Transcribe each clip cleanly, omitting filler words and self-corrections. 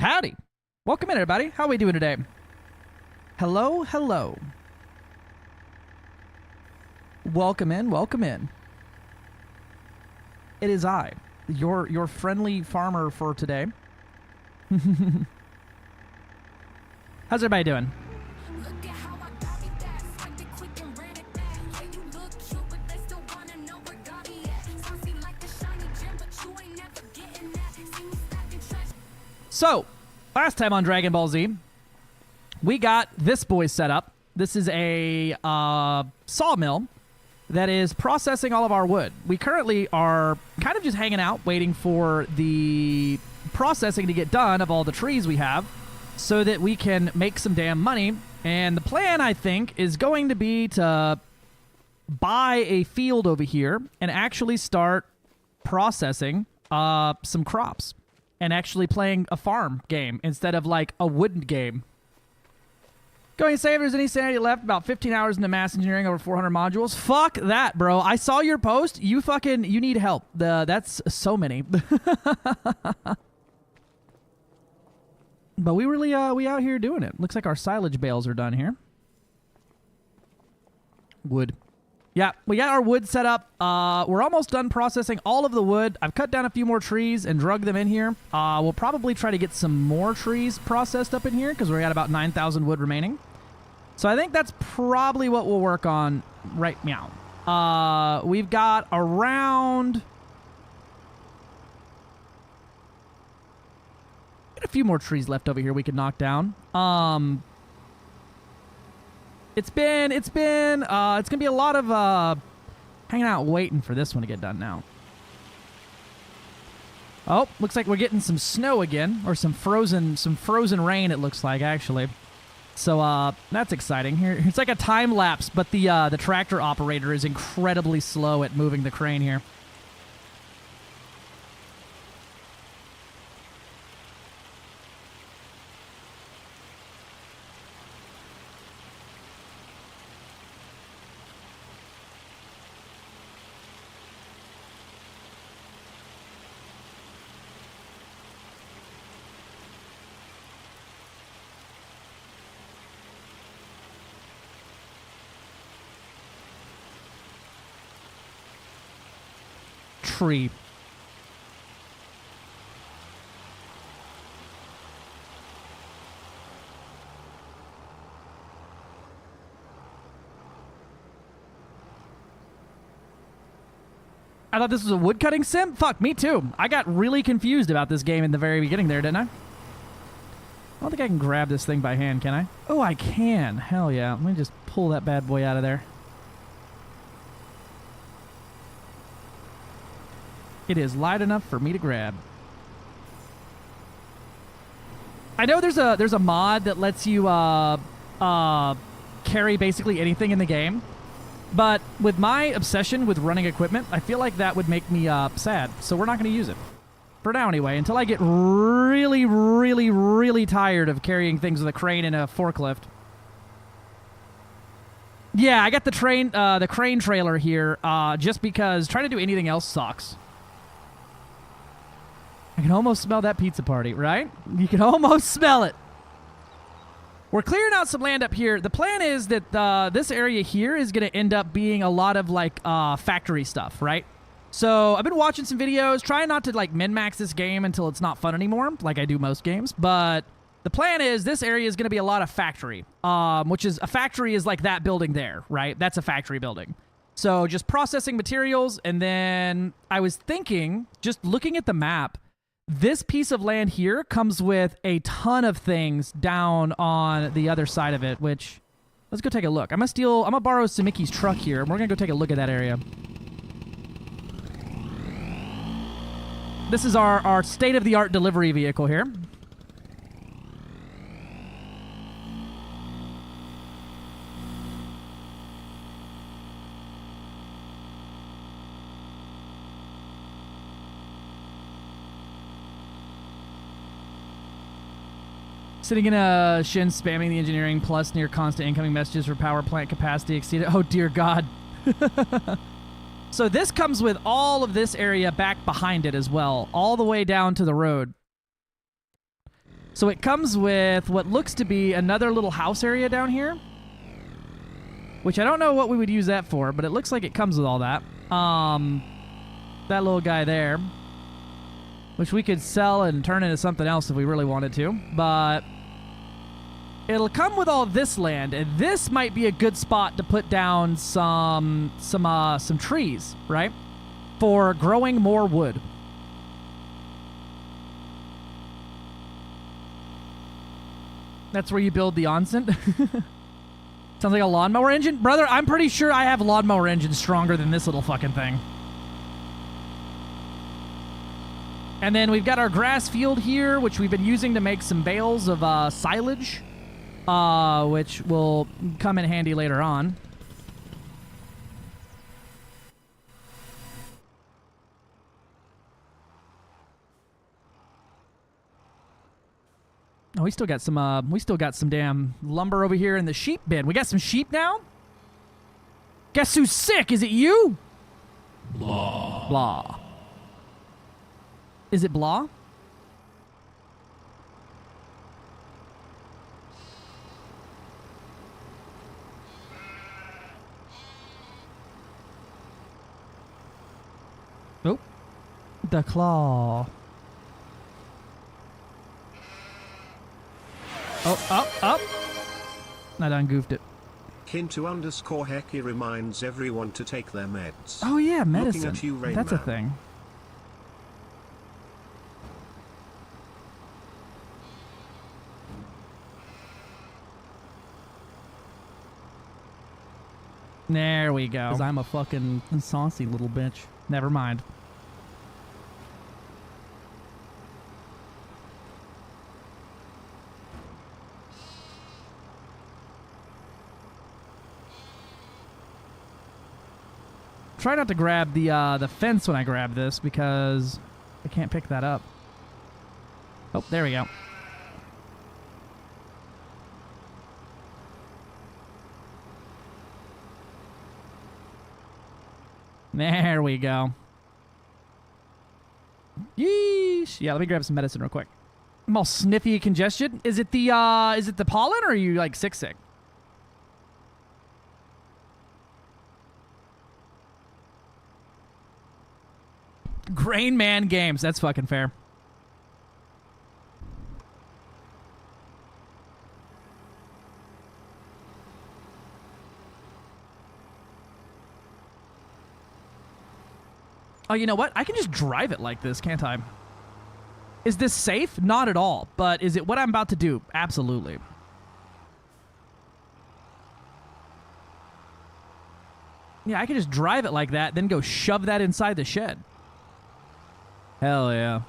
Howdy. Welcome in, everybody. How are we doing today? Hello, hello. Welcome in, welcome in. It is I, your friendly farmer for today. How's everybody doing? So, last time on Dragon Ball Z, we got this boy set up. This is a sawmill that is processing all of our wood. We currently are kind of just hanging out, waiting for the processing to get done of all the trees we have so that we can make some damn money. And the plan, I think, is going to be to buy a field over here and actually start processing some crops. And actually playing a farm game instead of like a wooden game. Going to say if there's any sanity left, about 15 hours into mass engineering over 400 modules. Fuck that, bro. I saw your post. You need help. That's so many. But we really, we out here doing it. Looks like our silage bales are done here. Wood. Yeah, we got our wood set up. We're almost done processing all of the wood. I've cut down a few more trees and drug them in here. We'll probably try to get some more trees processed up in here because we're at about 9,000 wood remaining. So I think that's probably what we'll work on right now. We've got around... a few more trees left over here we could knock down. It's gonna be a lot of hanging out waiting for this one to get done now. Oh, looks like we're getting some snow again, or some frozen rain. It looks like actually. So that's exciting. Here, it's like a time lapse, but the tractor operator is incredibly slow at moving the crane here. Tree. I thought this was a woodcutting sim? Fuck, me too. I got really confused about this game in the very beginning there, didn't I? I don't think I can grab this thing by hand, can I? Oh, I can. Hell yeah. Let me just pull that bad boy out of there. It is light enough for me to grab. I know there's a mod that lets you carry basically anything in the game, but with my obsession with running equipment, I feel like that would make me sad. So we're not going to use it for now anyway, until I get really, really, really tired of carrying things with a crane and a forklift. Yeah, I got the crane trailer here just because trying to do anything else sucks. I can almost smell that pizza party, right? You can almost smell it. We're clearing out some land up here. The plan is that this area here is going to end up being a lot of, like, factory stuff, right? So I've been watching some videos, trying not to, like, min-max this game until it's not fun anymore, like I do most games. But the plan is this area is going to be a lot of factory, which is, a factory is like that building there, right? That's a factory building. So just processing materials, and then I was thinking, just looking at the map, this piece of land here comes with a ton of things down on the other side of it, which, let's go take a look. I'm gonna borrow Samiki's truck here, and we're gonna go take a look at that area. This is our state-of-the-art delivery vehicle here. Sitting in a shin, spamming the engineering plus near constant incoming messages for power plant capacity exceeded. Oh, dear God. So this comes with all of this area back behind it as well, all the way down to the road. So it comes with what looks to be another little house area down here, which I don't know what we would use that for, but it looks like it comes with all that. That little guy there, which we could sell and turn into something else if we really wanted to, but it'll come with all this land, and this might be a good spot to put down some trees, right? For growing more wood. That's where you build the onsen. Sounds like a lawnmower engine. Brother, I'm pretty sure I have lawnmower engines stronger than this little fucking thing. And then we've got our grass field here, which we've been using to make some bales of silage, which will come in handy later on. Oh, we still got some damn lumber over here in the sheep bin. We got some sheep now? Guess who's sick? Is it you? Blah. Blah. Is it blah? Nope. The claw. Oh. I done goofed it. Kintu_Hecky reminds everyone to take their meds. Oh yeah, medicine. Looking at you, Rain That's a Man. thing. There we go. 'Cause I'm a fucking saucy little bitch. Never mind. Try not to grab the fence when I grab this because I can't pick that up. Oh, there we go. There we go. Yeesh. Yeah, let me grab some medicine real quick. I'm all sniffy, congestion. Is it the pollen, or are you like sick? Grain Man Games. That's fucking fair. Oh, you know what? I can just drive it like this, can't I? Is this safe? Not at all. But is it what I'm about to do? Absolutely. Yeah, I can just drive it like that, then go shove that inside the shed. Hell yeah.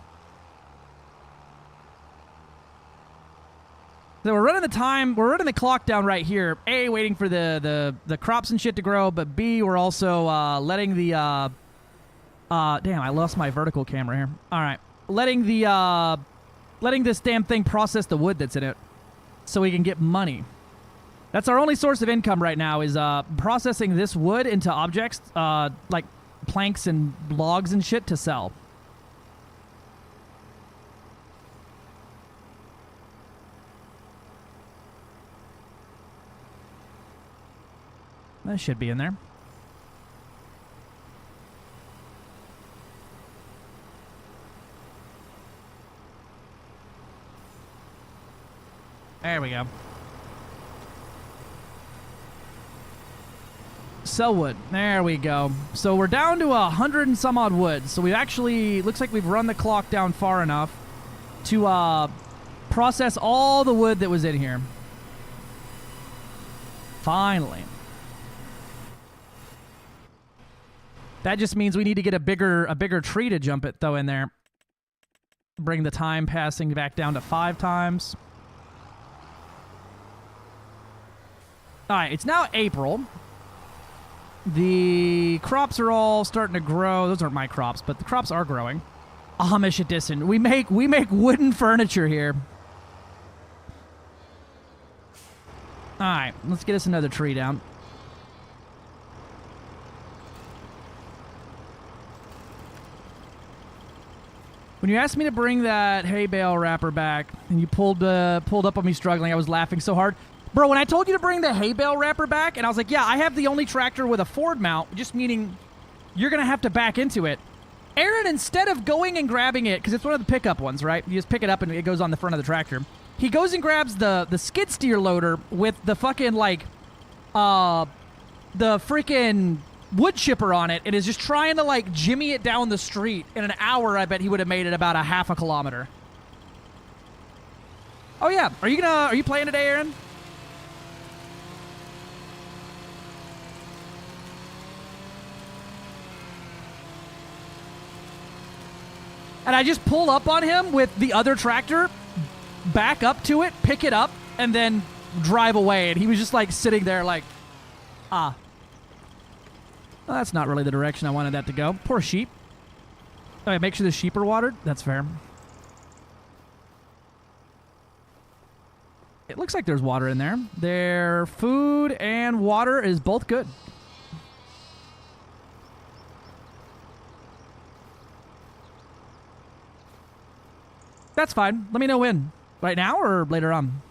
So we're running the clock down right here. A, waiting for the crops and shit to grow, but B, we're also letting the damn, I lost my vertical camera here. All right. Letting this damn thing process the wood that's in it so we can get money. That's our only source of income right now is processing this wood into objects like planks and logs and shit to sell. That should be in there. There we go. Sell wood. There we go. So we're down to 100 and some odd wood. So we actually, looks like we've run the clock down far enough to process all the wood that was in here. Finally. That just means we need to get a bigger tree to jump it though in there. Bring the time passing back down to 5 times. Alright, it's now April. The crops are all starting to grow. Those aren't my crops, but the crops are growing. Amish edition. We make wooden furniture here. Alright, let's get us another tree down. When you asked me to bring that hay bale wrapper back, And you pulled up on me struggling. I was laughing so hard. Bro, when I told you to bring the hay bale wrapper back, and I was like, yeah, I have the only tractor with a Ford mount, just meaning you're going to have to back into it. Aaron, instead of going and grabbing it, because it's one of the pickup ones, right? You just pick it up and it goes on the front of the tractor. He goes and grabs the skid steer loader with the fucking, like, the freaking wood chipper on it and is just trying to, like, jimmy it down the street. In an hour, I bet he would have made it about a half a kilometer. Oh, yeah. Are you playing today, Aaron? And I just pull up on him with the other tractor, back up to it, pick it up, and then drive away. And he was just, like, sitting there like, well, that's not really the direction I wanted that to go. Poor sheep. All right, make sure the sheep are watered. That's fair. It looks like there's water in there. Their food and water is both good. That's fine. Let me know when. Right now or later on?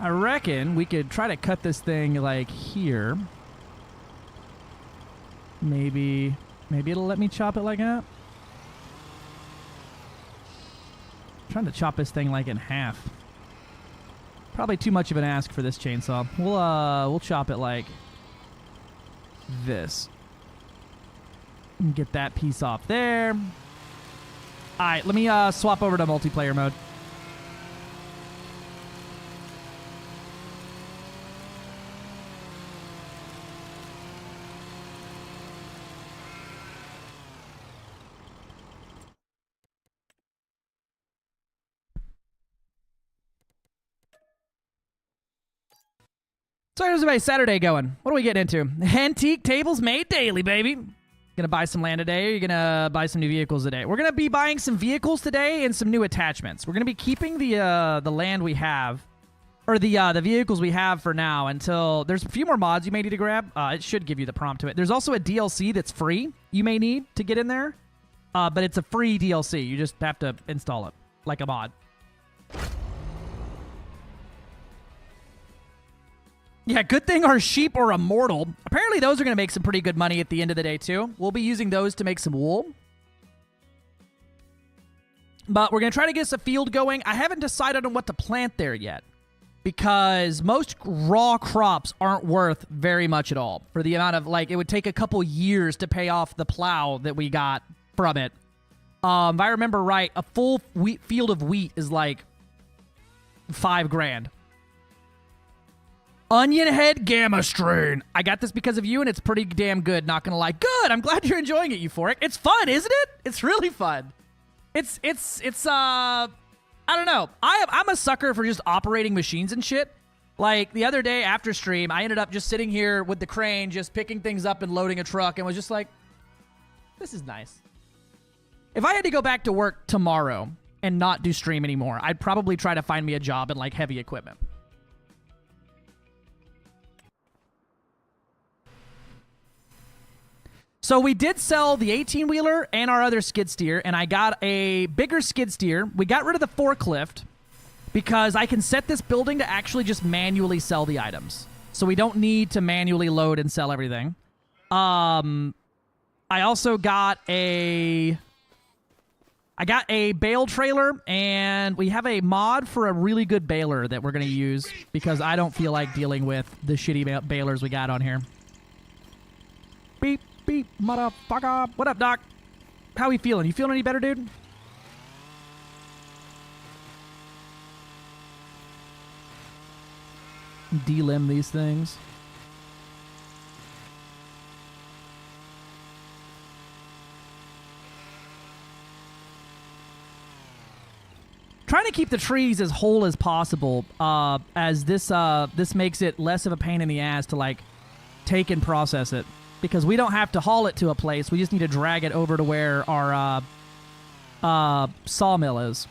I reckon we could try to cut this thing like here. Maybe it'll let me chop it like that. I'm trying to chop this thing like in half. Probably too much of an ask for this chainsaw. We'll chop it like this. And get that piece off there. All right, let me swap over to multiplayer mode. So how's everybody's Saturday going? What are we getting into? Antique tables made daily, baby. Gonna buy some land today, or you're gonna buy some new vehicles today? We're gonna be buying some vehicles today and some new attachments. We're gonna be keeping the land we have, or the vehicles we have for now until there's a few more mods you may need to grab. It should give you the prompt to it. There's also a DLC that's free you may need to get in there, but it's a free DLC. You just have to install it like a mod. Yeah, good thing our sheep are immortal. Apparently those are going to make some pretty good money at the end of the day, too. We'll be using those to make some wool. But we're going to try to get us a field going. I haven't decided on what to plant there yet, because most raw crops aren't worth very much at all. For the amount of, like, it would take a couple years to pay off the plow that we got from it. If I remember right, a full field of wheat is like $5,000. Onion head gamma strain. I got this because of you, and it's pretty damn good, not gonna lie. Good! I'm glad you're enjoying it, Euphoric. It's fun, isn't it? It's really fun. It's I don't know. I'm a sucker for just operating machines and shit. Like, the other day after stream, I ended up just sitting here with the crane, just picking things up and loading a truck, and was just like, this is nice. If I had to go back to work tomorrow and not do stream anymore, I'd probably try to find me a job in, like, heavy equipment. So we did sell the 18-wheeler and our other skid steer, and I got a bigger skid steer. We got rid of the forklift because I can set this building to actually just manually sell the items. So we don't need to manually load and sell everything. I also got a bale trailer, and we have a mod for a really good baler that we're going to use because I don't feel like dealing with the shitty balers we got on here. Beep. Beep, motherfucker. What up, Doc? How we feeling? You feeling any better, dude? Delimb these things. Trying to keep the trees as whole as possible, as this makes it less of a pain in the ass to, like, take and process it. Because we don't have to haul it to a place. We just need to drag it over to where our sawmill is.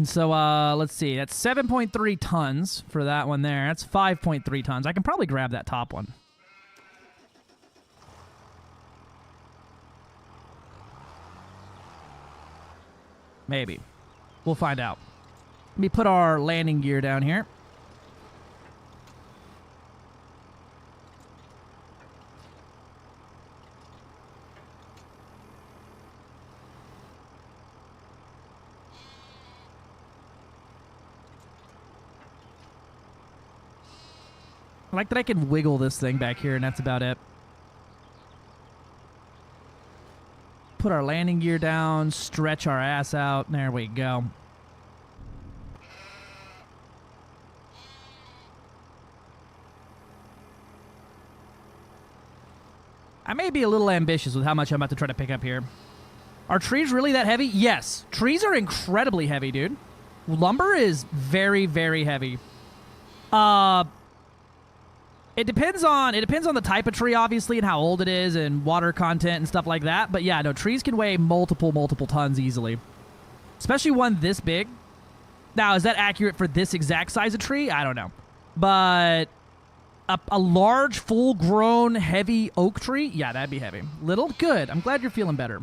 So let's see. That's 7.3 tons for that one there. That's 5.3 tons. I can probably grab that top one. Maybe. We'll find out. Let me put our landing gear down here. I like that I can wiggle this thing back here, and that's about it. Put our landing gear down, stretch our ass out. There we go. I may be a little ambitious with how much I'm about to try to pick up here. Are trees really that heavy? Yes. Trees are incredibly heavy, dude. Lumber is very, very heavy. It depends on the type of tree, obviously, and how old it is, and water content and stuff like that. But yeah, no, trees can weigh multiple tons easily, especially one this big. Now, is that accurate for this exact size of tree? I don't know, but a large, full-grown, heavy oak tree, yeah, that'd be heavy. Little, good. I'm glad you're feeling better.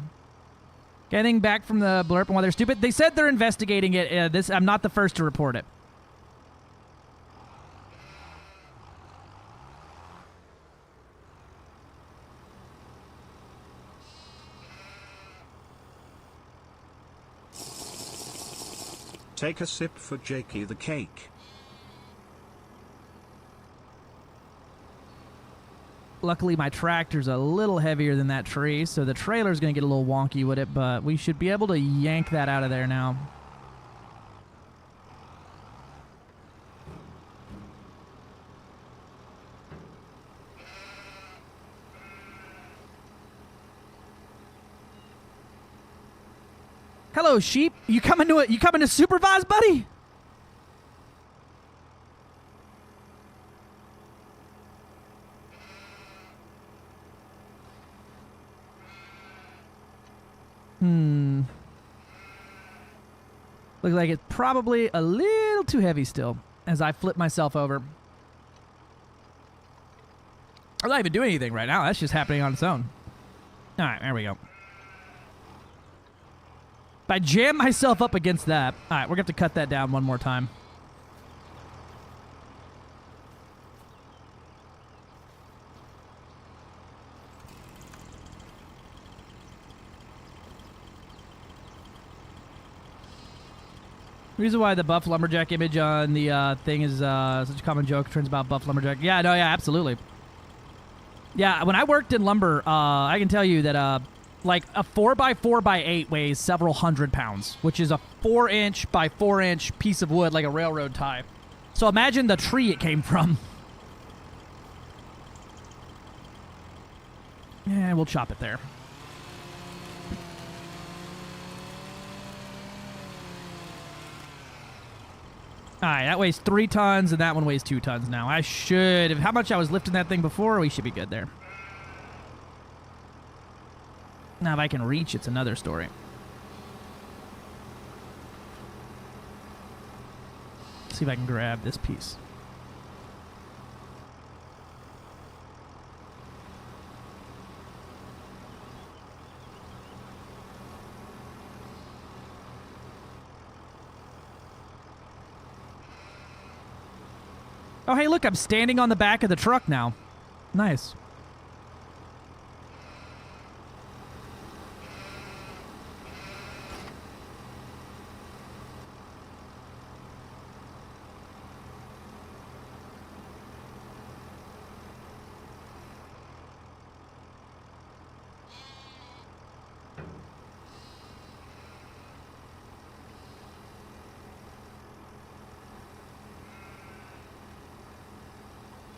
Getting back from the blurb and why they're stupid. They said they're investigating it. I'm not the first to report it. Take a sip for Jakey the cake. Luckily, my tractor's a little heavier than that tree, so the trailer's going to get a little wonky with it, but we should be able to yank that out of there now. Hello, sheep. You coming to supervise, buddy? Looks like it's probably a little too heavy still as I flip myself over. I'm not even doing anything right now. That's just happening on its own. All right, there we go. If I jam myself up against that, all right, we're going to have to cut that down one more time. The reason why the buff lumberjack image on the thing is such a common joke turns about buff lumberjack. Yeah, no, yeah, absolutely. Yeah, when I worked in lumber, I can tell you that like a 4x4x8 weighs several hundred pounds, which is a 4-inch by 4-inch piece of wood, like a railroad tie. So imagine the tree it came from. Yeah, we'll chop it there. All right, that weighs 3 tons, and that one weighs 2 tons now. I should... How much I was lifting that thing before, we should be good there. Now, if I can reach, it's another story. Let's see if I can grab this piece. Oh, hey, look, I'm standing on the back of the truck now. Nice.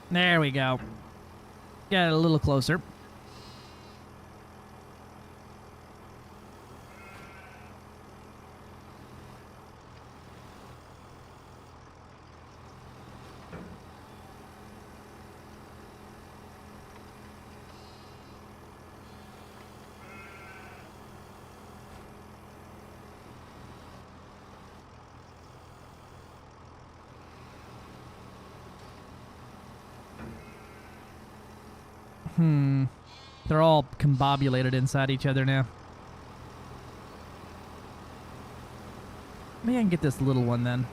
There we go. Get it a little closer. They're all combobulated inside each other now. Maybe I can get this little one then.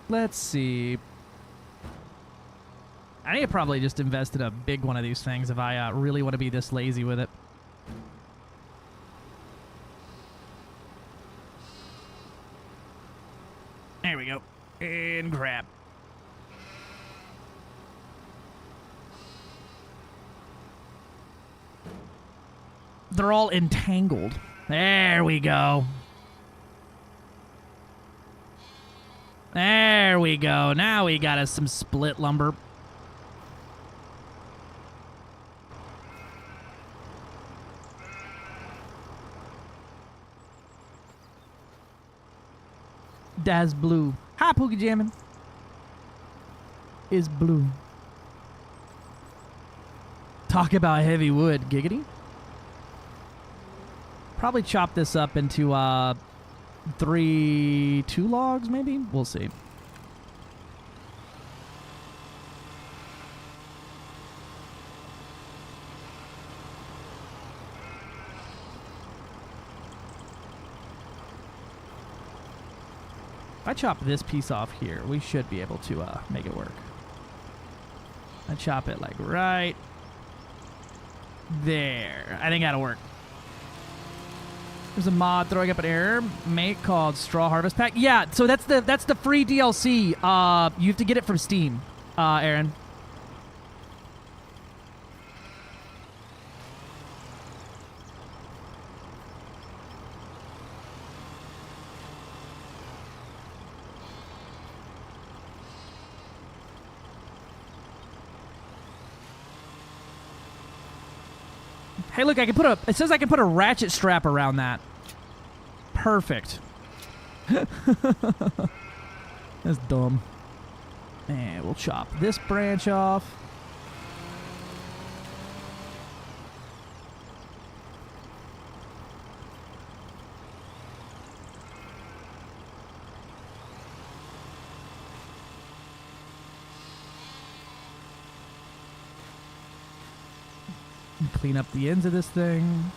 Let's see. I need to probably just invest in a big one of these things if I really want to be this lazy with it. There we go. And grab. They're all entangled. There we go. There we go. Now we got us some split lumber. That's blue. Hi, Pookie Jammin'. Is blue. Talk about heavy wood, giggity. Probably chop this up into 2 logs, maybe? We'll see. If I chop this piece off here, we should be able to make it work. I chop it like right there. I think that'll work. There's a mod throwing up an error. Mate called Straw Harvest Pack. Yeah, so that's the free DLC. You have to get it from Steam, Aaron. Hey, look, I can put a... It says I can put a ratchet strap around that. Perfect. That's dumb. And we'll chop this branch off. Clean up the ends of this thing.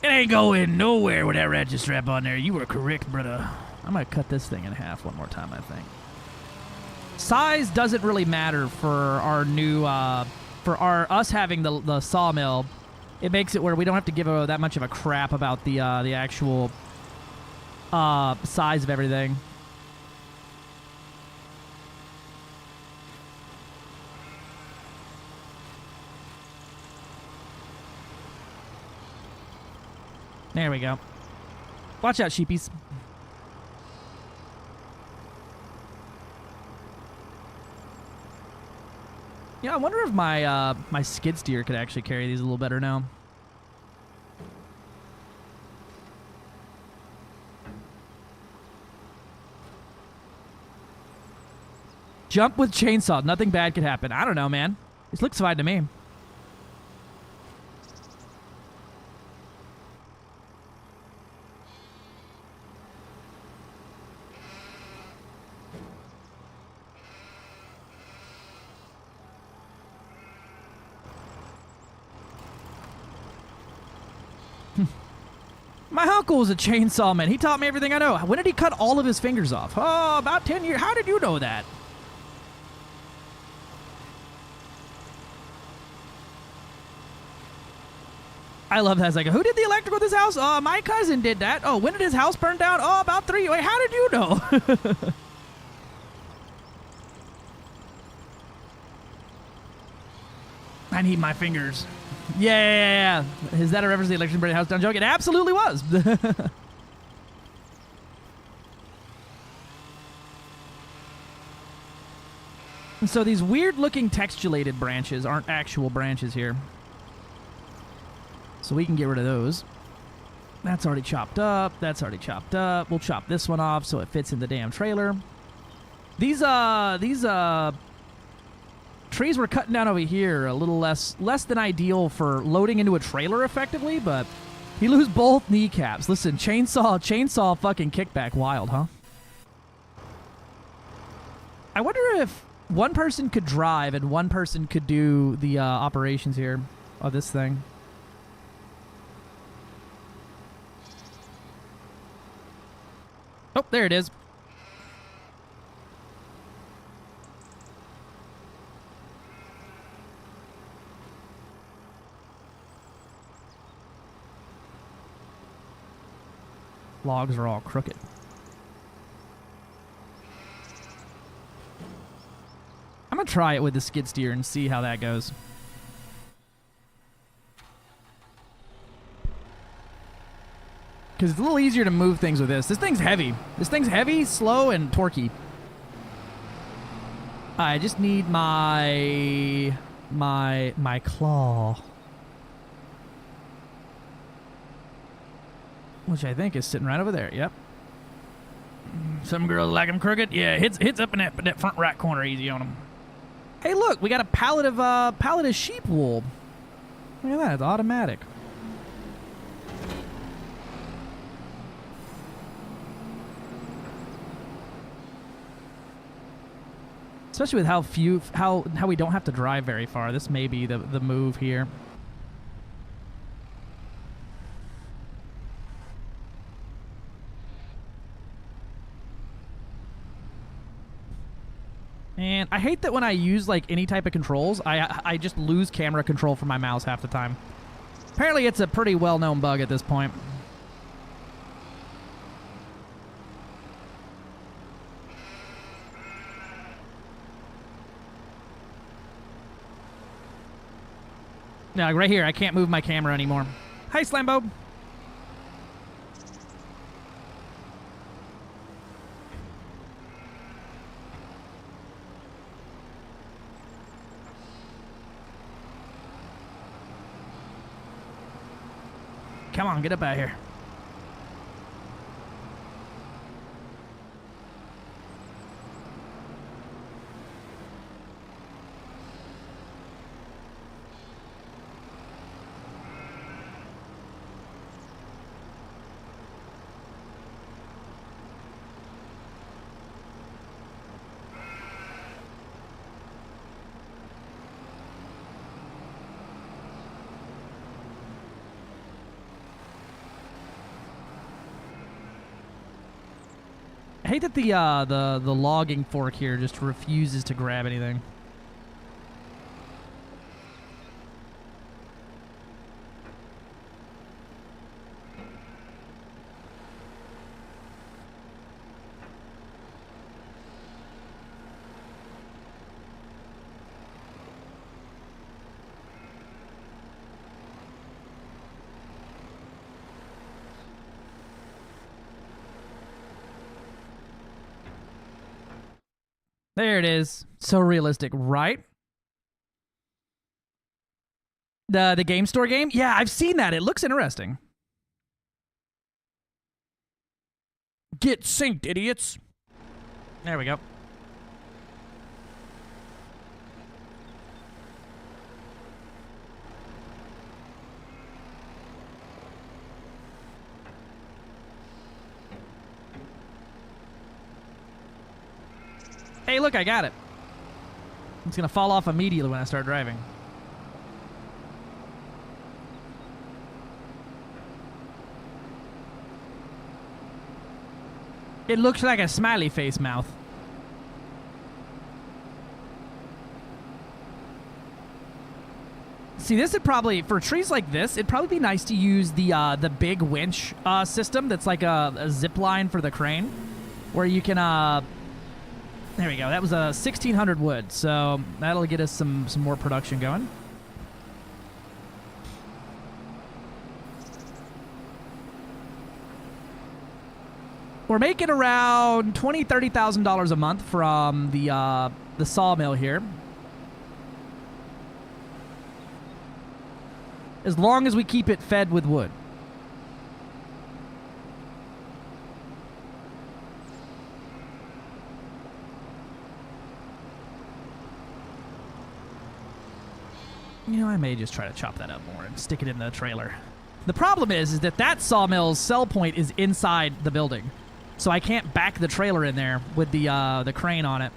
It ain't going nowhere with that ratchet strap on there. You were correct, brother. I'm gonna cut this thing in half one more time, I think. Size doesn't really matter for our new, us having the sawmill. It makes it where we don't have to give that much of a crap about the actual size of everything. There we go. Watch out, sheepies. Yeah, I wonder if my my skid steer could actually carry these a little better now. Jump with chainsaw. Nothing bad could happen. I don't know, man. This looks fine to me. My uncle was a chainsaw man. He taught me everything I know. When did he cut all of his fingers off? Oh, about 10 years. How did you know that? I love that. It's like, who did the electrical at this house? Oh, my cousin did that. Oh, when did his house burn down? Oh, about 3. Wait, how did you know? I need my fingers. Yeah. Is that a reference to the electrician burning house down joke? It absolutely was. So these weird-looking textulated branches aren't actual branches here. So we can get rid of those. That's already chopped up. That's already chopped up. We'll chop this one off so it fits in the damn trailer. These trees we're cutting down over here are a little less than ideal for loading into a trailer effectively, but he lose both kneecaps. Listen, chainsaw fucking kickback wild, huh? I wonder if one person could drive and one person could do the operations here of this thing. Oh, there it is. Logs are all crooked. I'm gonna try it with the skid steer and see how that goes. Because it's a little easier to move things with this. This thing's heavy. This thing's heavy, slow, and torquey. I just need my claw. Which I think is sitting right over there. Yep. Some girls like them crooked. Yeah, hits up in that front right corner easy on them. Hey, look, we got a pallet of sheep wool. Look at that, it's automatic. Especially with how we don't have to drive very far. This may be the move here. And I hate that when I use like any type of controls, I just lose camera control from my mouse half the time. Apparently it's a pretty well-known bug at this point. Yeah, right here, I can't move my camera anymore. Hi, Slambo. Come on, get up out here. I hate that the logging fork here just refuses to grab anything. There it is. So realistic, right? The game store game? Yeah, I've seen that. It looks interesting. Get synced, idiots. There we go. Hey, look, I got it. It's going to fall off immediately when I start driving. It looks like a smiley face mouth. See, this would probably, for trees like this, it'd probably be nice to use the big winch system that's like a zip line for the crane, where you can, there we go. That was a 1600 wood, so that'll get us some more production going. we're making around $20,000-$30,000 a month from the sawmill here. As long as we keep it fed with wood. You know, I may just try to chop that up more and stick it in the trailer. The problem is that sawmill's sell point is inside the building. So I can't back the trailer in there with the crane on it.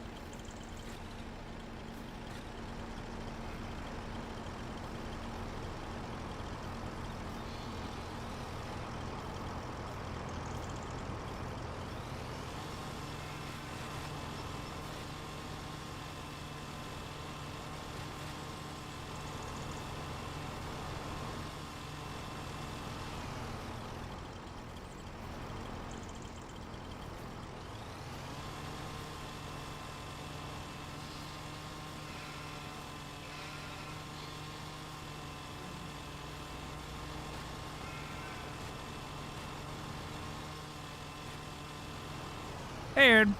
Hey, Aaron.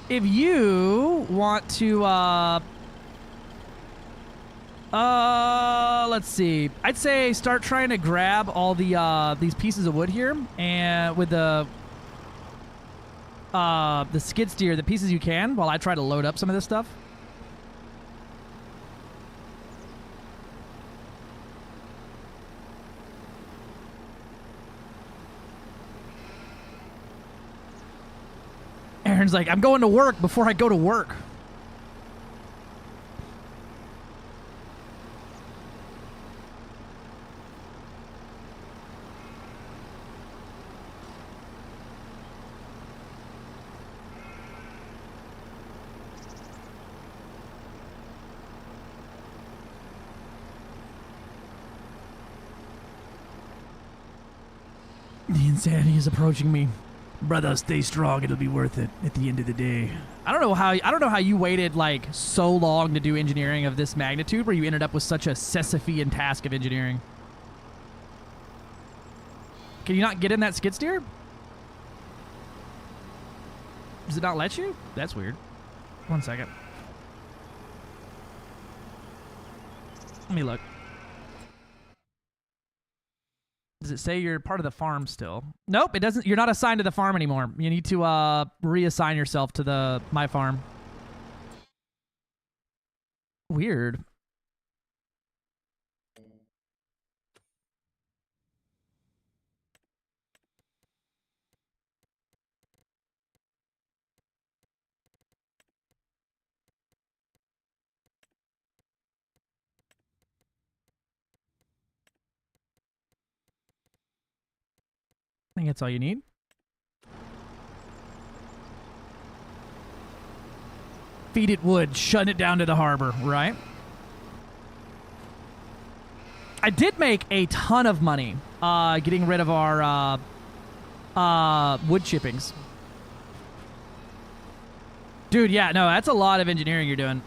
If you want to, let's see. I'd say start trying to grab all these pieces of wood here, and with the skid steer, the pieces you can, while I try to load up some of this stuff. Aaron's like, I'm going to work before I go to work. The insanity is approaching me. Brother, stay strong. It'll be worth it at the end of the day. I don't know how you waited like so long to do engineering of this magnitude, where you ended up with such a Sisyphean task of engineering. Can you not get in that skid steer? Does it not let you? That's weird. 1 second. Let me look. Does it say you're part of the farm still? Nope, it doesn't. You're not assigned to the farm anymore. You need to reassign yourself to my farm. Weird. I think that's all you need. Feed it wood, shut it down to the harbor, right? I did make a ton of money getting rid of our wood chippings. Dude, yeah, no, that's a lot of engineering you're doing.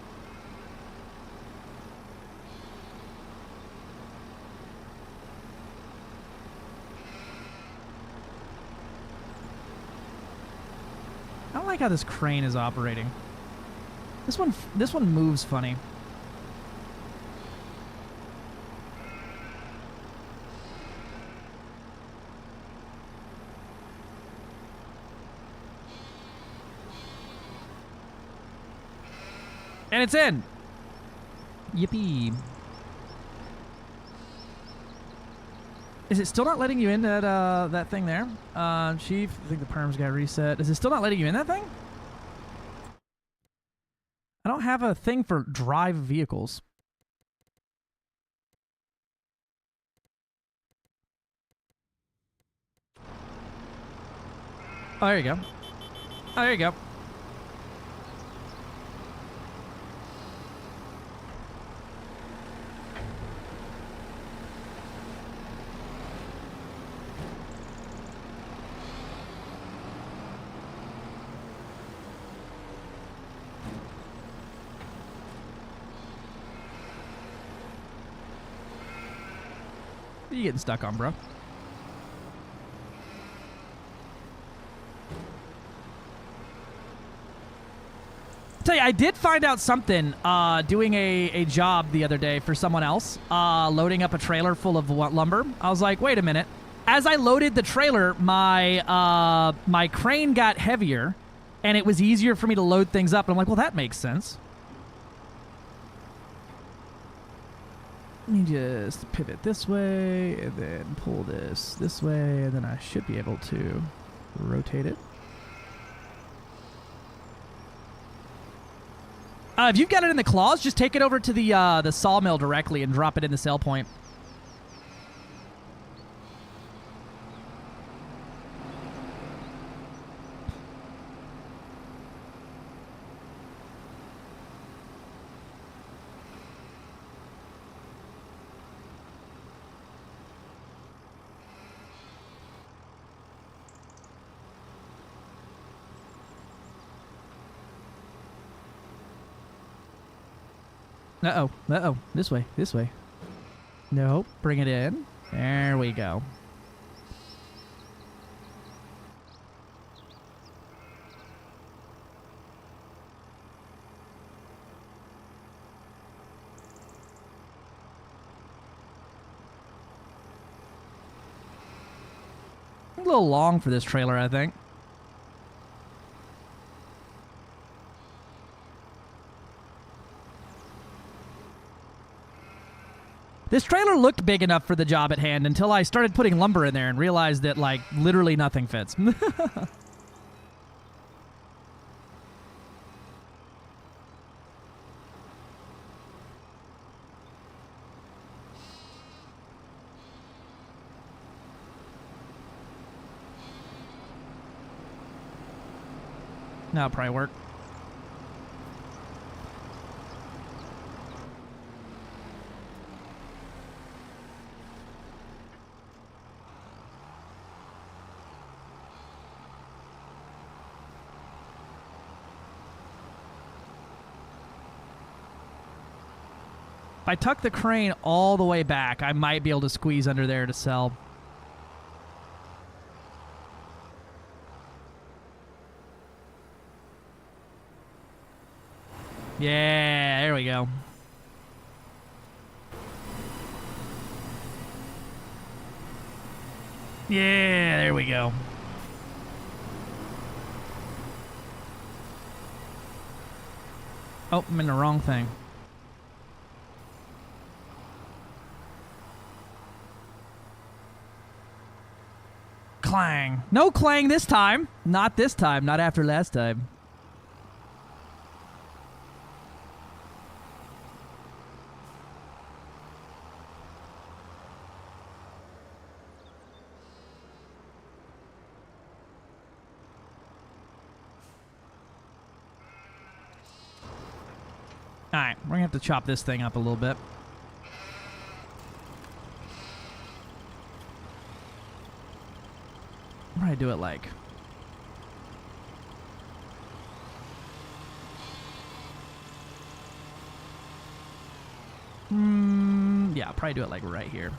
I don't like how this crane is operating. This one moves funny. And it's in. Yippee. Is it still not letting you in that thing there? Chief, I think the perms got reset. Is it still not letting you in that thing? I don't have a thing for drive vehicles. Oh, there you go. Oh, there you go. What are you getting stuck on, bro? Tell you, I did find out something doing a job the other day for someone else, loading up a trailer full of lumber. I was like, wait a minute. As I loaded the trailer, my crane got heavier, and it was easier for me to load things up. And I'm like, well, that makes sense. Let me just pivot this way, and then pull this way, and then I should be able to rotate it. If you've got it in the claws, just take it over to the sawmill directly and drop it in the sell point. Uh-oh. Uh-oh. This way. This way. Nope. Bring it in. There we go. A little long for this trailer, I think. This trailer looked big enough for the job at hand until I started putting lumber in there and realized that, like, literally nothing fits. That'll probably work. If I tuck the crane all the way back, I might be able to squeeze under there to sell. Yeah, there we go. Yeah, there we go. Oh, I'm in the wrong thing. Clang. No clang this time. Not this time. Not after last time. Alright, we're gonna have to chop this thing up a little bit. Probably do it like... yeah, I'll probably do it like right here.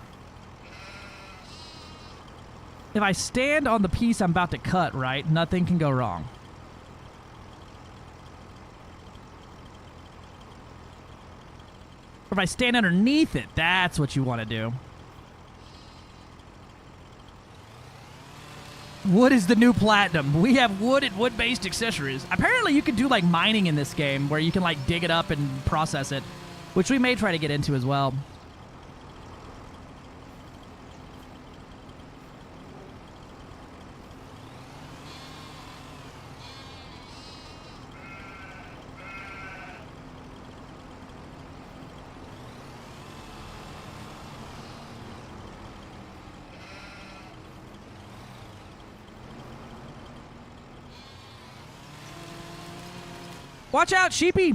If I stand on the piece I'm about to cut, right, nothing can go wrong. Or if I stand underneath it, that's what you want to do. Wood is the new platinum. We have wood and wood-based accessories. Apparently you can do like mining in this game where you can like dig it up and process it, which we may try to get into as well. Watch out, sheepy!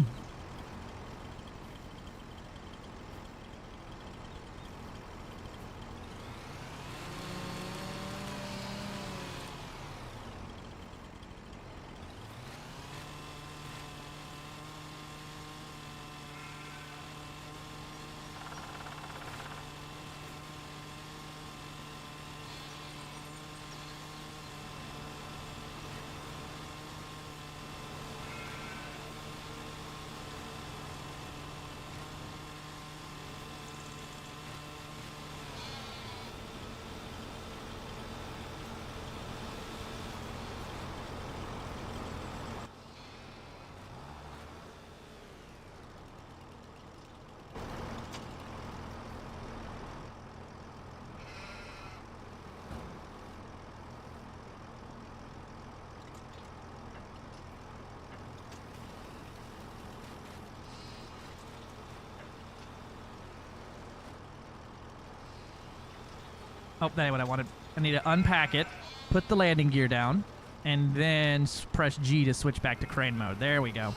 Oh, that ain't what I wanted. I need to unpack it, put the landing gear down, and then press G to switch back to crane mode. There we go.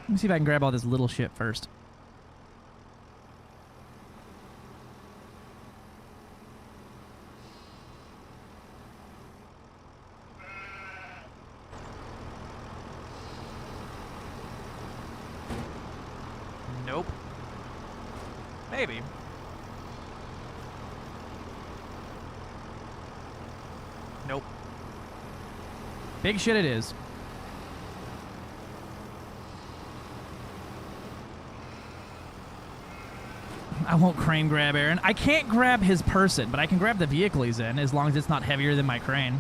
Let me see if I can grab all this little shit first. Nope. Maybe. Nope. Big shit it is. I won't crane grab Aaron. I can't grab his person, but I can grab the vehicle he's in as long as it's not heavier than my crane.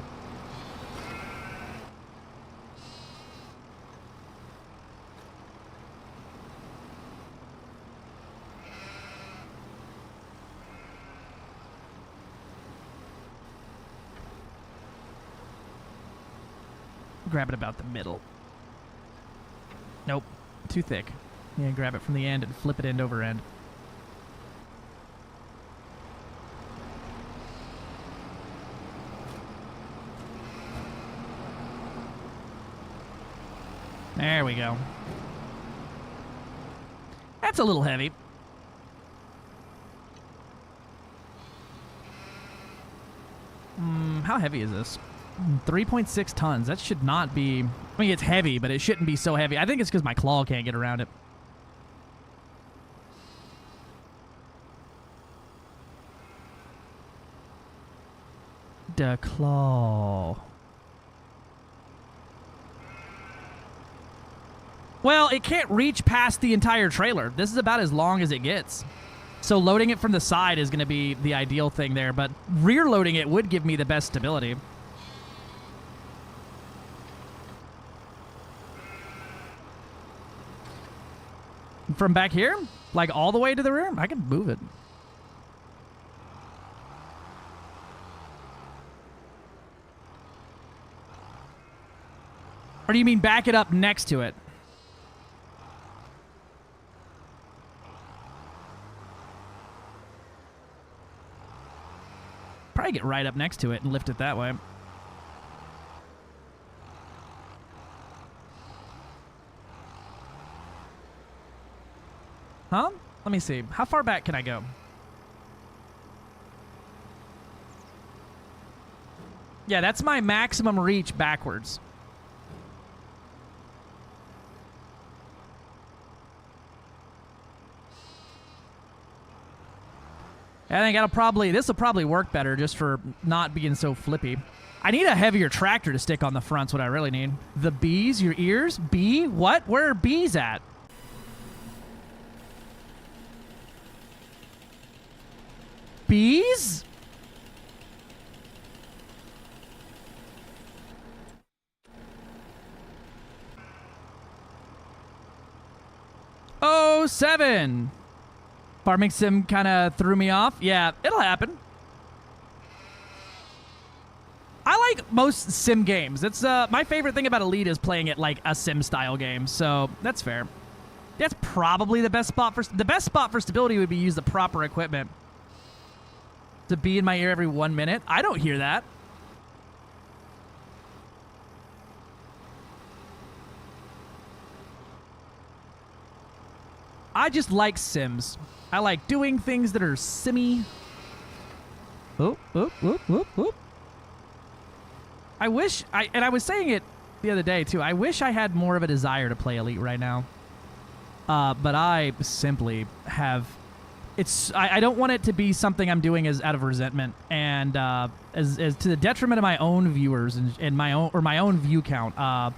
Grab it about the middle. Nope. Too thick. Yeah, grab it from the end and flip it end over end. There we go. That's a little heavy. How heavy is this? 3.6 tons. That should not be... I mean, it's heavy, but it shouldn't be so heavy. I think it's because my claw can't get around it. The claw. Well, it can't reach past the entire trailer. This is about as long as it gets. So loading it from the side is going to be the ideal thing there, but rear loading it would give me the best stability. From back here? Like all the way to the rear? I can move it. Or do you mean back it up next to it? Probably get right up next to it and lift it that way. Huh? Let me see. How far back can I go? Yeah, that's my maximum reach backwards. I think this will probably work better just for not being so flippy. I need a heavier tractor to stick on the front's what I really need. The bees, your ears? Bee? What? Where are bees at? Bees? Oh, 7. Farming sim kind of threw me off. Yeah, it'll happen. I like most sim games. It's my favorite thing about Elite is playing it like a sim style game. So that's fair. That's probably the best spot for stability would be use the proper equipment. To be in my ear every 1 minute. I don't hear that. I just like sims. I like doing things that are simmy. Oop, oop, oop, oop, oop. I was saying it the other day too, I wish I had more of a desire to play Elite right now. But I simply have... I don't want it to be something I'm doing as out of resentment and as to the detriment of my own viewers and my own view count. I'm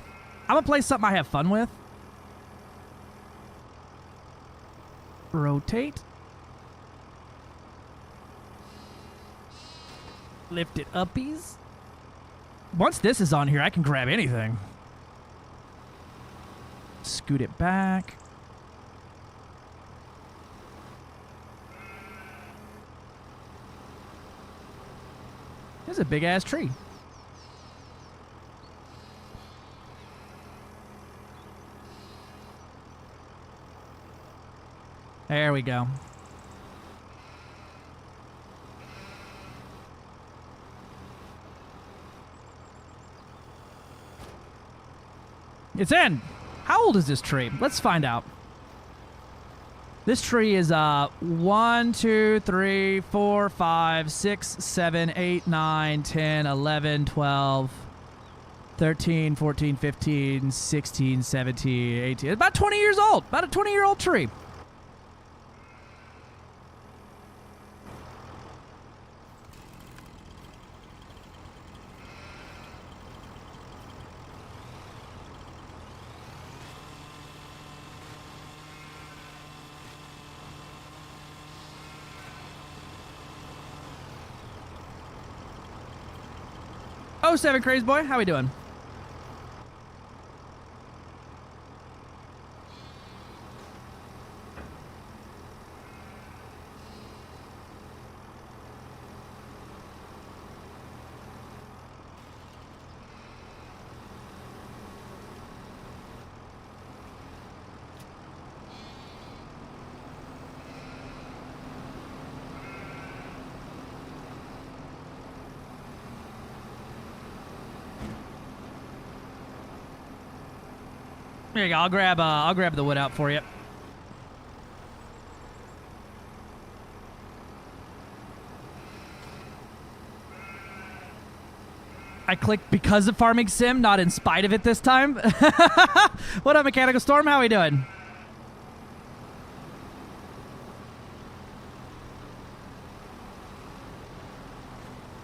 gonna play something I have fun with. Rotate. Lift it uppies. Once this is on here, I can grab anything. Scoot it back. There's a big-ass tree. There we go. It's in. How old is this tree? Let's find out. This tree is 1, 2, 3, 4, 5, 6, 7, 8, 9, 10, 11, 12, 13, 14, 15, 16, 17, 18. About 20 years old. About a 20-year-old tree. Oh, 7 Crazy Boy, how we doing? There you go. I'll grab the wood out for you. I clicked because of Farming Sim, not in spite of it this time. What up, Mechanical Storm? How we doing?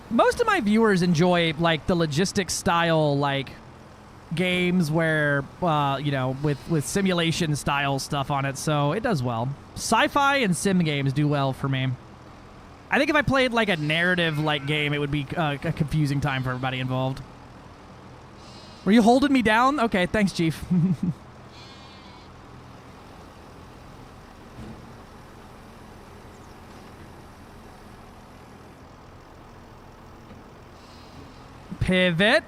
Most of my viewers enjoy like the logistics style like games where you know, with simulation style stuff on it, so it does well. Sci-fi and sim games do well for me. I think if I played like a narrative like game, it would be a confusing time for everybody involved. Were you holding me down? Okay, thanks, Chief. Pivot.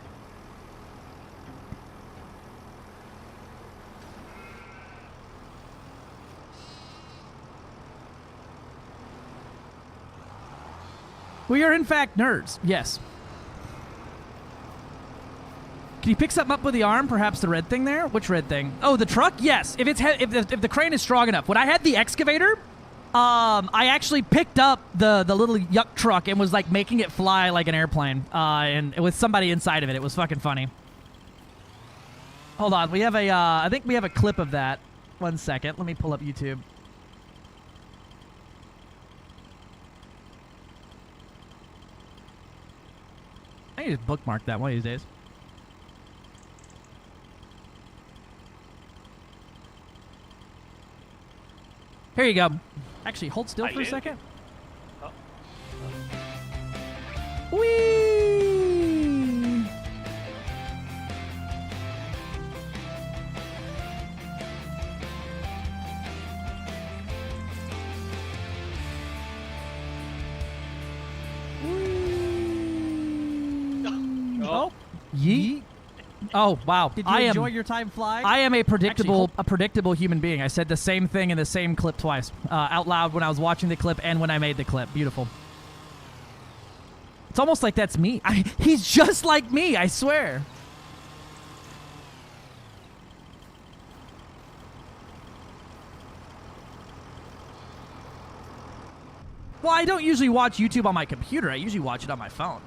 We are in fact nerds. Yes. Can you pick something up with the arm? Perhaps the red thing there? Which red thing? Oh, the truck? Yes. If the crane is strong enough. When I had the excavator, I actually picked up the little yuck truck and was like making it fly like an airplane. And with somebody inside of it. It was fucking funny. Hold on. We have a I think we have a clip of that. 1 second. Let me pull up YouTube. I need to bookmark that one of these days. Here you go. Actually, hold still for a second. Oh. Whee! Oh, yeet. Oh, wow. Did you enjoy your time flying? I am a predictable human being. I said the same thing in the same clip twice, out loud when I was watching the clip and when I made the clip. Beautiful. It's almost like that's me. He's just like me, I swear. Well, I don't usually watch YouTube on my computer. I usually watch it on my phone.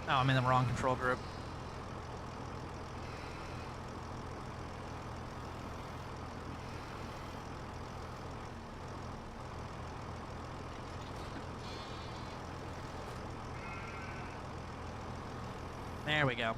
Oh, I'm in the wrong control group. There we go.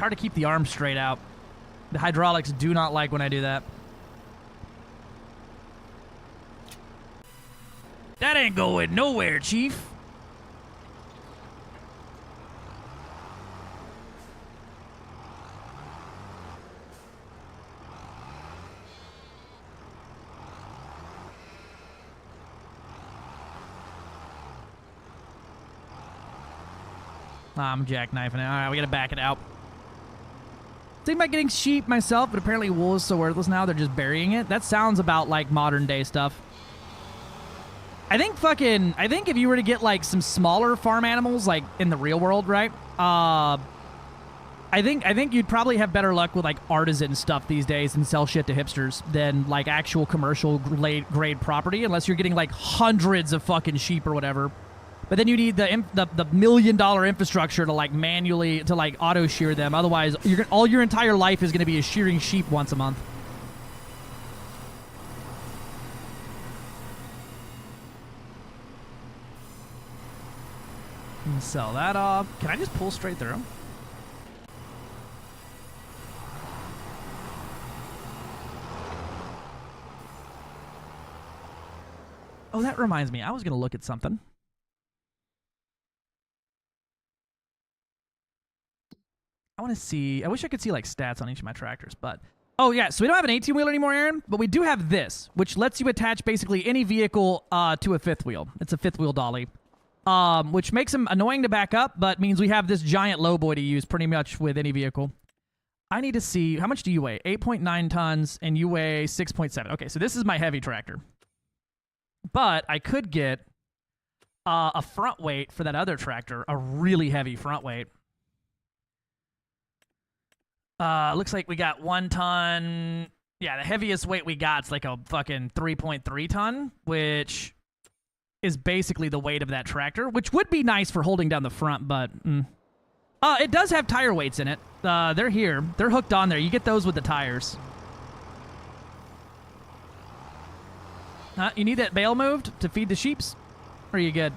hard to keep the arms straight out. The hydraulics do not like when I do that. That ain't going nowhere, Chief. I'm jackknifing it. All right, we gotta back it out. Thinking about getting sheep myself, but apparently wool is so worthless now, they're just burying it. That sounds about like modern day stuff. I think if you were to get like some smaller farm animals, like in the real world, right? I think you'd probably have better luck with like artisan stuff these days and sell shit to hipsters than like actual commercial grade property, unless you're getting like hundreds of fucking sheep or whatever. But then you need the $1 million infrastructure to like manually to like auto shear them. Otherwise, all your entire life is going to be shearing sheep once a month. And sell that off. Can I just pull straight through? Oh, that reminds me. I was going to look at something. I want to see. I wish I could see like stats on each of my tractors, but oh yeah. So we don't have an 18-wheeler anymore, Aaron, but we do have this, which lets you attach basically any vehicle to a fifth wheel. It's a fifth wheel dolly, which makes them annoying to back up, but means we have this giant lowboy to use pretty much with any vehicle. I need to see how much do you weigh? 8.9 tons, and you weigh 6.7. Okay, so this is my heavy tractor, but I could get a front weight for that other tractor, a really heavy front weight. Looks like we got 1 ton. Yeah, the heaviest weight we got is like a fucking 3.3 ton, which is basically the weight of that tractor, which would be nice for holding down the front, but it does have tire weights in it. They're here. They're hooked on there. You get those with the tires. You need that bale moved to feed the sheeps? Or are you good?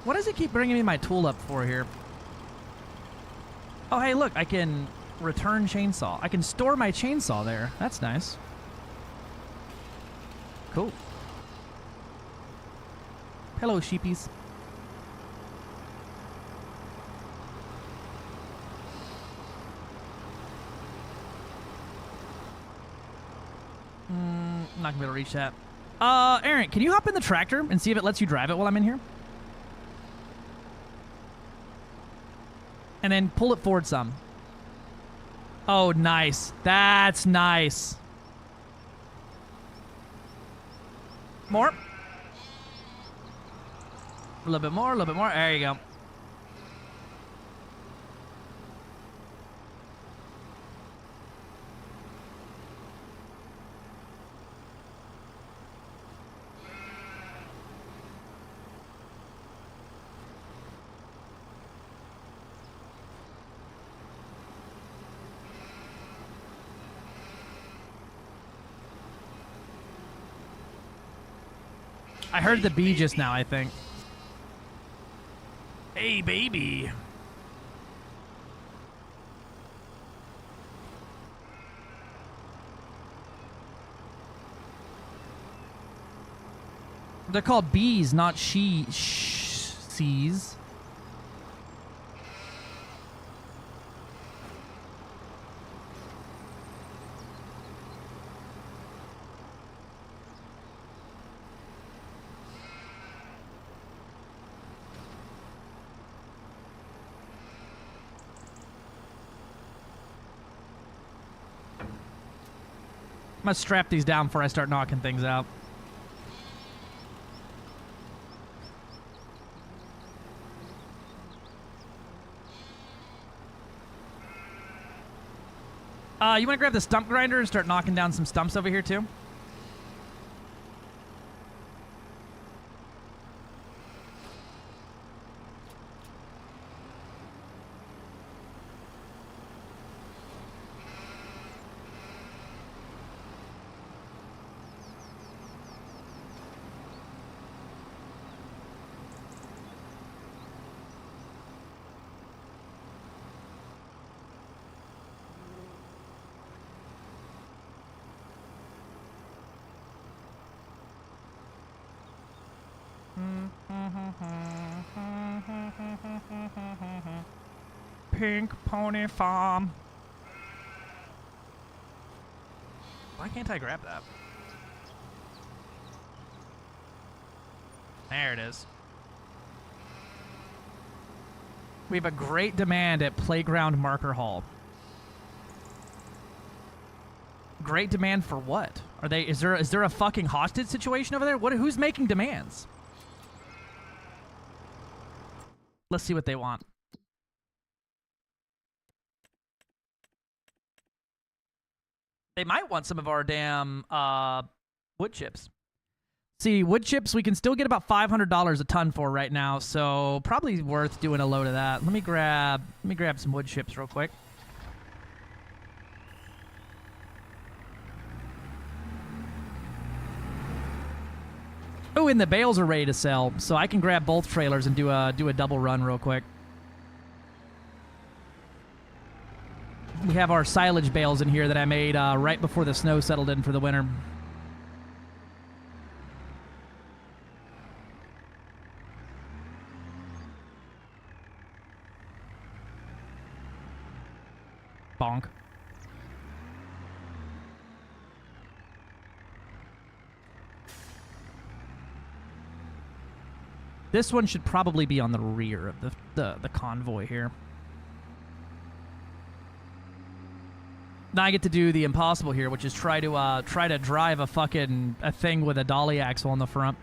What does it keep bringing me my tool up for here? Oh, hey, look, I can return chainsaw. I can store my chainsaw there. That's nice. Cool. Hello, sheepies. I'm not gonna be able to reach that. Aaron, can you hop in the tractor and see if it lets you drive it while I'm in here? And then pull it forward some. Oh, nice. That's nice. More. A little bit more, a little bit more. There you go. I heard the bee just now, I think. Hey, baby. They're called bees, not sees. I'm gonna strap these down before I start knocking things out. You want to grab the stump grinder and start knocking down some stumps over here, too? Pink Pony Farm. Why can't I grab that? There it is. We have a great demand at Playground Marker Hall. Great demand for what? Are they? Is there a fucking hostage situation over there? Who's making demands? Let's see what they want. They might want some of our damn wood chips. See, wood chips we can still get about $500 a ton for right now, so probably worth doing a load of that. Let me grab some wood chips real quick. Oh, and the bales are ready to sell, so I can grab both trailers and do a double run real quick. We have our silage bales in here that I made right before the snow settled in for the winter. Bonk. This one should probably be on the rear of the convoy here. Now I get to do the impossible here, which is try to drive a thing with a dolly axle on the front.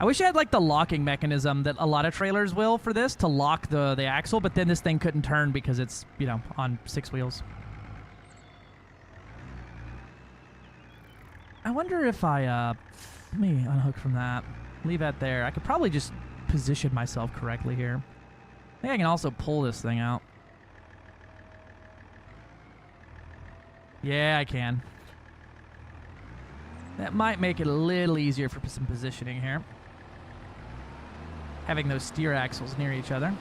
I wish I had like the locking mechanism that a lot of trailers will for this to lock the axle, but then this thing couldn't turn because it's, you know, on 6 wheels. I wonder if let me unhook from that. Leave that there. I could probably just position myself correctly here. I think I can also pull this thing out. Yeah, I can. That might make it a little easier for some positioning here. Having those steer axles near each other.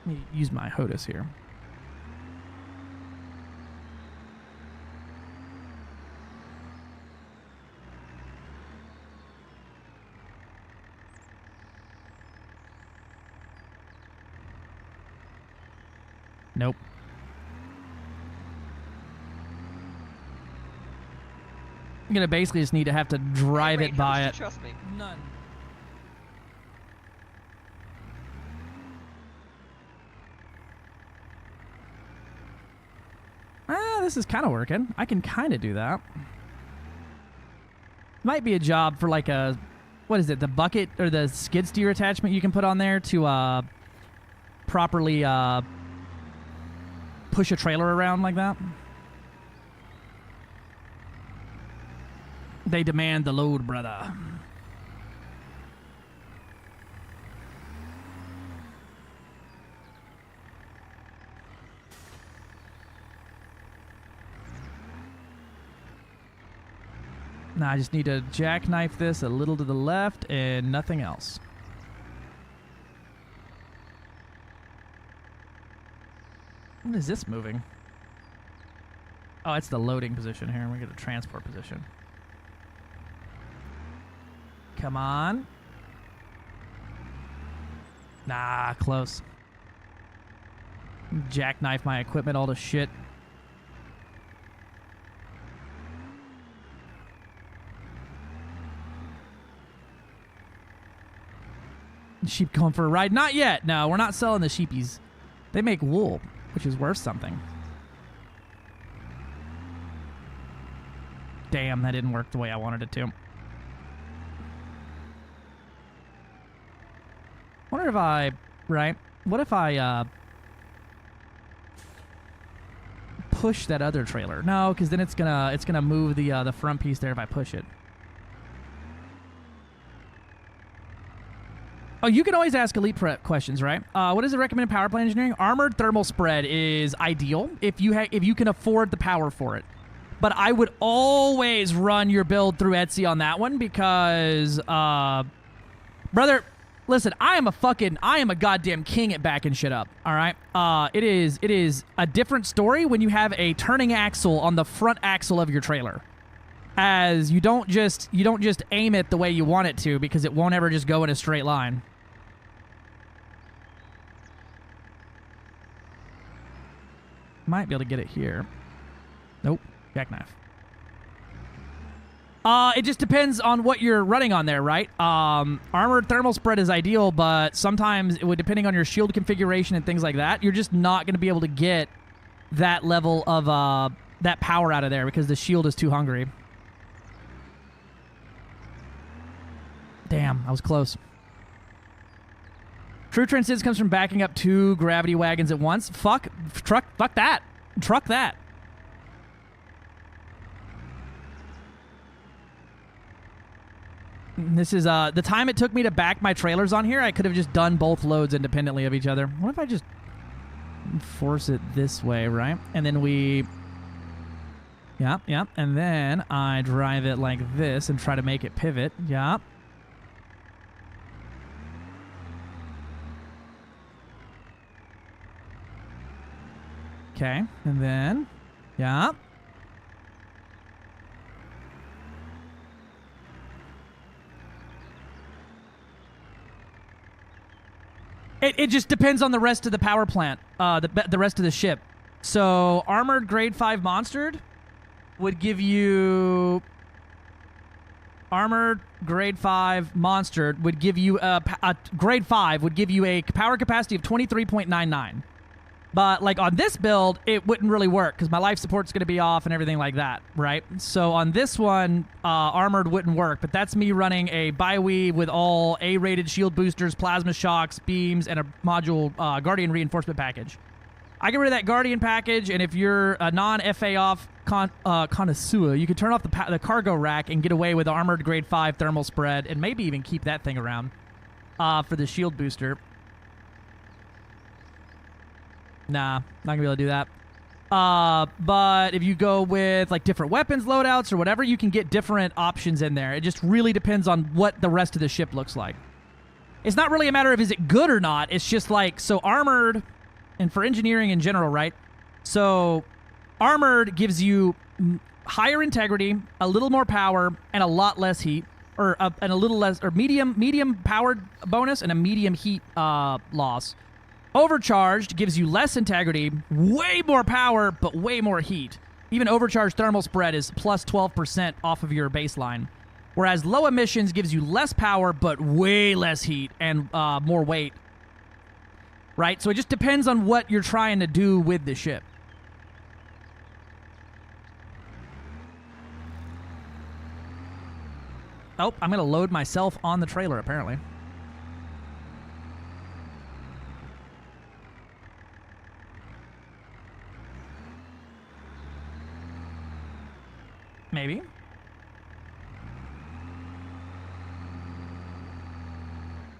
Let me use my HOSAS here. Nope. I'm gonna basically just need to have to drive it by it. Trust me. None. This is kind of working. I can kind of do that. Might be a job for like a, what is it, the bucket or the skid steer attachment you can put on there to properly push a trailer around like that. They demand the load, brother. Now I just need to jackknife this a little to the left and nothing else. What is this moving? Oh, it's the loading position here. We get a transport position. Come on. Nah, close. Jackknife my equipment all to shit. Sheep going for a ride? Not yet. No, we're not selling the sheepies. They make wool, which is worth something. Damn, that didn't work the way I wanted it to. Wonder wonder if I, right? What if I push that other trailer? No, because then it's gonna move the front piece there if I push it. Oh, you can always ask Elite Prep questions, right? What is the recommended power plant engineering? Armored thermal spread is ideal if you can afford the power for it. But I would always run your build through Etsy on that one because, brother, listen, I am a goddamn king at backing shit up. All right, it is a different story when you have a turning axle on the front axle of your trailer. As you don't just aim it the way you want it to because it won't ever just go in a straight line. Might be able to get it here. Nope, jackknife. It just depends on what you're running on there, right? Armored thermal spread is ideal, but sometimes depending on your shield configuration and things like that, you're just not going to be able to get that level of that power out of there because the shield is too hungry. Damn, I was close. True transcendence comes from backing up 2 gravity wagons at once. Fuck that. Truck that. This is the time it took me to back my trailers on here. I could have just done both loads independently of each other. What if I just force it this way, right? And then we... Yeah. And then I drive it like this and try to make it pivot. Yeah. Okay, and then, yeah. It just depends on the rest of the power plant, the rest of the ship. So, armored grade 5 monstered would give you... Armored grade 5 monstered would give you a grade 5 would give you a power capacity of 23.99. But, like, on this build, it wouldn't really work because my life support's going to be off and everything like that, right? So on this one, armored wouldn't work, but that's me running a bi-weave with all A-rated shield boosters, plasma shocks, beams, and a module Guardian reinforcement package. I get rid of that Guardian package, and if you're a non-FA off connoisseur, you can turn off the cargo rack and get away with armored grade 5 thermal spread and maybe even keep that thing around for the shield booster. Nah, not gonna be able to do that. But if you go with like different weapons loadouts or whatever, you can get different options in there. It just really depends on what the rest of the ship looks like. It's not really a matter of is it good or not. It's just like, so armored, and for engineering in general, right? So armored gives you higher integrity, a little more power, and a lot less heat, and a little less, or medium powered bonus and a medium heat loss. Overcharged gives you less integrity, way more power, but way more heat. Even overcharged thermal spread is plus 12% off of your baseline. Whereas low emissions gives you less power, but way less heat and more weight. Right? So it just depends on what you're trying to do with the ship. Oh, I'm going to load myself on the trailer, apparently. Maybe.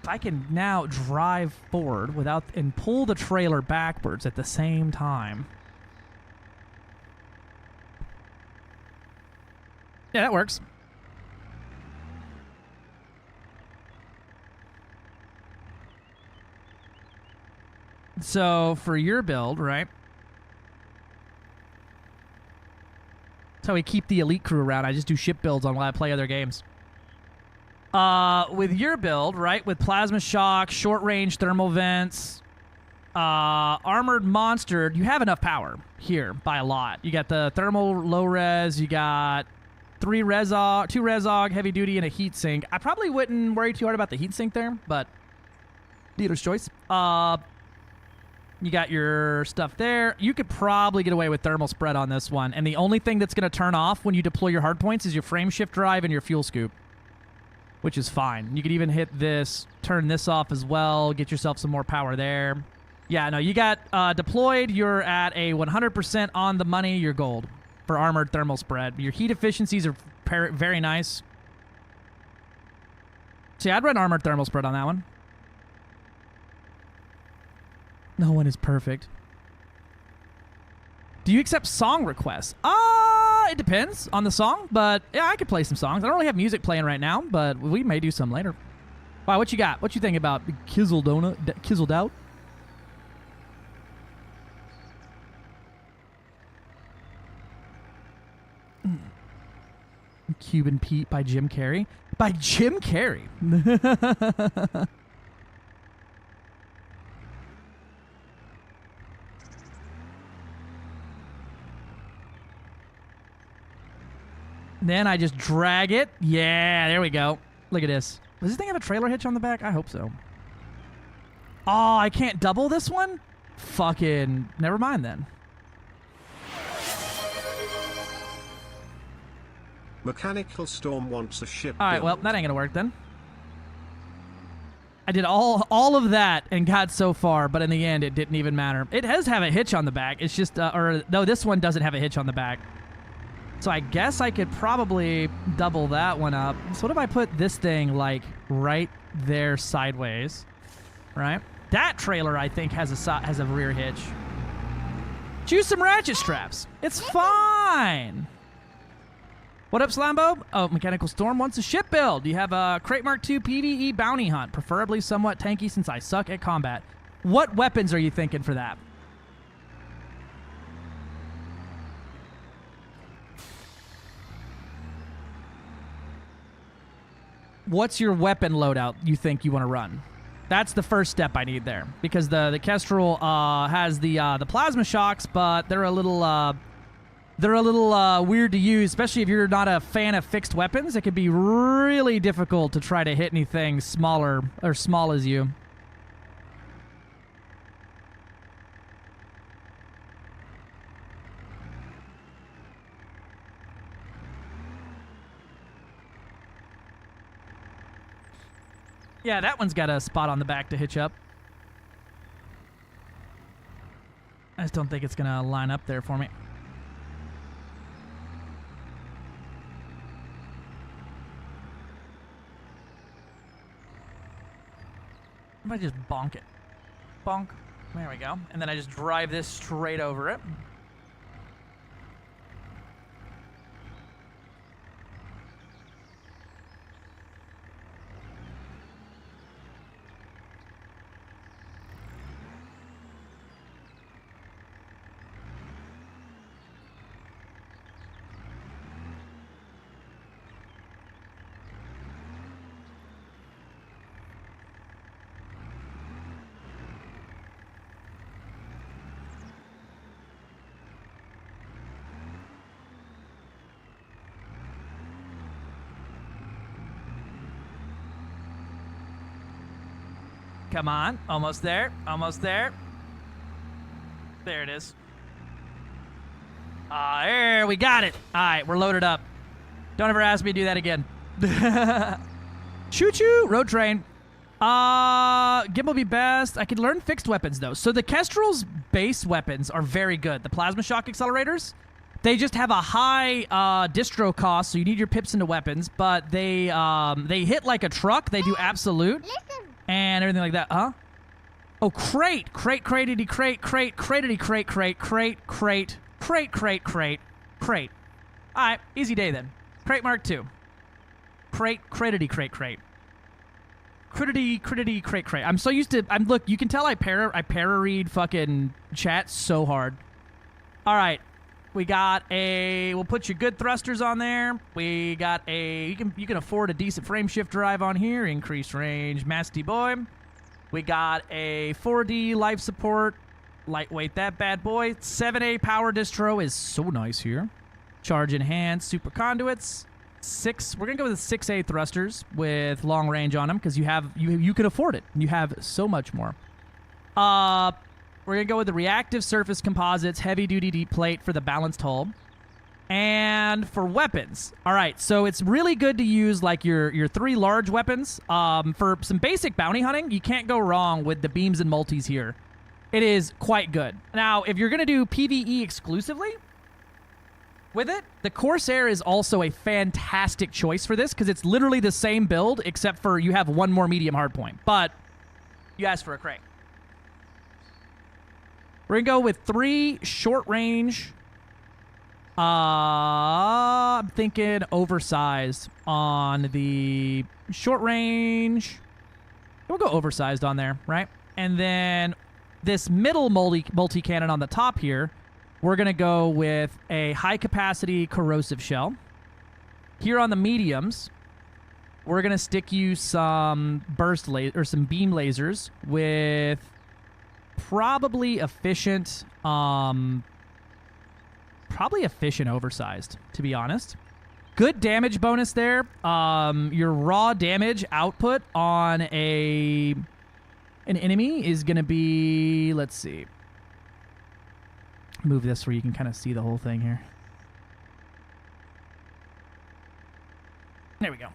If I can now drive forward and pull the trailer backwards at the same time. Yeah, that works. So for your build, right? That's how we keep the elite crew around. I just do ship builds on while I play other games. With your build, right, with plasma shock, short-range thermal vents, armored monster, you have enough power here by a lot. You got the thermal low-res, you got 2 Resog, heavy duty, and a heat sink. I probably wouldn't worry too hard about the heat sink there, but dealer's choice. You got your stuff there. You could probably get away with thermal spread on this one, and the only thing that's going to turn off when you deploy your hardpoints is your frame shift drive and your fuel scoop. which is fine. You could even hit this, turn this off as well, get yourself some more power there. Yeah, no, you got deployed. You're at a 100% on the money. You're gold for armored thermal spread. Your heat efficiencies are very nice. See, I'd run armored thermal spread on that one. No one is perfect. Do you accept song requests? It depends on the song, but yeah, I could play some songs. I don't really have music playing right now, but we may do some later. Wow, what you got? What you think about Kizzled Out? Cuban Pete by Jim Carrey. By Jim Carrey. Then I just drag it. Yeah, there we go. Look at this. Does this thing have a trailer hitch on the back? I hope so. Oh, I can't double this one? Fucking never mind then. Mechanical Storm wants a ship. All right, build. well, that ain't gonna work then. I did all of that and got so far, but in the end, it didn't even matter. It does have a hitch on the back. It's just, or no, this one doesn't have a hitch on the back. So I guess I could probably double that one up. So what if I put this thing, like, right there sideways, right? That trailer, I think, has a rear hitch. Choose some ratchet straps. It's fine. What up, Slambo? Oh, Mechanical Storm wants a ship build. You have a Crate Mark II PvE bounty hunt, preferably somewhat tanky since I suck at combat. What weapons are you thinking for that? What's your weapon loadout you think you want to run? That's the first step I need there, because the Kestrel has the plasma shocks, but they're a little weird to use, especially if you're not a fan of fixed weapons. It could be really difficult to try to hit anything smaller or small as you. Yeah, that one's got a spot on the back to hitch up. I just don't think it's going to line up there for me. I might just bonk it. Bonk. There we go. And then I just drive this straight over it. Come on. Almost there. Almost there. There it is. There, we got it. All right, we're loaded up. Don't ever ask me to do that again. Choo-choo. Road train. Gimbal be best. I could learn fixed weapons, though. So the Kestrel's base weapons are very good. The plasma shock accelerators, they just have a high distro cost, so you need your pips into weapons, but they hit like a truck. They do absolute. And everything like that, huh? Oh, crate, cratity, crate. All right, easy day then. Crate Mark II. Cratity, crate. Critity, crate. I'm so used to. Look. You can tell I para read fucking chat so hard. All right, we got a. We'll put your good thrusters on there. We got a. You can afford a decent frame shift drive on here. Increased range, masty boy. We got a 4D life support, lightweight that bad boy. 7A power distro is so nice here. Charge enhanced, super conduits. We're gonna go with 6A thrusters with long range on them because you can afford it. You have so much more. We're gonna go with the reactive surface composites, heavy duty deep plate for the balanced hull. And for weapons, all right, so it's really good to use like your 3 large weapons. For some basic bounty hunting, you can't go wrong with the beams and multis here. It is quite good. Now, if you're going to do PvE exclusively with it, the Corsair is also a fantastic choice for this because it's literally the same build except for you have 1 more medium hardpoint. But you asked for a crate. We're going to go with 3 short range. I'm thinking oversized on the short range. We'll go oversized on there, right? And then this middle multi-cannon on the top here, we're going to go with a high-capacity corrosive shell. Here on the mediums, we're going to stick you some burst or some beam lasers with probably efficient oversized, to be honest. Good damage bonus there. Your raw damage output on an enemy is going to be, let's see. Move this where you can kind of see the whole thing here. There we go.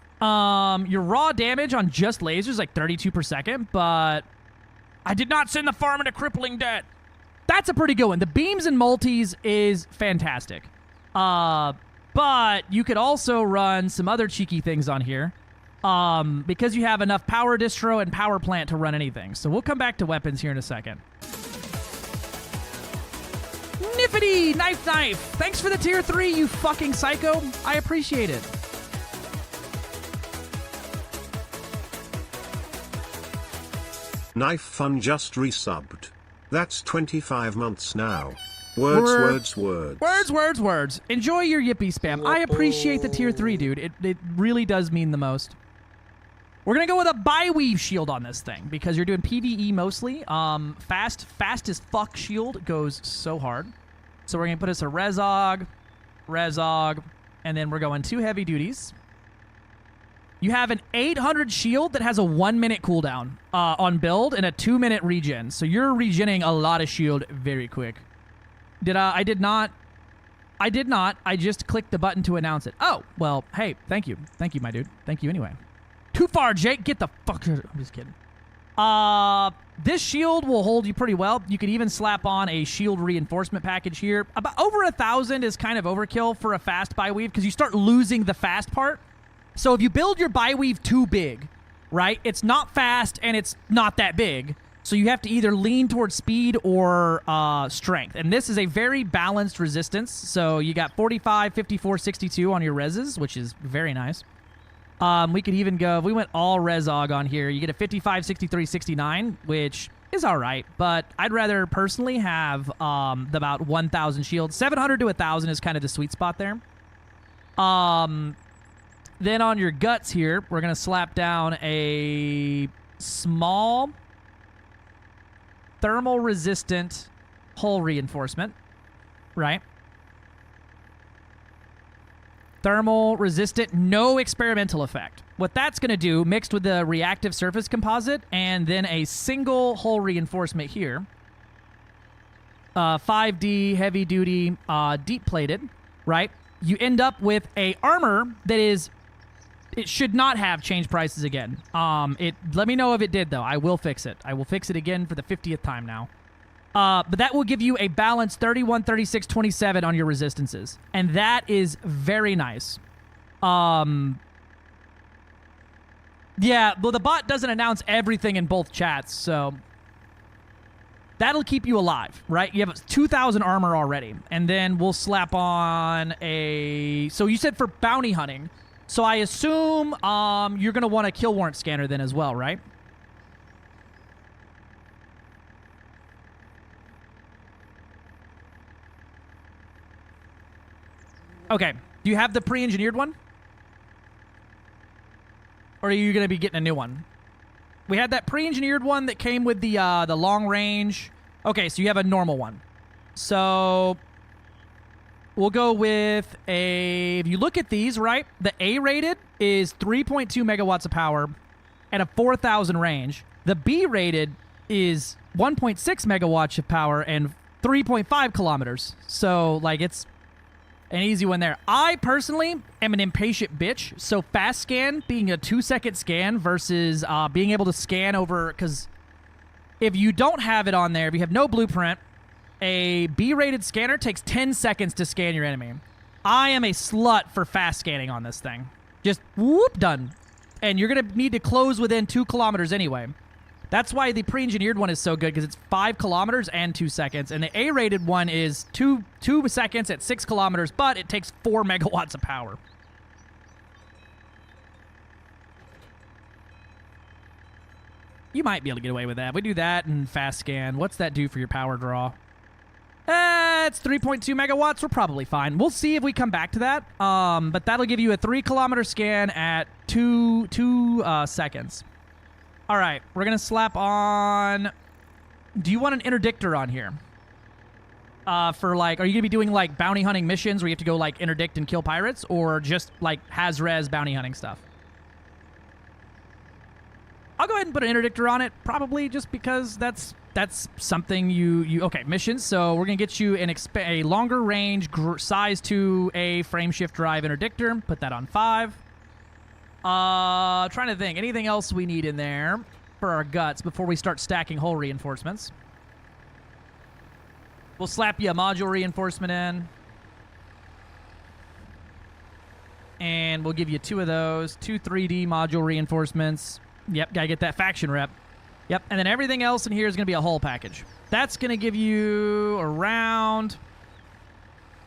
Your raw damage on just lasers is like 32 per second, but I did not send the farm into crippling debt. That's a pretty good one. The beams and multis is fantastic. But you could also run some other cheeky things on here because you have enough power distro and power plant to run anything. So we'll come back to weapons here in a second. Niffity! Knife! Thanks for the tier 3, you fucking psycho. I appreciate it. Knife Fun just resubbed. That's 25 months now. Words. Words. Enjoy your yippee spam. I appreciate the tier 3, dude. It really does mean the most. We're going to go with a bi-weave shield on this thing because you're doing PvE mostly. Fast as fuck shield goes so hard. So we're going to put us a Rezog, and then we're going 2 heavy duties. You have an 800 shield that has a 1-minute cooldown on build and a 2-minute regen. So you're regenning a lot of shield very quick. I did not. I just clicked the button to announce it. Oh, well, hey, thank you. Thank you, my dude. Thank you anyway. Too far, Jake. Get the fuck out. I'm just kidding. This shield will hold you pretty well. You could even slap on a shield reinforcement package here. About over 1,000 is kind of overkill for a fast bi-weave because you start losing the fast part. So if you build your bi-weave too big, right, it's not fast and it's not that big. So you have to either lean towards speed or strength. And this is a very balanced resistance. So you got 45, 54, 62 on your reses, which is very nice. We could even go, if we went all Rezog on here, you get a 55, 63, 69, which is all right. But I'd rather personally have about 1,000 shields. 700 to 1,000 is kind of the sweet spot there. Then on your guts here, we're going to slap down a small thermal resistant hull reinforcement, right? Thermal resistant, no experimental effect. What that's going to do, mixed with the reactive surface composite and then a single hull reinforcement here, 5D, heavy duty, deep plated, right? You end up with a armor that is, it should not have changed prices again. Let me know if it did, though. I will fix it. I will fix it again for the 50th time now. But that will give you a balanced 31, 36, 27 on your resistances. And that is very nice. Yeah, well, the bot doesn't announce everything in both chats, so that'll keep you alive, right? You have 2,000 armor already. And then we'll slap on a... So you said for bounty hunting. So I assume you're going to want a kill warrant scanner then as well, right? Okay. Do you have the pre-engineered one? Or are you going to be getting a new one? We had that pre-engineered one that came with the long range. Okay, so you have a normal one. So we'll go with a... If you look at these, right? The A-rated is 3.2 megawatts of power at a 4,000 range. The B-rated is 1.6 megawatts of power and 3.5 kilometers. So, like, it's An easy one there. I personally am an impatient bitch, so fast scan being a 2-second scan versus being able to scan over, because if you don't have it on there, if you have no blueprint, a B-rated scanner takes 10 seconds to scan your enemy. I am a slut for fast scanning on this thing. Just whoop, done. And you're going to need to close within 2 kilometers anyway. That's why the pre-engineered one is so good, because it's 5 kilometers and 2 seconds. And the A-rated one is 2 seconds at 6 kilometers, but it takes 4 megawatts of power. You might be able to get away with that. We do that and fast scan. What's that do for your power draw? It's 3.2 megawatts. We're probably fine. We'll see if we come back to that. But that'll give you a 3-kilometer scan at 2 seconds. All right, we're going to slap on... Do you want an interdictor on here? For, like, are you going to be doing, like, bounty hunting missions where you have to go, like, interdict and kill pirates? Or just, like, has-res bounty hunting stuff? I'll go ahead and put an interdictor on it, probably, just because that's something you... Okay, missions. So we're going to get you a longer range, size 2A frame shift drive interdictor. Put that on 5. Trying to think. Anything else we need in there for our guts before we start stacking hull reinforcements? We'll slap you a module reinforcement in. And we'll give you 2 of those. 2 3D module reinforcements. Yep, gotta get that faction rep. Yep, and then everything else in here is gonna be a hull package. That's gonna give you around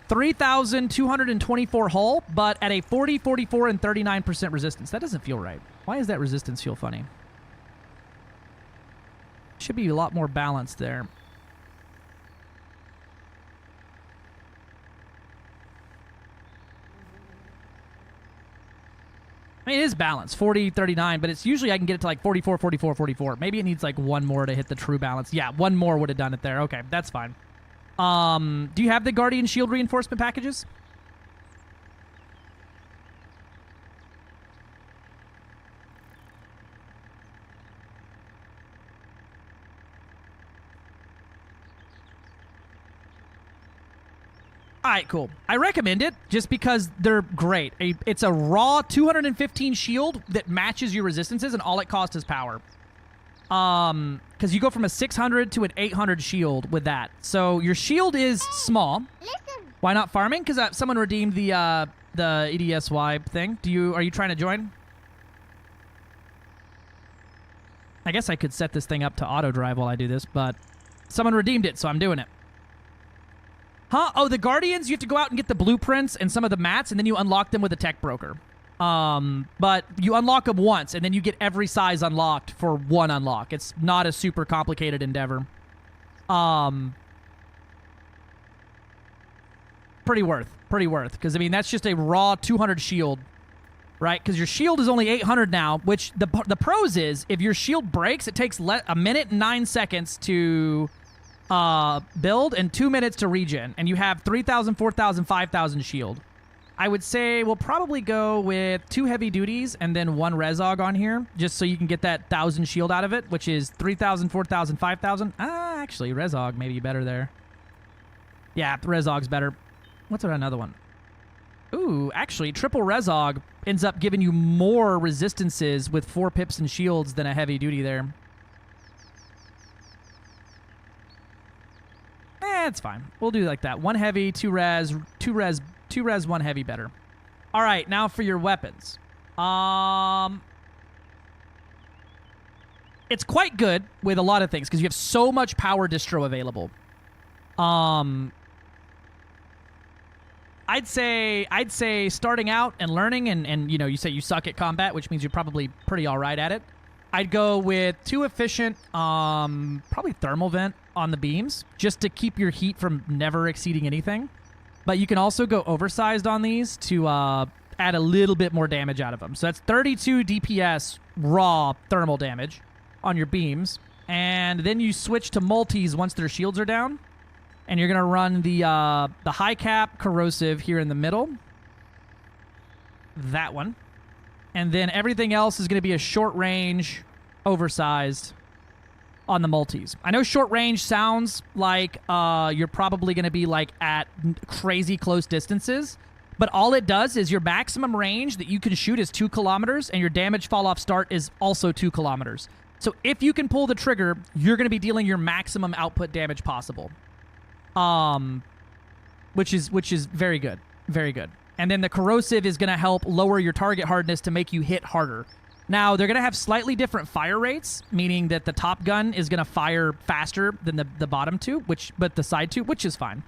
3,224 hull, but at a 40, 44, and 39% resistance. That doesn't feel right. Why does that resistance feel funny? Should be a lot more balanced there. I mean, it is balanced, 40, 39, but it's usually I can get it to like 44, 44, 44. Maybe it needs like 1 more to hit the true balance. Yeah, 1 more would have done it there. Okay, that's fine. Do you have the Guardian Shield reinforcement packages? All right, cool. I recommend it just because they're great. It's a raw 215 shield that matches your resistances, and all it costs is power. Because you go from a 600 to an 800 shield with that. So your shield is small. Listen. Why not farming? Because someone redeemed the EDSY thing. Are you trying to join? I guess I could set this thing up to auto drive while I do this, but someone redeemed it, so I'm doing it. Huh? Oh, the Guardians, you have to go out and get the blueprints and some of the mats, and then you unlock them with a tech broker. But you unlock them once, and then you get every size unlocked for 1 unlock. It's not a super complicated endeavor. Pretty worth. Because, I mean, that's just a raw 200 shield, right? Because your shield is only 800 now, which the pros is, if your shield breaks, it takes a minute and 9 seconds to... build and 2 minutes to regen, and you have 3,000, 4,000, 5,000 shield. I would say we'll probably go with 2 heavy duties and then 1 Rezog on here, just so you can get that 1,000 shield out of it, which is 3,000, 4,000, 5,000. Actually, Rezog may be better there. Yeah, Rezog's better. What's another one? Ooh, actually, triple Rezog ends up giving you more resistances with 4 pips and shields than a heavy duty there. It's fine. We'll do like that. 1 heavy, 2 res, 2 res, 2 res, 1 heavy better. All right, now for your weapons. It's quite good with a lot of things because you have so much power distro available. I'd say starting out and learning and you know, you say you suck at combat, which means you're probably pretty all right at it. I'd go with 2 efficient, probably thermal vent on the beams, just to keep your heat from never exceeding anything. But you can also go oversized on these to add a little bit more damage out of them. So that's 32 DPS raw thermal damage on your beams. And then you switch to multis once their shields are down. And you're going to run the high cap corrosive here in the middle. That one. And then everything else is going to be a short range, oversized. on the multis. I know short range sounds like you're probably going to be like at crazy close distances, but all it does is your maximum range that you can shoot is 2 kilometers, and your damage fall off start is also 2 kilometers. So if you can pull the trigger, you're going to be dealing your maximum output damage possible, which is very good, very good. And then the corrosive is going to help lower your target hardness to make you hit harder. Now, they're going to have slightly different fire rates, meaning that the top gun is going to fire faster than the bottom two, but the side two, which is fine.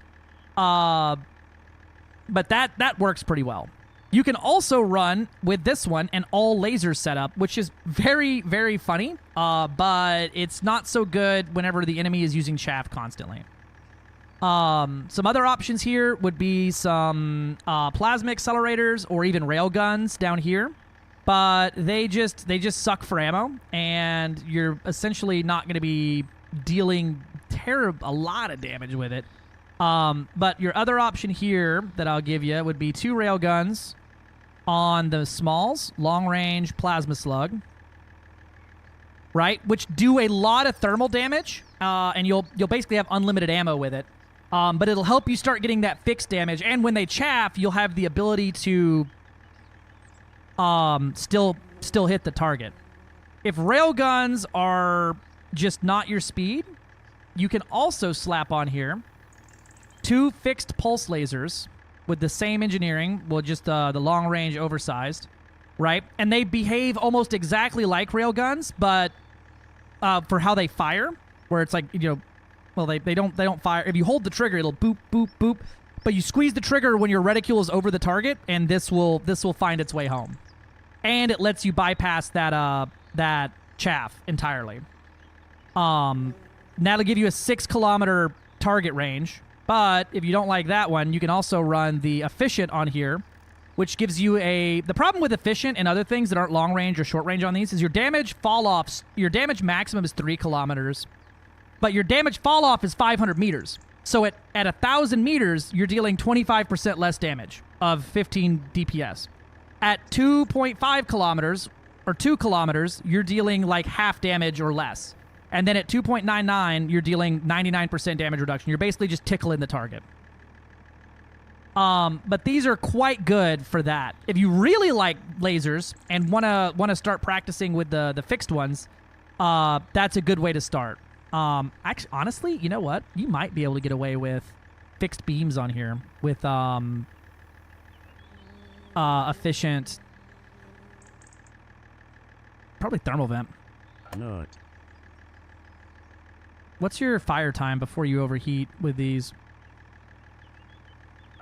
But that works pretty well. You can also run with this one an all laser setup, which is very, very funny, but it's not so good whenever the enemy is using chaff constantly. Some other options here would be some plasma accelerators or even rail guns down here, but they just suck for ammo, and you're essentially not going to be dealing a lot of damage with it. But your other option here that I'll give you would be 2 rail guns on the smalls, long range plasma slug, right? Which do a lot of thermal damage, and you'll basically have unlimited ammo with it. But it'll help you start getting that fixed damage, and when they chaff, you'll have the ability to still hit the target. If rail guns are just not your speed, you can also slap on here 2 fixed pulse lasers with the same engineering, well, just the long range oversized, right? And they behave almost exactly like rail guns, but for how they fire, where it's like, well, they don't fire. If you hold the trigger, it'll boop, boop, boop. But you squeeze the trigger when your reticule is over the target, and this will find its way home. And it lets you bypass that chaff entirely. That'll give you a 6 kilometer target range. But if you don't like that one, you can also run the efficient on here, which gives you the problem with efficient and other things that aren't long range or short range on these is your damage fall off. Your damage maximum is 3 kilometers. But your damage fall off is 500 meters. So at 1,000 meters, you're dealing 25% less damage of 15 DPS. At 2.5 kilometers or 2 kilometers, you're dealing like half damage or less. And then at 2.99, you're dealing 99% damage reduction. You're basically just tickling the target. But these are quite good for that. If you really like lasers and wanna start practicing with the fixed ones, that's a good way to start. Actually, honestly, you know what? You might be able to get away with fixed beams on here with efficient, probably thermal vent. No. What's your fire time before you overheat with these?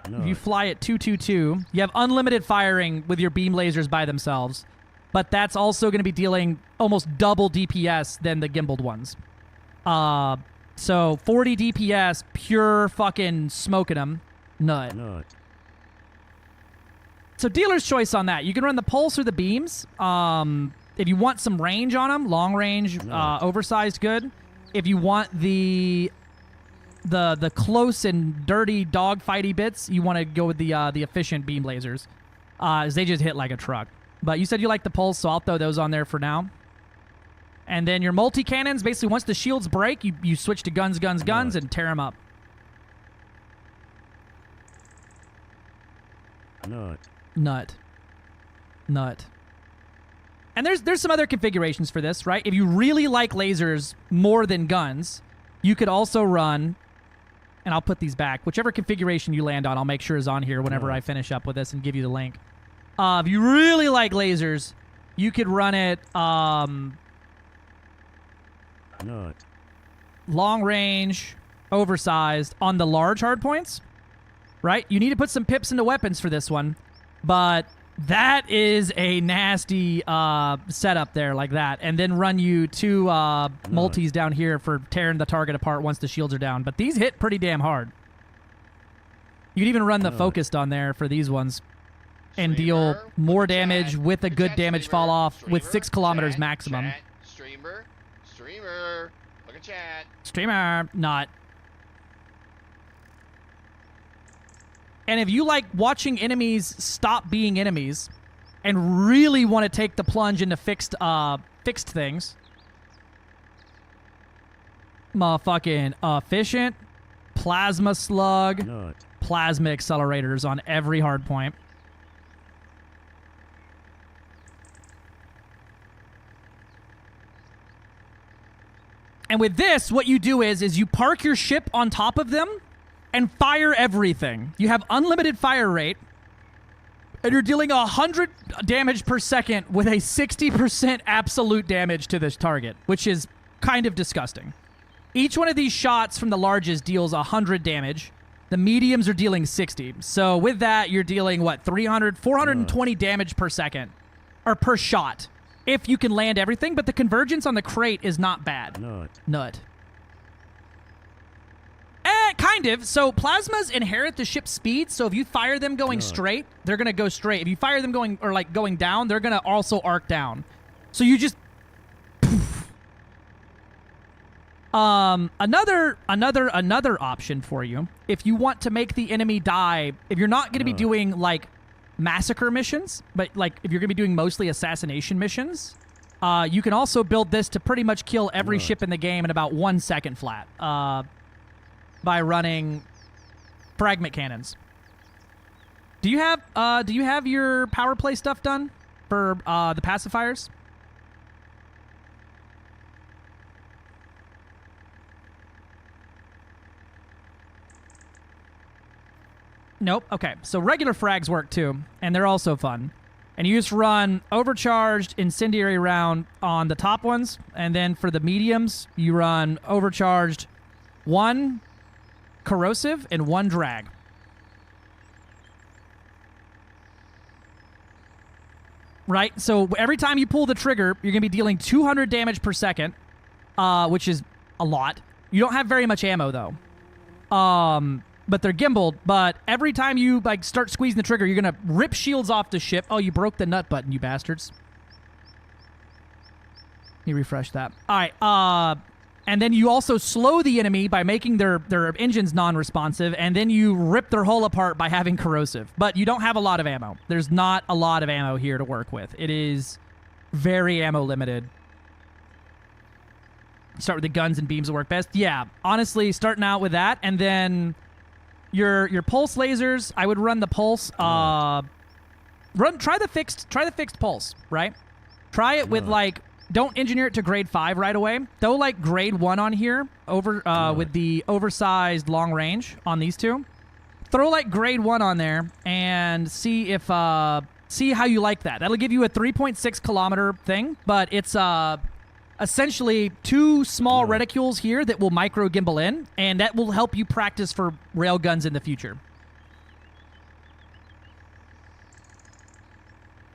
No. If you fly at 222, you have unlimited firing with your beam lasers by themselves, but that's also going to be dealing almost double DPS than the gimbaled ones. So 40 DPS, pure fucking smoking them. Nut. No. So dealer's choice on that. You can run the pulse or the beams. If you want some range on them, long range, oversized good. If you want the close and dirty dogfighty bits, you want to go with the efficient beam lasers. As they just hit like a truck. But you said you like the pulse, so I'll throw those on there for now. And then your multi-cannons, basically once the shields break, you switch to guns, and tear them up. Nut. And there's some other configurations for this, right? If you really like lasers more than guns, you could also run, and I'll put these back, whichever configuration you land on, I'll make sure is on here whenever I finish up with this and give you the link. If you really like lasers, you could run it long range, oversized on the large hard points, right? You need to put some pips into weapons for this one, but that is a nasty setup there like that. And then run you 2 multis down here for tearing the target apart once the shields are down. But these hit pretty damn hard. You could even run the focused on there for these ones and deal more damage with a good damage fall off with 6 kilometers maximum. Streamer, look at chat. Streamer, not. And if you like watching enemies stop being enemies and really want to take the plunge into fixed things, Motherfucking efficient, plasma slug, Nut. plasma accelerators on every hard point. And with this, what you do is you park your ship on top of them and fire everything. You have unlimited fire rate, and you're dealing 100 damage per second with a 60% absolute damage to this target, which is kind of disgusting. Each one of these shots from the larges deals 100 damage. The mediums are dealing 60. So with that, you're dealing, what, 420 damage per second, or per shot, if you can land everything. But the convergence on the crate is not bad. Nut. Kind of. So plasmas inherit the ship's speed. So if you fire them going straight, they're gonna go straight. If you fire them going down, they're gonna also arc down. So you just poof. Another option for you, if you want to make the enemy die, if you're not gonna be doing like massacre missions, but like if you're gonna be doing mostly assassination missions, you can also build this to pretty much kill every ship in the game in about 1 second flat. By running fragment cannons. Do you have your power play stuff done for the pacifiers? Nope. Okay. So regular frags work too, and they're also fun. And you just run overcharged incendiary round on the top ones, and then for the mediums, you run overcharged 1 corrosive and 1 drag. Right? So every time you pull the trigger, you're going to be dealing 200 damage per second, which is a lot. You don't have very much ammo, though. But they're gimbaled. But every time you like start squeezing the trigger, you're going to rip shields off the ship. Oh, you broke the nut button, you bastards. Let me refresh that. All right. And then you also slow the enemy by making their engines non-responsive, and then you rip their hull apart by having corrosive. But you don't have a lot of ammo. There's not a lot of ammo here to work with. It is very ammo limited. Start with the guns and beams that work best. Yeah, honestly, starting out with that, and then your pulse lasers. I would run the pulse. Try the fixed pulse. Right. Try it with like. Don't engineer it to grade 5 right away. Throw like grade 1 on here with the oversized long range on these two. Throw like grade 1 on there and see if see how you like that. That'll give you a 3.6 kilometer thing, but it's essentially 2 small reticules here that will micro gimbal in, and that will help you practice for railguns in the future.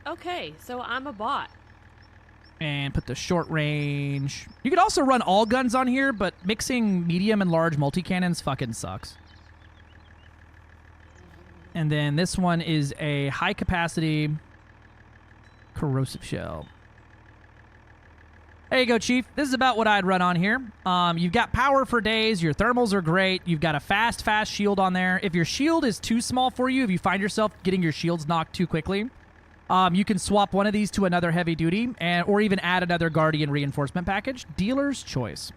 Okay, so I'm a bot. And put the short range. You could also run all guns on here, but mixing medium and large multi-cannons fucking sucks. And then this one is a high-capacity corrosive shell. There you go, Chief. This is about what I'd run on here. You've got power for days. Your thermals are great. You've got a fast shield on there. If your shield is too small for you, if you find yourself getting your shields knocked too quickly, you can swap one of these to another heavy duty, or even add another Guardian reinforcement package. Dealer's choice.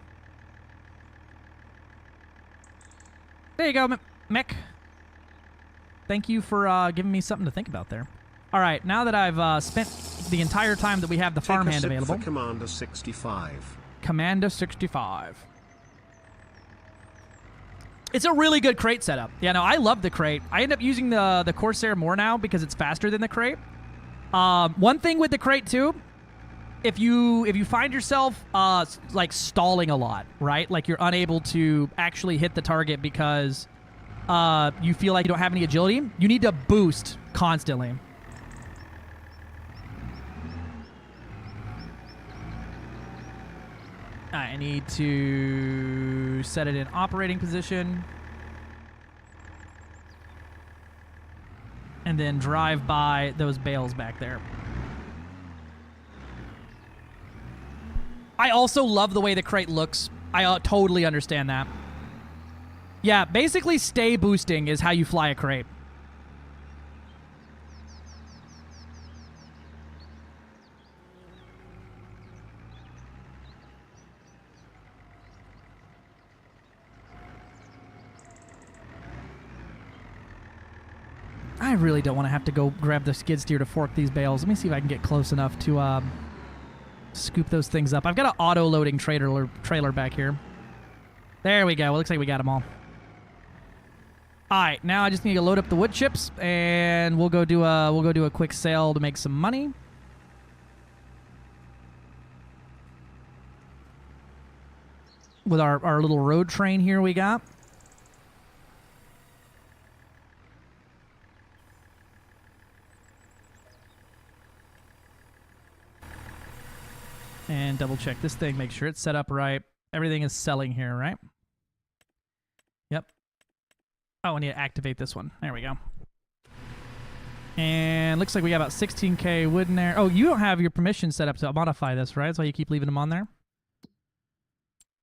There you go, Mick. Thank you for giving me something to think about there. All right, now that I've spent the entire time that we have the farmhand available. Commander 65. Commander 65. It's a really good crate setup. Yeah, no, I love the crate. I end up using the Corsair more now because it's faster than the crate. One thing with the crate too, if you find yourself like stalling a lot, right? Like you're unable to actually hit the target because you feel like you don't have any agility, you need to boost constantly. I need to set it in operating position. And then drive by those bales back there. I also love the way the crate looks. I totally understand that. Yeah, basically stay boosting is how you fly a crate. I really don't want to have to go grab the skid steer to fork these bales. Let me see if I can get close enough to scoop those things up. I've got an auto-loading trailer back here. There we go. It looks like we got them all. All right, now I just need to load up the wood chips, and we'll go do a quick sale to make some money. With our little road train here we got. And double check this thing, make sure it's set up right. Everything is selling here, right? Yep. Oh, I need to activate this one. There we go. And looks like we got about 16K wood in there. Oh, you don't have your permission set up to modify this, right? That's why you keep leaving them on there?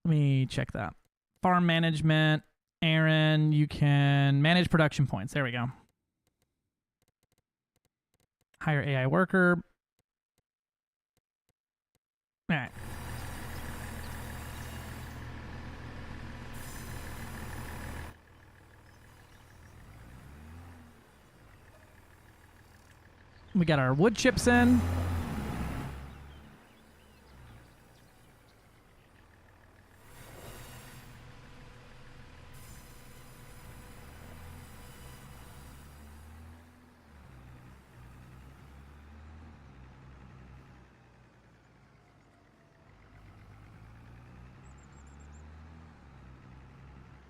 Let me check that. Farm management. Aaron, you can manage production points. There we go. Hire AI worker. All right. We got our wood chips in.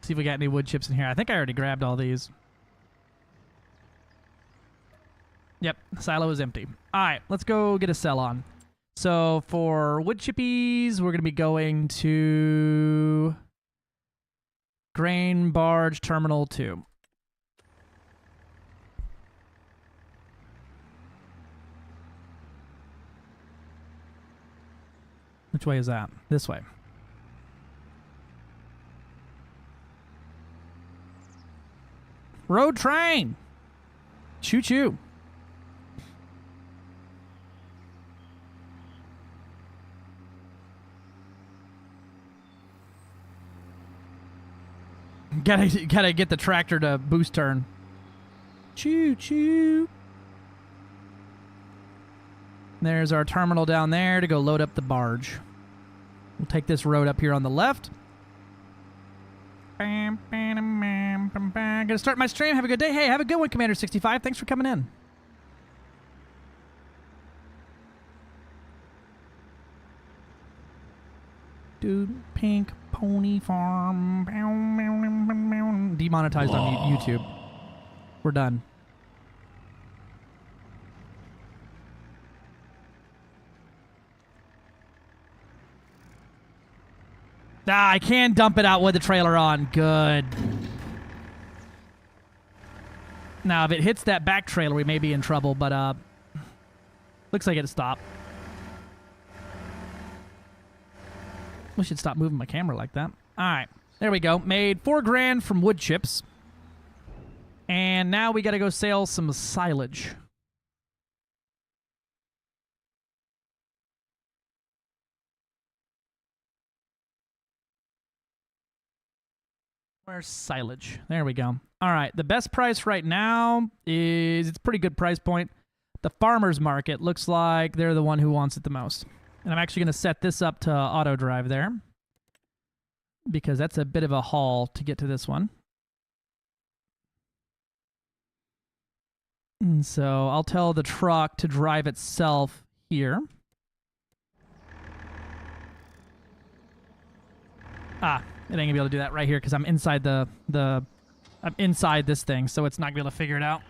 See if we got any wood chips in here. I think I already grabbed all these. Yep, the silo is empty. All right, let's go get a sell on. So for wood chippies, we're going to be going to Grain Barge Terminal 2. Which way is that? This way. Road train! Choo-choo. Gotta get the tractor to boost turn. Choo-choo. There's our terminal down there to go load up the barge. We'll take this road up here on the left. Gonna start my stream. Have a good day. Hey, have a good one, Commander 65. Thanks for coming in. Dude, Pink Pony Farm. Demonetized on YouTube. We're done. Ah, I can dump it out with the trailer on. Good. Now, if it hits that back trailer, we may be in trouble, but looks like it stopped. We should stop moving my camera like that. All right, there we go. Made 4 grand from wood chips. And now we got to go sell some silage. Where's silage? There we go. All right, the best price right now is, it's a pretty good price point. The farmer's market looks like they're the one who wants it the most. And I'm actually going to set this up to auto drive there, because that's a bit of a haul to get to this one. And so I'll tell the truck to drive itself here. Ah, it ain't gonna be able to do that right here because I'm inside I'm inside this thing, so it's not gonna be able to figure it out.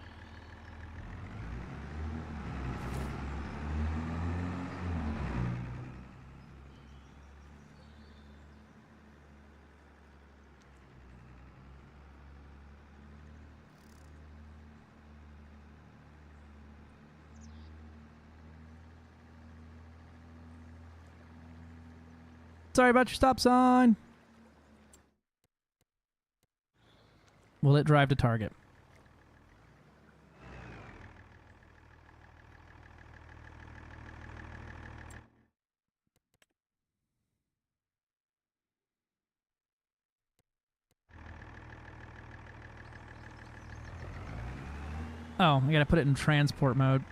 Sorry about your stop sign. Will it drive to target? Oh, I gotta put it in transport mode.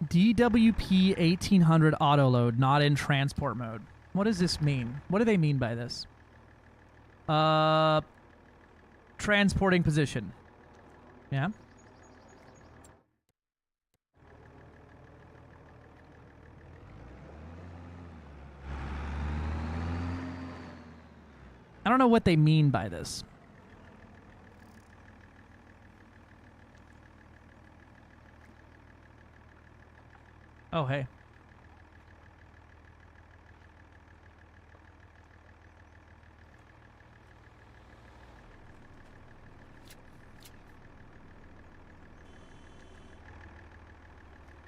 DWP 1800 auto load, not in transport mode. What does this mean? What do they mean by this? Transporting position. Yeah. I don't know what they mean by this. Oh, hey.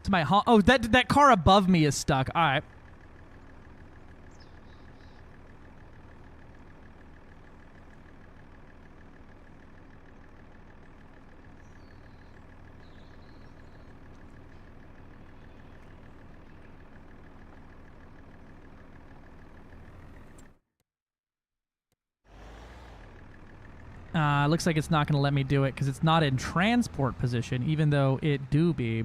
It's my oh, that car above me is stuck. All right. Looks like it's not going to let me do it because it's not in transport position, even though it do be.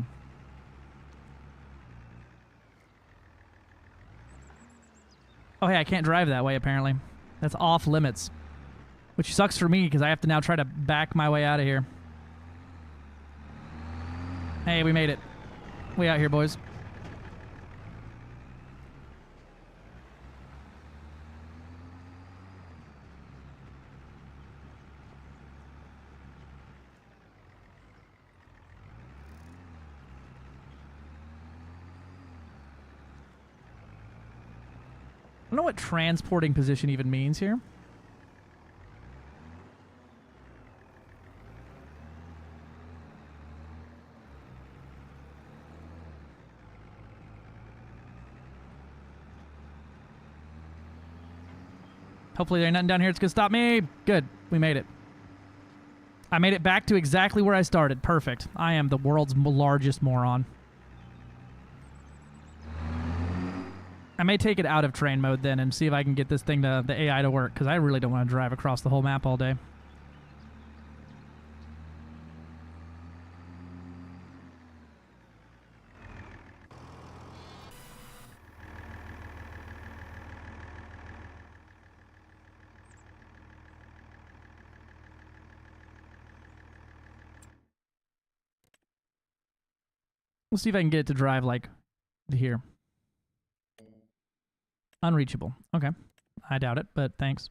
Oh, hey, I can't drive that way, apparently. That's off limits. Which sucks for me because I have to now try to back my way out of here. Hey, we made it. We out here, boys. I don't know what transporting position even means here. Hopefully there's nothing down here that's gonna stop me. Good. We made it. I made it back to exactly where I started. Perfect. I am the world's largest moron. I may take it out of train mode then and see if I can get this thing to the AI to work, because I really don't want to drive across the whole map all day. We'll see if I can get it to drive like to here. Unreachable. Okay. I doubt it, but thanks.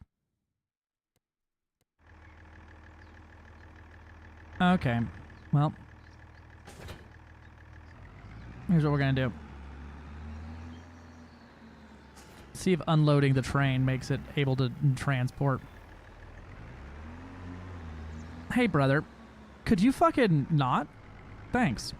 Okay. Well. Here's what we're going to do. See if unloading the train makes it able to transport. Hey, brother. Could you fucking not? Thanks.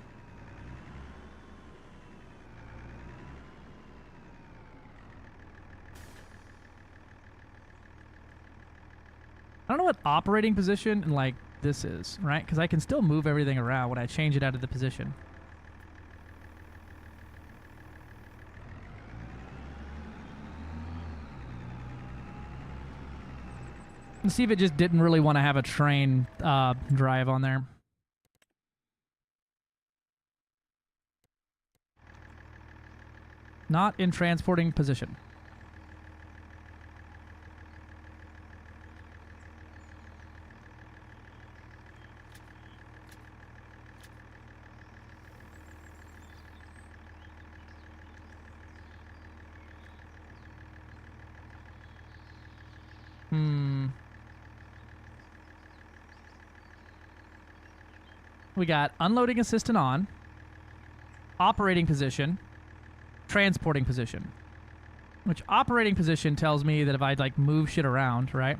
I don't know what operating position and like this is, right? Because I can still move everything around when I change it out of the position. Let's see if it just didn't really want to have a train drive on there. Not in transporting position. We got unloading assistant on, operating position, transporting position. Which operating position tells me that if I like move shit around, right?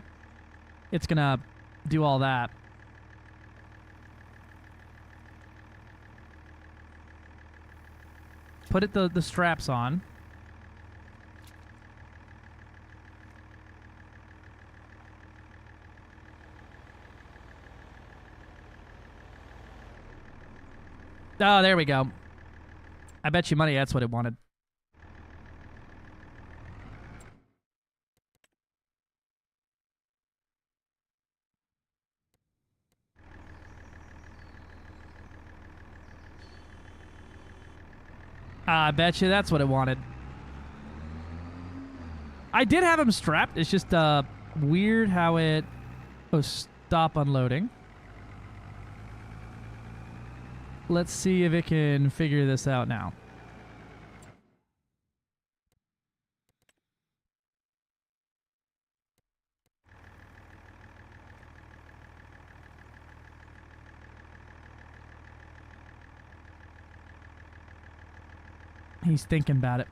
It's gonna do all that. Put it the straps on. Oh, there we go. I bet you money that's what it wanted. I bet you that's what it wanted. I did have him strapped. It's just weird how it... Oh, stop unloading. Let's see if it can figure this out now. He's thinking about it.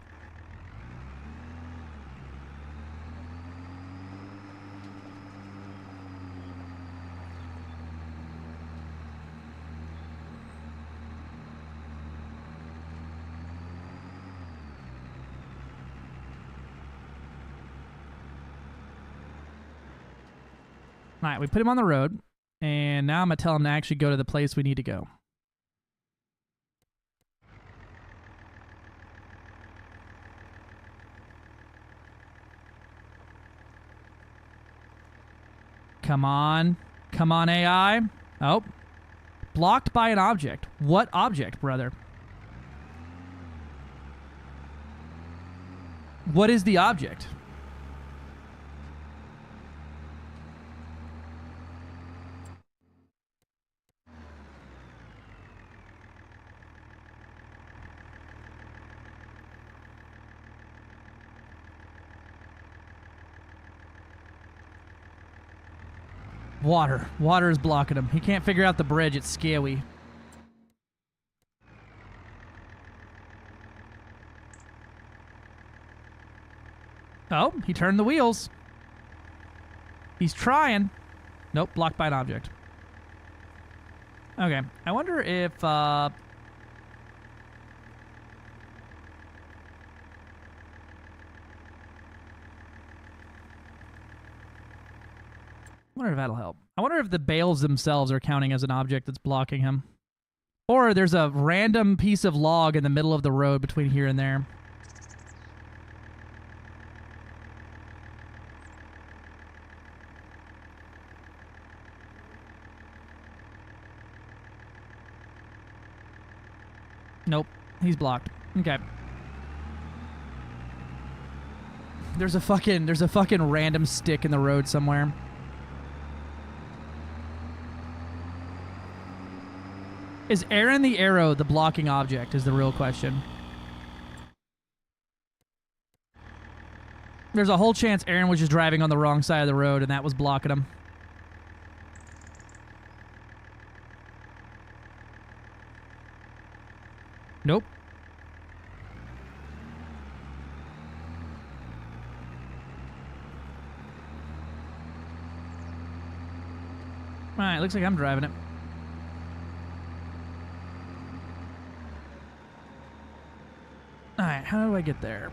All right, we put him on the road, and now I'm going to tell him to actually go to the place we need to go. Come on. Come on, AI. Oh. Blocked by an object. What object, brother? What is the object? Water. Water is blocking him. He can't figure out the bridge. It's scary. Oh, he turned the wheels. He's trying. Nope, blocked by an object. Okay, I wonder if... I wonder if that'll help. I wonder if the bales themselves are counting as an object that's blocking him. Or there's a random piece of log in the middle of the road between here and there. Nope, he's blocked. Okay. There's a fucking random stick in the road somewhere. Is Aaron the arrow the blocking object is the real question. There's a whole chance Aaron was just driving on the wrong side of the road and that was blocking him. Nope. Alright, looks like I'm driving it. Alright, how do I get there?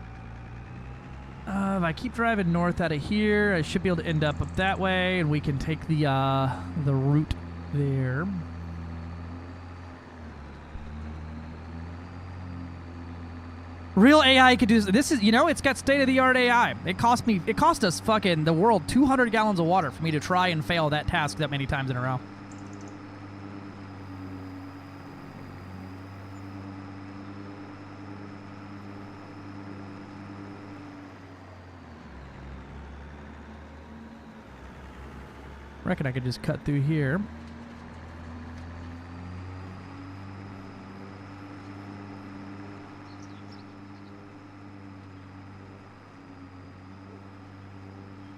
If I keep driving north out of here, I should be able to end up that way, and we can take the route there. Real AI could do this. This is, you know, it's got state-of-the-art AI. It cost us fucking the world 200 gallons of water for me to try and fail that task that many times in a row. Reckon I could just cut through here.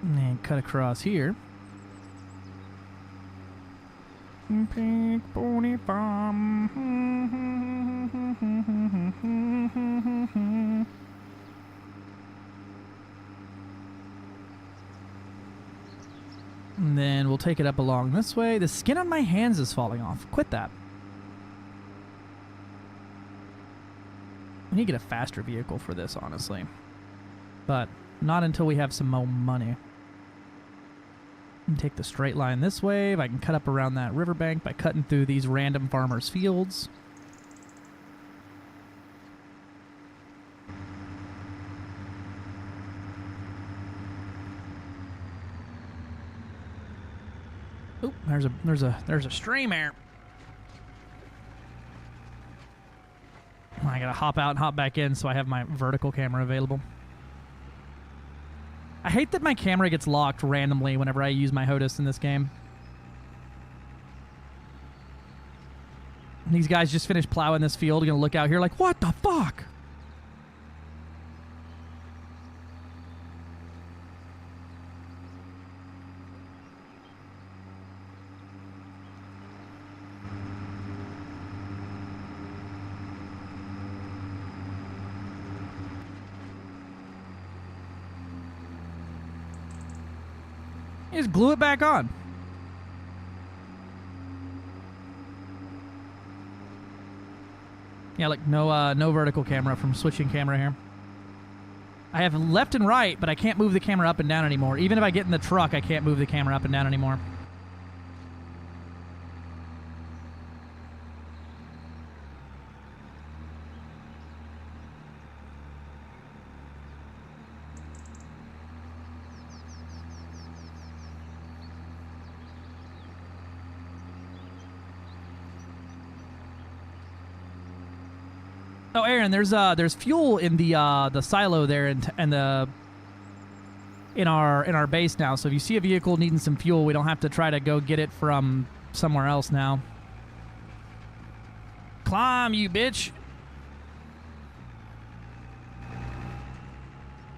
And cut across here. Pink pony farm. And then we'll take it up along this way. The skin on my hands is falling off. Quit that. We need to get a faster vehicle for this, honestly. But not until we have some more money. And take the straight line this way. If I can cut up around that riverbank by cutting through these random farmers' fields. Oop, there's a stream here. I gotta hop out and hop back in so I have my vertical camera available. I hate that my camera gets locked randomly whenever I use my HOTAS in this game. These guys just finished plowing this field, gonna look out here like, what the fuck? Just glue it back on. Yeah, like no vertical camera from switching camera here. I have left and right, but I can't move the camera up and down anymore. Even if I get in the truck, I can't move the camera up and down anymore. Oh, Aaron, there's fuel in the silo there and in our base now. So if you see a vehicle needing some fuel, we don't have to try to go get it from somewhere else now. Climb, you bitch.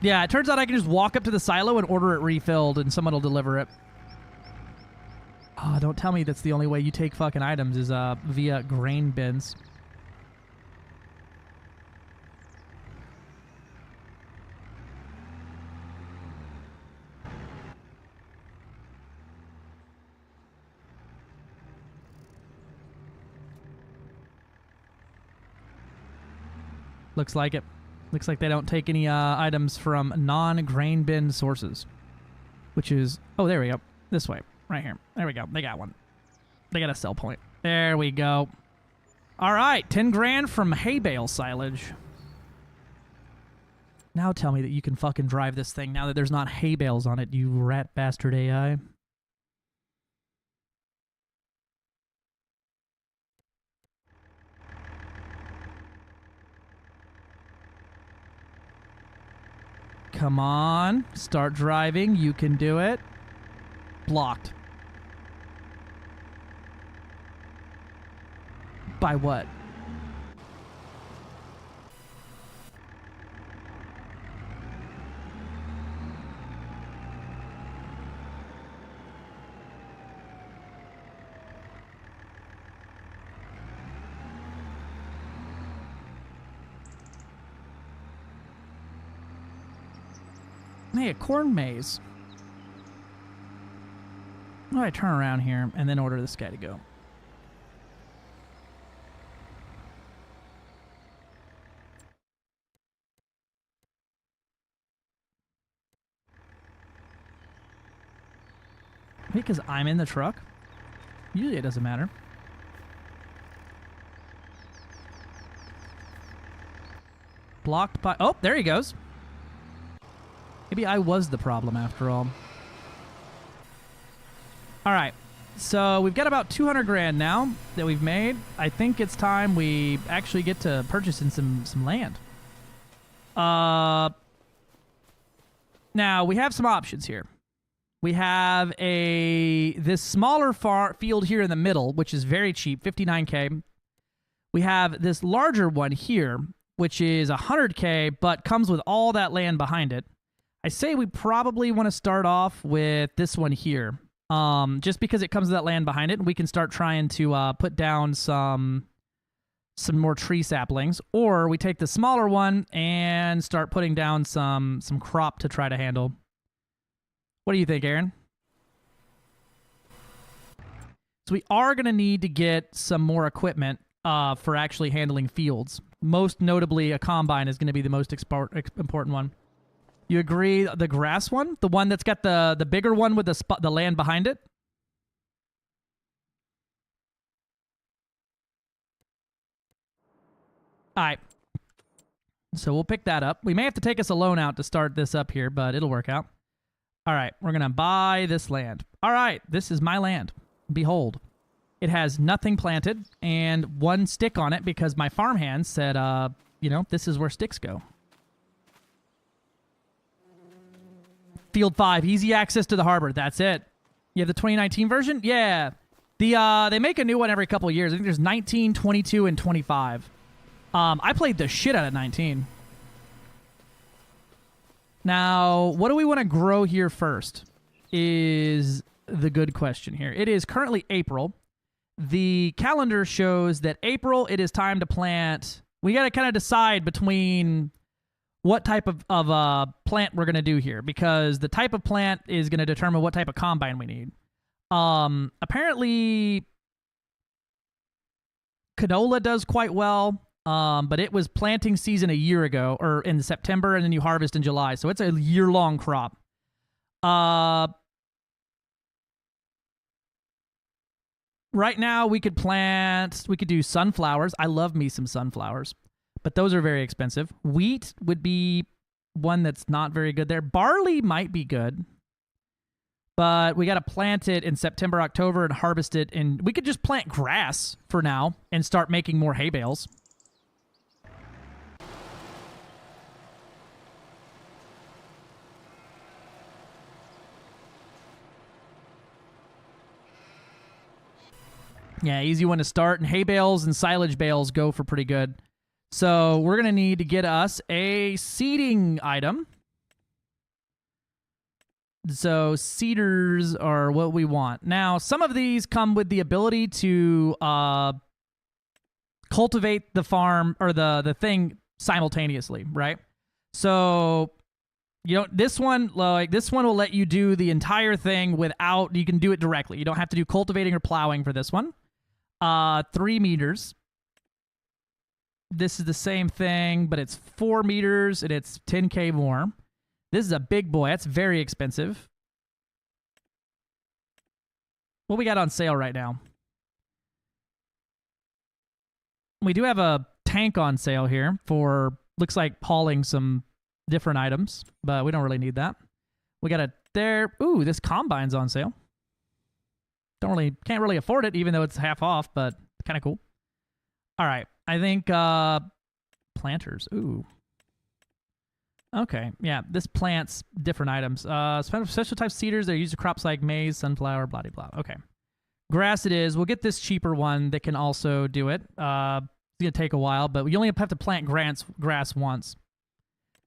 Yeah, it turns out I can just walk up to the silo and order it refilled, and someone will deliver it. Oh, don't tell me that's the only way you take fucking items is via grain bins. Looks like it. Looks like they don't take any items from non-grain bin sources. Which is... Oh, there we go. This way. Right here. There we go. They got one. They got a sell point. There we go. All right. 10 grand from hay bale silage. Now tell me that you can fucking drive this thing now that there's not hay bales on it, you rat bastard AI. Come on. Start driving. You can do it. Blocked. By what? Hey, a corn maze. Why do I turn around here and then order this guy to go? Because I'm in the truck? Usually it doesn't matter. Blocked by... Oh, there he goes. Maybe I was the problem after all. All right. So we've got about 200 grand now that we've made. I think it's time we actually get to purchasing some land. Now, we have some options here. We have this smaller field here in the middle, which is very cheap, 59K. We have this larger one here, which is 100K, but comes with all that land behind it. I say we probably want to start off with this one here, just because it comes with that land behind it, and we can start trying to put down some more tree saplings, or we take the smaller one and start putting down some crop to try to handle. What do you think, Aaron? So we are going to need to get some more equipment for actually handling fields. Most notably, a combine is going to be the most important one. You agree? The grass one? The one that's got the bigger one with the land behind it? All right. So we'll pick that up. We may have to take us a loan out to start this up here, but it'll work out. All right. We're going to buy this land. All right. This is my land. behold, it has nothing planted and one stick on it because my farmhand said, this is where sticks go. Field 5, easy access to the harbor. That's it. You have the 2019 version? Yeah. They make a new one every couple of years. I think there's 19, 22, and 25. I played the shit out of 19. Now, what do we want to grow here first is the good question here. It is currently April. The calendar shows that April, it is time to plant. We got to kind of decide between what type of plant we're going to do here, because the type of plant is going to determine what type of combine we need. Apparently, canola does quite well. But it was planting season a year ago, or in September, and then you harvest in July. So it's a year-long crop. Right now, we could do sunflowers. I love me some sunflowers, but those are very expensive. Wheat would be one that's not very good there. Barley might be good, but we got to plant it in September, October, and harvest it. And we could just plant grass for now and start making more hay bales. Yeah, easy one to start. And hay bales and silage bales go for pretty good. So we're going to need to get us a seeding item. So seeders are what we want. Now, some of these come with the ability to cultivate the farm or the thing simultaneously, right? So this one will let you do the entire thing without, you can do it directly. You don't have to do cultivating or plowing for this one. 3 meters. This is the same thing, but it's 4 meters and it's 10K more. This is a big boy. That's very expensive. What we got on sale right now? We do have a tank on sale here for, looks like hauling some different items, but we don't really need that. We got ooh, this combine's on sale. Can't really afford it, even though it's half off, but kind of cool. All right, I think planters. Ooh. Okay, yeah, this plants different items. Special type seeders, they're used to crops like maize, sunflower, blah, blah, blah. Okay. Grass it is. We'll get this cheaper one that can also do it. It's going to take a while, but you only have to plant grass once.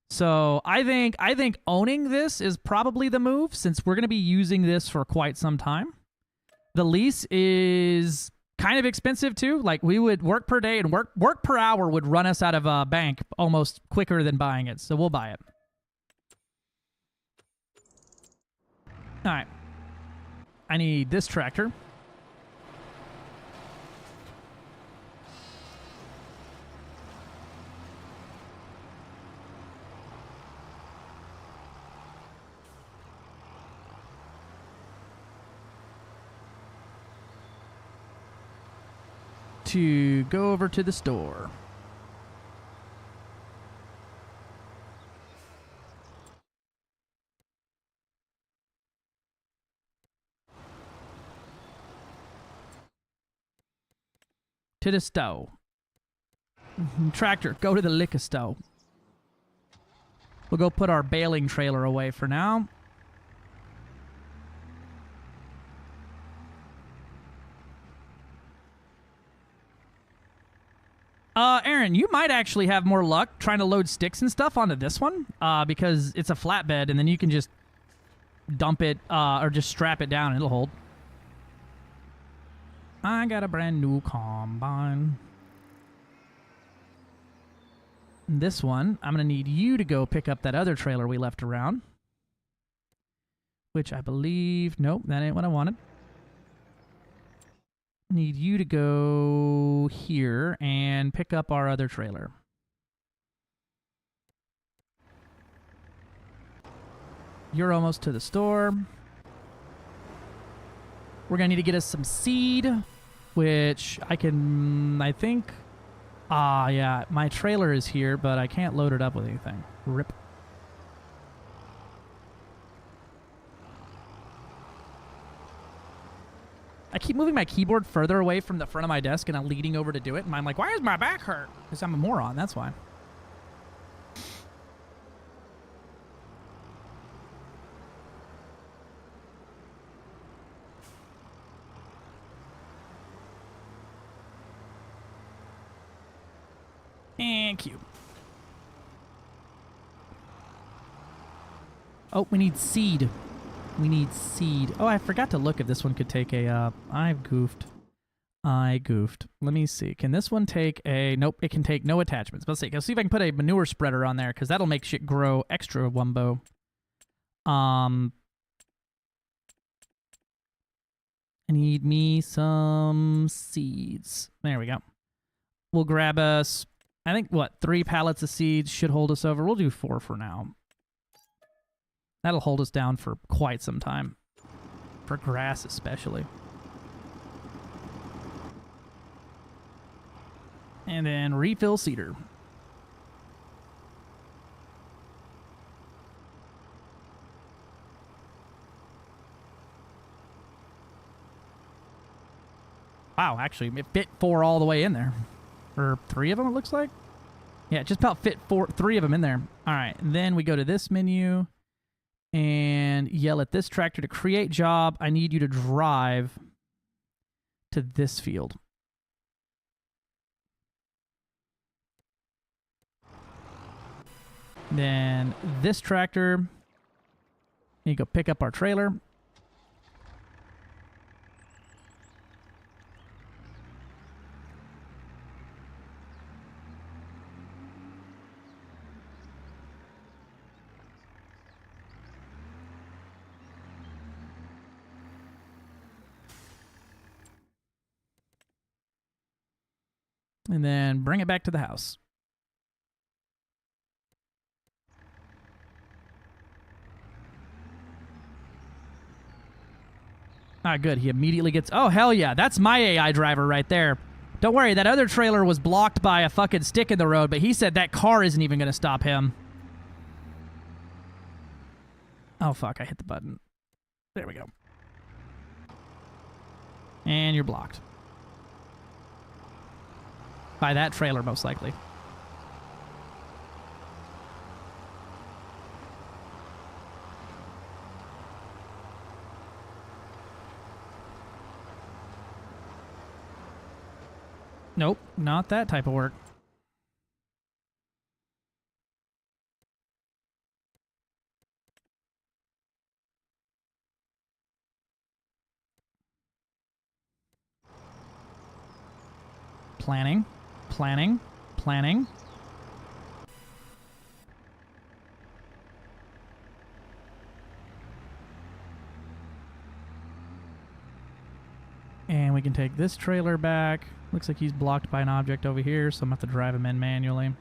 So I think owning this is probably the move, since we're going to be using this for quite some time. The lease is kind of expensive too. Like, we would work per day, and work per hour would run us out of a bank almost quicker than buying it. So we'll buy it. All right. I need this tractor. To go over to the store. To the store. Tractor, go to the liquor store. We'll go put our baling trailer away for now. Aaron, you might actually have more luck trying to load sticks and stuff onto this one, because it's a flatbed, and then you can just dump it, or just strap it down and it'll hold. I got a brand new combine. This one, I'm going to need you to go pick up that other trailer we left around. Which I believe... Nope, that ain't what I wanted. Need you to go here and pick up our other trailer. You're almost to the store. We're going to need to get us some seed, which I think... yeah, my trailer is here, but I can't load it up with anything. Rip. I keep moving my keyboard further away from the front of my desk, and I'm leaning over to do it, and I'm like, why is my back hurt? Because I'm a moron, that's why. And cube. Oh, we need seed. We need seed. Oh, I forgot to look if this one could take a, I've goofed. I goofed. Let me see. Can this one take a... Nope, it can take no attachments. Let's see. Let's see if I can put a manure spreader on there, because that'll make shit grow extra wumbo. I need me some seeds. There we go. We'll grab us... I think, what, 3 pallets of seeds should hold us over. We'll do 4 for now. That'll hold us down for quite some time. For grass, especially. And then refill cedar. Wow, actually, it fit 4 all the way in there. Or 3 of them, it looks like. Yeah, it just about fit 3 of them in there. All right, and then we go to this menu and yell at this tractor to create job. I need you to drive to this field. Then this tractor, you go pick up our trailer. And then bring it back to the house. Ah, good. He immediately gets... Oh, hell yeah. That's my AI driver right there. Don't worry. That other trailer was blocked by a fucking stick in the road, but he said that car isn't even going to stop him. Oh, fuck. I hit the button. There we go. And you're blocked. By that trailer, most likely. Nope, not that type of work. Planning, planning, planning. And we can take this trailer back. Looks like he's blocked by an object over here, so I'm going to have to drive him in manually.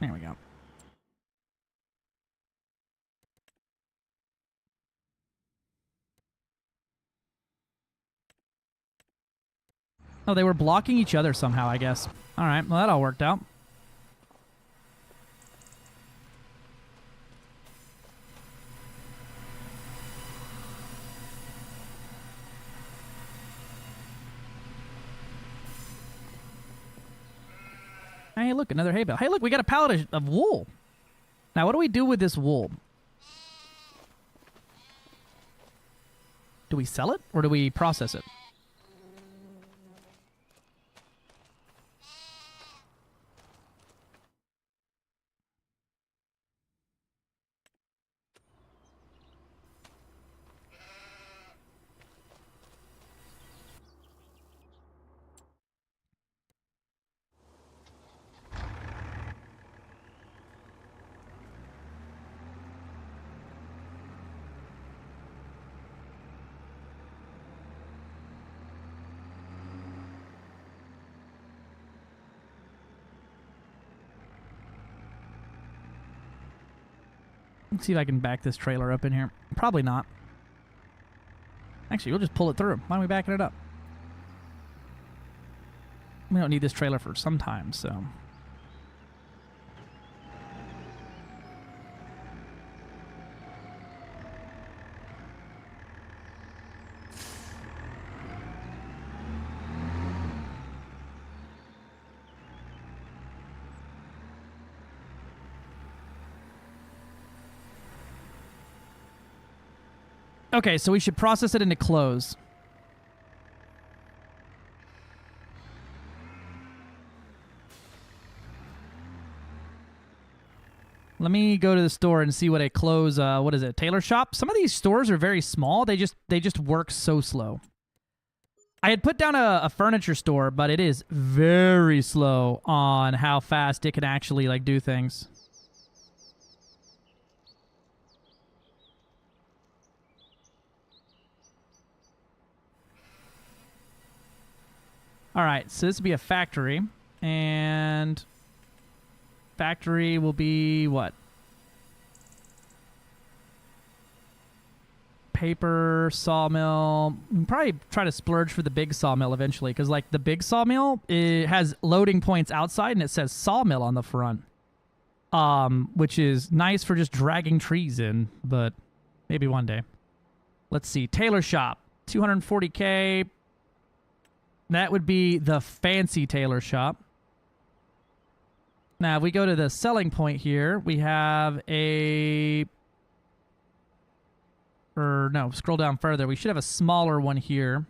There we go. Oh, they were blocking each other somehow, I guess. All right, well, that all worked out. Hey, look, another hay bale. Hey, look, we got a pallet of wool. Now, what do we do with this wool? Do we sell it, or do we process it? Let's see if I can back this trailer up in here. Probably not. Actually, we'll just pull it through. Why are we backing it up? We don't need this trailer for some time, so... Okay, so we should process it into clothes. Let me go to the store and see what a clothes, what is it, tailor shop? Some of these stores are very small. They just work so slow. I had put down a furniture store, but it is very slow on how fast it can actually, like, do things. All right, so this will be a factory, and factory will be what? Paper, sawmill. We can probably try to splurge for the big sawmill eventually, because like the big sawmill, it has loading points outside and it says sawmill on the front, which is nice for just dragging trees in, but maybe one day. Let's see, tailor shop, 240K. That would be the fancy tailor shop. Now, if we go to the selling point here, we have a... Or, no, scroll down further. We should have a smaller one here.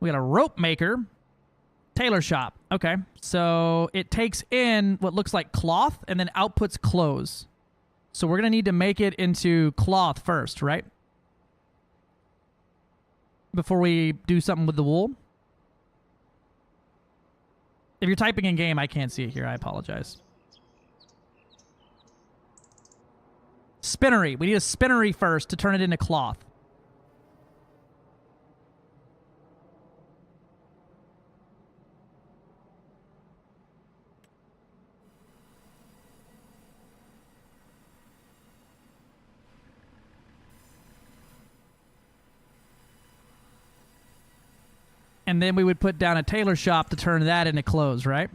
We got a rope maker. Tailor shop. Okay. So it takes in what looks like cloth and then outputs clothes. So we're going to need to make it into cloth first, right? Before we do something with the wool. If you're typing in game, I can't see it here. I apologize. Spinnery. We need a spinnery first to turn it into cloth. And then we would put down a tailor shop to turn that into clothes, right?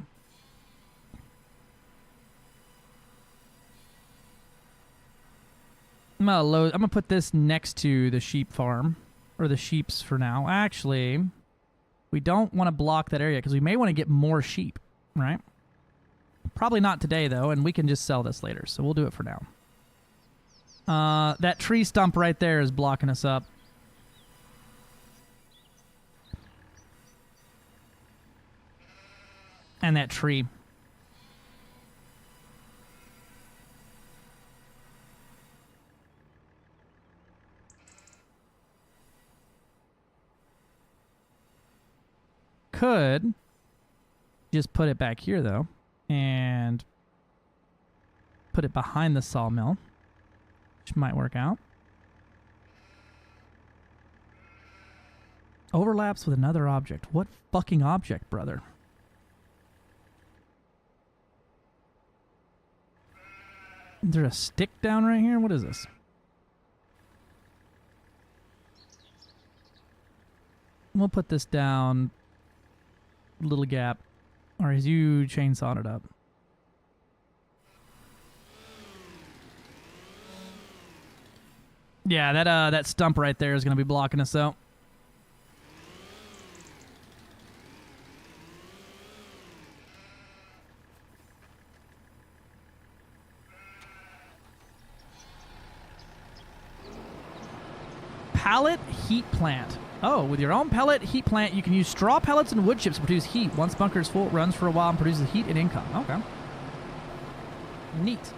I'm gonna put this next to the sheep farm, or the sheeps for now. Actually, we don't want to block that area because we may want to get more sheep, right? Probably not today though, and we can just sell this later, so we'll do it for now. That tree stump right there is blocking us up. And that tree. Could just put it back here, though, and put it behind the sawmill, which might work out. Overlaps with another object. What fucking object, brother? Is there a stick down right here? What is this? We'll put this down. Little gap. Or as you chainsawed it up. Yeah, that stump right there is going to be blocking us out. Pallet heat plant. Oh, with your own pellet heat plant, you can use straw pellets and wood chips to produce heat. Once bunker is full, it runs for a while and produces heat and income. Okay. Neat.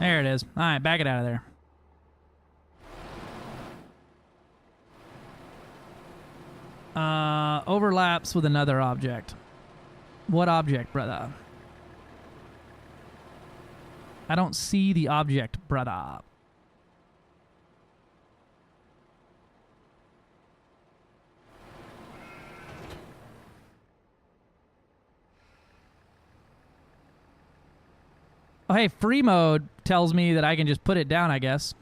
There it is. All right, back it out of there. Overlaps with another object. What object, brother? I don't see the object, brother. Oh, hey, free mode tells me that I can just put it down, I guess.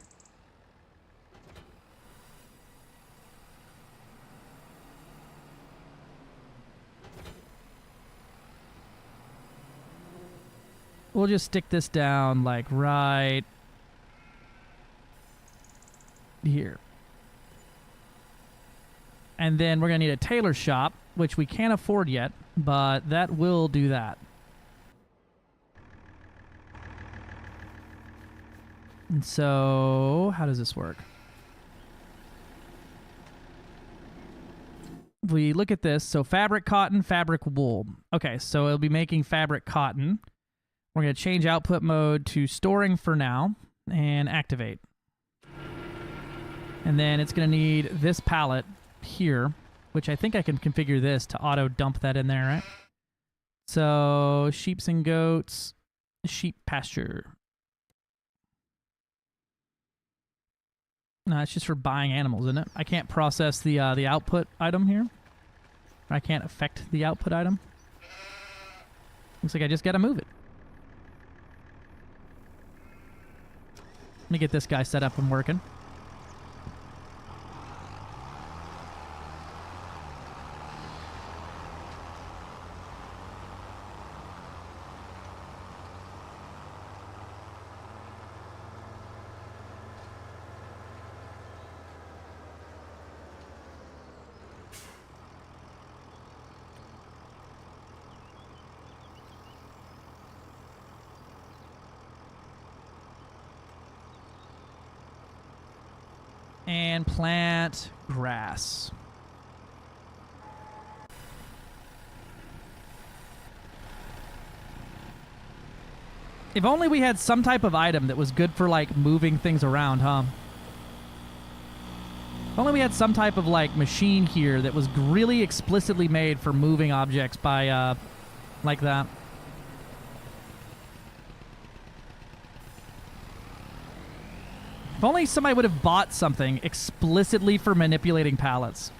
we'll just stick this down like right here. And then we're going to need a tailor shop, which we can't afford yet, but that will do that. And so, how does this work? If we look at this, so fabric cotton, fabric wool. Okay, so it'll be making fabric cotton. We're going to change output mode to storing for now and activate. And then it's going to need this pallet here, which I think I can configure this to auto dump that in there, right? So sheeps and goats, sheep pasture. No, it's just for buying animals, isn't it? I can't process the output item here. I can't affect the output item. Looks like I just got to move it. Let me get this guy set up and working. And plant grass. If only we had some type of item that was good for, like, moving things around, huh? If only we had some type of, like, machine here that was really explicitly made for moving objects by, like that. If only somebody would have bought something explicitly for manipulating pallets.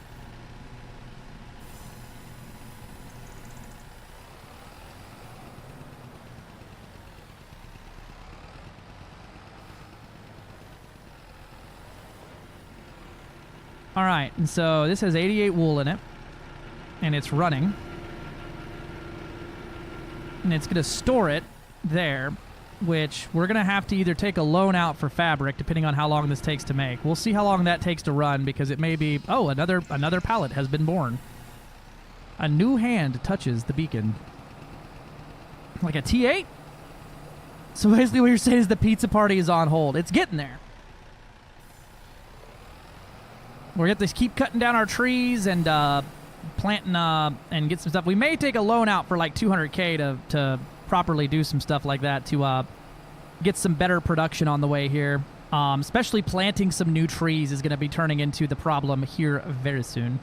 All right, and so this has 88 wool in it, and it's running. And it's going to store it there, which we're going to have to either take a loan out for fabric, depending on how long this takes to make. We'll see how long that takes to run, because it may be... Oh, another pallet has been born. A new hand touches the beacon. Like a T8? So basically what you're saying is the pizza party is on hold. It's getting there. We're going to have to keep cutting down our trees and planting and get some stuff. We may take a loan out for like $200K to properly do some stuff like that to get some better production on the way here. Especially planting some new trees is going to be turning into the problem here very soon.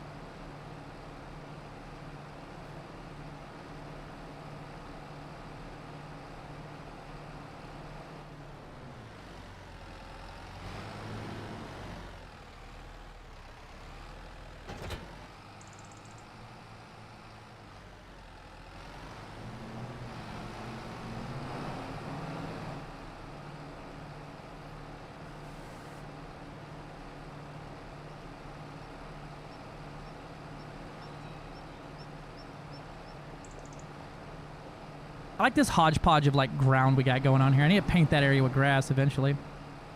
I like this hodgepodge of, like, ground we got going on here. I need to paint that area with grass eventually.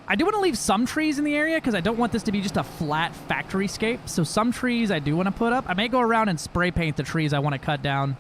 I do want to leave some trees in the area because I don't want this to be just a flat factory scape. So some trees I do want to put up. I may go around and spray paint the trees I want to cut down.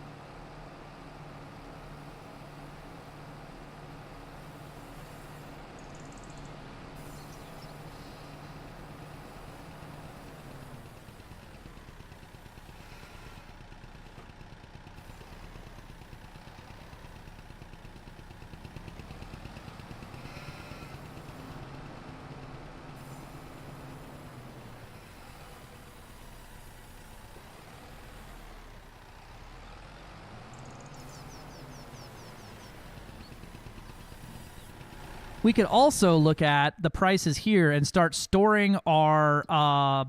We could also look at the prices here and start storing our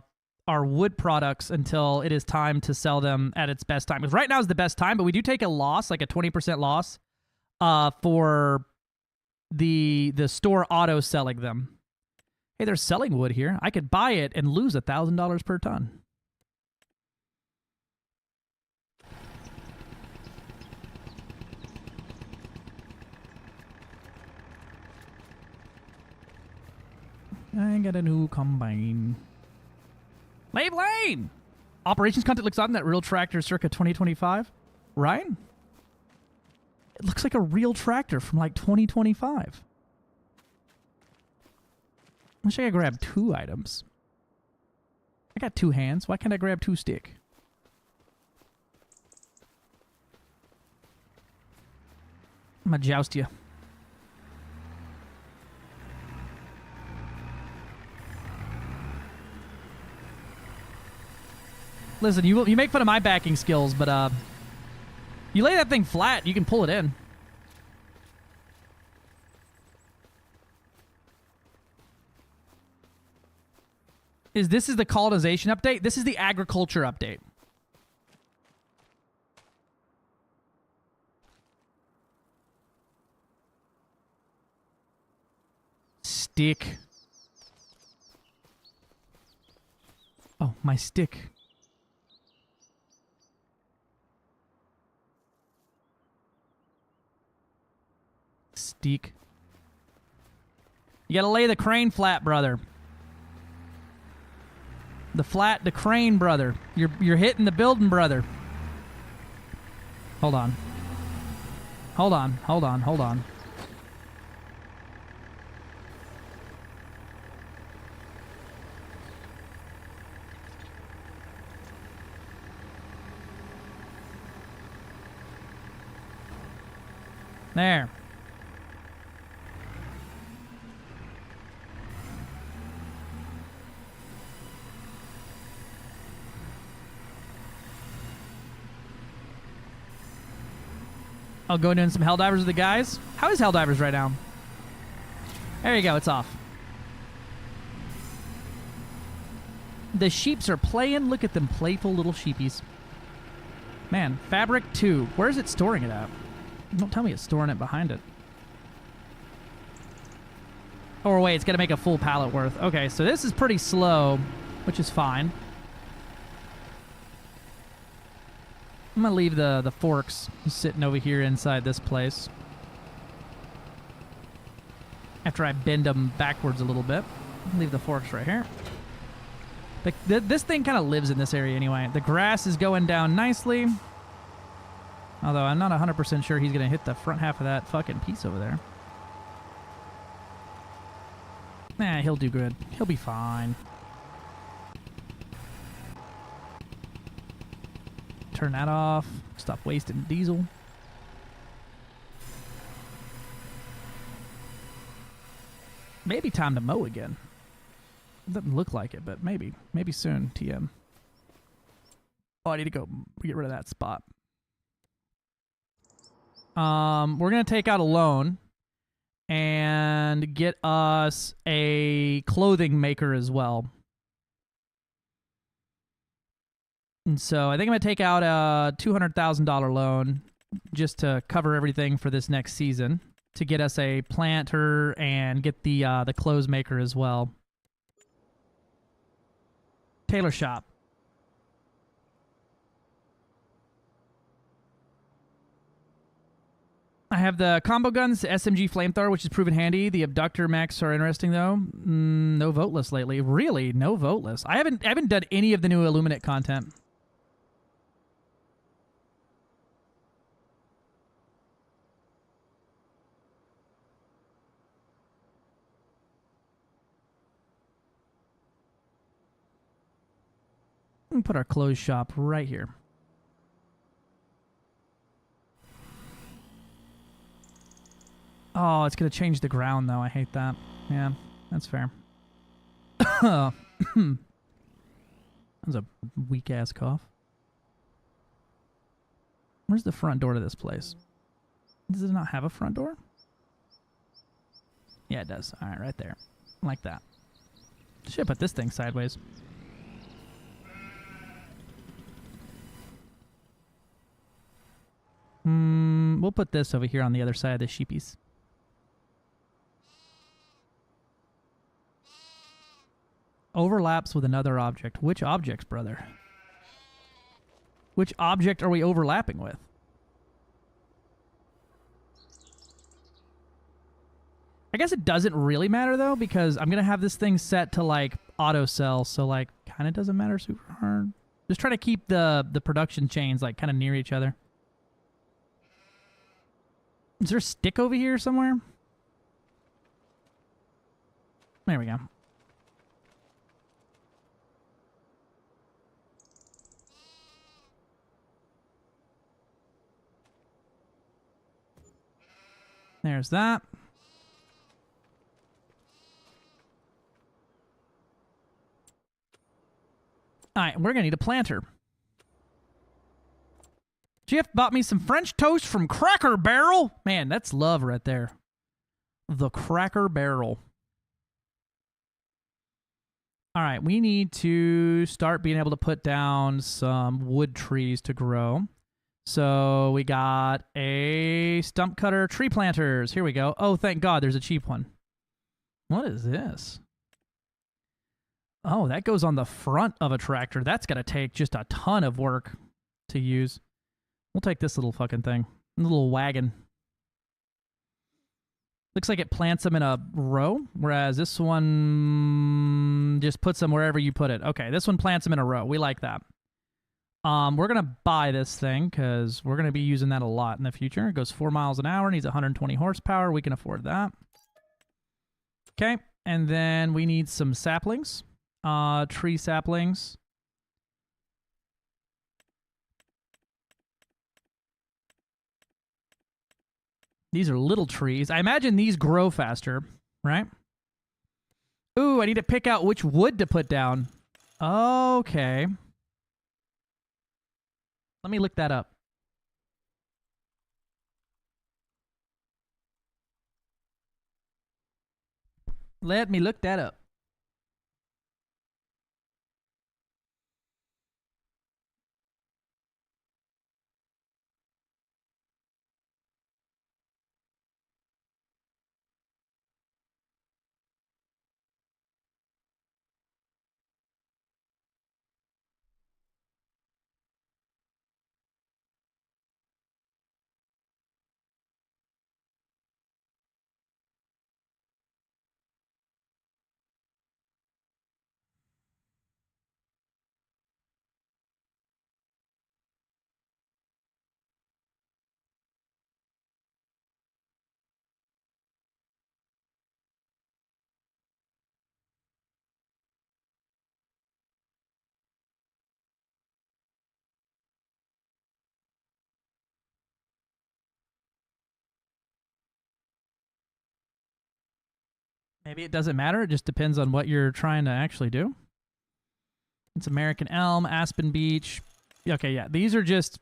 wood products until it is time to sell them at its best time. Because right now is the best time, but we do take a loss, like a 20% loss, for the store auto selling them. Hey, they're selling wood here. I could buy it and lose $1,000 per ton. I got a new combine. Lave Lane! Operations content looks on that real tractor circa 2025. Right? It looks like a real tractor from like 2025. Wish I could grab 2 items. I got 2 hands. Why can't I grab 2 stick? I'm gonna joust you. Listen, you make fun of my backing skills, but you lay that thing flat, you can pull it in. This is the colonization update? This is the agriculture update. Stick. Oh, my stick. Stick. You gotta lay the crane flat, brother. The crane, brother. You're hitting the building, brother. Hold on. Hold on. There. I'll go doing some Helldivers with the guys. How is Helldivers right now? There you go, it's off. The sheeps are playing. Look at them playful little sheepies. Man, Fabric 2. Where is it storing it at? Don't tell me it's storing it behind it. Or wait, it's got to make a full pallet worth. Okay, so this is pretty slow, which is fine. I'm going to leave the forks sitting over here inside this place. After I bend them backwards a little bit. Leave the forks right here. This thing kind of lives in this area anyway. The grass is going down nicely. Although I'm not 100% sure he's going to hit the front half of that fucking piece over there. Nah, he'll do good. He'll be fine. Turn that off. Stop wasting diesel. Maybe time to mow again. Doesn't look like it, but maybe. Maybe soon, TM. Oh, I need to go get rid of that spot. We're going to take out a loan and get us a clothing maker as well. And so I think I'm going to take out a $200,000 loan just to cover everything for this next season to get us a planter and get the clothes maker as well. Tailor shop. I have the combo guns, the SMG flamethrower, which is proven handy. The abductor mechs are interesting though. No vote list lately. Really, no vote list. I haven't done any of the new Illuminate content. We can put our clothes shop right here. Oh, it's going to change the ground, though. I hate that. Yeah, that's fair. That was a weak-ass cough. Where's the front door to this place? Does it not have a front door? Yeah, it does. All right, right there. Like that. Should put this thing sideways. We'll put this over here on the other side of the sheepies. Overlaps with another object. Which objects, brother? Which object are we overlapping with? I guess it doesn't really matter, though, because I'm going to have this thing set to, like, auto sell, so, like, kind of doesn't matter super hard. Just try to keep the production chains, like, kind of near each other. Is there a stick over here somewhere? There we go. There's that. All right, we're going to need a planter. Jeff bought me some French toast from Cracker Barrel. Man, that's love right there. The Cracker Barrel. All right, we need to start being able to put down some wood trees to grow. So we got a stump cutter, tree planters. Here we go. Oh, thank God, there's a cheap one. What is this? Oh, that goes on the front of a tractor. That's got to take just a ton of work to use. We'll take this little fucking thing. A little wagon. Looks like it plants them in a row, whereas this one just puts them wherever you put it. Okay, this one plants them in a row. We like that. We're going to buy this thing because we're going to be using that a lot in the future. It goes 4 miles an hour, needs 120 horsepower. We can afford that. Okay, and then we need some saplings. Tree saplings. These are little trees. I imagine these grow faster, right? Ooh, I need to pick out which wood to put down. Okay. Let me look that up. Let me look that up. Maybe it doesn't matter. It just depends on what you're trying to actually do. It's American Elm, Aspen Beech. Okay, yeah. These are just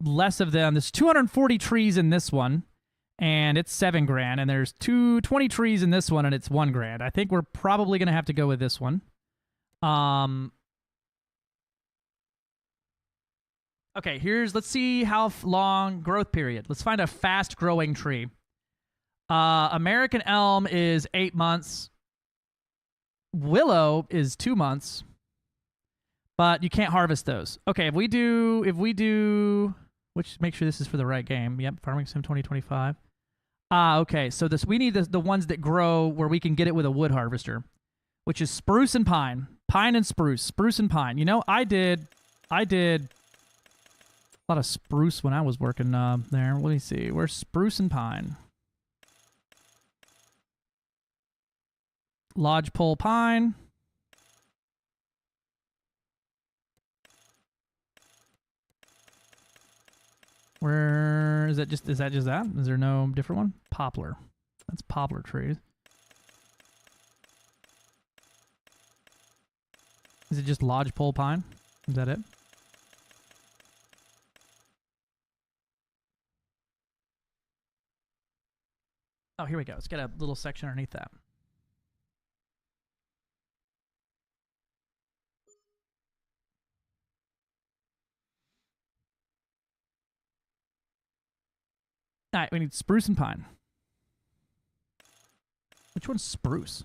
less of them. There's 240 trees in this one, and it's $7,000. And there's 20 trees in this one, and it's $1,000. I think we're probably going to have to go with this one. Okay, let's see how long growth period. Let's find a fast-growing tree. American Elm is 8 months. Willow is 2 months. But you can't harvest those. Okay, if we do, which make sure this is for the right game. Yep, Farming Sim 2025. Okay, so we need the ones that grow where we can get it with a wood harvester, which is spruce and pine. Pine and spruce and pine. You know, I did a lot of spruce when I was working there. Let me see. Where's spruce and pine? Lodgepole pine. Where is that? Is that just that? Is there no different one? Poplar. That's poplar trees. Is it just lodgepole pine? Is that it? Oh, here we go. Let's get a little section underneath that. All right, we need spruce and pine. Which one's spruce?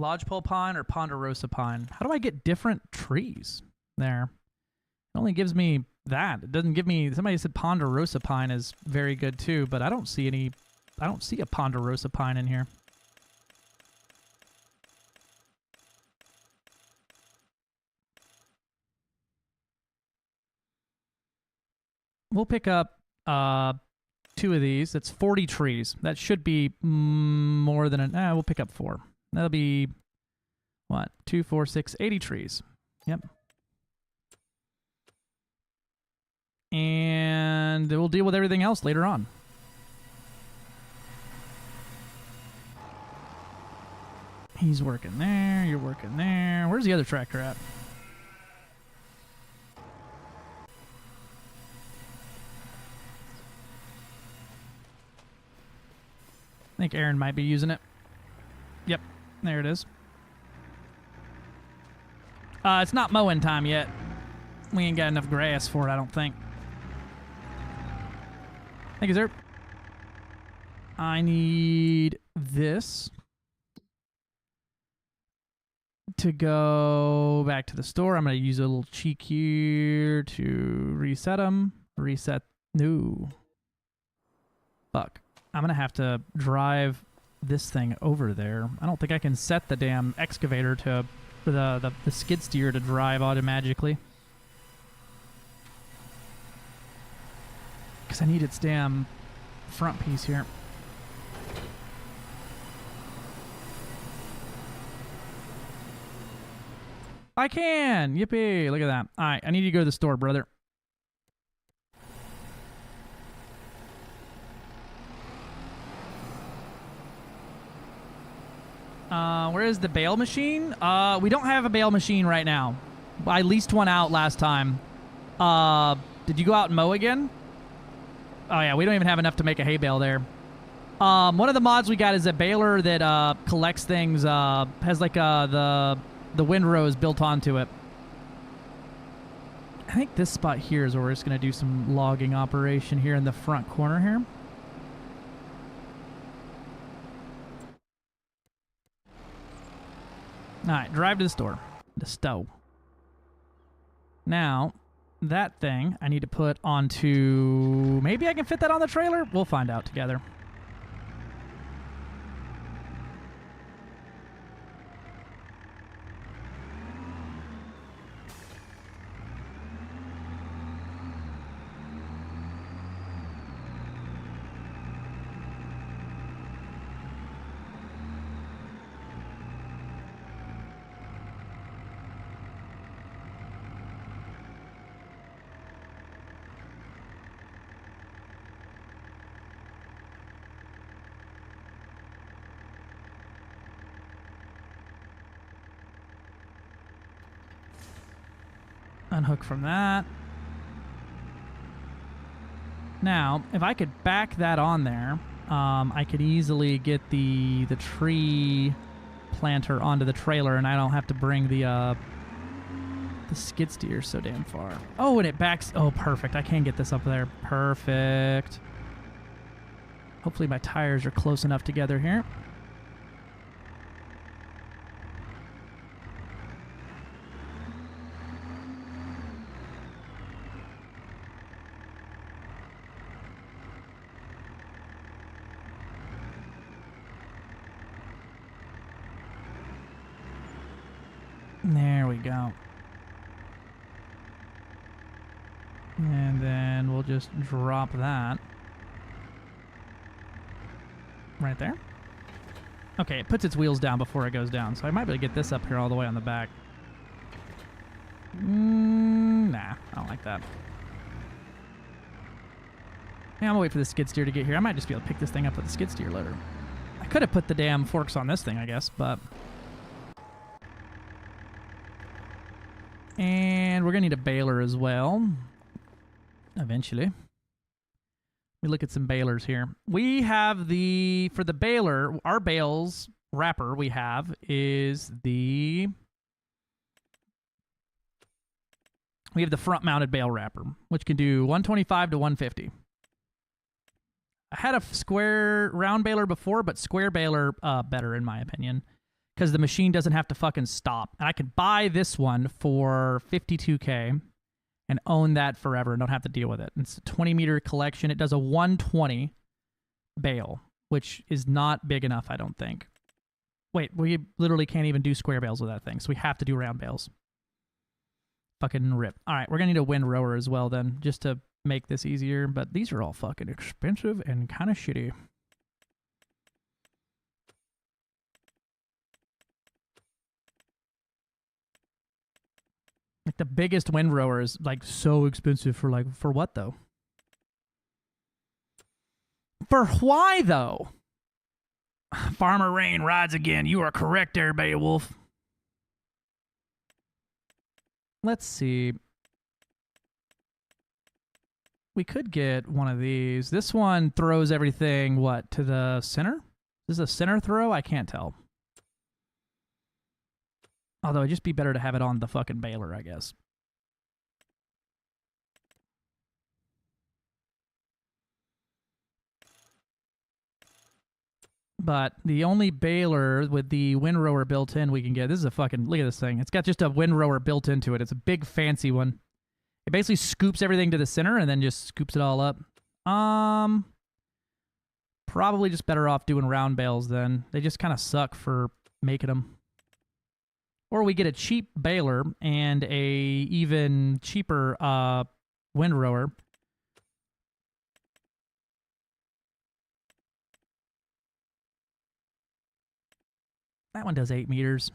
Lodgepole pine or ponderosa pine? How do I get different trees there? It only gives me that. It doesn't give me... Somebody said ponderosa pine is very good too, but I don't see any... I don't see a ponderosa pine in here. We'll pick up 2 of these. That's 40 trees. That should be more than an... we'll pick up 4. That'll be... What? 2, 4, 6, 80 trees. Yep. And we'll deal with everything else later on. He's working there. You're working there. Where's the other tractor at? I think Aaron might be using it. Yep, there it is. It's not mowing time yet. We ain't got enough grass for it, I don't think. Thank you, sir. I need this to go back to the store. I'm going to use a little cheek here to reset them. Reset. No. Fuck. I'm going to have to drive this thing over there. I don't think I can set the damn excavator to... the skid steer to drive automatically. Because I need its damn front piece here. I can! Yippee! Look at that. Alright, I need you to go to the store, brother. Where is the bale machine? We don't have a bale machine right now. I leased one out last time. Did you go out and mow again? Oh yeah, we don't even have enough to make a hay bale there. One of the mods we got is a baler that collects things, has like the windrows built onto it. I think this spot here is where we're just going to do some logging operation here in the front corner here. Alright, drive to the store. The stove. Now, that thing I need to put onto... Maybe I can fit that on the trailer? We'll find out together. Unhook from that. Now, if I could back that on there, I could easily get the tree planter onto the trailer, and I don't have to bring the skid steer so damn far. Oh, and it backs. Oh, perfect. I can get this up there. Perfect. Hopefully my tires are close enough together here. There we go. And then we'll just drop that right there. Okay, it puts its wheels down before it goes down, so I might be able to get this up here all the way on the back. Nah, I don't like that. Yeah, I'm gonna wait for the skid steer to get here. I might just be able to pick this thing up with the skid steer loader. I could have put the damn forks on this thing, I guess, but... And we're going to need a baler as well. Eventually. We look at some balers here. We have the... For the baler, our bales wrapper we have is the... We have the front-mounted bale wrapper, which can do 125 to 150. I had a square round baler before, but square baler better in my opinion. because the machine doesn't have to fucking stop. And I could buy this one for $52K and own that forever and don't have to deal with it. It's a 20-meter collection. It does a 120 bale, which is not big enough, I don't think. Wait, we literally can't even do square bales with that thing, so we have to do round bales. Fucking rip. All right, we're going to need a wind rower as well then, just to make this easier, but these are all fucking expensive and kind of shitty. Like the biggest wind rower is like so expensive for what though? For why though? Farmer Rain rides again. You are correct there, Beowulf. Let's see. We could get one of these. This one throws everything, what, to the center? Is this a center throw? I can't tell. Although it'd just be better to have it on the fucking baler, I guess. But the only baler with the wind rower built in we can get, this is a fucking, look at this thing. It's got just a wind rower built into it. It's a big fancy one. It basically scoops everything to the center and then just scoops it all up. Probably just better off doing round bales then. They just kind of suck for making them. Or we get a cheap baler and a even cheaper wind rower. That one does 8 meters.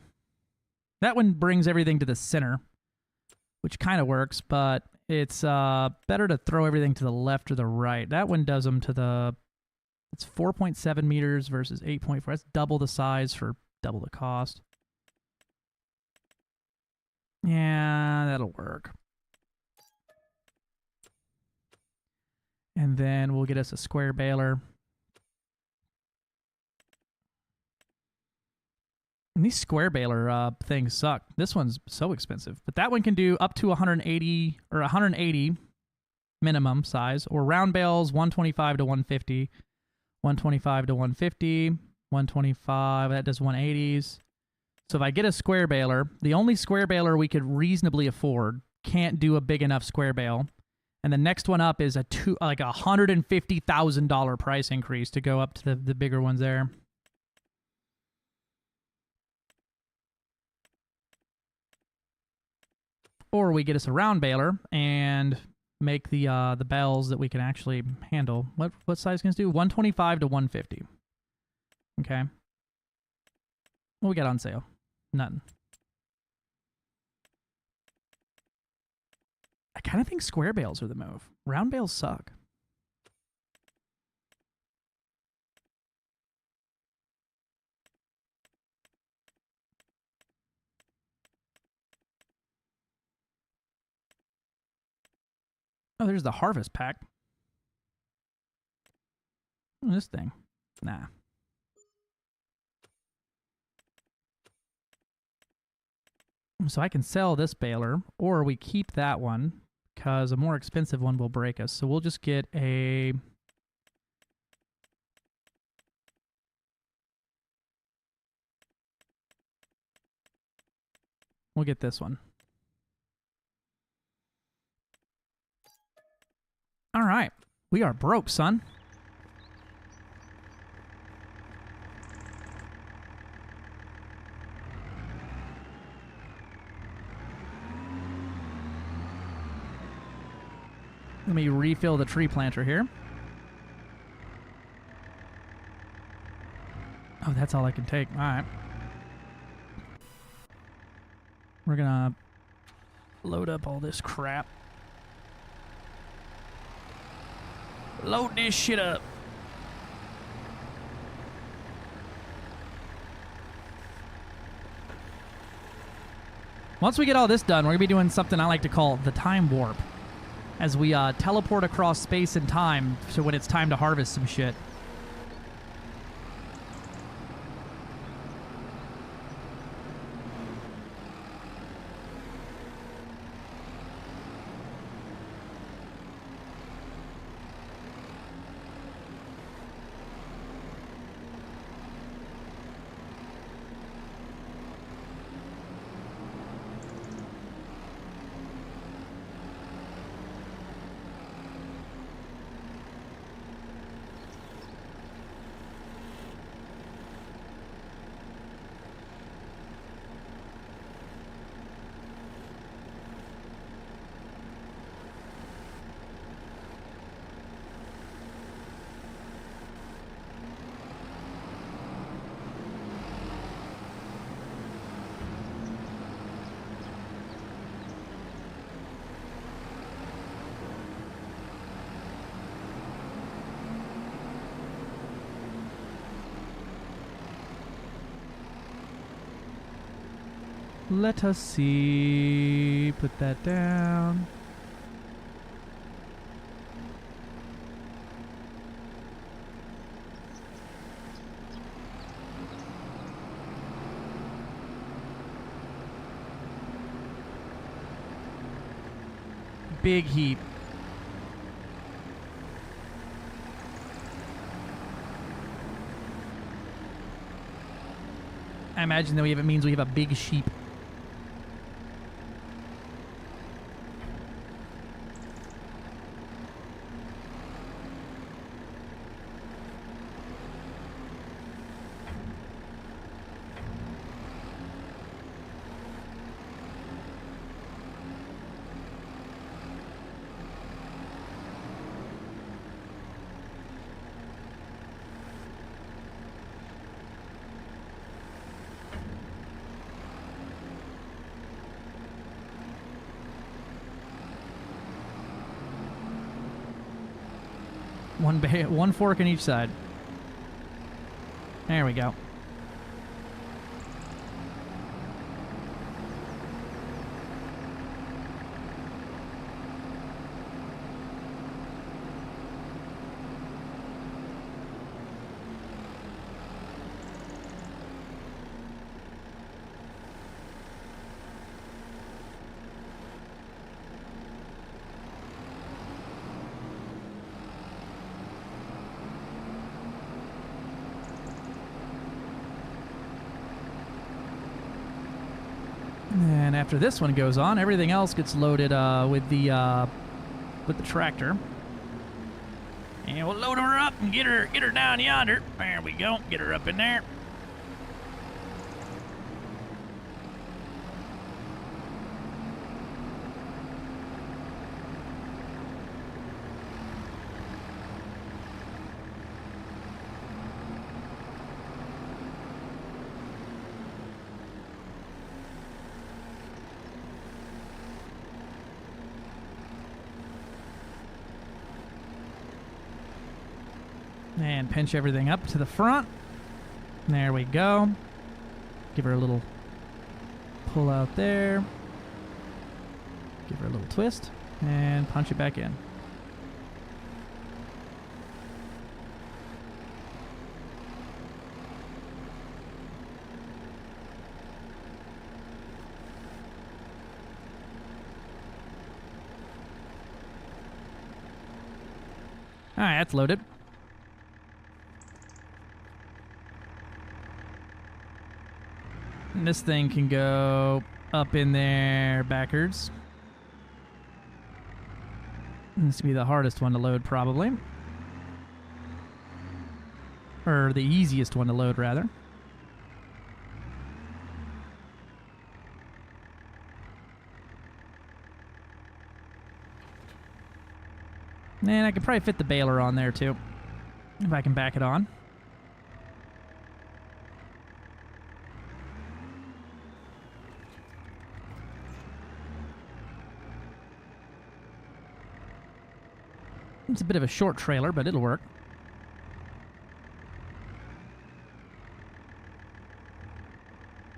That one brings everything to the center, which kind of works, but it's better to throw everything to the left or the right. That one does them to the... It's 4.7 meters versus 8.4. That's double the size for double the cost. Yeah, that'll work. And then we'll get us a square baler. And these square baler things suck. This one's so expensive. But that one can do up to 180 or 180 minimum size. Or round bales, 125 to 150. 125 to 150. 125, that does 180s. So if I get a square baler, the only square baler we could reasonably afford can't do a big enough square bale. And the next one up is a $150,000 price increase to go up to the bigger ones there. Or we get us a round baler and make the bales that we can actually handle. What size can this do? 125 to 150. Okay. What we got on sale? Nothing. I kind of think square bales are the move. Round bales suck. Oh, there's the harvest pack. This thing. Nah. So I can sell this baler, or we keep that one, because a more expensive one will break us. So we'll just get a... We'll get this one. All right. We are broke, son. Let me refill the tree planter here. Oh, that's all I can take. All right. We're gonna load up all this crap. Load this shit up. Once we get all this done, we're gonna be doing something I like to call the time warp, as we teleport across space and time so when it's time to harvest some shit. Let us see. Put that down. Big heap. I imagine that it means we have a big sheep. One fork on each side. There we go. And after this one goes on, everything else gets loaded with the tractor. And we'll load her up and get her down yonder. There we go. Get her up in there. And pinch everything up to the front. There we go. Give her a little pull out there. Give her a little twist. And punch it back in. Alright, that's loaded. And this thing can go up in there backwards. This will be the hardest one to load, probably. Or the easiest one to load, rather. And I could probably fit the baler on there, too. If I can back it on. It's a bit of a short trailer, but it'll work.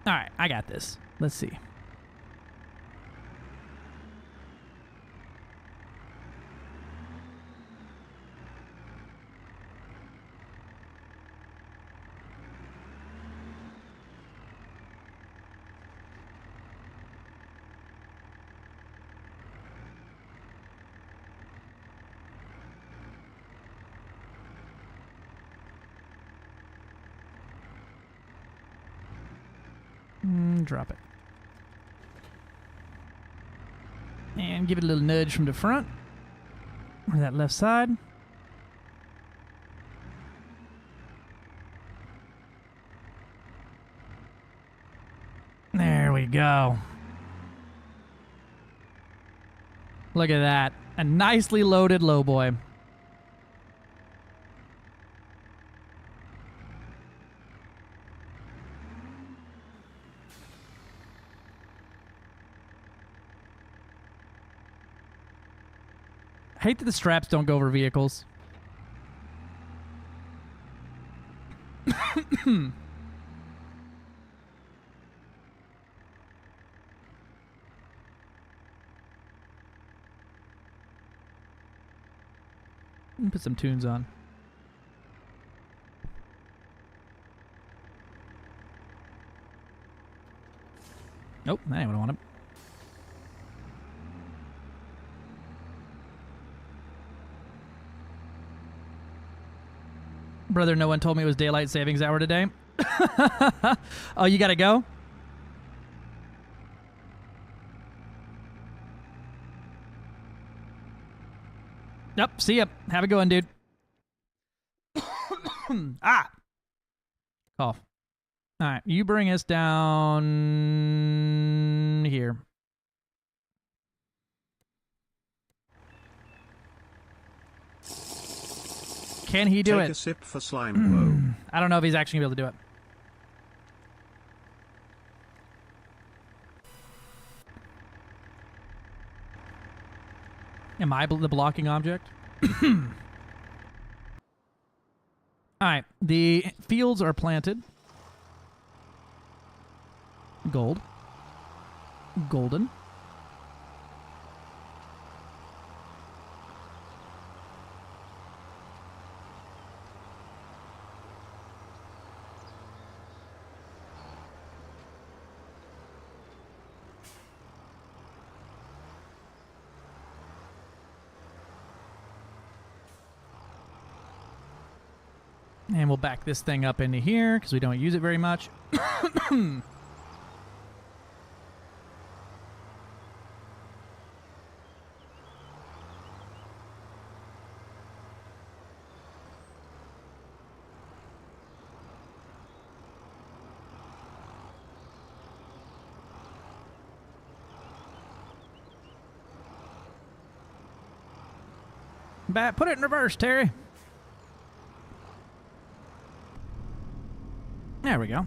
Alright, I got this. Let's see. Drop it. And give it a little nudge from the front. Or that left side. There we go. Look at that. A nicely loaded lowboy. I hate that the straps don't go over vehicles. Put some tunes on. Nope, that ain't what I wanted. Brother, no one told me it was daylight savings hour today. Oh, you gotta go? Yep, see ya. Have a good one, dude. Ah! Cough. Alright, you bring us down here. Can he do Take it? a sip for slime I don't know if he's actually going to be able to do it. Am I the blocking object? Alright, the fields are planted. Gold. Golden. And we'll back this thing up into here because we don't use it very much. Put it in reverse, Terry. There we go.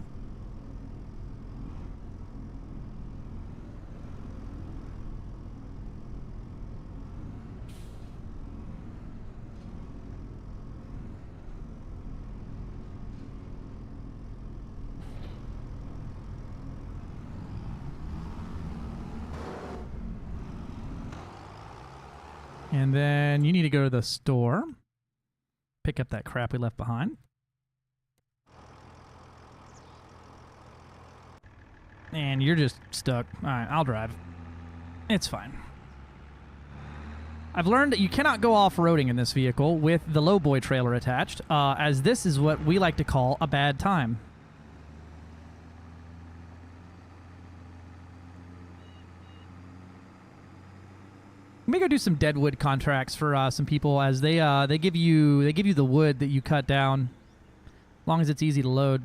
And then you need to go to the store. Pick up that crap we left behind. And you're just stuck. All right, I'll drive. It's fine. I've learned that you cannot go off-roading in this vehicle with the lowboy trailer attached, as this is what we like to call a bad time. Let me go do some deadwood contracts for some people, as they give you the wood that you cut down, as long as it's easy to load.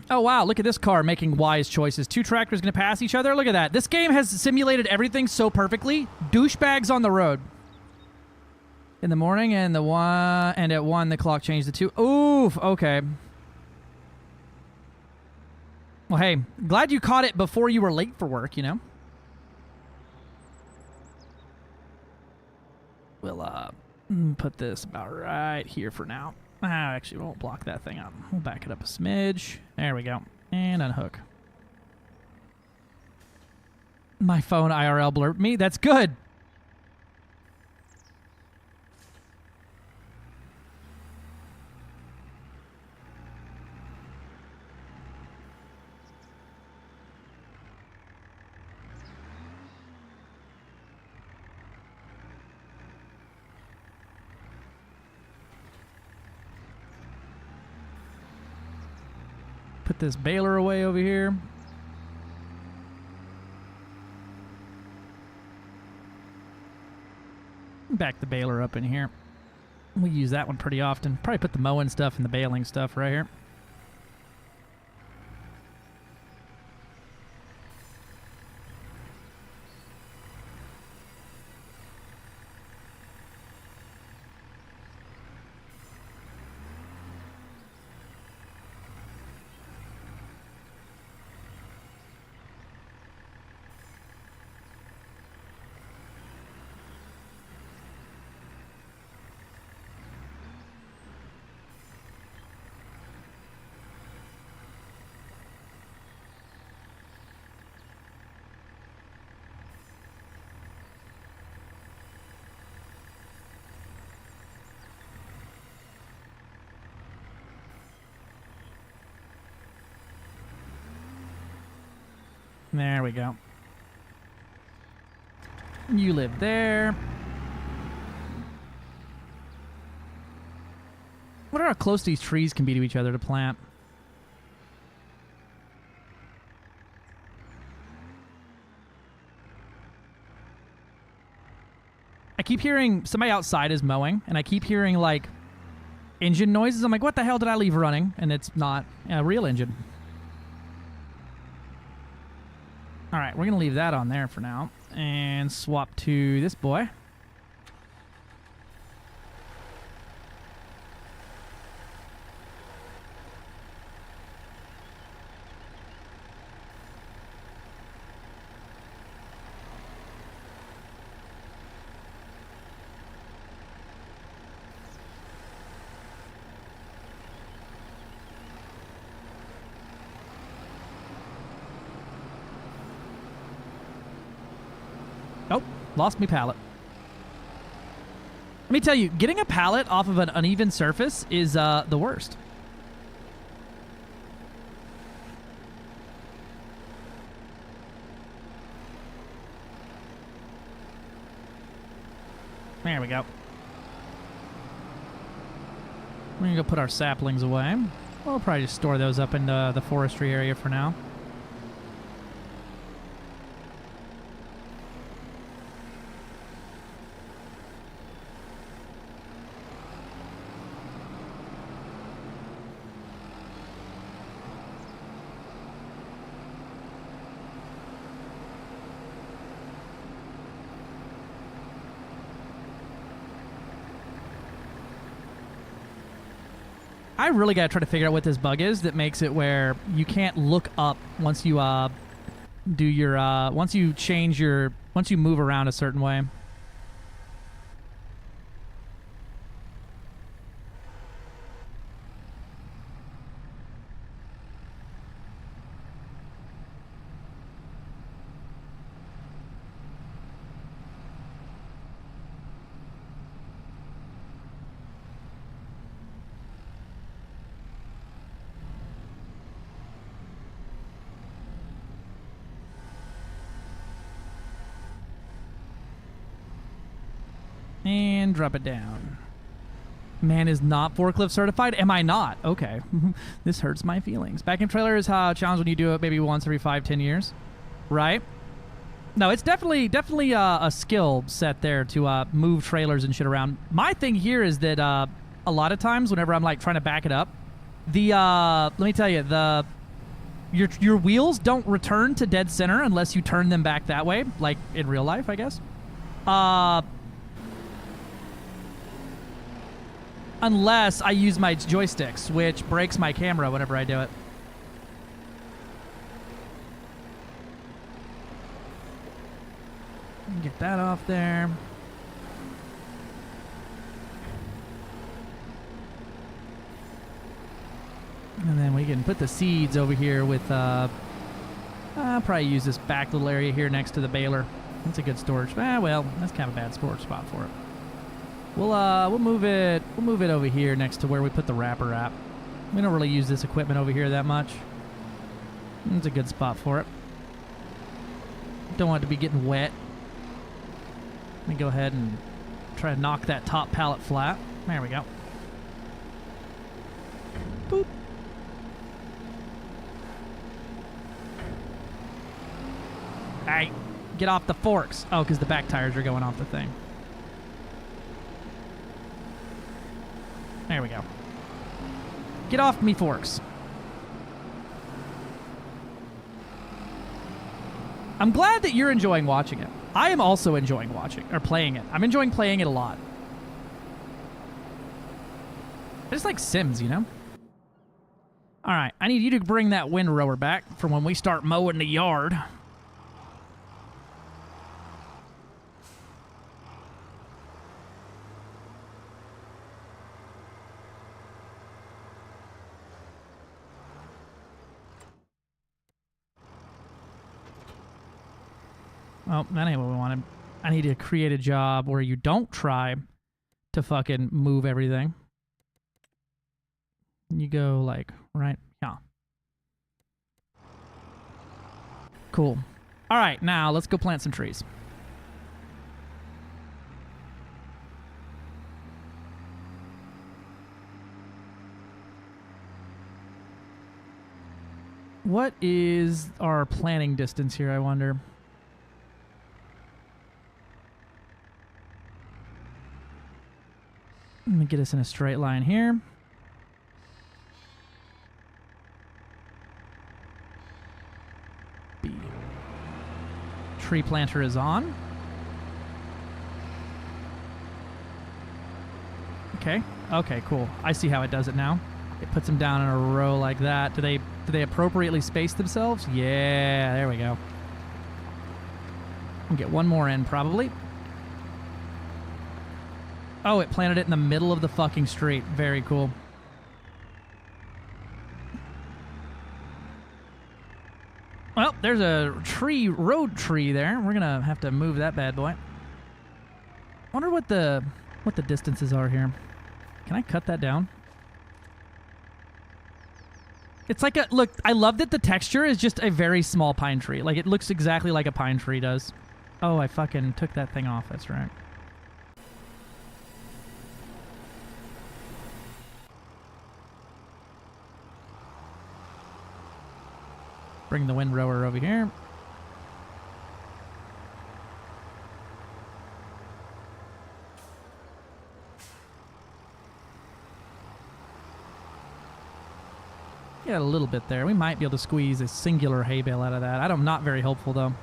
Oh, wow, look at this car making wise choices. Two tractors going to pass each other? Look at that. This game has simulated everything so perfectly. Douchebags on the road. In the morning, and at 1, the clock changed to 2. Oof, okay. Well, hey, glad you caught it before you were late for work, you know? We'll, put this about right here for now. Actually, we won't block that thing up. We'll back it up a smidge. There we go. And unhook. My phone IRL blurred me. That's good. Put this baler away over here. Back the baler up in here. We use that one pretty often. Probably put the mowing stuff and the baling stuff right here. There we go. You live there. I wonder how close these trees can be to each other to plant. I keep hearing somebody outside is mowing, and I keep hearing, like, engine noises. I'm like, what the hell did I leave running? And it's not a real engine. All right, we're going to leave that on there for now and swap to this boy. Oh, lost me pallet. Let me tell you, getting a pallet off of an uneven surface is the worst. There we go. We're going to go put our saplings away. We'll probably just store those up in the forestry area for now. I really gotta try to figure out what this bug is that makes it where you can't look up once you do your once you move around a certain way. And drop it down. Man is not forklift certified? Am I not? Okay. This hurts my feelings. Backing trailer is how challenge when you do it maybe once every 5-10 years. Right? No, it's definitely a skill set there to move trailers and shit around. My thing here is that a lot of times whenever I'm like trying to back it up, let me tell you, your wheels don't return to dead center unless you turn them back that way, like in real life, I guess. Unless I use my joysticks, which breaks my camera whenever I do it. Get that off there. And then we can put the seeds over here with, I'll probably use this back little area here next to the baler. That's a good storage. Well, that's kind of a bad storage spot for it. We'll move it over here next to where we put the wrapper at. We don't really use this equipment over here that much. It's a good spot for it. Don't want it to be getting wet. Let me go ahead and try to knock that top pallet flat. There we go. Boop. Hey, get off the forks. Oh, because the back tires are going off the thing. There we go. Get off me forks. I'm glad that you're enjoying watching it. I am also enjoying playing it. I'm enjoying playing it a lot. I just like Sims, you know? Alright, I need you to bring that windrower back for when we start mowing the yard. Oh, that ain't what we wanted. I need to create a job where you don't try to fucking move everything. You go, like, right? Yeah. Cool. All right, now let's go plant some trees. What is our planting distance here, I wonder? Let me get us in a straight line here. B. Tree planter is on. Okay. Okay, cool. I see how it does it now. It puts them down in a row like that. Do they appropriately space themselves? Yeah, there we go. We'll get one more in, probably. Oh, it planted it in the middle of the fucking street. Very cool. Well, there's a road tree there. We're gonna have to move that bad boy. Wonder what the distances are here. Can I cut that down? It's like a, look, I love that the texture is just a very small pine tree. Like, it looks exactly like a pine tree does. Oh, I fucking took that thing off. That's right. Bring the windrower over here. Get a little bit there. We might be able to squeeze a singular hay bale out of that. I'm not very hopeful, though.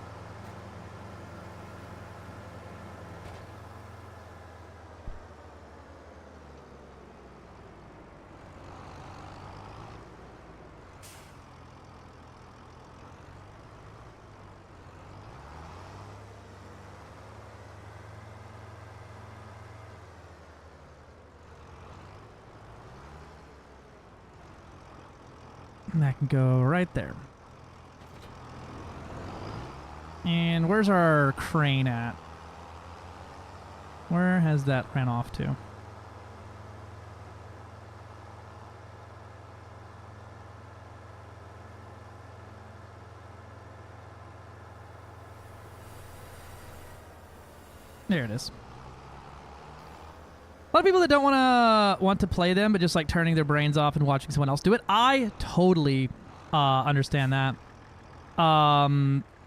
And that can go right there. And where's our crane at? Where has that ran off to? There it is. A lot of people that don't want to play them, but just like turning their brains off and watching someone else do it. I totally understand that.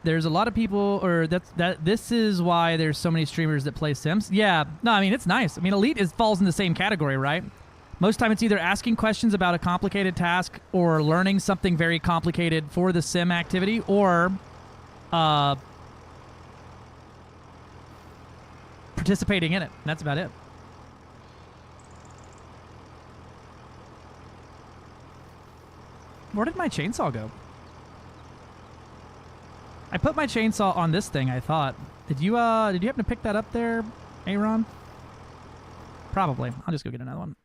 There's a lot of people, or this is why there's so many streamers that play Sims. Yeah, no, I mean, it's nice. I mean, Elite falls in the same category, right? Most time it's either asking questions about a complicated task or learning something very complicated for the sim activity, or participating in it. And that's about it. Where did my chainsaw go? I put my chainsaw on this thing, I thought. Did you happen to pick that up there, Aaron? Probably. I'll just go get another one.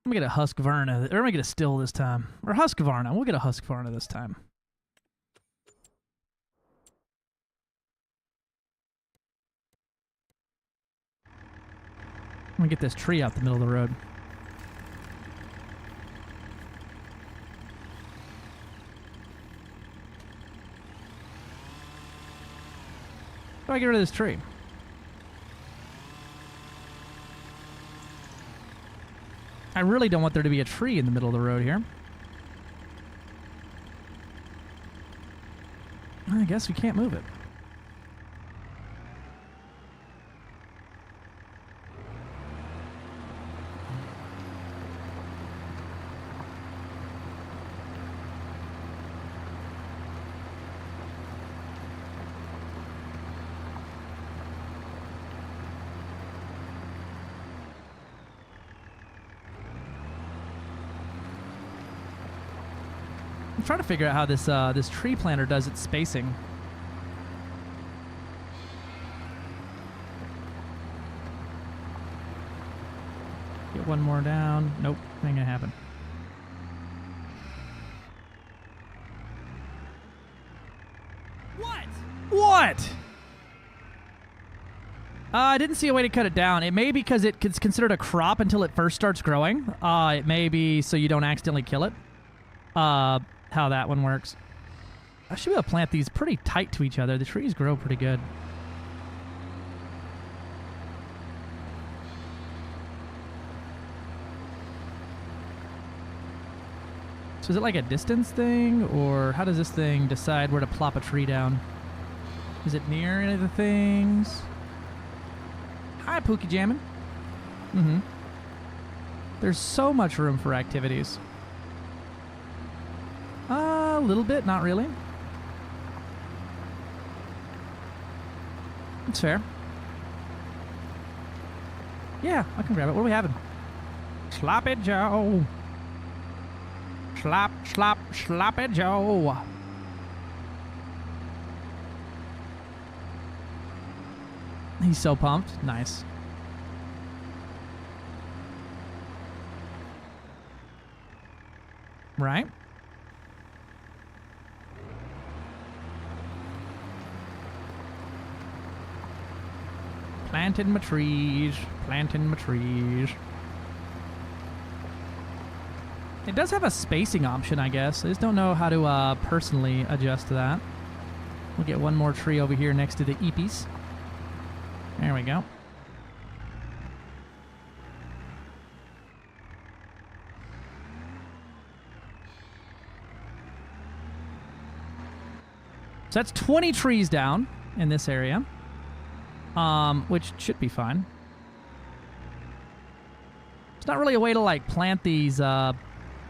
I'm gonna get a Husqvarna, or I'm gonna get a Still this time. Or Husqvarna. We'll get a Husqvarna this time. I'm gonna get this tree out the middle of the road. How do I get rid of this tree? I really don't want there to be a tree in the middle of the road here. I guess we can't move it. I'm trying to figure out how this tree planter does its spacing. Get one more down. Nope, ain't gonna happen. What? What? I didn't see a way to cut it down. It may be because it's considered a crop until it first starts growing. It may be so you don't accidentally kill it. How that one works. I should be able to plant these pretty tight to each other. The trees grow pretty good. So is it like a distance thing, or how does this thing decide where to plop a tree down? Is it near any of the things? Hi, Pookie Jammin'. Mm-hmm. There's so much room for activities. A little bit, not really. It's fair. Yeah, I can grab it. What are we having? Sloppy Joe. Sloppy Joe. He's so pumped. Nice. Right? Planting my trees. Planting my trees. It does have a spacing option, I guess. I just don't know how to personally adjust to that. We'll get one more tree over here next to the eepies. There we go. So that's 20 trees down in this area, which should be fine. There's not really a way to like plant these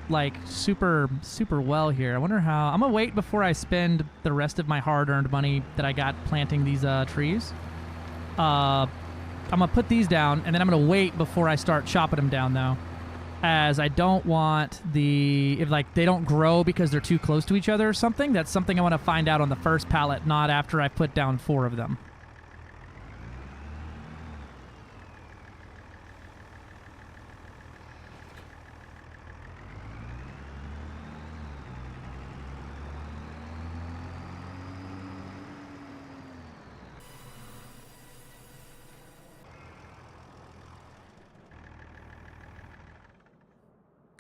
like super well here. I wonder how. I'm gonna wait before I spend the rest of my hard-earned money that I got planting these trees. I'm gonna put these down, and then I'm gonna wait before I start chopping them down, though, as I don't want if like they don't grow because they're too close to each other or something. That's something I want to find out on the first pallet, not after I put down 4 of them.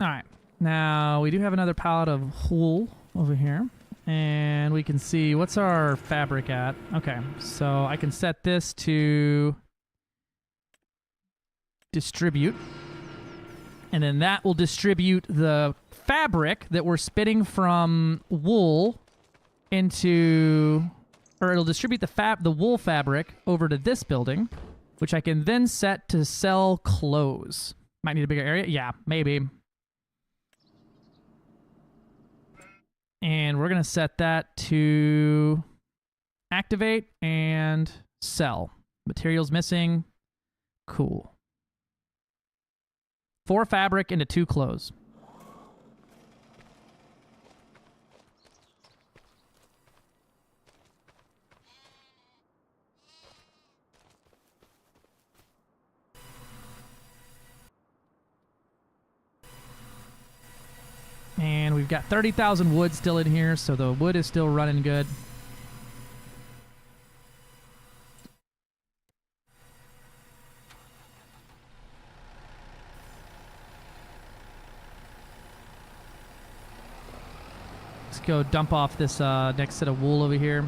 All right, now we do have another pallet of wool over here, and we can see what's our fabric at. Okay, so I can set this to distribute, and then that will distribute the fabric that we're spitting from wool into, or it'll distribute the wool fabric over to this building, which I can then set to sell clothes. Might need a bigger area. Yeah, maybe. And we're going to set that to activate and sell. Materials missing. Cool. 4 fabric into 2 clothes. And we've got 30,000 wood still in here, so the wood is still running good. Let's go dump off this next set of wool over here.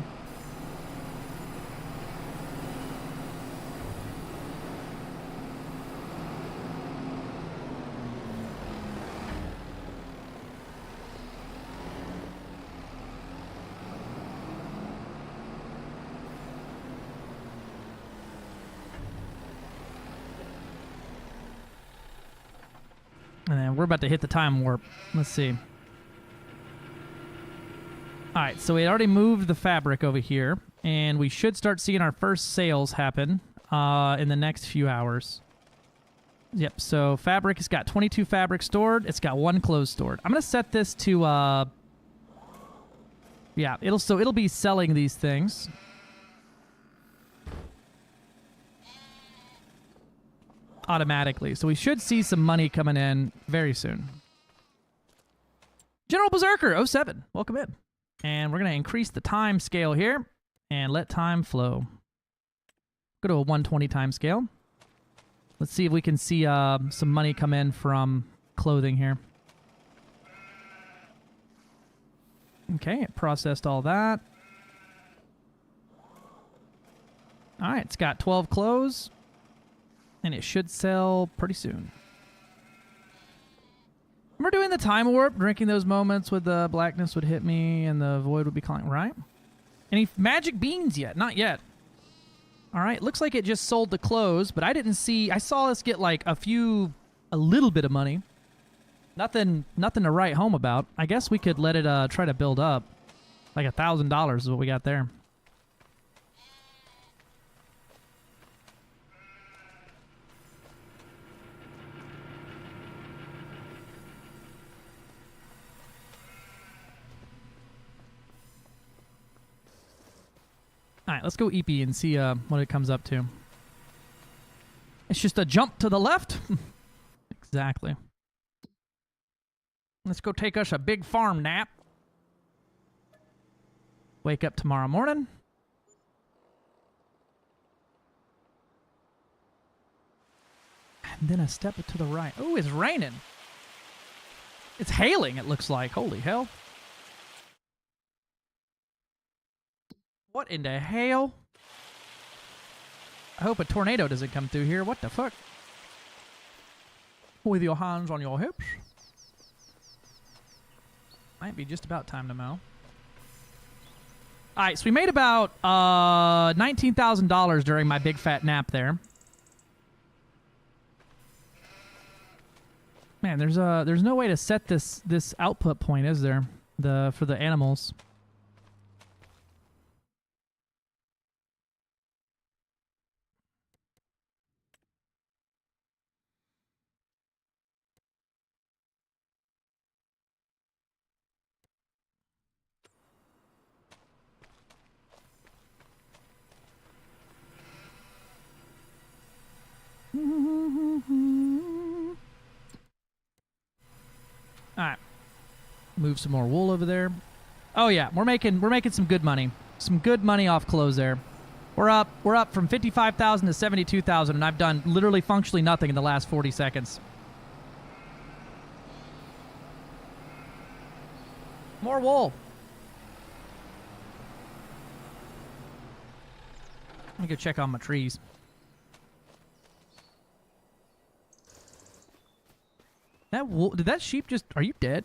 And then we're about to hit the time warp. Let's see. All right, so we already moved the fabric over here, and we should start seeing our first sales happen in the next few hours. Yep, so fabric has got 22 fabric stored. It's got 1 clothes stored. I'm going to set this to, yeah, it'll be selling these things. Automatically. So we should see some money coming in very soon. General Berserker 07, welcome in. And we're going to increase the time scale here and let time flow. Go to a 120 time scale. Let's see if we can see some money come in from clothing here. Okay, it processed all that. All right, it's got 12 clothes, and it should sell pretty soon. We're doing the time warp, drinking those moments with the blackness would hit me and the void would be calling, right? Any magic beans yet? Not yet. All right, looks like it just sold the clothes, but I didn't see... I saw us get like a little bit of money. Nothing to write home about. I guess we could let it try to build up. Like $1,000 is what we got there. All right, let's go EP and see what it comes up to. It's just a jump to the left. Exactly. Let's go take us a big farm nap. Wake up tomorrow morning. And then a step to the right. Oh, it's raining. It's hailing, it looks like. Holy hell. What in the hell? I hope a tornado doesn't come through here. What the fuck? With your hands on your hips. Might be just about time to mow. Alright, so we made about $19,000 during my big fat nap there. Man, there's no way to set this output point, is there? For the animals. Alright. Move some more wool over there. Oh yeah, we're making some good money. Some good money off clothes there. We're up from 55,000 to 72,000 and I've done literally functionally nothing in the last 40 seconds. More wool. Let me go check on my trees. That wool, did that sheep just... Are you dead?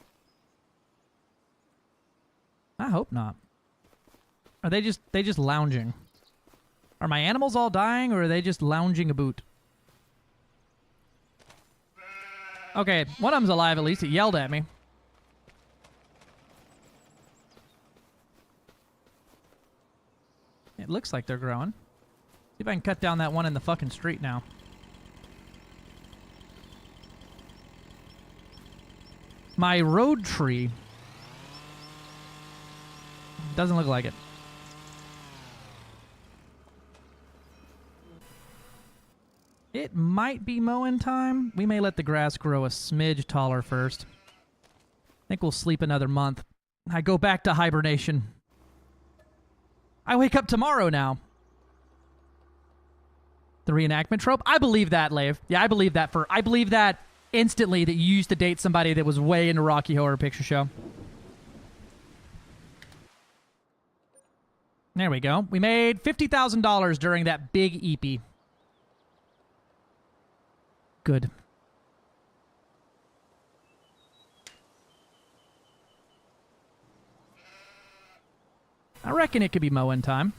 I hope not. Are they just lounging? Are my animals all dying, or are they just lounging about? Okay, one of them's alive at least. It yelled at me. It looks like they're growing. See if I can cut down that one in the fucking street now. My road tree. Doesn't look like it. It might be mowing time. We may let the grass grow a smidge taller first. I think we'll sleep another month. I go back to hibernation. I wake up tomorrow now. The reenactment trope? I believe that, Lave. Yeah, I believe that instantly that you used to date somebody that was way into Rocky Horror Picture Show. There we go. We made $50,000 during that big EP. Good. I reckon it could be mowing time.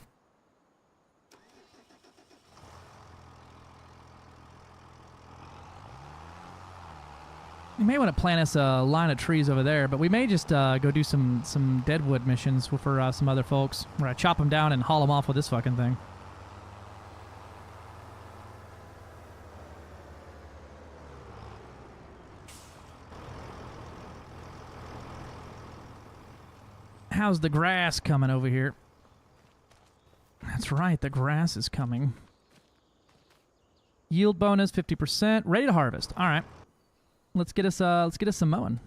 We may want to plant us a line of trees over there, but we may just go do some deadwood missions for some other folks. We're going to chop them down and haul them off with this fucking thing. How's the grass coming over here? That's right, the grass is coming. Yield bonus 50%. Ready to harvest. All right. Let's get us some mowing.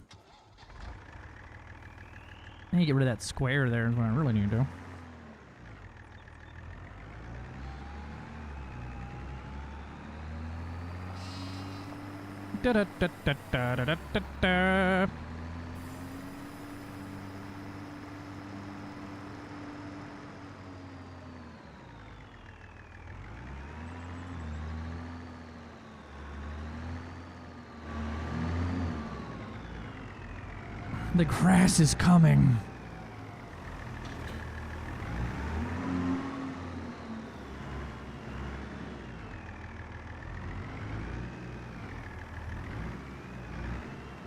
I need to get rid of that square there is what I really need to do. Da-da-da-da-da-da-da-da. The grass is coming.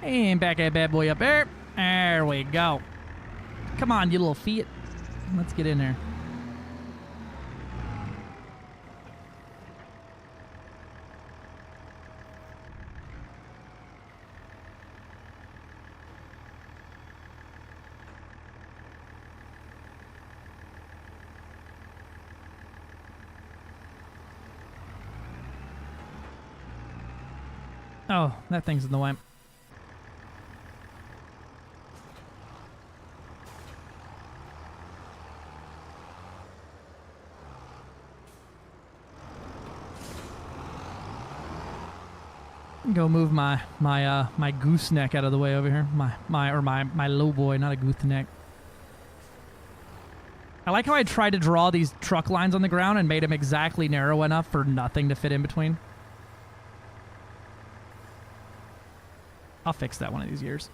And back that bad boy up there. There we go. Come on, you little feet. Let's get in there. Oh, that thing's in the way. Go move my gooseneck out of the way over here. My low boy, not a gooseneck. I like how I tried to draw these truck lines on the ground and made them exactly narrow enough for nothing to fit in between. I'll fix that one of these years.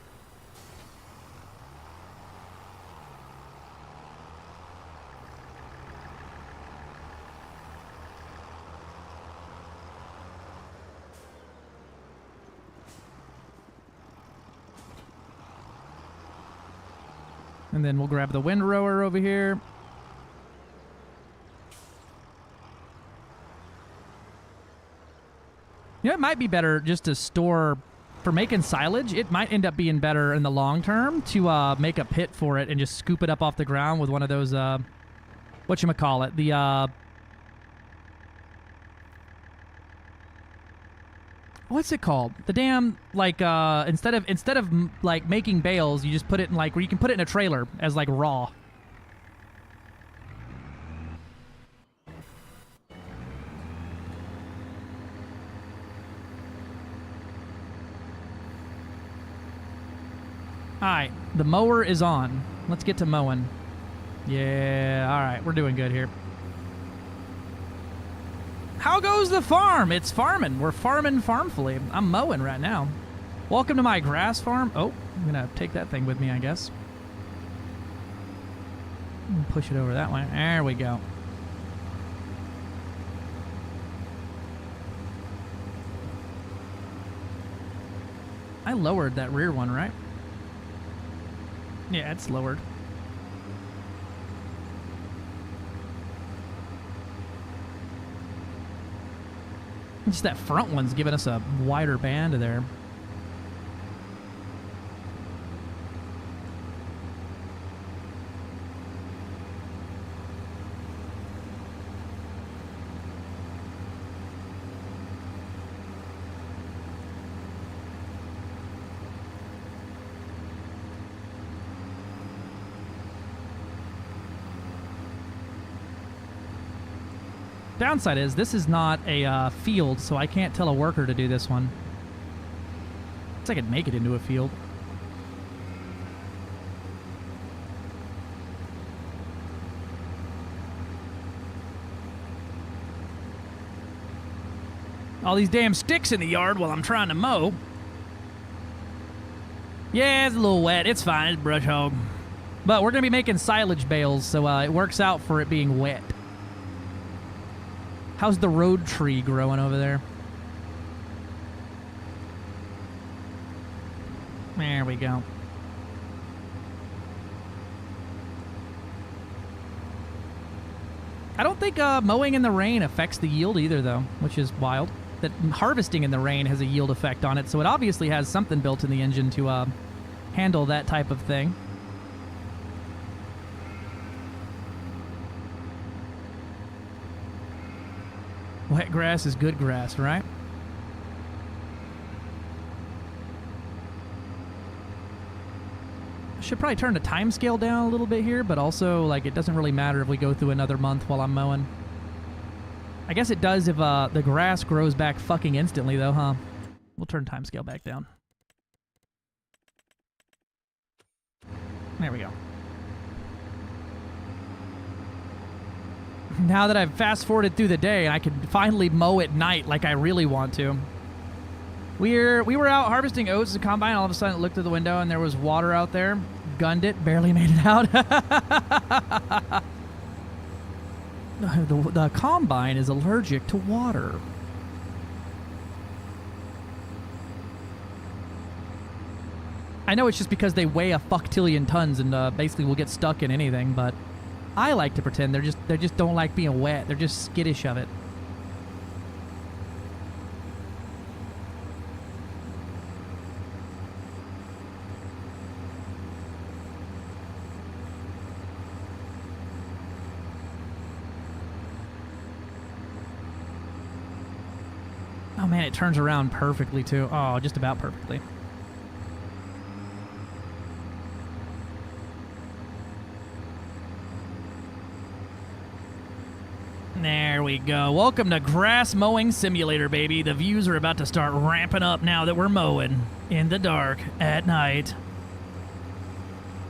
And then we'll grab the windrower over here. You know, it might be better just to store, for making silage, it might end up being better in the long term to make a pit for it and just scoop it up off the ground with one of those, whatchamacallit, the, what's it called? The damn, like, instead of like making bales, you just put it in like where you can put it in a trailer as like raw. Alright, the mower is on. Let's get to mowing. Yeah, alright, we're doing good here. How goes the farm? It's farming. We're farming farmfully. I'm mowing right now. Welcome to my grass farm. Oh, I'm going to take that thing with me, I guess. Push it over that way. There we go. I lowered that rear one, right? Yeah, it's lowered. Just that front one's giving us a wider band there. Downside is this is not a field, so I can't tell a worker to do this one. Guess I could make it into a field. All these damn sticks in the yard while I'm trying to mow. Yeah, it's a little wet. It's fine. It's brush hog. But we're going to be making silage bales, so it works out for it being wet. How's the road tree growing over there? There we go. I don't think mowing in the rain affects the yield either, though, which is wild. That harvesting in the rain has a yield effect on it, so it obviously has something built in the engine to handle that type of thing. Wet grass is good grass, right? I should probably turn the time scale down a little bit here, but also, like, it doesn't really matter if we go through another month while I'm mowing. I guess it does if the grass grows back fucking instantly, though, huh? We'll turn timescale back down. There we go. Now that I've fast-forwarded through the day and I can finally mow at night like I really want to. We were out harvesting oats at the combine. All of a sudden, looked through the window and there was water out there. Gunned it, barely made it out. The combine is allergic to water. I know it's just because they weigh a fucktillion tons and basically will get stuck in anything, but I like to pretend they just don't like being wet. They're just skittish of it. Oh man, it turns around perfectly too. Oh, just about perfectly. There we go. Welcome to Grass Mowing Simulator, baby. The views are about to start ramping up now that we're mowing in the dark at night.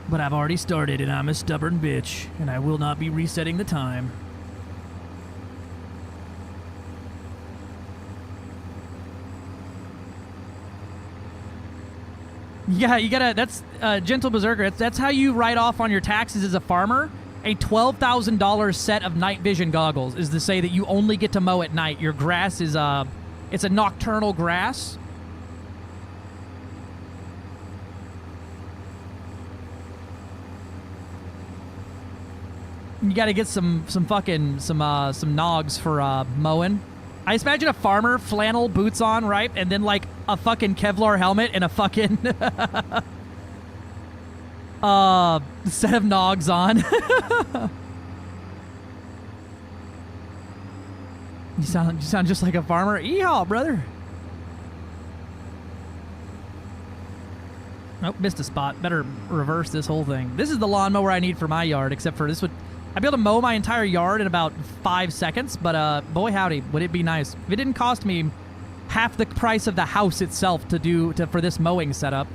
But I've already started and I'm a stubborn bitch and I will not be resetting the time. Yeah, you gotta, that's, Gentle Berserker, that's how you write off on your taxes as a farmer. A $12,000 set of night vision goggles is to say that you only get to mow at night. Your grass is, it's a nocturnal grass. You gotta get some nogs for, mowing. I just imagine a farmer, flannel boots on, right? And then, like, a fucking Kevlar helmet and a fucking set of nogs on. You sound just like a farmer. Yeehaw, brother. Nope, missed a spot. Better reverse this whole thing. This is the lawnmower I need for my yard, except for this would... I'd be able to mow my entire yard in about 5 seconds, but boy howdy, would it be nice. If it didn't cost me half the price of the house itself for this mowing setup.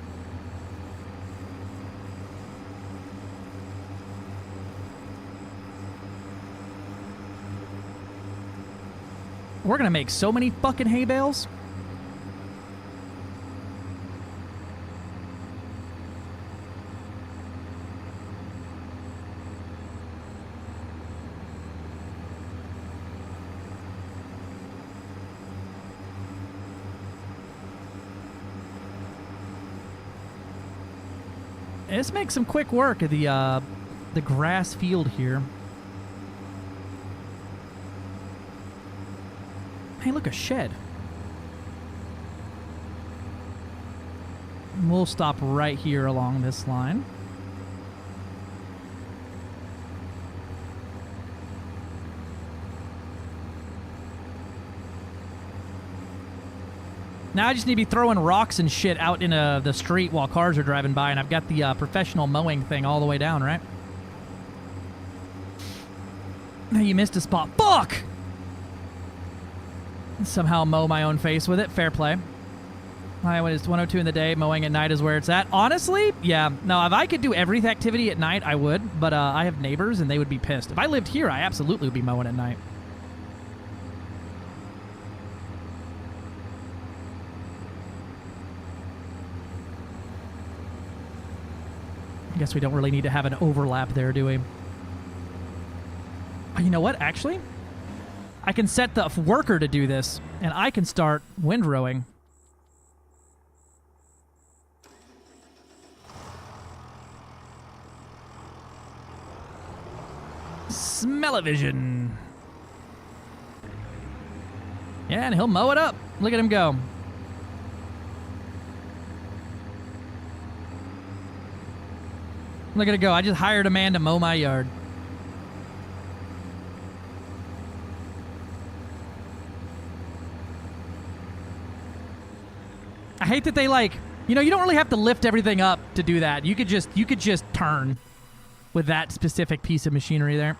We're gonna make so many fucking hay bales. Let's make some quick work of the grass field here. Hey, look, a shed. We'll stop right here along this line. Now I just need to be throwing rocks and shit out in the street while cars are driving by, and I've got the professional mowing thing all the way down, right? Now you missed a spot. Fuck! Somehow mow my own face with it. Fair play. When it's 1:02 in the day, mowing at night is where it's at. Honestly, yeah. No, if I could do every activity at night, I would. But I have neighbors, and they would be pissed. If I lived here, I absolutely would be mowing at night. I guess we don't really need to have an overlap there, do we? Oh, you know what? Actually, I can set the worker to do this, and I can start windrowing. Smell-o-vision. Yeah, and he'll mow it up. Look at him go. Look at it go. I just hired a man to mow my yard. I hate that they you don't really have to lift everything up to do that. You could just turn with that specific piece of machinery there.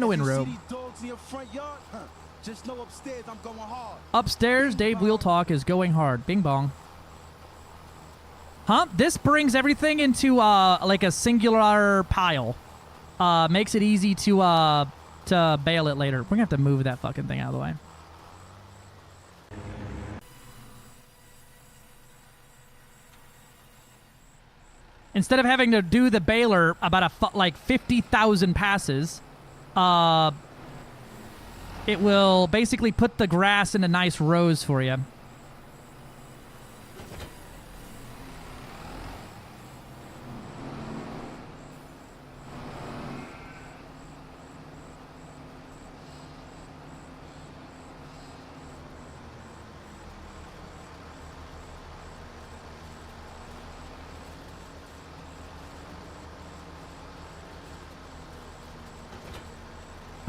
have no in-road. Just know upstairs I'm going hard. Upstairs, Dave Wheel Talk is going hard. Bing bong. Huh? This brings everything into like a singular pile. Makes it easy to bail it later. We're gonna have to move that fucking thing out of the way. Instead of having to do the baler about like 50,000 passes, it will basically put the grass into nice rows for you.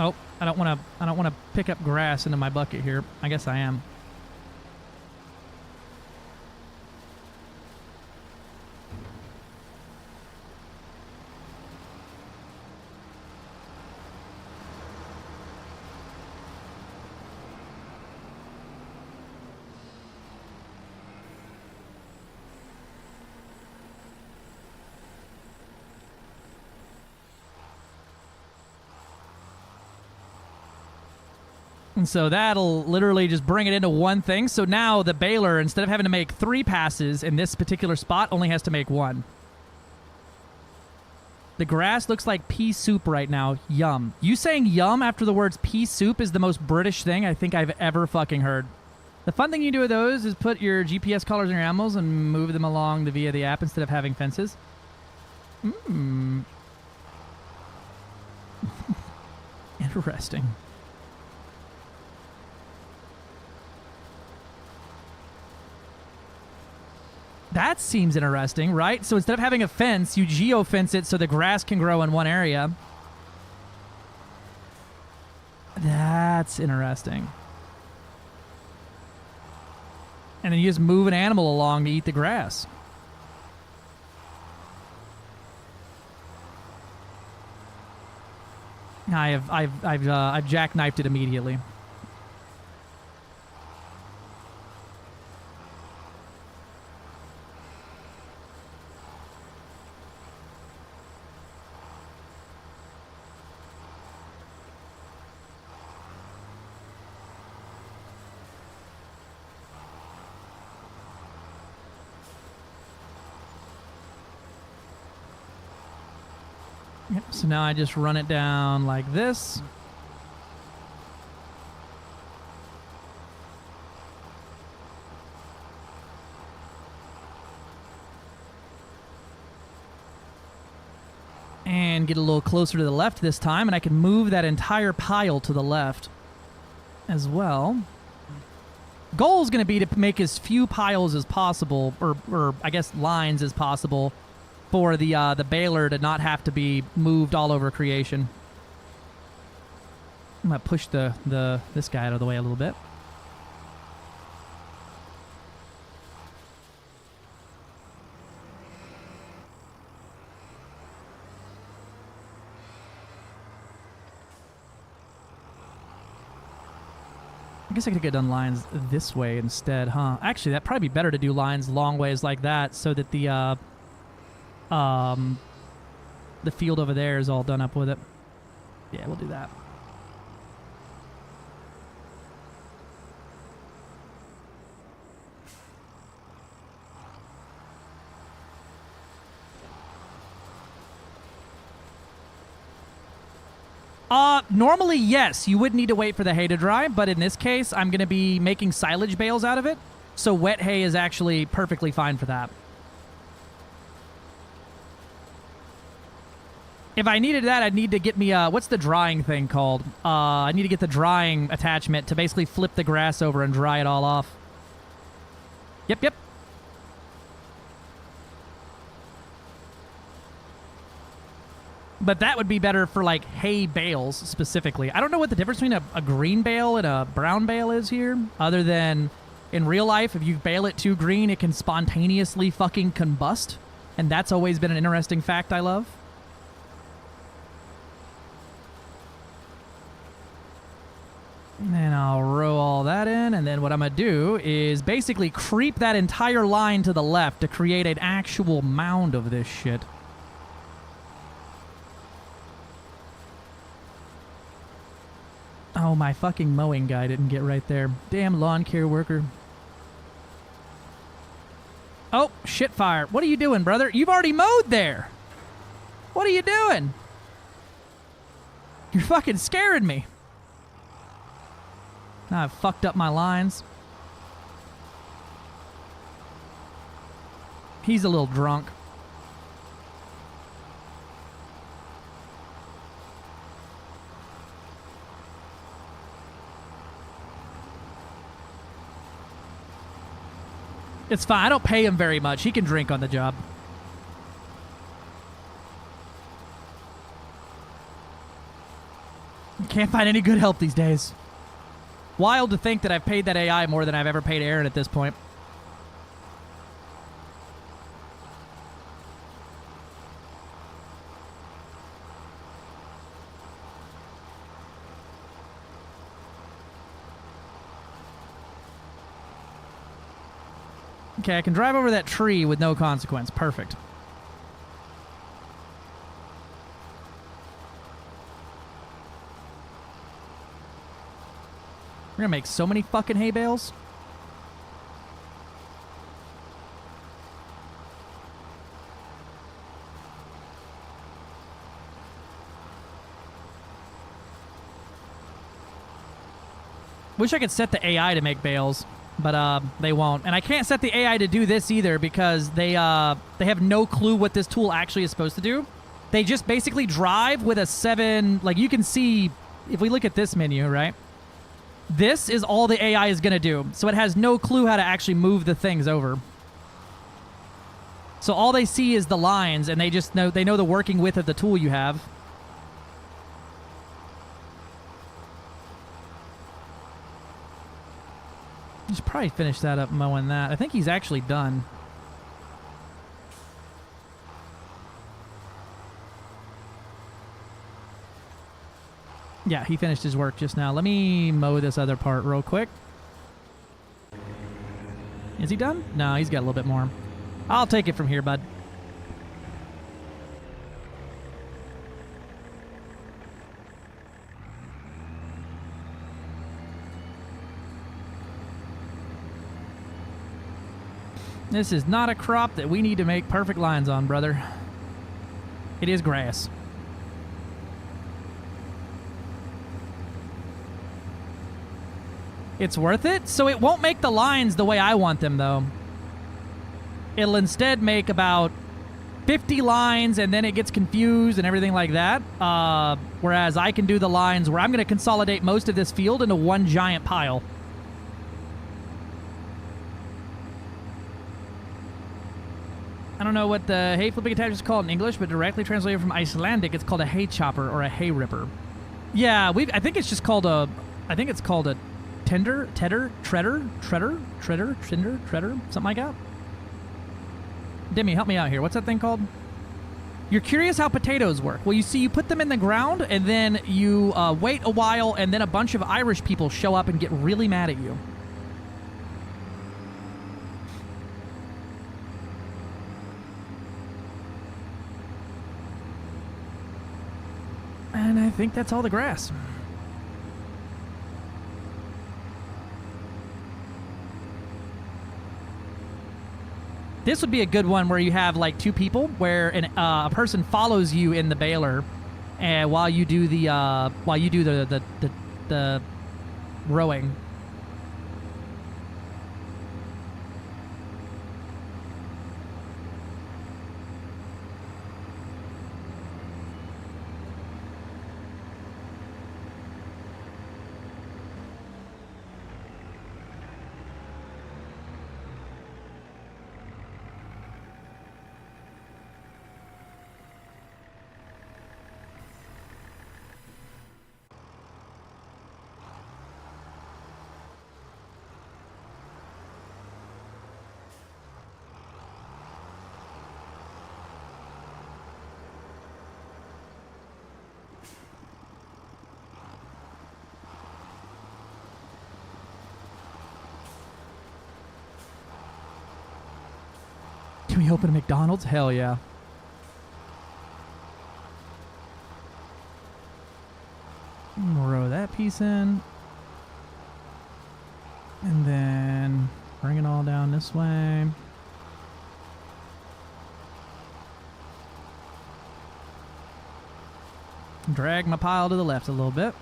Oh, I don't want to pick up grass into my bucket here. I guess I am. And so that'll literally just bring it into one thing. So now the baler, instead of having to make 3 passes in this particular spot, only has to make 1. The grass looks like pea soup right now. Yum. You saying yum after the words pea soup is the most British thing I think I've ever fucking heard. The fun thing you do with those is put your GPS collars on your animals and move them along via the app instead of having fences. Interesting. That seems interesting, right? So instead of having a fence, you geo-fence it so the grass can grow in one area. That's interesting. And then you just move an animal along to eat the grass. I've jackknifed it immediately. Yep, so now I just run it down like this. And get a little closer to the left this time, and I can move that entire pile to the left as well. Goal is going to be to make as few piles as possible, or I guess lines as possible, for the baler to not have to be moved all over creation. I'm gonna push this guy out of the way a little bit. I guess I could get done lines this way instead, huh? Actually, that'd probably be better to do lines long ways like that so that the field over there is all done up with it. Yeah, we'll do that. Normally, yes, you would need to wait for the hay to dry, but in this case, I'm going to be making silage bales out of it, so wet hay is actually perfectly fine for that. If I needed that, I'd need to get me, what's the drying thing called? I need to get the drying attachment to basically flip the grass over and dry it all off. Yep. But that would be better for, like, hay bales specifically. I don't know what the difference between a green bale and a brown bale is here, other than in real life, if you bale it too green, it can spontaneously fucking combust. And that's always been an interesting fact I love. And I'll row all that in, and then what I'm going to do is basically creep that entire line to the left to create an actual mound of this shit. Oh, my fucking mowing guy didn't get right there. Damn lawn care worker. Oh, shit fire. What are you doing, brother? You've already mowed there. What are you doing? You're fucking scaring me. Now I've fucked up my lines. He's a little drunk. It's fine. I don't pay him very much. He can drink on the job. Can't find any good help these days. Wild to think that I've paid that AI more than I've ever paid Aaron at this point. Okay, I can drive over that tree with no consequence. Perfect. We're gonna make so many fucking hay bales. Wish I could set the AI to make bales, but they won't. And I can't set the AI to do this either because they have no clue what this tool actually is supposed to do. They just basically drive with a 7, like you can see if we look at this menu, right? This is all the AI is going to do. So it has no clue how to actually move the things over. So all they see is the lines, and they just know the working width of the tool you have. You should probably finish that up mowing that. I think he's actually done. Yeah, he finished his work just now. Let me mow this other part real quick. Is he done? No, he's got a little bit more. I'll take it from here, bud. This is not a crop that we need to make perfect lines on, brother. It is grass. It's worth it? So it won't make the lines the way I want them, though. It'll instead make about 50 lines, and then it gets confused and everything like that. Whereas I can do the lines where I'm going to consolidate most of this field into one giant pile. I don't know what the hay flipping attachment is called in English, but directly translated from Icelandic, it's called a hay chopper or a hay ripper. Yeah, I think it's just called a... I think it's called a tender, shredder, something like that. Demi, help me out here. What's that thing called? You're curious how potatoes work. Well, you see, you put them in the ground, and then you wait a while, and then a bunch of Irish people show up and get really mad at you. And I think that's all the grass. This would be a good one where you have like two people, where a person follows you in the baler, and while you do the rowing. Can we open a McDonald's? Hell yeah. Row that piece in. And then bring it all down this way. Drag my pile to the left a little bit.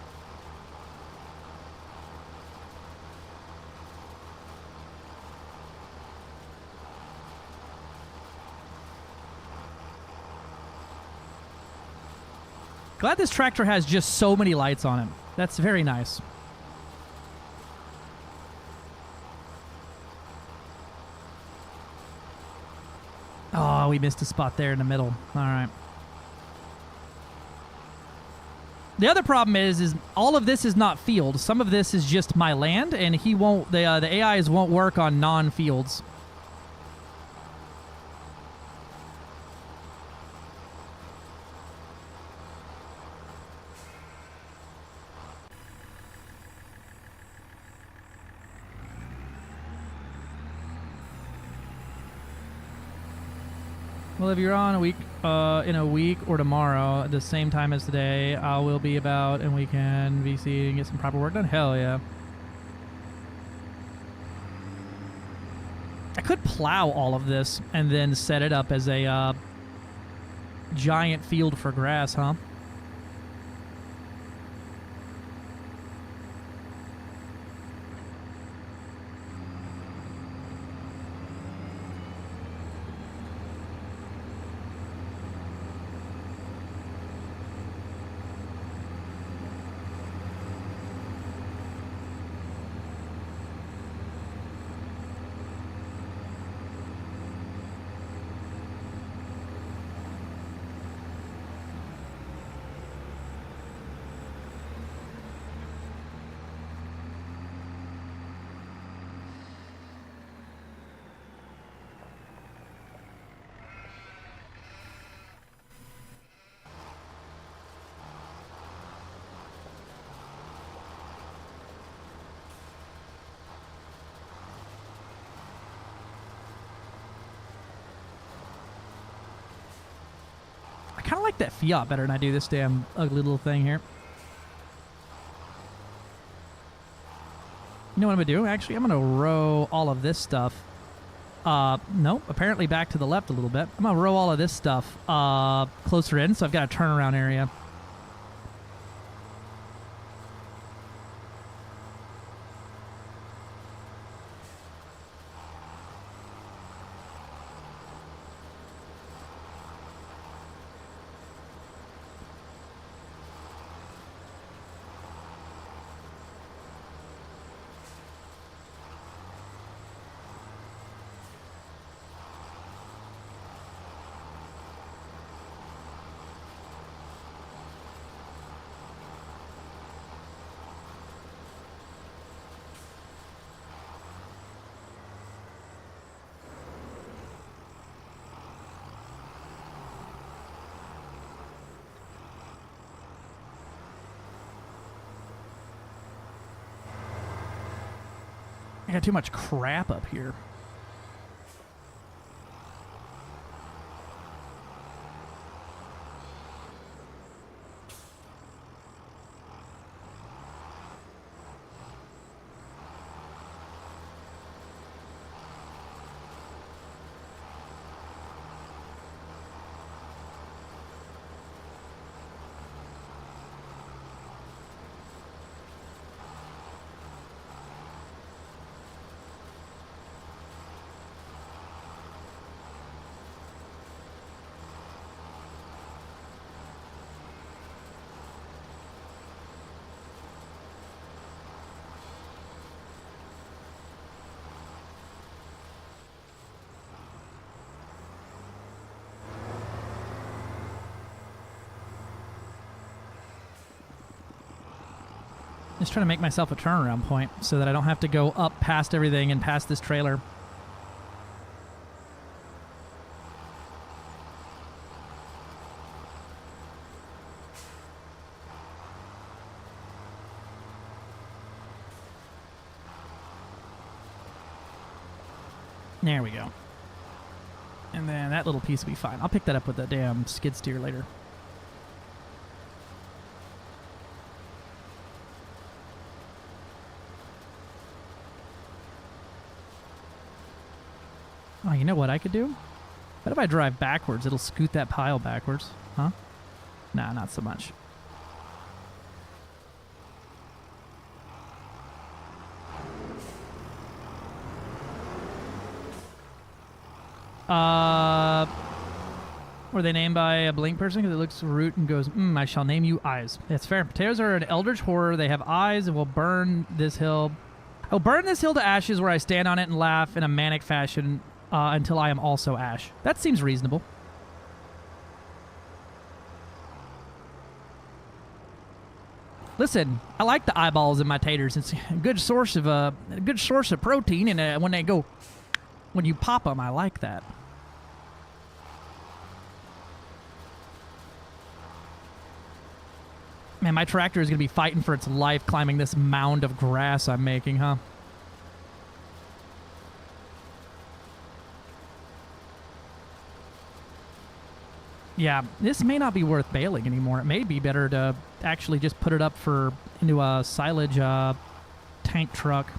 Glad this tractor has just so many lights on it. That's very nice. Oh, we missed a spot there in the middle. All right. The other problem is all of this is not field. Some of this is just my land, and he won't. The AIs won't work on non-fields. Well, if you're on a week, in a week or tomorrow at the same time as today, I will be about and we can VC and get some proper work done. Hell yeah. I could plow all of this and then set it up as a giant field for grass, huh? I kind of like that Fiat better than I do this damn ugly little thing here. You know what I'm going to do? Actually, I'm going to row all of this stuff. Nope, apparently back to the left a little bit. I'm going to row all of this stuff closer in, so I've got a turnaround area. I got too much crap up here. Just trying to make myself a turnaround point so that I don't have to go up past everything and past this trailer. There we go. And then that little piece will be fine. I'll pick that up with the damn skid steer later. Oh, you know what I could do? What if I drive backwards? It'll scoot that pile backwards. Huh? Nah, not so much. Were they named by a Blink person because it looks root and goes, I shall name you Eyes. That's fair. Potatoes are an eldritch horror. They have eyes and will burn this hill. I'll burn this hill to ashes where I stand on it and laugh in a manic fashion until I am also ash. That seems reasonable. Listen, I like the eyeballs in my taters. It's a good source of protein, and when you pop them, I like that. Man, my tractor is going to be fighting for its life climbing this mound of grass I'm making, huh? Yeah, this may not be worth baling anymore. It may be better to actually just put it up into a silage tank truck.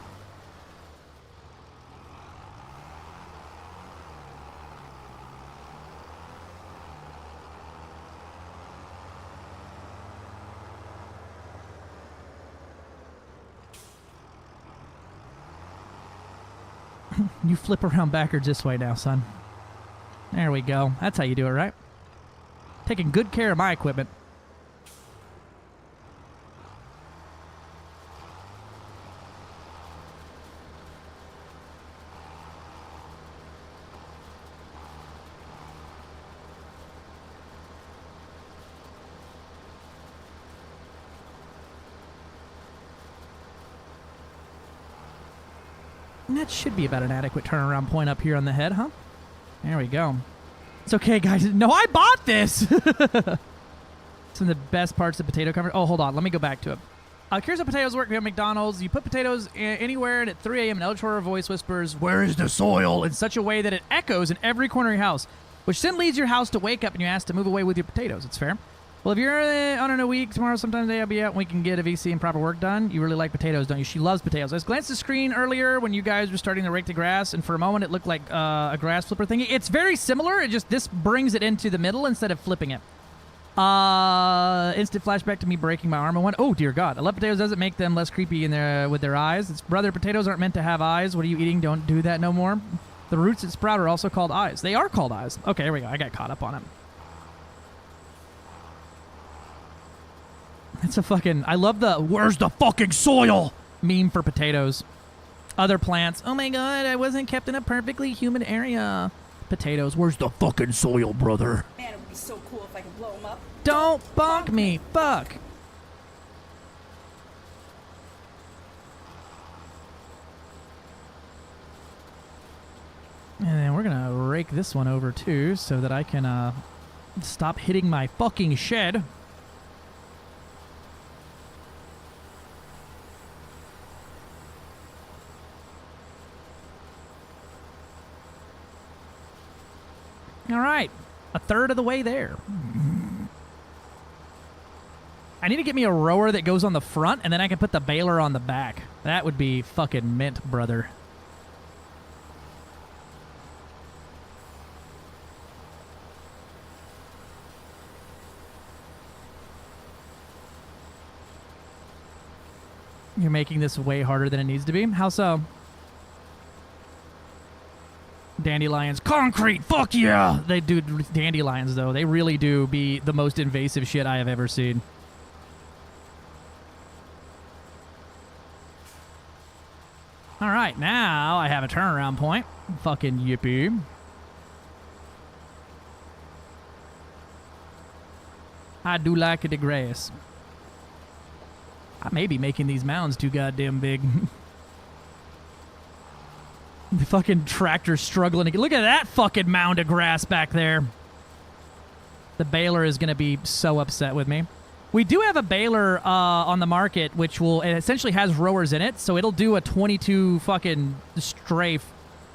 You flip around backwards this way now, son. There we go. That's how you do it, right? Taking good care of my equipment. That should be about an adequate turnaround point up here on the head, huh? There we go. It's okay, guys. No, I bought this! Some of the best parts of potato cover. Oh, hold on. Let me go back to it. Here's how potatoes work. We have McDonald's. You put potatoes anywhere, and at 3 a.m. an eldritch horror voice whispers, "Where is the soil?" in such a way that it echoes in every corner of your house, which then leads your house to wake up and you ask to move away with your potatoes. It's fair. Well, if you're on in a week, tomorrow sometime today I'll be out and we can get a VC and proper work done. You really like potatoes, don't you? She loves potatoes. I just glanced at the screen earlier when you guys were starting to rake the grass, and for a moment it looked like a grass flipper thingy. It's very similar. It just, this brings it into the middle instead of flipping it. Instant flashback to me breaking my arm. Oh, dear God. I love potatoes. Does it make them less creepy with their eyes? It's, brother, potatoes aren't meant to have eyes. What are you eating? Don't do that no more. The roots that sprout are also called eyes. They are called eyes. Okay, here we go. I got caught up on it. It's a fucking... I love the "where's the fucking soil" meme for potatoes. Other plants. Oh my God, I wasn't kept in a perfectly humid area. Potatoes. Where's the fucking soil, brother? Man, it would be so cool if I could blow them up. Don't bonk me. Fuck. And then we're going to rake this one over too so that I can stop hitting my fucking shed. All right, a third of the way there. I need to get me a rower that goes on the front, and then I can put the baler on the back. That would be fucking mint, brother. You're making this way harder than it needs to be. How so? Dandelions. Concrete! Fuck yeah! They do dandelions, though. They really do be the most invasive shit I have ever seen. Alright, now I have a turnaround point. Fucking yippee. I do like the grass. I may be making these mounds too goddamn big. The fucking tractor's struggling to get... Look at that fucking mound of grass back there. The baler is going to be so upset with me. We do have a baler on the market, which will... It essentially has rowers in it, so it'll do a 22 fucking strafe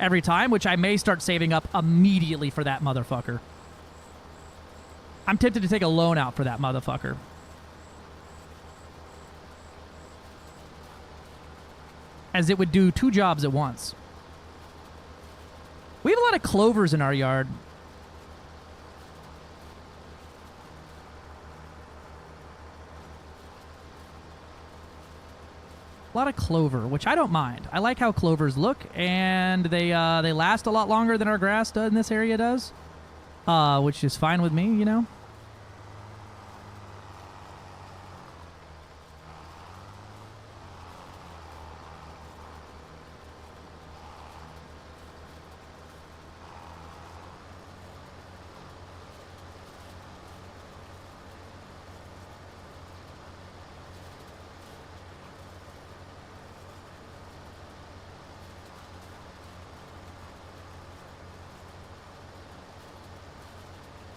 every time, which I may start saving up immediately for that motherfucker. I'm tempted to take a loan out for that motherfucker. As it would do 2 jobs at once. We have a lot of clovers in our yard. A lot of clover, which I don't mind. I like how clovers look, and they last a lot longer than our grass in this area does, which is fine with me, you know.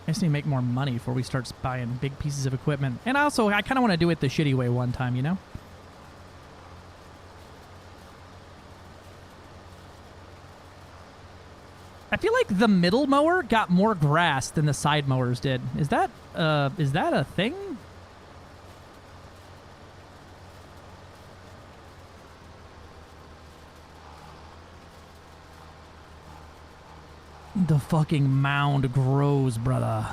I just need to make more money before we start buying big pieces of equipment. And also, I kind of want to do it the shitty way one time, you know? I feel like the middle mower got more grass than the side mowers did. Is that a thing? The fucking mound grows, brother.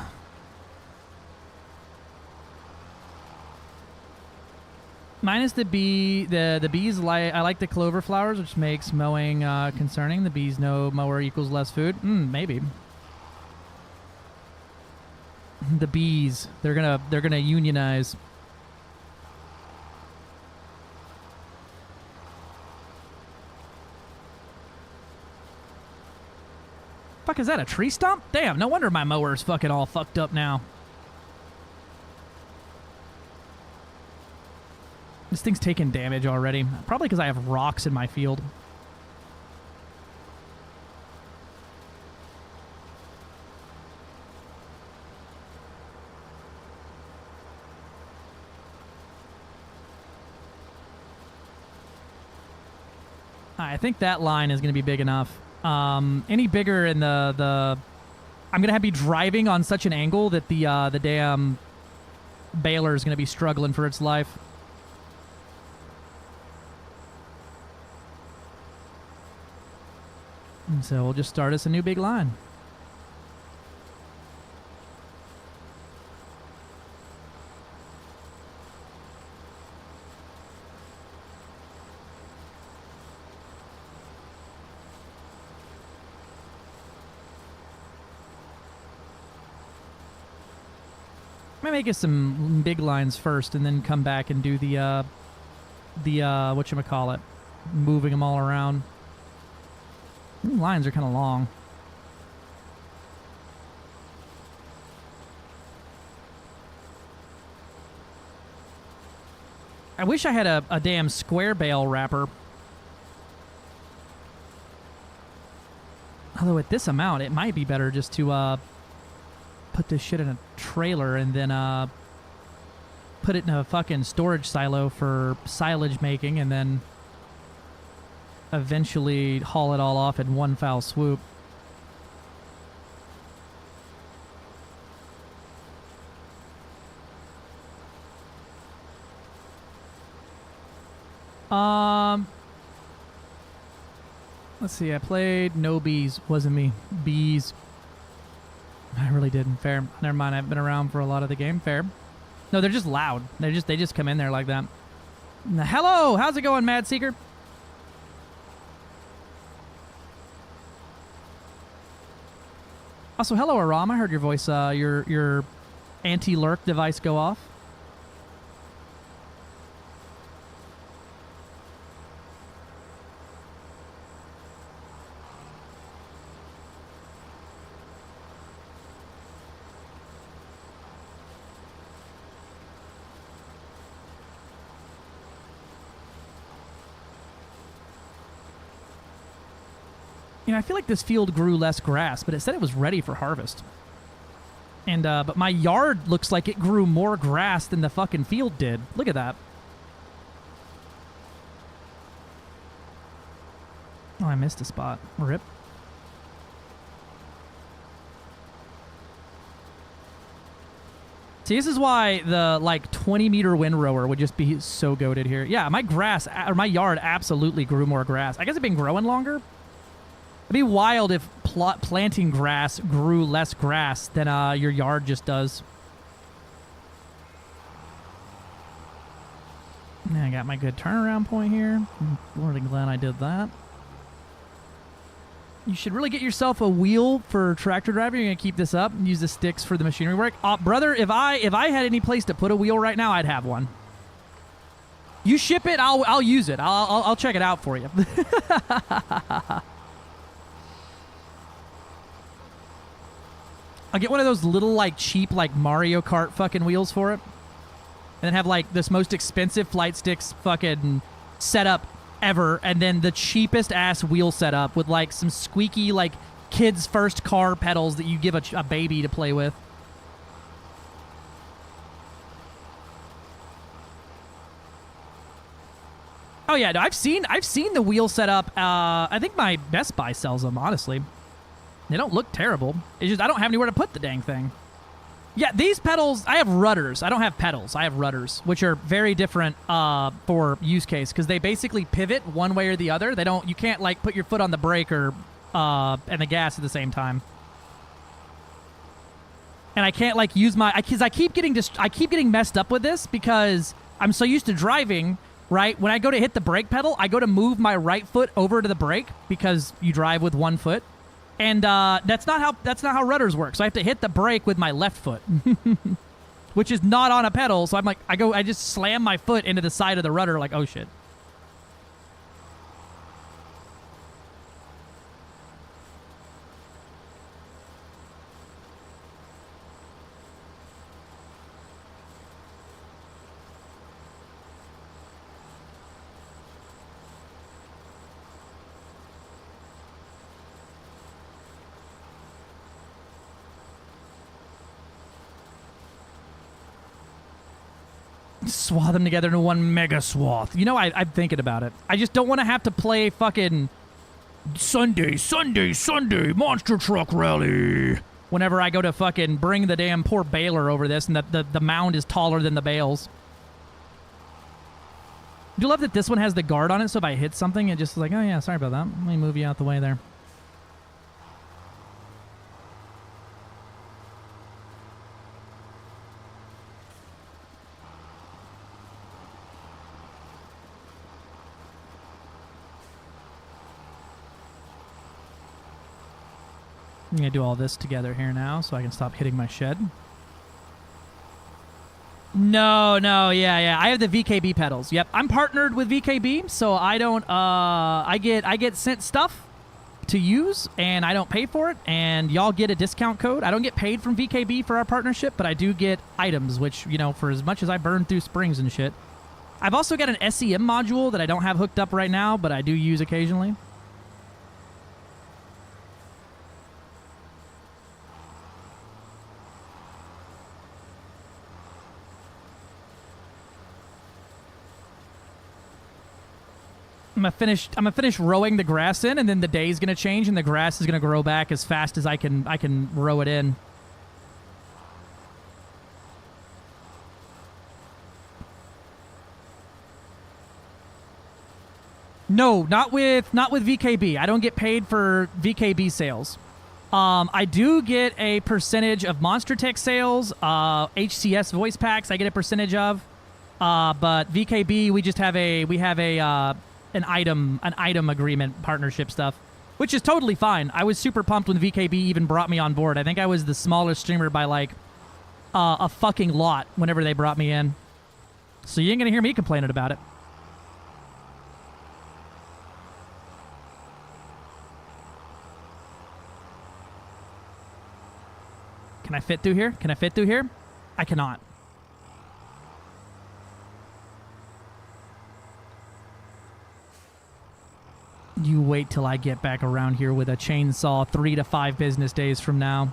Minus the bee, the bees. I like the clover flowers, which makes mowing concerning. The bees know mower equals less food. Maybe. The bees, they're gonna unionize. Fuck, is that a tree stump? Damn, no wonder my mower's fucking all fucked up now. This thing's taking damage already. Probably because I have rocks in my field. I think that line is going to be big enough. Any bigger in the I'm gonna have to be driving on such an angle that the damn baler is gonna be struggling for its life. And so we'll just start us a new big line. I'm gonna make us some big lines first, and then come back and do the whatchamacallit, moving them all around. These lines are kind of long. I wish I had a damn square bale wrapper. Although at this amount, it might be better just to put this shit in a trailer and then put it in a fucking storage silo for silage making, and then eventually haul it all off in one foul swoop. Let's see, I played no bees. Wasn't me. Bees. I really didn't. Fair. Never mind, I've been around for a lot of the game. Fair. No, they're just loud. They just come in there like that. Hello! How's it going, Mad Seeker? Also, hello, Aram. I heard your voice, your anti-lurk device go off. You know, I feel like this field grew less grass, but it said it was ready for harvest. And, but my yard looks like it grew more grass than the fucking field did. Look at that. Oh, I missed a spot. Rip. See, this is why the like 20-meter windrower would just be so goated here. Yeah, my grass or my yard absolutely grew more grass. I guess it's been growing longer. It'd be wild if planting grass grew less grass than your yard just does. And I got my good turnaround point here. I'm really glad I did that. You should really get yourself a wheel for tractor driving. You're gonna keep this up and use the sticks for the machinery work. Brother, if I had any place to put a wheel right now, I'd have one. You ship it, I'll use it. I'll check it out for you. I'll get one of those little like cheap like Mario Kart fucking wheels for it, and then have like this most expensive flight sticks fucking setup ever, and then the cheapest ass wheel setup with like some squeaky like kids first car pedals that you give a baby to play with. Oh yeah, no, I've seen the wheel setup. I think my Best Buy sells them. Honestly, they don't look terrible. It's just I don't have anywhere to put the dang thing. Yeah, these pedals, I have rudders. I don't have pedals. I have rudders, which are very different for use case because they basically pivot one way or the other. They don't. You can't like put your foot on the brake or and the gas at the same time. And I can't like use my because I keep getting messed up with this because I'm so used to driving. Right when I go to hit the brake pedal, I go to move my right foot over to the brake because you drive with one foot. And that's not how rudders work. So I have to hit the brake with my left foot, which is not on a pedal. So I'm like, I just slam my foot into the side of the rudder like, oh shit. Swath them together into one mega swath. You know, I'm thinking about it. I just don't want to have to play fucking Sunday, Monster Truck Rally whenever I go to fucking bring the damn poor baler over this and the mound is taller than the bales. I do love that this one has the guard on it, so if I hit something, it just is like, oh yeah, sorry about that. Let me move you out the way there. I'm going to do all this together here now so I can stop hitting my shed. No, yeah. I have the VKB pedals. Yep, I'm partnered with VKB, so I don't, I get sent stuff to use, and I don't pay for it, and y'all get a discount code. I don't get paid from VKB for our partnership, but I do get items, which, you know, for as much as I burn through springs and shit. I've also got an SEM module that I don't have hooked up right now, but I do use occasionally. I'm gonna finish rowing the grass in, and then the day's gonna change, and the grass is gonna grow back as fast as I can row it in. No, not with VKB. I don't get paid for VKB sales. I do get a percentage of Monster Tech sales, HCS voice packs. I get a percentage of, but VKB we just have an item agreement partnership stuff, which is totally fine. I was super pumped when VKB even brought me on board. I think I was the smallest streamer by like a fucking lot whenever they brought me in. So you ain't gonna hear me complaining about it. Can I fit through here? Can I fit through here? I cannot. You wait till I get back around here with a chainsaw 3 to 5 business days from now.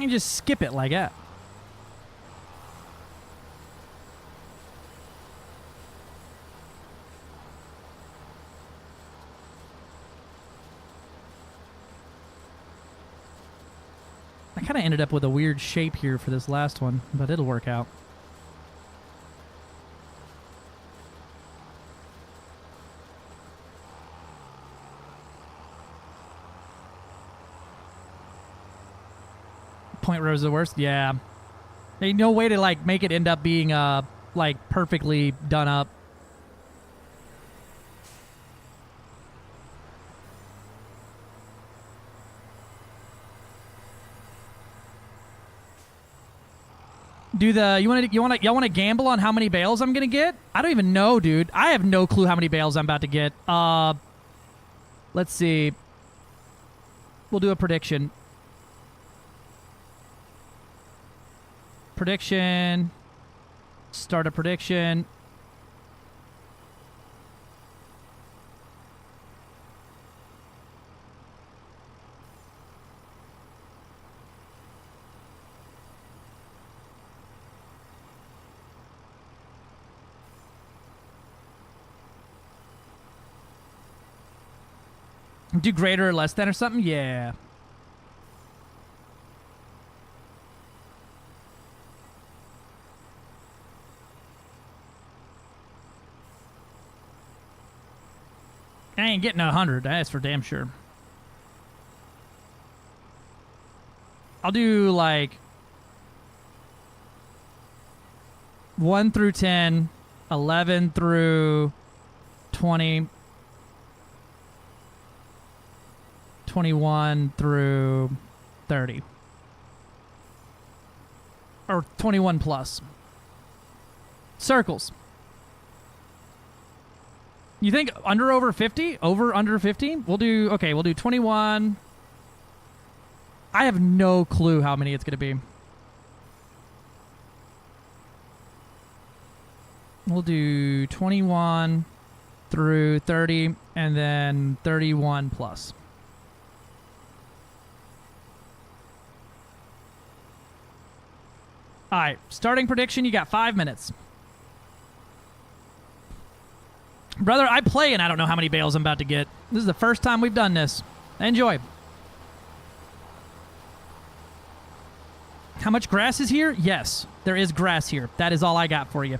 You just skip it like that. I kind of ended up with a weird shape here for this last one, but it'll work out. Point row is the worst? Yeah. Ain't no way to, like, make it end up being, like, perfectly done up. Y'all want to gamble on how many bales I'm gonna get? I don't even know, dude. I have no clue how many bales I'm about to get. Let's see. We'll do a prediction. Prediction. Start a prediction. Do greater or less than or something? Yeah. I ain't getting 100. That's for damn sure. I'll do like 1 through 10, 11 through 20, 21 through 30. Or 21 plus. Circles. You think under over 50? Over under 50? We'll do 21. I have no clue how many it's going to be. We'll do 21 through 30 and then 31 plus. All right, starting prediction, you got 5 minutes. Brother, I play and I don't know how many bales I'm about to get. This is the first time we've done this. Enjoy. How much grass is here? Yes, there is grass here. That is all I got for you.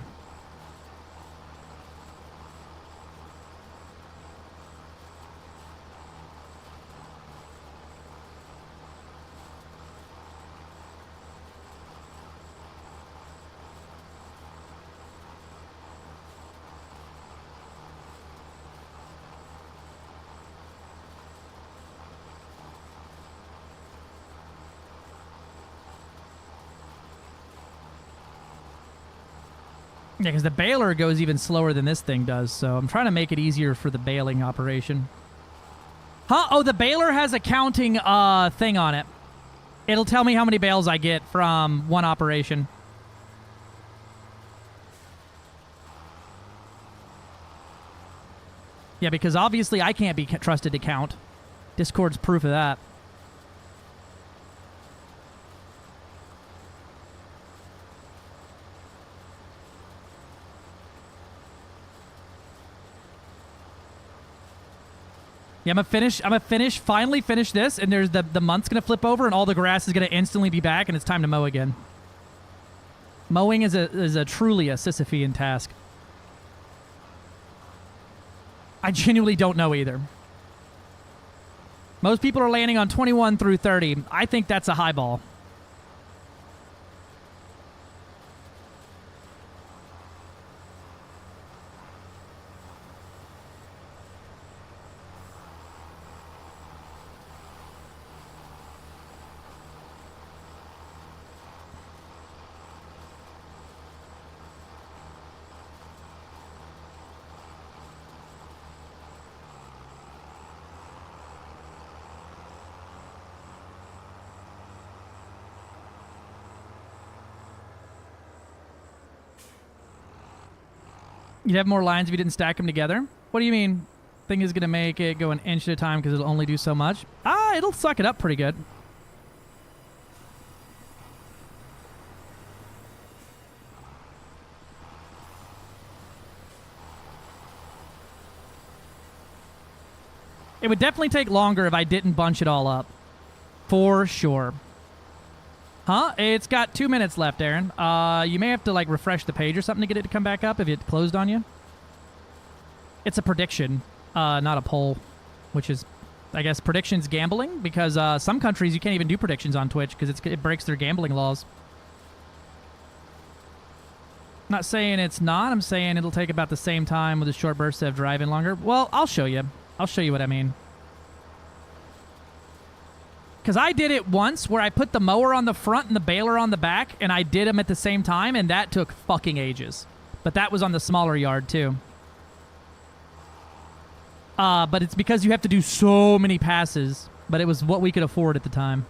Yeah, because the baler goes even slower than this thing does, so I'm trying to make it easier for the baling operation. Huh? Oh, the baler has a counting thing on it. It'll tell me how many bales I get from one operation. Yeah, because obviously I can't be trusted to count. Discord's proof of that. Yeah, I'm gonna finally finish this, and there's the month's gonna flip over, and all the grass is gonna instantly be back, and it's time to mow again. Mowing is a truly a Sisyphean task. I genuinely don't know either. Most people are landing on 21 through 30. I think that's a high ball. You'd have more lines if you didn't stack them together? What do you mean? Thing is going to make it go an inch at a time because it'll only do so much? It'll suck it up pretty good. It would definitely take longer if I didn't bunch it all up. For sure. Huh? It's got 2 minutes left, Aaron. You may have to, like, refresh the page or something to get it to come back up if it closed on you. It's a prediction, not a poll, which is, I guess, predictions gambling, because some countries you can't even do predictions on Twitch because it breaks their gambling laws. Not saying it's not. I'm saying it'll take about the same time with a short burst of driving longer. Well, I'll show you. I'll show you what I mean. Because I did it once where I put the mower on the front and the baler on the back, and I did them at the same time, and that took fucking ages. But that was on the smaller yard, too. But it's because you have to do so many passes, but it was what we could afford at the time.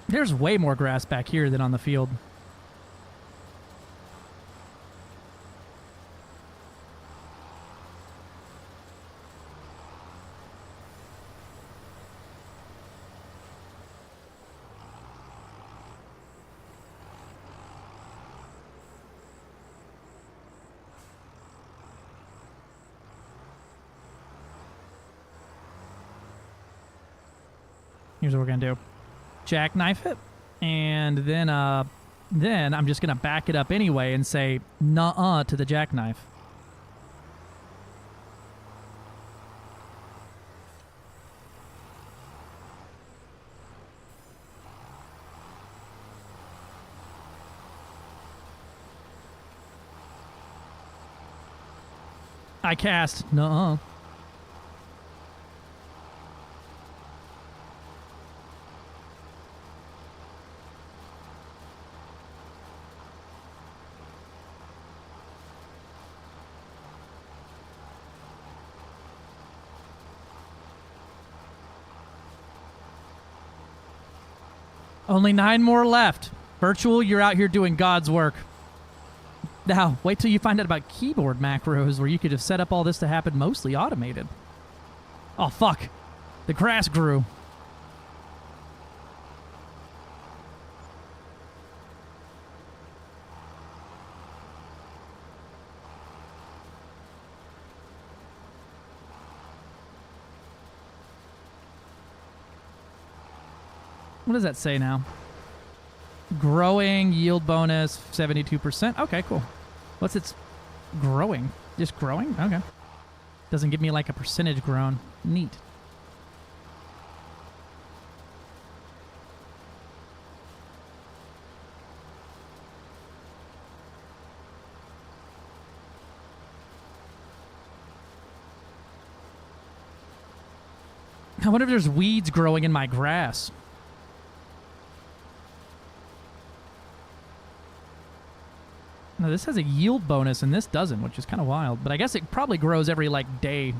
There's way more grass back here than on the field. Here's what we're gonna do. Jackknife it, and then I'm just gonna back it up anyway and say nuh-uh to the jackknife. I cast nuh-uh. Only 9 more left. Virtual, you're out here doing God's work. Now, wait till you find out about keyboard macros where you could have set up all this to happen mostly automated. Oh, fuck. The grass grew. What does that say now? Growing, yield bonus, 72%. Okay, cool. What's its growing? Just growing? Okay. Doesn't give me like a percentage grown. Neat. I wonder if there's weeds growing in my grass. No, this has a yield bonus and this doesn't, which is kind of wild. But I guess it probably grows every, like, day.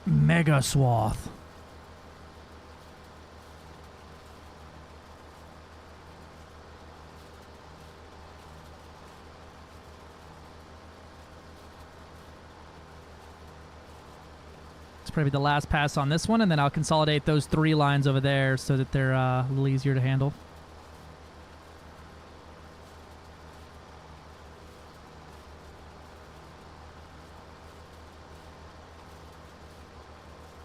Mega swath. It's probably the last pass on this one, and then I'll consolidate those 3 lines over there so that they're a little easier to handle.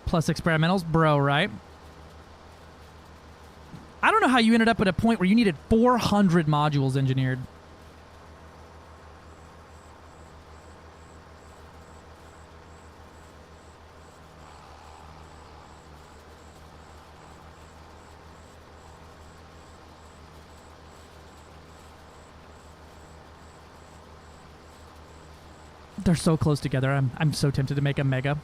Plus experimentals, bro, right? I don't know how you ended up at a point where you needed 400 modules engineered. They're so close together. I'm so tempted to make a mega.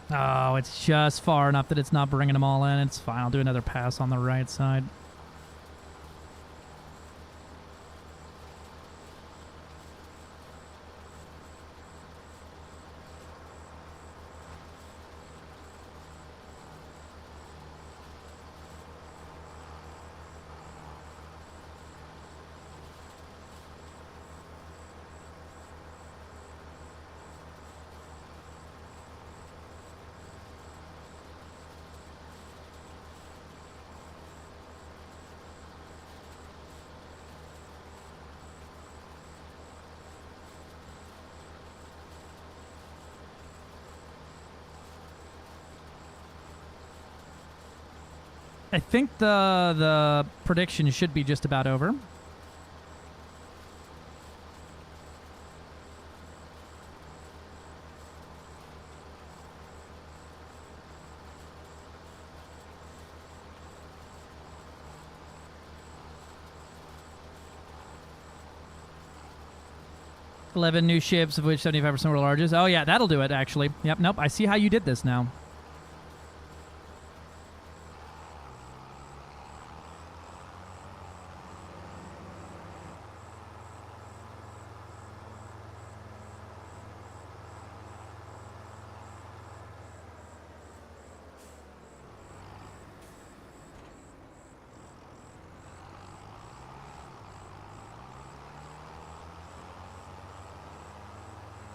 Oh, it's just far enough that it's not bringing them all in. It's fine. I'll do another pass on the right side. I think the prediction should be just about over. $11 new ships, of which 75% were largest. Oh yeah, that'll do it actually. Yep, nope. I see how you did this now.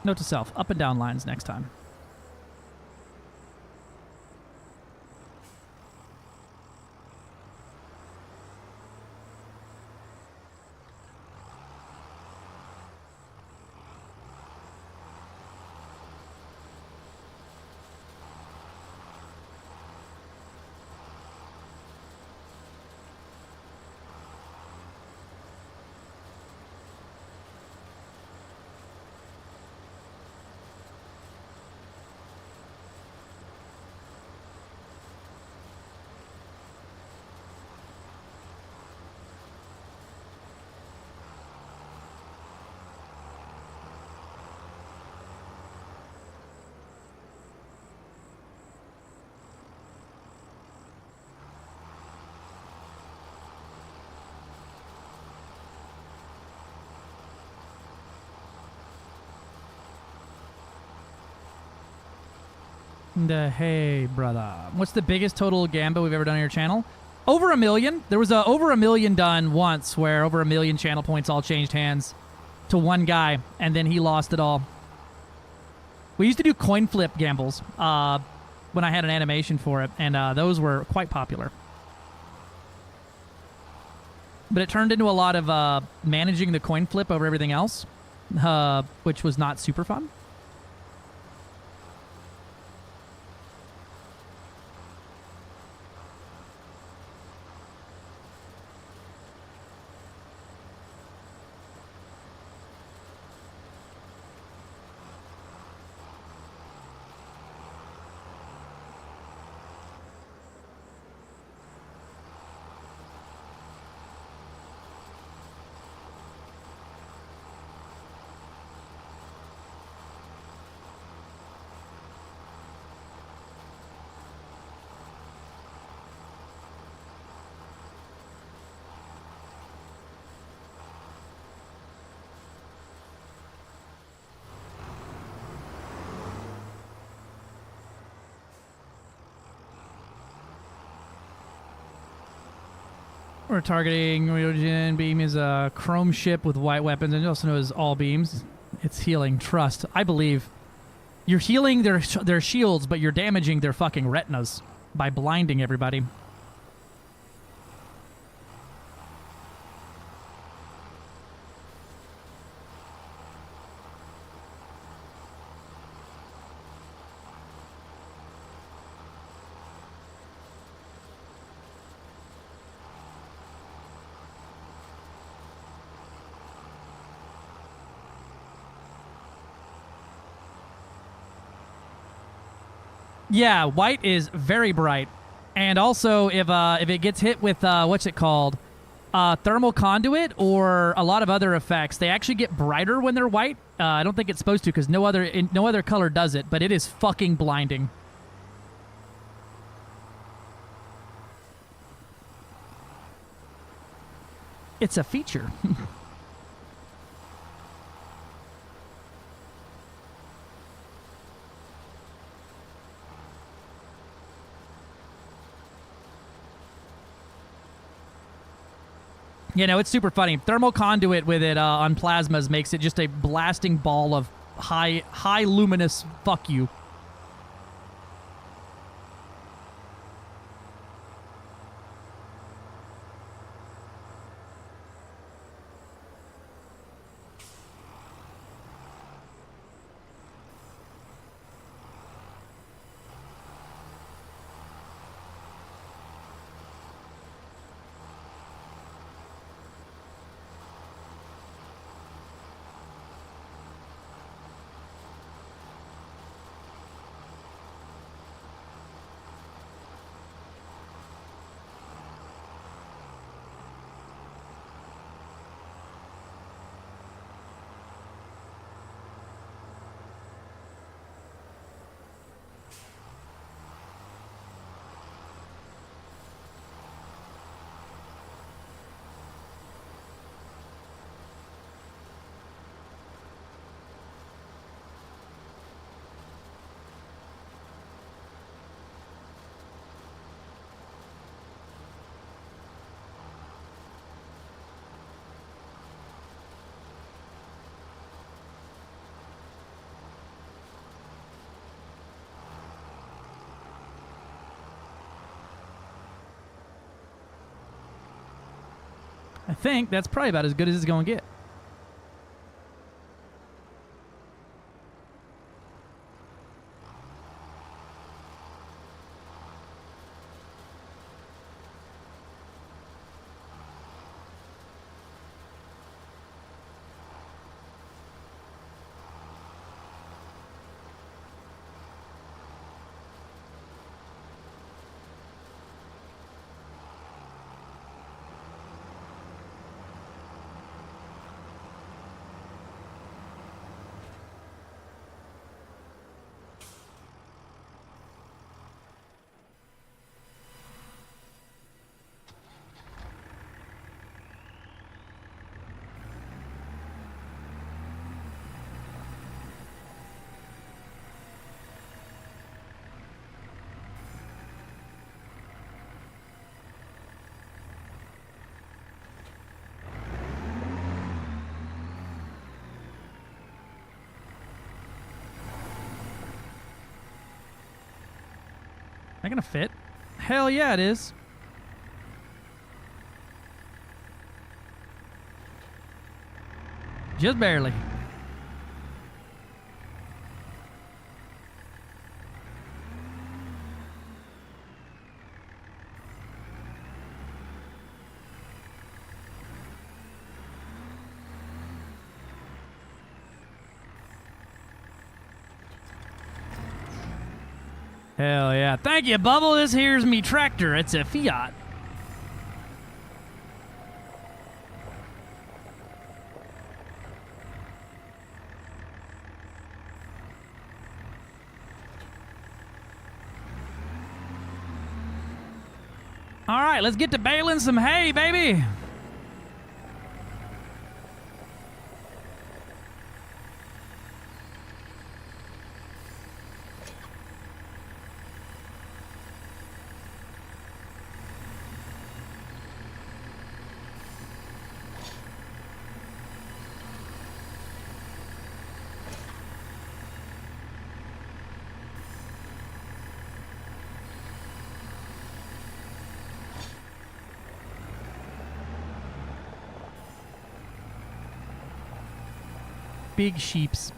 Note to self, up and down lines next time. Hey, brother. What's the biggest total Gamba we've ever done on your channel? Over 1 million. There was over 1 million done once where over 1 million channel points all changed hands to one guy, and then he lost it all. We used to do coin flip gambles when I had an animation for it, and those were quite popular. But it turned into a lot of managing the coin flip over everything else, which was not super fun. We're targeting Ryojin. Beam is a chrome ship with white weapons, and also known as all beams. It's healing. Trust. I believe. You're healing their shields, but you're damaging their fucking retinas by blinding everybody. Yeah, white is very bright. And also, if it gets hit with, what's it called? Thermal conduit or a lot of other effects, they actually get brighter when they're white. I don't think it's supposed to because no other color does it, but it is fucking blinding. It's a feature. You know, it's super funny. Thermal conduit with it on plasmas makes it just a blasting ball of high luminous fuck you. I think that's probably about as good as it's going to get. Am I gonna fit? Hell yeah, it is. Just barely. Hell yeah. Thank you, Bubble. This here's me tractor. It's a Fiat. All right, let's get to baling some hay, baby. Big sheeps.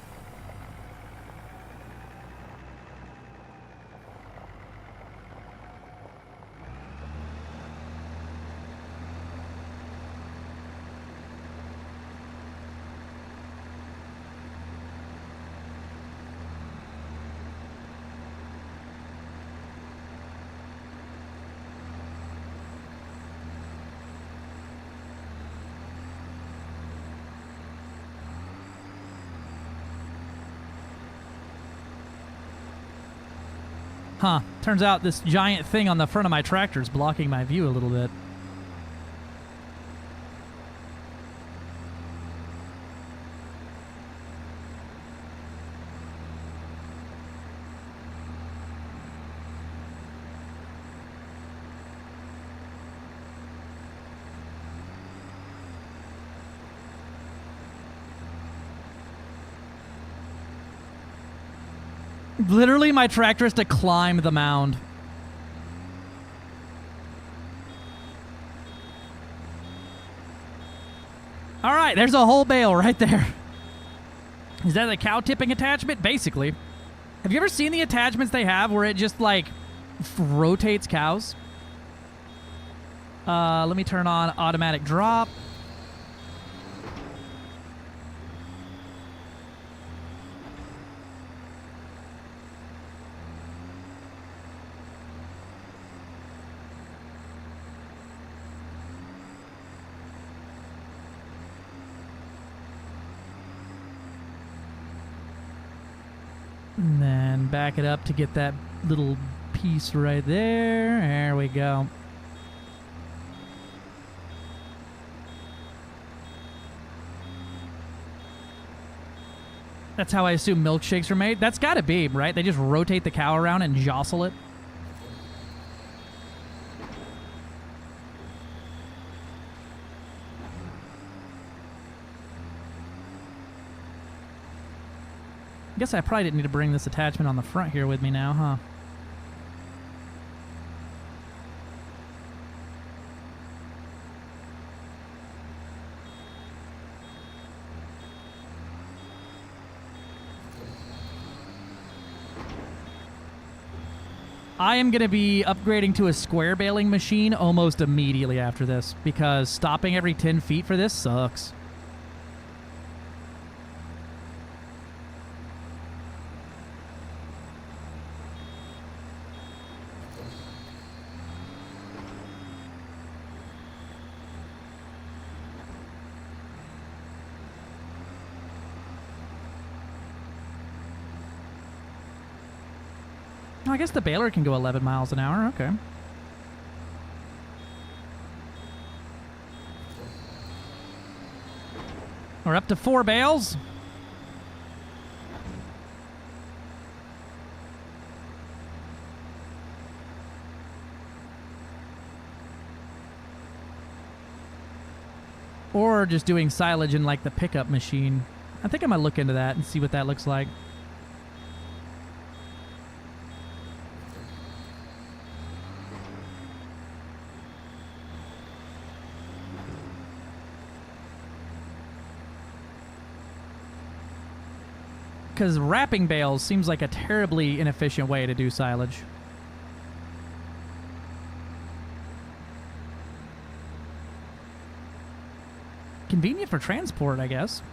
Huh. Turns out this giant thing on the front of my tractor is blocking my view a little bit. Literally, my tractor has to climb the mound. All right, there's a whole bale right there. Is that a cow tipping attachment? Basically. Have you ever seen the attachments they have where it just, like, rotates cows? Let me turn on automatic drop. And then back it up to get that little piece right there. There we go. That's how I assume milkshakes are made. That's gotta be, right? They just rotate the cow around and jostle it. I guess I probably didn't need to bring this attachment on the front here with me now, huh? I am going to be upgrading to a square baling machine almost immediately after this because stopping every 10 feet for this sucks. I guess the baler can go 11 miles an hour. Okay. We're up to 4 bales. Or just doing silage in like the pickup machine. I think I'm going to look into that and see what that looks like. Because wrapping bales seems like a terribly inefficient way to do silage. Convenient for transport, I guess.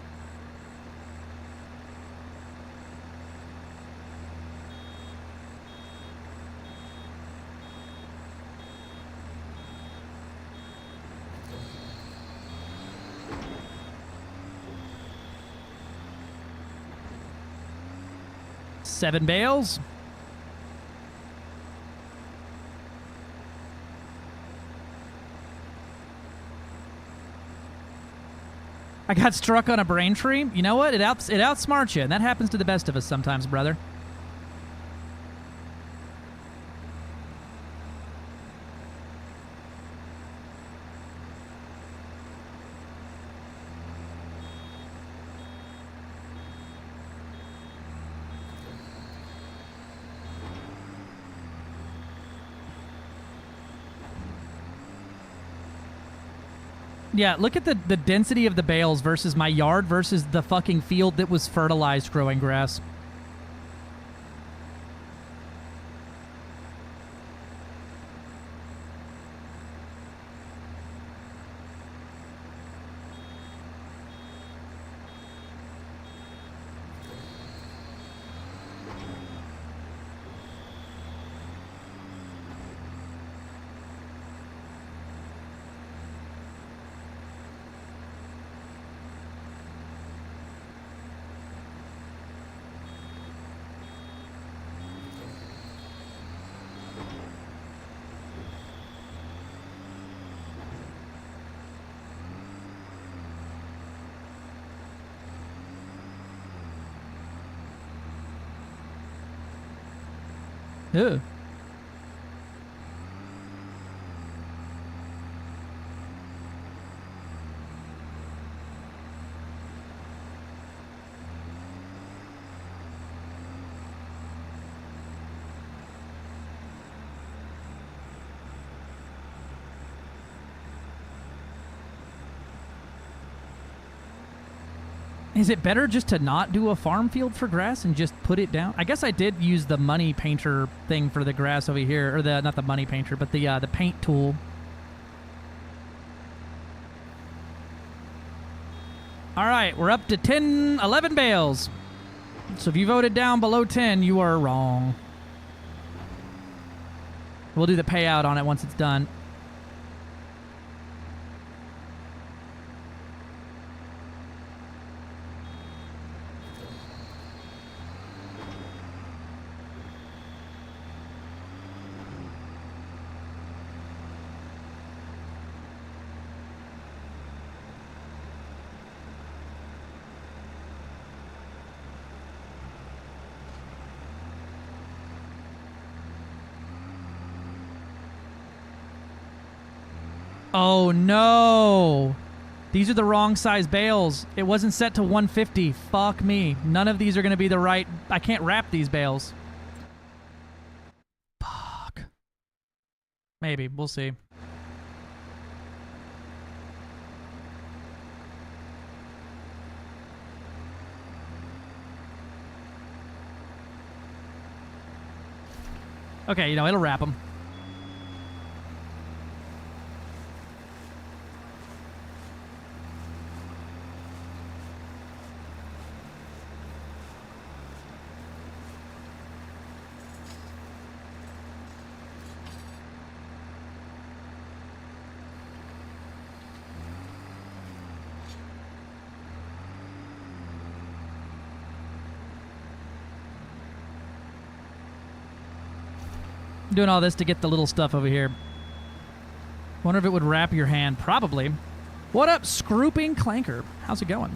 Seven bales. I got struck on a brain tree. You know what? It outsmarts you, and that happens to the best of us sometimes, brother. Yeah, look at the density of the bales versus my yard versus the fucking field that was fertilized growing grass. Ew. Is it better just to not do a farm field for grass and just put it down? I guess I did use the money painter thing for the grass over here, or not the money painter, but the paint tool. All right, we're up to 11 bales. So if you voted down below 10, you are wrong. We'll do the payout on it once it's done. Oh no! These are the wrong size bales. It wasn't set to 150. Fuck me. None of these are going to be the right... I can't wrap these bales. Fuck. Maybe. We'll see. Okay, it'll wrap them. Doing all this to get the little stuff over here. Wonder if it would wrap your hand. Probably. What up, Scrooping Clanker? How's it going?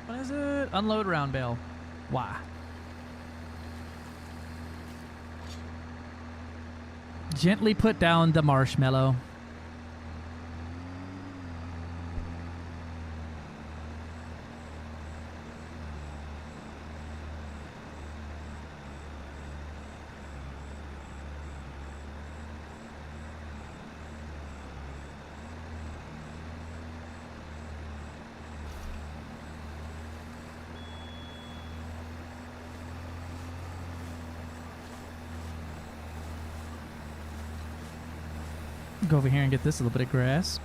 What is it? Unload round bale. Why? Gently put down the marshmallow. Go over here and get this little bit of grass.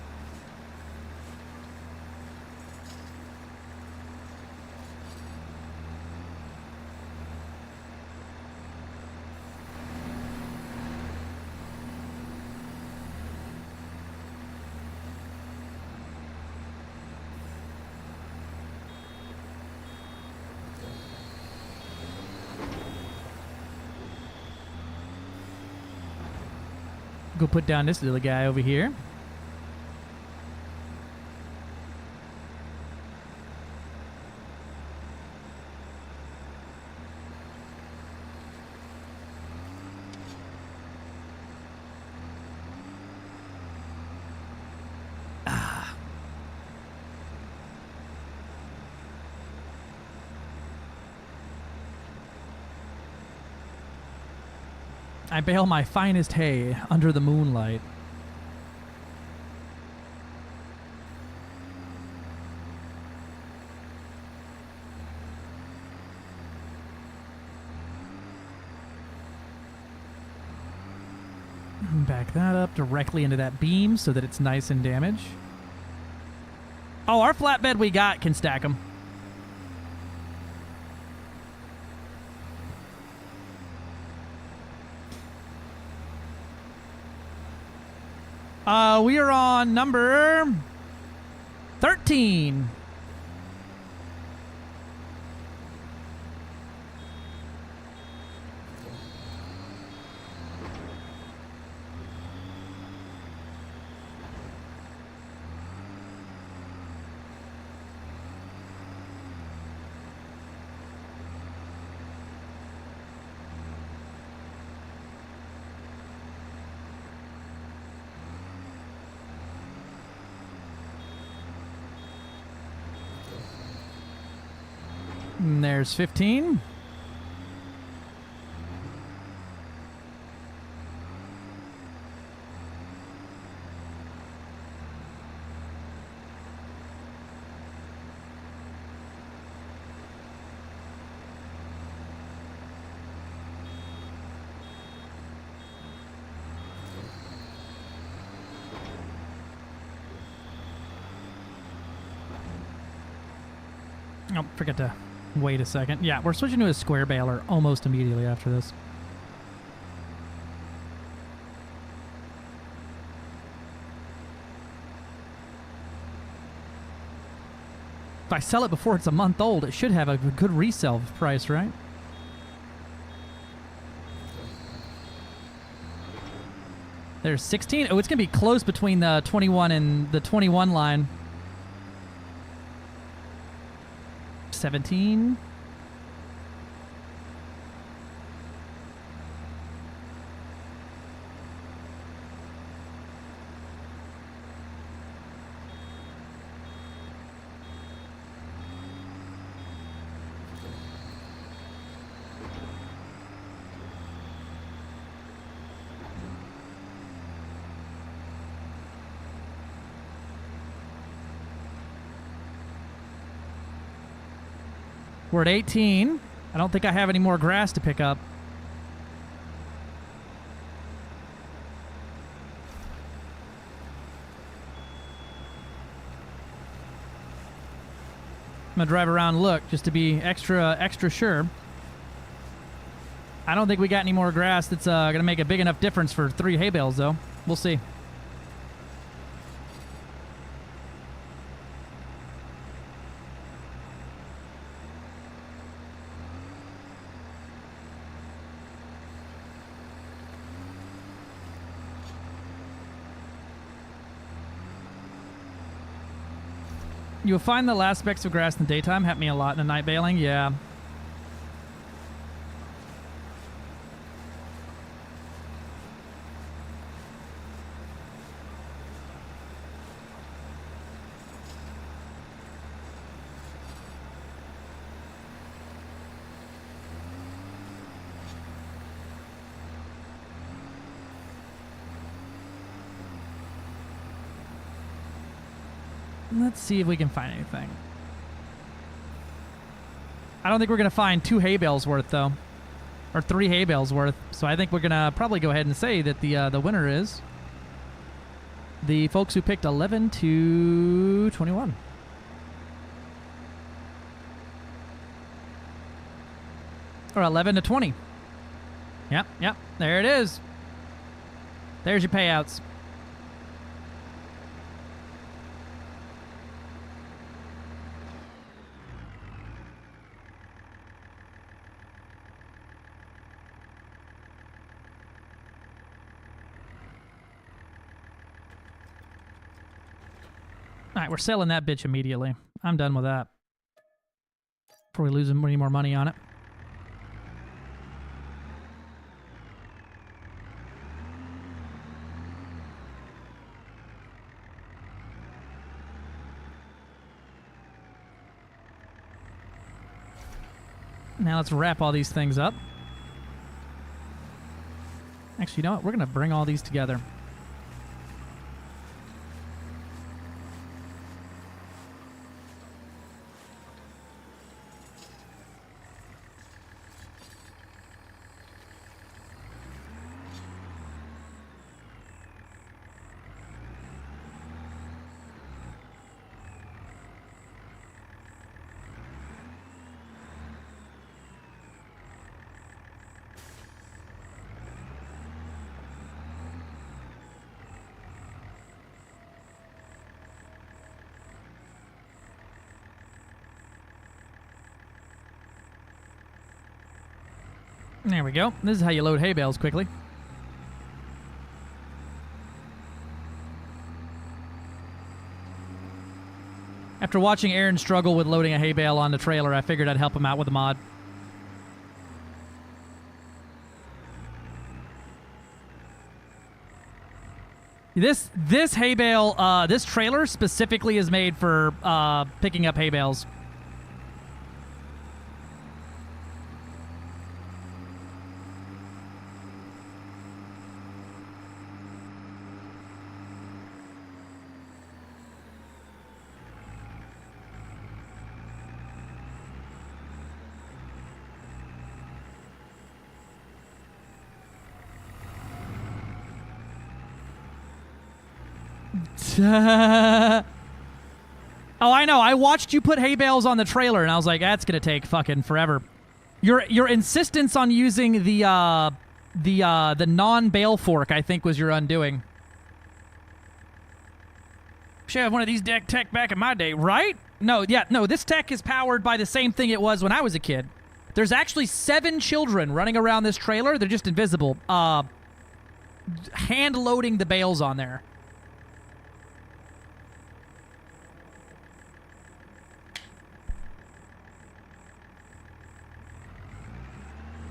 Go put down this little guy over here. I bale my finest hay under the moonlight. Back that up directly into that beam so that it's nice and damaged. Oh, our flatbed we got can stack them. We are on number 13. And there's 15. Oh, forget to wait a second. Yeah, we're switching to a square baler almost immediately after this. If I sell it before it's a month old, it should have a good resale price, right? There's 16. Oh, it's going to be close between the 21 and the 21 line. 17. We're at 18. I don't think I have any more grass to pick up. I'm gonna drive around and look just to be extra sure. I don't think we got any more grass that's gonna make a big enough difference for 3 hay bales, though. We'll see. You'll find the last specks of grass in the daytime. Help me a lot in the night baling. Yeah. Let's see if we can find anything. I don't think we're going to find 2 hay bales worth, though. Or 3 hay bales worth. So I think we're going to probably go ahead and say that the winner is the folks who picked 11 to 21. Or 11 to 20. Yep. There it is. There's your payouts. All right, we're selling that bitch immediately. I'm done with that. Before we lose any more money on it. Now let's wrap all these things up. Actually, you know what? We're going to bring all these together. There we go. This is how you load hay bales quickly. After watching Aaron struggle with loading a hay bale on the trailer, I figured I'd help him out with a mod. This hay bale, this trailer specifically is made for picking up hay bales. Oh, I know. I watched you put hay bales on the trailer, and I was like, that's gonna take fucking forever. Your insistence on using the non-bale fork, I think, was your undoing. Should have one of these deck tech back in my day, right? No, yeah, no. This tech is powered by the same thing it was when I was a kid. There's actually 7 children running around this trailer. They're just invisible. Hand loading the bales on there.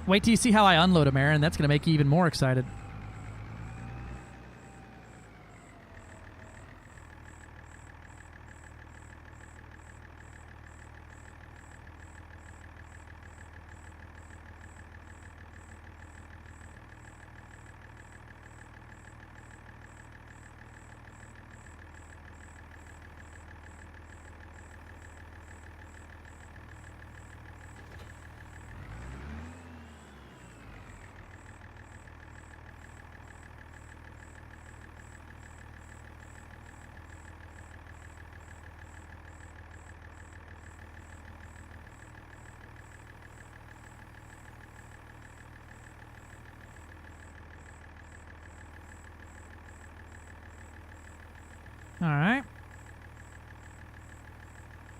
Wait till you see how I unload them, Aaron. That's going to make you even more excited. All right.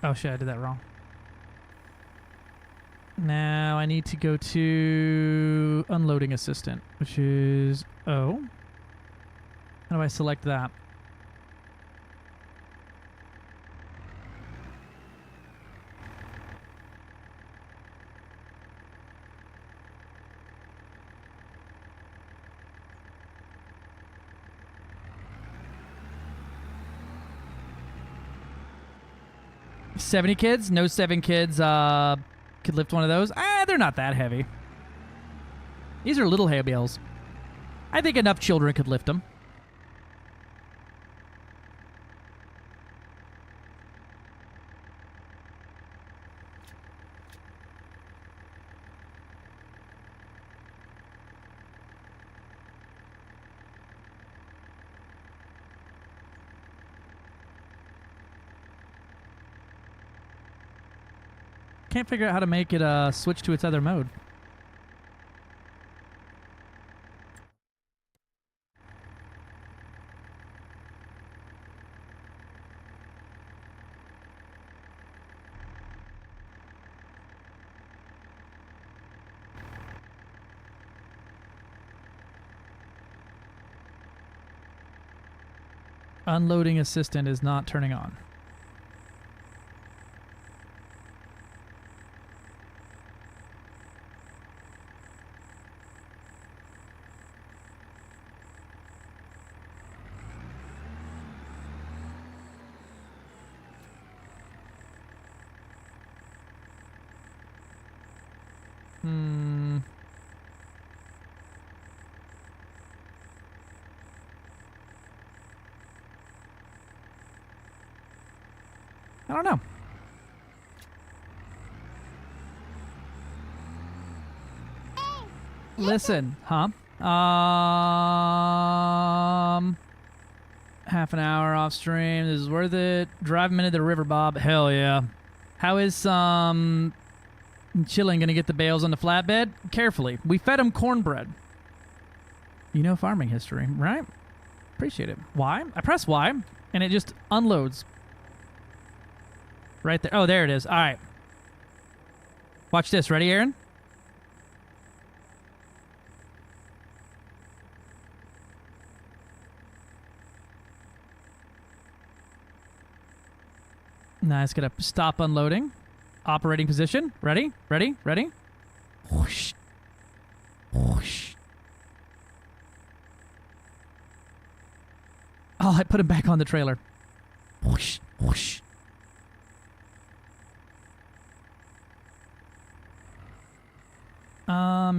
Oh, shit, I did that wrong. Now I need to go to unloading assistant, which is O. How do I select that? $70 kids? No 7 kids could lift one of those. They're not that heavy. These are little hay bales. I think enough children could lift them. Can't figure out how to make it switch to its other mode. Unloading assistant is not turning on. I don't know. Listen, huh? Half an hour off stream. This is worth it. Drive a minute to the river, Bob. Hell yeah. How is chilling gonna get the bales on the flatbed? Carefully. We fed him cornbread. You know farming history, right? Appreciate it. Y? I press Y, and it just unloads. Right there. Oh, there it is. All right. Watch this. Ready, Aaron? Now it's going to stop unloading. Operating position. Ready? Ready? Ready? Whoosh. Whoosh. Oh, I put him back on the trailer. Whoosh. Whoosh.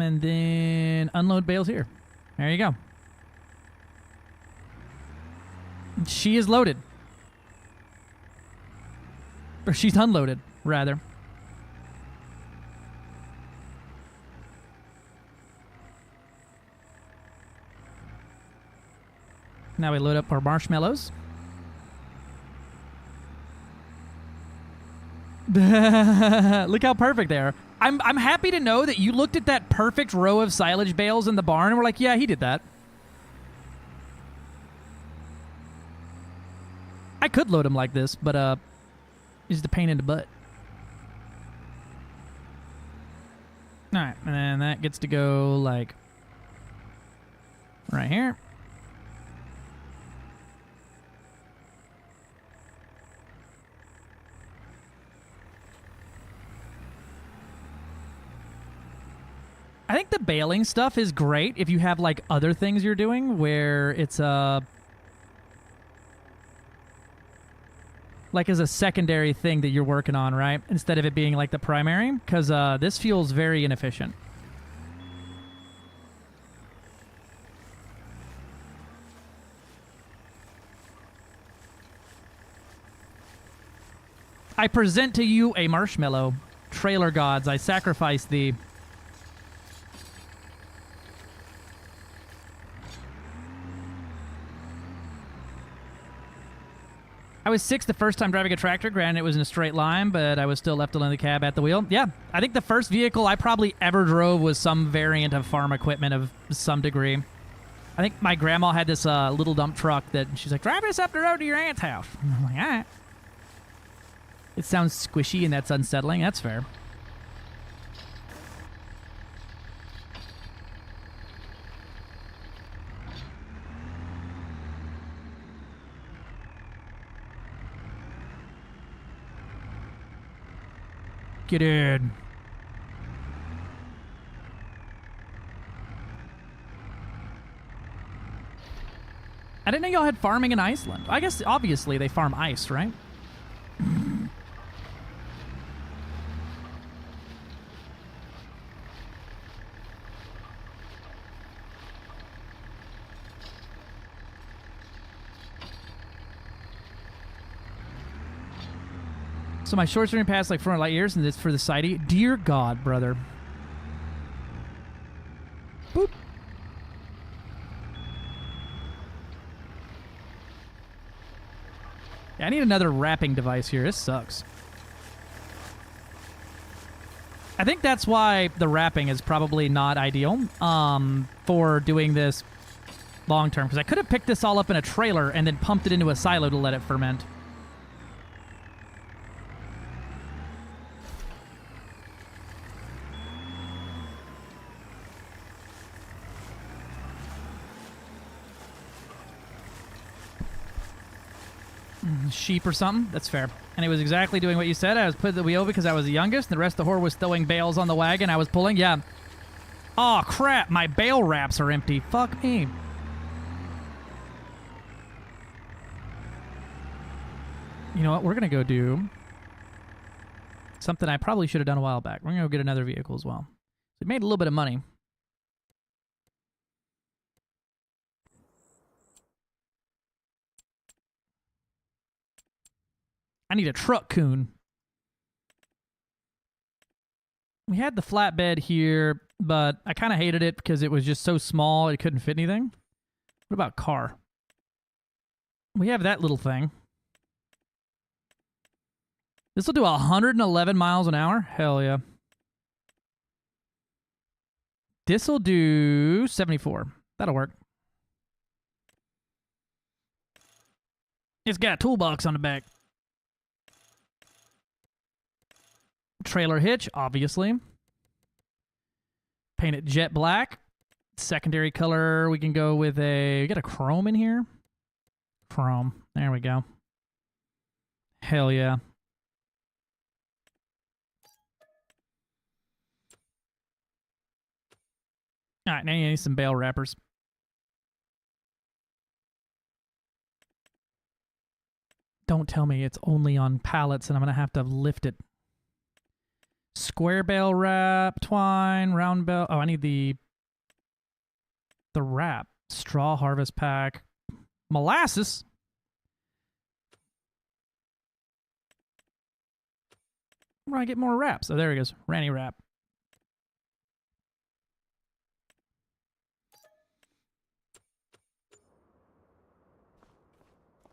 And then unload bales here. There you go. She is loaded. Or she's unloaded, rather. Now we load up our marshmallows. Look how perfect they are. I'm happy to know that you looked at that perfect row of silage bales in the barn and were like, yeah, he did that. I could load him like this, but he's the pain in the butt. All right, and then that gets to go like right here. I think the baling stuff is great if you have like other things you're doing where it's like as a secondary thing that you're working on, right? Instead of it being like the primary, because this feels very inefficient. I present to you a marshmallow. Trailer gods, I sacrifice thee. I was 6 the first time driving a tractor. Granted, it was in a straight line, but I was still left alone in the cab at the wheel. Yeah, I think the first vehicle I probably ever drove was some variant of farm equipment of some degree. I think my grandma had this little dump truck that she's like, drive us up the road to your aunt's house. And I'm like, all right. It sounds squishy and that's unsettling. That's fair. Get in. I didn't know y'all had farming in Iceland. I guess, obviously, they farm ice, right? So my short stream passed like 400 light years, and it's for the sighty. Dear God, brother. Boop. Yeah, I need another wrapping device here. This sucks. I think that's why the wrapping is probably not ideal for doing this long term, because I could have picked this all up in a trailer and then pumped it into a silo to let it ferment. Sheep or something. That's fair. And it was exactly doing what you said. I was putting the wheel because I was the youngest, and the rest of the horde was throwing bales on the wagon I was pulling. Yeah. Oh, crap. My bale wraps are empty. Fuck me. You know what? We're going to go do something I probably should have done a while back. We're going to go get another vehicle as well. We made a little bit of money. I need a truck coon. We had the flatbed here, but I kind of hated it because it was just so small it couldn't fit anything. What about car? We have that little thing. This will do 111 miles an hour? Hell yeah. This will do 74. That'll work. It's got a toolbox on the back. Trailer hitch, obviously. Paint it jet black. Secondary color, we can go with we got a chrome in here. Chrome. There we go. Hell yeah. All right, now you need some bale wrappers. Don't tell me it's only on pallets and I'm going to have to lift it. Square bale wrap, twine, round bale. Oh, I need the wrap. Straw harvest pack. Molasses. Where do I get more wraps? Oh, there he goes. Ranny wrap.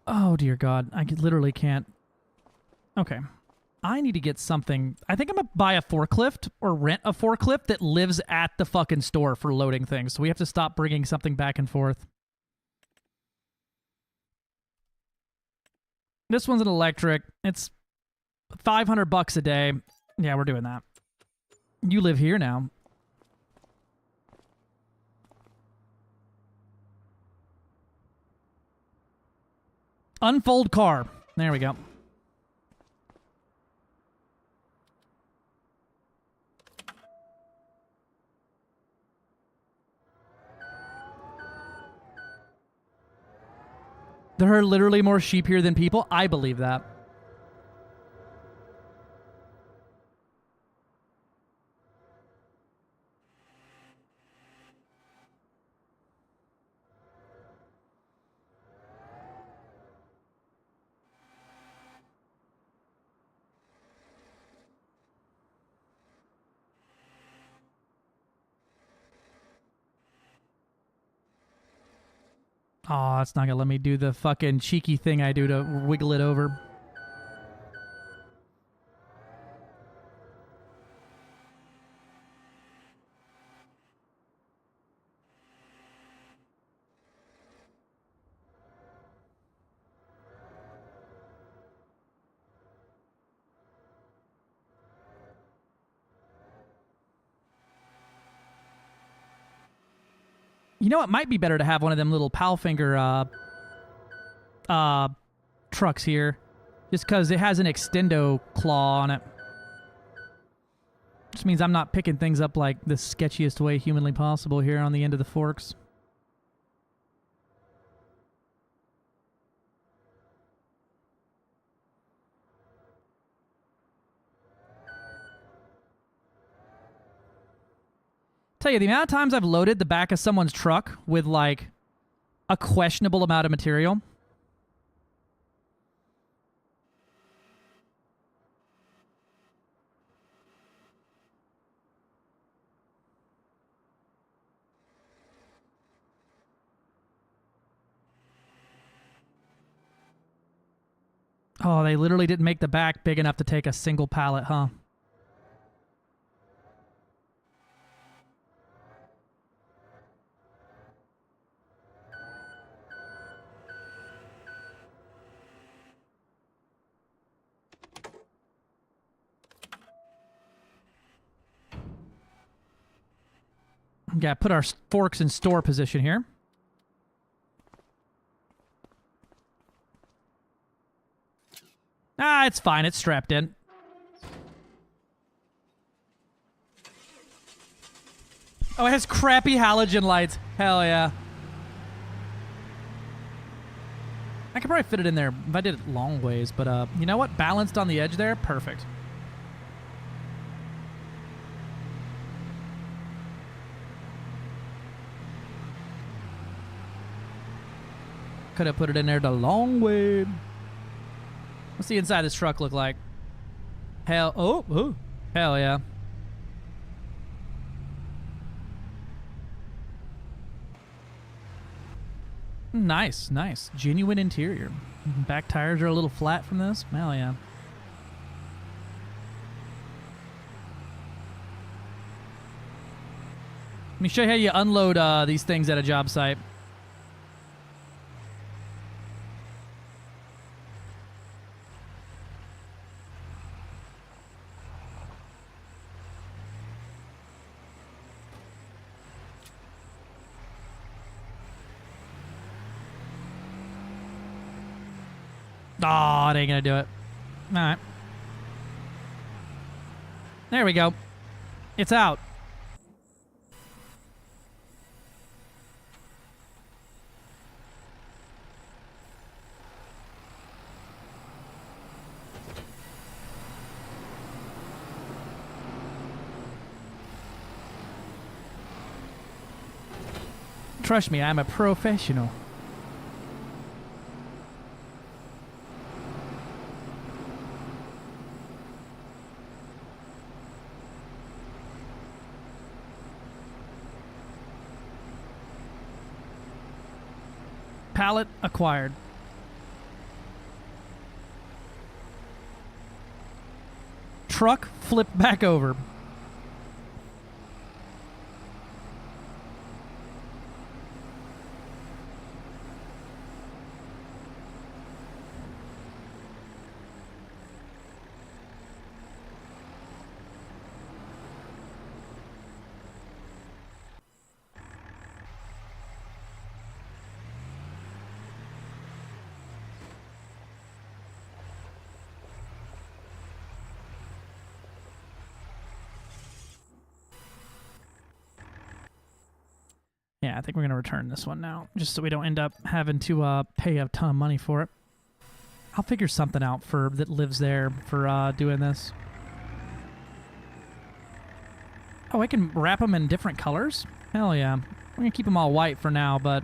Oh, dear God. I literally can't. Okay. I need to get something. I think I'm going to buy a forklift or rent a forklift that lives at the fucking store for loading things. So we have to stop bringing something back and forth. This one's an electric. It's $500 a day. Yeah, we're doing that. You live here now. Unfold car. There we go. There are literally more sheep here than people. I believe that. Oh, it's not going to let me do the fucking cheeky thing I do to wiggle it over. You know, it might be better to have one of them little Palfinger trucks here, just because it has an extendo claw on it. Which means I'm not picking things up like the sketchiest way humanly possible here on the end of the forks. Tell you, the amount of times I've loaded the back of someone's truck with like a questionable amount of material. Oh, they literally didn't make the back big enough to take a single pallet, huh? Gotta put our forks in store position here. Ah, it's fine. It's strapped in. Oh, it has crappy halogen lights. Hell yeah. I could probably fit it in there if I did it long ways, but you know what? Balanced on the edge there. Perfect. Could have put it in there the long way. What's the inside of this truck look like? Hell yeah. Nice, nice. Genuine interior. Back tires are a little flat from this. Hell yeah. Let me show you how you unload these things at a job site. Oh, it ain't gonna do it. All right. There we go. It's out. Trust me, I'm a professional. Pallet acquired. truck flipped back over. Yeah, I think we're going to return this one now, just so we don't end up having to pay a ton of money for it. I'll figure something out for that lives there for doing this. Oh, I can wrap them in different colors? Hell yeah. We're going to keep them all white for now, but...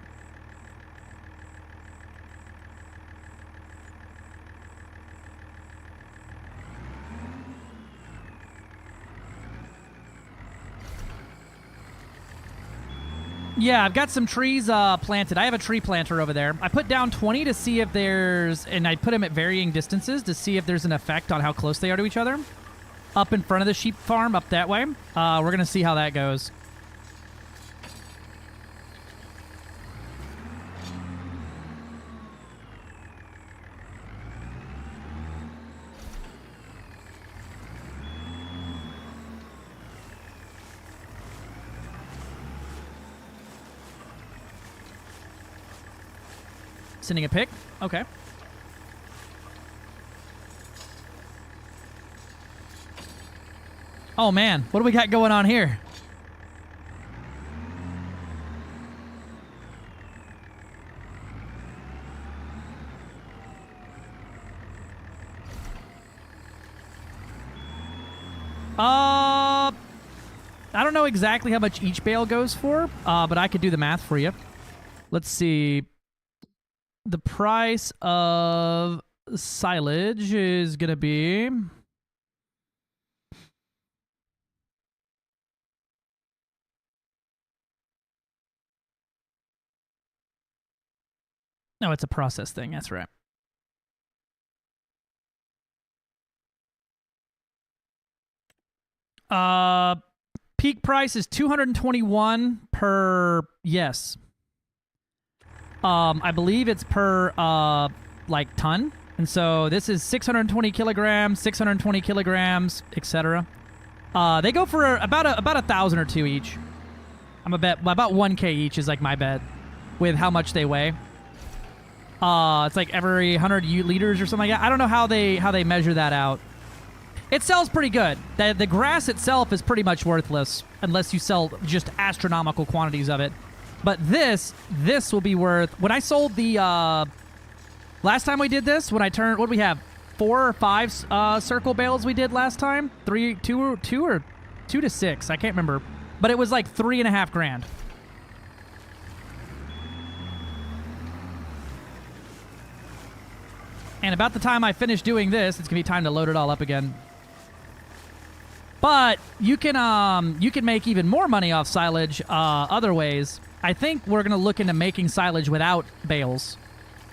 Yeah, I've got some trees planted. I have a tree planter over there. I put down 20 to see if there's... And I put them at varying distances to see if there's an effect on how close they are to each other. Up in front of the sheep farm, up that way. We're going to see how that goes. Sending a pic? Okay. Oh man, what do we got going on here? I don't know exactly how much each bale goes for, but I could do the math for you. Let's see. The price of silage is going to be... No, it's a process thing. That's right. Peak price is $221 per... Yes. I believe it's per, like, ton. And so this is 620 kilograms, 620 kilograms, etc. They go for about a 1,000 or two each. I'm a bet about 1K each is like my bet with how much they weigh. It's like every 100 liters or something like that. I don't know how they measure that out. It sells pretty good. The grass itself is pretty much worthless unless you sell just astronomical quantities of it. But this will be worth... When I sold the... last time we did this, when I turned... What do we have? 4 or 5 circle bales we did last time? 2 to 6. I can't remember. But it was like $3.5 grand. And about the time I finish doing this, it's going to be time to load it all up again. But you can make even more money off silage other ways. I think we're going to look into making silage without bales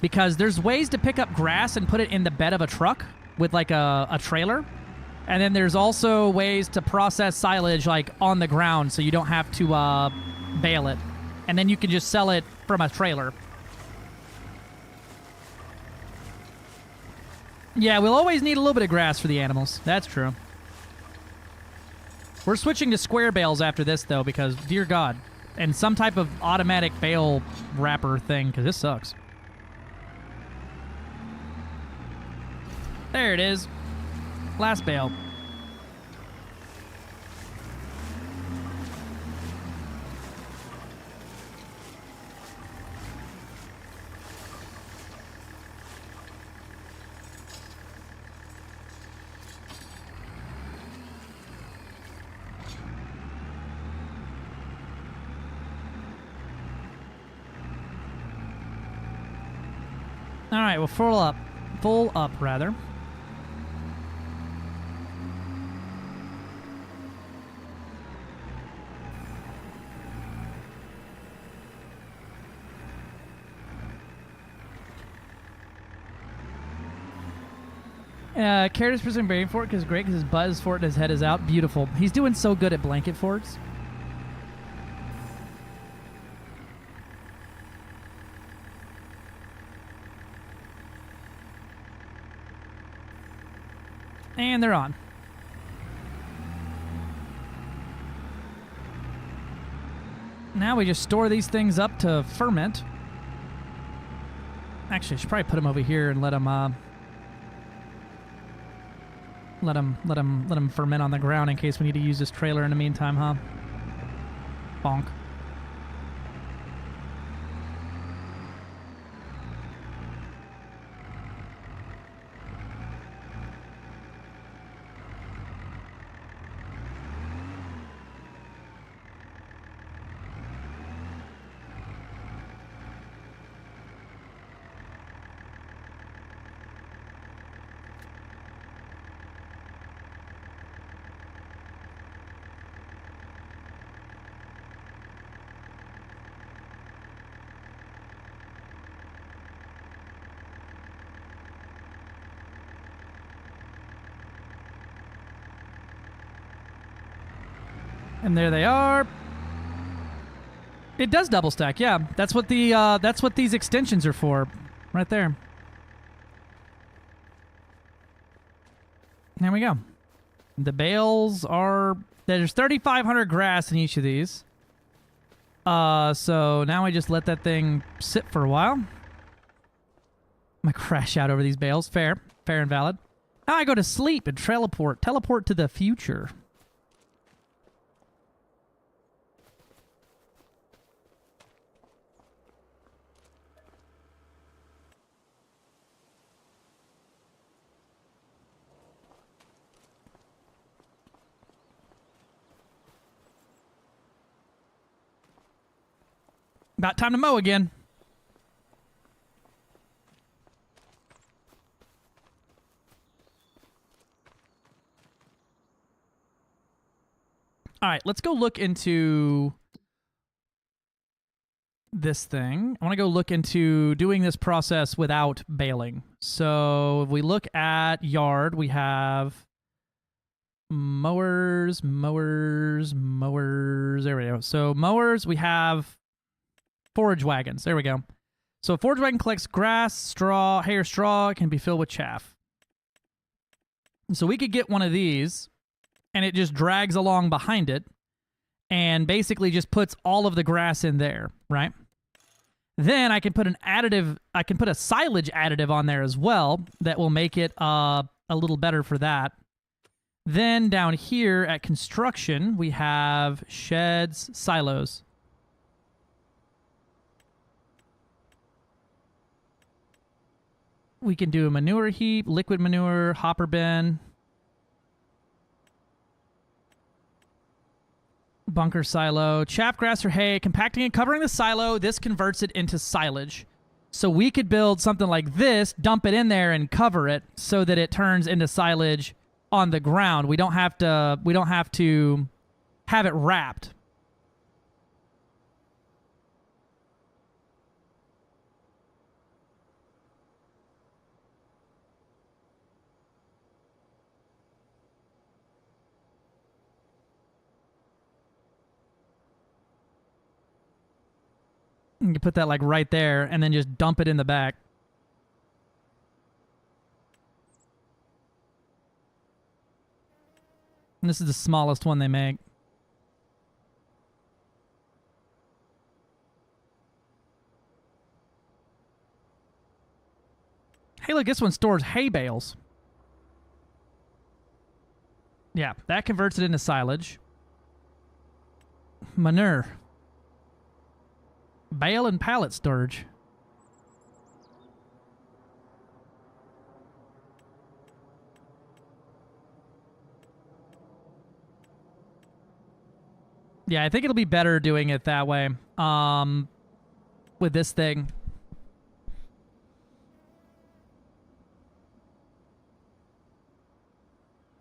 because there's ways to pick up grass and put it in the bed of a truck with like a trailer. And then there's also ways to process silage like on the ground so you don't have to bale it. And then you can just sell it from a trailer. Yeah, we'll always need a little bit of grass for the animals. That's true. We're switching to square bales after this, though, because, dear God, and some type of automatic bale wrapper thing, because this sucks. There it is. Last bale. All right, well, full up, rather. Carrot is pursuing Berry Fort because great because his butt is fort and his head is out. Beautiful. He's doing so good at blanket forts. And they're on. Now we just store these things up to ferment. Actually, I should probably put them over here and let them ferment on the ground in case we need to use this trailer in the meantime, huh? Bonk. And there they are. It does double stack, yeah. That's what these extensions are for, right there. There we go. The bales are there's 3,500 grass in each of these. So now I just let that thing sit for a while. I'm gonna crash out over these bales. Fair and valid. Now I go to sleep and teleport to the future. About time to mow again. All right, let's go look into this thing. I want to go look into doing this process without baling. So if we look at yard, we have mowers. There we go. So mowers, we have forage wagons. There we go. So a forage wagon collects grass, straw, hay or straw. It can be filled with chaff. So we could get one of these, and it just drags along behind it, and basically just puts all of the grass in there, right? Then I can put a silage additive on there as well that will make it a little better for that. Then down here at construction, we have sheds, silos. We can do a manure heap, liquid manure, hopper bin, bunker silo, chaff grass or hay, compacting and covering the silo. This converts it into silage. So we could build something like this, dump it in there and cover it so that it turns into silage on the ground. We don't have to have it wrapped. You can put that like right there and then just dump it in the back. And this is the smallest one they make. Hey, look, this one stores hay bales. Yeah, that converts it into silage. Manure. Bale and pallet storage. Yeah, I think it'll be better doing it that way. With this thing.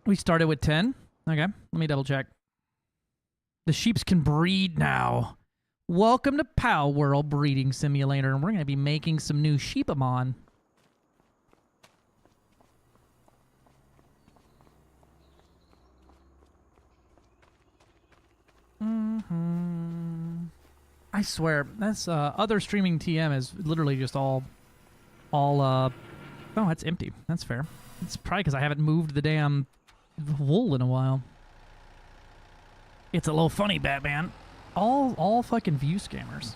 We started with 10. Okay, let me double check. The sheeps can breed now. Welcome to Pow World Breeding Simulator, and we're going to be making some new sheepamon. I swear, that's other streaming TM is literally just all oh, it's empty. That's fair. It's probably because I haven't moved the damn wool in a while. It's a little funny, Batman. All fucking view scammers.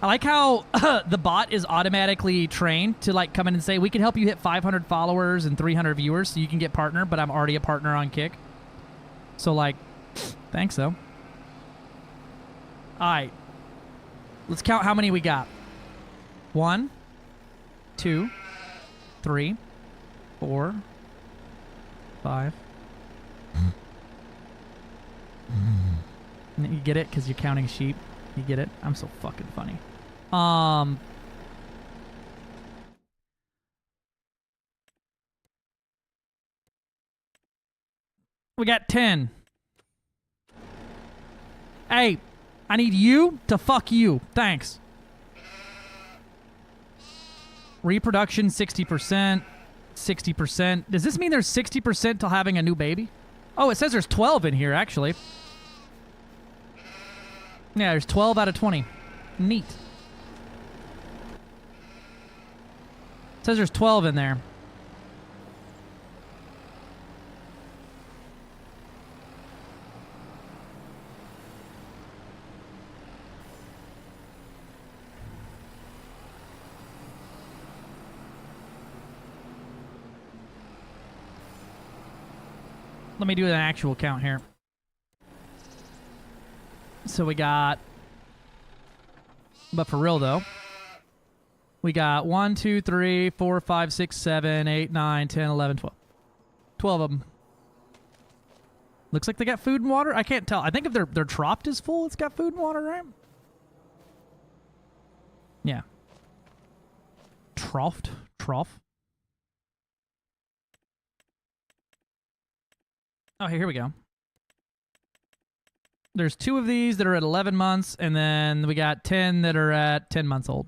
I like how the bot is automatically trained to like come in and say, we can help you hit 500 followers and 300 viewers so you can get partner, but I'm already a partner on Kick. So like, thanks though. Alright. Let's count how many we got. 1, 2, 3, 4, 5. You get it? Because you're counting sheep. You get it? I'm so fucking funny. We got 10. Hey, I need you to fuck you. Thanks. Reproduction 60%. 60%. Does this mean there's 60% till having a new baby? Oh, it says there's 12 in here, actually. Yeah, there's 12 out of 20. Neat. It says there's 12 in there. Let me do an actual count here. So we got, but for real though, we got 1, 2, 3, 4, 5, 6, 7, 8, 9, 10, 11, 12. 12 of them. Looks like they got food and water. I can't tell. I think if their trough is full, it's got food and water, right? Yeah. Trough. Oh, here we go. There's 2 of these that are at 11 months, and then we got 10 that are at 10 months old.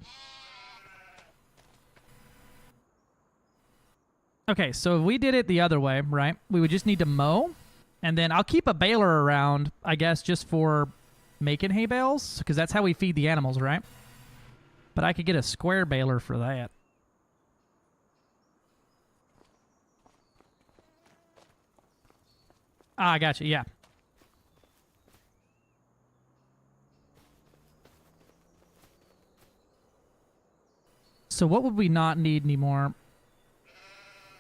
Okay, so if we did it the other way, right, we would just need to mow, and then I'll keep a baler around, I guess, just for making hay bales, because that's how we feed the animals, right? But I could get a square baler for that. Ah, I got you, yeah. So what would we not need anymore?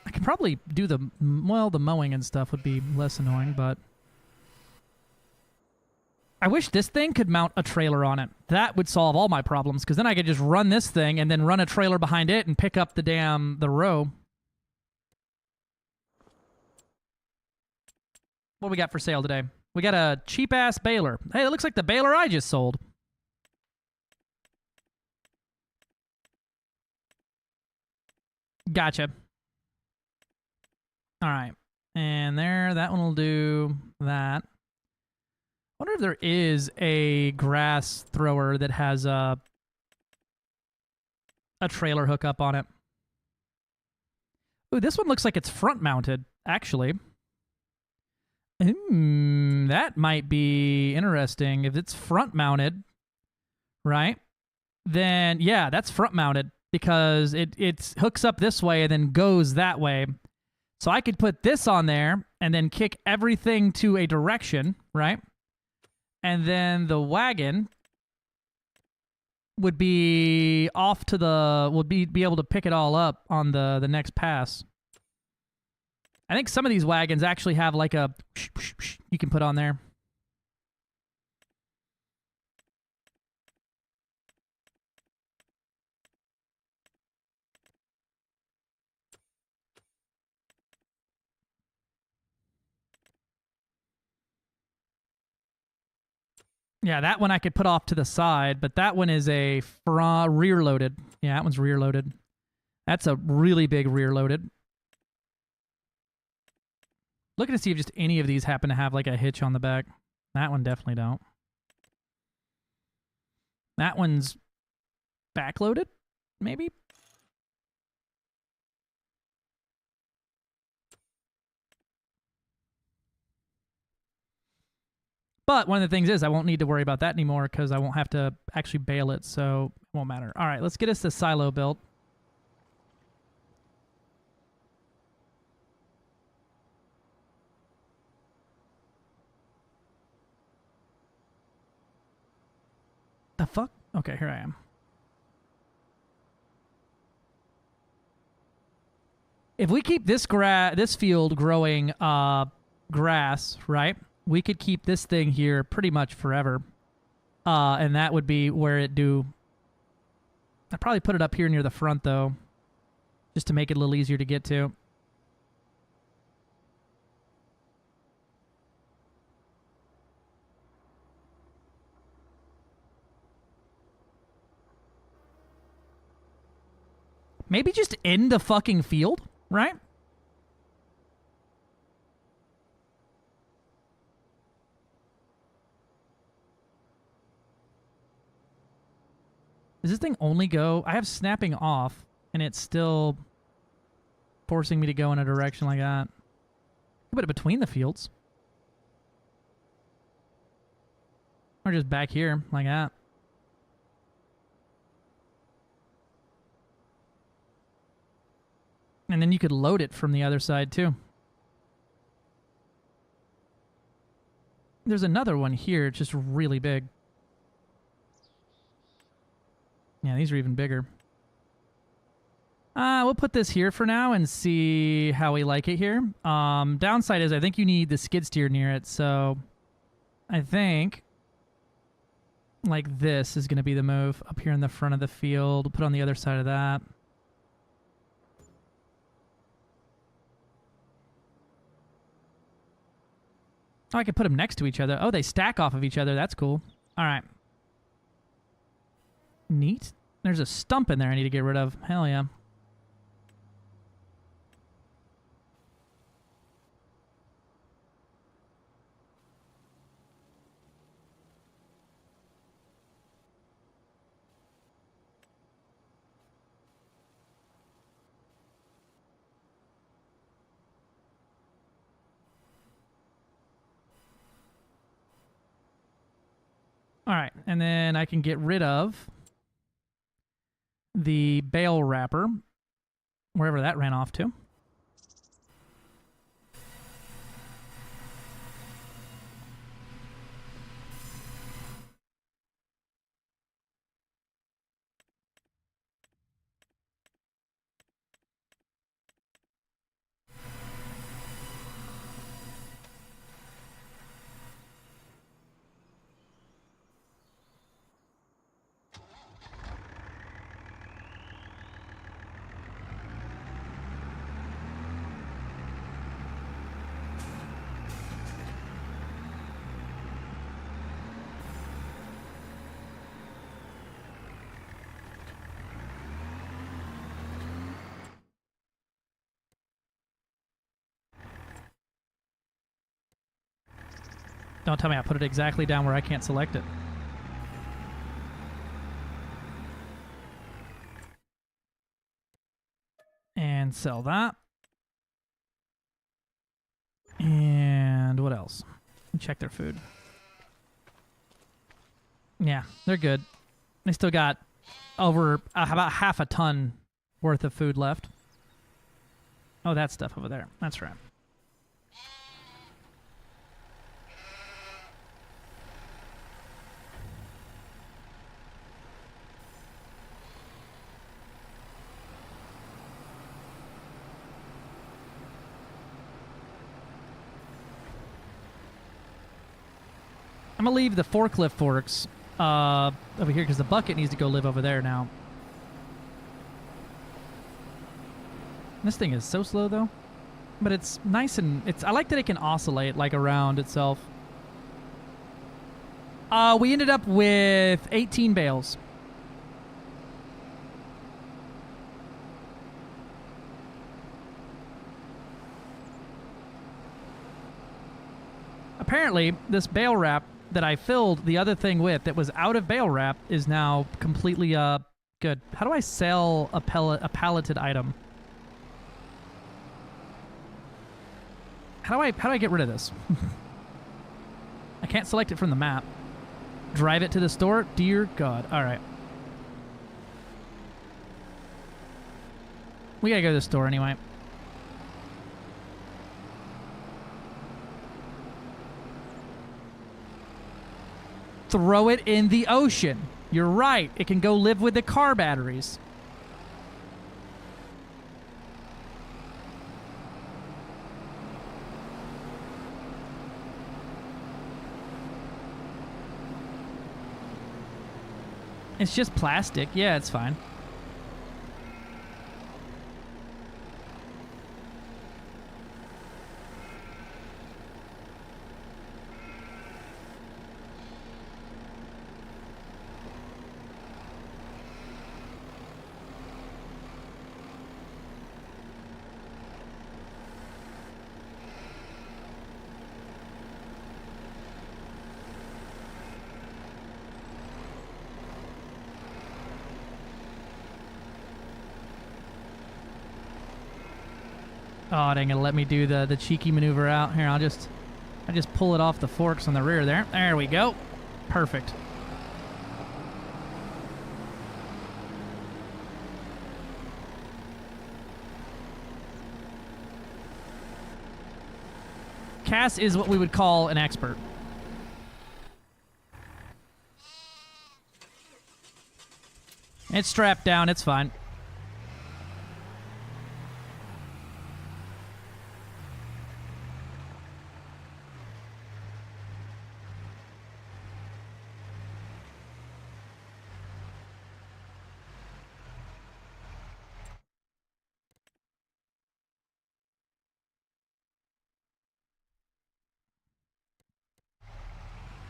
I could probably do the mowing and stuff would be less annoying, but I wish this thing could mount a trailer on it. That would solve all my problems, because then I could just run this thing and then run a trailer behind it and pick up the row. What we got for sale today? We got a cheap-ass baler. Hey, it looks like the baler I just sold. Gotcha. All right. And there, that one will do that. I wonder if there is a grass thrower that has a trailer hookup on it. Ooh, this one looks like it's front-mounted, actually. That might be interesting. If it's front-mounted, right? Then, yeah, that's front-mounted because it hooks up this way and then goes that way. So I could put this on there and then kick everything to a direction, right? And then the wagon would be off to the... would be able to pick it all up on the next pass. I think some of these wagons actually have like a... you can put on there. Yeah, that one I could put off to the side, but that one is a rear loaded. Yeah, that one's rear loaded. That's a really big rear loaded. Looking to see if just any of these happen to have like a hitch on the back. That one definitely don't. That one's backloaded, maybe? But one of the things is I won't need to worry about that anymore because I won't have to actually bale it, so it won't matter. All right, let's get us the silo built. The fuck? Okay, here I am. If we keep this field growing grass, right? We could keep this thing here pretty much forever. And that would be where it do. I'd probably put it up here near the front, though, just to make it a little easier to get to. Maybe just end the fucking field, right? Does this thing only go... I have snapping off, and it's still forcing me to go in a direction like that. Put it between the fields. Or just back here, like that. And then you could load it from the other side, too. There's another one here, just really big. Yeah, these are even bigger. We'll put this here for now and see how we like it here. Downside is I think you need the skid steer near it, so I think like this is going to be the move up here in the front of the field. Put on the other side of that. Oh, I could put them next to each other. Oh, they stack off of each other. That's cool. All right. Neat. There's a stump in there I need to get rid of. Hell yeah. All right, and then I can get rid of the bale wrapper, wherever that ran off to. Don't tell me I put it exactly down where I can't select it. And sell that. And what else? Check their food. Yeah, they're good. They still got over about half a ton worth of food left. Oh, that stuff over there. That's right. I'm going to leave the forklift forks over here because the bucket needs to go live over there now. This thing is so slow, though. But it's nice and... I like that it can oscillate, like, around itself. We ended up with 18 bales. Apparently, this bale wrap that I filled the other thing with that was out of bale wrap is now completely good. How do I sell a palleted item? How do I get rid of this? I I can't select it from the map. Drive it to the store? Dear God. All right. We gotta go to the store anyway. Throw it in the ocean. You're right. It can go live with the car batteries. It's just plastic. Yeah, it's fine. Oh, dang, it'll let me do the cheeky maneuver out. Here, I just pull it off the forks on the rear there. There we go. Perfect. Cass is what we would call an expert. It's strapped down. It's fine.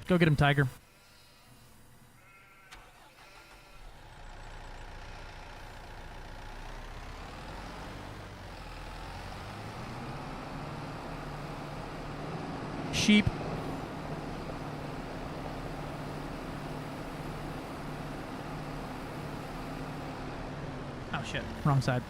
Go get him, Tiger. Sheep. Oh shit, wrong side.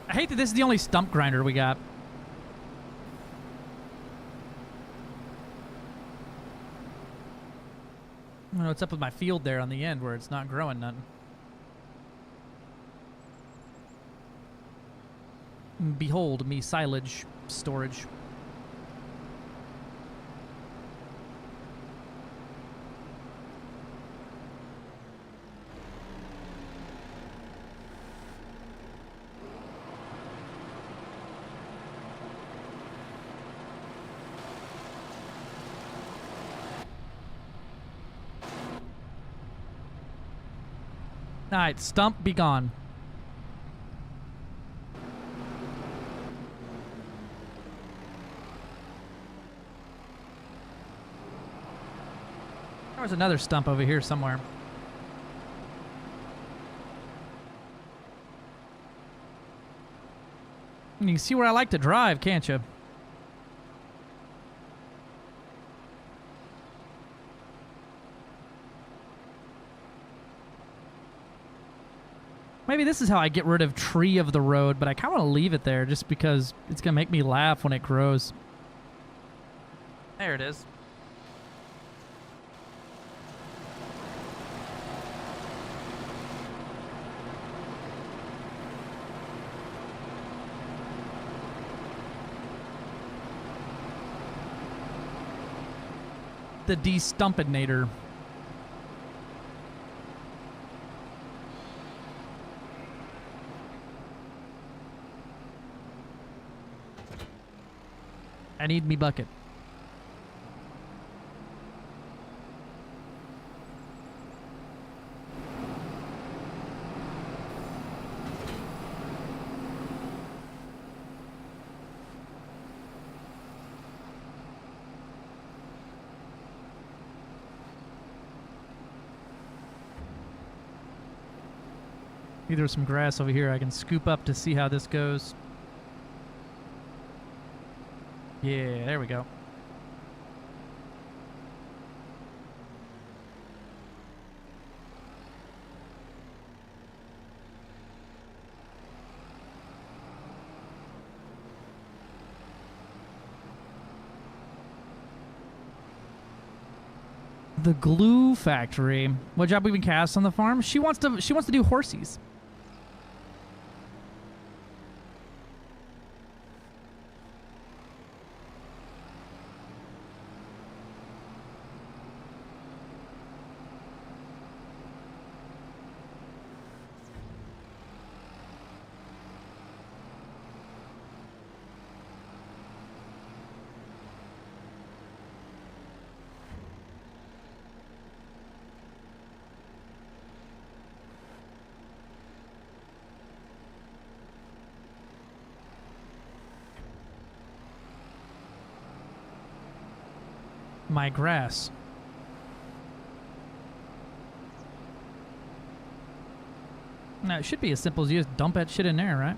I hate that this is the only stump grinder we got. I don't know what's up with my field there on the end where it's not growing nothing. Behold me silage storage. Alright, stump, be gone. There was another stump over here somewhere. You can see where I like to drive, can't you? Maybe this is how I get rid of tree of the road, but I kind of want to leave it there just because it's going to make me laugh when it grows. There it is. The de-stumpinator. I need me bucket. Maybe there's some grass over here I can scoop up to see how this goes. Yeah, there we go. The glue factory. What job we been cast on the farm? She wants to do horsies. My grass. Now, it should be as simple as you just dump that shit in there, right?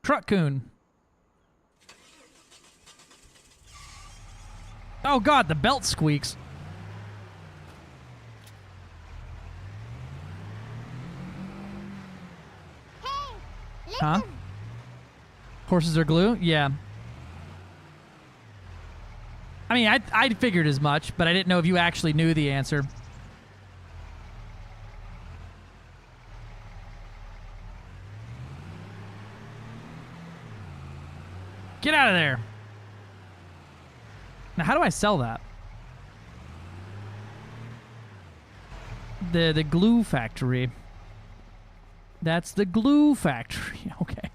Truck-coon. Oh god, the belt squeaks. Huh? Horses are glue? Yeah. I mean, I figured as much, but I didn't know if you actually knew the answer. Get out of there. Now, how do I sell that? The glue factory. That's the glue factory. Okay.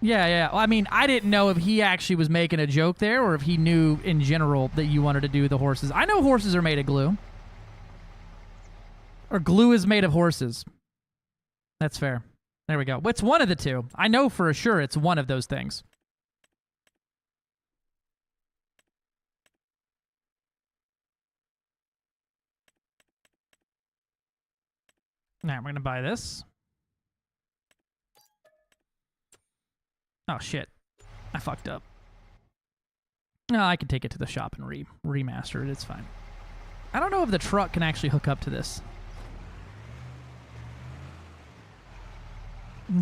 Yeah, yeah. Well, I mean, I didn't know if he actually was making a joke there or if he knew in general that you wanted to do the horses. I know horses are made of glue. Or glue is made of horses. That's fair. There we go. It's one of the two. I know for sure it's one of those things. Now we're going to buy this. Oh, shit. I fucked up. No, I can take it to the shop and remaster it. It's fine. I don't know if the truck can actually hook up to this.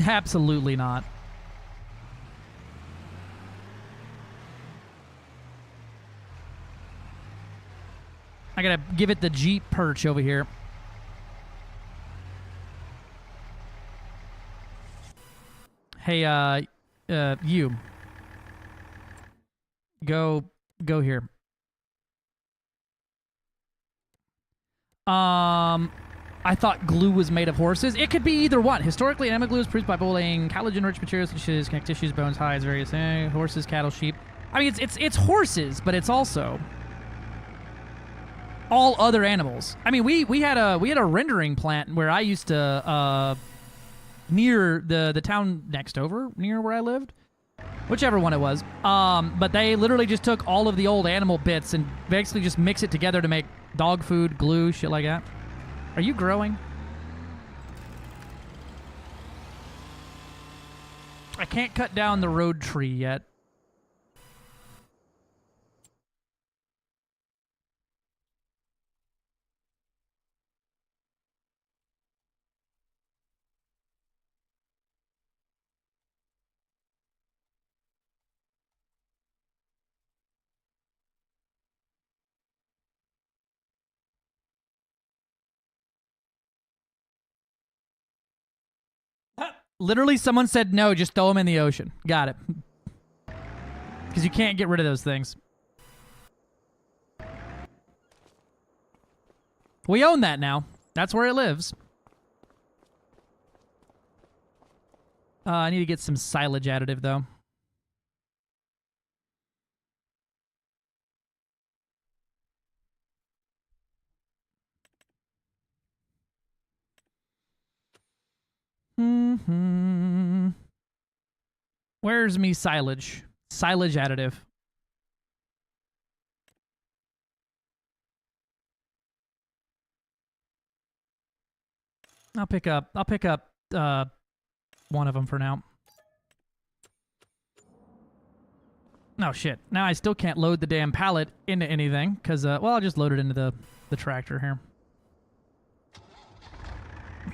Absolutely not. I gotta give it the Jeep perch over here. Hey, you. Go here. I thought glue was made of horses. It could be either one. Historically, animal glue is produced by boiling collagen-rich materials such as connective tissues, bones, hides, various horses, cattle, sheep. I mean, it's horses, but it's also all other animals. I mean, we had a rendering plant where I used to near the town next over, near where I lived, whichever one it was. But they literally just took all of the old animal bits and basically just mix it together to make dog food, glue, shit like that. Are you growing? I can't cut down the road tree yet. Literally, someone said no, just throw them in the ocean. Got it. Because you can't get rid of those things. We own that now. That's where it lives. I need to get some silage additive, though. Where's me silage? Silage additive. I'll pick up one of them for now. Oh shit. Now I still can't load the damn pallet into anything cuz well, I'll just load it into the tractor here.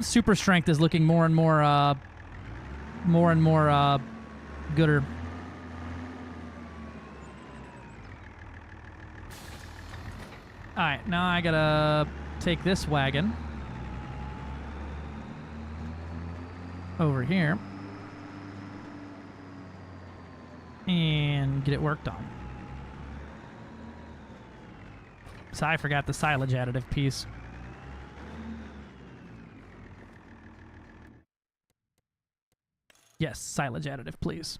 Super strength is looking more and more gooder. All right, now I got to take this wagon over here and get it worked on. So I forgot the silage additive piece. Yes, silage additive, please.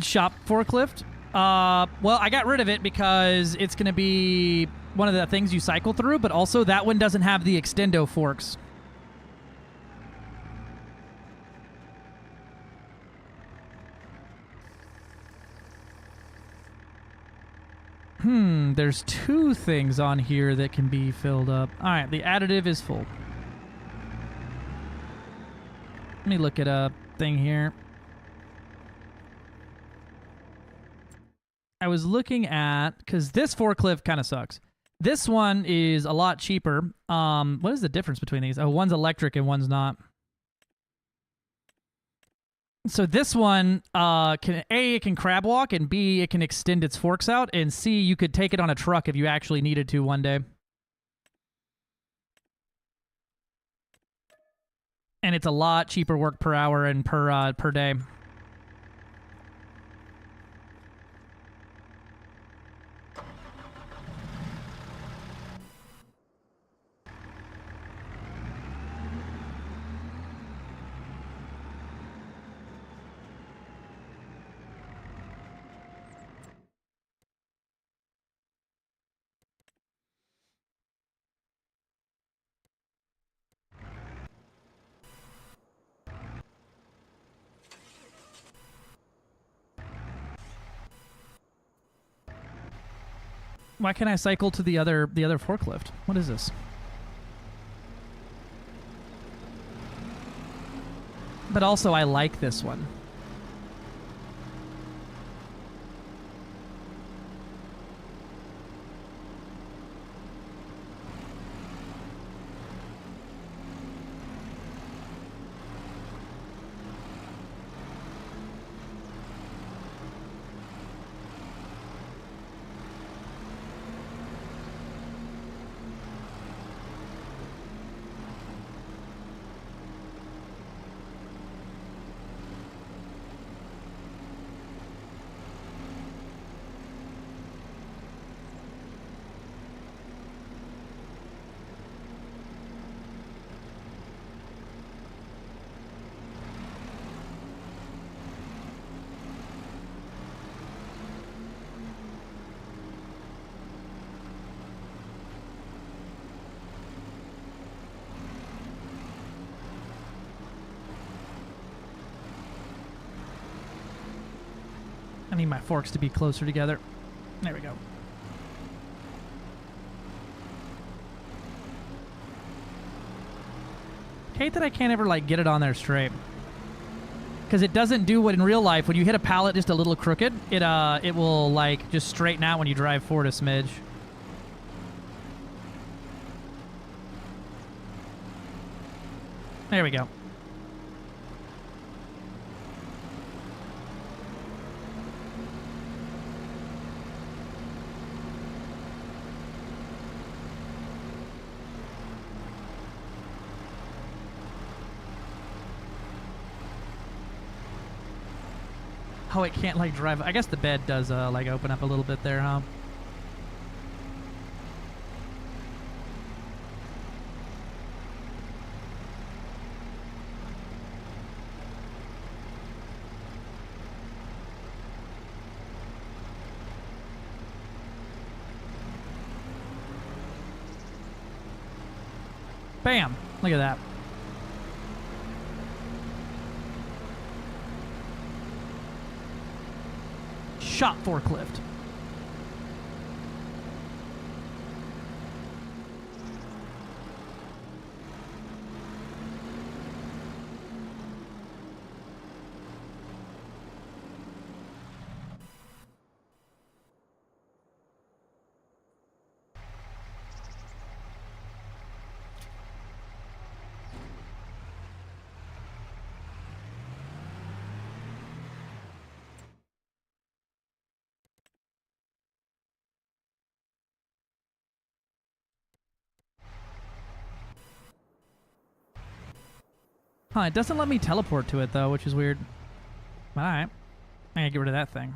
Shop forklift. Well, I got rid of it because it's going to be one of the things you cycle through, but also that one doesn't have the extendo forks. There's two things on here that can be filled up. All right, the additive is full. Let me look at a thing here. I was looking at, because this forklift kind of sucks. This one is a lot cheaper. What is the difference between these? Oh, one's electric and one's not. So this one, it can crab walk, and B, it can extend its forks out, and C, you could take it on a truck if you actually needed to one day. And it's a lot cheaper work per hour and per day. Why can't I cycle to the other forklift? What is this? But also, I like this one. I need my forks to be closer together. There we go. Hate that I can't ever like get it on there straight. Because it doesn't do what in real life, when you hit a pallet just a little crooked, it will like just straighten out when you drive forward a smidge. There we go. Oh, it can't like drive. I guess the bed does like open up a little bit there, huh? Bam. Look at that. Shop forklift. Huh, it doesn't let me teleport to it, though, which is weird. Alright. I gotta get rid of that thing.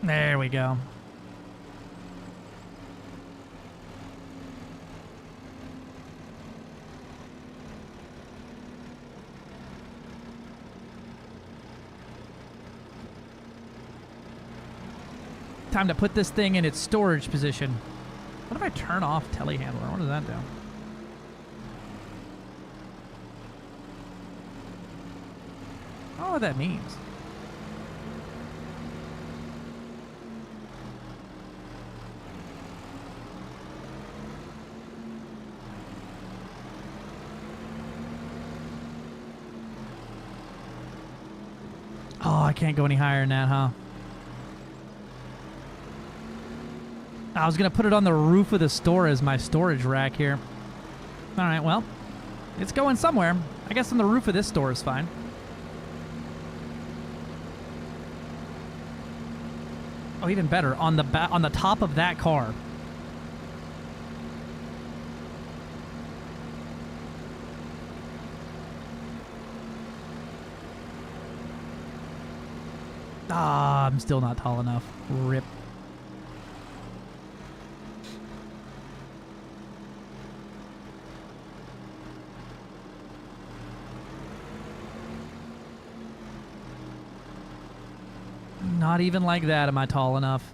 There we go. Time to put this thing in its storage position. What if I turn off telehandler? What does that do? I don't know what that means. Oh, I can't go any higher than that, huh? I was going to put it on the roof of the store as my storage rack here. All right, well, it's going somewhere. I guess on the roof of this store is fine. Oh, even better, on the top of that car. Ah, I'm still not tall enough. Rip. Not even like that am I tall enough.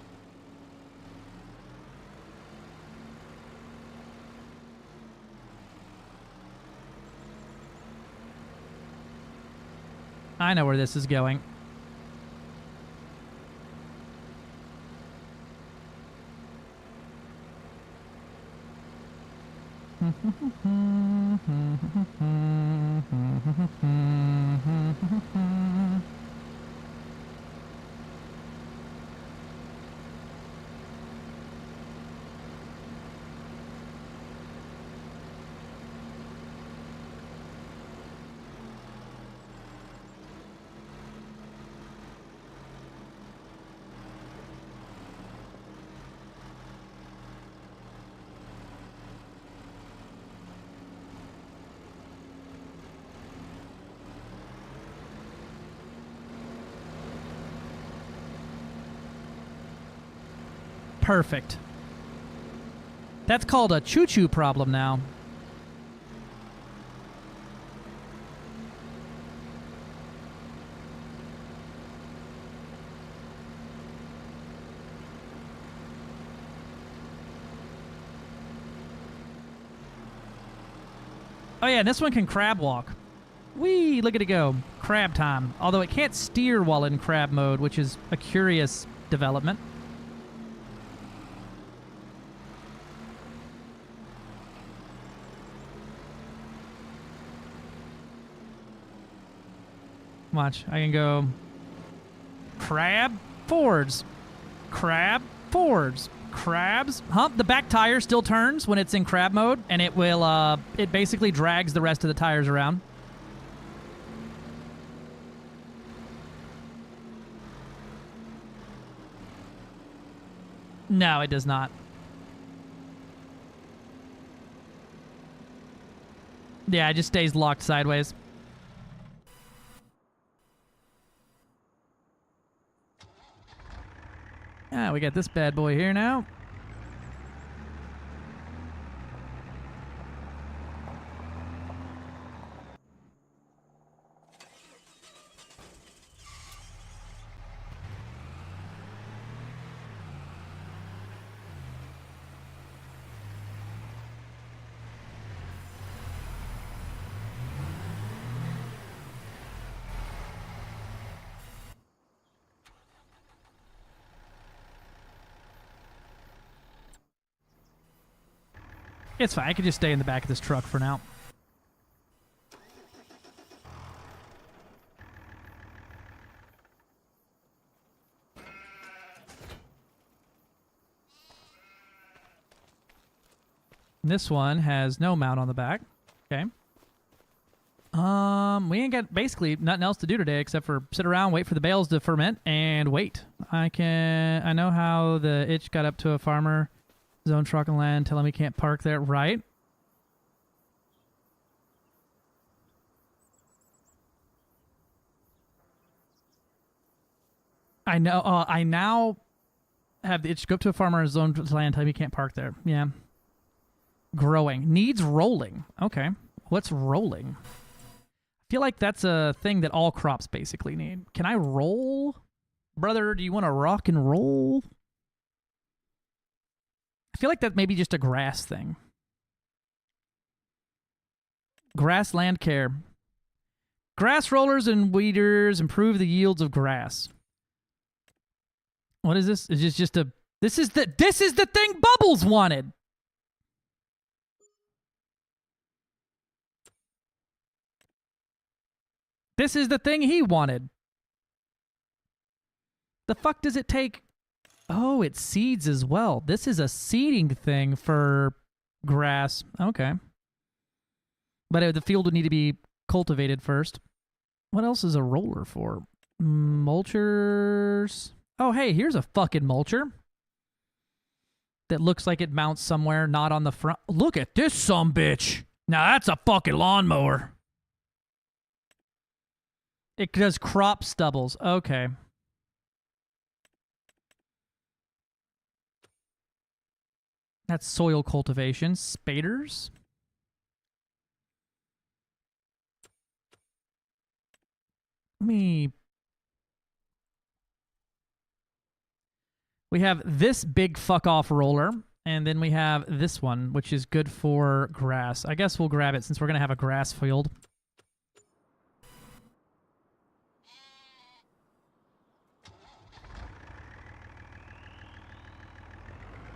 I know where this is going. Perfect. That's called a choo-choo problem now. Oh yeah, and this one can crab walk. Whee! Look at it go. Crab time. Although it can't steer while in crab mode, which is a curious development. Watch. I can go crab forwards. Crab forwards. Crabs. Hump. The back tire still turns when it's in crab mode, and it will, it basically drags the rest of the tires around. No, it does not. Yeah, it just stays locked sideways. Ah, we got this bad boy here now. It's fine. I could just stay in the back of this truck for now. This one has no mount on the back. Okay. We ain't got basically nothing else to do today except for sit around, wait for the bales to ferment, and wait. I know how the itch got up to a farmer. Zone truck and land, telling me can't park there. Right. I know. I now have the itch go up to a farmer in zone land, telling me can't park there. Yeah. Growing. Needs rolling. Okay. What's rolling? I feel like that's a thing that all crops basically need. Can I roll? Brother, do you want to rock and roll? I feel like that may be just a grass thing. Grassland care. Grass rollers and weeders improve the yields of grass. What is this? Is this just a... This is the thing Bubbles wanted! This is the thing he wanted. The fuck does it take... Oh, it seeds as well. This is a seeding thing for grass. Okay. But the field would need to be cultivated first. What else is a roller for? Mulchers. Oh, hey, here's a fucking mulcher. That looks like it mounts somewhere, not on the front. Look at this sumbitch. Now that's a fucking lawnmower. It does crop stubbles. Okay. That's soil cultivation. Spaders. We have this big fuck off roller, and then we have this one, which is good for grass. I guess we'll grab it since we're going to have a grass field.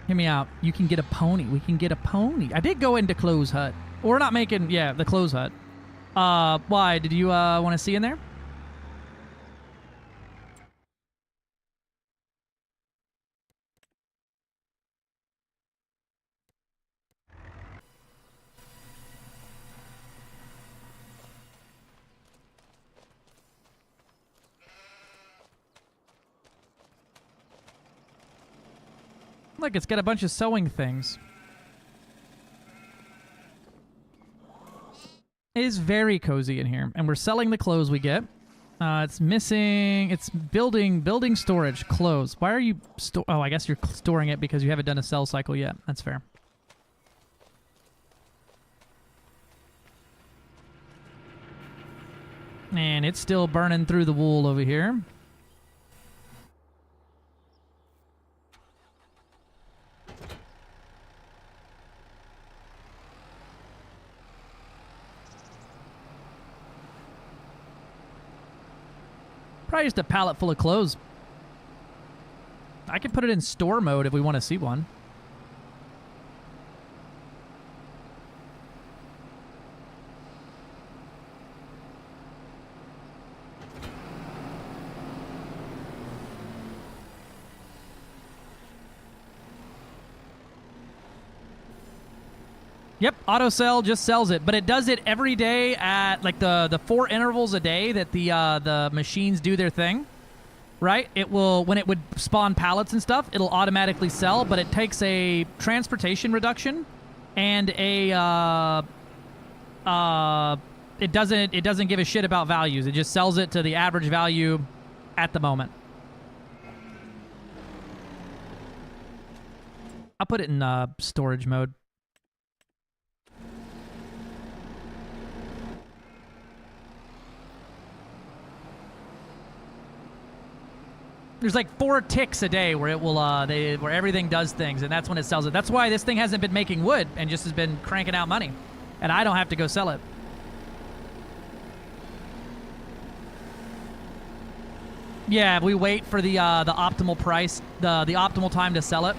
Hear me out. You can get a pony. We can get a pony. I did go into Clothes Hut. We're not making... Yeah, the Clothes Hut. Why? Did you want to see in there? Look, it's got a bunch of sewing things. It is very cozy in here, and we're selling the clothes we get. It's missing... It's building storage. Clothes. Why are you... Oh, I guess you're storing it because you haven't done a sell cycle yet. That's fair. And it's still burning through the wool over here. Probably just a pallet full of clothes. I could put it in store mode if we want to see one. Yep, auto sell just sells it, but it does it every day at like the 4 intervals a day that the machines do their thing. Right? It will, when it would spawn pallets and stuff, it'll automatically sell, but it takes a transportation reduction and a it doesn't give a shit about values. It just sells it to the average value at the moment. I'll put it in storage mode. There's like 4 ticks a day where it will where everything does things, and that's when it sells it. That's why this thing hasn't been making wood and just has been cranking out money, and I don't have to go sell it. Yeah, we wait for the optimal price, the optimal time to sell it.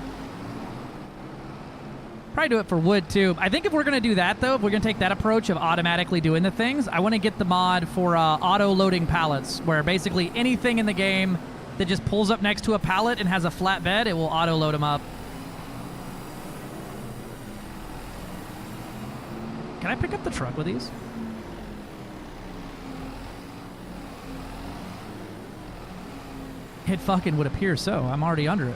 Probably do it for wood too. I think if we're gonna do that though, if we're gonna take that approach of automatically doing the things, I want to get the mod for auto loading pallets, where basically anything in the game that just pulls up next to a pallet and has a flat bed, it will auto load them up. Can I pick up the truck with these? It fucking would appear so. I'm already under it.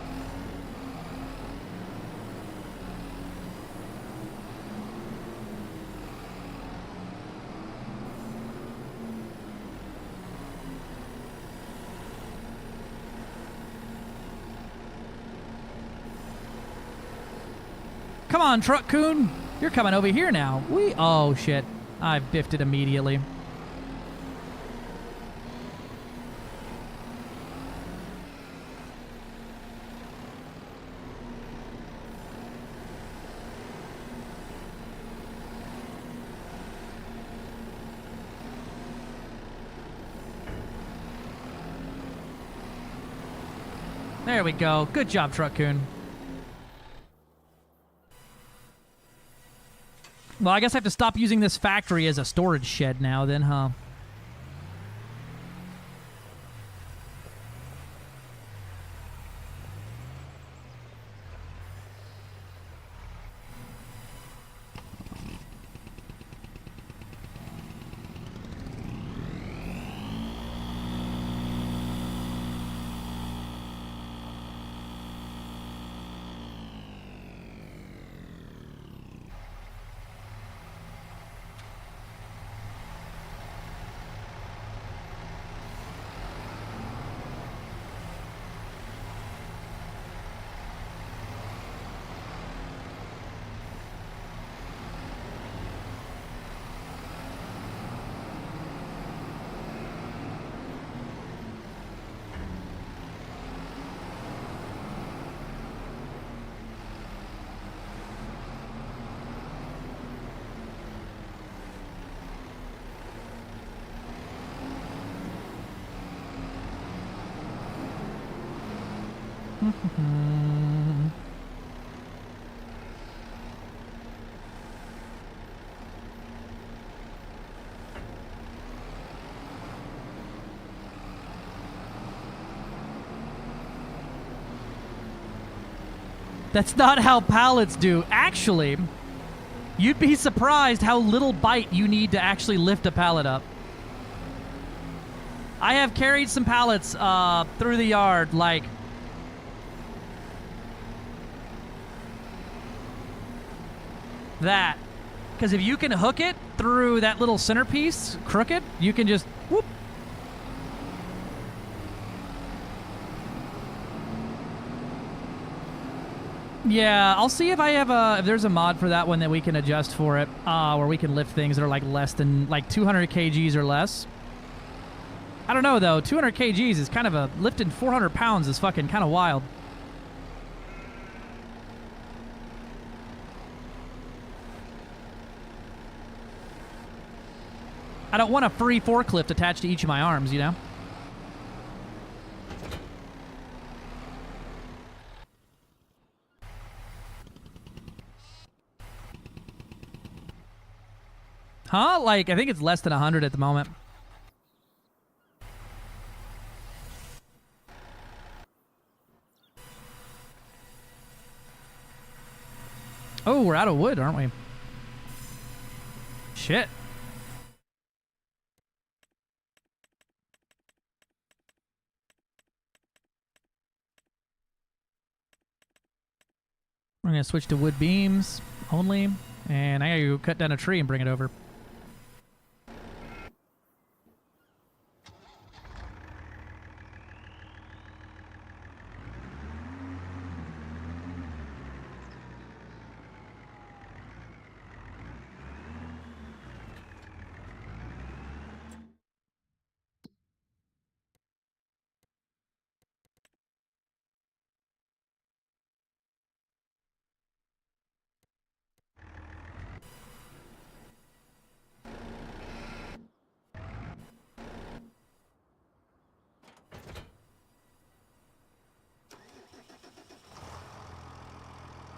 Come on, Truck Coon. You're coming over here now. Oh, shit. I biffed it immediately. There we go. Good job, Truck Coon. Well, I guess I have to stop using this factory as a storage shed now then, huh? That's not how pallets do. Actually, you'd be surprised how little bite you need to actually lift a pallet up. I have carried some pallets through the yard, like... that. Because if you can hook it through that little centerpiece, crooked, you can just, whoop. Yeah, I'll see if I have if there's a mod for that one that we can adjust for it, where we can lift things that are like less than, like 200 kgs or less. I don't know though, 200 kgs is kind of a, lifting 400 pounds is fucking kind of wild. I don't want a free forklift attached to each of my arms, you know? Huh? Like, I think it's less than 100 at the moment. Oh, we're out of wood, aren't we? Shit. We're going to switch to wood beams only. And I got to go cut down a tree and bring it over.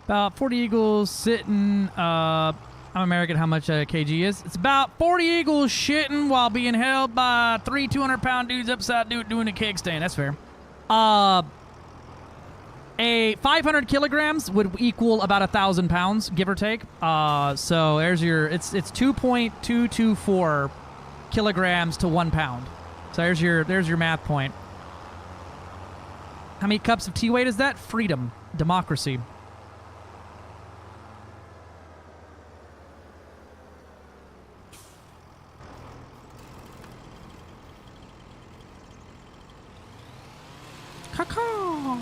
About 40 eagles sitting, I'm American, how much a kg is? It's about 40 eagles shitting while being held by 3 200-pound dudes upside doing a keg stand. That's fair. A 500 kilograms would equal about 1,000 pounds, give or take. So there's your, it's 2.224 kilograms to 1 pound. So there's your math point. How many cups of tea weight is that? Freedom. Democracy. Caw.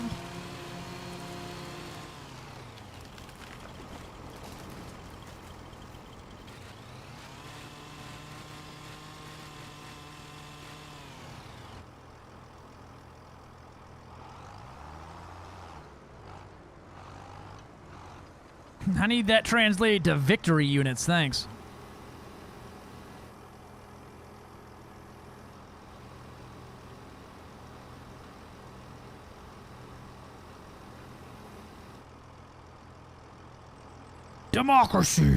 I need that translated to victory units, thanks. Democracy.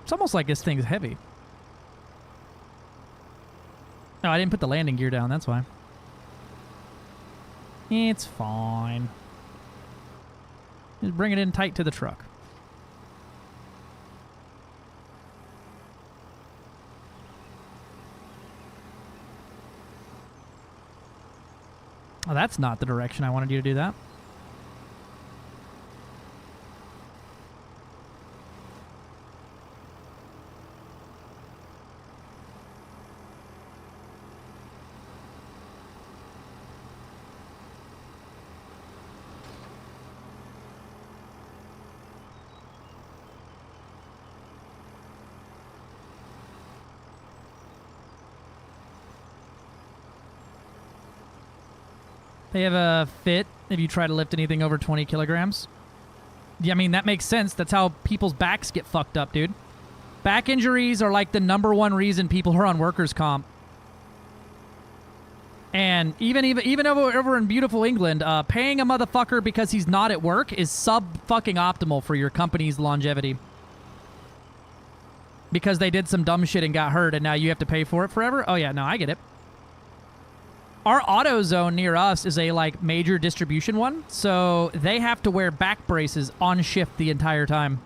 It's almost like this thing's heavy. Oh, I didn't put the landing gear down, that's why. It's fine. Just bring it in tight to the truck. Oh, that's not the direction I wanted you to do that. They have a fit if you try to lift anything over 20 kilograms. Yeah, I mean, that makes sense. That's how people's backs get fucked up, dude. Back injuries are like the #1 reason people are on workers' comp. And even over in beautiful England, paying a motherfucker because he's not at work is sub-fucking optimal for your company's longevity. Because they did some dumb shit and got hurt, and now you have to pay for it forever? Oh, yeah, no, I get it. Our auto zone near us is a, like, major distribution one, so they have to wear back braces on shift the entire time.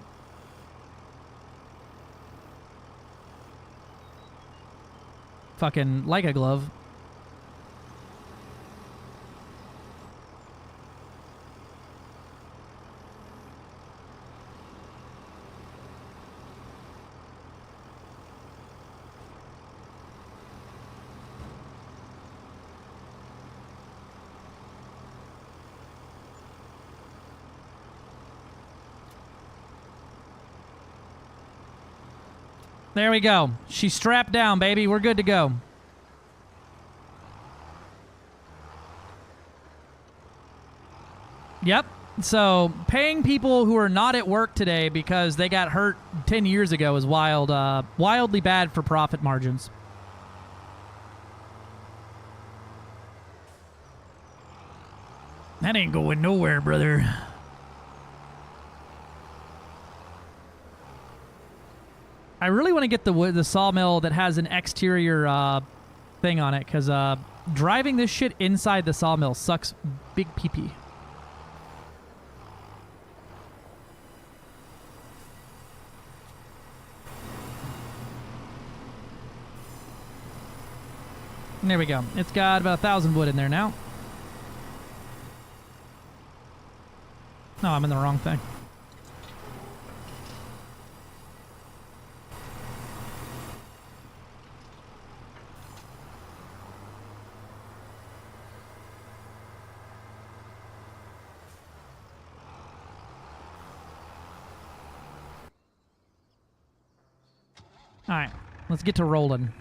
Fucking like a glove. There we go. She's strapped down, baby. We're good to go. Yep. So paying people who are not at work today because they got hurt 10 years ago is wildly bad for profit margins. That ain't going nowhere, brother. I really want to get the sawmill that has an exterior thing on it, because driving this shit inside the sawmill sucks big pee-pee. There we go. It's got about 1,000 wood in there now. No, I'm in the wrong thing. All right, let's get to rolling.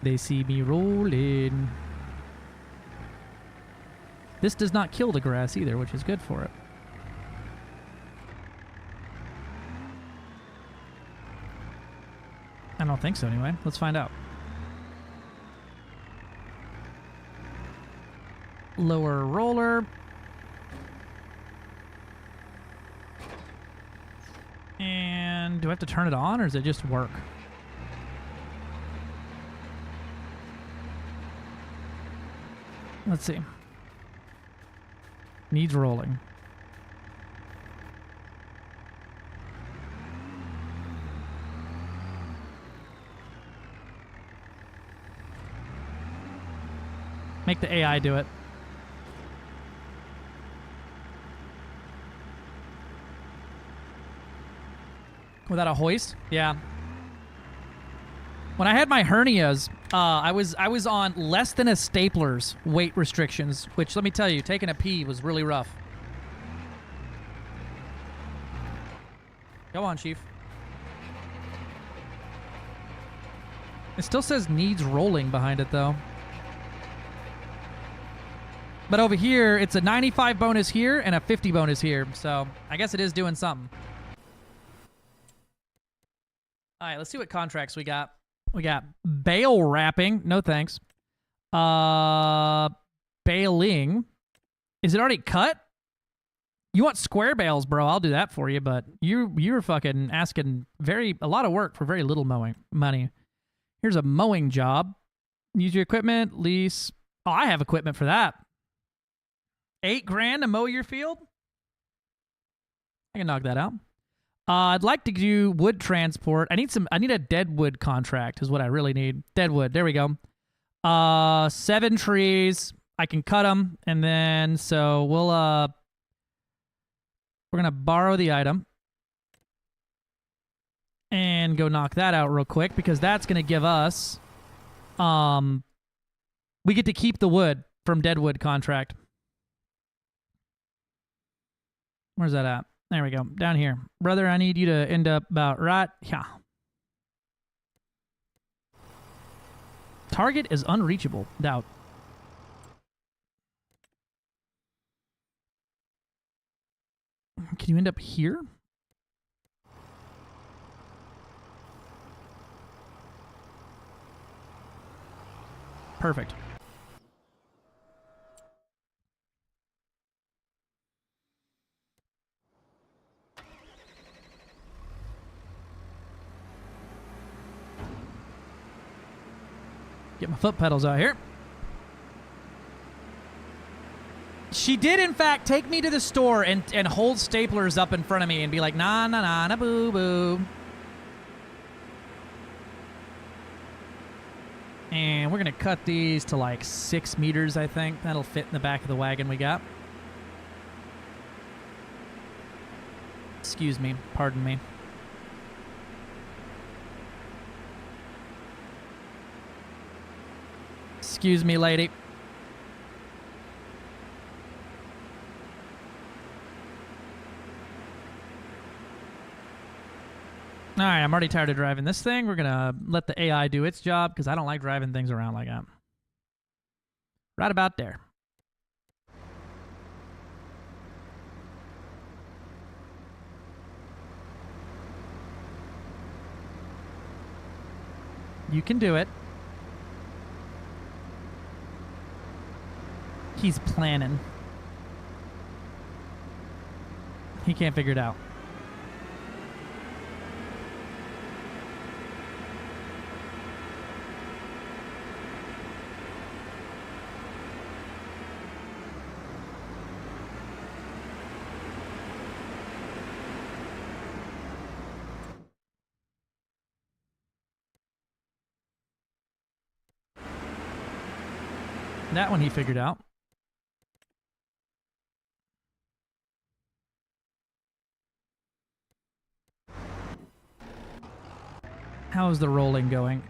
They see me rolling. This does not kill the grass either, which is good for it. I don't think so anyway. Let's find out. Lower roller. And do I have to turn it on or does it just work? Let's see. Needs rolling. Make the AI do it. Without a hoist? Yeah. When I had my hernias, I was on less than a stapler's weight restrictions, which let me tell you, taking a pee was really rough. Go on, Chief. It still says needs rolling behind it, though. But over here, it's a 95 bonus here and a 50 bonus here, so I guess it is doing something. All right, let's see what contracts we got. We got bale wrapping. No thanks. Baling. Is it already cut? You want square bales, bro? I'll do that for you, but you're fucking asking a lot of work for very little money. Here's a mowing job. Use your equipment, lease. Oh, I have equipment for that. $8,000 to mow your field? I can knock that out. I'd like to do wood transport. I need a deadwood contract is what I really need. Deadwood. There we go. 7 trees. I can cut them, and then so we're gonna borrow the item and go knock that out real quick because that's gonna give us we get to keep the wood from deadwood contract. Where's that at? There we go. Down here. Brother, I need you to end up about right here. Target is unreachable. Doubt. Can you end up here? Perfect. Get my foot pedals out here. She did, in fact, take me to the store and hold staplers up in front of me and be like, nah, nah, nah, nah, boo, boo. And we're going to cut these to like 6 meters, I think. That'll fit in the back of the wagon we got. Excuse me. Pardon me. Excuse me, lady. All right, I'm already tired of driving this thing. We're going to let the AI do its job because I don't like driving things around like that. Right about there. You can do it. He's planning. He can't figure it out. That one he figured out. How's the rolling going?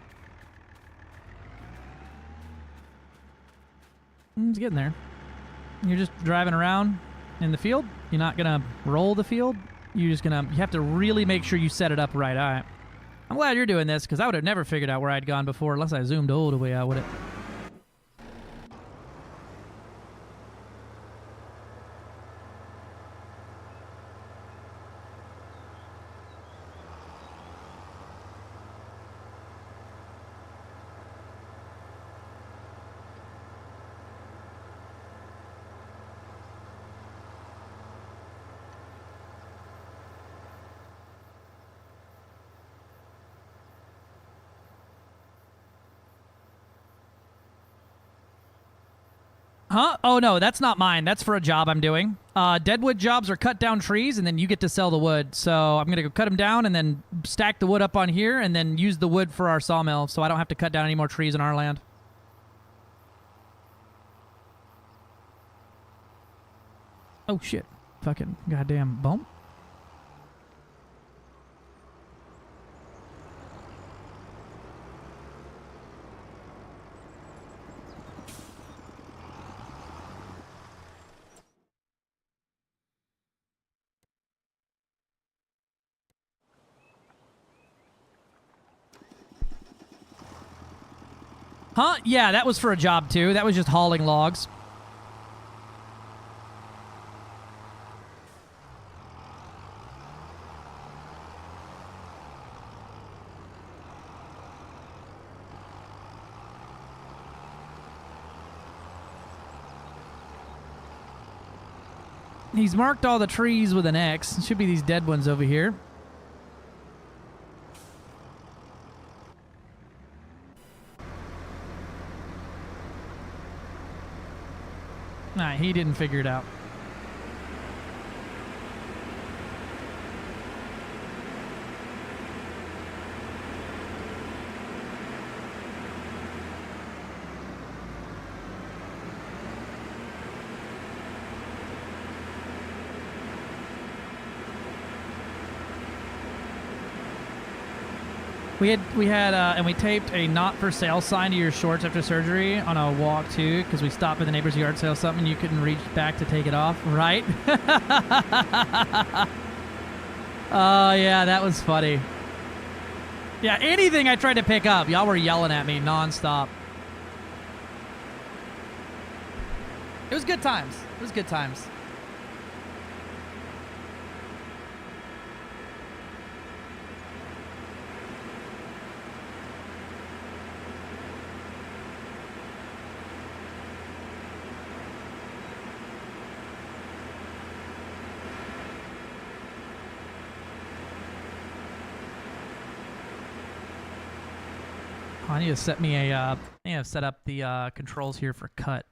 It's getting there. You're just driving around in the field. You're not gonna roll the field. You're just gonna. You have to really make sure you set it up right. All right. I'm glad you're doing this because I would have never figured out where I'd gone before unless I zoomed all the way out with it. Huh? Oh, no, that's not mine. That's for a job I'm doing. Deadwood jobs are cut down trees, and then you get to sell the wood. So I'm going to go cut them down and then stack the wood up on here and then use the wood for our sawmill so I don't have to cut down any more trees in our land. Oh, shit. Fucking goddamn bump. Huh? Yeah, that was for a job, too. That was just hauling logs. He's marked all the trees with an X. It should be these dead ones over here. Nah, he didn't figure it out. We taped a not for sale sign to your shorts after surgery on a walk too, because we stopped at the neighbor's yard sale something and you couldn't reach back to take it off, right? Oh yeah, that was funny. Yeah, anything I tried to pick up, y'all were yelling at me nonstop. It was good times. It was good times. I need to set me a. I need to set up the controls here for cut.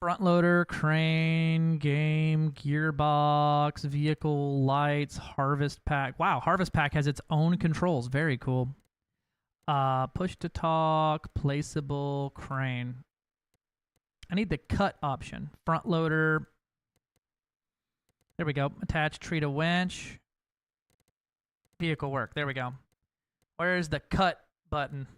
Front loader, crane, game, gearbox, vehicle, lights, harvest pack. Wow, harvest pack has its own controls. Very cool. Push to talk, placeable, crane. I need the cut option. Front loader. There we go. Attach tree to winch. Vehicle work. There we go. Where's the cut button?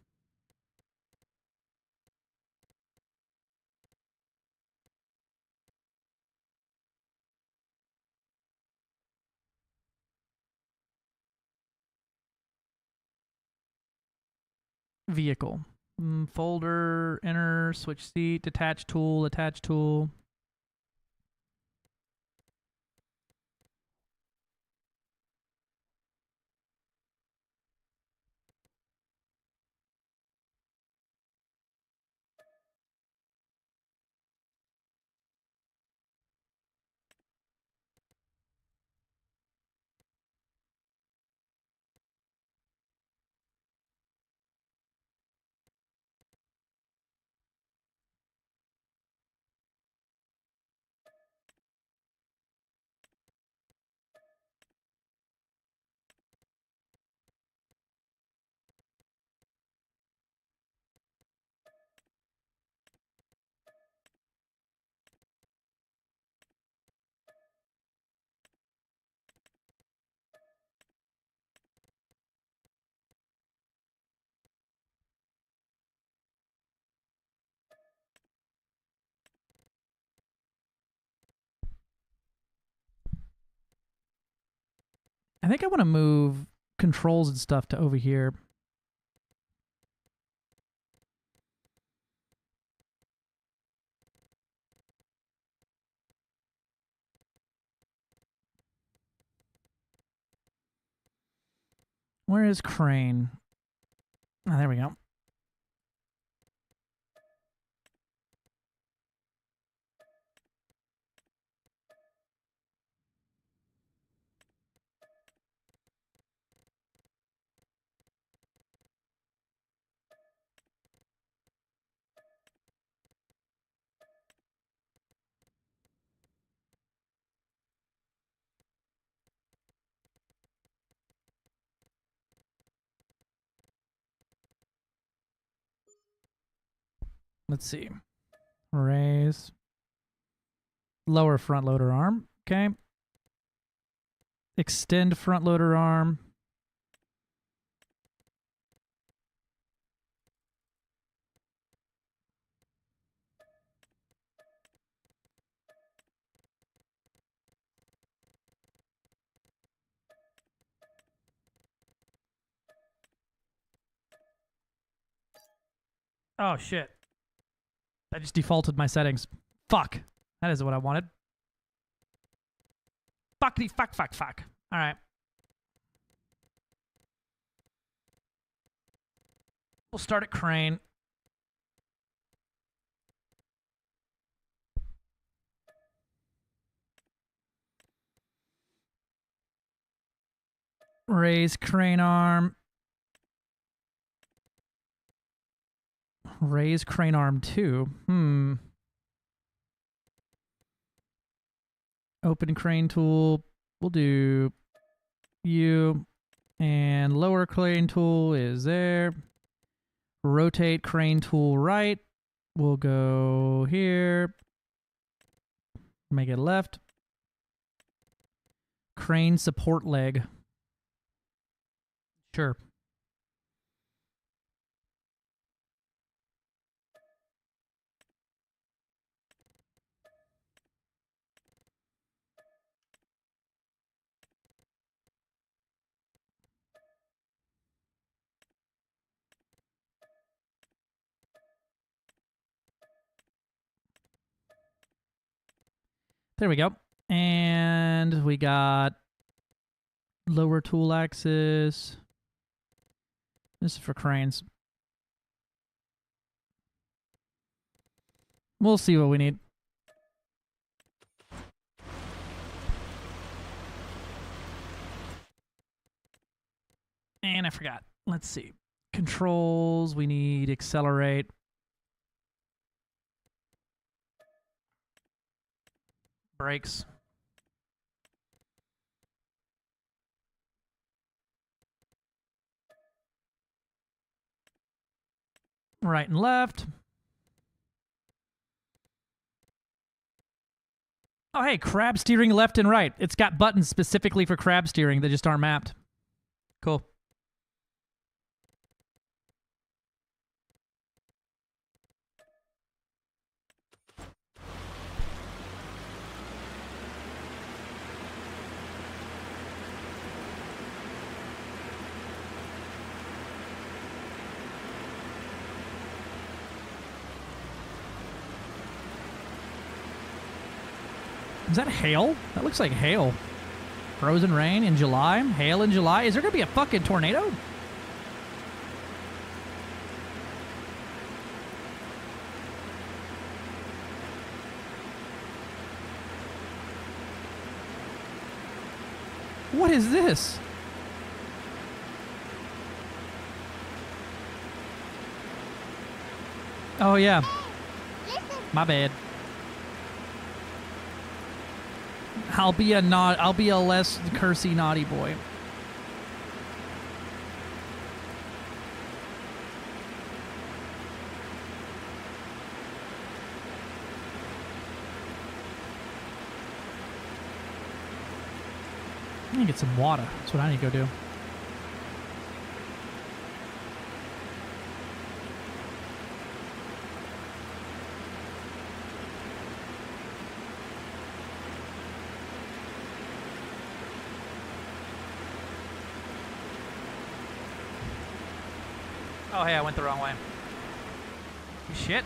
Vehicle. Folder, enter, switch seat, detach tool, attach tool. think I want to move controls and stuff to over here. Where is crane? Oh, there we go. Let's see. Raise. Lower front loader arm. Okay. Extend front loader arm. Oh, shit. I just defaulted my settings. Fuck. That isn't what I wanted. Fuckity fuck fuck fuck. All right. We'll start at crane. Raise crane arm. Raise crane arm 2. Open crane tool. We'll do U. And lower crane tool is there. Rotate crane tool right. We'll go here. Make it left. Crane support leg. Sure. There we go. And we got lower tool axis. This is for cranes. We'll see what we need. And I forgot. Let's see. Controls. We need accelerate. Brakes. Right and left. Oh, hey, crab steering left and right. It's got buttons specifically for crab steering that just aren't mapped. Cool. Is that hail? That looks like hail. Frozen rain in July? Hail in July? Is there going to be a fucking tornado? What is this? Oh, yeah. My bad. I'll be a less cursy naughty boy. I need to get some water. That's what I need to go do. Oh, hey, I went the wrong way. Shit.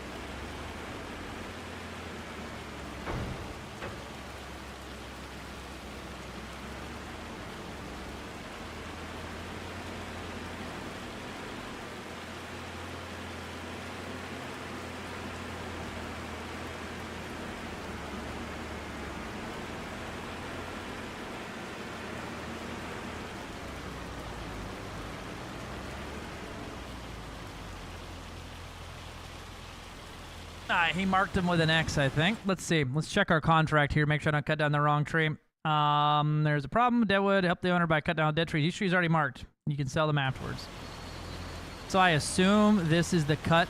He marked him with an X, I think. Let's see. Let's check our contract here. Make sure I don't cut down the wrong tree. There's a problem. Deadwood, help the owner by cut down dead trees. These trees are already marked. You can sell them afterwards. So I assume this is the cut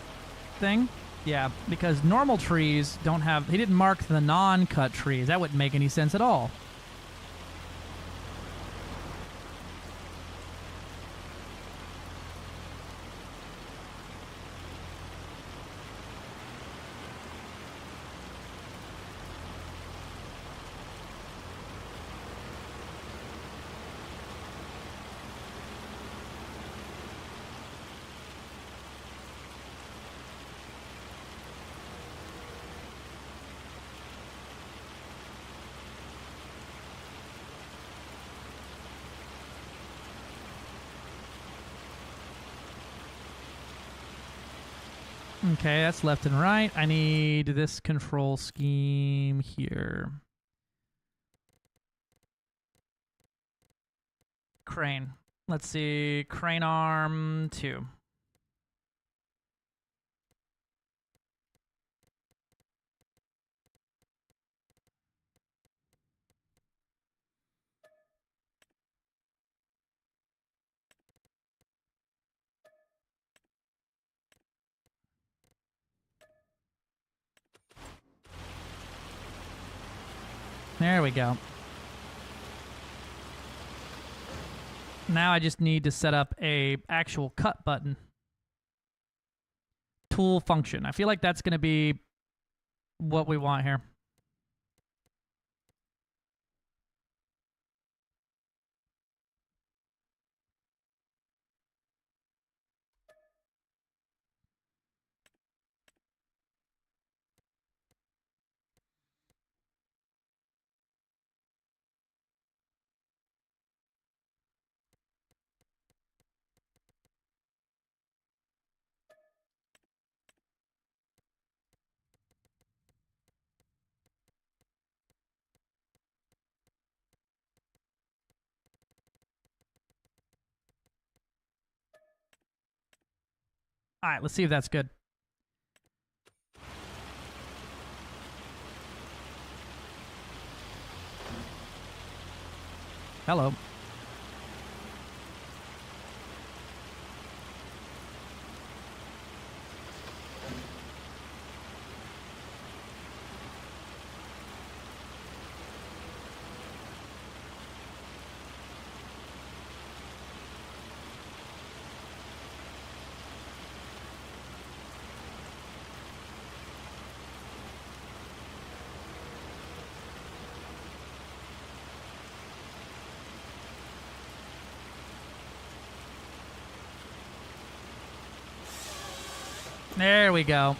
thing. Yeah, because normal trees don't have... He didn't mark the non-cut trees. That wouldn't make any sense at all. Okay, that's left and right. I need this control scheme here. Crane. Let's see. Crane arm 2. There we go. Now I just need to set up a actual cut button. Tool function. I feel like that's going to be what we want here. All right, let's see if that's good. Hello. There we go.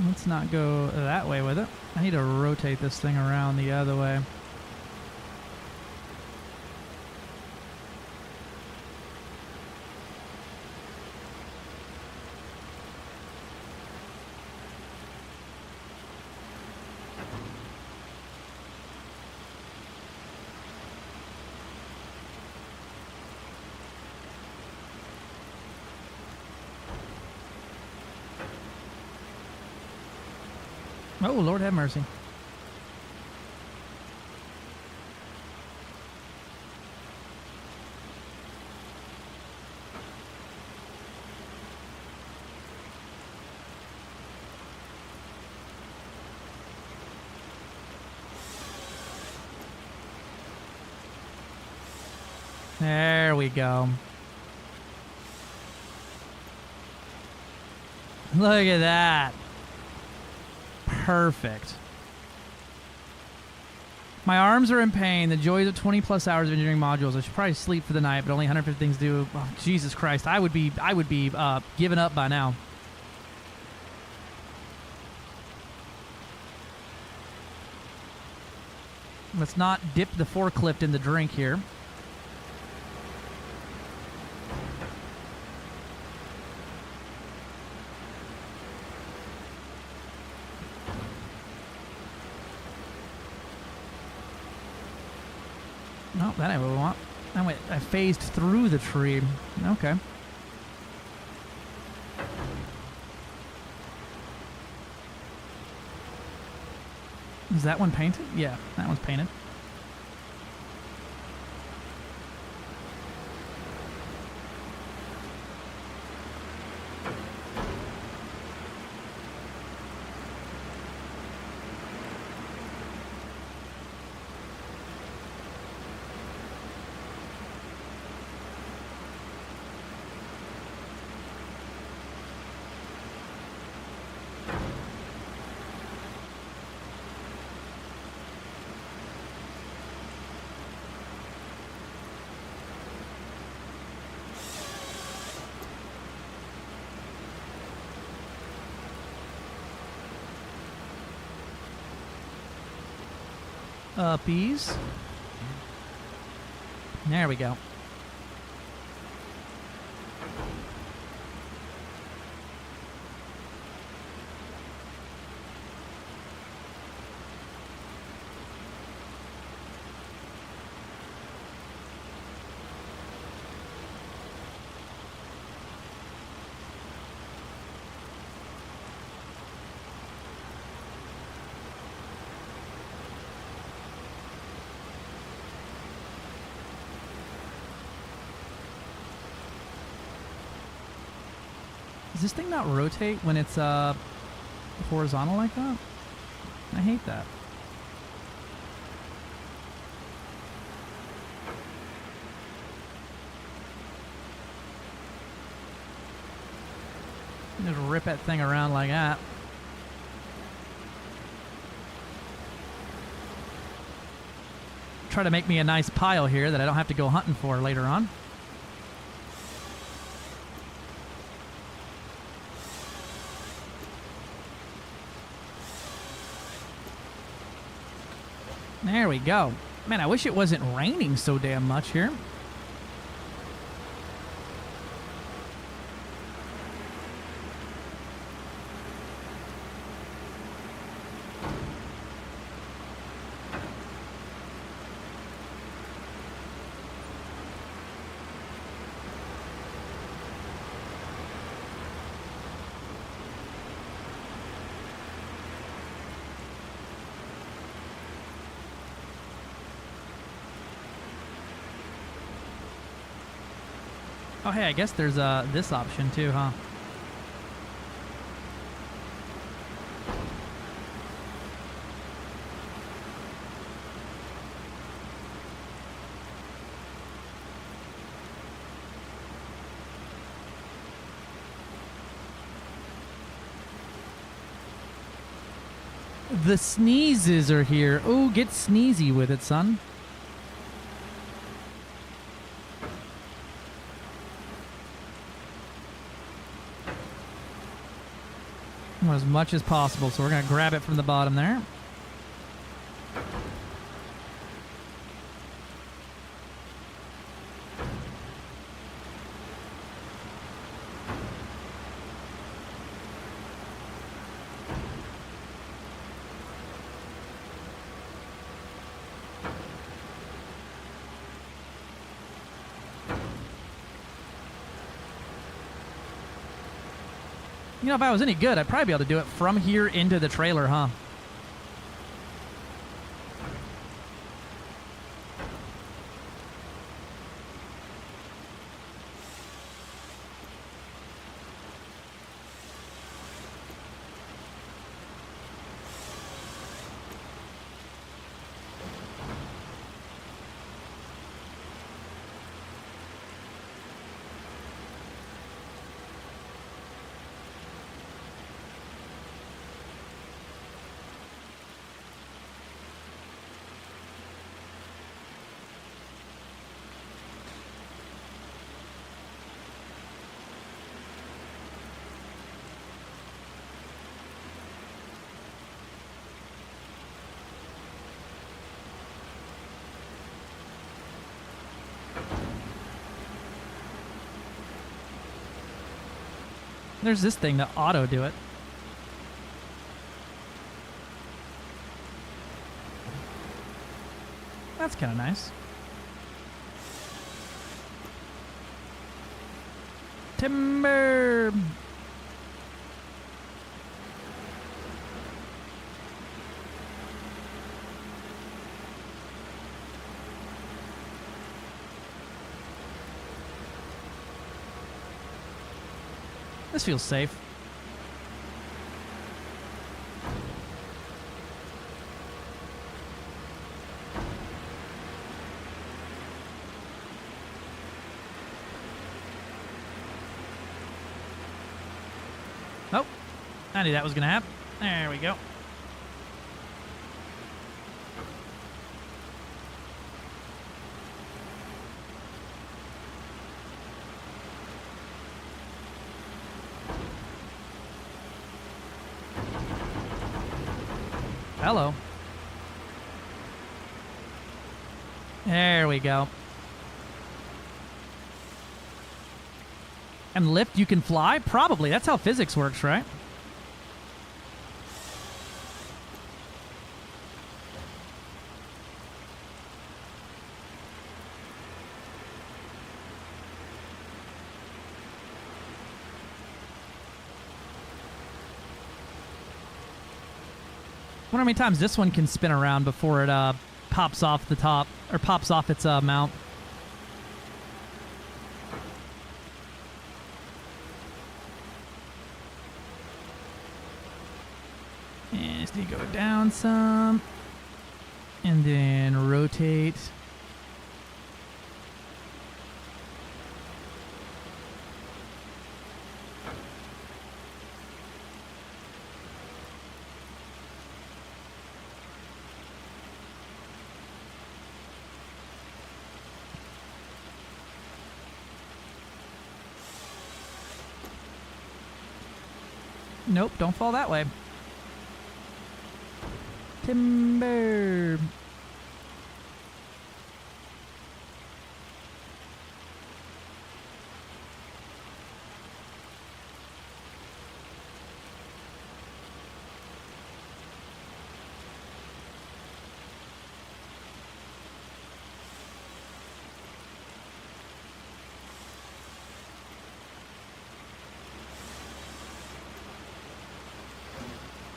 Let's not go that way with it. I need to rotate this thing around the other way. Oh, Lord have mercy. There There we go. Look at that. Perfect. My arms are in pain. The joys of 20 plus hours of engineering modules. I should probably sleep for the night, but only 150 things do. Oh, Jesus Christ. I would be giving up by now. Let's not dip the forklift in the drink here. No, that ain't what we want. I phased through the tree. Okay. Is that one painted? Yeah, that one's painted. Uppies. There we go. Does this thing not rotate when it's horizontal like that? I hate that. Just rip that thing around like that. Try to make me a nice pile here that I don't have to go hunting for later on. There we go. Man, I wish it wasn't raining so damn much here. Oh, hey, I guess there's this option too, huh? The sneezes are here. Oh, get sneezy with it, son. As much as possible, so we're going to grab it from the bottom there. You know, if I was any good, I'd probably be able to do it from here into the trailer, huh? There's this thing to auto do it. That's kind of nice. Timber. This feels safe. Nope. I knew that was going to happen. There we go. Hello. There we go. And lift, you can fly? Probably. That's how physics works, right? I wonder how many times this one can spin around before it pops off the top, or pops off its mount. And just need to go down some, and then rotate. Nope, don't fall that way. Timber.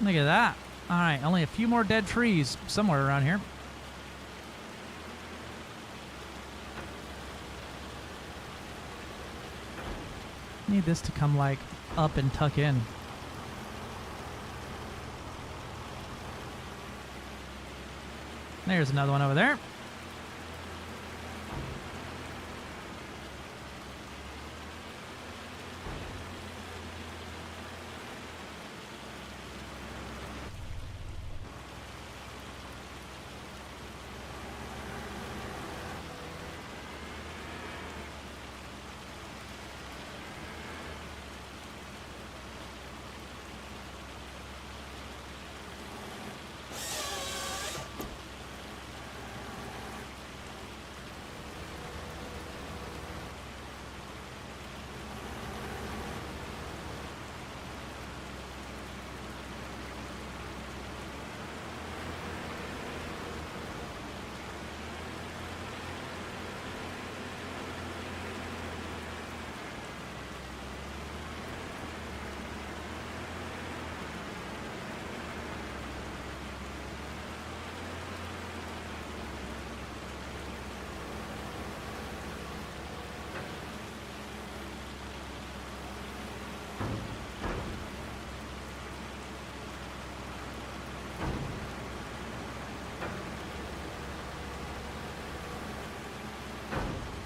Look at that. All right, only a few more dead trees somewhere around here. Need this to come like up and tuck in. There's another one over there.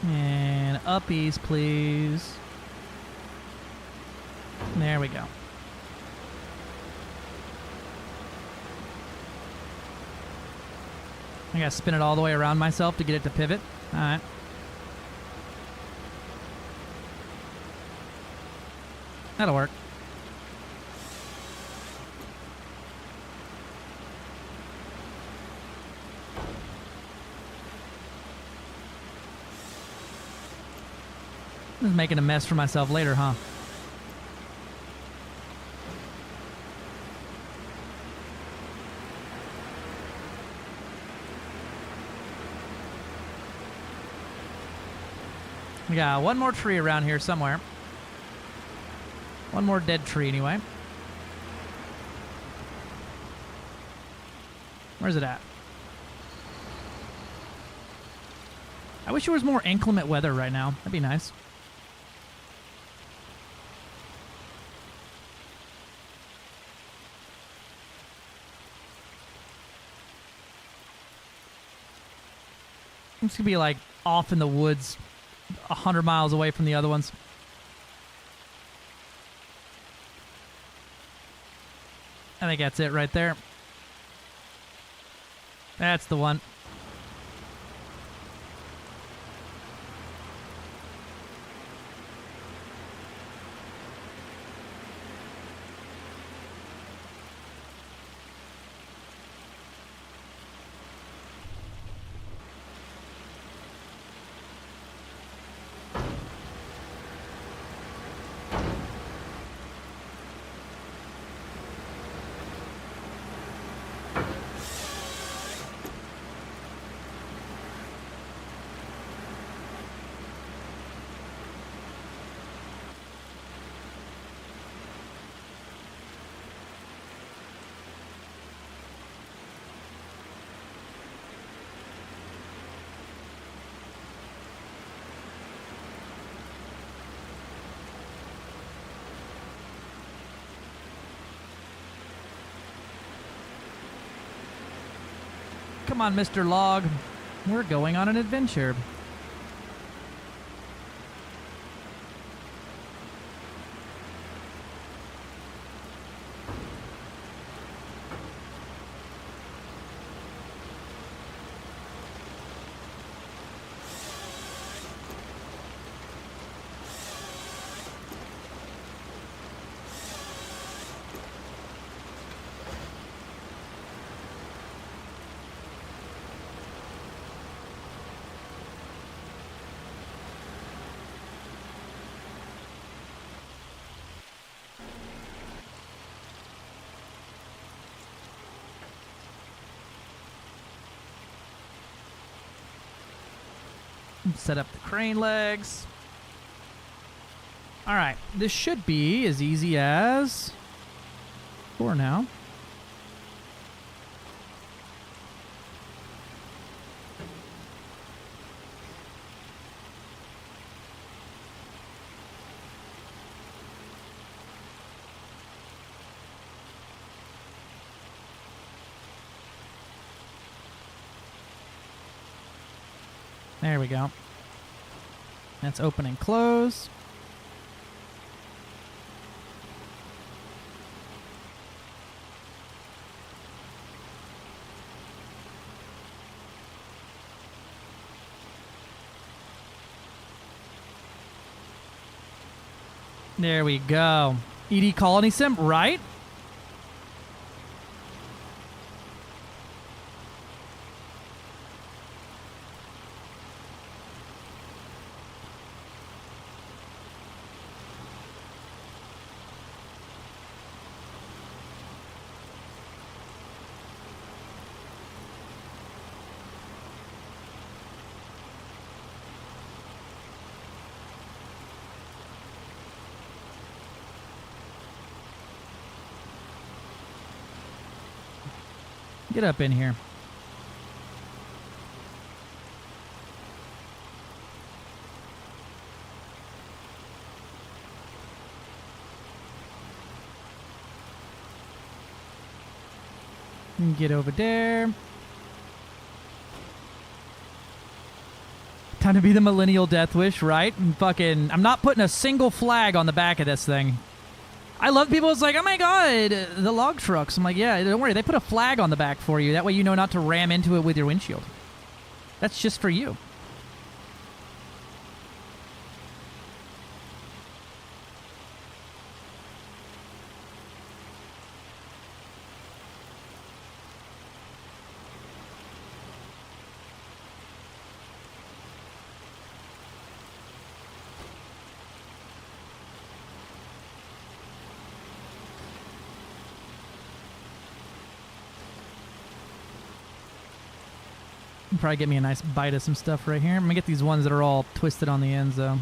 And uppies, please. There we go. I gotta spin it all the way around myself to get it to pivot. All right. That'll work. Just making a mess for myself later, huh? We got one more tree around here somewhere. One more dead tree, anyway. Where's it at? I wish there was more inclement weather right now. That'd be nice. I'm just gonna be like off in the woods, 100 miles away from the other ones. I think that's it right there. That's the one. Come on, Mr. Log. We're going on an adventure. Set up the crane legs. All right, this should be as easy as for now. There we go. That's open and close. There we go. ED Colony Sim, right? Get up in here. Get over there. Time to be the millennial death wish, right? And fucking, I'm not putting a single flag on the back of this thing. I love people. It's like, oh my god, the log trucks. I'm like, yeah, don't worry. They put a flag on the back for you. That way you know not to ram into it with your windshield. That's just for you. Probably get me a nice bite of some stuff right here. I'm gonna get these ones that are all twisted on the ends though.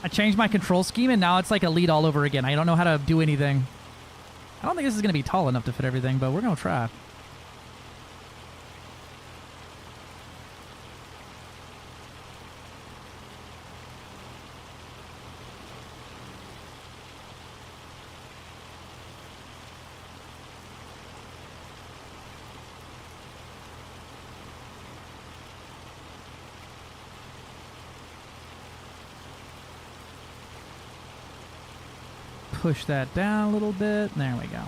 I changed my control scheme and now it's like Elite all over again. I don't know how to do anything. I don't think this is going to be tall enough to fit everything, but we're going to try. Push that down a little bit. There we go.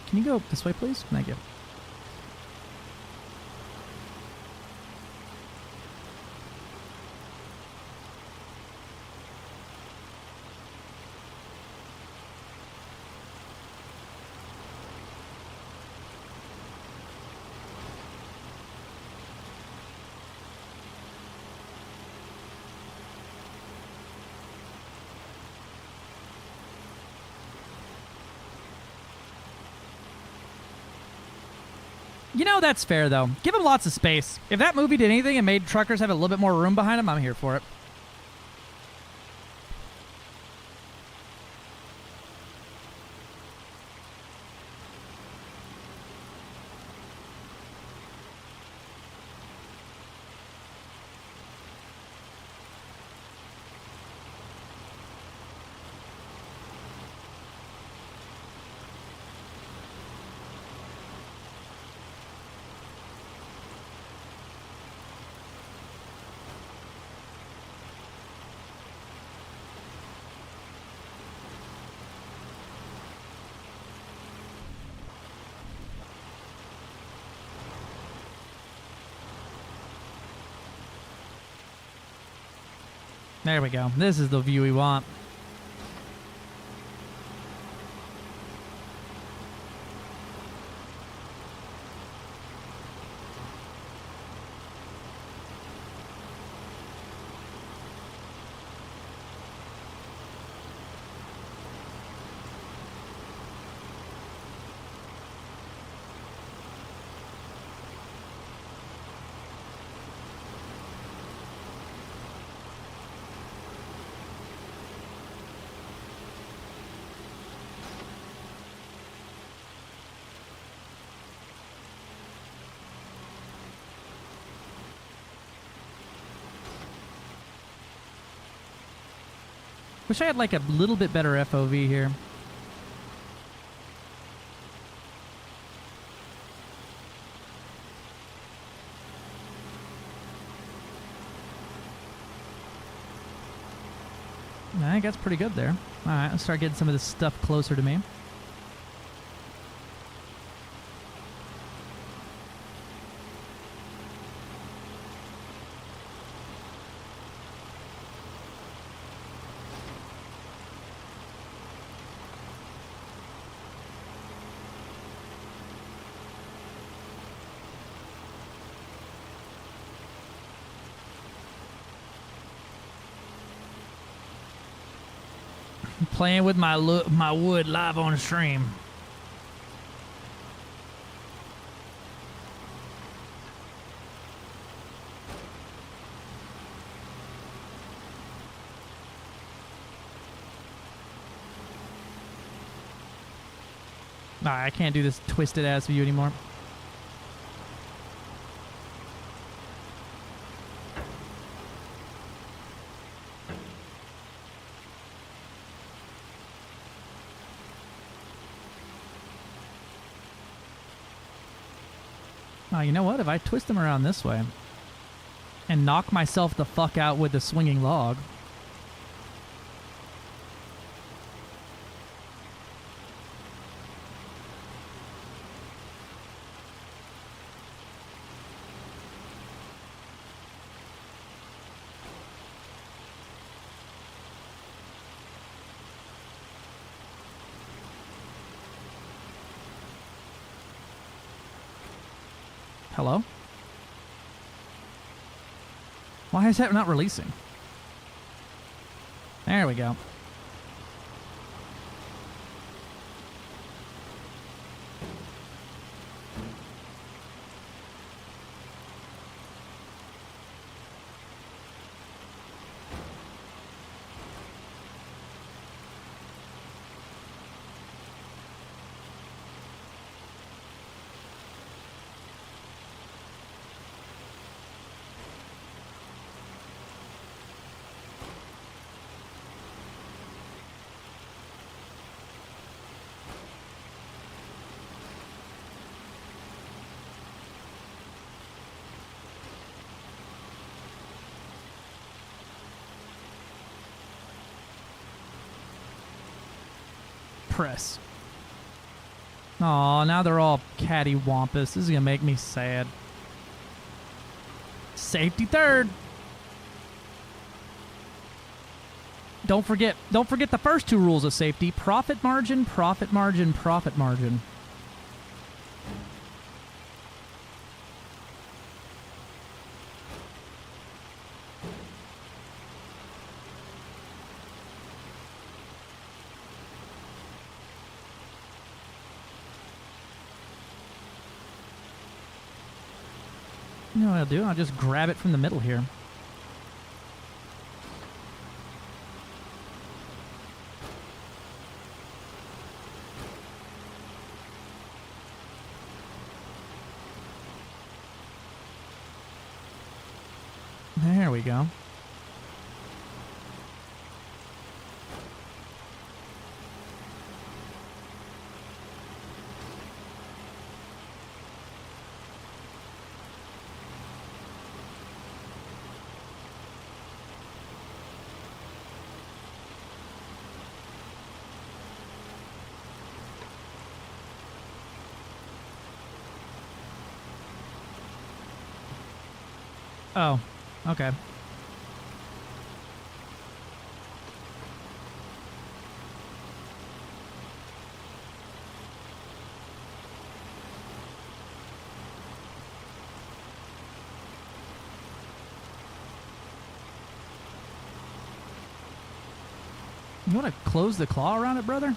Can you go this way, please? Thank you. You know, that's fair, though. Give them lots of space. If that movie did anything and made truckers have a little bit more room behind them, I'm here for it. There we go. This is the view we want. Wish I had like a little bit better FOV here. I think that's pretty good there. All right, let's start getting some of this stuff closer to me. Playing with my wood live on stream. I can't do this twisted ass view anymore. Oh, you know what? If I twist them around this way and knock myself the fuck out with the swinging log. Hello? Why is that not releasing? There we go. Press. Aw, now they're all cattywampus. This is gonna make me sad. Safety third. Don't forget the first two rules of safety. Profit margin, profit margin, profit margin. You know what I'll do? I'll just grab it from the middle here. There we go. Oh, okay. You want to close the claw around it, brother?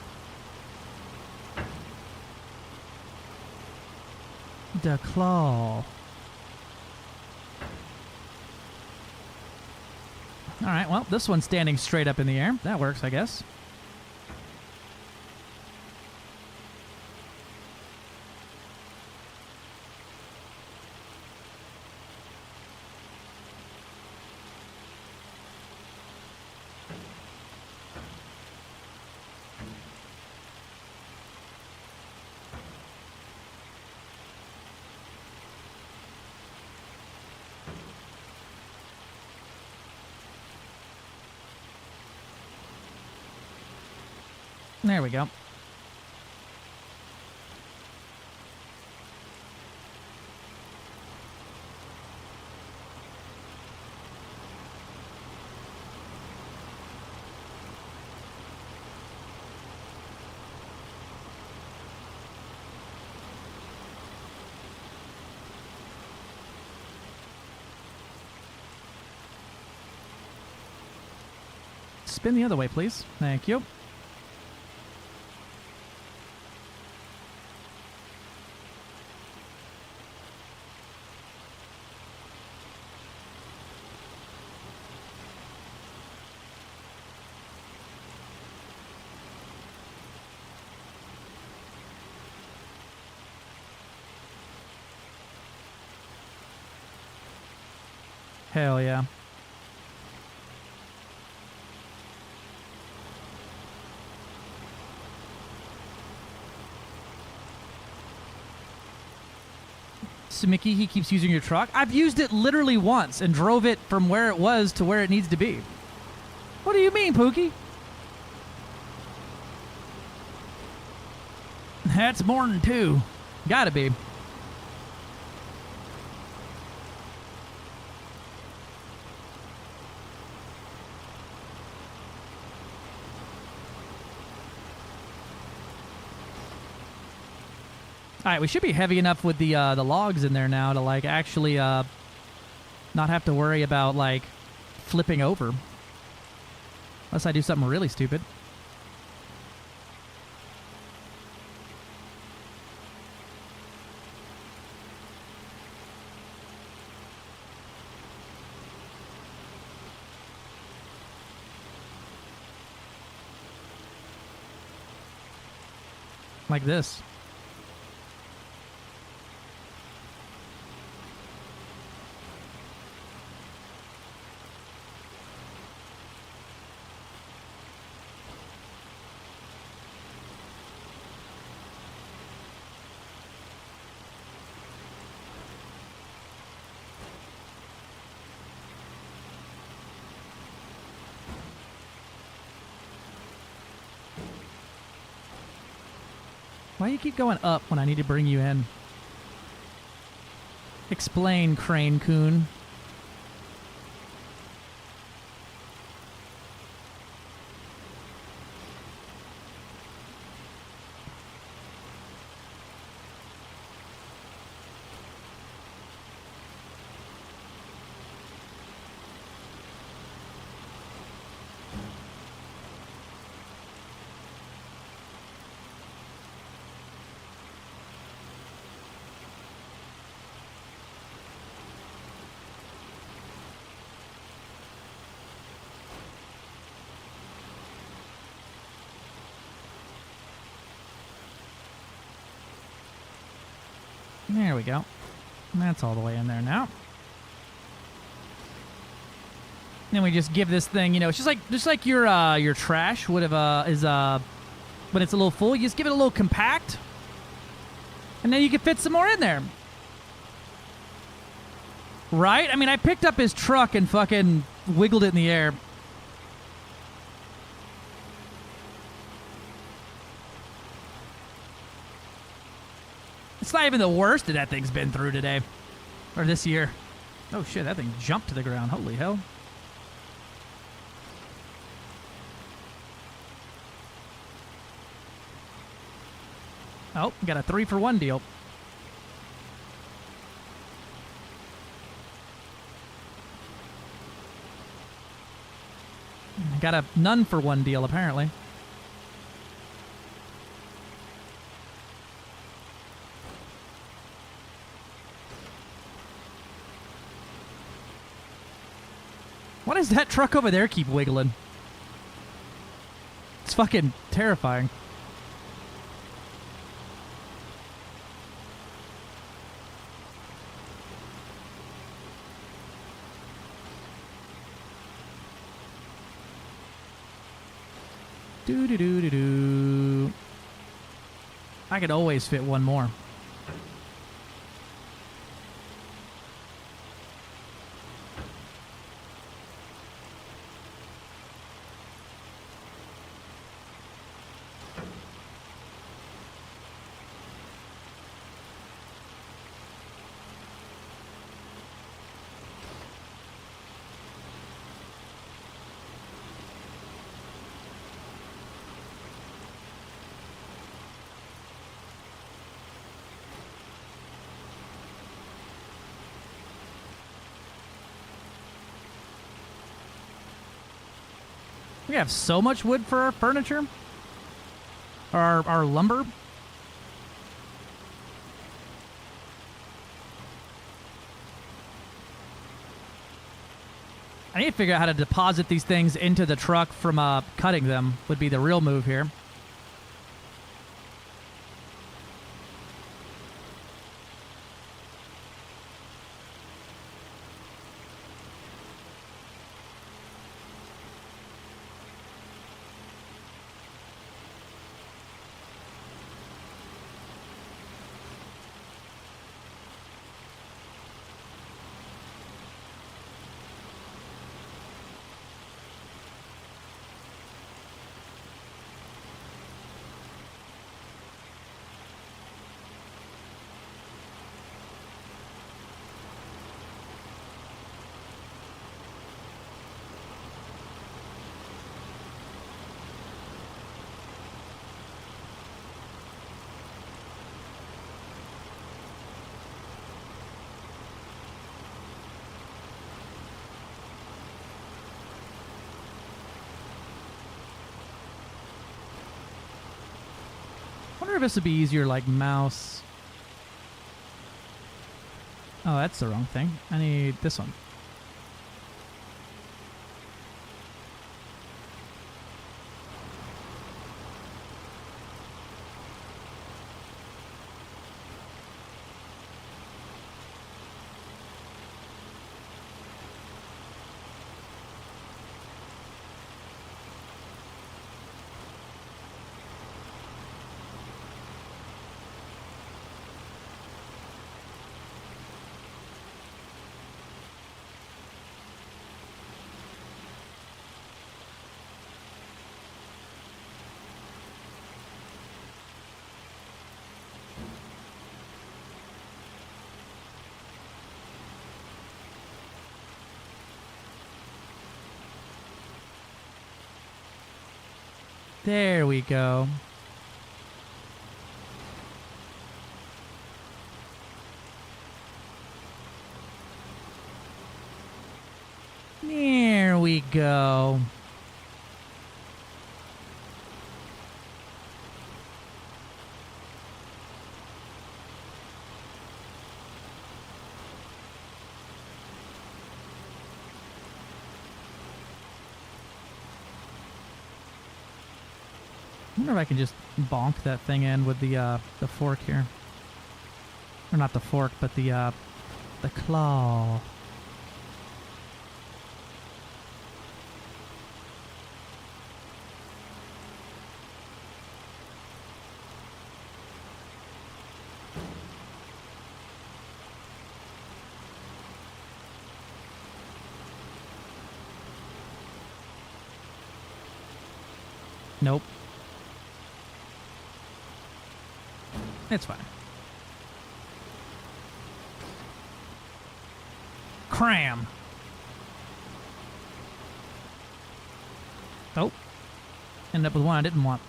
The claw. All right, well, this one's standing straight up in the air. That works, I guess. There we go. Spin the other way, please. Thank you. Hell yeah. So Mickey, he keeps using your truck. I've used it literally once and drove it from where it was to where it needs to be. What do you mean, Pookie? That's more than two. Gotta be. All right, we should be heavy enough with the logs in there now to like actually not have to worry about like flipping over, unless I do something really stupid. Like this. Why do you keep going up when I need to bring you in? Explain, Crane Coon. There we go. That's all the way in there now. Then we just give this thing, you know, it's just like your trash would have is when it's a little full, you just give it a little compact, and then you can fit some more in there. Right? I mean, I picked up his truck and fucking wiggled it in the air. It's not even the worst that thing's been through today. Or this year. Oh shit, that thing jumped to the ground. Holy hell. Oh, got a 3-for-1 deal. Got a none-for-1 deal, apparently. Why does that truck over there keep wiggling? It's fucking terrifying. Do. I could always fit one more. We have so much wood for our furniture. Or our lumber. I need to figure out how to deposit these things into the truck from cutting them would be the real move here. wonder if this would be easier like mouse. Oh, that's the wrong thing. I need this one. There we go. There we go. I wonder if I can just bonk that thing in with the fork here. Or not the fork, but the claw. Nope. It's fine. Cram. Oh. Ended up with one I didn't want.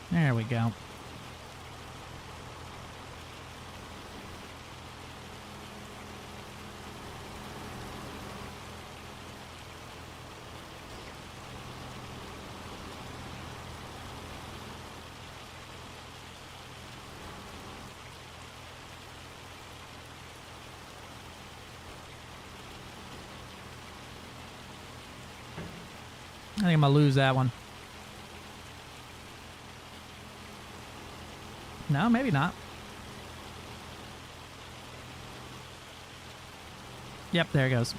There we go. I think I'm gonna lose that one. No, maybe not. Yep, there it goes.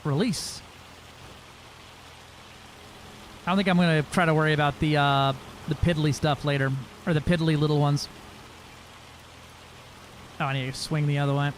Release. I don't think I'm gonna try to worry about the piddly stuff later, or the piddly little ones. Oh, I need to swing the other way.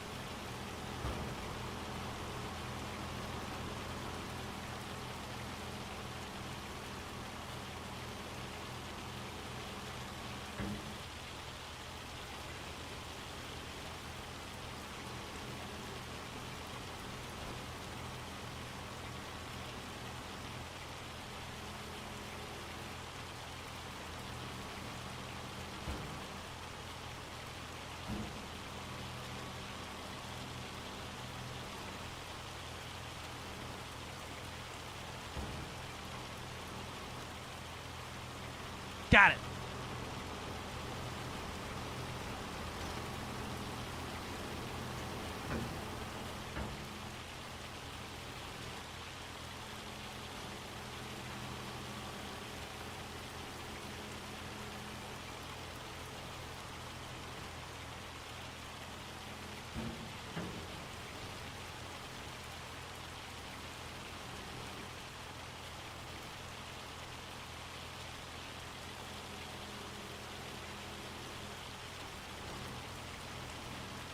Got it.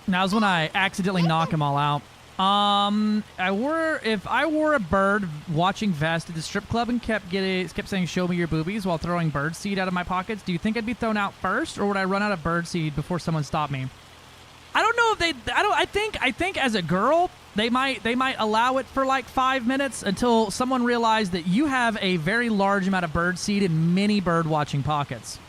Now's when I accidentally knock them all out. If I wore a bird watching vest at the strip club and kept saying "show me your boobies" while throwing bird seed out of my pockets, do you think I'd be thrown out first, or would I run out of bird seed before someone stopped me? I don't know if they. I think as a girl they might allow it for like 5 minutes until someone realized that you have a very large amount of bird seed in many bird watching pockets.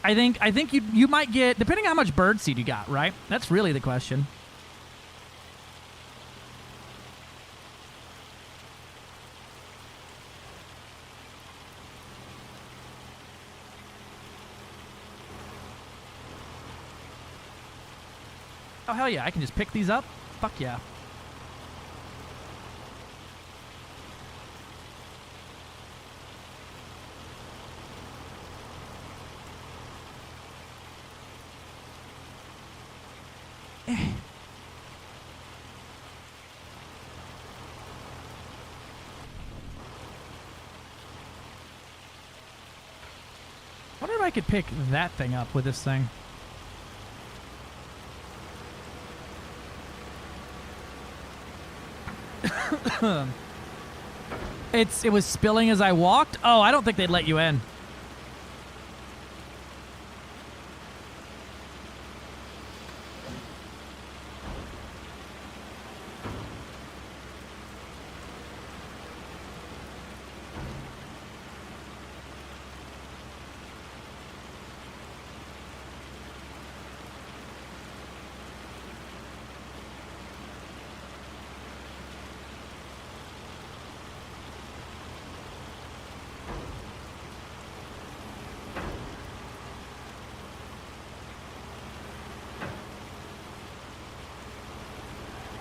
I think you might get, depending on how much bird seed you got, right? That's really the question. Oh, hell yeah, I can just pick these up? Fuck yeah. I wonder if I could pick that thing up with this thing. It was spilling as I walked? Oh, I don't think they'd let you in.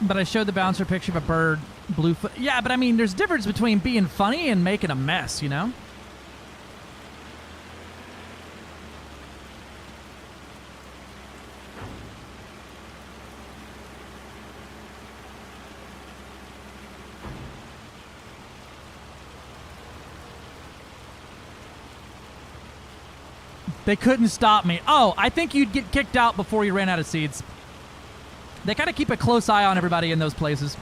But I showed the bouncer a picture of a bird, bluefoot. Yeah, but I mean, there's a difference between being funny and making a mess, you know? They couldn't stop me. Oh, I think you'd get kicked out before you ran out of seeds. They kind of keep a close eye on everybody in those places.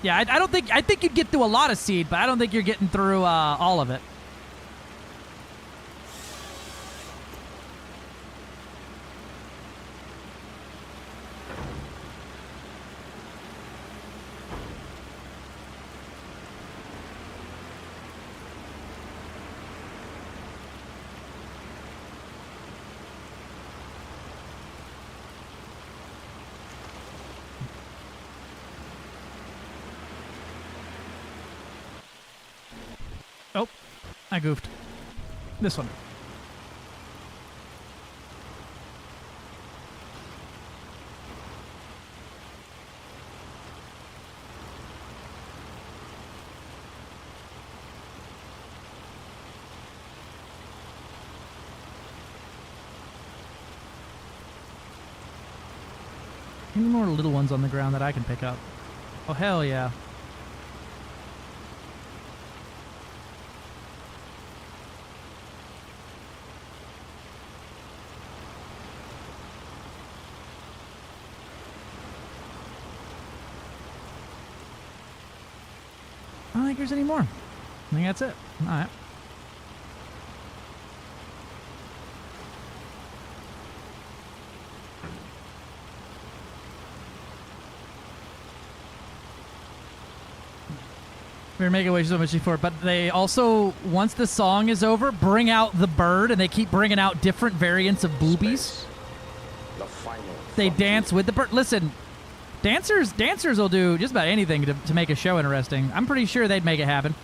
Yeah, I think you'd get through a lot of seed, but I don't think you're getting through all of it. Oh, I goofed. This one. Any more little ones on the ground that I can pick up? Oh, hell yeah. I don't think there's any more. I think that's it. All right. We're making way so much for it, but they also, once the song is over, bring out the bird, and they keep bringing out different variants of boobies. They dance with the bird. Listen, dancers will do just about anything to make a show interesting. I'm pretty sure they'd make it happen.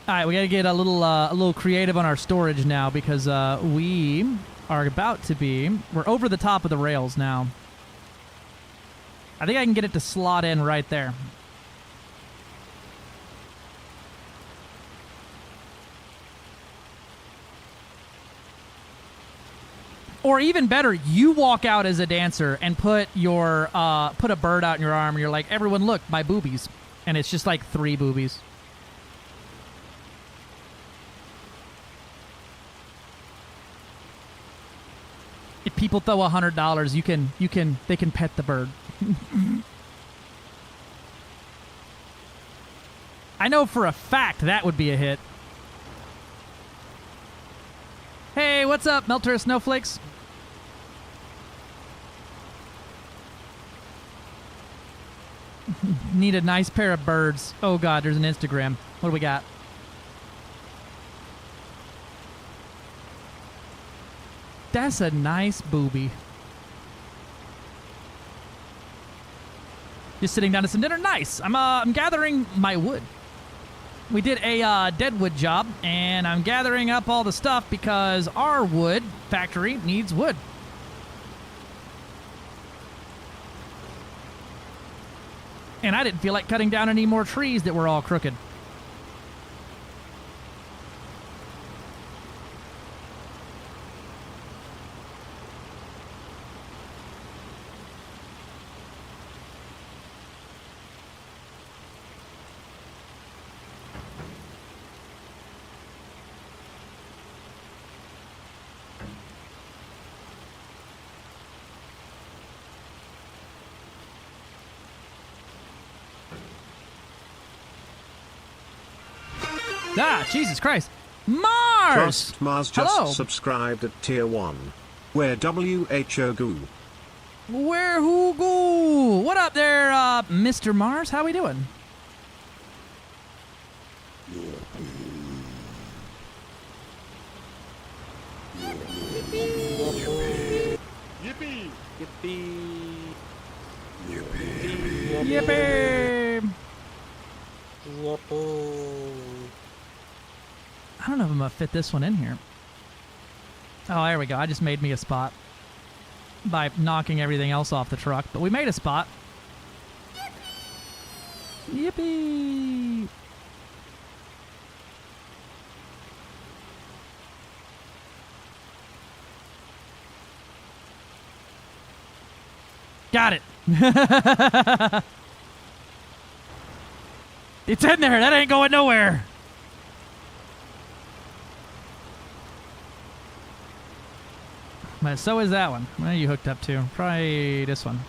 All right, we got to get a little creative on our storage now because we are about to be. We're over the top of the rails now. I think I can get it to slot in right there. Or even better, you walk out as a dancer and put a bird out in your arm, and you're like, everyone, look, my boobies, and it's just like 3 boobies. If people throw $100, they can pet the bird. I know for a fact that would be a hit. Hey, what's up, Melter Snowflakes? Need a nice pair of birds. Oh god, there's an Instagram. What do we got? That's a nice booby. Just sitting down to some dinner. Nice. I'm gathering my wood. We did a deadwood job, and I'm gathering up all the stuff because our wood factory needs wood. And I didn't feel like cutting down any more trees that were all crooked. Ah, Jesus Christ. Mars! Trust Mars just Hello. subscribed at tier 1. Where WHO goo. Where who go? What up there, Mr. Mars? How we doing? Yippee! Yippee! I don't know if I'm gonna fit this one in here. Oh, there we go. I just made me a spot by knocking everything else off the truck, but we made a spot. Yippee! Got it. It's in there. That ain't going nowhere. But so is that one. Where are you hooked up to? Probably this one.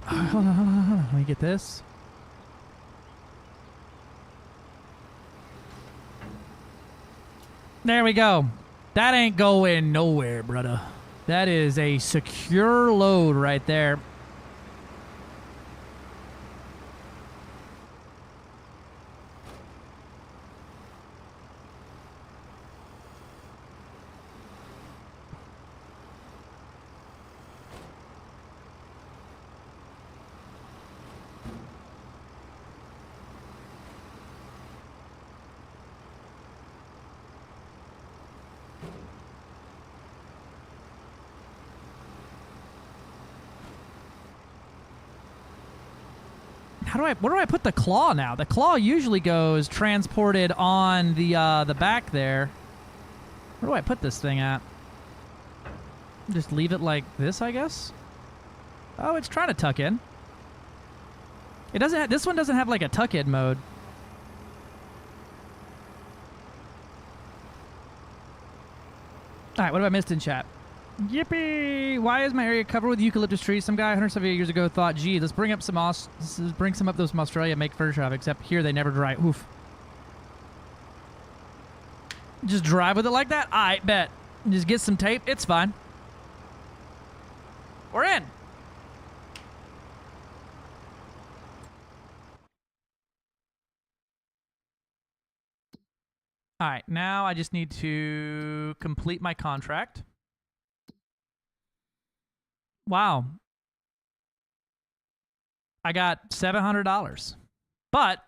Hold on. Let me get this. There we go. That ain't going nowhere, brother. That is a secure load right there. Where do I put the claw now? The claw usually goes transported on the back there. Where do I put this thing at? Just leave it like this, I guess. Oh, it's trying to tuck in. It doesn't. This one doesn't have like a tuck in mode. All right, what have I missed in chat? Yippee! Why is my area covered with eucalyptus trees? Some guy 170 years ago thought, gee, let's bring some up those from Australia and make fur shop, except here they never dry. Oof. Just drive with it like that? I bet. Just get some tape. It's fine. We're in. All right, now I just need to complete my contract. Wow. I got $700. But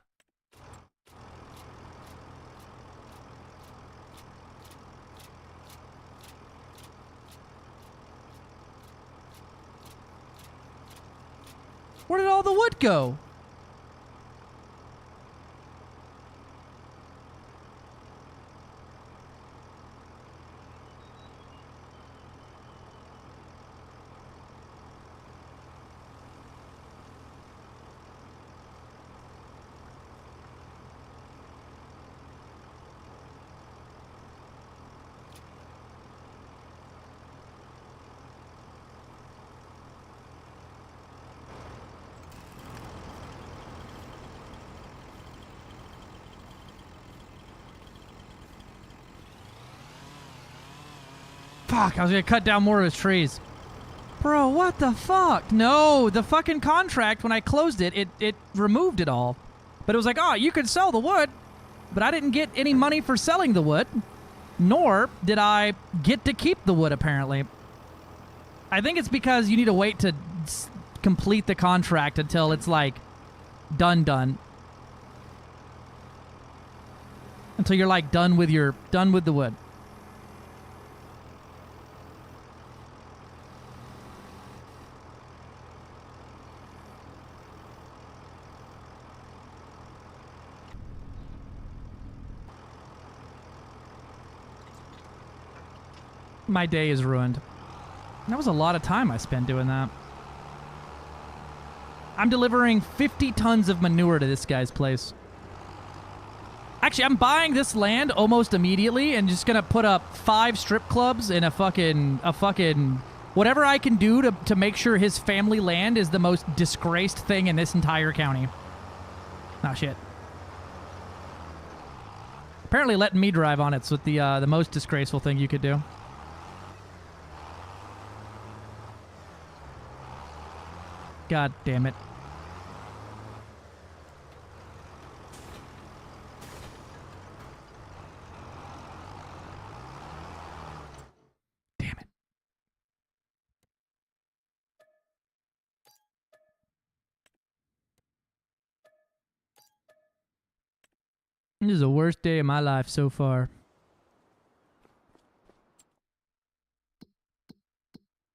where did all the wood go? Fuck, I was gonna cut down more of his trees. Bro, what the fuck? No, the fucking contract, when I closed it, it removed it all. But it was like, oh, you can sell the wood. But I didn't get any money for selling the wood. Nor did I get to keep the wood, apparently. I think it's because you need to wait to complete the contract until it's, like, done. Until you're, like, done with the wood. My day is ruined. That was a lot of time I spent doing that. I'm delivering 50 tons of manure to this guy's place. Actually, I'm buying this land almost immediately and just gonna put up 5 strip clubs and a fucking whatever I can do to make sure his family land is the most disgraced thing in this entire county. Oh shit. Apparently letting me drive on it's with the most disgraceful thing you could do. God damn it. Damn it. This is the worst day of my life so far.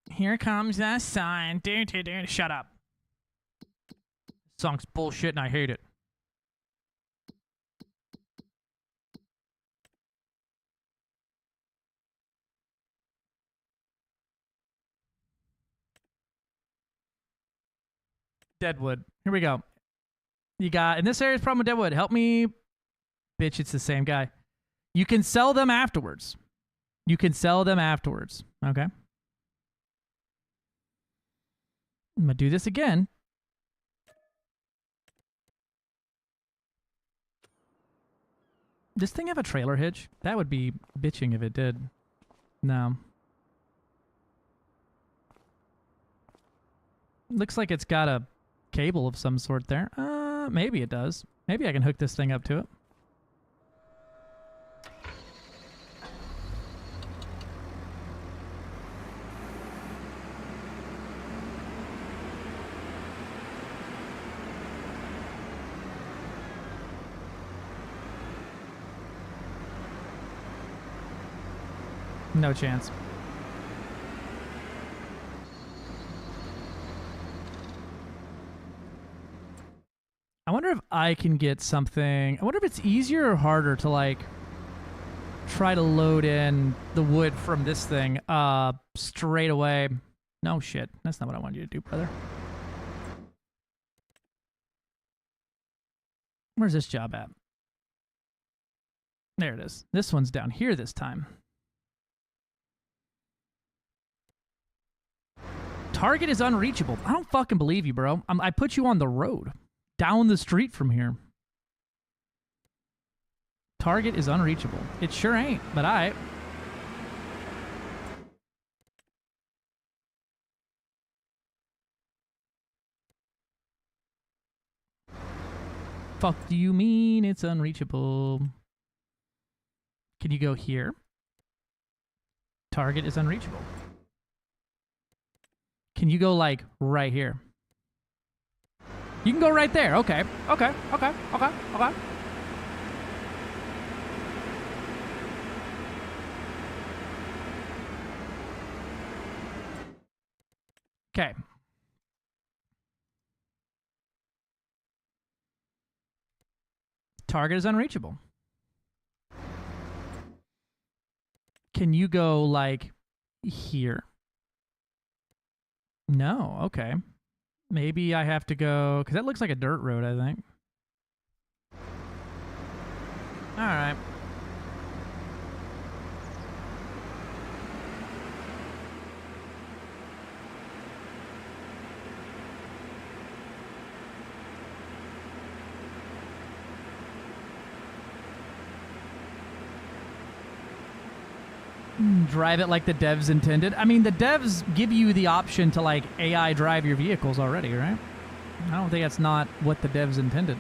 Here comes the sun. Shut up. Song's bullshit and I hate it. Deadwood. Here we go. You got, in this area's problem with Deadwood. Help me. Bitch, it's the same guy. You can sell them afterwards. You can sell them afterwards. Okay. I'm going to do this again. Does this thing have a trailer hitch? That would be bitching if it did. No. Looks like it's got a cable of some sort there. Maybe it does. Maybe I can hook this thing up to it. No chance. I wonder if I can get something. I wonder if it's easier or harder to, like, try to load in the wood from this thing straight away. No shit. That's not what I wanted you to do, brother. Where's this job at? There it is. This one's down here this time. Target is unreachable. I don't fucking believe you, bro. I put you on the road. Down the street from here. Target is unreachable. It sure ain't, but I... Fuck do you mean it's unreachable? Can you go here? Target is unreachable. Can you go, like, right here? You can go right there. Okay. Okay. Okay. Okay. Okay. Okay. Target is unreachable. Can you go, like, here? No. Okay. Maybe I have to go... Because that looks like a dirt road, I think. All right. Drive it like the devs intended. I mean, the devs give you the option to, like, AI drive your vehicles already, right? I don't think that's not what the devs intended.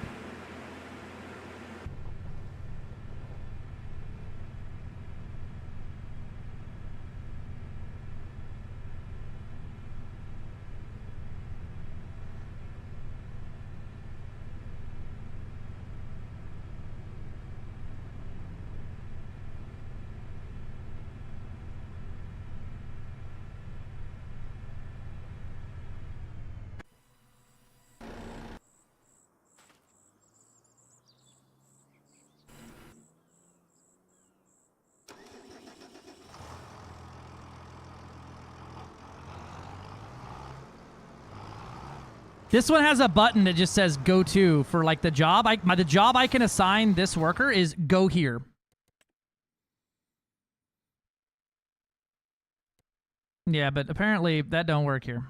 This one has a button that just says "Go to" for, like, the job. The job I can assign this worker is go here. Yeah, but apparently that don't work here.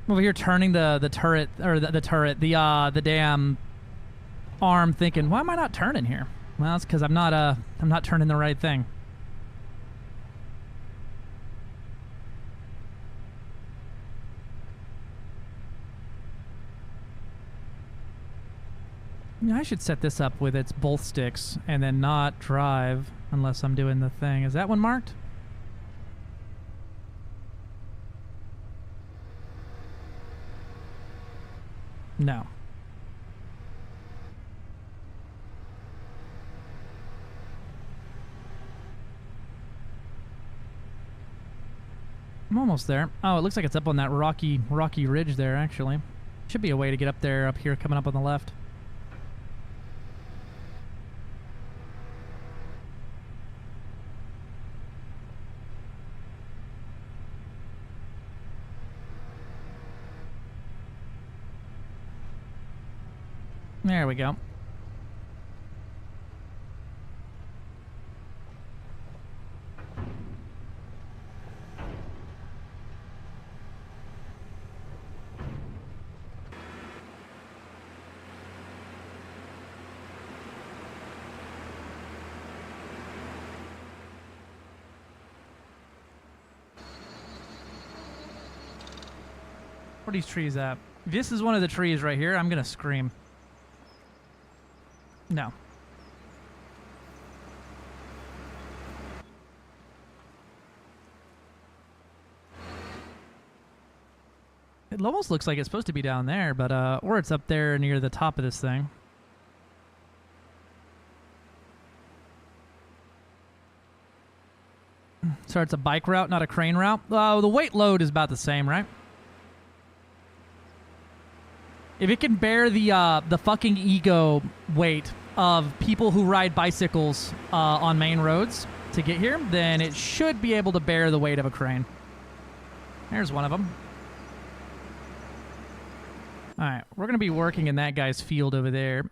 Over here turning the turret, or the damn arm, thinking, why am I not turning here? Well, it's because I'm not turning the right thing. Yeah, I should set this up with its both sticks and then not drive unless I'm doing the thing. Is that one marked? No. I'm almost there. Oh, it looks like it's up on that rocky ridge there, actually. Should be a way to get up there, up here, coming up on the left. There we go. Where are these trees at? If this is one of the trees right here, I'm gonna scream. No. It almost looks like it's supposed to be down there, but or it's up there near the top of this thing. So it's a bike route, not a crane route. The weight load is about the same, right? If it can bear the fucking ego weight of people who ride bicycles on main roads to get here, then it should be able to bear the weight of a crane. There's one of them. All right, we're going to be working in that guy's field over there.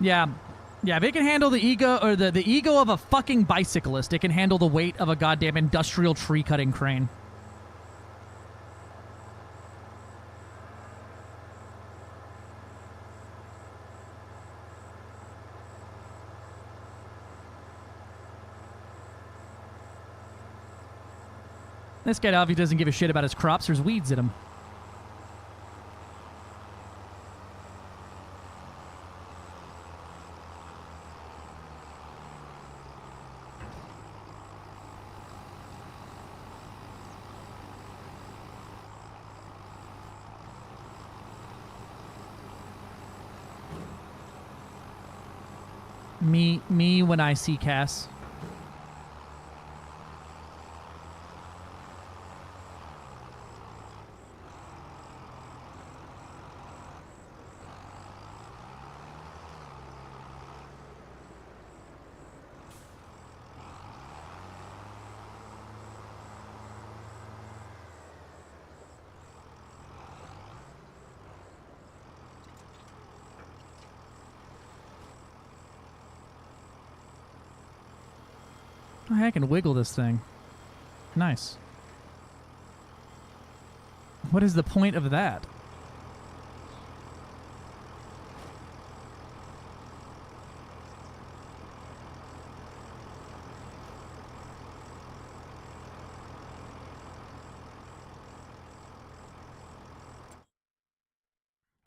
Yeah. Yeah, if it can handle the ego, or the ego of a fucking bicyclist, it can handle the weight of a goddamn industrial tree-cutting crane. This guy obviously doesn't give a shit about his crops. There's weeds in him. Me when I see Cass. Oh, I can wiggle this thing. Nice. What is the point of that?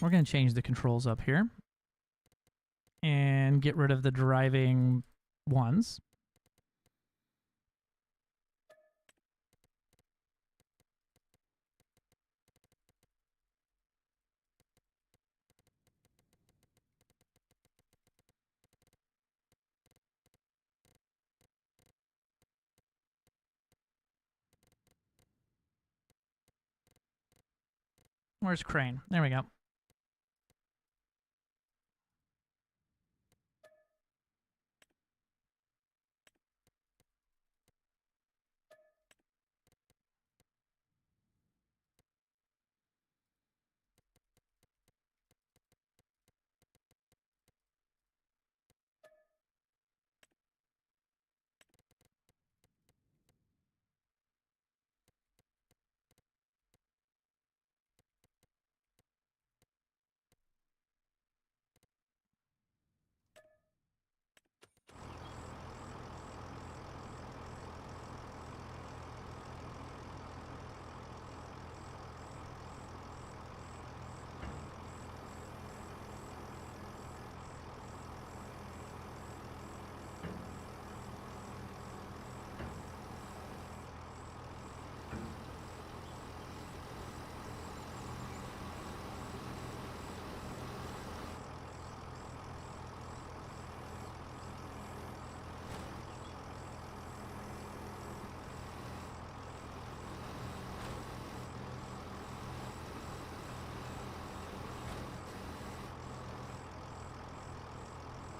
We're going to change the controls up here and get rid of the driving ones. Where's Crane? There we go.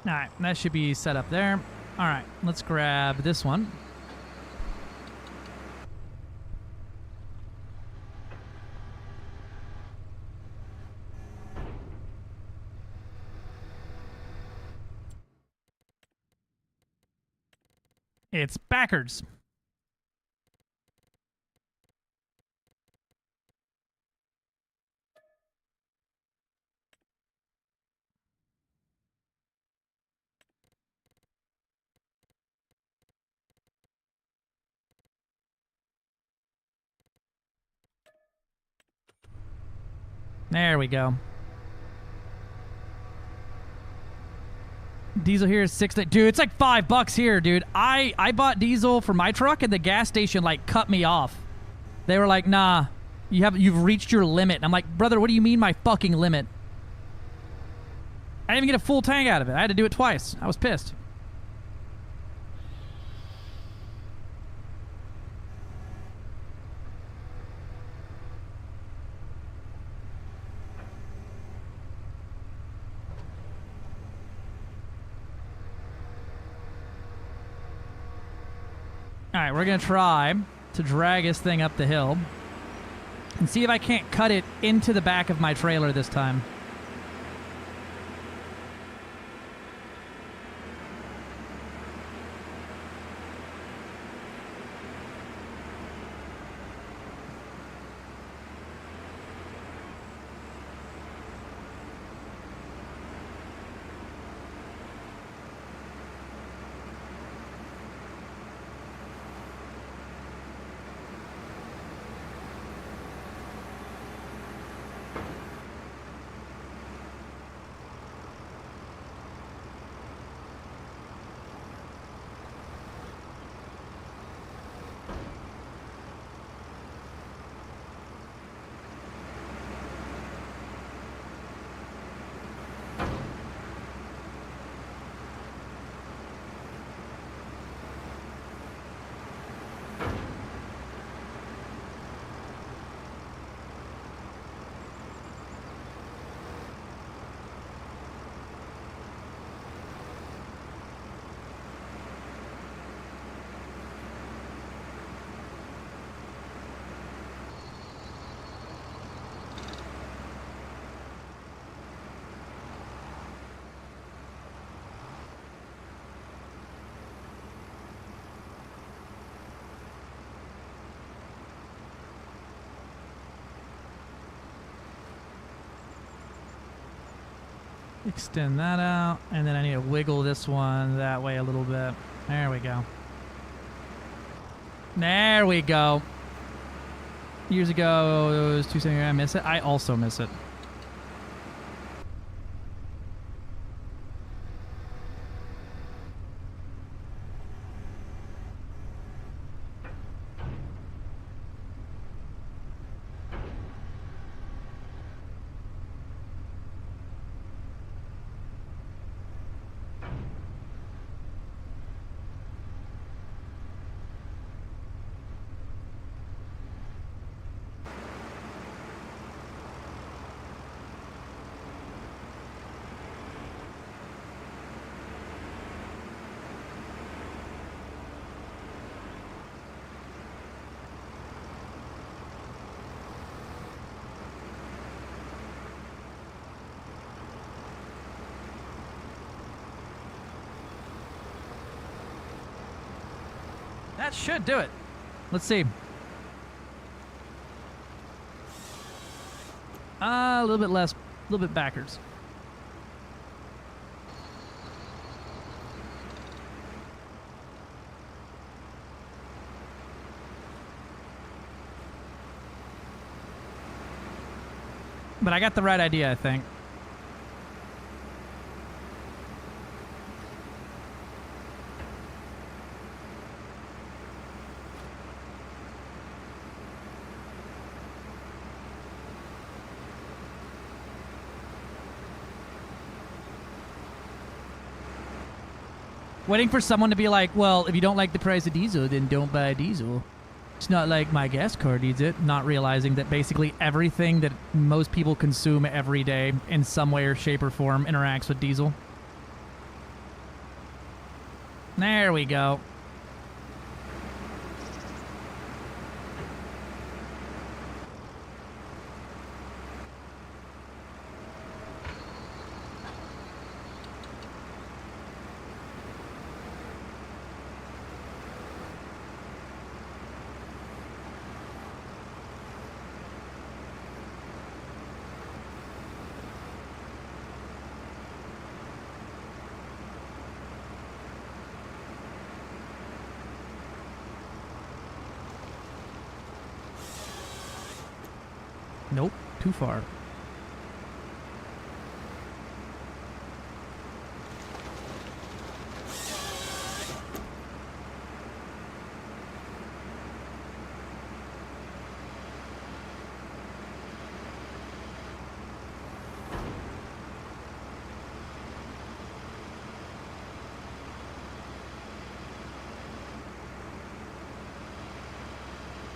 All right, that should be set up there. All right, let's grab this one. It's backwards. There we go. Diesel here is $6. Dude, it's like $5 here, dude. I bought diesel for my truck, and the gas station like cut me off. They were like, "Nah, you've reached your limit." And I'm like, "Brother, what do you mean my fucking limit?" I didn't even get a full tank out of it. I had to do it twice. I was pissed. All right, we're going to try to drag this thing up the hill and see if I can't cut it into the back of my trailer this time. Extend that out, and then I need to wiggle this one that way a little bit. There we go. There we go. Years ago, it was 270. I miss it. I also miss it. That should do it. Let's see. A little bit less, a little bit backwards. But I got the right idea, I think. Waiting for someone to be like, well, if you don't like the price of diesel, then don't buy diesel. It's not like my gas car needs it. Not realizing that basically everything that most people consume every day in some way or shape or form interacts with diesel. There we go. Nope, too far.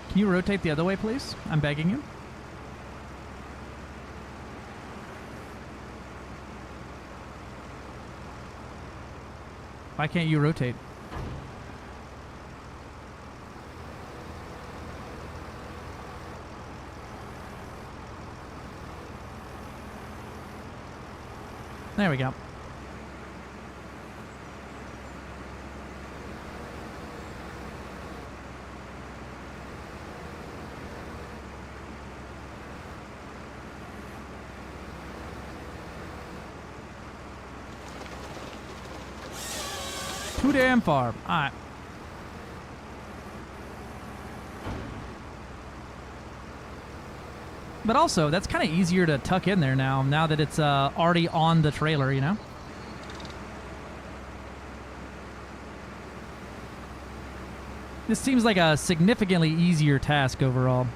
Can you rotate the other way, please? I'm begging you. Why can't you rotate? There we go. Too damn far. Alright. But also, that's kind of easier to tuck in there now that it's already on the trailer, you know? This seems like a significantly easier task overall.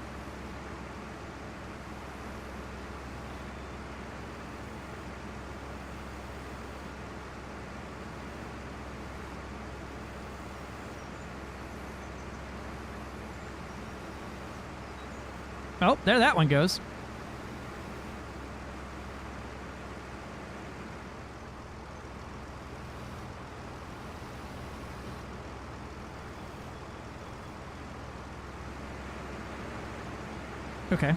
Oh, there that one goes. Okay.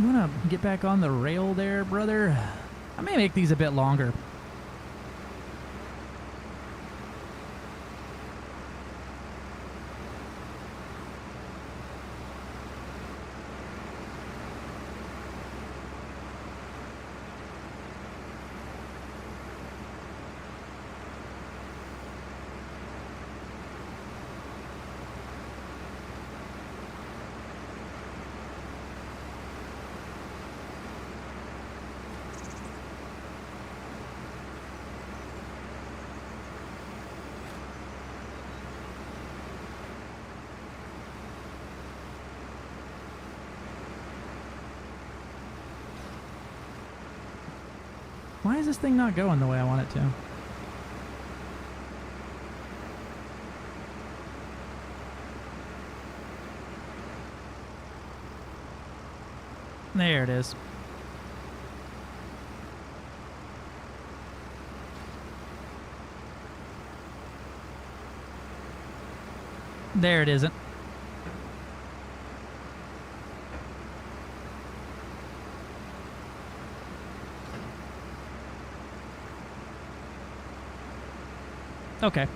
You want to get back on the rail there, brother? I may make these a bit longer. Why is this thing not going the way I want it to? There it is. There it isn't. Okay.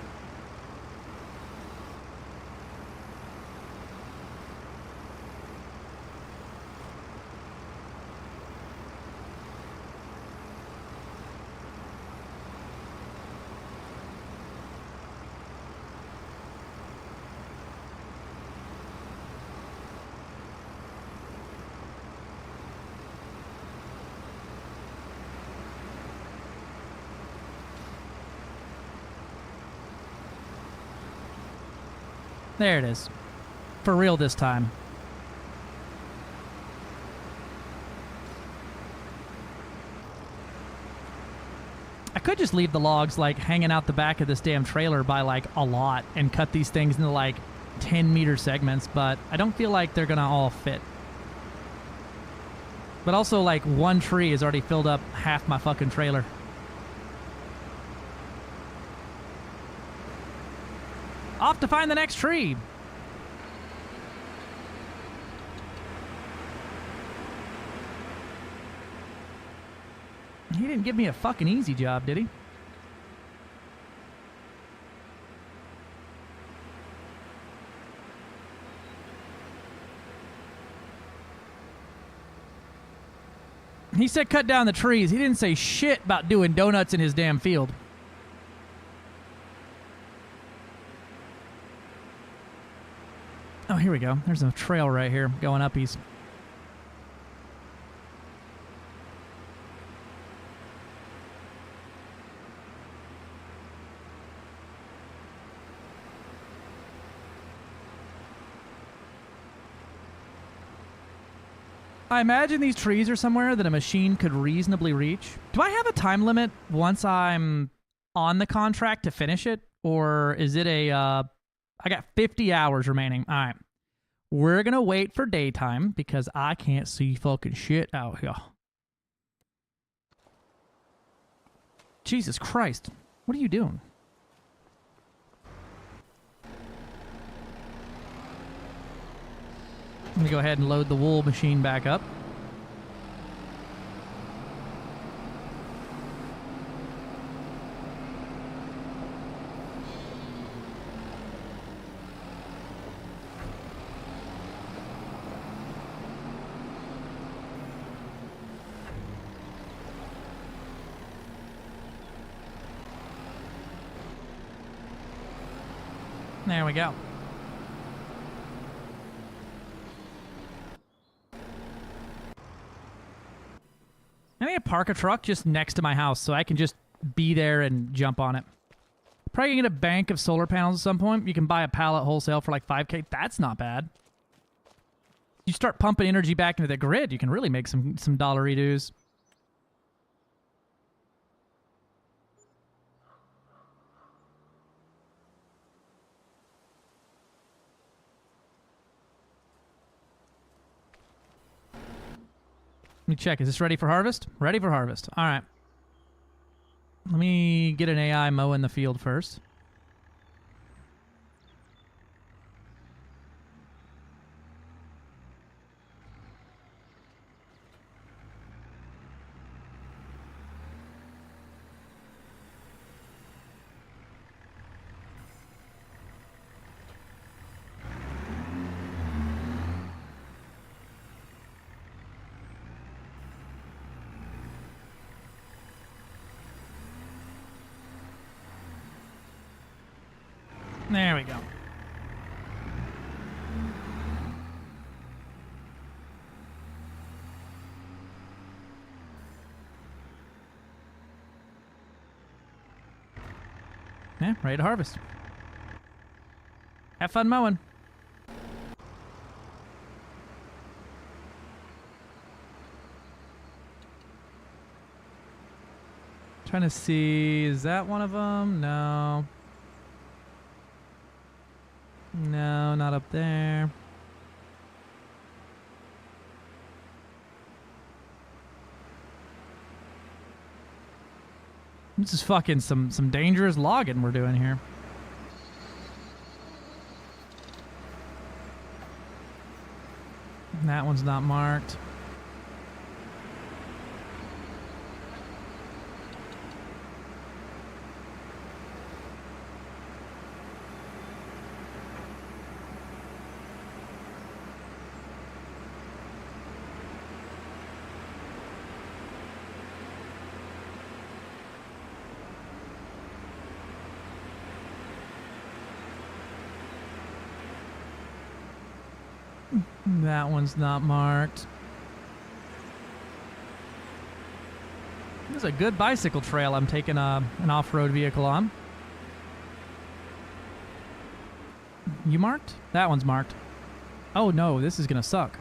There it is. For real this time. I could just leave the logs like hanging out the back of this damn trailer by like a lot and cut these things into like 10-meter segments, but I don't feel like they're gonna all fit. But also like one tree has already filled up half my fucking trailer. Off to find the next tree. He didn't give me a fucking easy job, did he? He said cut down the trees. He didn't say shit about doing donuts in his damn field. Oh, here we go. There's a trail right here going up east. I imagine these trees are somewhere that a machine could reasonably reach. Do I have a time limit once I'm on the contract to finish it? Or is it a, I got 50 hours remaining. All right. We're going to wait for daytime because I can't see fucking shit out here. Jesus Christ. What are you doing? Let me go ahead and load the wool machine back up. There we go. I need to park a truck just next to my house so I can just be there and jump on it. Probably gonna get a bank of solar panels at some point. You can buy a pallet wholesale for like 5K. That's not bad. You start pumping energy back into the grid, you can really make some dollary-doos. Let me check. Is this ready for harvest? Ready for harvest. All right. Let me get an AI mowing the field first. There we go. Yeah, ready to harvest. Have fun mowing. Trying to see, is that one of them? No. No, not up there. This is fucking some dangerous logging we're doing here. That one's not marked. That one's not marked. This is a good bicycle trail I'm taking an off-road vehicle on. You marked? That one's marked. Oh no, this is gonna suck.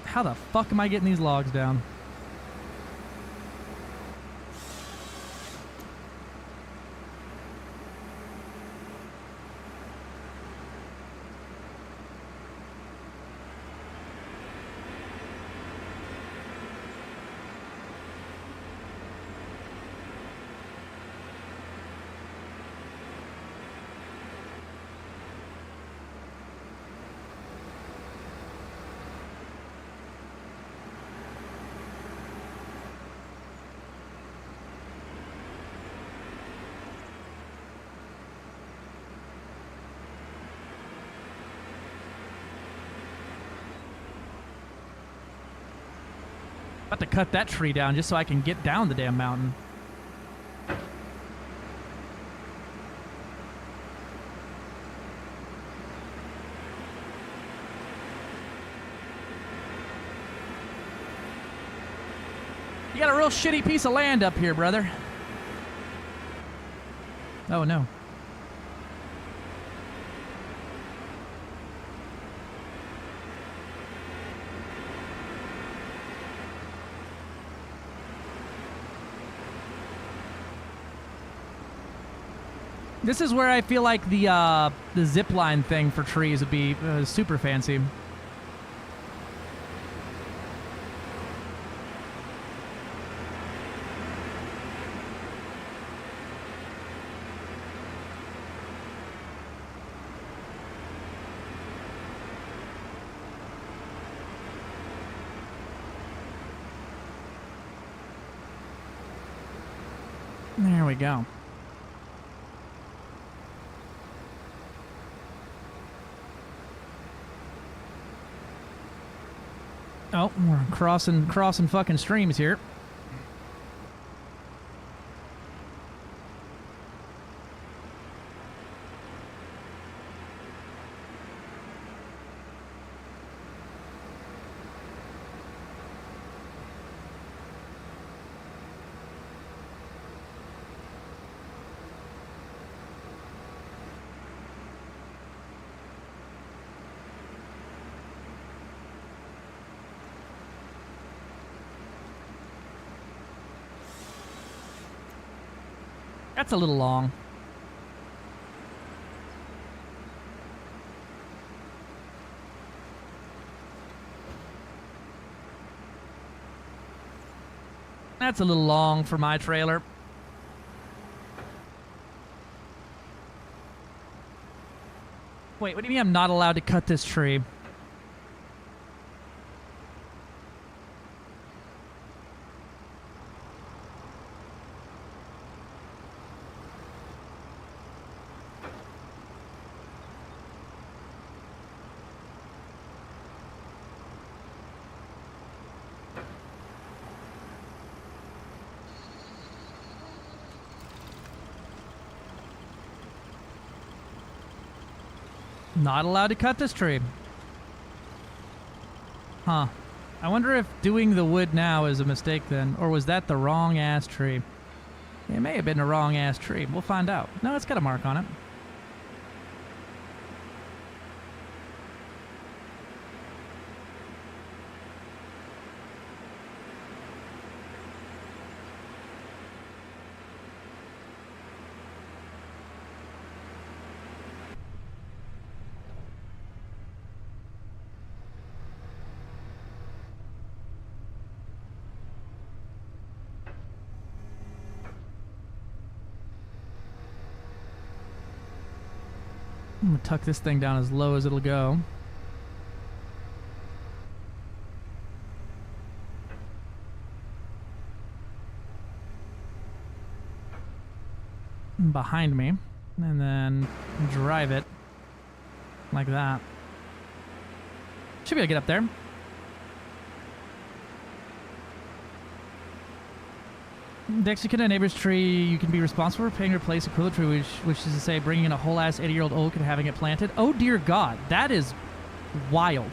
How the fuck am I getting these logs down? About to cut that tree down just so I can get down the damn mountain. You got a real shitty piece of land up here, brother. Oh no. This is where I feel like the zip line thing for trees would be super fancy. There we go. Oh, we're crossing fucking streams here. That's a little long. That's a little long for my trailer. Wait, what do you mean I'm not allowed to cut this tree? Not allowed to cut this tree. Huh. I wonder if doing the wood now is a mistake then, or was that the wrong ass tree? It may have been the wrong ass tree. We'll find out. No, it's got a mark on it. I'm gonna tuck this thing down as low as it'll go. Behind me, and then drive it like that. Should be able to get up there. Next, you can a neighbor's tree. You can be responsible for paying to replace a cooler tree, which is to say, bringing in a whole ass 80-year-old oak and having it planted. Oh dear God, that is wild.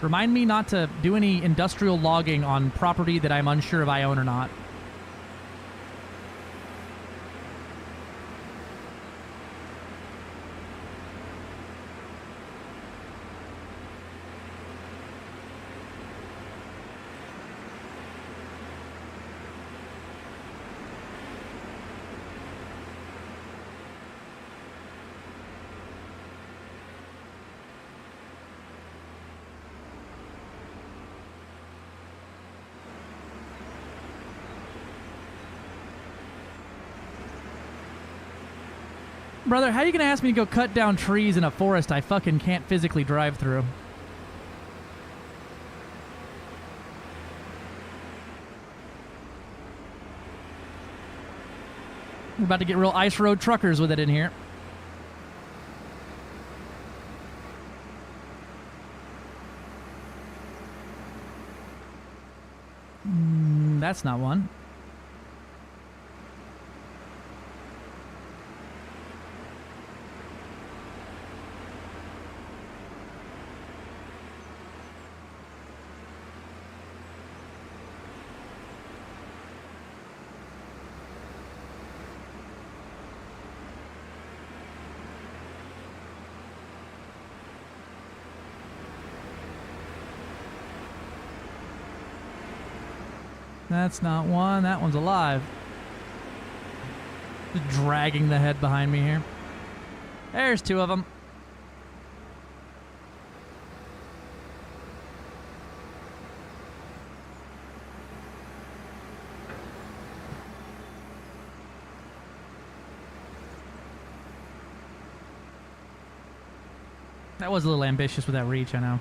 Remind me not to do any industrial logging on property that I'm unsure if I own or not. Brother, how are you going to ask me to go cut down trees in a forest I fucking can't physically drive through? We're about to get real ice road truckers with it in here. That's not one. That's not one. That one's alive. Just dragging the head behind me here. There's two of them. That was a little ambitious with that reach, I know.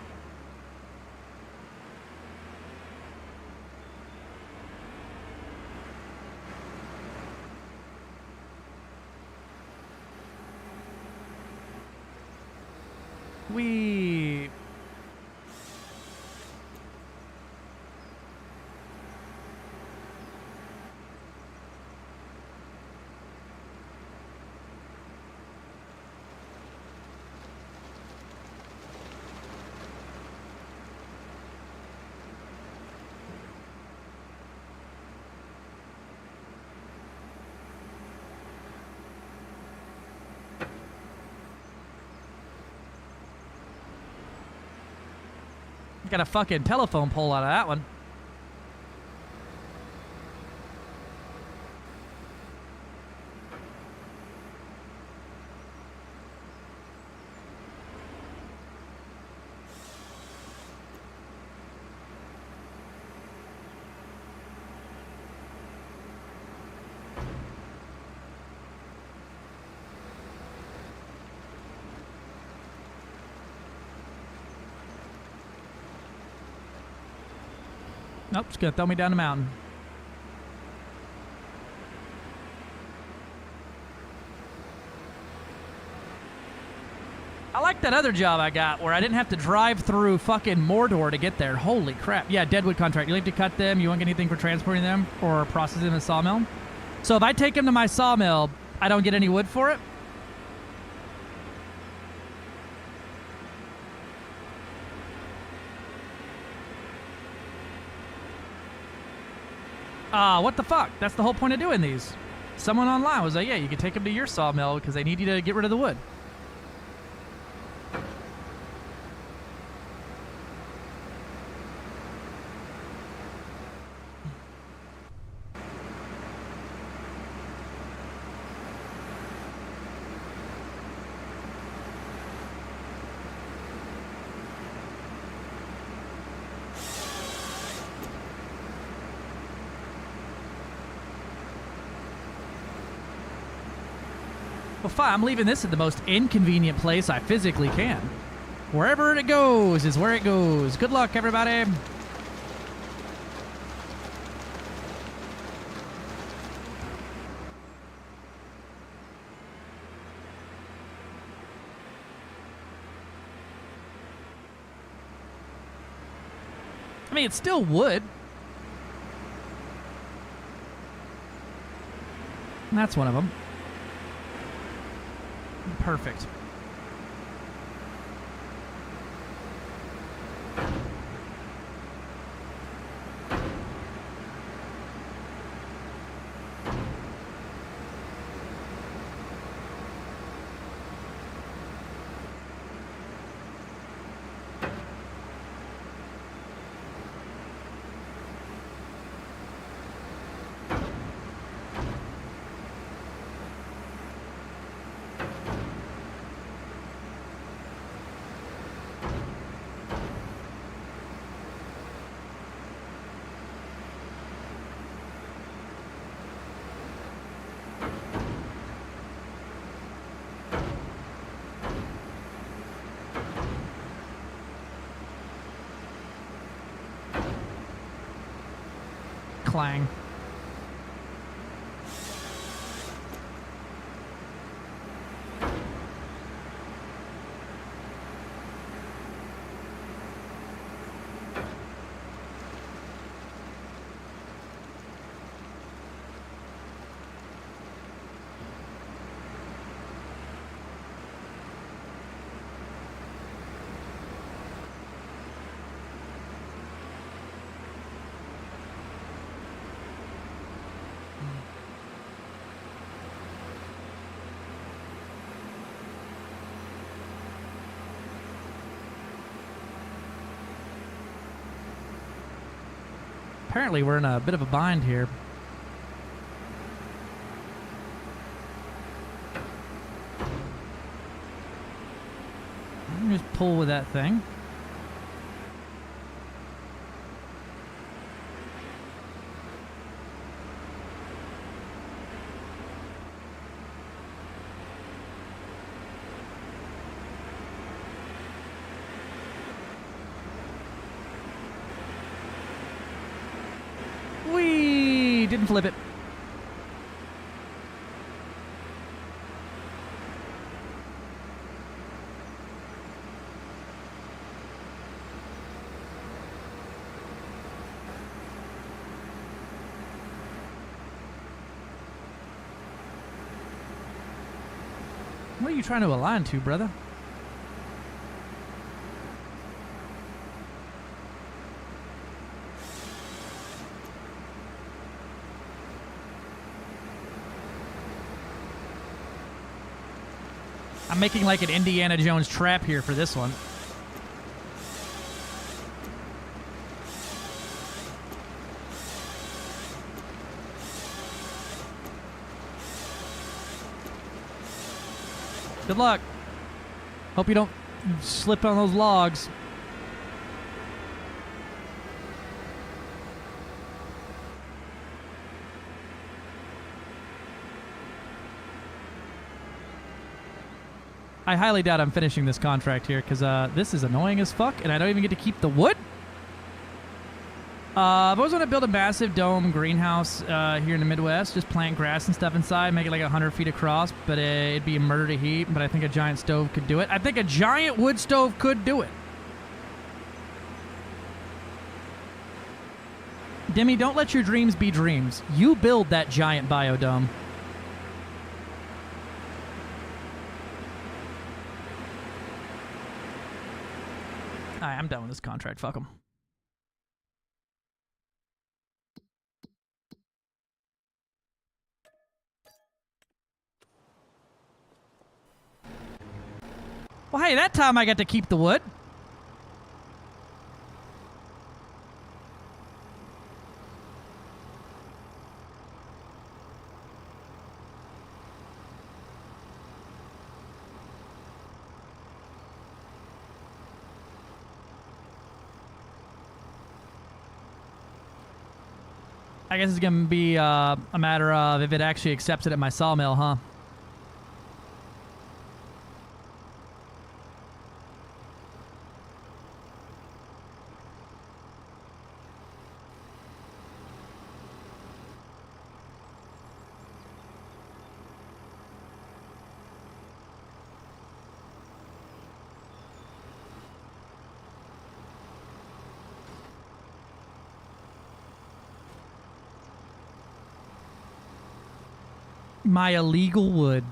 We got a fucking telephone pole out of that one. Nope, it's gonna throw me down the mountain. I like that other job I got where I didn't have to drive through fucking Mordor to get there. Holy crap. Yeah, deadwood contract. You have to cut them. You won't get anything for transporting them or processing them in a sawmill. So if I take them to my sawmill, I don't get any wood for it? What the fuck? That's the whole point of doing these. Someone online was like, yeah, you can take them to your sawmill because they need you to get rid of the wood. Well, fine, I'm leaving this at the most inconvenient place I physically can. Wherever it goes is where it goes. Good luck, everybody. I mean, it's still wood. And that's one of them. Perfect. Clang. Apparently, we're in a bit of a bind here. Just pull with that thing. Whee! Didn't flip it. What are you trying to align to, brother? I'm making like an Indiana Jones trap here for this one. Good luck. Hope you don't slip on those logs. I highly doubt I'm finishing this contract here because this is annoying as fuck and I don't even get to keep the wood. If I was going to build a massive dome greenhouse here in the Midwest, just plant grass and stuff inside, make it like 100 feet across, but it'd be a murder to heat, but I think a giant stove could do it. I think a giant wood stove could do it. Demi, don't let your dreams be dreams. You build that giant biodome. Alright, I'm done with this contract. Fuck them. Well, hey, that time I got to keep the wood. I guess it's going to be a matter of if it actually accepts it at my sawmill, huh? My illegal wood.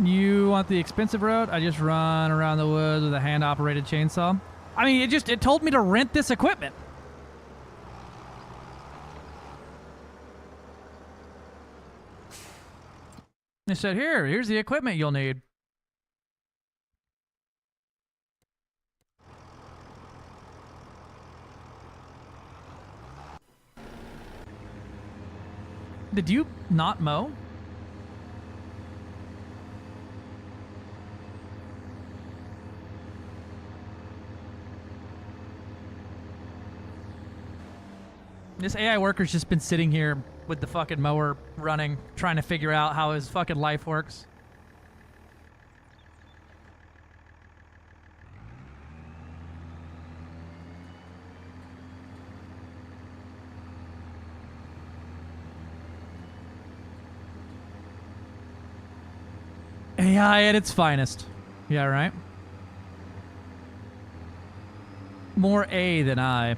You want the expensive road? I just run around the woods with a hand-operated chainsaw. I mean, it told me to rent this equipment. They said, here's the equipment you'll need. Did you not mow? This AI worker's just been sitting here with the fucking mower running, trying to figure out how his fucking life works. AI at its finest. Yeah, right? More A than I.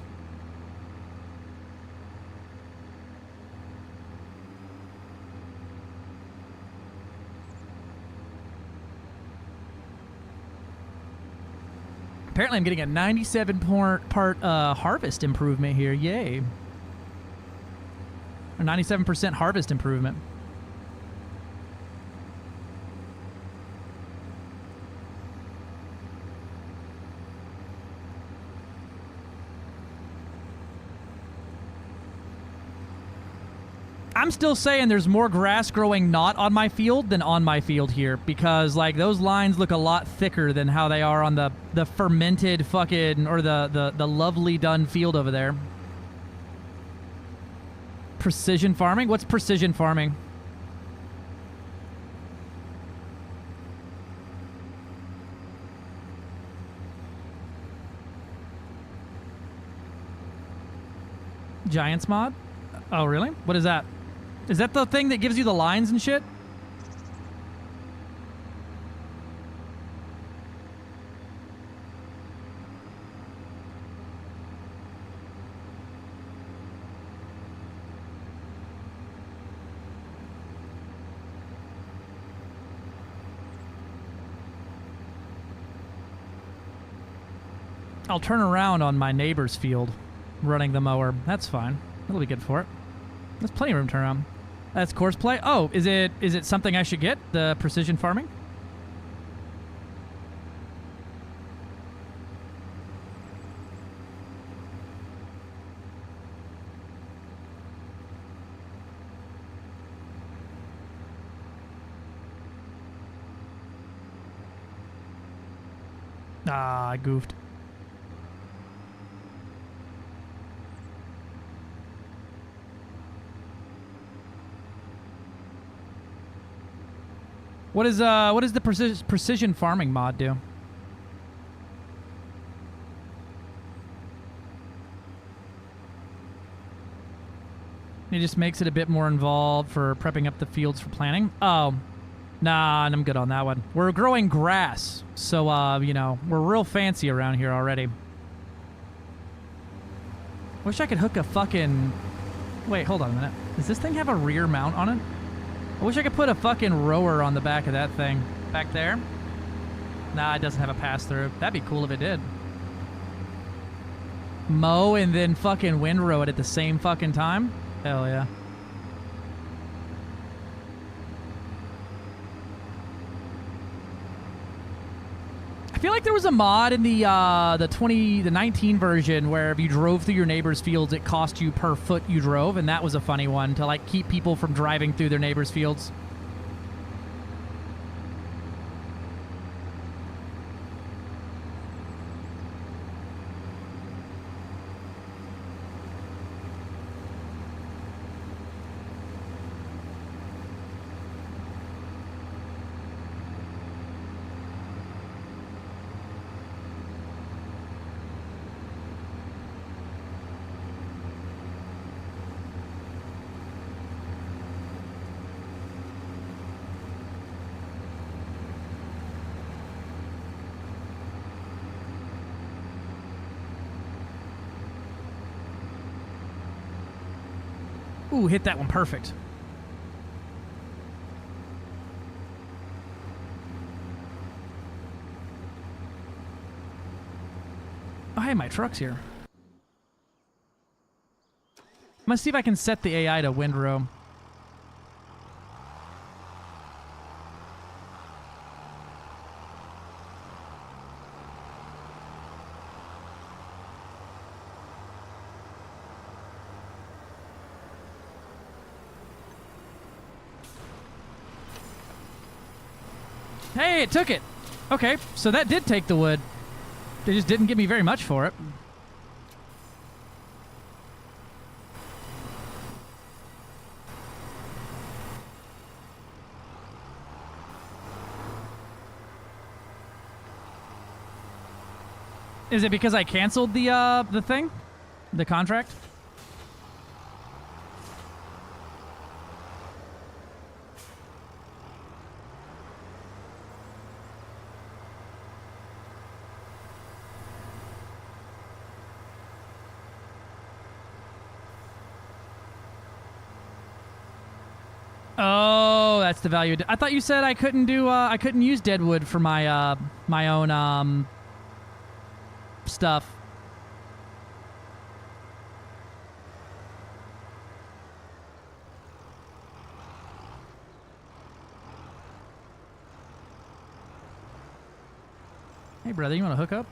Apparently I'm getting a 97 part harvest improvement here. Yay. A 97% harvest improvement. I'm still saying there's more grass growing not on my field than on my field here, because like those lines look a lot thicker than how they are on the fermented fucking, or the lovely done field over there. Precision farming? What's precision farming? Giants mod? Oh, really? What is that? Is that the thing that gives you the lines and shit? I'll turn around on my neighbor's field running the mower. That's fine. That'll be good for it. There's plenty of room to turn around. That's course play. Oh, is it something I should get? The precision farming? Ah, I goofed. What does the precision farming mod do? It just makes it a bit more involved for prepping up the fields for planting. Oh, nah, I'm good on that one. We're growing grass, so you know, we're real fancy around here already. Wish I could hook a fucking... Wait, hold on a minute. Does this thing have a rear mount on it? I wish I could put a fucking rower on the back of that thing. Back there. Nah, it doesn't have a pass-through. That'd be cool if it did. Mow and then fucking windrow it at the same fucking time? Hell yeah. I feel like there was a mod in the 19 version where if you drove through your neighbor's fields, it cost you per foot you drove, and that was a funny one to like keep people from driving through their neighbor's fields. Ooh, hit that one perfect. Oh, hey, my truck's here. I'm gonna see if I can set the AI to windrow. Hey, it took it. Okay, so that did take the wood. They just didn't give me very much for it. Is it because I canceled the thing? The contract? Oh, that's the value. I thought you said I couldn't do. I couldn't use deadwood for my my own stuff. Hey, brother, you want to hook up?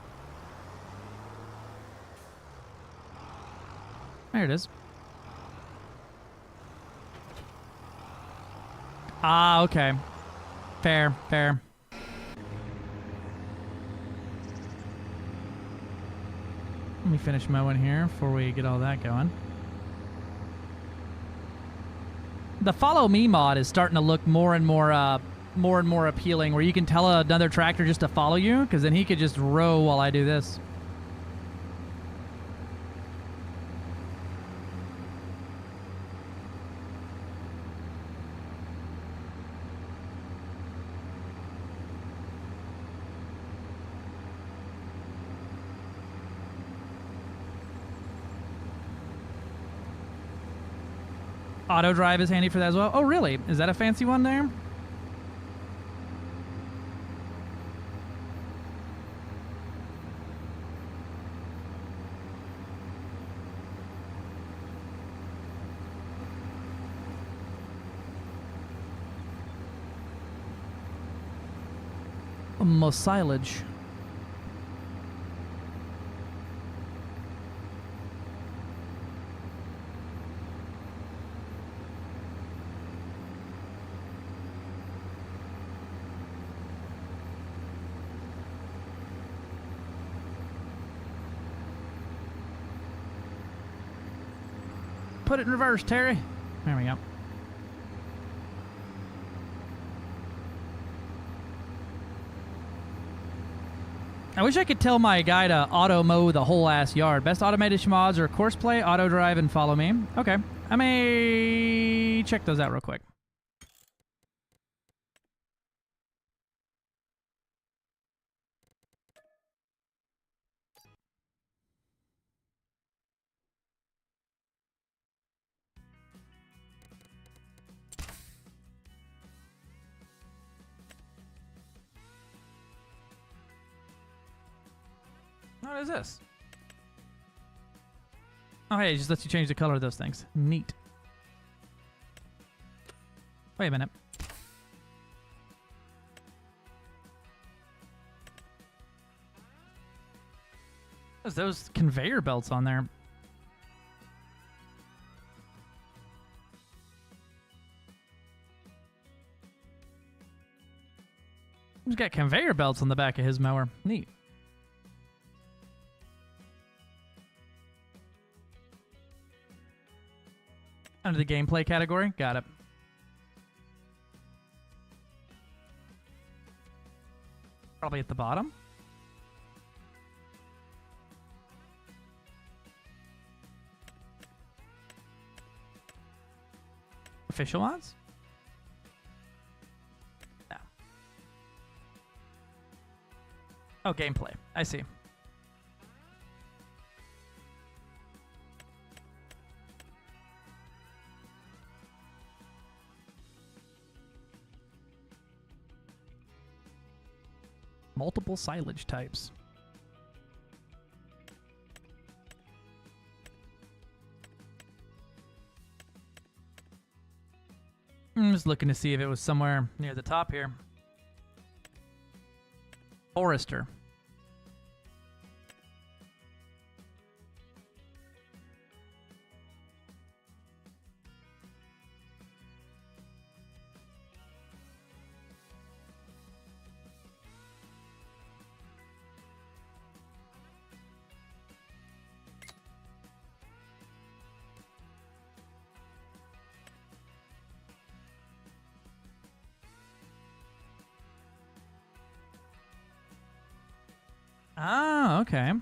There it is. Ah, okay. Fair, fair. Let me finish mowing here before we get all that going. The follow me mod is starting to look more and more appealing, where you can tell another tractor just to follow you, because then he could just row while I do this. Auto drive is handy for that as well. Oh, really? Is that a fancy one there? Most silage. Put it in reverse, Terry. There we go. I wish I could tell my guy to auto mow the whole ass yard. Best automated mods are course play, auto drive, and follow me. Okay. I may check those out real quick. What is this? Oh, hey, it just lets you change the color of those things. Neat. Wait a minute. What's those conveyor belts on there? He's got conveyor belts on the back of his mower. Neat. Under the gameplay category. Got it. Probably at the bottom. Official odds? No. Oh, gameplay. I see. Multiple silage types. I'm just looking to see if it was somewhere near the top here. Forester. Ah, okay.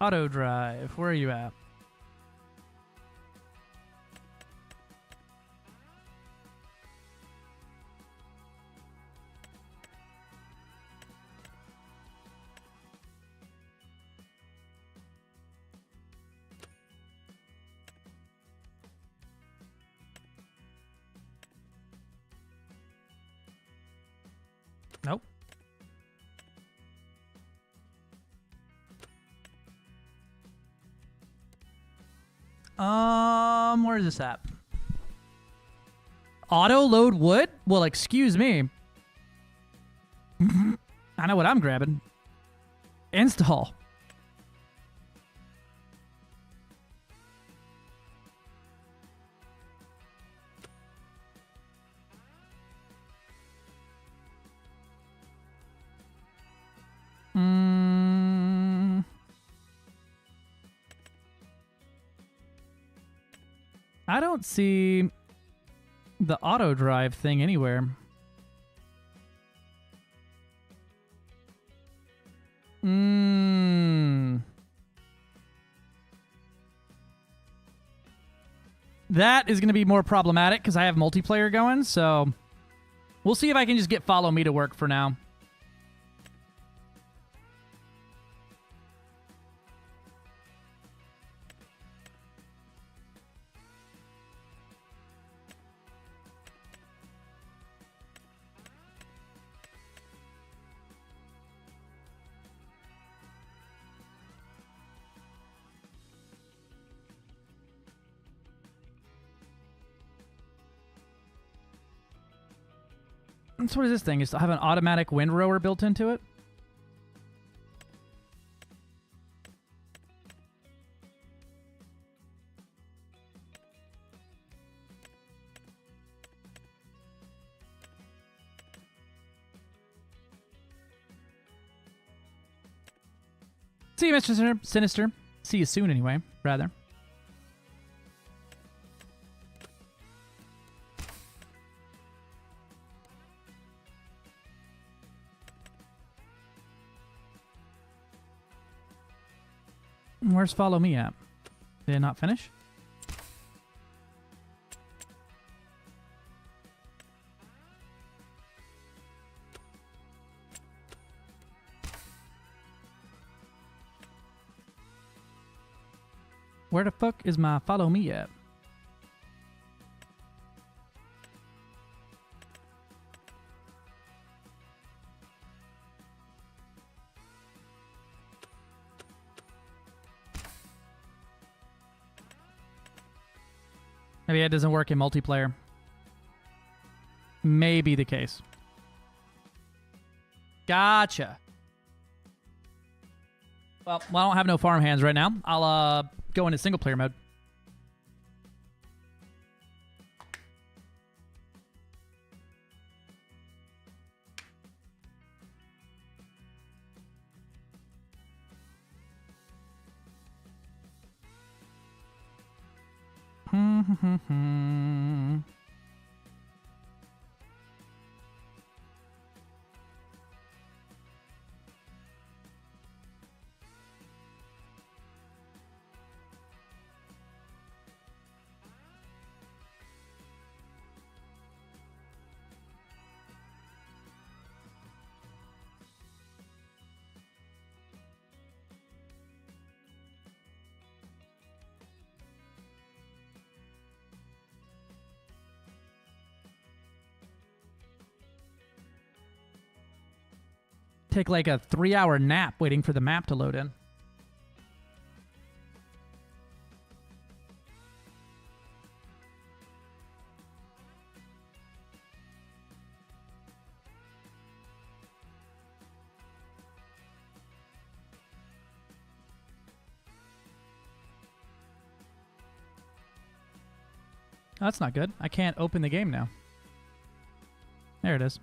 Auto drive. Where are you at? Nope. Where is this at? Auto load wood? Well, excuse me. I know what I'm grabbing. Install. I don't see the auto drive thing anywhere. That is going to be more problematic because I have multiplayer going, so we'll see if I can just get follow me to work for now. So what is this thing? Is to have an automatic windrower built into it? See you, Mr. Sinister. See you soon, anyway, rather. Where's follow me at? Did it not finish? Where the fuck is my follow me at? Maybe it doesn't work in multiplayer. May be the case. Gotcha. Well, I don't have no farm hands right now. I'll go into single player mode. Take like a 3-hour nap waiting for the map to load in. Oh, that's not good. I can't open the game now. There it is.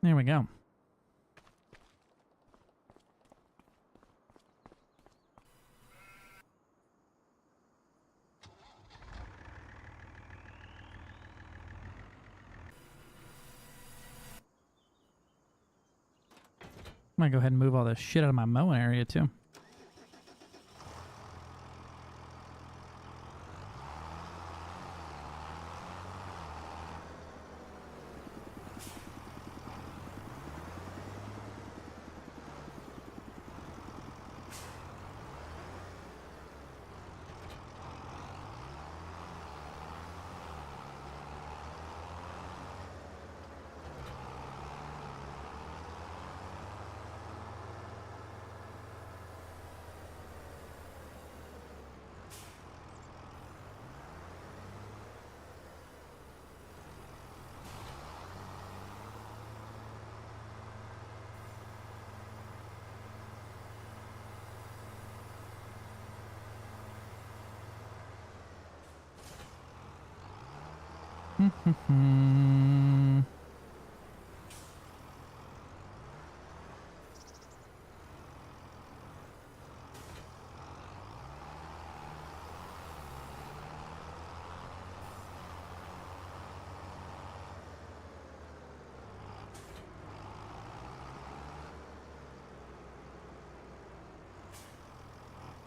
There we go. I'm gonna go ahead and move all this shit out of my mowing area too.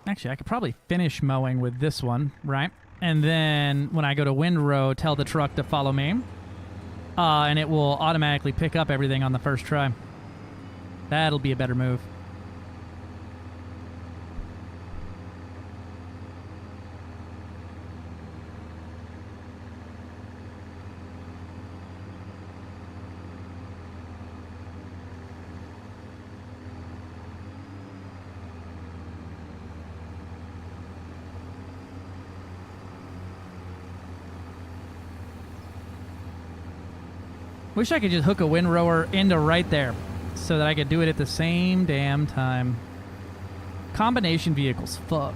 Actually, I could probably finish mowing with this one, right? And then when I go to windrow, tell the truck to follow me. And it will automatically pick up everything on the first try. That'll be a better move. Wish I could just hook a windrower into right there so that I could do it at the same damn time. Combination vehicles, fuck.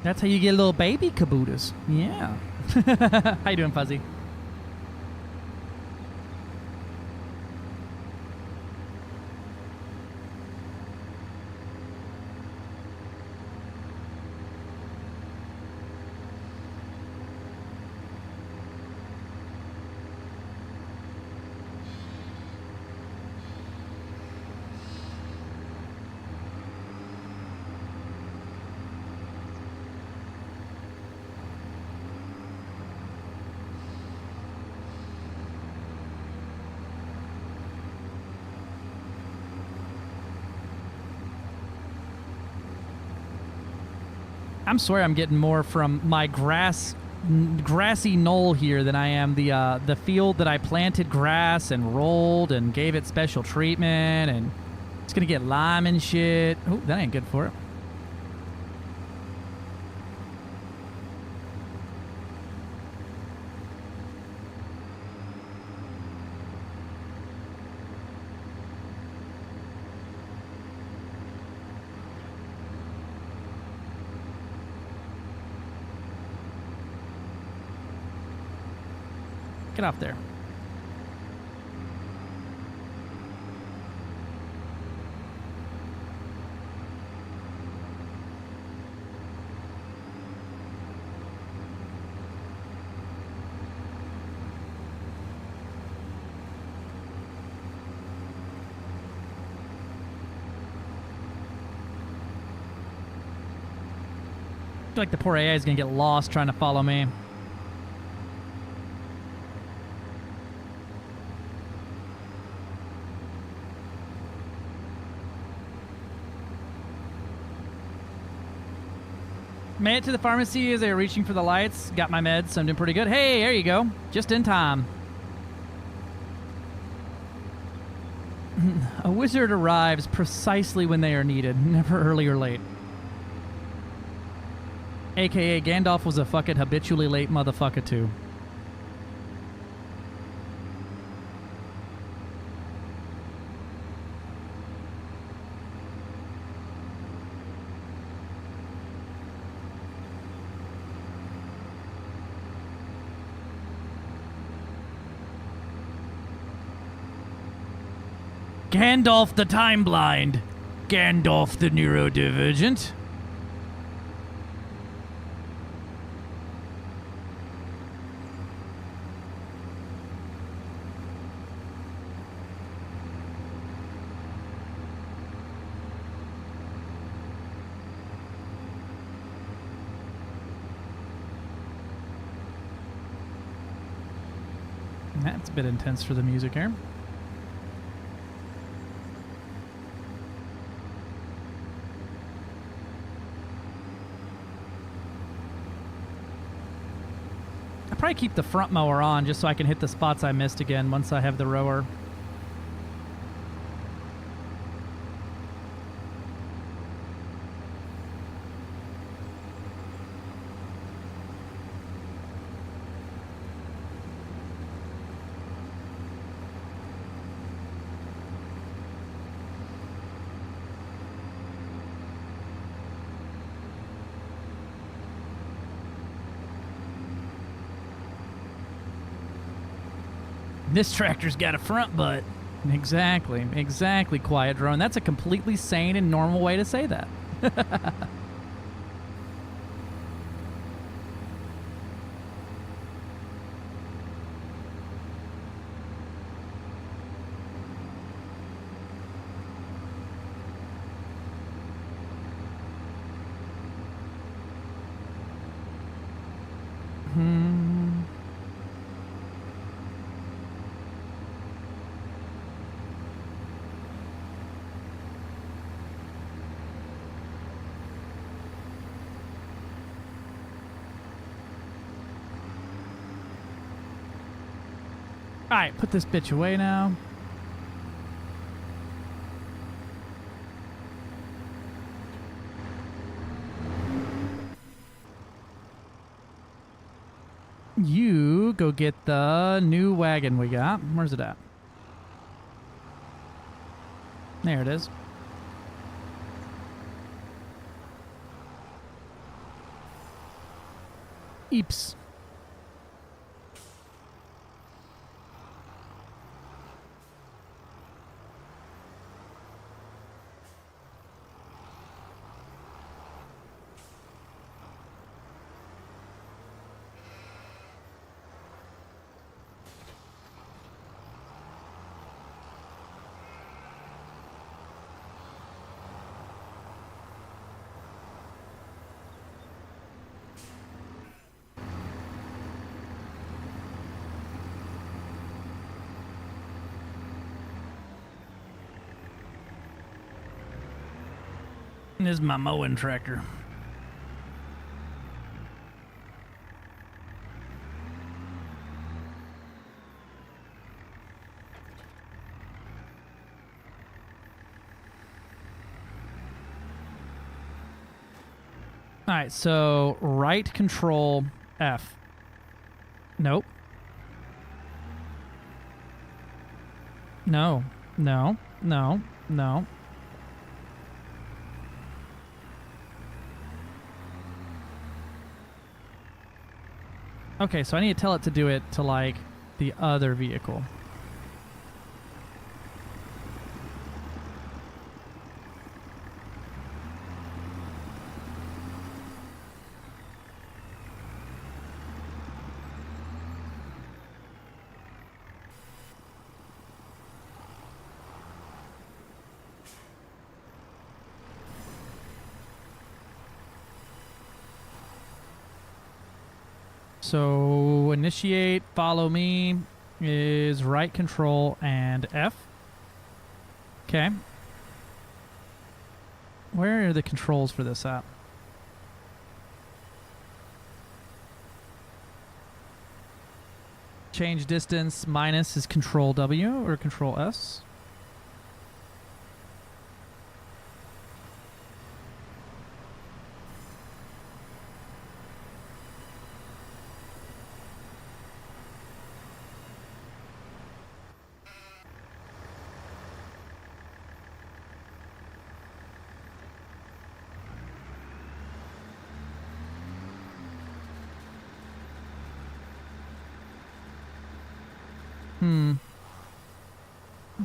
That's how you get little baby kabootas. Yeah. How you doing, Fuzzy? I'm sorry, I'm getting more from my grassy knoll here than I am the field that I planted grass and rolled and gave it special treatment, and it's gonna get lime and shit. Oh, that ain't good for it. Get off there. I feel like the poor AI is going to get lost trying to follow me. Made it to the pharmacy as they were reaching for the lights. Got my meds, so I'm doing pretty good. Hey, there you go. Just in time. A wizard arrives precisely when they are needed, never early or late. AKA Gandalf was a fucking habitually late motherfucker too. Gandalf the Time Blind. Gandalf the Neurodivergent. That's a bit intense for the music here. I'll probably keep the front mower on just so I can hit the spots I missed again once I have the rower. This tractor's got a front butt. Exactly, Quiet Drone. That's a completely sane and normal way to say that. Alright, put this bitch away now. You go get the new wagon we got. Where's it at? There it is. Eeps. This is my mowing tractor. All right, so right control F. Nope. No. No. No. No. Okay, so I need to tell it to do it to, like, the other vehicle. So initiate, follow me is right control and F. Okay. Where are the controls for this at? Change distance minus is control W or control S.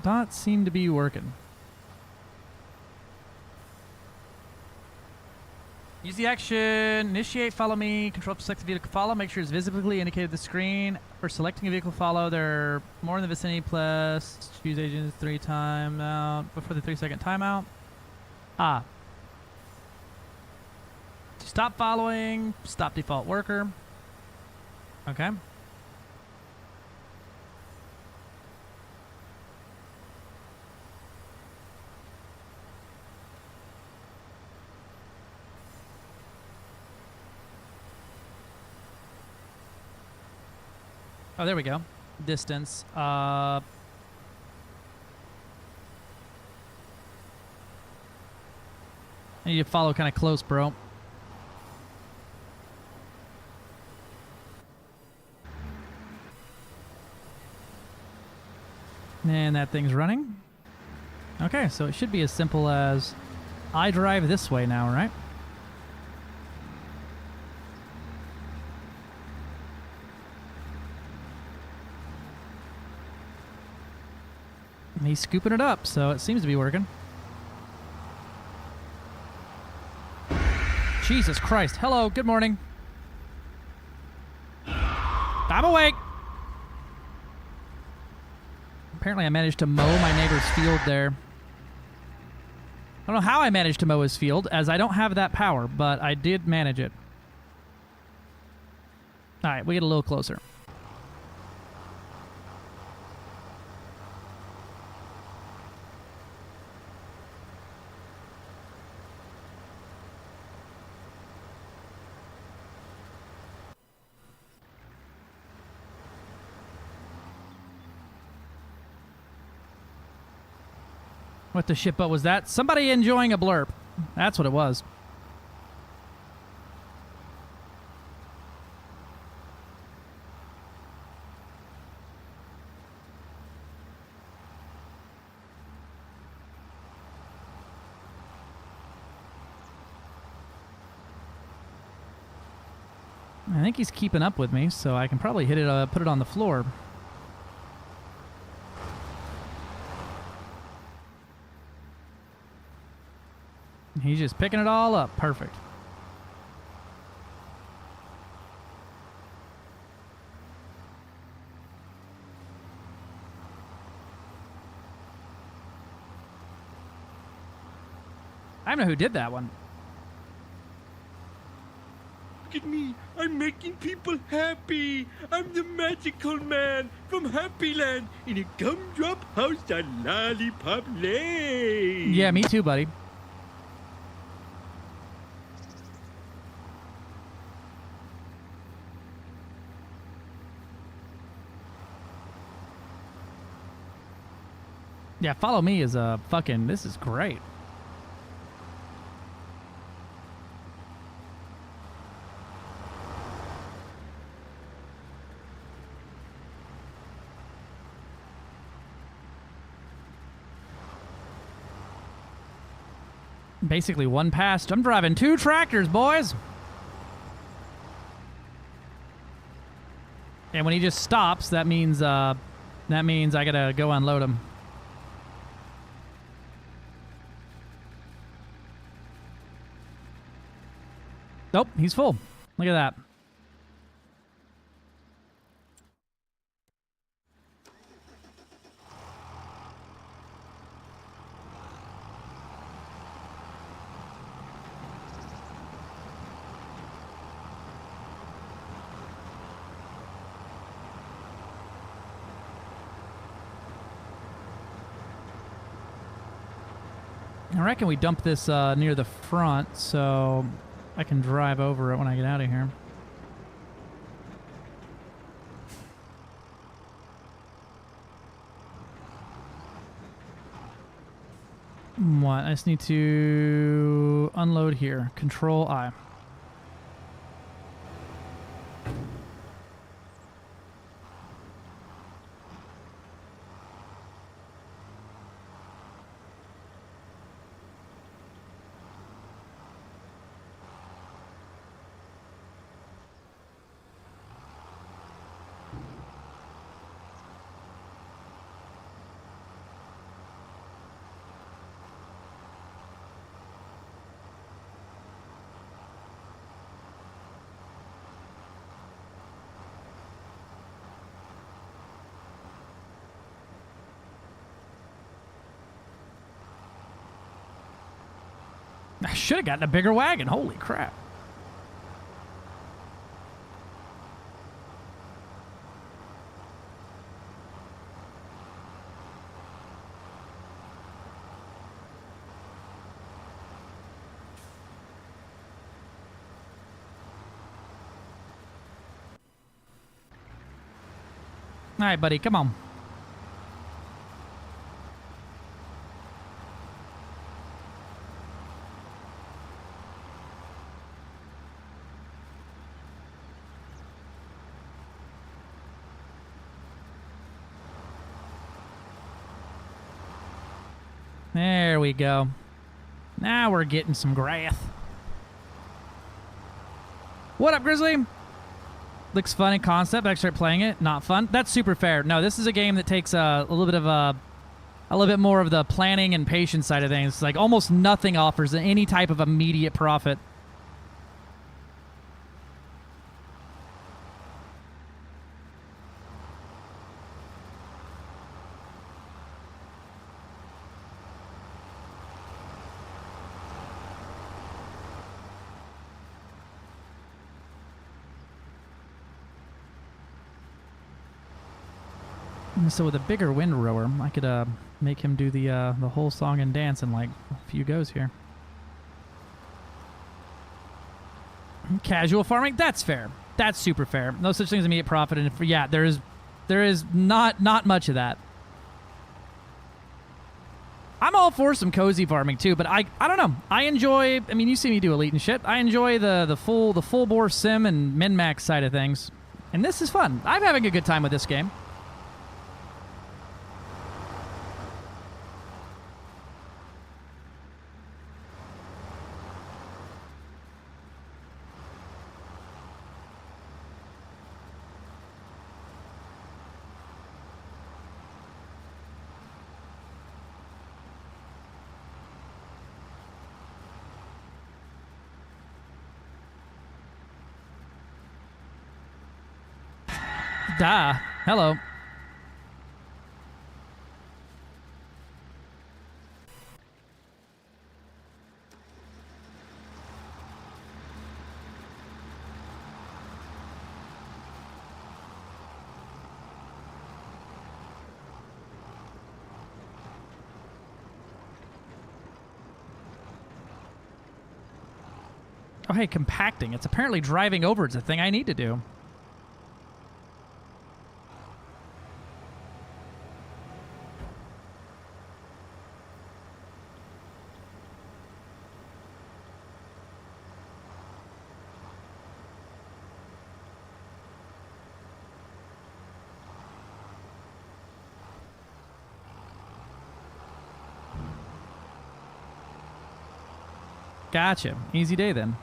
Not seem to be working. Use the action, initiate, follow me, control to select the vehicle follow, make sure it's visibly indicated on the screen. For selecting a vehicle follow, there are more in the vicinity, plus choose agents 3 times out before the 3-second timeout. Ah. Stop following, stop default worker. Okay. Oh, there we go. Distance. I need to follow kind of close, bro. And that thing's running. Okay, so it should be as simple as I drive this way now, right? And he's scooping it up, so it seems to be working. Jesus Christ. Hello, good morning. I'm awake. Apparently I managed to mow my neighbor's field there. I don't know how I managed to mow his field, as I don't have that power, but I did manage it. Alright, we get a little closer. What the shit butt was that? Somebody enjoying a blurp. That's what it was. I think he's keeping up with me, so I can probably hit it, put it on the floor. He's just picking it all up. Perfect. I don't know who did that one. Look at me. I'm making people happy. I'm the magical man from Happy Land in a gumdrop house on Lollipop Lane. Yeah, me too, buddy. Yeah, follow me is a fucking... This is great. Basically one past. I'm driving 2 tractors, boys. And when he just stops, that means I gotta go unload him. Nope, he's full. Look at that. I reckon we dump this near the front so I can drive over it when I get out of here. What? I just need to unload here. Control I. I should have gotten a bigger wagon. Holy crap. All right, buddy, come on. There we go. Now we're getting some grass. What up, Grizzly? Looks fun in concept. I start playing it. Not fun. That's super fair. No, this is a game that takes a little bit of a little bit more of the planning and patience side of things. Like almost nothing offers any type of immediate profit. So with a bigger windrower, I could make him do the whole song and dance in like a few goes here. Casual farming, that's fair. That's super fair. No such thing as immediate profit, and yeah, there is not much of that. I'm all for some cozy farming too, but I don't know. I enjoy. I mean, you see me do elite and shit. I enjoy the full bore sim and min max side of things, and this is fun. I'm having a good time with this game. Duh. Hello. Oh, hey, compacting. It's apparently driving over. It's a thing I need to do. Gotcha. Easy day then.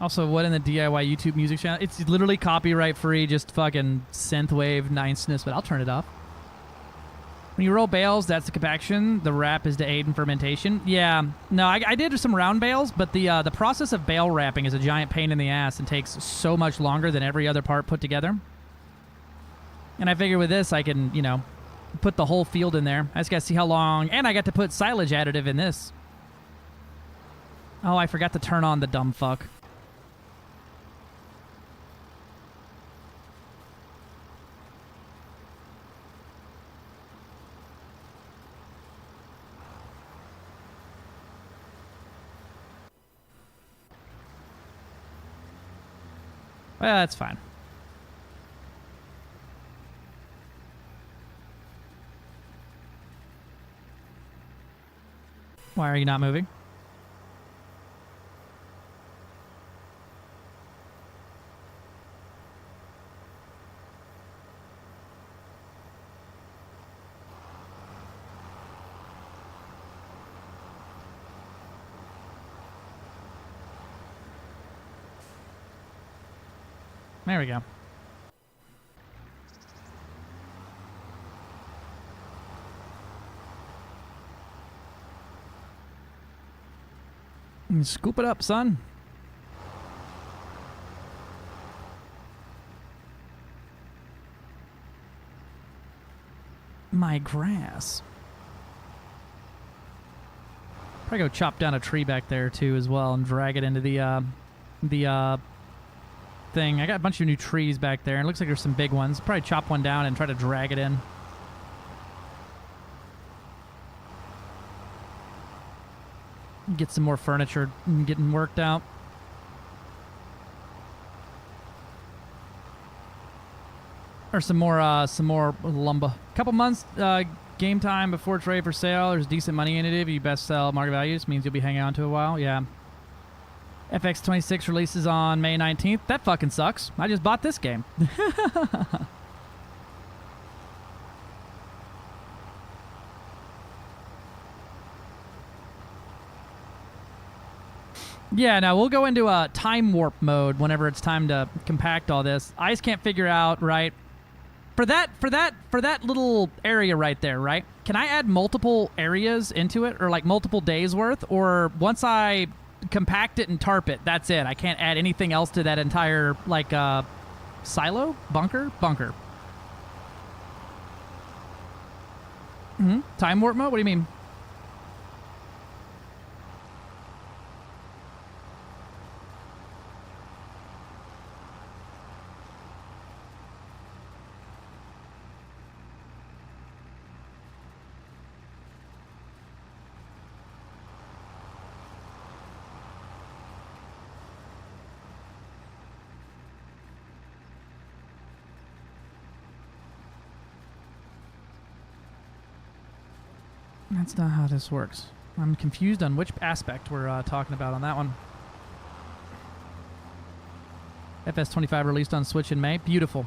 Also, what in the DIY YouTube music channel? It's literally copyright free, just fucking synthwave niceness, but I'll turn it off. When you roll bales, that's the compaction. The wrap is to aid in fermentation. Yeah, no, I did some round bales, but the process of bale wrapping is a giant pain in the ass and takes so much longer than every other part put together. And I figure with this, I can, you know, put the whole field in there. I just gotta see how long, and I got to put silage additive in this. Oh, I forgot to turn on the dumb fuck. Well, that's fine. Why are you not moving? There we go. Scoop it up, son. My grass. Probably go chop down a tree back there too as well and drag it into the thing. I got a bunch of new trees back there, and it looks like there's some big ones. Probably chop one down and try to drag it in. Get some more furniture getting worked out. Or some more lumber. Couple months game time before trade for sale. There's decent money in it if you best sell market values. Means you'll be hanging on to a while. Yeah. FX26 releases on May 19th. That fucking sucks. I just bought this game. Yeah, no, we'll go into a time warp mode whenever it's time to compact all this. I just can't figure out, right? For that little area right there, right? Can I add multiple areas into it, or like multiple days worth? Or once I compact it and tarp it, that's it? I can't add anything else to that entire, like, silo? Bunker? Time warp mode? What do you mean? That's not how this works. I'm confused on which aspect we're talking about on that one. FS25 released on Switch in May. Beautiful.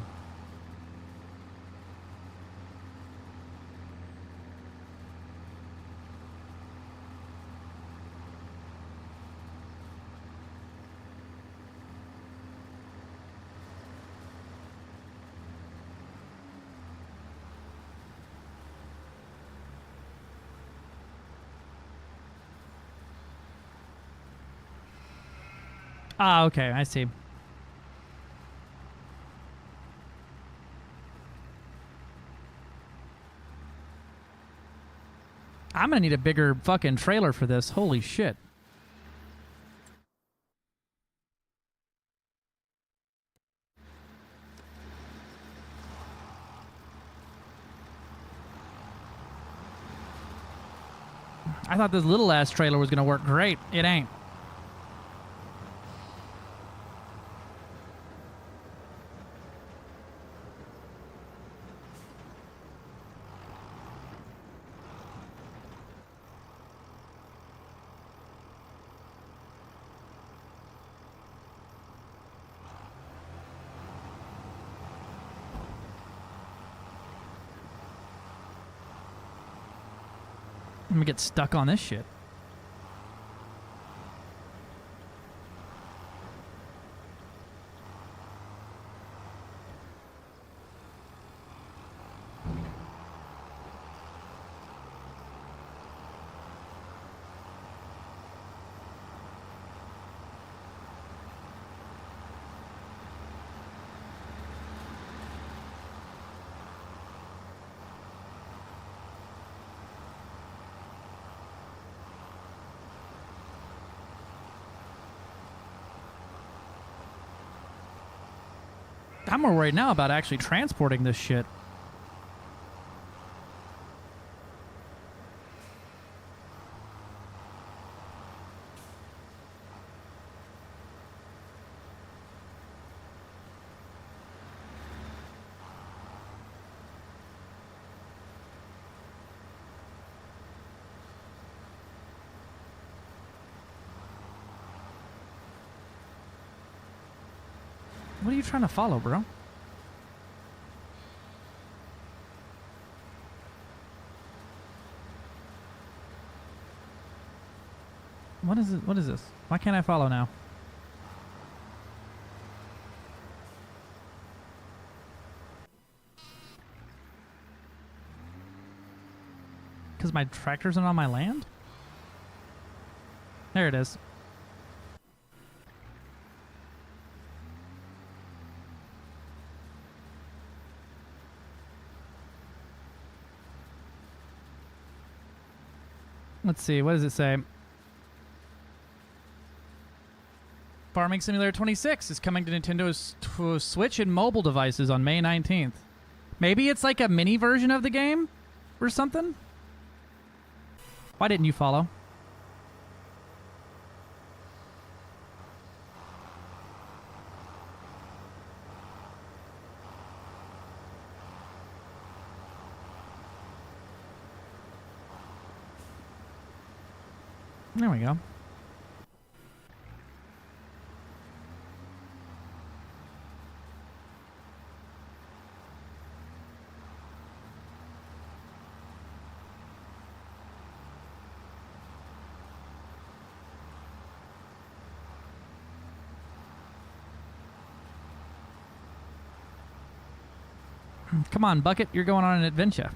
Ah, okay, I see. I'm gonna need a bigger fucking trailer for this. Holy shit. I thought this little ass trailer was gonna work great. It ain't. I'm gonna get stuck on this shit. I'm more worried now about actually transporting this shit. What are you trying to follow, bro? What is it? What is this? Why can't I follow now? Because my tractors aren't on my land? There it is. Let's see, what does it say? Farming Simulator 26 is coming to Nintendo's Switch and mobile devices on May 19th. Maybe it's like a mini version of the game or something? Why didn't you follow? There we go. Come on, Bucket, you're going on an adventure.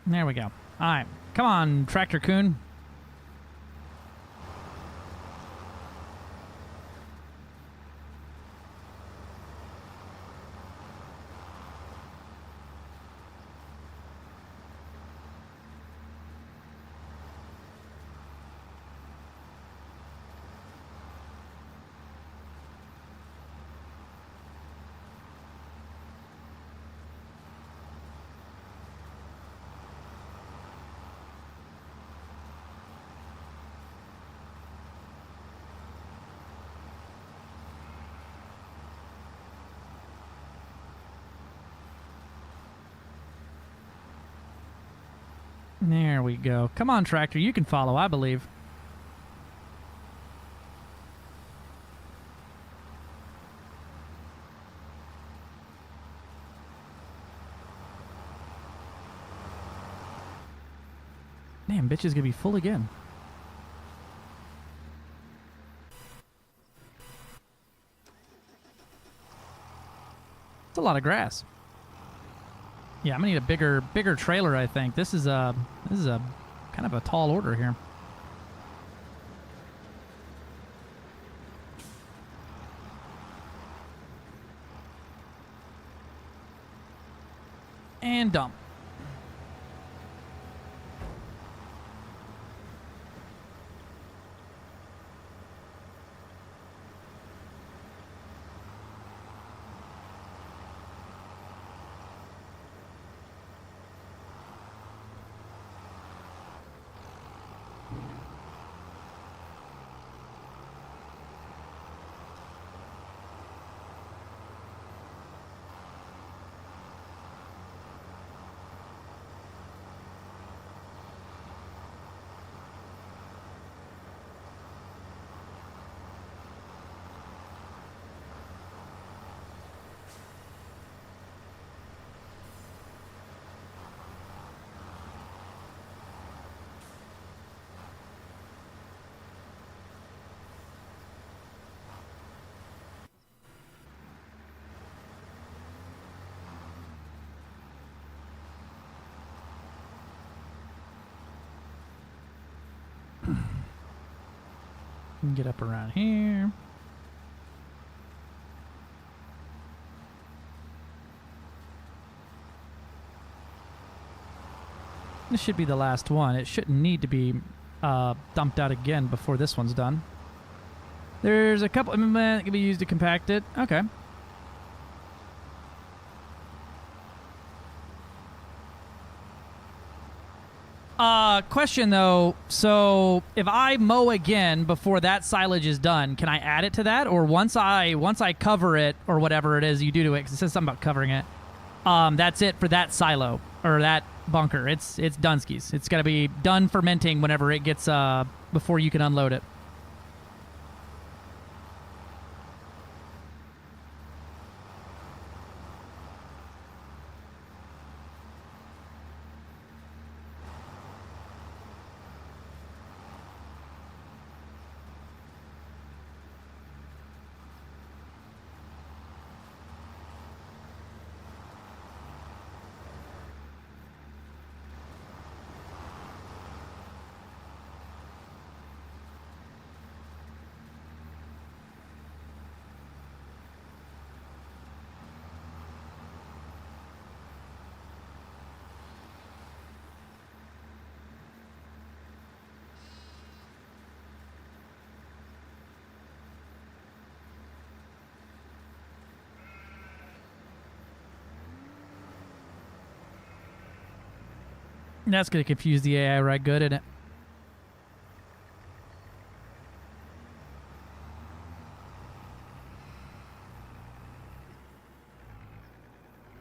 There we go. All right. Come on, Tractor Coon. There we go. Come on, Tractor. You can follow, I believe. Damn, bitch is gonna be full again. It's a lot of grass. Yeah, I'm gonna need a bigger trailer, I think. This is a kind of a tall order here. And dump. Get up around here. This should be the last one. It shouldn't need to be dumped out again before this one's done. There's a couple that can be used to compact it. Okay. Question though. So if I mow again before that silage is done, can I add it to that, or once I cover it or whatever it is you do to it? 'Cause it says something about covering it. That's it for that silo or that bunker. It's Dunskies. It's got to be done fermenting whenever it gets before you can unload it. That's going to confuse the AI right good, isn't it?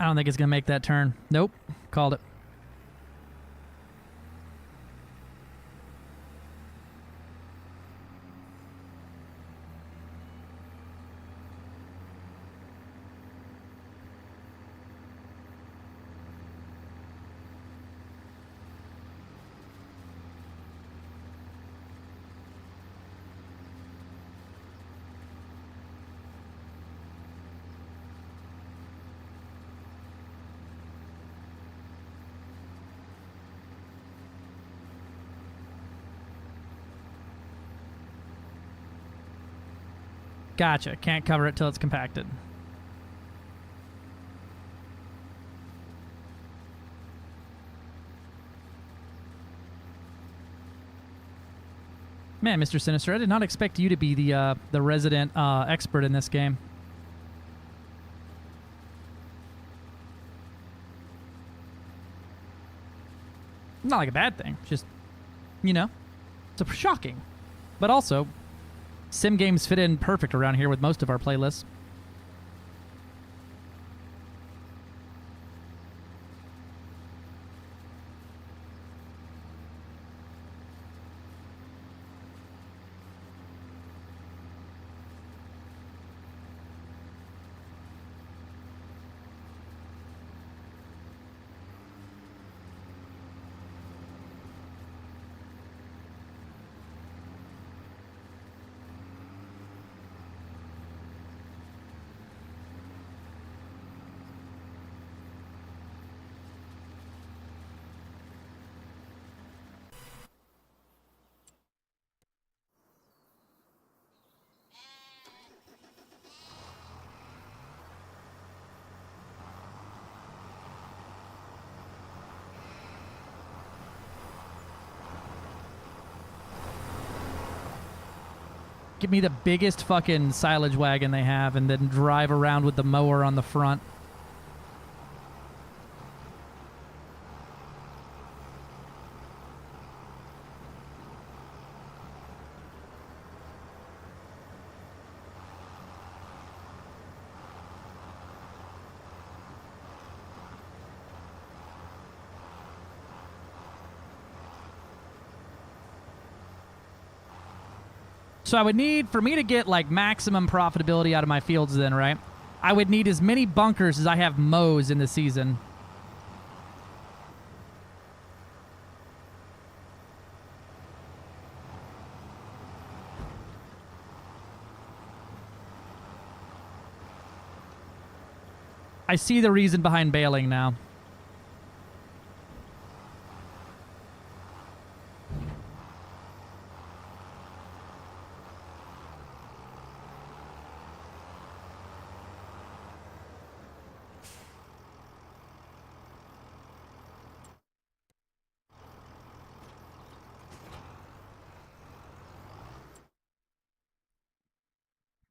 I don't think it's going to make that turn. Nope. Called it. Gotcha. Can't cover it till it's compacted. Man, Mr. Sinister, I did not expect you to be the resident expert in this game. Not like a bad thing. Just, you know, it's shocking. But also, sim games fit in perfect around here with most of our playlists. Give me the biggest fucking silage wagon they have and then drive around with the mower on the front. So I would need, for me to get like maximum profitability out of my fields then, right? I would need as many bunkers as I have mows in the season. I see the reason behind bailing now.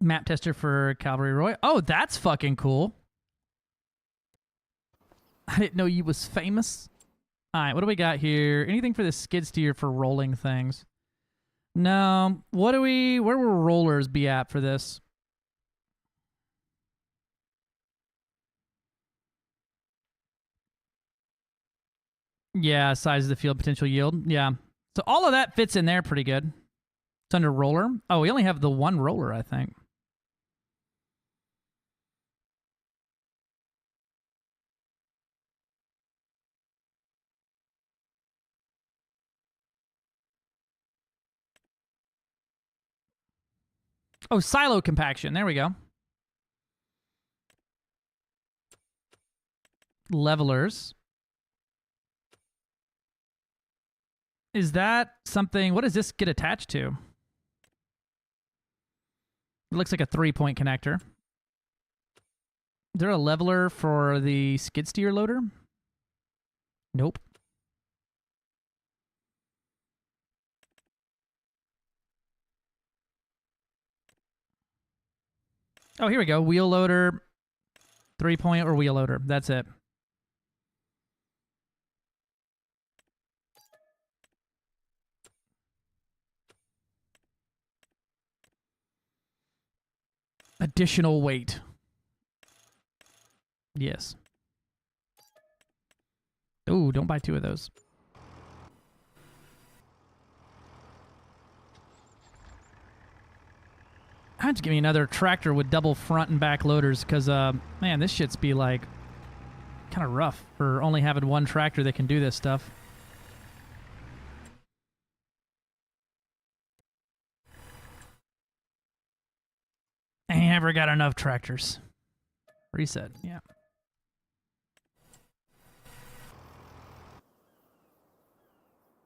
Map tester for Calvary Roy. Oh, that's fucking cool. I didn't know you was famous. All right, what do we got here? Anything for the skid steer for rolling things? No. What do we... Where will rollers be at for this? Yeah, size of the field, potential yield. Yeah. So all of that fits in there pretty good. It's under roller. Oh, we only have the one roller, I think. Oh, silo compaction. There we go. Levelers. Is that something... What does this get attached to? It looks like a 3-point connector. Is there a leveler for the skid steer loader? Nope. Oh, here we go. Wheel loader, 3-point or wheel loader. That's it. Additional weight. Yes. Ooh, don't buy 2 of those. I have to give me another tractor with double front and back loaders because, man, this shit's be like kind of rough for only having one tractor that can do this stuff. I ain't ever got enough tractors. Reset, yeah.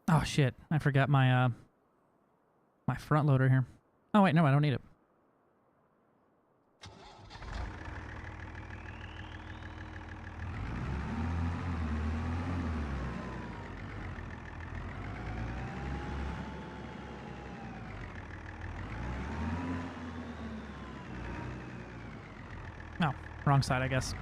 Oh shit! I forgot my my front loader here. Oh wait, no, I don't need it. No, wrong side, I guess.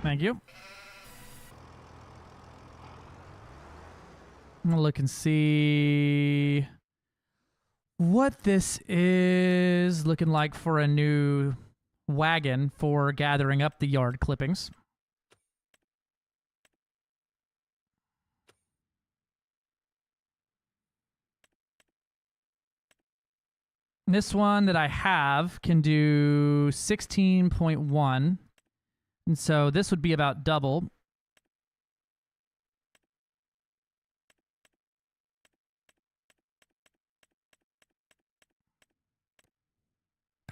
Thank you. I'm gonna look and see what this is looking like for a new wagon for gathering up the yard clippings. This one that I have can do 16.1. And so this would be about double.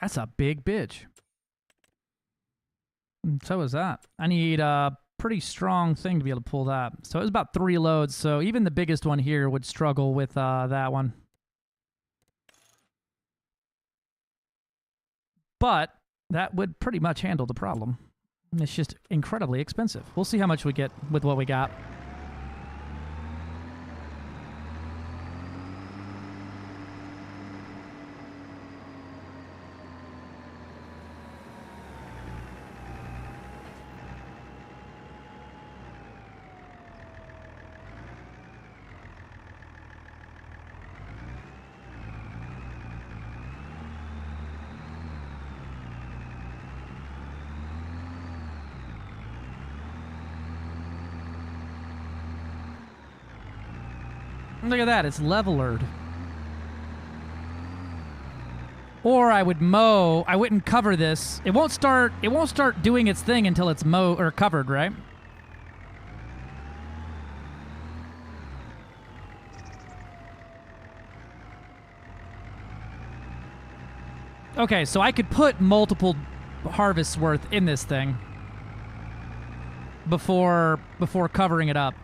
That's a big bitch. And so is that. I need a pretty strong thing to be able to pull that. So it was about 3 loads. So even the biggest one here would struggle with that one. But that would pretty much handle the problem. It's just incredibly expensive. We'll see how much we get with what we got. Look at that, it's leveled. Or I would mow, I wouldn't cover this. It won't start doing its thing until it's mow or covered, right? Okay, so I could put multiple harvests worth in this thing before covering it up.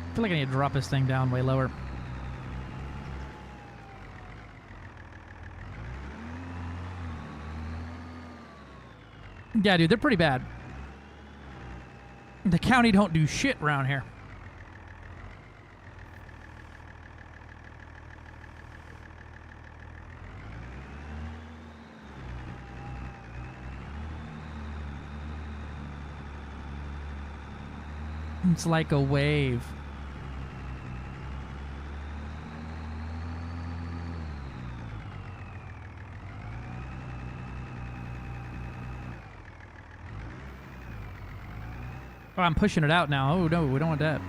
I feel like I need to drop this thing down way lower. Yeah, dude, they're pretty bad. The county don't do shit around here. It's like a wave. Oh, I'm pushing it out now. Oh, no, we don't want that.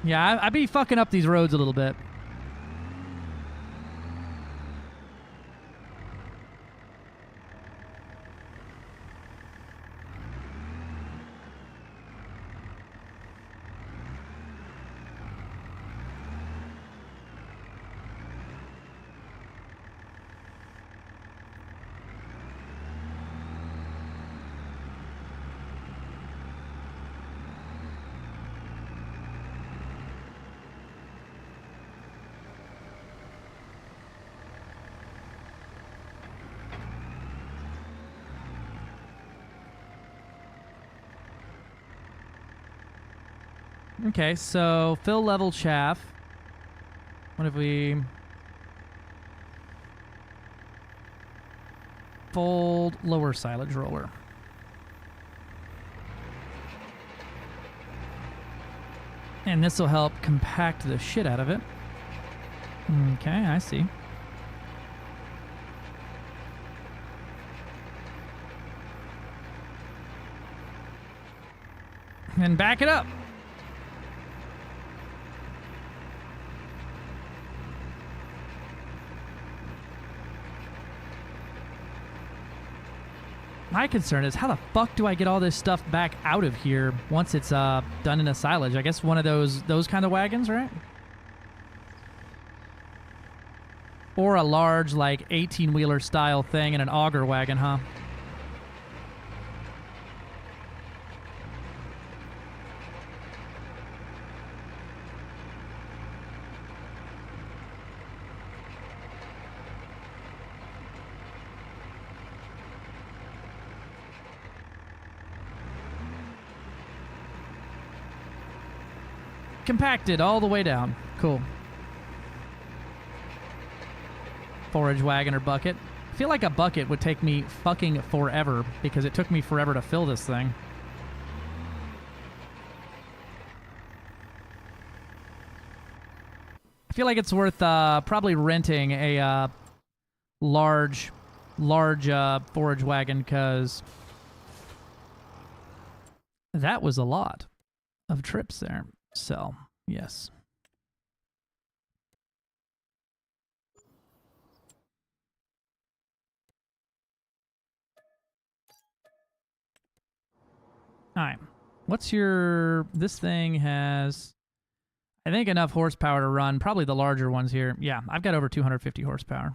Yeah, I be fucking up these roads a little bit. Okay, so fill level chaff. What if we fold lower silage roller? And this will help compact the shit out of it. Okay, I see. And back it up. My concern is how the fuck do I get all this stuff back out of here once it's done in a silage? I guess one of those kind of wagons, right? Or a large, like, 18-wheeler style thing in an auger wagon, huh? compacted all the way down. Cool. Forage wagon or bucket. I feel like a bucket would take me fucking forever because it took me forever to fill this thing. I feel like it's worth probably renting a large forage wagon because that was a lot of trips there. So, yes. All right. What's your... This thing has... I think enough horsepower to run. Probably the larger ones here. Yeah, I've got over 250 horsepower.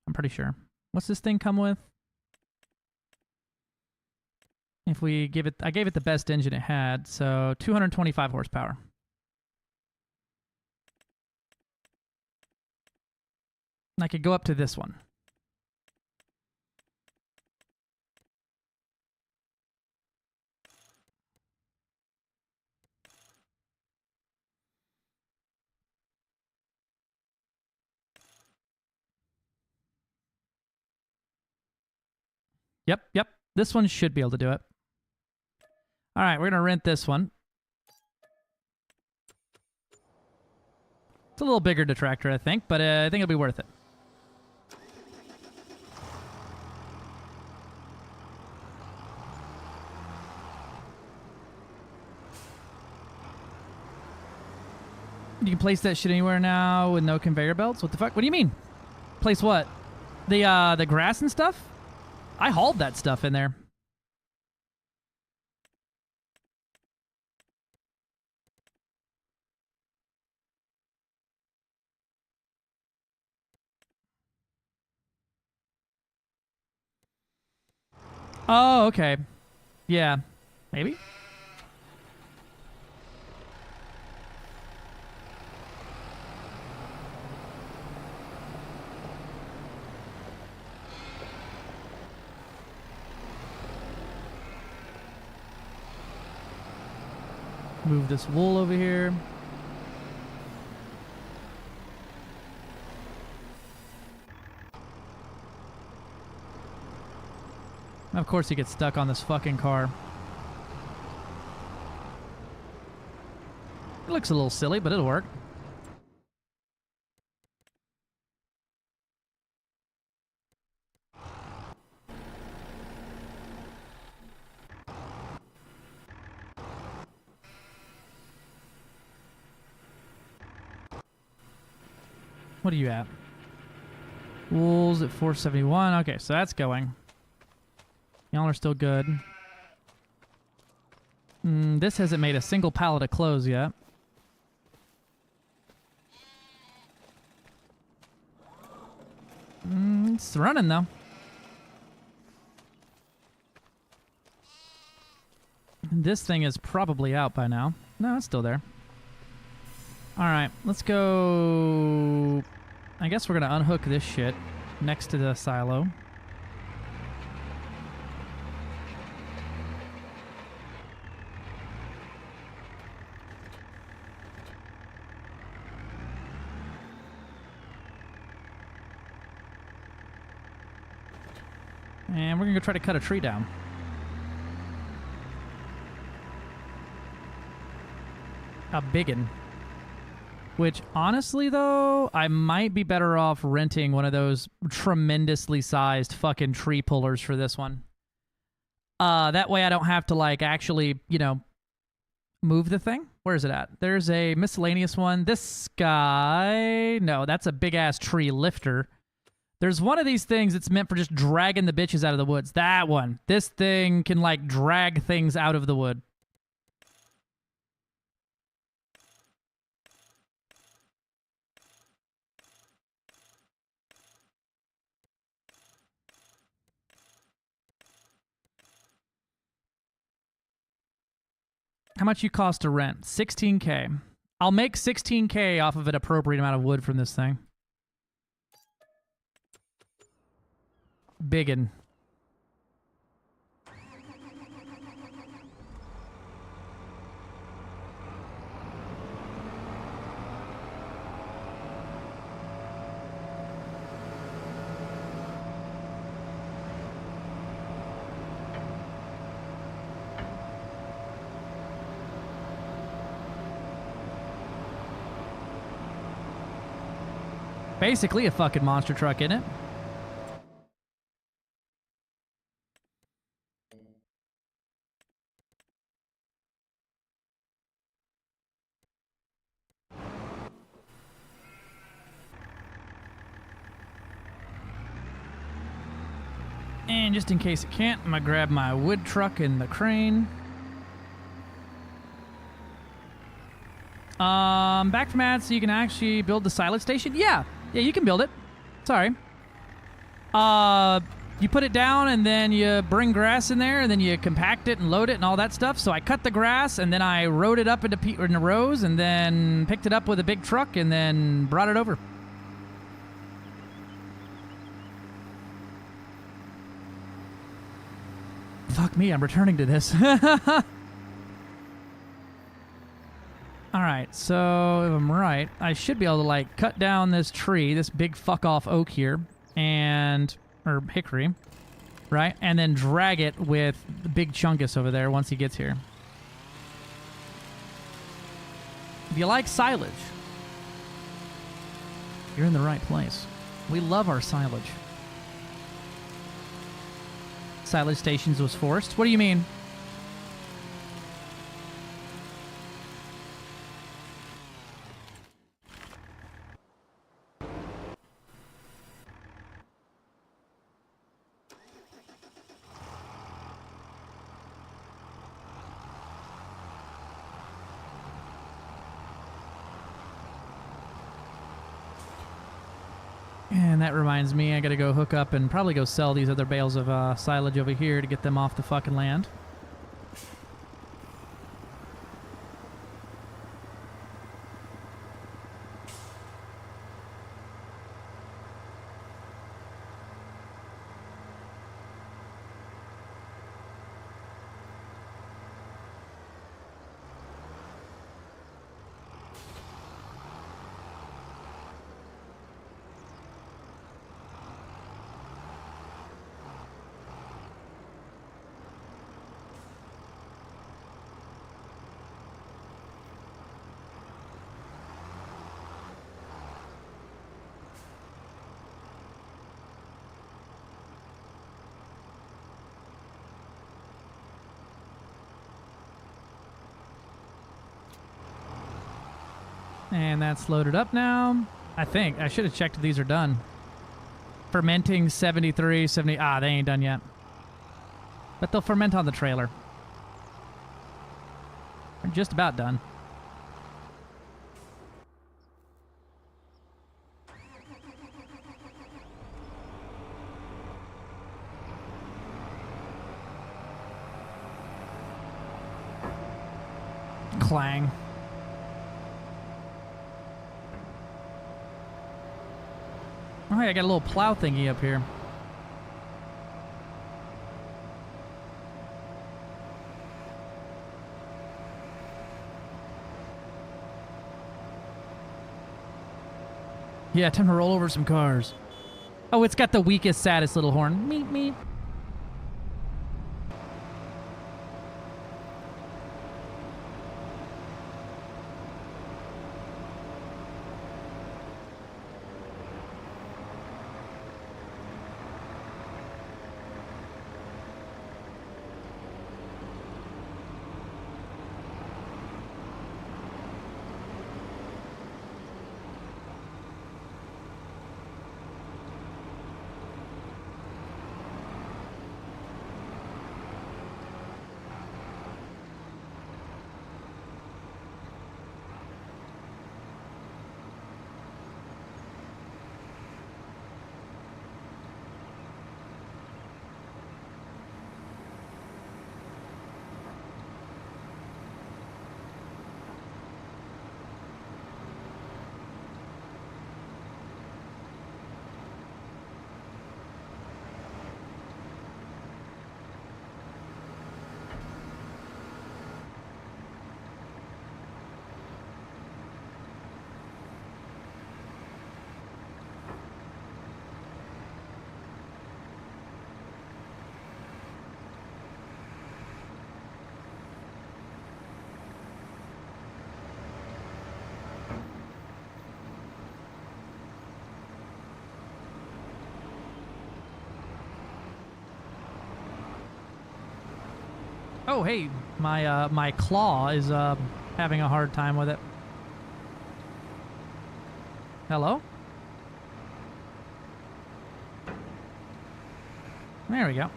I'm pretty sure. What's this thing come with? If we give it... I gave it the best engine it had, so 225 horsepower. And I could go up to this one. Yep. This one should be able to do it. All right, we're going to rent this one. It's a little bigger detractor, I think, but I think it'll be worth it. You can place that shit anywhere now with no conveyor belts? What the fuck? What do you mean? Place what? The grass and stuff? I hauled that stuff in there. Oh, okay. Yeah. Maybe? Move this wool over here. Of course he gets stuck on this fucking car. It looks a little silly, but it'll work. What are you at? Wool's at 471. Okay, so that's going. Y'all are still good. This hasn't made a single pallet of clothes yet. It's running, though. This thing is probably out by now. No, it's still there. Alright, let's go... I guess we're going to unhook this shit next to the silo. And we're going to go try to cut a tree down. A biggin. Which, honestly, though, I might be better off renting one of those tremendously sized fucking tree pullers for this one. That way I don't have to, like, actually, you know, move the thing. Where is it at? There's a miscellaneous one. This guy... No, that's a big-ass tree lifter. There's one of these things that's meant for just dragging the bitches out of the woods. That one. This thing can, like, drag things out of the wood. How much you cost to rent? 16K. I'll make 16K off of an appropriate amount of wood from this thing. Biggin. Basically a fucking monster truck, isn't it? And just in case it can't, I'm gonna grab my wood truck and the crane. Back from ads, so you can actually build the silage station? Yeah, you can build it. Sorry. You put it down, and then you bring grass in there, and then you compact it and load it and all that stuff. So I cut the grass, and then I rode it up into rows, and then picked it up with a big truck, and then brought it over. Fuck me, I'm returning to this. Alright, so if I'm right, I should be able to, like, cut down this tree, this big fuck-off oak here, or hickory, right? And then drag it with the big chungus over there once he gets here. If you like silage, you're in the right place. We love our silage. Silage stations was forced? What do you mean? And that reminds me, I gotta go hook up and probably go sell these other bales of silage over here to get them off the fucking land. And that's loaded up now. I think. I should have checked if these are done. Fermenting 73, 70. Ah, they ain't done yet. But they'll ferment on the trailer. They're just about done. Clang. Oh, hey, I got a little plow thingy up here. Yeah, time to roll over some cars. Oh, it's got the weakest, saddest little horn. Meep, meep. Oh, hey, my claw is having a hard time with it. Hello? There we go.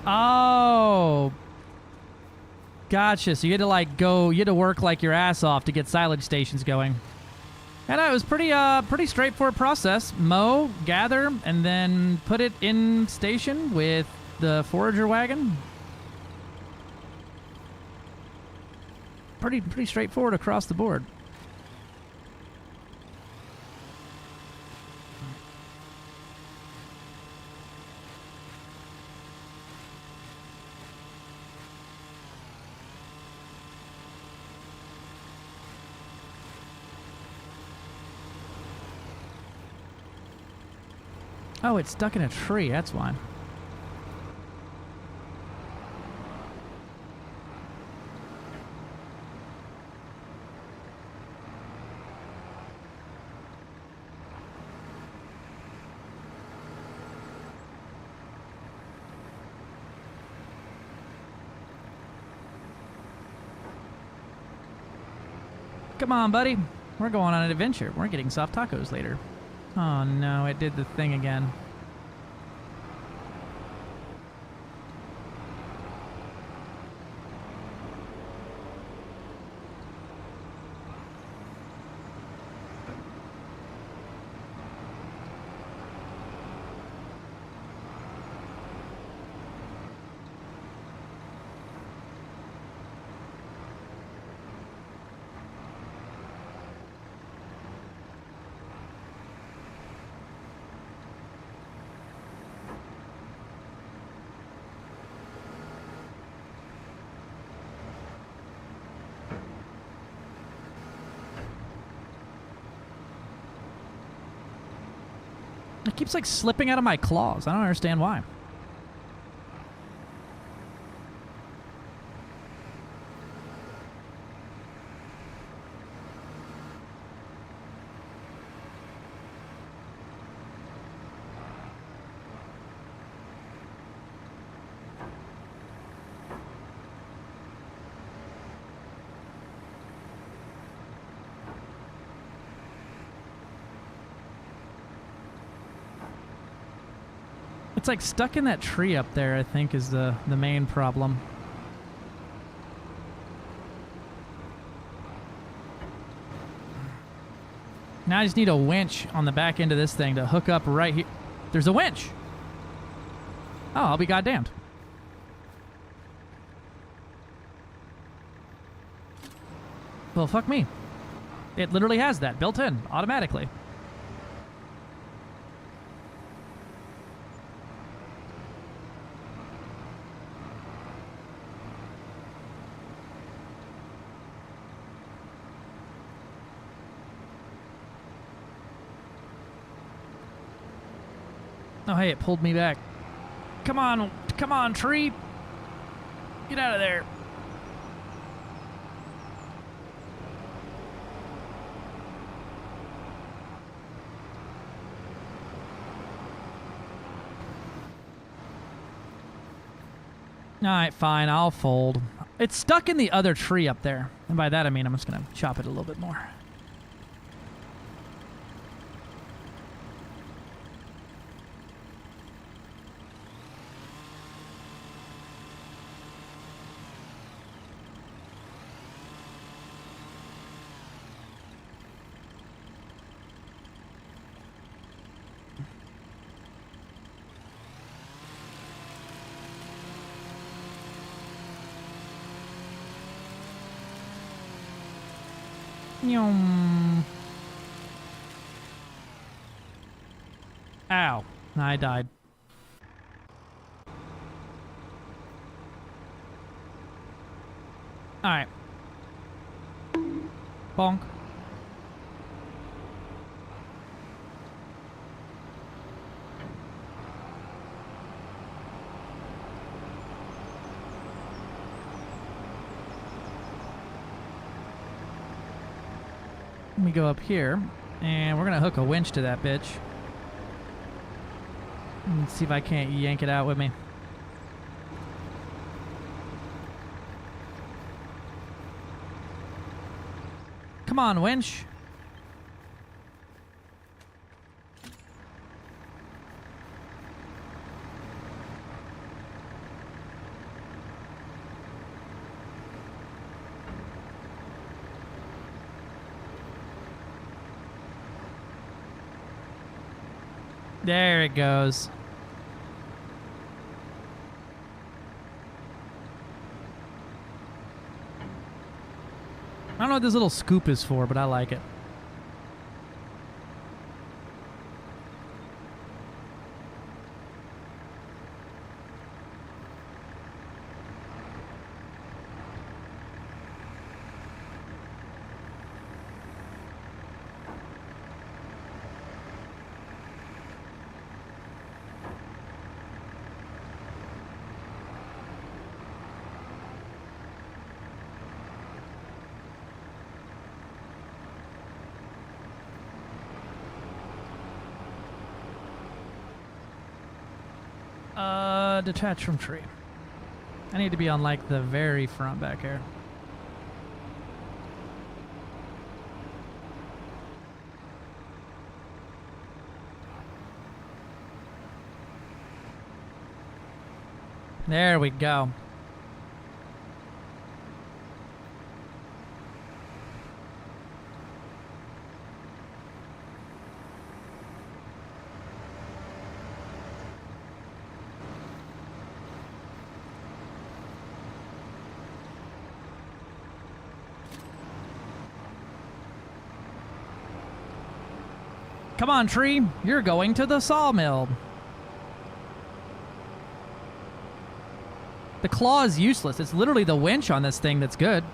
Oh. Gotcha. So you had to you had to work like your ass off to get silage stations going. And it was pretty straightforward process. Mow, gather, and then put it in station with the forager wagon. Pretty straightforward across the board. Oh, it's stuck in a tree, that's why. Come on, buddy. We're going on an adventure. We're getting soft tacos later. Oh no, it did the thing again. It keeps like slipping out of my claws. I don't understand why. It's like stuck in that tree up there, I think, is the main problem. Now I just need a winch on the back end of this thing to hook up right here. There's a winch! Oh, I'll be goddamned. Well, fuck me. It literally has that built in, automatically. Oh, hey, it pulled me back. Come on, tree. Get out of there. All right, fine, I'll fold. It's stuck in the other tree up there. And by that, I mean I'm just going to chop it a little bit more. Ow. I died. Alright. Bonk. Let me go up here, and we're gonna hook a winch to that bitch. Let's see if I can't yank it out with me. Come on, winch. There it goes. I don't know what this little scoop is for, but I like it. Detach from tree. I need to be on like the very front back here. There we go. Come on, tree. You're going to the sawmill. The claw is useless. It's literally the winch on this thing that's good.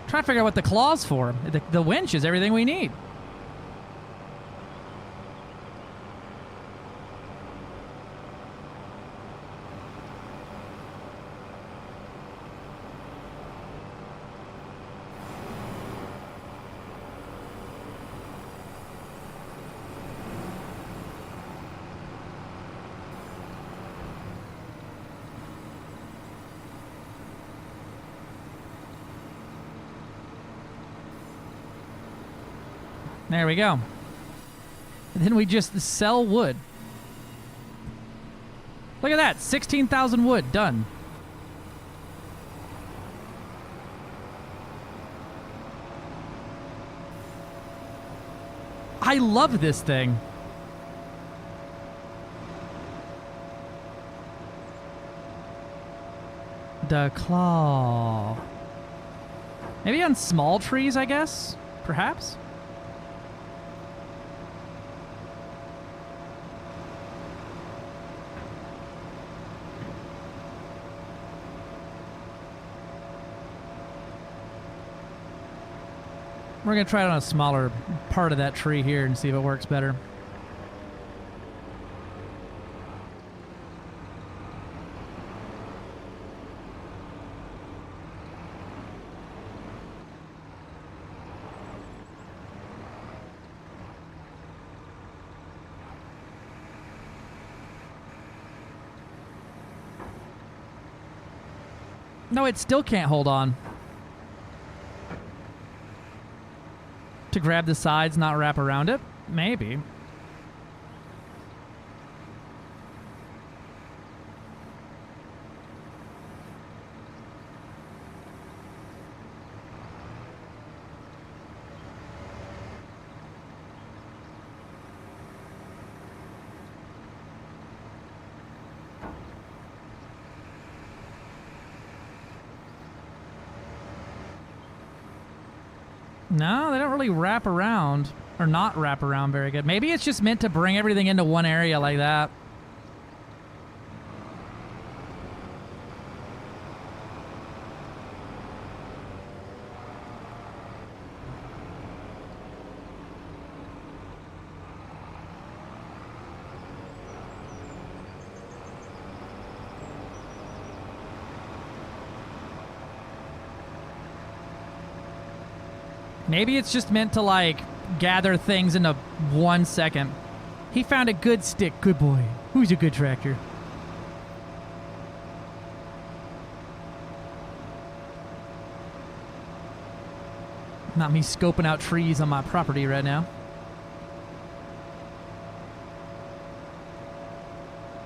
Trying to figure out what the claw's for. The winch is everything we need. There we go. And then we just sell wood. Look at that. 16,000 wood. Done. I love this thing. The claw. Maybe on small trees, I guess? Perhaps? We're going to try it on a smaller part of that tree here and see if it works better. No, it still can't hold on. To grab the sides, not wrap around it? Maybe. No, they don't really wrap around, or not wrap around very good. Maybe it's just meant to bring everything into one area like that. Maybe it's just meant to, like, gather things into 1 second. He found a good stick. Good boy. Who's a good tractor? Not me scoping out trees on my property right now.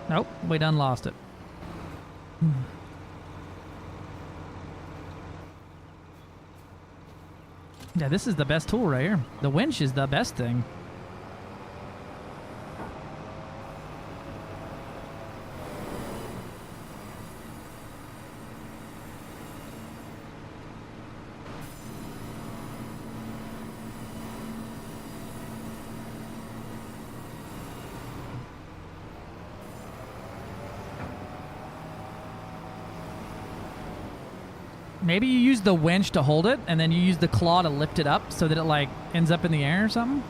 Nope, we done lost it. Yeah, this is the best tool right here. The winch is the best thing. Maybe you use the winch to hold it, and then you use the claw to lift it up so that it, like, ends up in the air or something?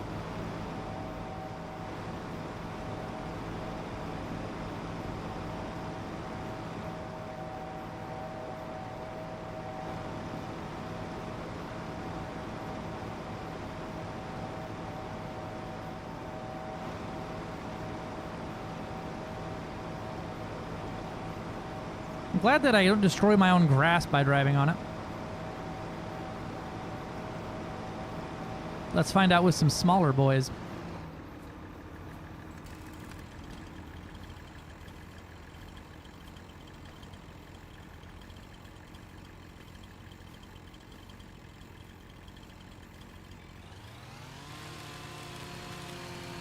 I'm glad that I don't destroy my own grass by driving on it. Let's find out with some smaller boys.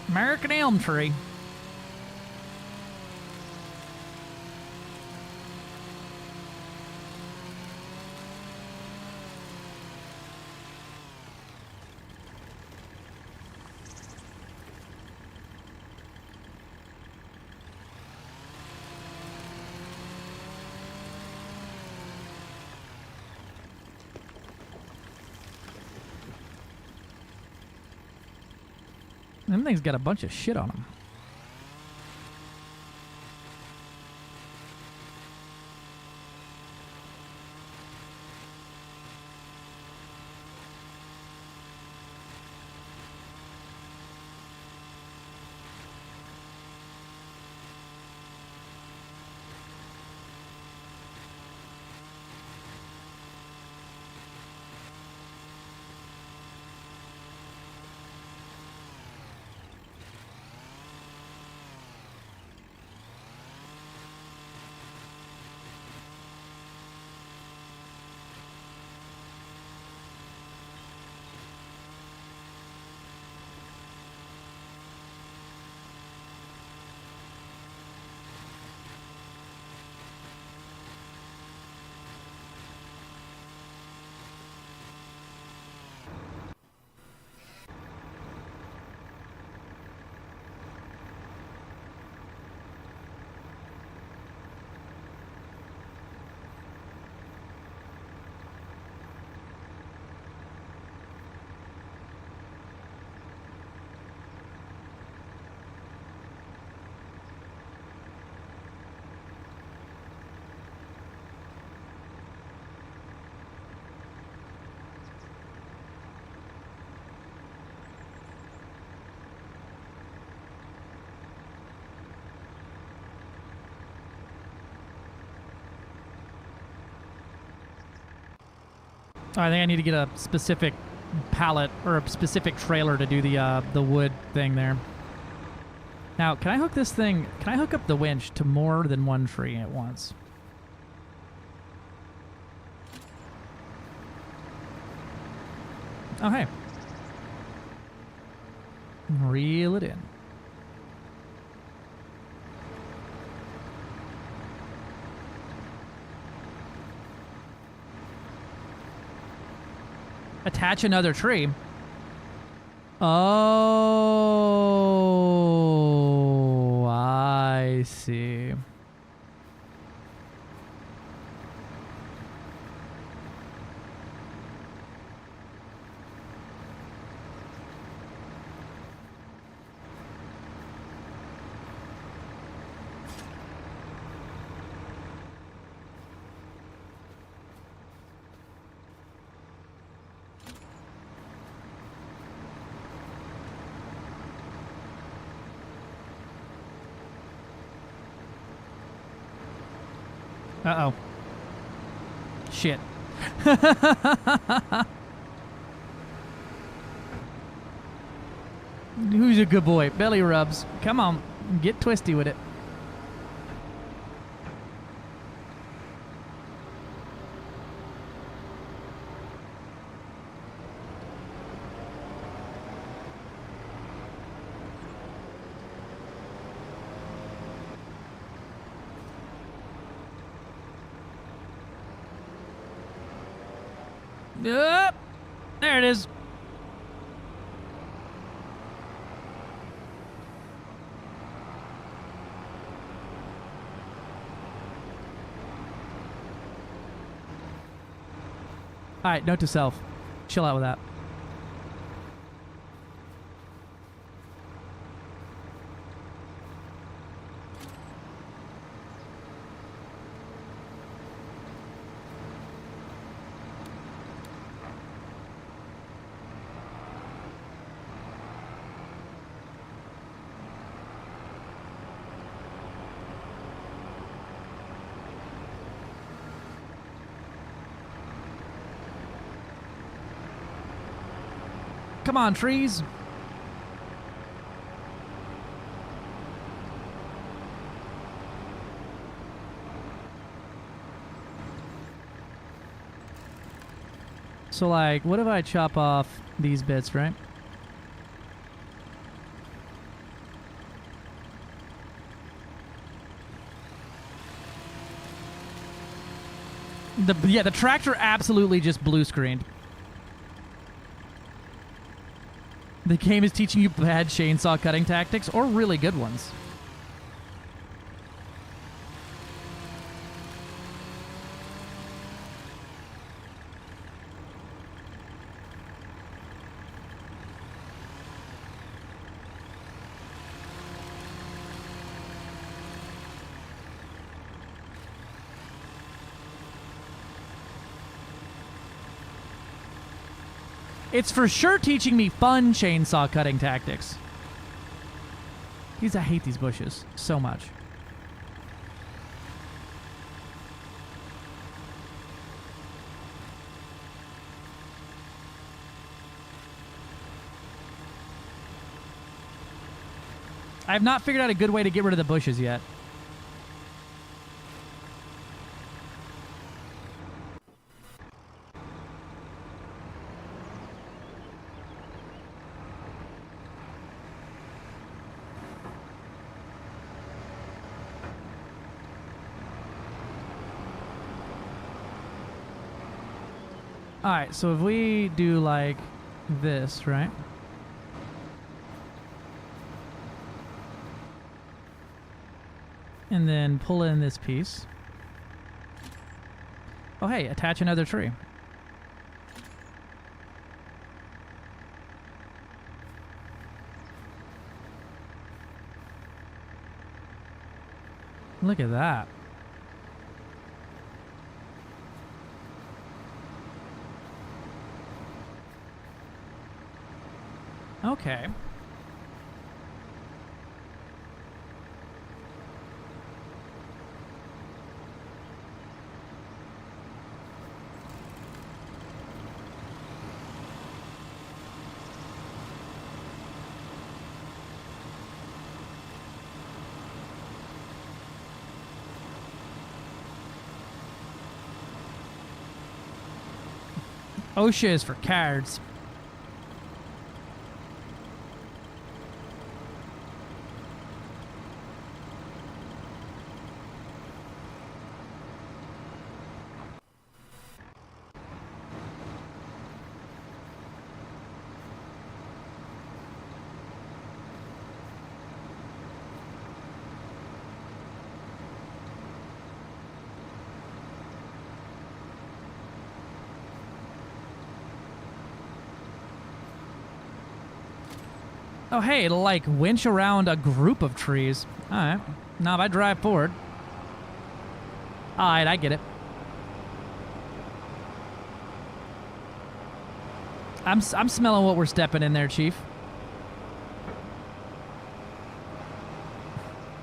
American elm tree. Them things got a bunch of shit on them. Oh, I think I need to get a specific pallet or a specific trailer to do the wood thing there. Now, can I hook this thing? Can I hook up the winch to more than one tree at once? Oh, hey. Reel it in. Attach another tree. Oh, I see. Uh-oh. Shit. Who's a good boy? Belly rubs. Come on. Get twisty with it. There it is. All right, note to self. Chill out with that. Come on, trees. So, like, what if I chop off these bits, right? The tractor absolutely just blue screened. The game is teaching you bad chainsaw cutting tactics or really good ones. It's for sure teaching me fun chainsaw cutting tactics. I hate these bushes so much. I have not figured out a good way to get rid of the bushes yet. Alright, so if we do like this, right? And then pull in this piece. Oh hey, attach another tree. Look at that. Okay. OSHA is for cards. Oh, hey, it'll, like, winch around a group of trees. Alright. Now, if I drive forward... Alright, I get it. I'm smelling what we're stepping in there, Chief.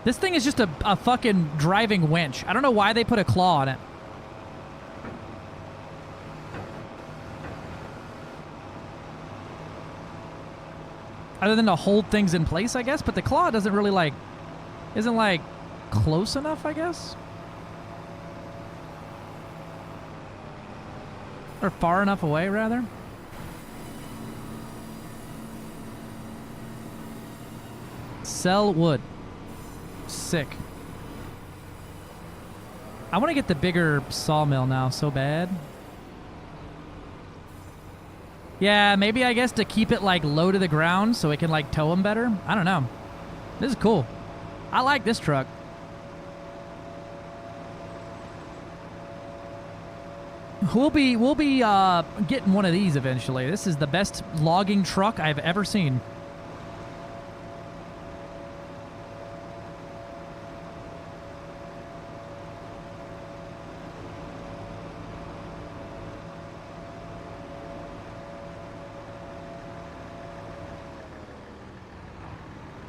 This thing is just a fucking driving winch. I don't know why they put a claw on it. Other than to hold things in place, I guess, but the claw doesn't really, like, isn't, like, close enough, I guess? Or far enough away, rather? Sell wood. Sick. I want to get the bigger sawmill now so bad. Yeah, maybe I guess to keep it like low to the ground so it can like tow them better. I don't know. This is cool. I like this truck. We'll be getting one of these eventually. This is the best logging truck I've ever seen.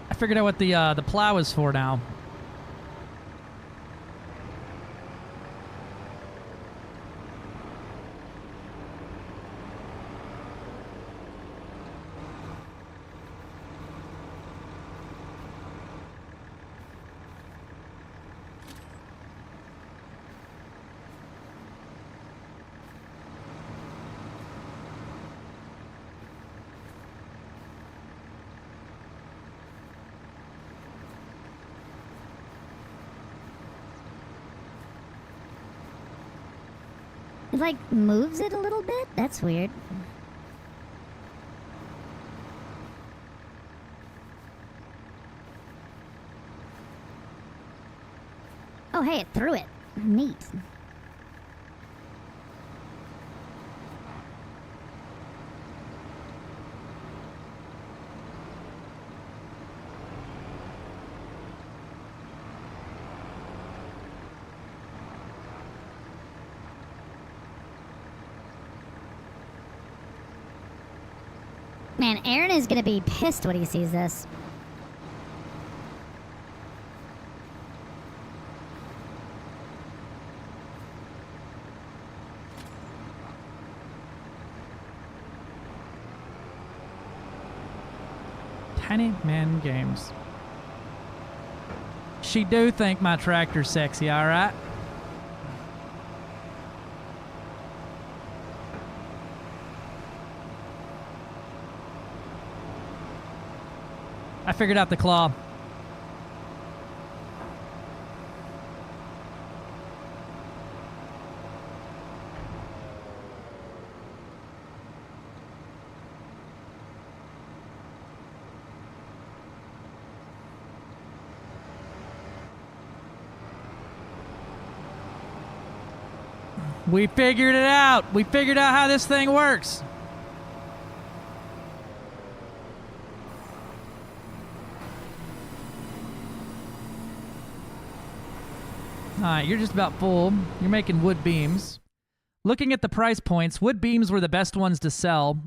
I figured out what the plow is for now. It, like, moves it a little bit? That's weird. Oh, hey, it threw it. Neat. Man, Aaron is gonna be pissed when he sees this. Tiny Man Games. She do think my tractor's sexy, alright? I figured out the claw. We figured it out. We figured out how this thing works. Alright, you're just about full. You're making wood beams. Looking at the price points, wood beams were the best ones to sell.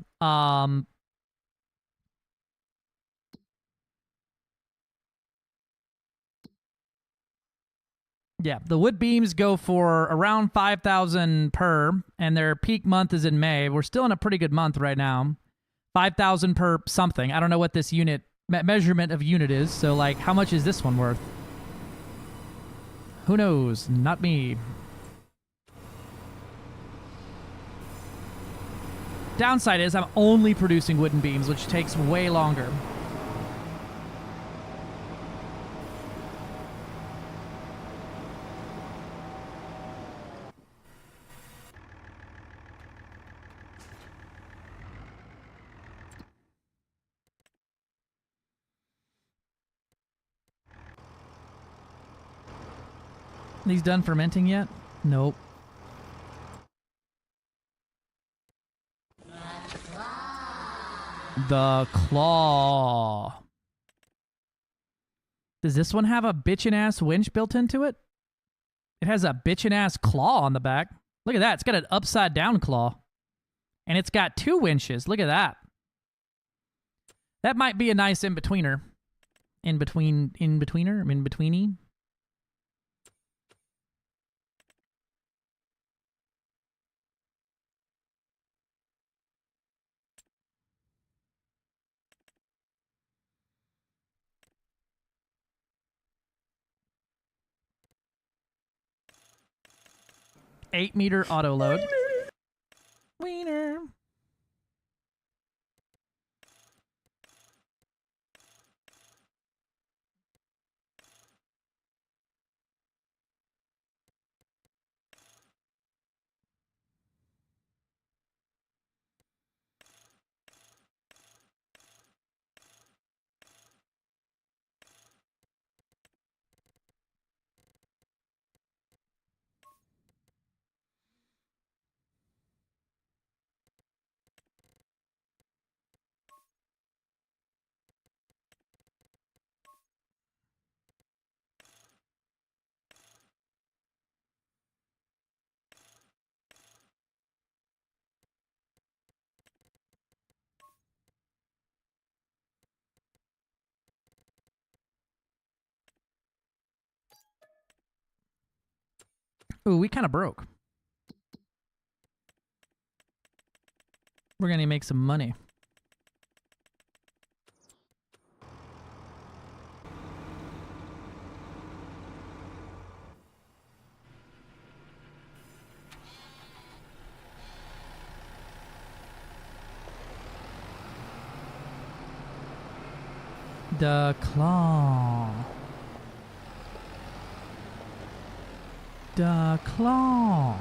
Yeah, the wood beams go for around 5,000 per, and their peak month is in May. We're still in a pretty good month right now. 5,000 per something. I don't know what this unit measurement of unit is. So, like, how much is this one worth? Who knows? Not me. Downside is I'm only producing wooden beams, which takes way longer. These done fermenting yet? Nope. The claw. Does this one have a bitchin' ass winch built into it? It has a bitchin' ass claw on the back. Look at that. It's got an upside down claw. And it's got 2 winches. Look at that. That might be a nice in-betweener In betweener, in betweeny. Eight-meter auto load. Wiener. Ooh, we kind of broke. We're gonna make some money. The claw. The claw.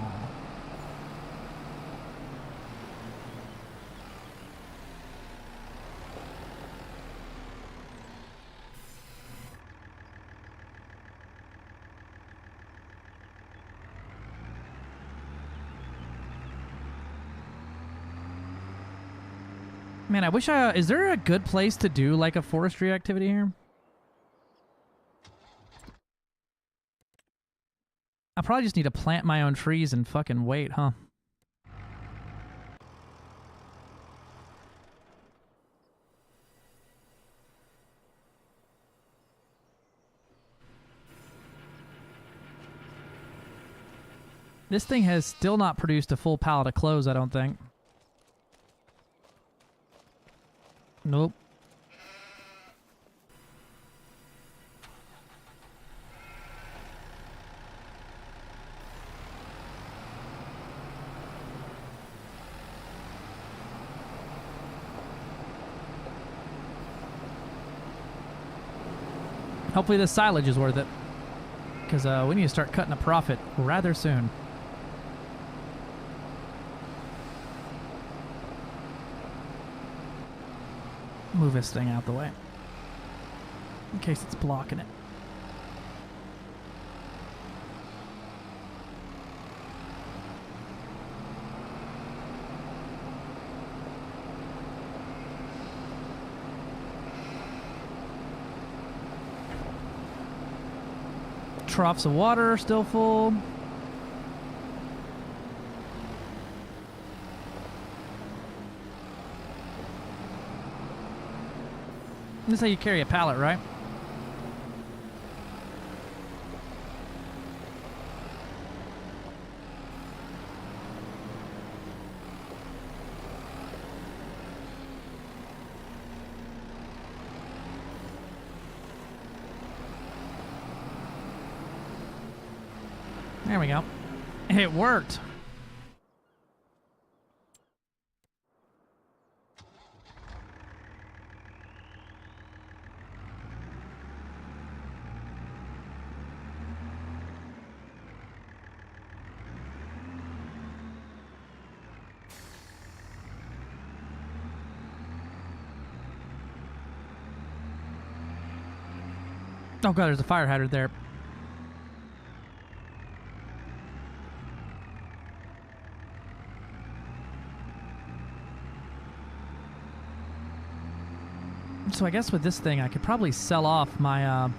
Man, I wish is there a good place to do like a forestry activity here? I probably just need to plant my own trees and fucking wait, huh? This thing has still not produced a full pallet of clothes, I don't think. Nope. Hopefully this silage is worth it. Because we need to start cutting a profit rather soon. Move this thing out the way. In case it's blocking it. Troughs of water are still full. This is how you carry a pallet, right? There we go. It worked. Oh god, there's a fire hydrant there. So I guess with this thing, I could probably sell off my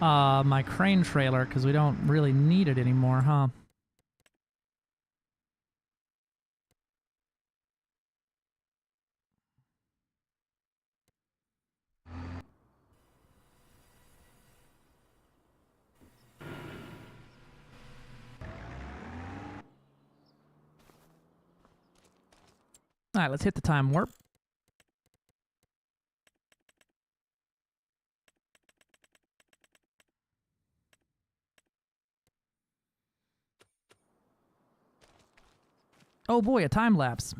my crane trailer because we don't really need it anymore, huh? All right, let's hit the time warp. Oh boy, a time lapse.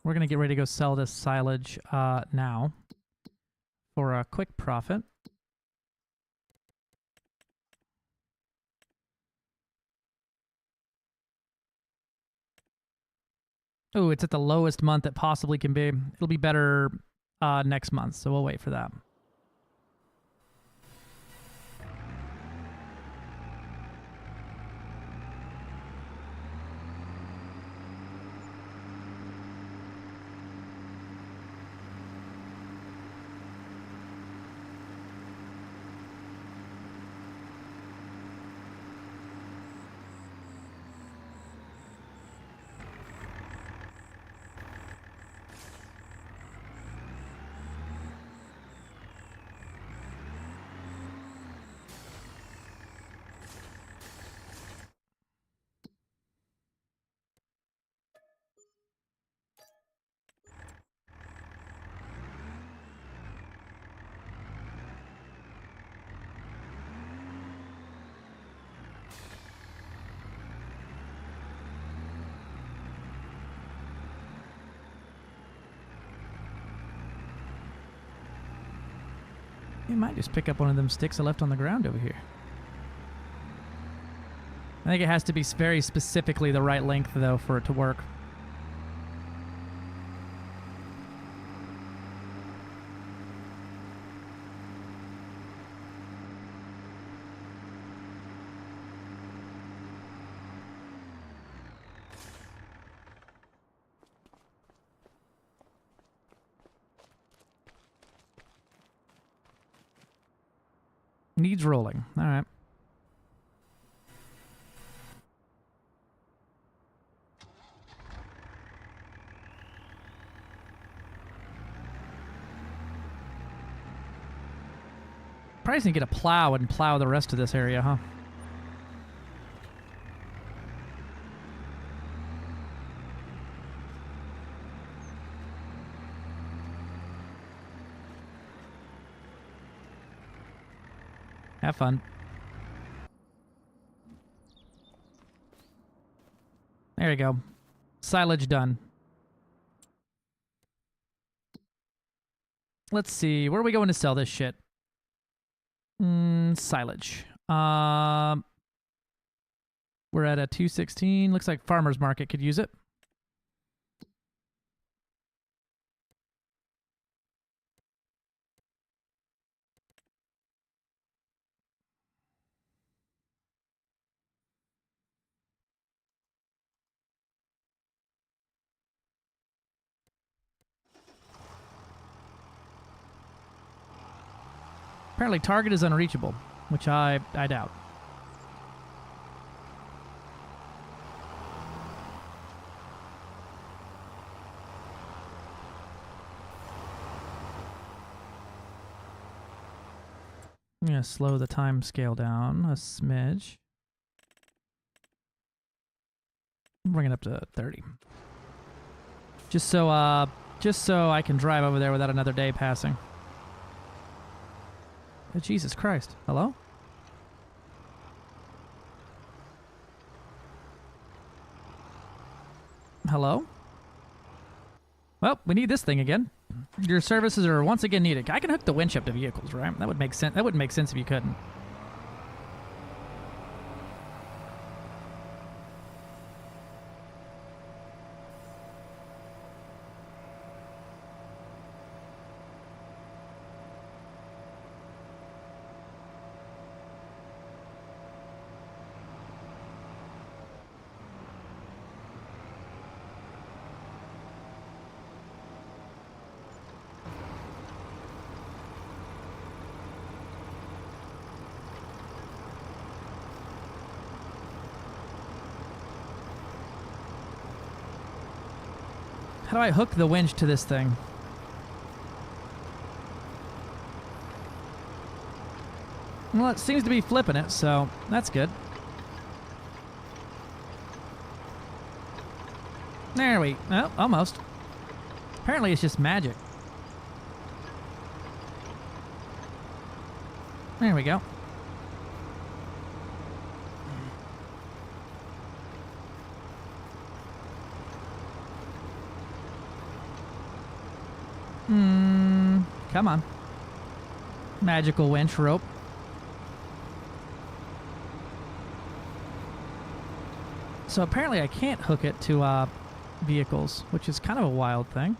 We're going to get ready to go sell this silage now for a quick profit. Oh, it's at the lowest month it possibly can be. It'll be better next month, so we'll wait for that. You might just pick up one of them sticks I left on the ground over here. I think it has to be very specifically the right length, though, for it to work. Needs rolling. All right. Probably need to get a plow and plow the rest of this area, huh? Have fun. There you go. Silage done. Let's see. Where are we going to sell this shit? Silage. We're at a 216. Looks like farmer's market could use it. Apparently target is unreachable, which I doubt. I'm going to slow the time scale down a smidge. Bring it up to 30. Just so I can drive over there without another day passing. Oh, Jesus Christ. Hello? Hello? Well, we need this thing again. Your services are once again needed. I can hook the winch up to vehicles, right? That would make sense. That wouldn't make sense if you couldn't. How do I hook the winch to this thing? Well, it seems to be flipping it, so that's good. There we... Oh, almost. Apparently it's just magic. There we go. Come on. Magical winch rope. So apparently I can't hook it to vehicles, which is kind of a wild thing.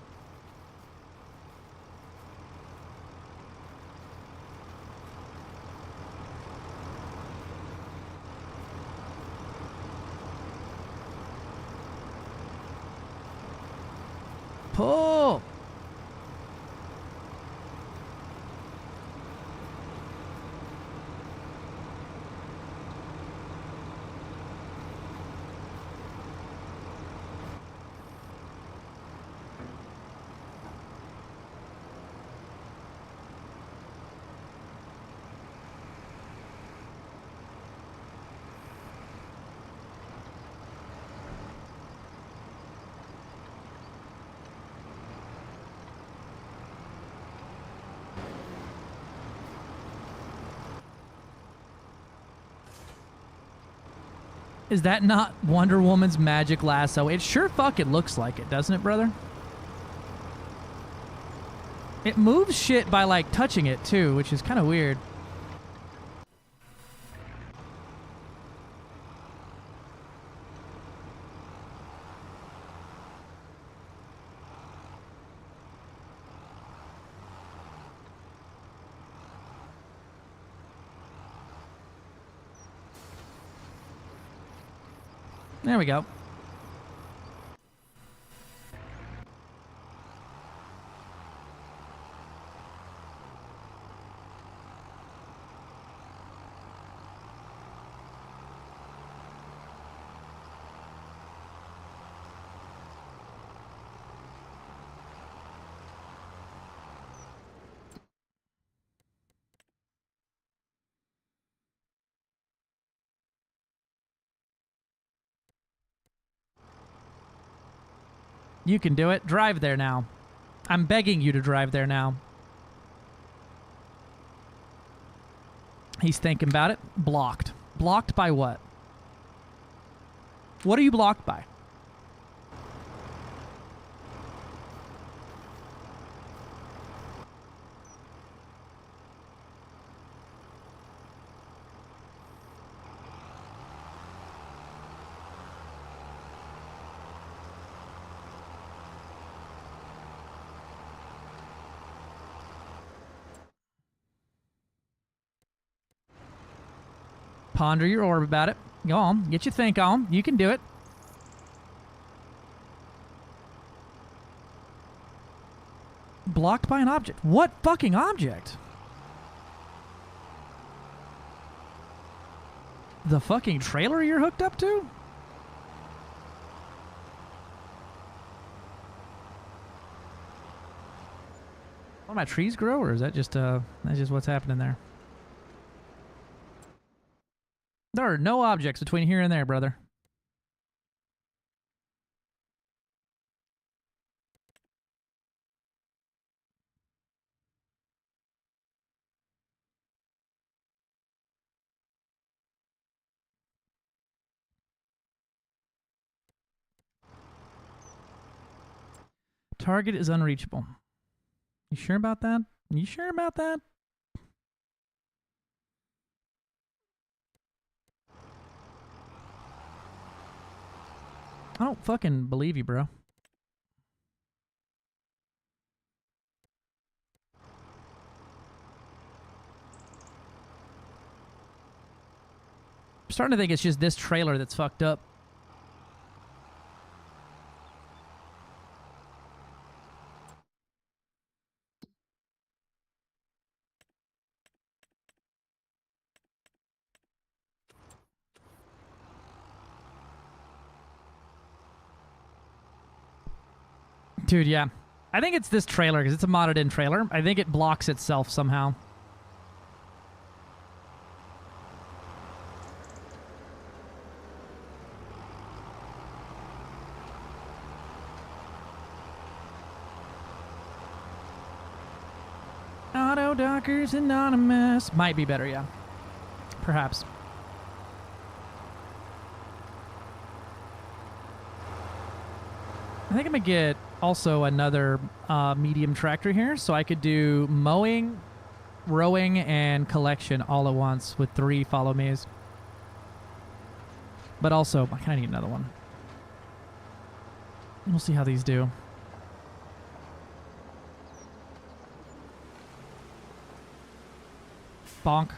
Pull! Is that not Wonder Woman's magic lasso? It sure fucking looks like it, doesn't it, brother? It moves shit by, like, touching it, too, which is kind of weird. There we go. You can do it. Drive there now. I'm begging you to drive there now. He's thinking about it. Blocked. Blocked by what? What are you blocked by? Ponder your orb about it. Go on. Get your think on. You can do it. Blocked by an object. What fucking object? The fucking trailer you're hooked up to? All my trees grow, or is that just that's just what's happening there? There are no objects between here and there, brother. Target is unreachable. You sure about that? You sure about that? I don't fucking believe you, bro. I'm starting to think it's just this trailer that's fucked up. Dude, yeah. I think it's this trailer, because it's a modded-in trailer. I think it blocks itself somehow. Auto Dockers Anonymous. Might be better, yeah. Perhaps. I think I'm going to get also another medium tractor here, so I could do mowing, rowing, and collection all at once with 3 follow me's. But also, I kind of need another one. We'll see how these do. Bonk.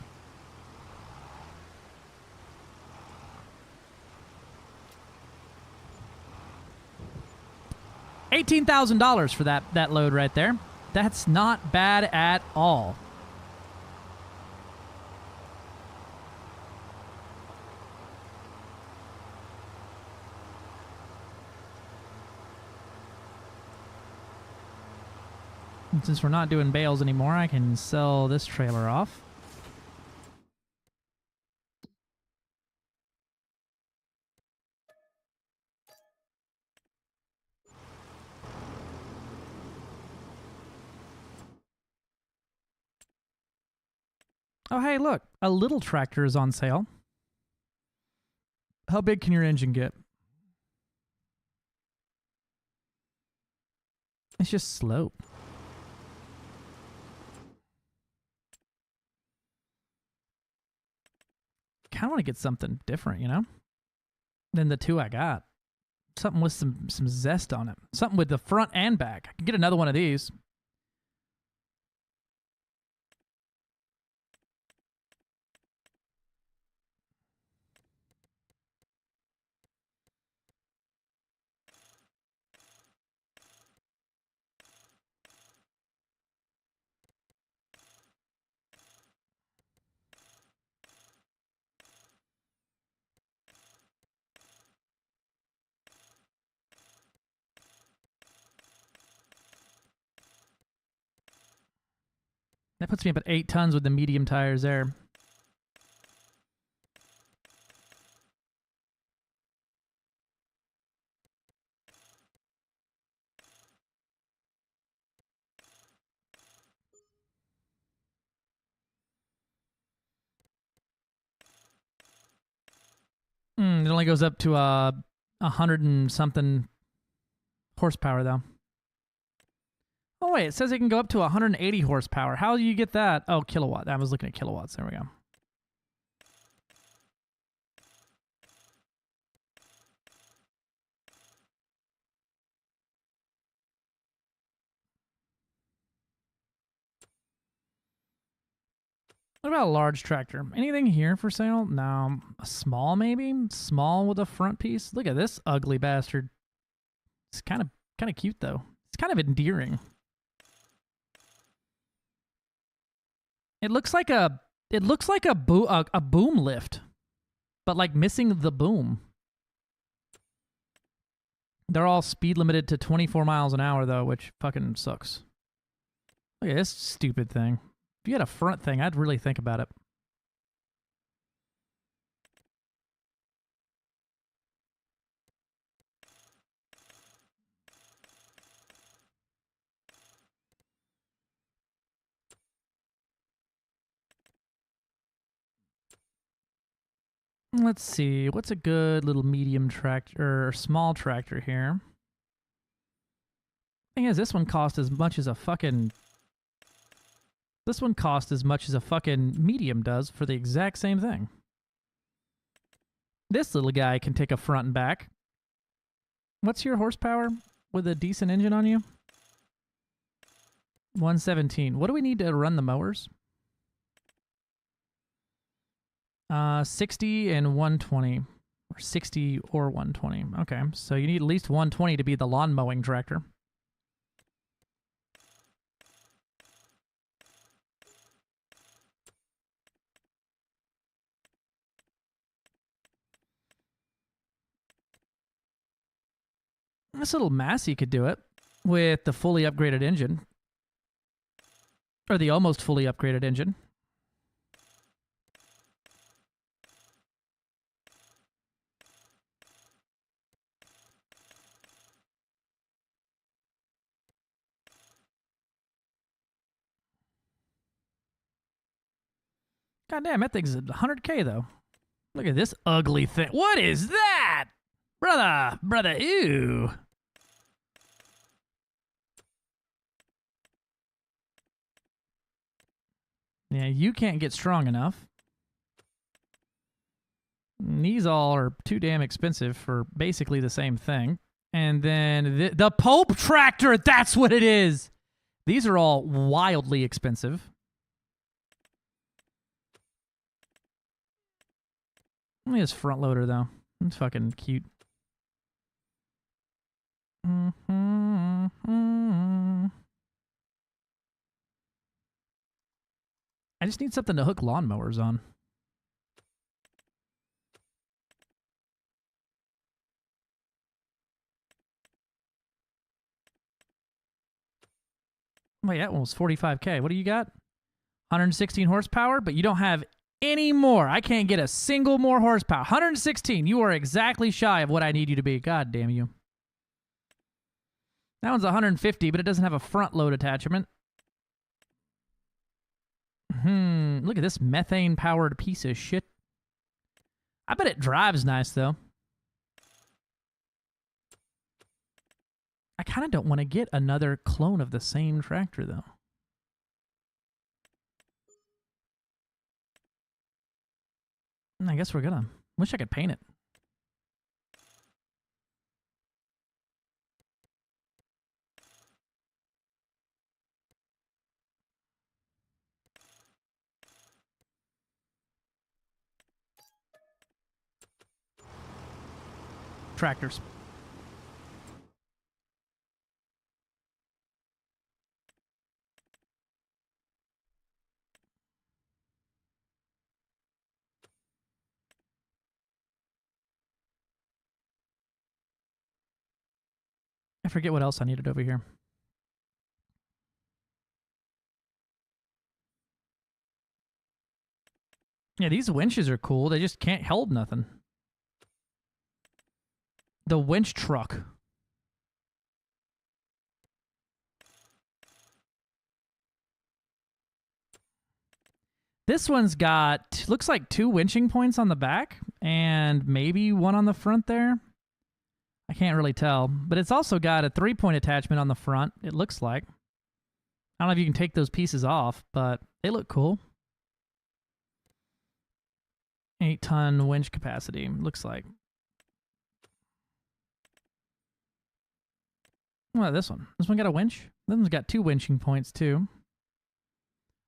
$18,000 for that load right there. That's not bad at all. And since we're not doing bales anymore, I can sell this trailer off. Oh, hey, look. A little tractor is on sale. How big can your engine get? It's just slow. Kind of want to get something different, you know, than the 2 I got. Something with some zest on it. Something with the front and back. I can get another one of these. That puts me up at 8 tons with the medium tires there. It only goes up to 100 and something horsepower, though. Oh, wait. It says it can go up to 180 horsepower. How do you get that? Oh, kilowatt. I was looking at kilowatts. There we go. What about a large tractor? Anything here for sale? No. A small, maybe? Small with a front piece? Look at this ugly bastard. It's kind of cute, though. It's kind of endearing. It looks like a boom lift, but like missing the boom. They're all speed limited to 24 miles an hour though, which fucking sucks. Look at this stupid thing. If you had a front thing, I'd really think about it. Let's see, what's a good little medium tractor or small tractor here? Thing is, this one cost as much as a fucking... This one cost as much as a fucking medium does for the exact same thing. This little guy can take a front and back. What's your horsepower with a decent engine on you? 117. What do we need to run the mowers? 60 and 120. Or 60 or 120. Okay, so you need at least 120 to be the lawn mowing tractor. This little Massey could do it with the fully upgraded engine. Or the almost fully upgraded engine. God damn, that thing's 100K though. Look at this ugly thing. What is that? Brother, ew. Yeah, you can't get strong enough. These all are too damn expensive for basically the same thing. And then the Pope tractor, that's what it is. These are all wildly expensive. Look at this front loader, though. It's fucking cute. I just need something to hook lawnmowers on. Wait, that one was 45K. What do you got? 116 horsepower, but you don't have any more. I can't get a single more horsepower. 116. You are exactly shy of what I need you to be. God damn you. That one's 150, but it doesn't have a front load attachment. Look at this methane-powered piece of shit. I bet it drives nice, though. I kind of don't want to get another clone of the same tractor, though. I guess we're gonna. Wish I could paint it. Tractors. I forget what else I needed over here. Yeah, these winches are cool. They just can't hold nothing. The winch truck. This one's got, looks like 2 winching points on the back and maybe one on the front there. I can't really tell, but it's also got a 3-point attachment on the front, it looks like. I don't know if you can take those pieces off, but they look cool. 8-ton winch capacity, looks like. What, this one? This one got a winch? This one's got 2 winching points, too.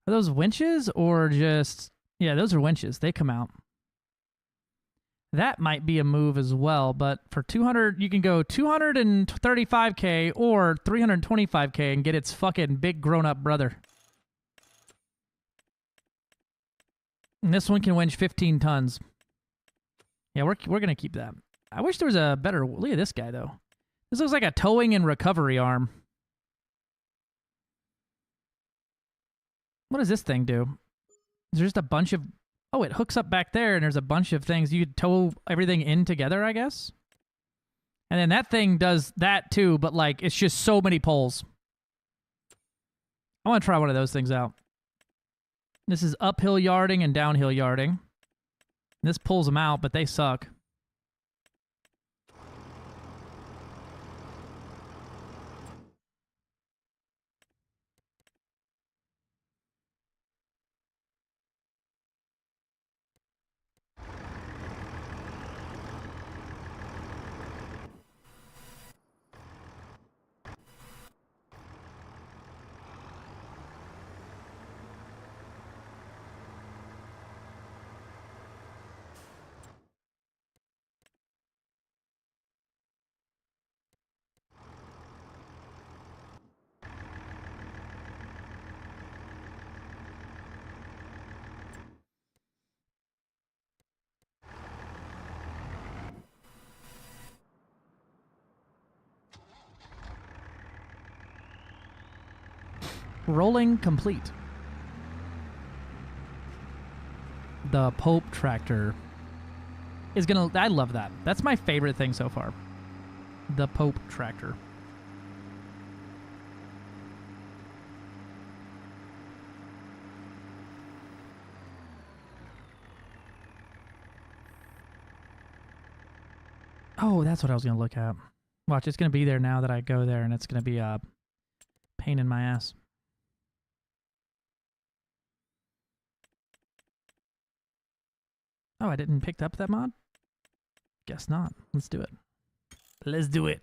Are those winches or just... Yeah, those are winches. They come out. That might be a move as well, but for 200, you can go 235K or 325K and get its fucking big grown-up brother. And this one can winch 15 tons. Yeah, we're going to keep that. I wish there was a better... Look at this guy, though. This looks like a towing and recovery arm. What does this thing do? Is there just a bunch of... Oh, it hooks up back there, and there's a bunch of things. You could tow everything in together, I guess? And then that thing does that, too, but, like, it's just so many poles. I want to try one of those things out. This is uphill yarding and downhill yarding. This pulls them out, but they suck. Rolling complete. The Pope tractor is gonna... I love that. That's my favorite thing so far. The Pope tractor. Oh, that's what I was going to look at. Watch, it's going to be there now that I go there, and it's going to be a pain in my ass. Oh, I didn't pick up that mod? Guess not. Let's do it. Let's do it.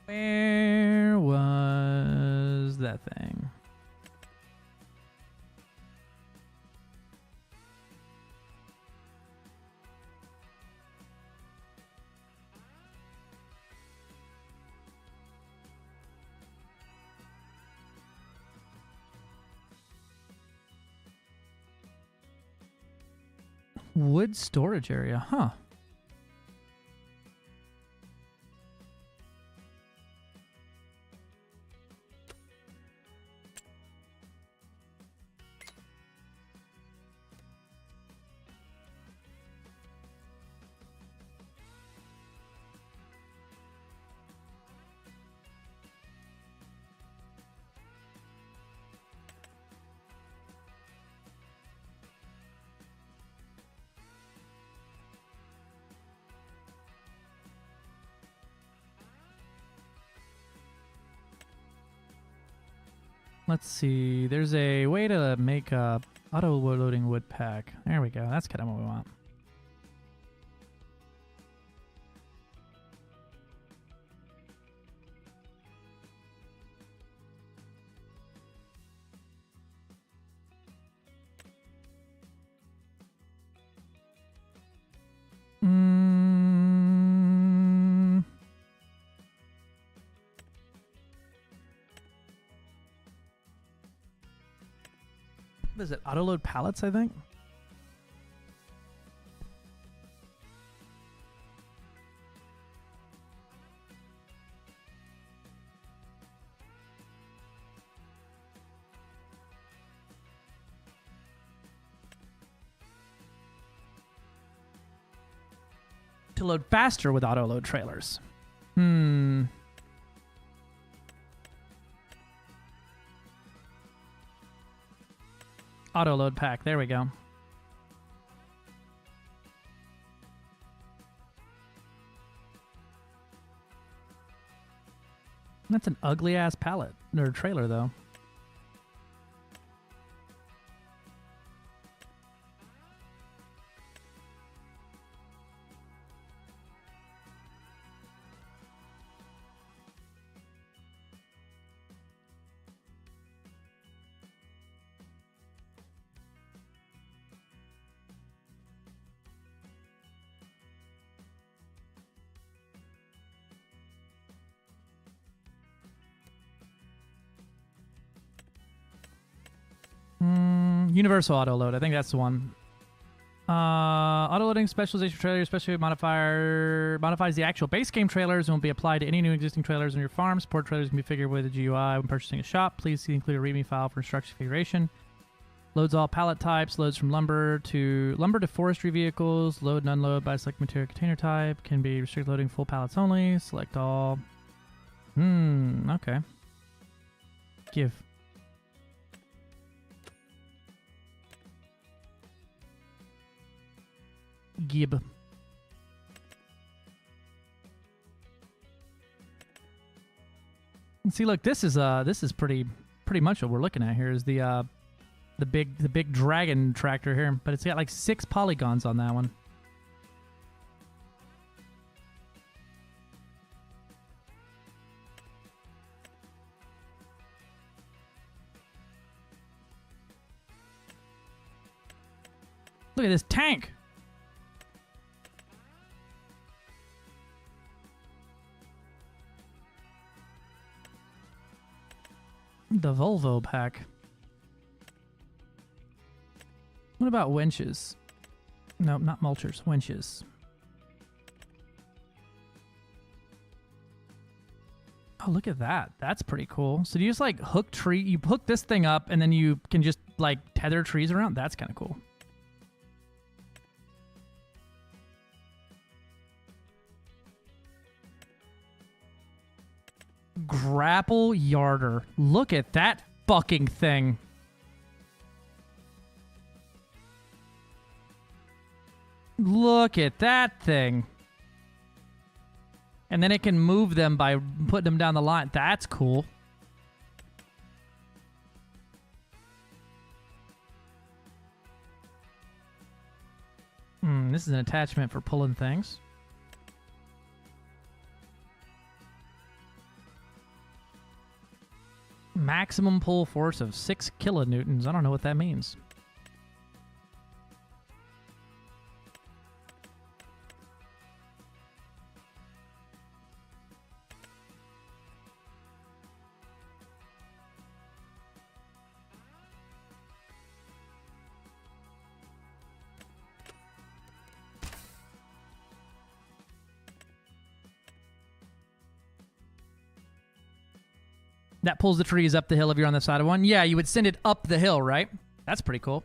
Where was that thing? Wood storage area, huh? Let's see. There's a way to make a auto-loading wood pack. There we go. That's kind of what we want. What is it? Auto-load pallets, I think? To load faster with auto-load trailers. Auto-load pack. There we go. That's an ugly-ass pallet. Or trailer, though. Universal auto load. I think that's the one. Auto loading specialization trailer, especially modifier, modifies the actual base game trailers and will be applied to any new existing trailers on your farm. Support trailers can be figured with a GUI when purchasing a shop. Please see include a README file for instruction configuration. Loads all pallet types. Loads from lumber to forestry vehicles. Load and unload by select material container type. Can be restricted loading full pallets only. Select all. Okay. Give. Gib. And see, look, this is pretty much what we're looking at here. Is the big dragon tractor here, but it's got like 6 polygons on that one. Look at this tank. The Volvo pack. What about winches? No, not mulchers. Winches. Oh, look at that. That's pretty cool. So do you just like hook you hook this thing up and then you can just like tether trees around? That's kind of cool. Grapple yarder. Look at that fucking thing. Look at that thing. And then it can move them by putting them down the line. That's cool. This is an attachment for pulling things. Maximum pull force of 6 kilonewtons. I don't know what that means. That pulls the trees up the hill if you're on the side of one. Yeah, you would send it up the hill, right? That's pretty cool.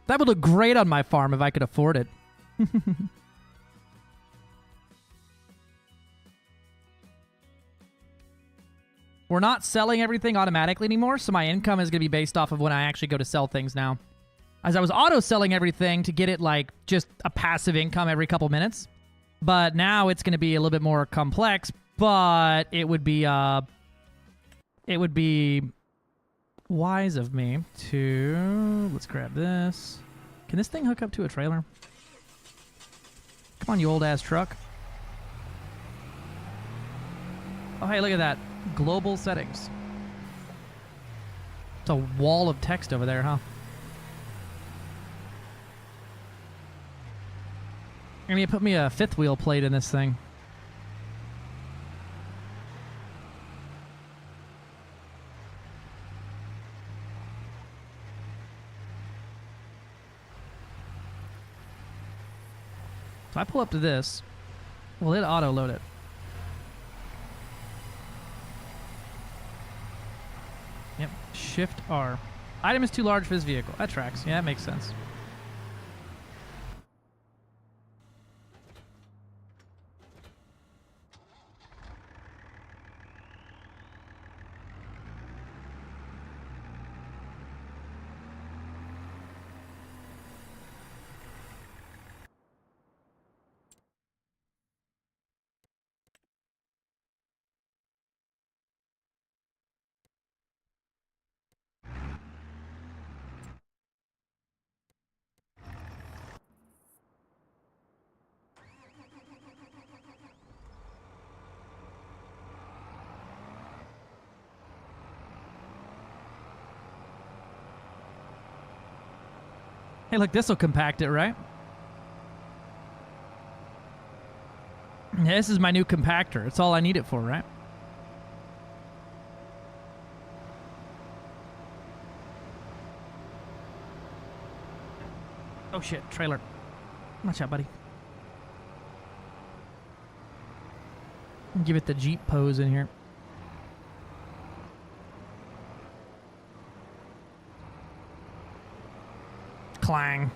That would look great on my farm if I could afford it. We're not selling everything automatically anymore, so my income is going to be based off of when I actually go to sell things now. As I was auto-selling everything to get it like just a passive income every couple minutes. But now it's going to be a little bit more complex, but it would be wise of me to... Let's grab this. Can this thing hook up to a trailer? Come on, you old-ass truck. Oh, hey, look at that. Global settings. It's a wall of text over there, huh? I mean, put me a fifth wheel plate in this thing. So I pull up to this. Will it auto-load it? Yep. Shift R. Item is too large for this vehicle. That tracks. Yeah, that makes sense. Hey, look, this will compact it, right? Yeah, this is my new compactor. It's all I need it for, right? Oh, shit. Trailer. Watch out, buddy. Give it the Jeep pose in here. Clang.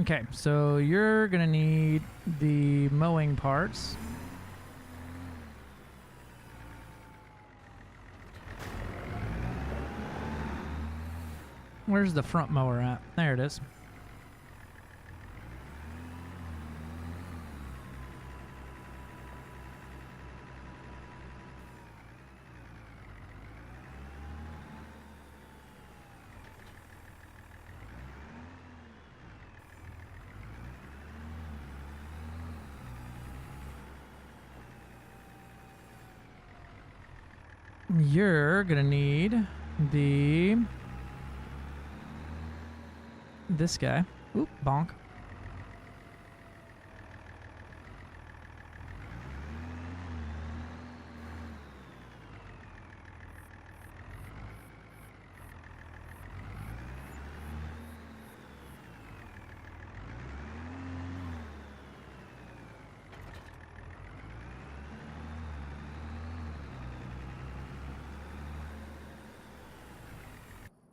Okay, so you're gonna need the mowing parts. Where's the front mower at? There it is. You're gonna need this guy. Oop, bonk.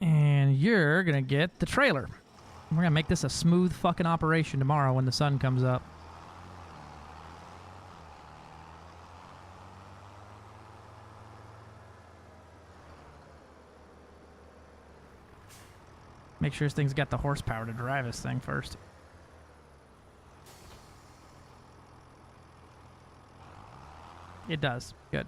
And you're gonna get the trailer. We're gonna make this a smooth fucking operation tomorrow when the sun comes up. Make sure this thing's got the horsepower to drive this thing first. It does. Good.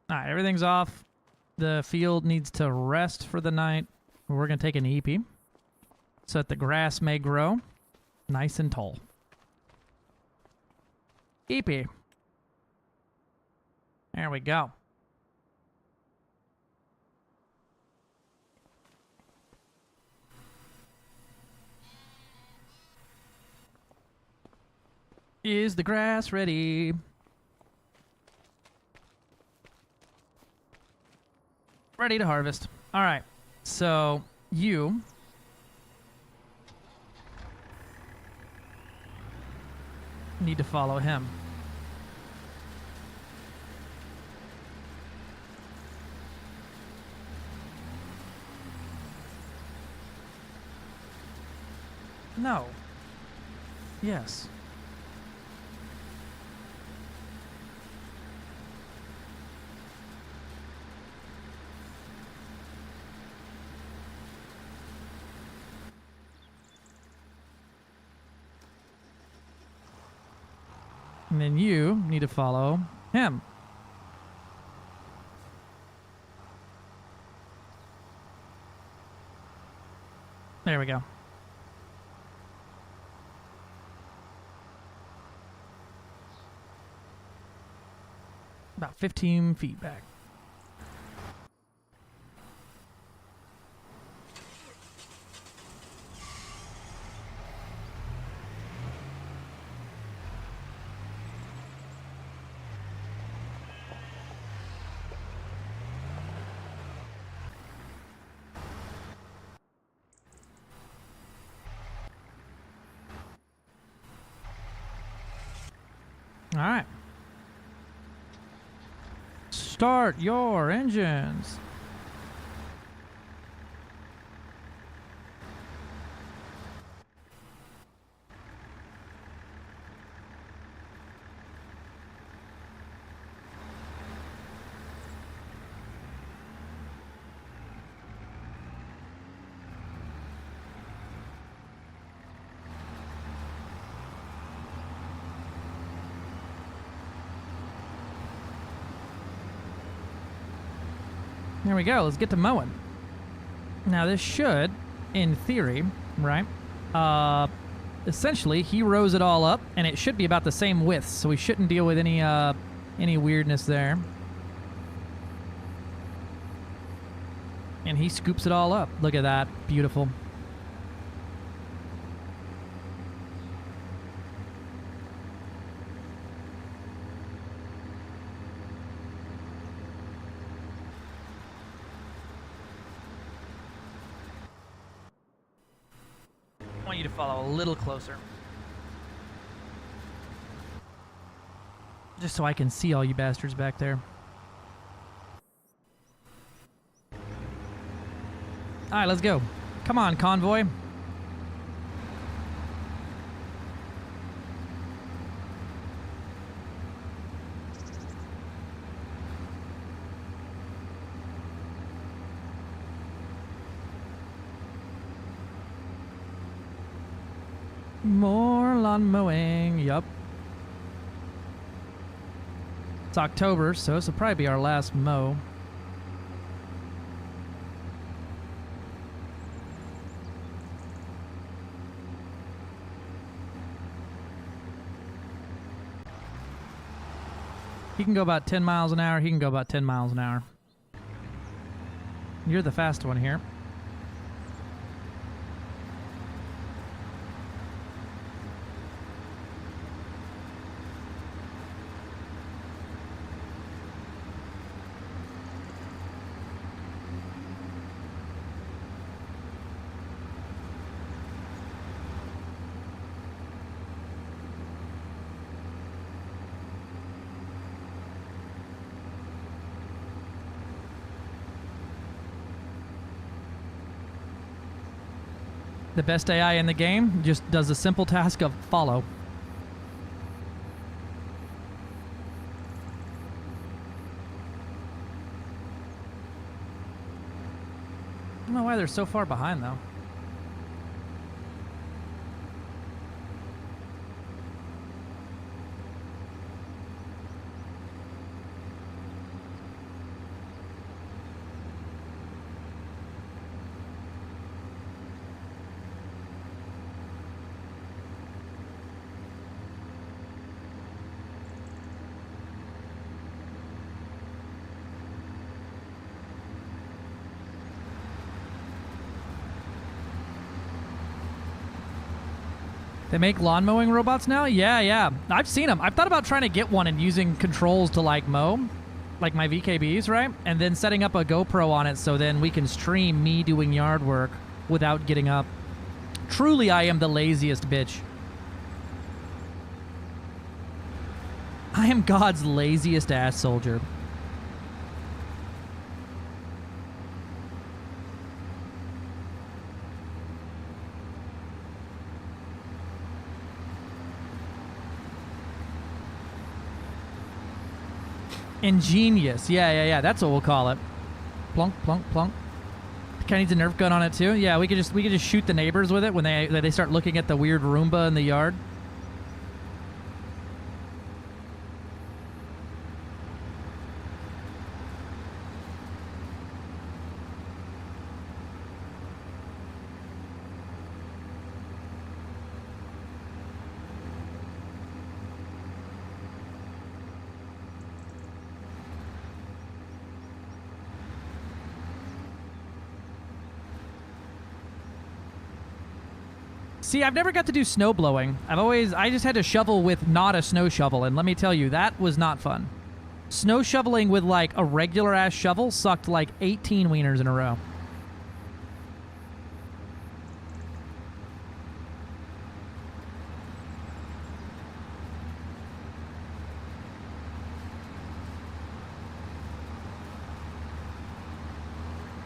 All right, everything's off. The field needs to rest for the night. We're going to take an EP so that the grass may grow nice and tall. EP. There we go. Is the grass ready? Ready to harvest. All right. So you need to follow him. No. Yes. And then you need to follow him. There we go. About 15 feet back. All right. Start your engines. There we go. Let's get to mowing. Now this should, in theory, right? Essentially, he rows it all up, and it should be about the same width, so we shouldn't deal with any weirdness there. And he scoops it all up. Look at that. Beautiful. want you to follow a little closer. Just so I can see all you bastards back there. Alright, let's go. Come on, convoy. More lawn mowing, yup. It's October, so this will probably be our last mow. He can go about 10 miles an hour, he can go about 10 miles an hour. You're the fast one here. The best AI in the game just does a simple task of follow. I don't know why they're so far behind, though. They make lawn mowing robots now? Yeah. I've seen them. I've thought about trying to get one and using controls to like mow, like my VKBs, right? And then setting up a GoPro on it so then we can stream me doing yard work without getting up. Truly, I am the laziest bitch. I am God's laziest ass soldier. Ingenious. Yeah. That's what we'll call it. Plunk, plunk, plunk. Kind of needs a Nerf gun on it too. Yeah, we could just shoot the neighbors with it when they start looking at the weird Roomba in the yard. See, I've never got to do snow blowing. I just had to shovel with not a snow shovel, and let me tell you, that was not fun. Snow shoveling with like a regular ass shovel sucked like 18 wieners in a row.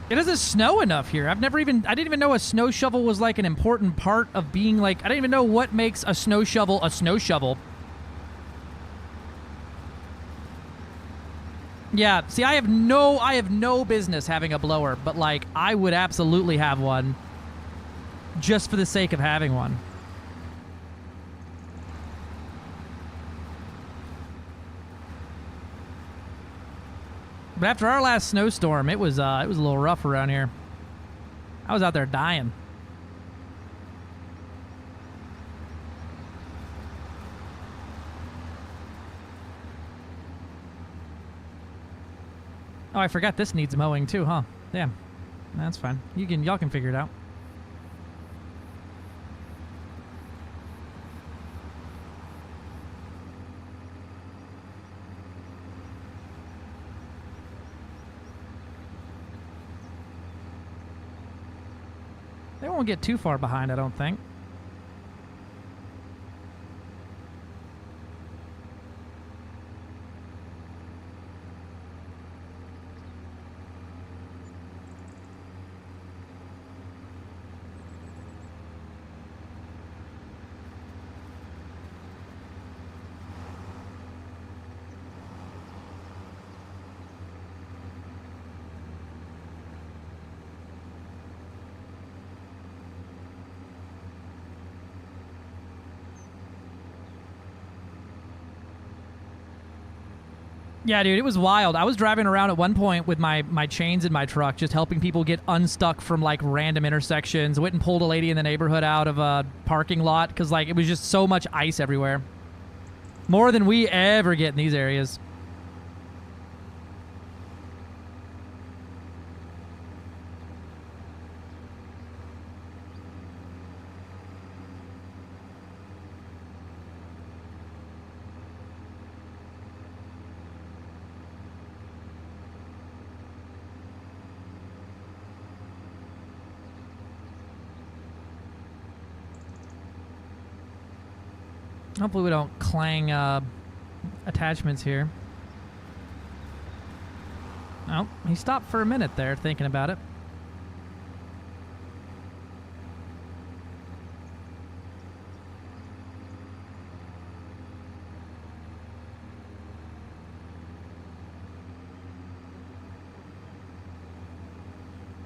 It doesn't snow enough here. I didn't even know a snow shovel was like an important part of being like, I didn't even know what makes a snow shovel a snow shovel. Yeah, see, I have no business having a blower, but like, I would absolutely have one just for the sake of having one. But after our last snowstorm, it was a little rough around here. I was out there dying. Oh, I forgot this needs mowing too, huh? Damn. That's fine. Y'all can figure it out. They won't get too far behind, I don't think. Yeah, dude, it was wild. I was driving around at one point with my chains in my truck, just helping people get unstuck from, like, random intersections. Went and pulled a lady in the neighborhood out of a parking lot because, like, it was just so much ice everywhere. More than we ever get in these areas. Hopefully we don't clang attachments here. Oh, he stopped for a minute there thinking about it.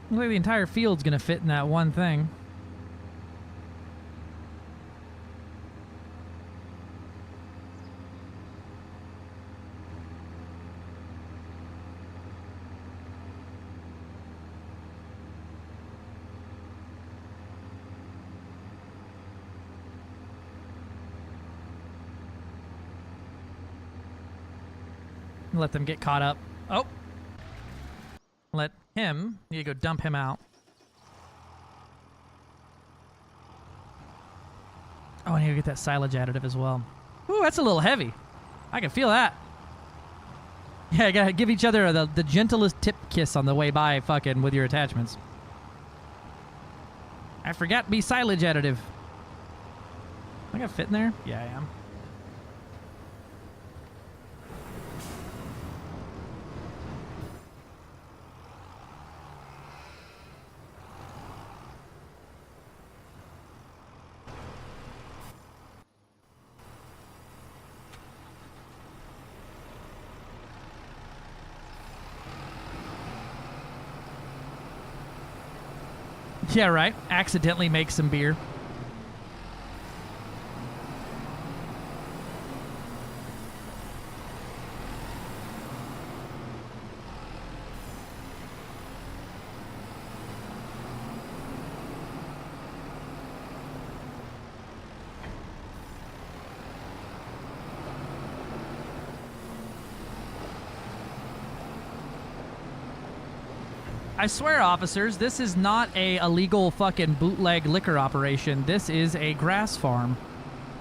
Looks like the entire field's gonna fit in that one thing. Let them get caught up. Oh. Let him. You go dump him out. Oh, I need to get that silage additive as well. Ooh, that's a little heavy. I can feel that. Yeah, you gotta give each other the gentlest tip kiss on the way by fucking with your attachments. I forgot to be silage additive. Am I gonna fit in there? Yeah, I am. Yeah, right. Accidentally make some beer. I swear, officers, this is not a illegal fucking bootleg liquor operation. This is a grass farm,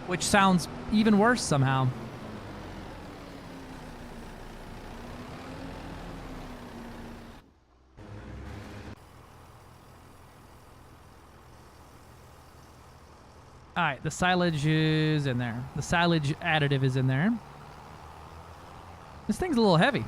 which sounds even worse somehow. All right, the silage is in there. The silage additive is in there. This thing's a little heavy.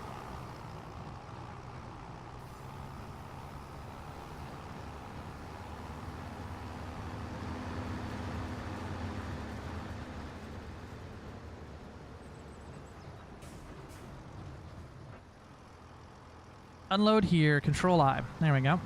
Unload here, control I. There we go.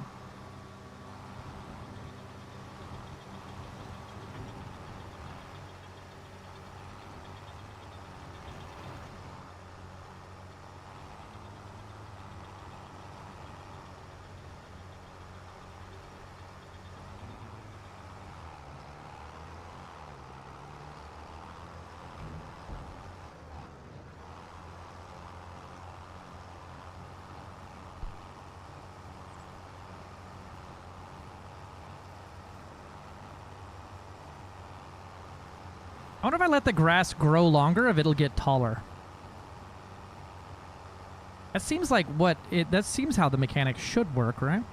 I wonder if I let the grass grow longer, if it'll get taller. That seems like that seems how the mechanics should work, right?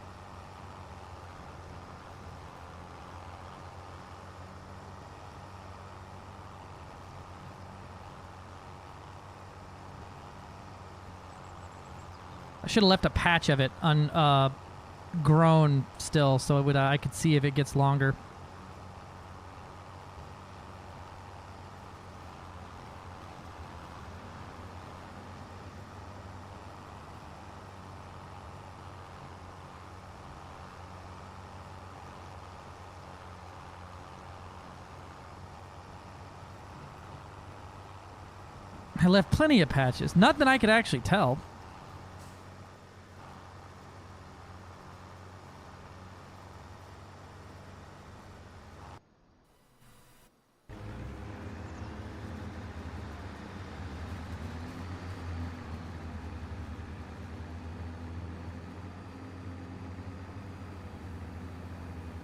I should have left a patch of it grown still, so it would I could see if it gets longer. I left plenty of patches. Nothing I could actually tell.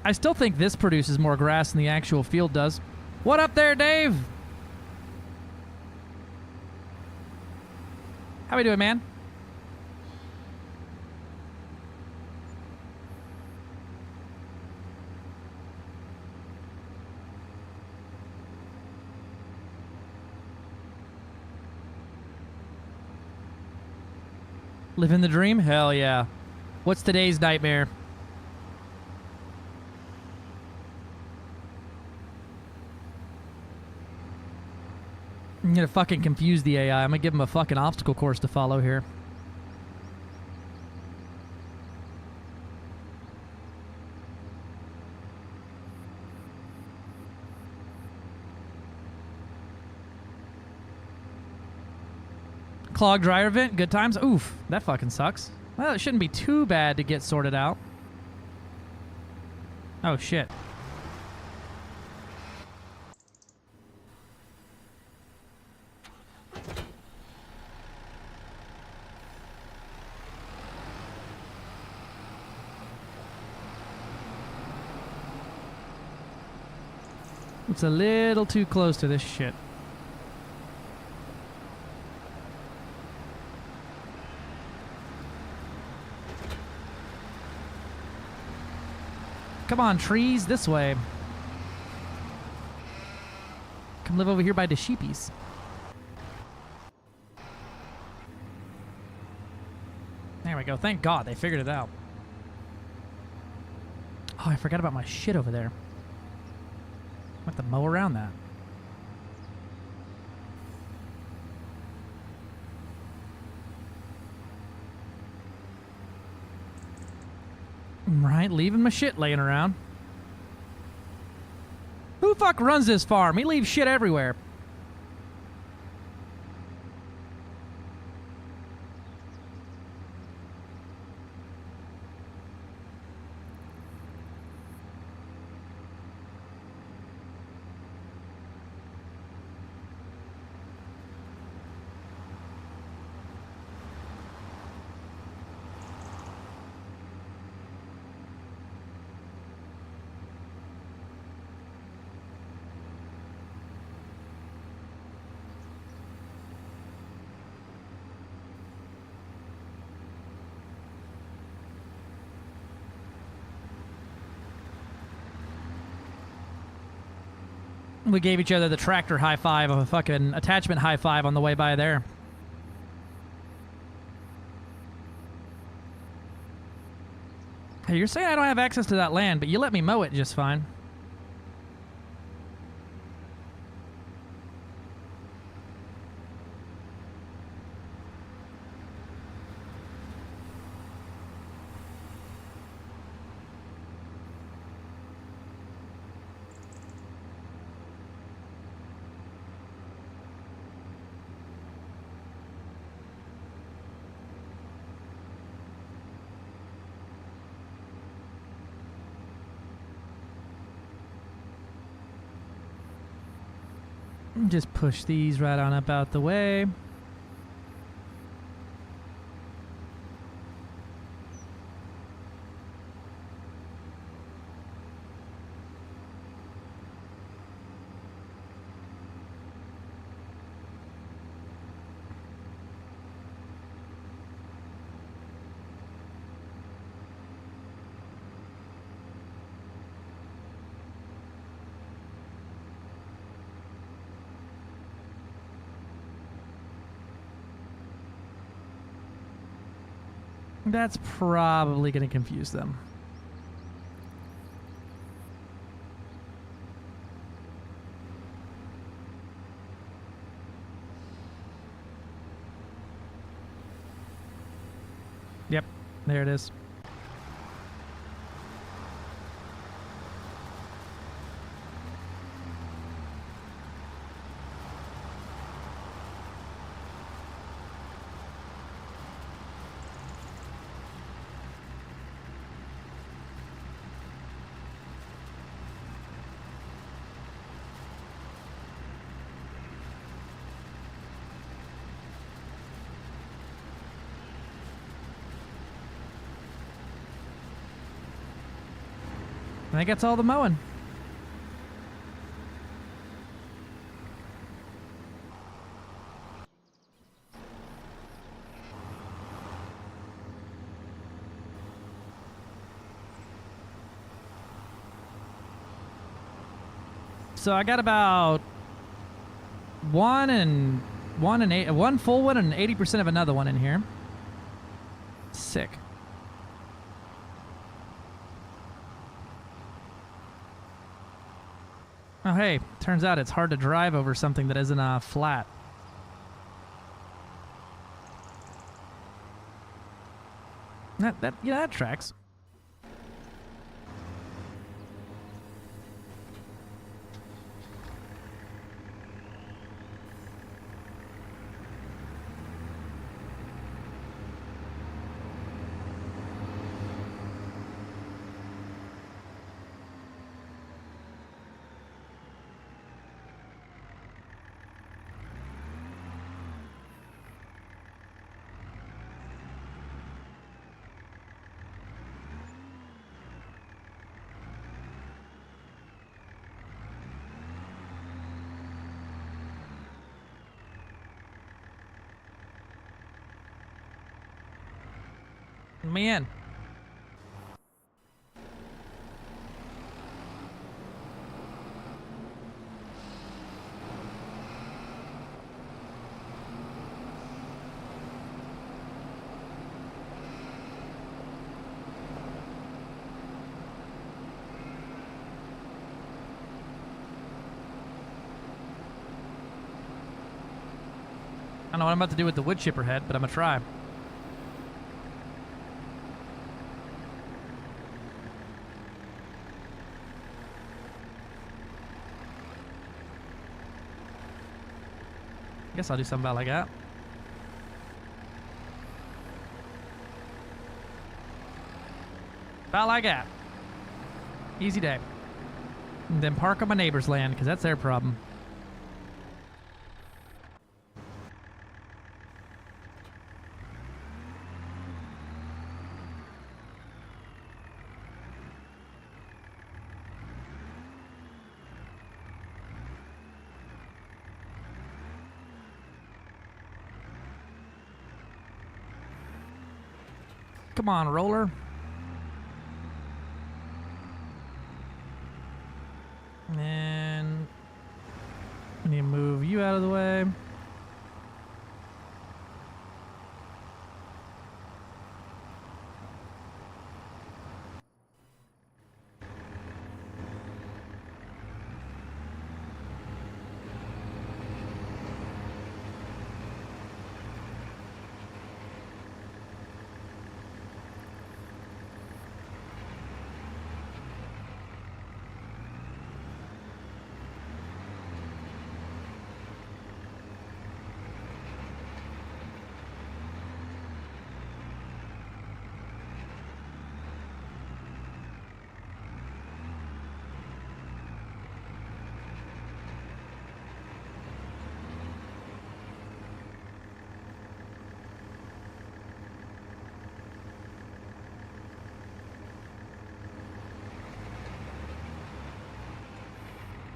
I still think this produces more grass than the actual field does. What up there, Dave? How we doing, man? Living the dream? Hell yeah. What's today's nightmare? I'm gonna fucking confuse the AI. I'm gonna give him a fucking obstacle course to follow here. Clogged dryer vent, good times. Oof, that fucking sucks. Well, it shouldn't be too bad to get sorted out. Oh shit. It's a little too close to this shit. Come on, trees, this way. Come live over here by the sheepies. There we go. Thank God they figured it out. Oh, I forgot about my shit over there. I have to mow around that. Right, leaving my shit laying around. Who the fuck runs this farm? He leaves shit everywhere. We gave each other the tractor high five of a fucking attachment high five on the way by there. Hey, you're saying I don't have access to that land, but you let me mow it just fine. Just push these right on up out the way. That's probably going to confuse them. Yep, there it is. think that's all the mowing. So I got about one full one and 80% of another one in here. Sick. Oh hey, turns out it's hard to drive over something that isn't flat. That tracks. Man. I don't know what I'm about to do with the wood chipper head, but I'm gonna try. Guess I'll do something about like that. About like that. Easy day. And then park on my neighbor's land, because that's their problem. Come on, roller. And I need to move you out of the way.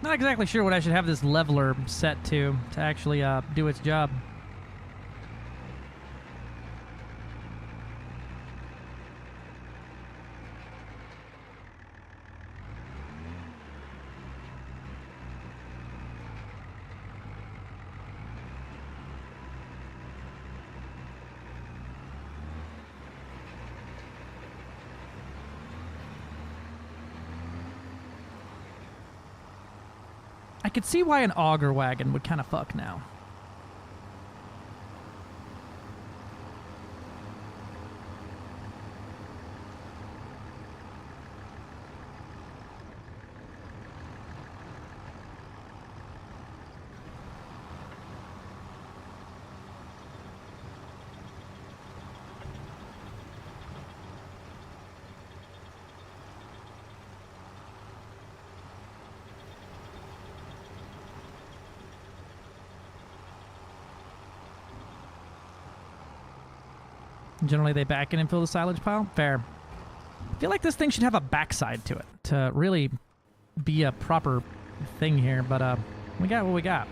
Not exactly sure what I should have this leveler set to actually do its job. I could see why an auger wagon would kind of fuck now. Generally, they back in and fill the silage pile. Fair. I feel like this thing should have a backside to it. to really be a proper thing here, but we got what we got.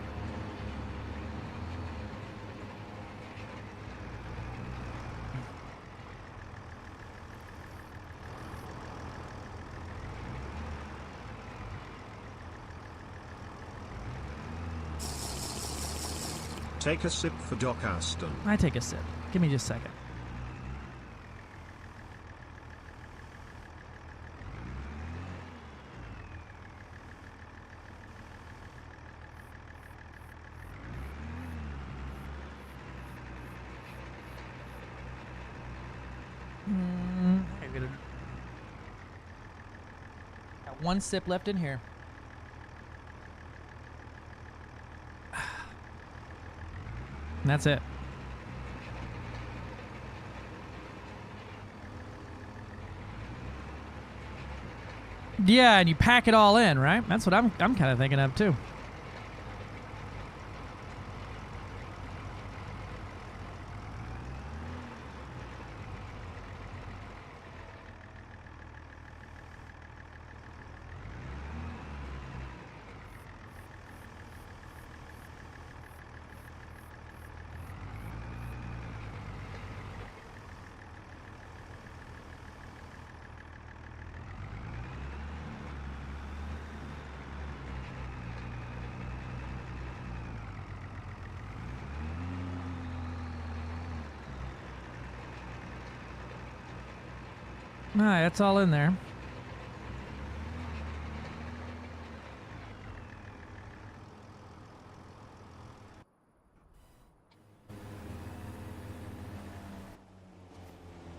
Take a sip for Doc Aston. I take a sip. Give me just a second. Got one sip left in here. And that's it. Yeah, and you pack it all in, right? That's what I'm kind of thinking of too. All right, that's all in there.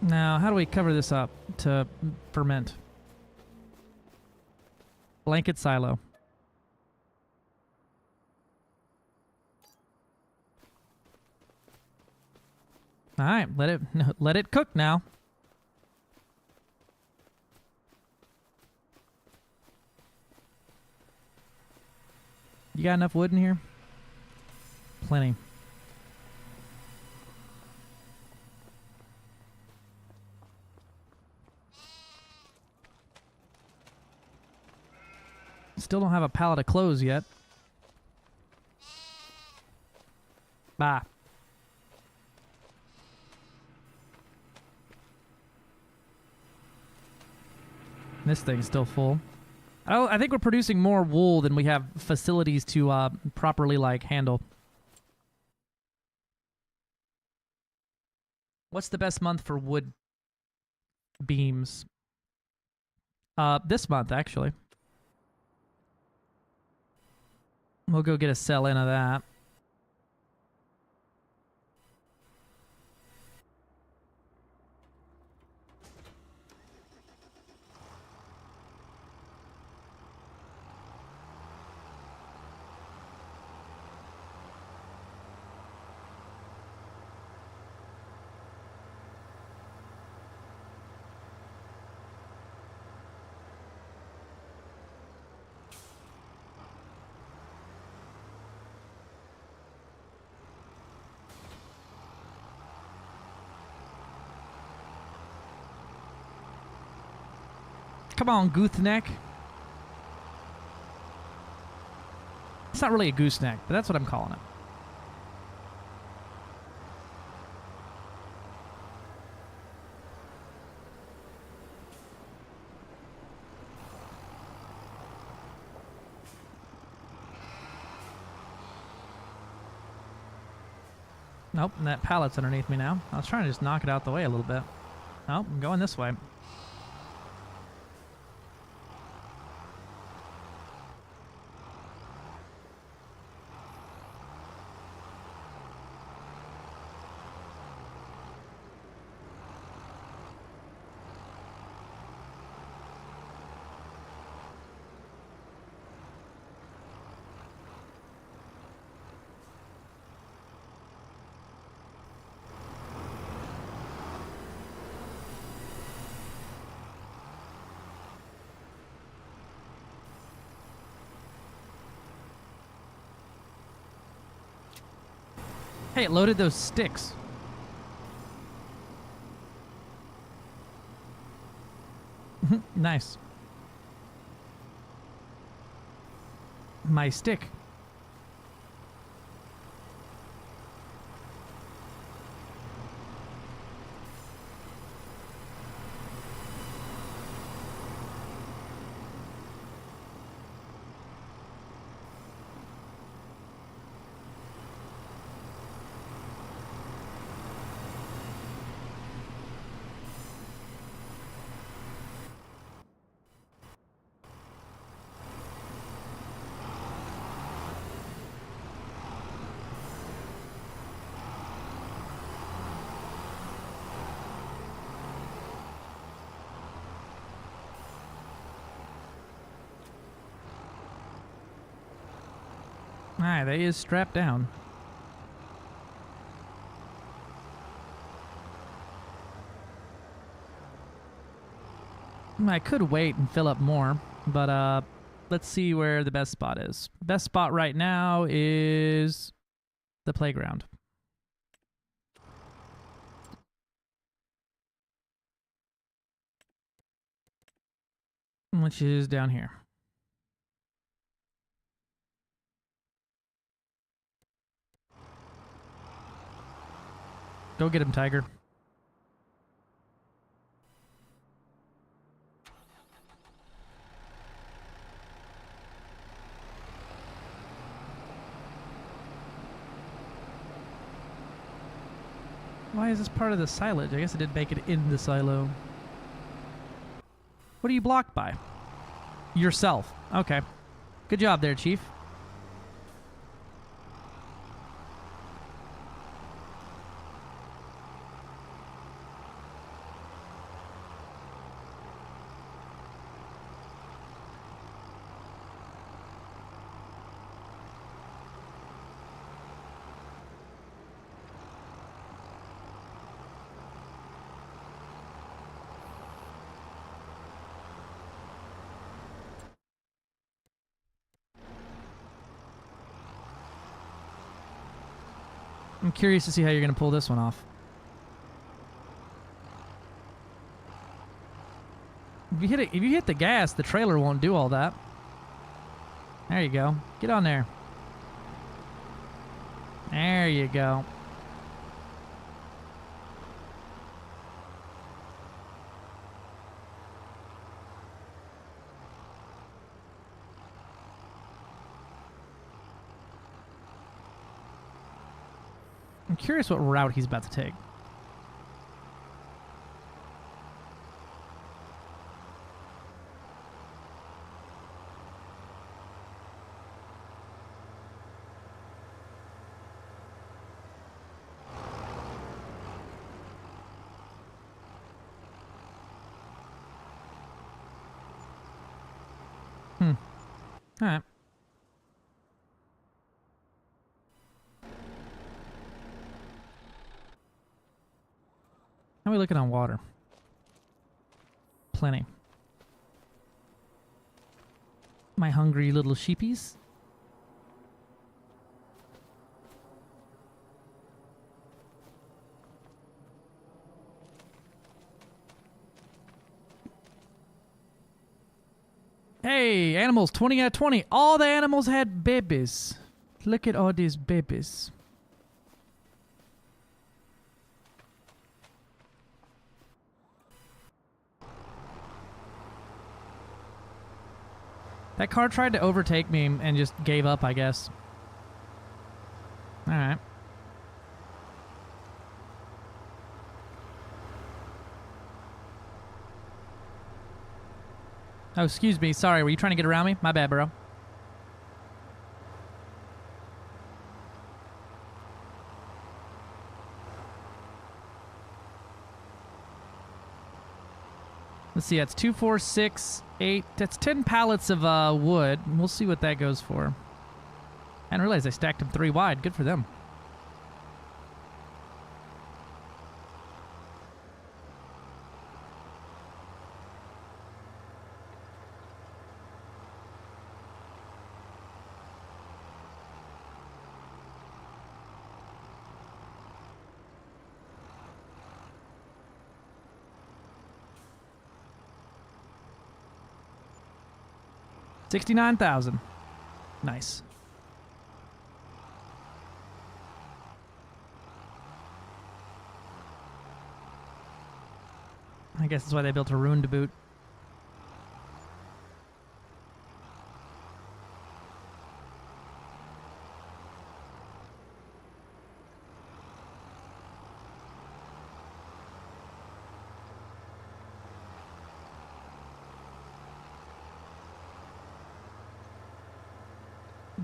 Now, how do we cover this up to ferment? Blanket silo. All right, let it cook now. You got enough wood in here? Plenty. Still don't have a pallet of clothes yet. Bah. This thing's still full. I think we're producing more wool than we have facilities to properly like handle. What's the best month for wood beams? This month, actually. We'll go get a sell in of that. Come on, gooseneck. It's not really a gooseneck, but that's what I'm calling it. Nope, and that pallet's underneath me now. I was trying to just knock it out the way a little bit. Nope, I'm going this way. Hey, it loaded those sticks. Nice. my stick. Alright, they is strapped down. I could wait and fill up more, but let's see where the best spot is. Best spot right now is the playground. Which is down here. Go get him, Tiger. Why is this part of the silage? I guess it didn't make it in the silo. What are you blocked by? Yourself. Okay. Good job there, Chief. I'm curious to see how you're going to pull this one off. If you hit the gas, the trailer won't do all that. There you go. Get on there. There you go. I'm curious what route he's about to take. All right. How are we looking on water? Plenty. My hungry little sheepies. Hey, animals, 20 out of 20. All the animals had babies. Look at all these babies. That car tried to overtake me and just gave up, I guess. Alright. Oh, excuse me. Sorry, were you trying to get around me? My bad, bro. Let's see, that's 2, 4, 6, 8. That's 10 pallets of wood. We'll see what that goes for. I didn't realize I stacked them 3 wide. Good for them. $69,000. Nice. I guess that's why they built a rune to boot.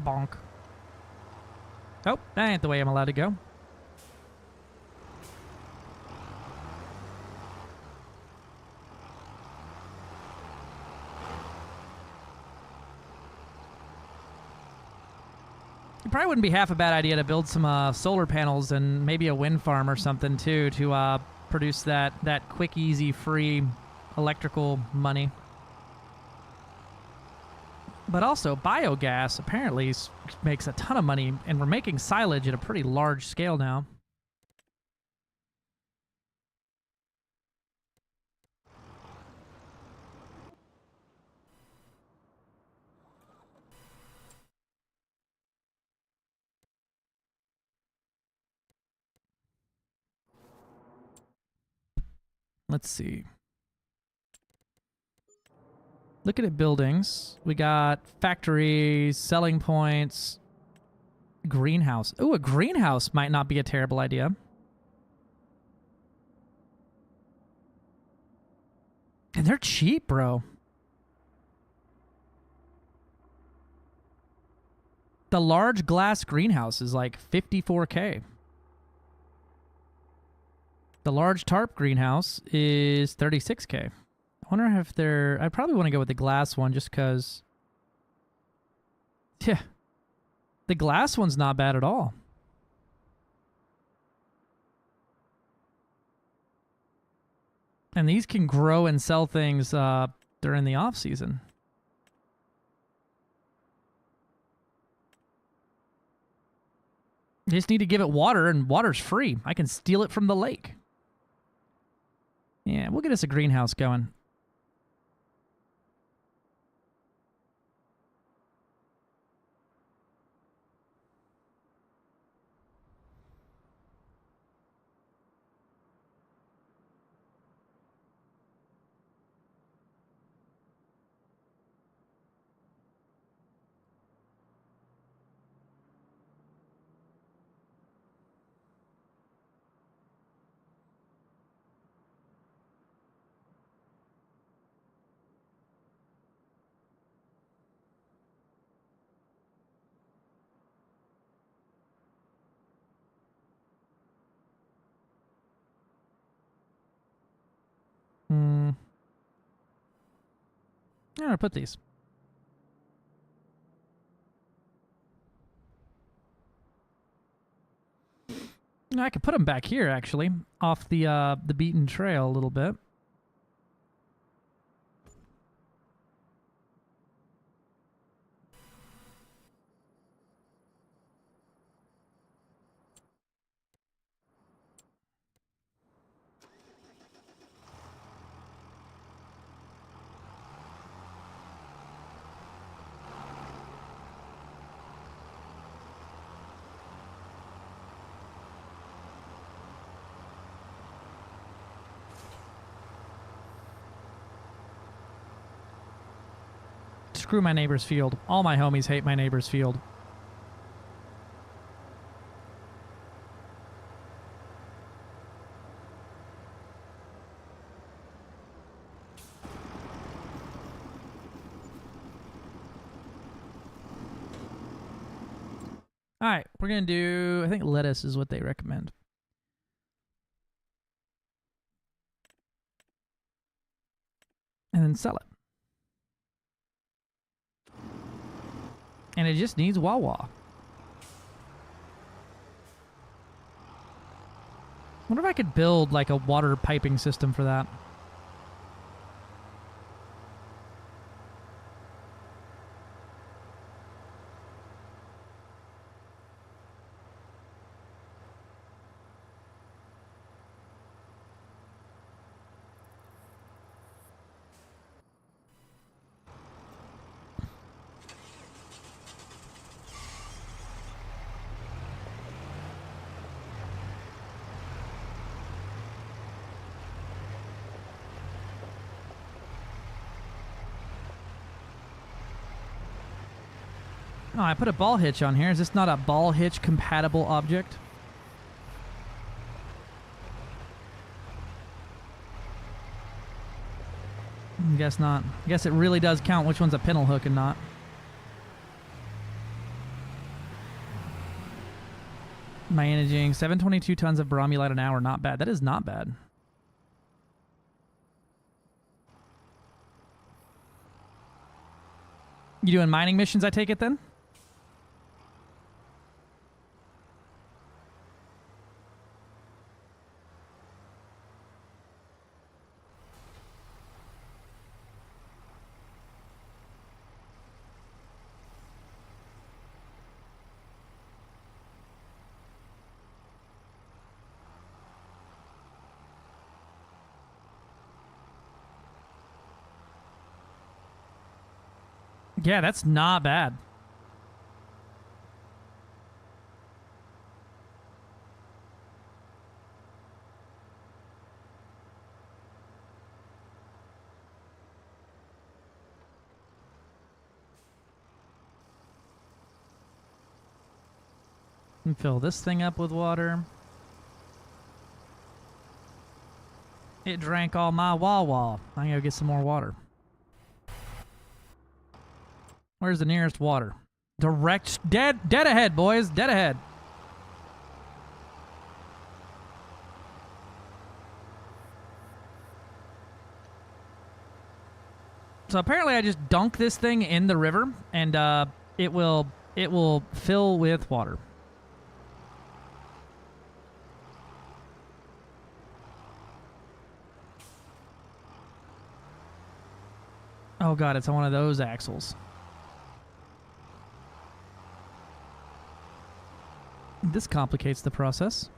Bonk. Oh, that ain't the way I'm allowed to go. It probably wouldn't be half a bad idea to build some solar panels and maybe a wind farm or something too to produce that quick, easy, free electrical money. But also, biogas apparently makes a ton of money, and we're making silage at a pretty large scale now. Let's see. Looking at buildings, we got factories, selling points, greenhouse. Ooh, a greenhouse might not be a terrible idea. And they're cheap, bro. The large glass greenhouse is like $54K. The large tarp greenhouse is $36K. I wonder if they're... I probably want to go with the glass one just because... Yeah. The glass one's not bad at all. And these can grow and sell things during the off-season. You just need to give it water, and water's free. I can steal it from the lake. Yeah, we'll get us a greenhouse going. I'm going to put these. I could put them back here, actually, off the beaten trail a little bit. Screw my neighbor's field. All my homies hate my neighbor's field. All right, we're going to do, I think lettuce is what they recommend. And then sell it. And it just needs Wawa. Wonder if I could build like a water piping system for that. Oh, I put a ball hitch on here. Is this not a ball hitch compatible object? Guess not. Guess it really does count which one's a pintle hook and not. Managing 722 tons of bromulite an hour. Not bad. That is not bad. You doing mining missions, I take it then? Yeah, that's not bad. And fill this thing up with water. It drank all my wah-wah. I gotta get some more water. Where's the nearest water? Direct, dead ahead, boys, dead ahead. So apparently I just dunk this thing in the river and it will fill with water. Oh god, it's on one of those axles. This complicates the process.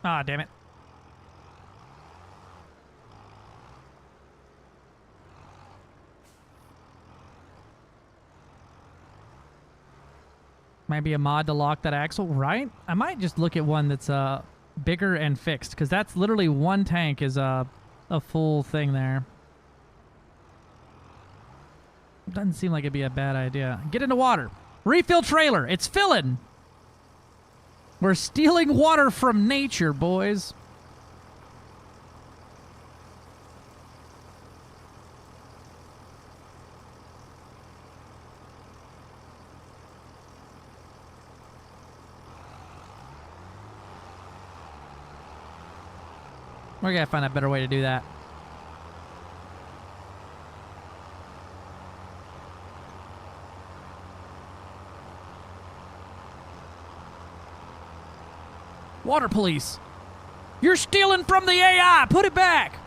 Ah, damn it. Might be a mod to lock that axle, right? I might just look at one that's bigger and fixed, because that's literally one tank is a full thing there. Doesn't seem like it'd be a bad idea. Get into water. Refill trailer. It's filling. We're stealing water from nature, boys. We're gonna find a better way to do that. Water police. You're stealing from the AI. Put it back.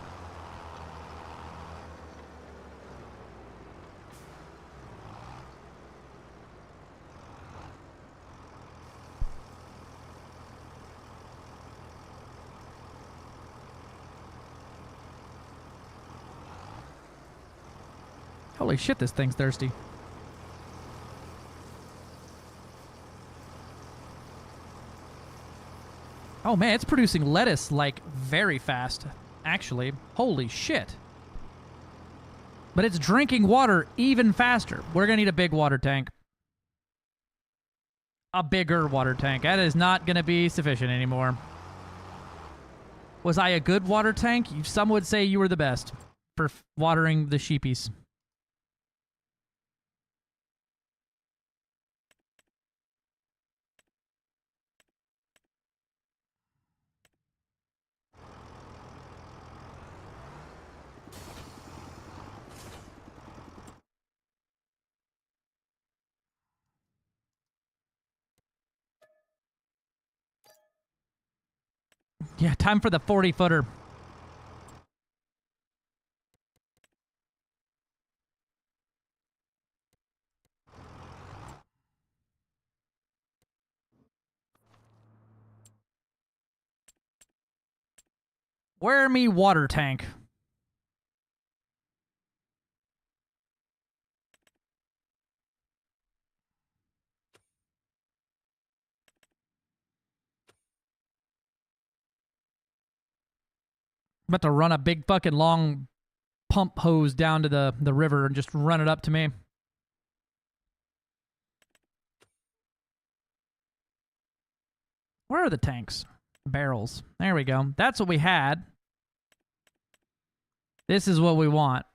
Holy shit, this thing's thirsty. Oh man, it's producing lettuce like very fast, actually. Holy shit. But it's drinking water even faster. We're gonna need a big water tank. A bigger water tank. That is not gonna be sufficient anymore. Was I a good water tank? Some would say you were the best for watering the sheepies. Yeah, time for the 40-footer. Where me water tank? about to run a big fucking long pump hose down to the river and just run it up to me. Where are the tanks? Barrels. There we go. That's what we had. This is what we want.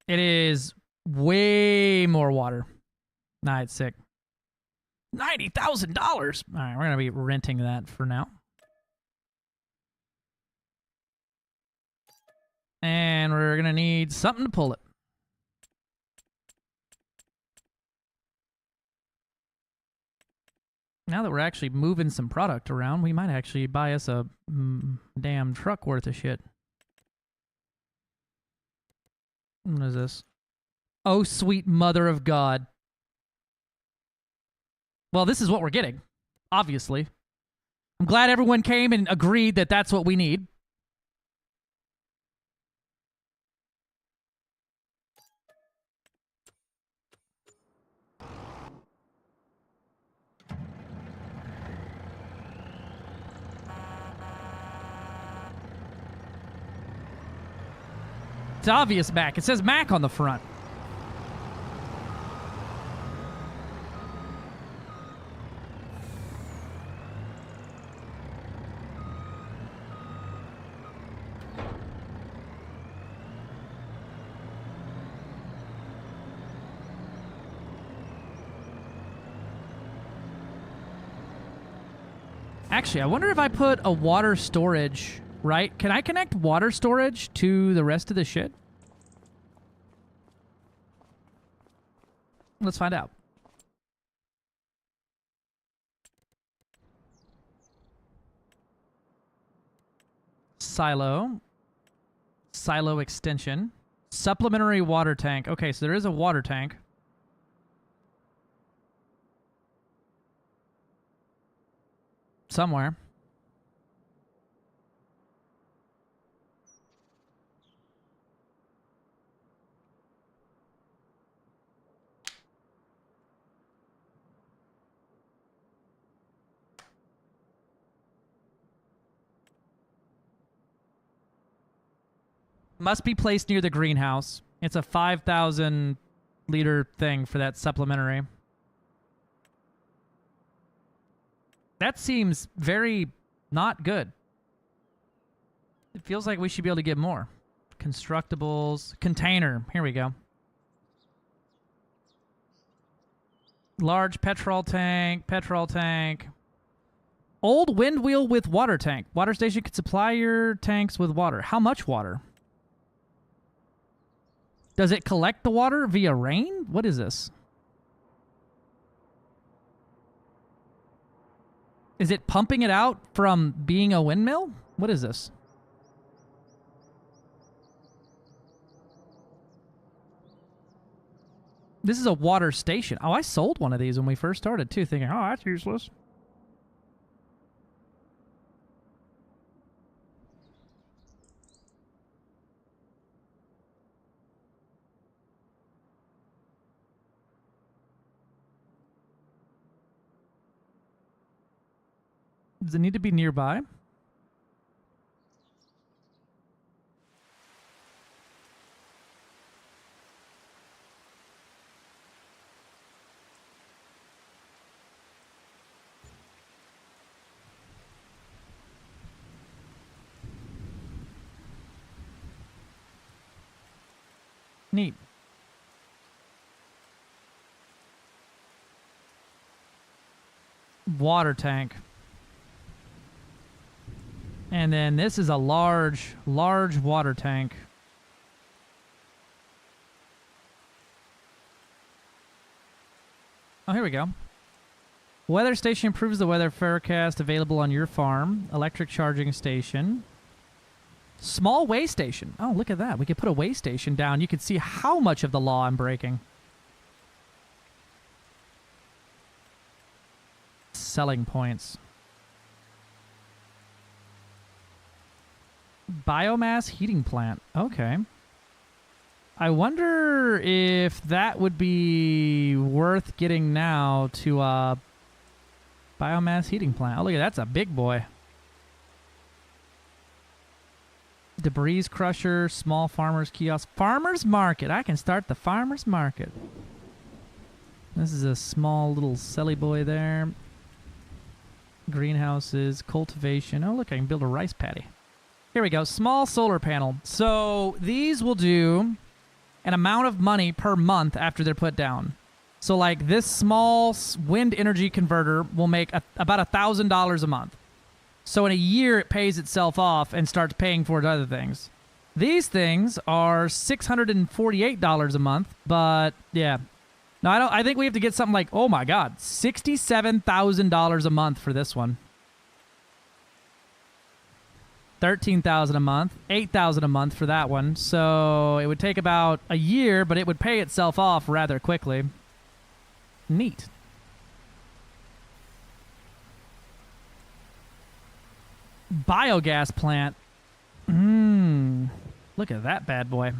It is way more water. Nah, it's sick. $90,000. All right, we're going to be renting that for now. And we're going to need something to pull it. Now that we're actually moving some product around, we might actually buy us a damn truck worth of shit. What is this? Oh, sweet mother of God. Well, this is what we're getting, obviously. I'm glad everyone came and agreed that that's what we need. It's obvious Mac. It says Mac on the front. Actually, I wonder if I put a water storage, right? Can I connect water storage to the rest of the shit? Let's find out. Silo. Silo extension. Supplementary water tank. Okay, so there is a water tank. Somewhere. Must be placed near the greenhouse. It's a 5,000 liter thing for that supplementary. That seems very not good. It feels like we should be able to get more. Constructibles. Container. Here we go. Large petrol tank. Petrol tank. Old wind wheel with water tank. Water station could supply your tanks with water. How much water? Does it collect the water via rain? What is this? Is it pumping it out from being a windmill? What is this? This is a water station. Oh, I sold one of these when we first started, too, thinking, oh, that's useless. Does it need to be nearby? Neat. Water tank. And then this is a large water tank. Oh, here we go. Weather station improves the weather forecast available on your farm. Electric charging station. Small way station. Oh, look at that. We could put a way station down. You could see how much of the law I'm breaking. Selling points. Biomass heating plant. Okay. I wonder if that would be worth getting now to a biomass heating plant. Oh, look at that. That's a big boy. Debris crusher, small farmers kiosk. Farmers market. I can start the farmers market. This is a small little silly boy there. Greenhouses, cultivation. Oh, look, I can build a rice paddy. Here we go. Small solar panel. So these will do an amount of money per month after they're put down. So like this small wind energy converter will make about $1,000 a month. So in a year, it pays itself off and starts paying for other things. These things are $648 a month, but yeah. No, I think we have to get something like, oh my God, $67,000 a month for this one. $13,000 a month, $8,000 a month for that one. So it would take about a year, but it would pay itself off rather quickly. Neat. Biogas plant. Look at that bad boy.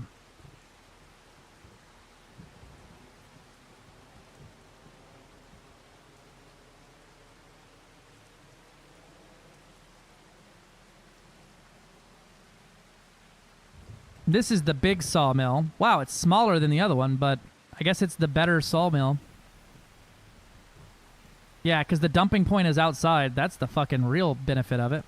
This is the big sawmill. Wow, it's smaller than the other one, but I guess it's the better sawmill. Yeah, because the dumping point is outside. That's the fucking real benefit of it.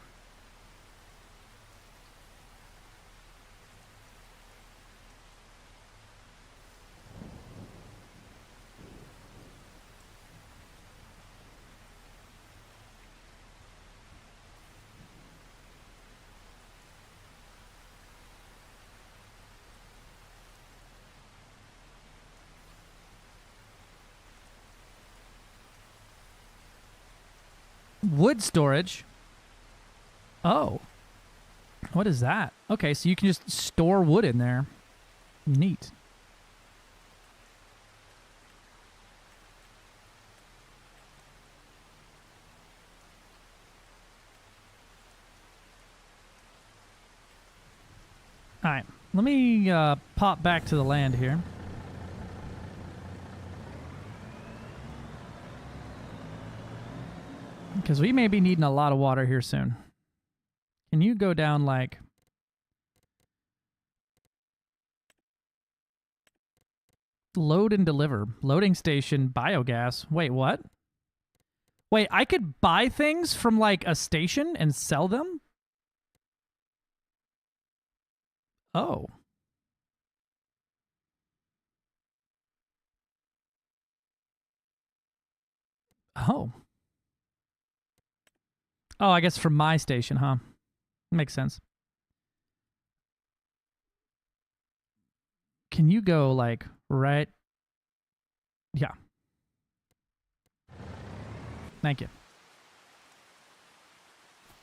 Wood storage. Oh. What is that? Okay, so you can just store wood in there. Neat. All right, let me pop back to the land here. Because we may be needing a lot of water here soon. Can you go down like... Load and deliver. Loading station, biogas. Wait, what? Wait, I could buy things from like a station and sell them? Oh. Oh. Oh, I guess from my station, huh? Makes sense. Can you go, like, right? Yeah. Thank you.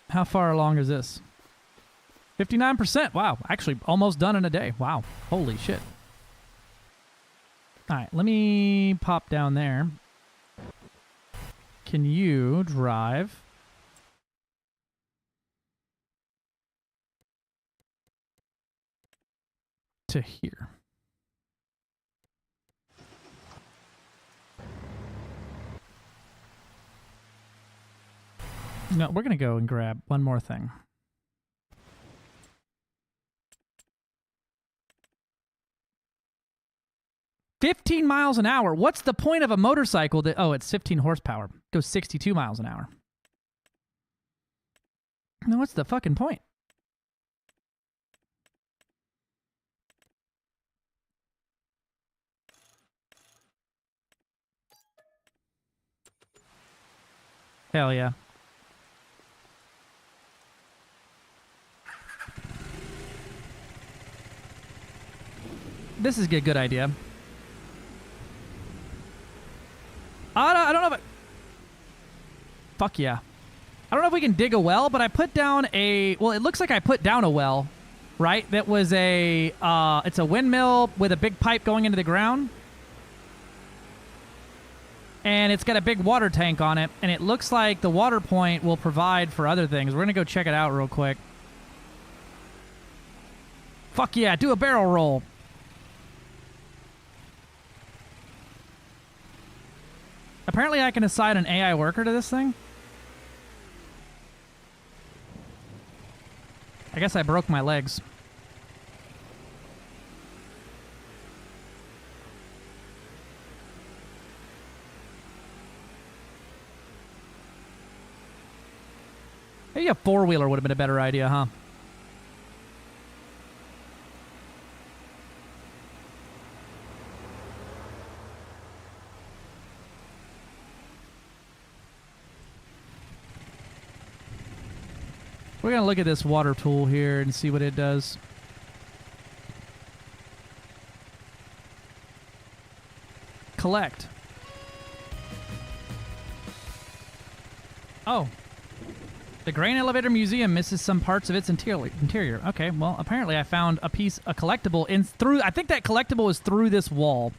How far along is this? 59%. Wow. Actually, almost done in a day. Wow. Holy shit. All right. Let me pop down there. Can you drive... to here. No, we're gonna go and grab one more thing. $15 miles an hour. What's the point of a motorcycle that... Oh, it's 15 horsepower. Goes 62 miles an hour. No, what's the fucking point? Hell yeah. This is a good idea. I don't know if fuck yeah. I don't know if we can dig a well, but I put down a... Well, it looks like I put down a well, right? That was a... it's a windmill with a big pipe going into the ground. And it's got a big water tank on it, and it looks like the water point will provide for other things. We're going to go check it out real quick. Fuck yeah, do a barrel roll. Apparently I can assign an AI worker to this thing. I guess I broke my legs. Maybe a four-wheeler would have been a better idea, huh? We're going to look at this water tool here and see what it does. Collect. Oh. The Grain Elevator Museum misses some parts of its interior. Okay, well, apparently I found a collectible I think that collectible is through this wall.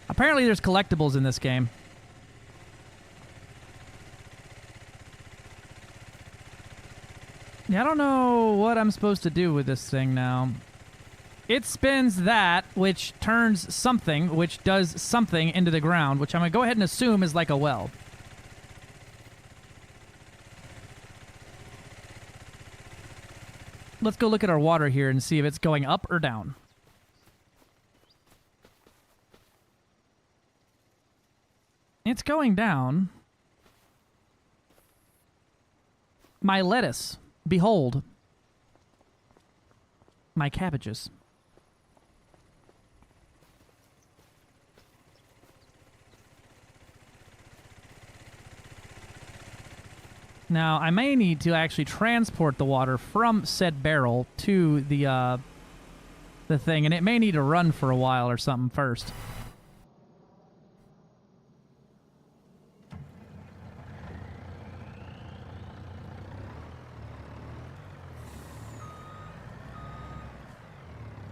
Apparently there's collectibles in this game. Yeah, I don't know what I'm supposed to do with this thing now. It spins that, which turns something, which does something into the ground, which I'm going to go ahead and assume is like a well. Let's go look at our water here and see if it's going up or down. It's going down. My lettuce. Behold. My cabbages. Now, I may need to actually transport the water from said barrel to the thing, and it may need to run for a while or something first.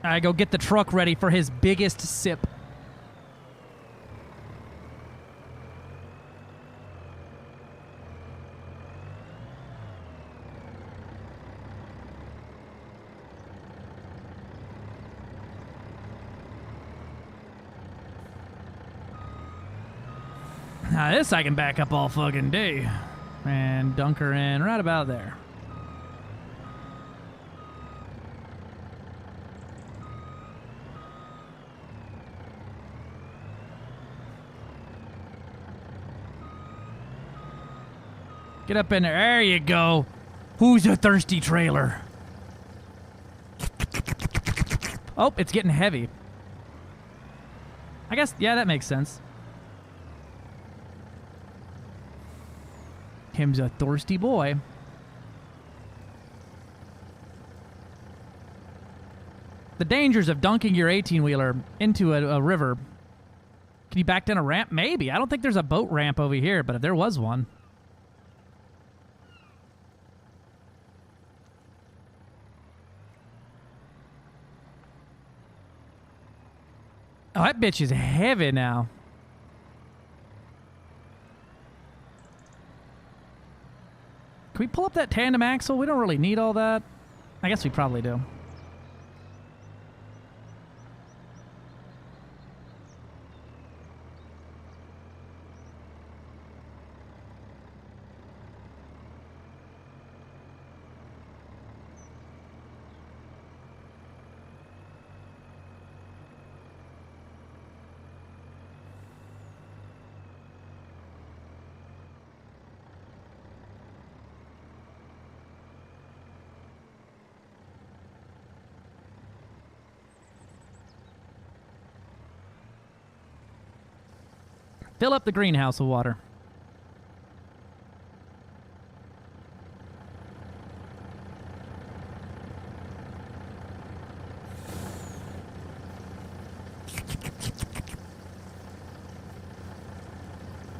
I go get the truck ready for his biggest sip. Now this I can back up all fucking day. And dunk her in right about there. Get up in there. There you go. Who's a thirsty trailer? Oh, it's getting heavy. I guess, yeah, that makes sense. Him's a thirsty boy. The dangers of dunking your 18-wheeler into a river. Can you back down a ramp? Maybe. I don't think there's a boat ramp over here, but if there was one. Oh, that bitch is heavy now. Can we pull up that tandem axle? We don't really need all that. I guess we probably do. Fill up the greenhouse with water.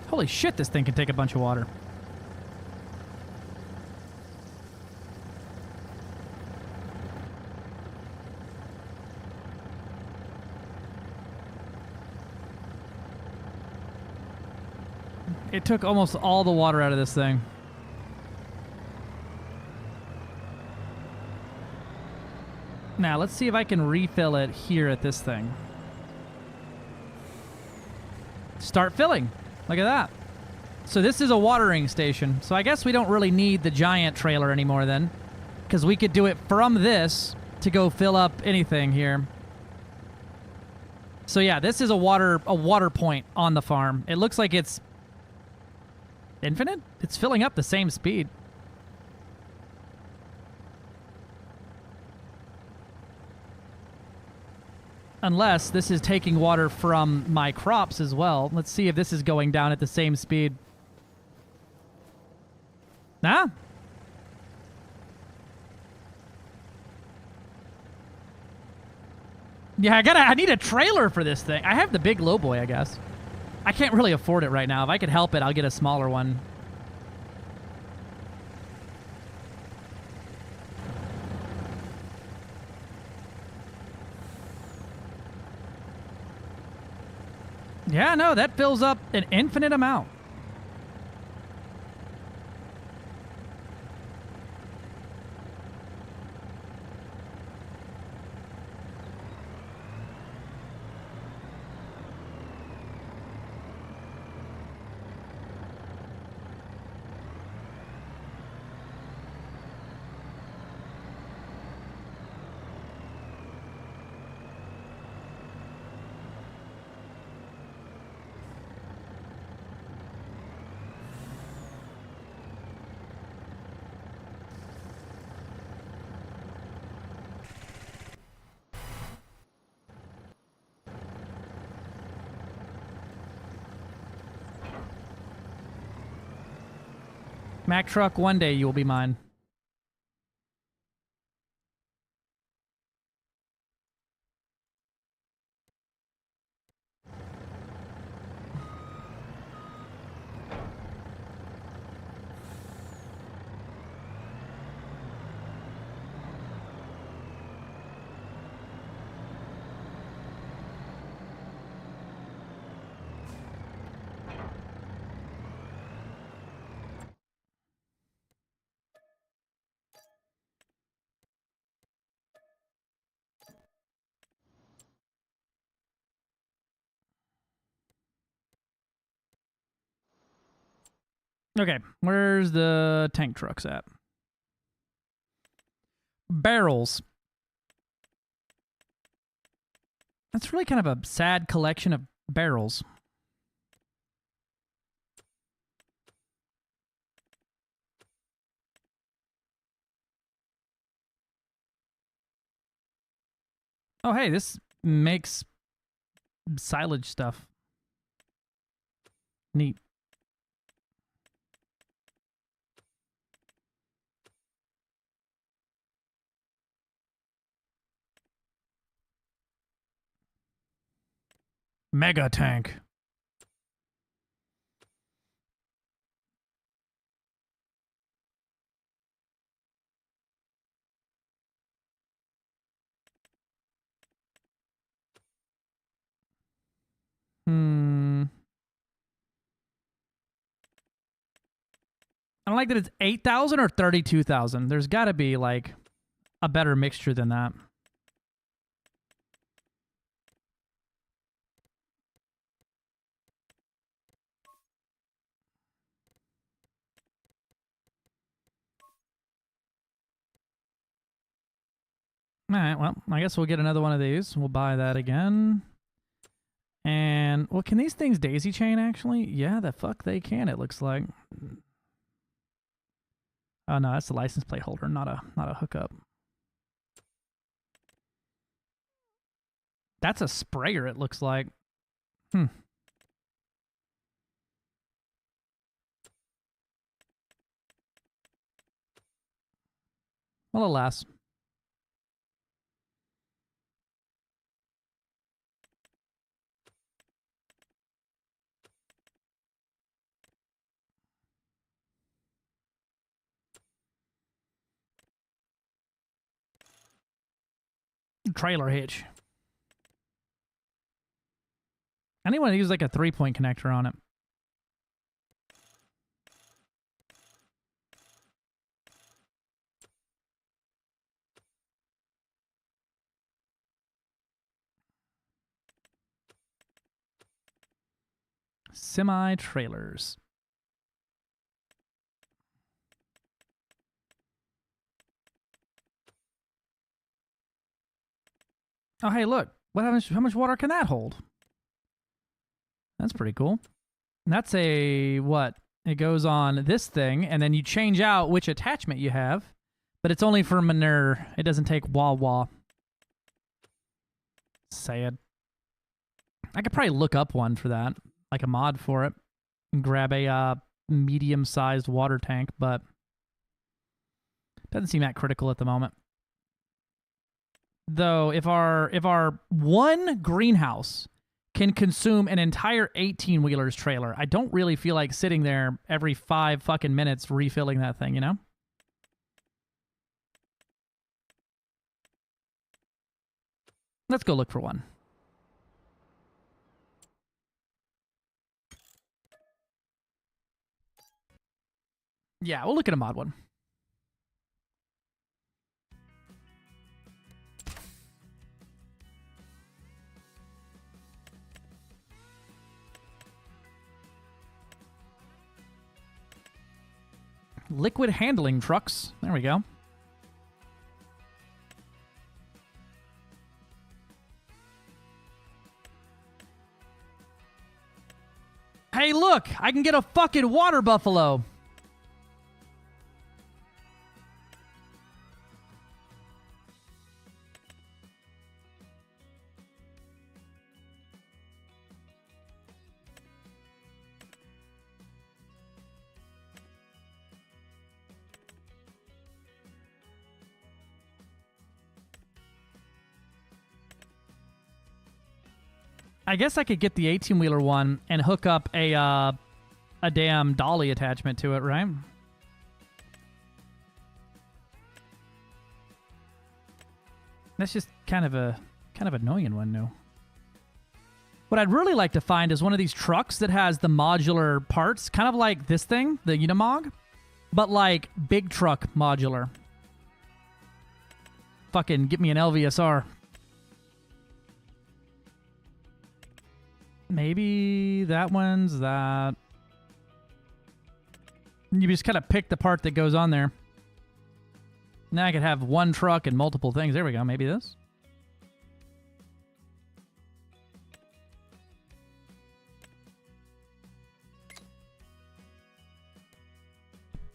Holy shit, this thing can take a bunch of water. It took almost all the water out of this thing. Now, let's see if I can refill it here at this thing. Start filling. Look at that. So this is a watering station. So I guess we don't really need the giant trailer anymore then, because we could do it from this to go fill up anything here. So yeah, this is a water point on the farm. It looks like it's infinite? It's filling up the same speed. Unless this is taking water from my crops as well. Let's see if this is going down at the same speed. Nah. Yeah, I need a trailer for this thing. I have the big lowboy, I guess. I can't really afford it right now. If I could help it, I'll get a smaller one. Yeah, no, that fills up an infinite amount. Mack truck, one day you will be mine. Okay, where's the tank trucks at? Barrels. That's really kind of a sad collection of barrels. Oh, hey, this makes silage stuff. Neat. Mega tank. I don't like that it's 8,000 or 32,000. There's got to be, like, a better mixture than that. All right, well, I guess we'll get another one of these. We'll buy that again. And, well, can these things daisy chain, actually? Yeah, the fuck they can, it looks like. Oh, no, that's the license plate holder, not a hookup. That's a sprayer, it looks like. Well, alas. Trailer hitch. I need one to use like a 3-point connector on it. Semi-trailers. Oh, hey, look. How much water can that hold? That's pretty cool. And that's a, what? It goes on this thing, and then you change out which attachment you have, but it's only for manure. It doesn't take wah-wah. Sad. I could probably look up one for that, like a mod for it, and grab a medium-sized water tank, but doesn't seem that critical at the moment. Though, if our one greenhouse can consume an entire 18-wheeler's trailer, I don't really feel like sitting there every 5 fucking minutes refilling that thing, you know? Let's go look for one. Yeah, we'll look at a mod one. Liquid handling trucks. There we go. Hey, look! I can get a fucking water buffalo! I guess I could get the 18-wheeler one and hook up a damn dolly attachment to it, right? That's just kind of annoying one, no. What I'd really like to find is one of these trucks that has the modular parts, kind of like this thing, the Unimog, but like big truck modular. Fucking get me an LVSR. Maybe that one's that. You just kind of pick the part that goes on there. Now I could have one truck and multiple things. There we go. Maybe this.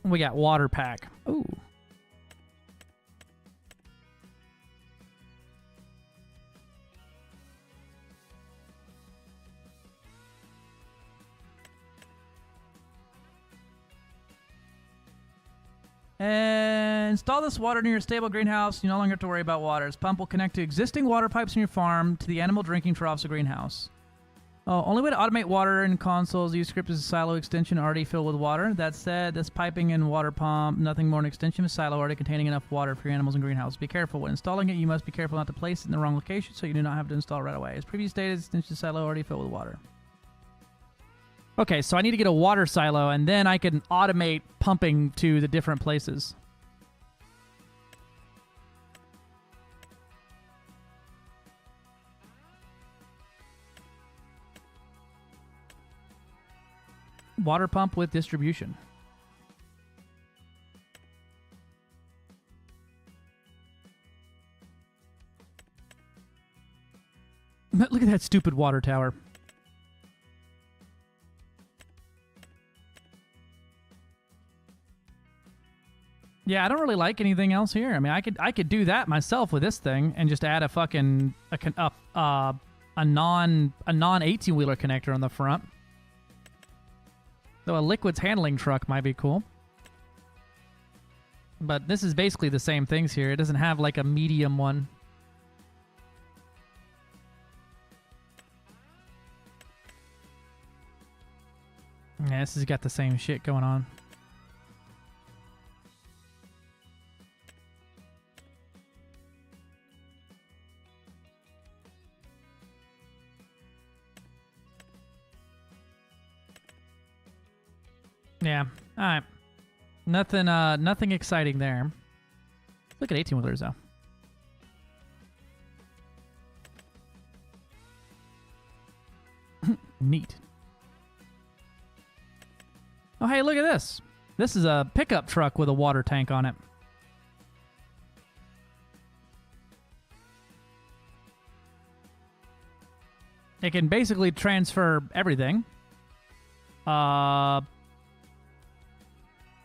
We got water pack. Ooh. And install this water near your stable greenhouse. You no longer have to worry about water. This pump will connect to existing water pipes in your farm to the animal drinking troughs of greenhouse. Oh, only way to automate water in consoles. Use script as a silo extension already filled with water. That said, this piping and water pump, nothing more than an extension of a silo already containing enough water for your animals in greenhouse. Be careful. When installing it, you must be careful not to place it in the wrong location so you do not have to install it right away. As previously stated, extension silo already filled with water. Okay, so I need to get a water silo, and then I can automate pumping to the different places. Water pump with distribution. Look at that stupid water tower. Yeah, I don't really like anything else here. I mean, I could do that myself with this thing and just add a fucking a non 18-wheeler connector on the front. Though a liquids handling truck might be cool. But this is basically the same things here. It doesn't have like a medium one. Yeah, this has got the same shit going on. Yeah. All right. Nothing exciting there. Look at 18-wheelers though. Neat. Oh, hey, look at this. This is a pickup truck with a water tank on it. It can basically transfer everything.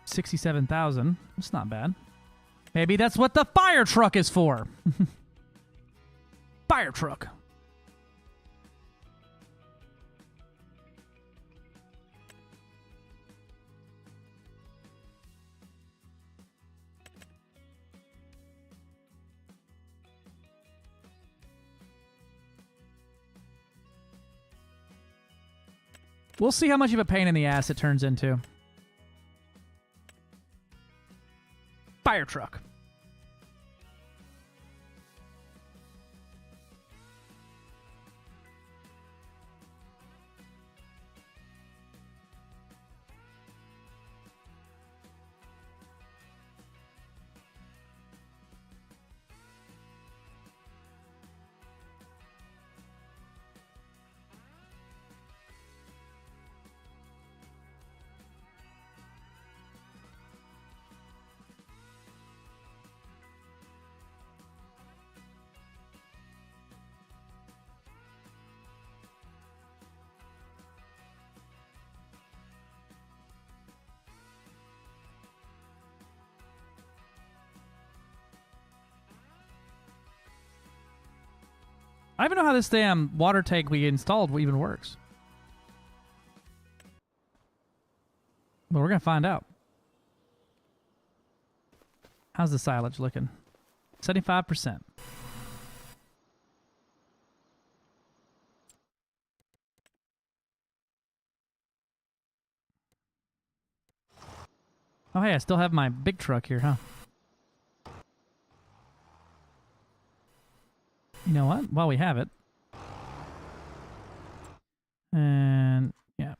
67,000. That's not bad. Maybe that's what the fire truck is for. Fire truck. We'll see how much of a pain in the ass it turns into. Fire truck. I don't even know how this damn water tank we installed even works. But we're going to find out. How's the silage looking? 75%. Oh, hey, I still have my big truck here, huh? You know what? While we have it. And, yeah.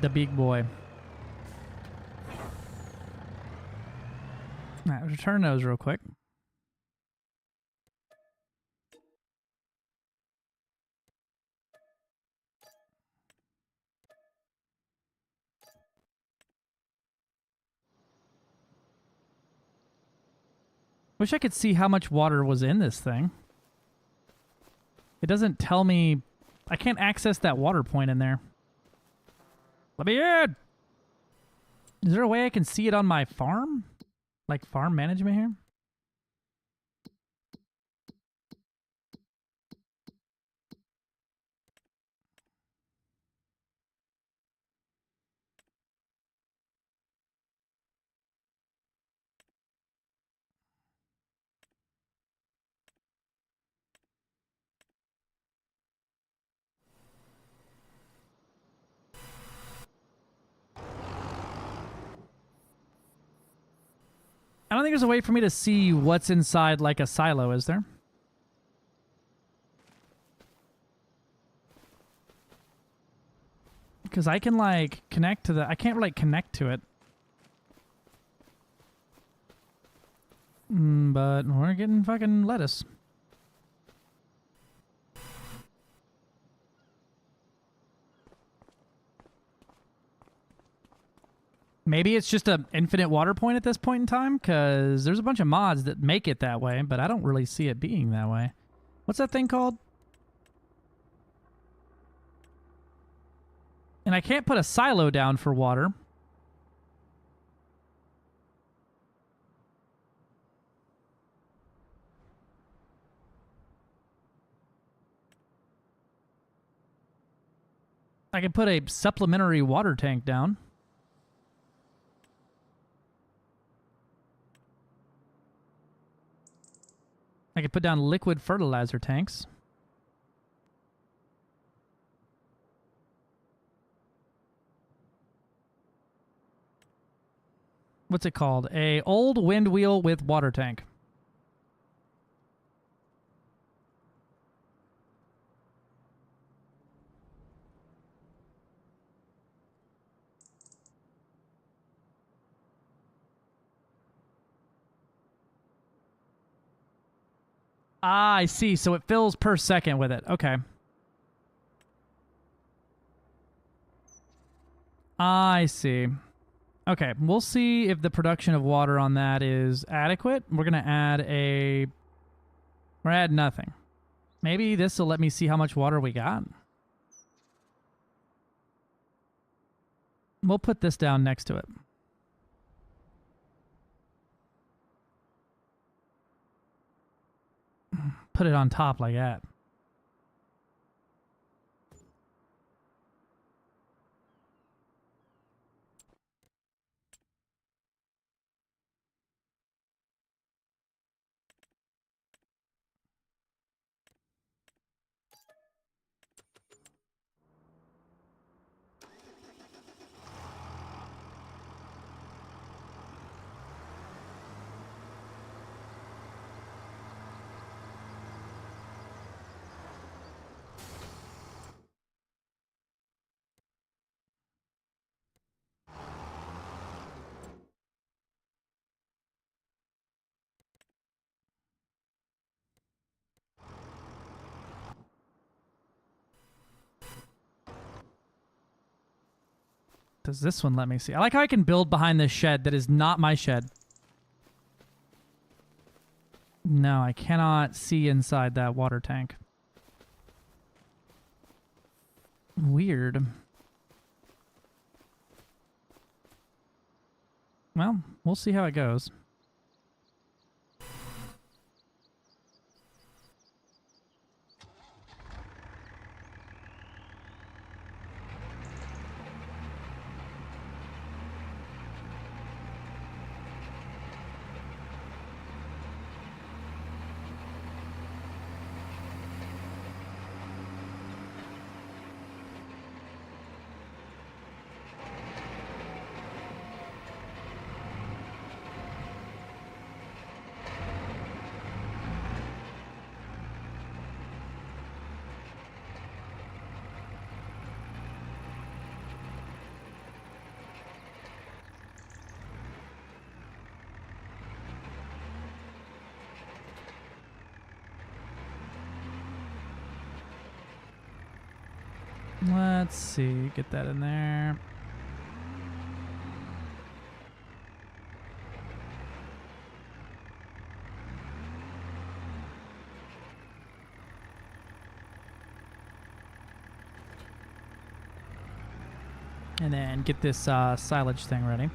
The big boy. All right, return those real quick. Wish I could see how much water was in this thing. It doesn't tell me. I can't access that water point in there. Let me in! Is there a way I can see it on my farm? Like farm management here? I don't think there's a way for me to see what's inside like a silo, is there? Because I can like connect to the... I can't like connect to it. But we're getting fucking lettuce. Maybe it's just an infinite water point at this point in time, because there's a bunch of mods that make it that way, but I don't really see it being that way. What's that thing called? And I can't put a silo down for water. I can put a supplementary water tank down. I could put down liquid fertilizer tanks. What's it called? A old wind wheel with water tank. Ah, I see. So it fills per second with it. Okay. I see. Okay, we'll see if the production of water on that is adequate. We're going to add a... We're add nothing. Maybe this will let me see how much water we got. We'll put this down next to it. Put it on top like that. Does this one let me see? I like how I can build behind this shed that is not my shed. No, I cannot see inside that water tank. Weird. Well, we'll see how it goes. Let's see, get that in there. And then get this silage thing ready.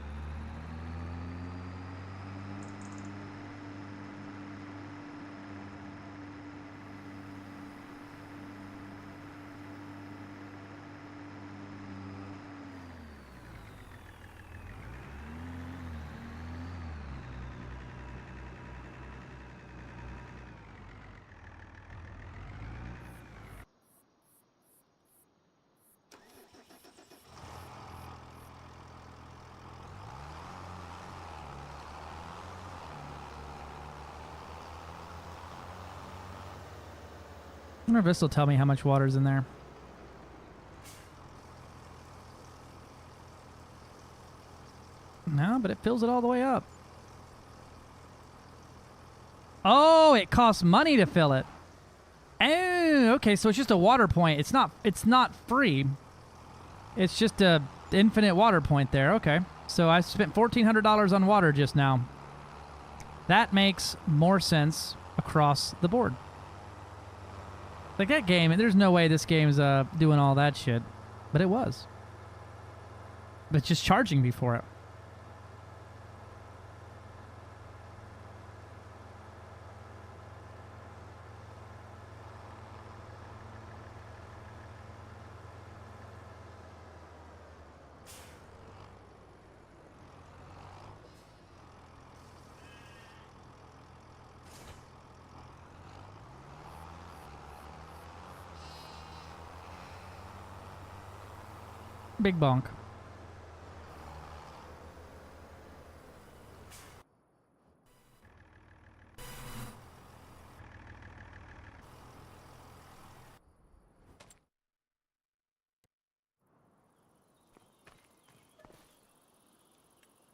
I wonder if this will tell me how much water's in there. No, but it fills it all the way up. Oh, it costs money to fill it. Oh, okay, so it's just a water point. It's not free. It's just a infinite water point there. Okay. So I spent $1,400 on water just now. That makes more sense across the board. Like that game, there's no way this game's doing all that shit. But it was. But it's just charging me for it. Big bonk.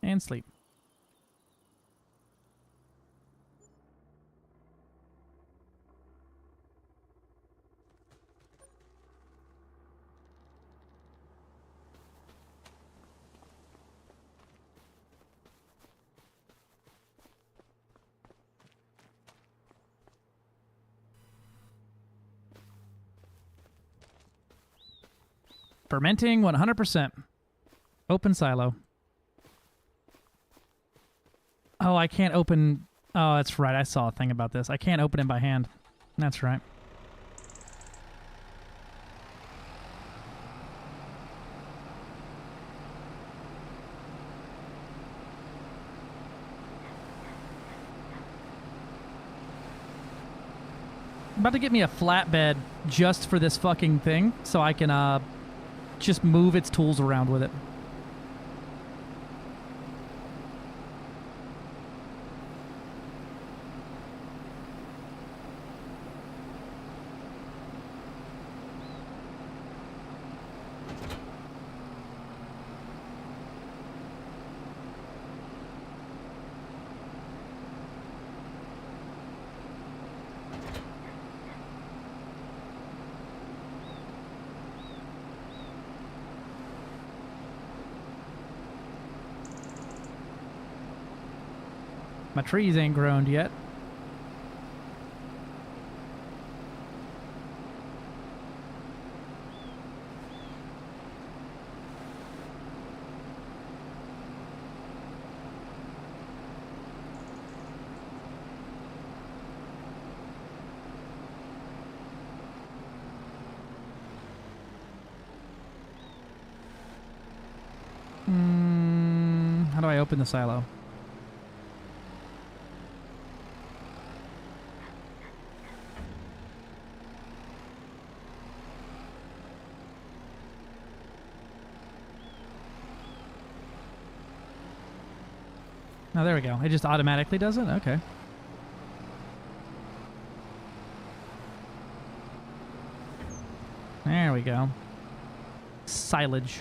And sleep. Fermenting 100%. Open silo. Oh, I can't open... Oh, that's right. I saw a thing about this. I can't open it by hand. That's right. I'm about to get me a flatbed just for this fucking thing so I can just move its tools around with it. My trees ain't grown yet. How do I open the silo? Oh, there we go. It just automatically does it? Okay. There we go. Silage.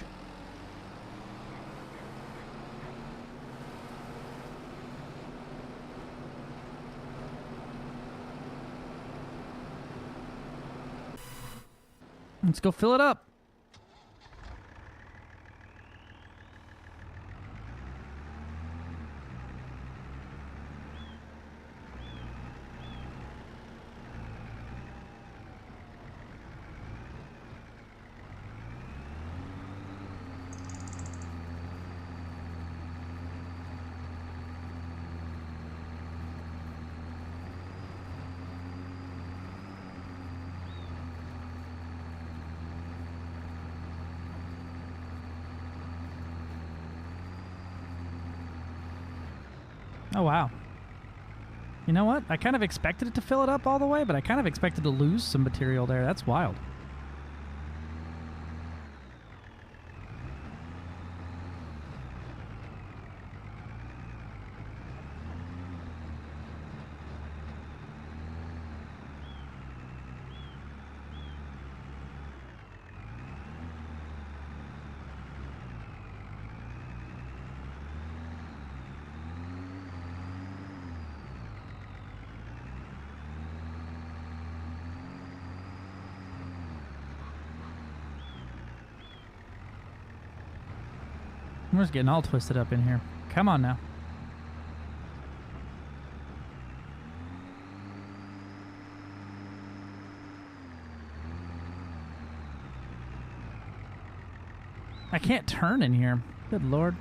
Let's go fill it up. Oh, wow. You know what? I kind of expected it to fill it up all the way, but I kind of expected to lose some material there. That's wild. We're just getting all twisted up in here. Come on now. I can't turn in here. Good Lord.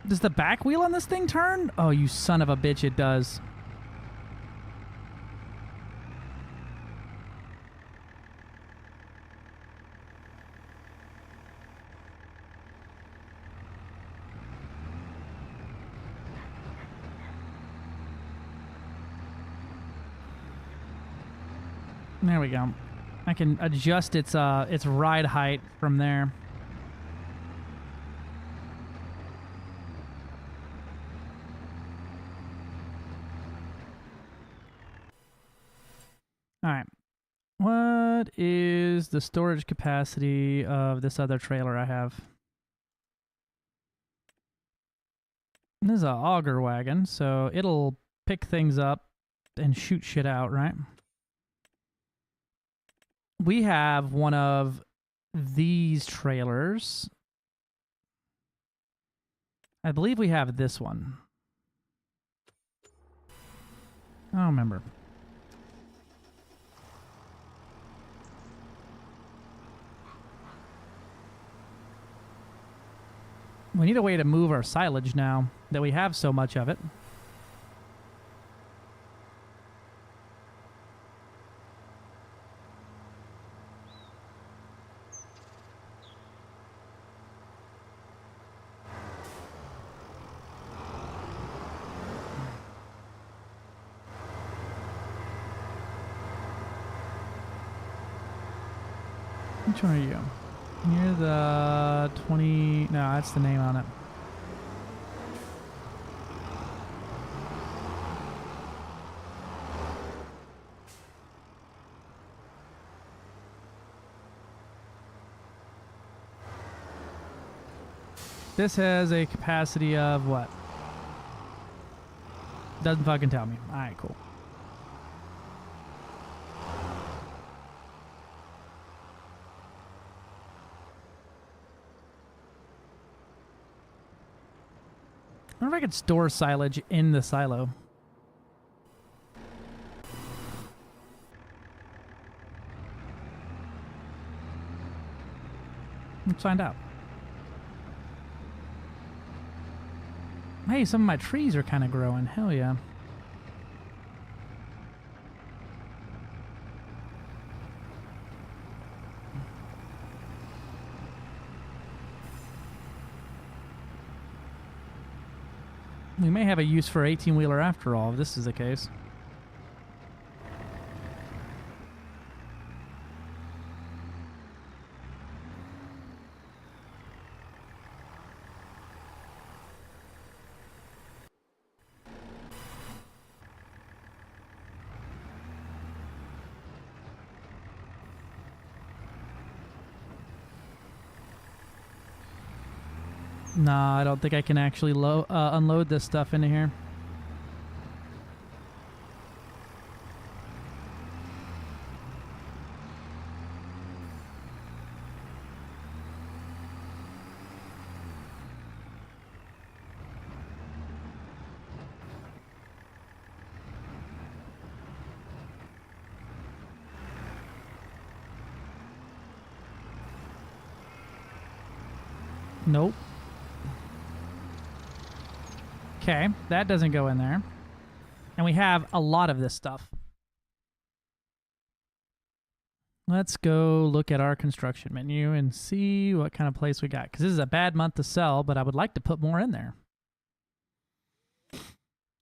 Does the back wheel on this thing turn? Oh, you son of a bitch, it does. There we go. I can adjust its ride height from there. All right. What is the storage capacity of this other trailer I have? This is an auger wagon, so it'll pick things up and shoot shit out, right? We have one of these trailers. I believe we have this one. I don't remember. We need a way to move our silage now that we have so much of it. Which one are you? You're the 20... No, that's the name on it. This has a capacity of what? Doesn't fucking tell me. Alright, cool. I wonder if I could store silage in the silo. Let's find out. Hey, some of my trees are kind of growing. Hell yeah. We may have a use for 18-wheeler after all, if this is the case. Nah, I don't think I can actually unload this stuff into here. Nope. Okay, that doesn't go in there. And we have a lot of this stuff. Let's go look at our construction menu and see what kind of place we got. Because this is a bad month to sell, but I would like to put more in there.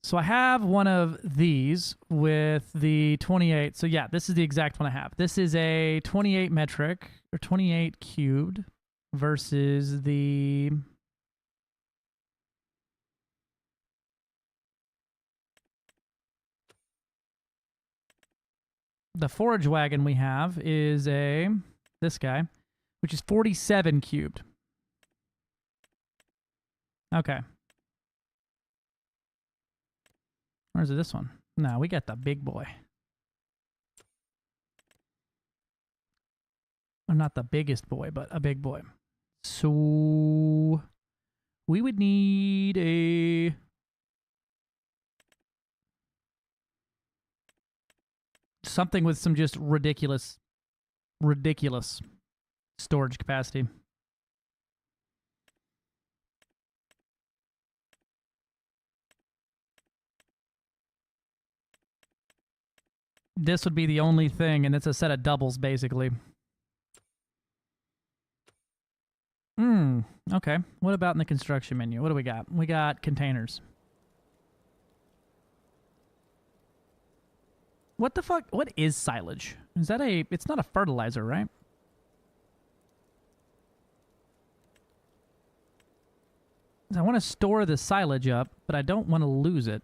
So I have one of these with the 28. So yeah, this is the exact one I have. This is a 28 metric, or 28 cubed, versus the... The forage wagon we have is this guy, which is 47 cubed. Okay. Where's this one? No, we got the big boy. Or not the biggest boy, but a big boy. So we would need a... something with some just ridiculous storage capacity. This would be the only thing, and it's a set of doubles, basically. Okay. What about in the construction menu? What do we got? We got containers. What the fuck? What is silage? Is that a... It's not a fertilizer, right? I want to store the silage up, but I don't want to lose it.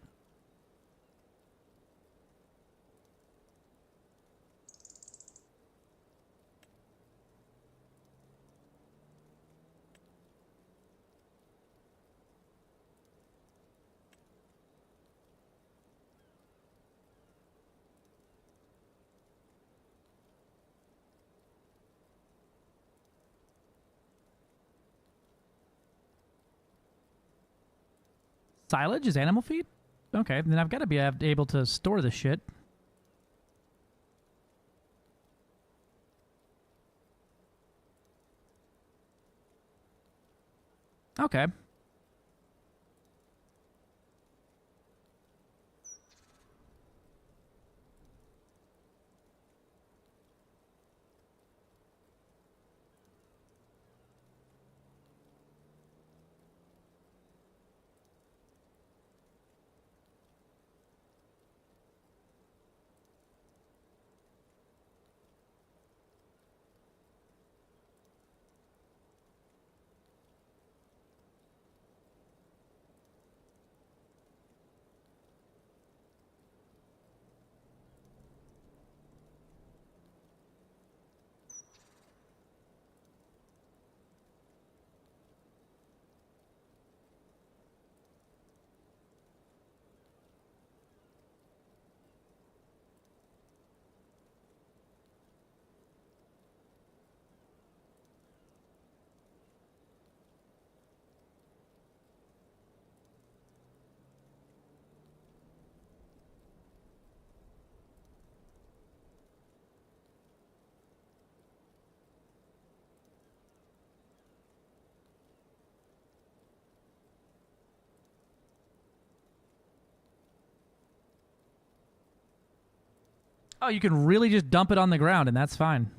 Silage is animal feed? Okay, then I've got to be able to store this shit. Okay. Oh, you can really just dump it on the ground, and that's fine.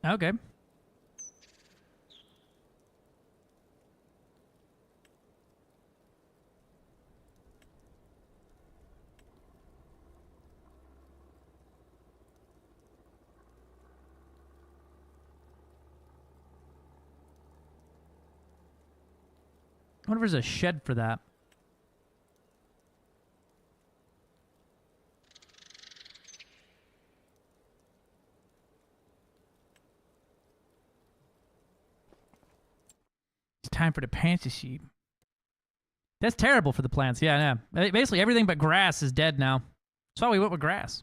Okay. I wonder if there's a shed for that. It's time for the panty sheep. That's terrible for the plants. Yeah, yeah. Basically, everything but grass is dead now. That's why we went with grass.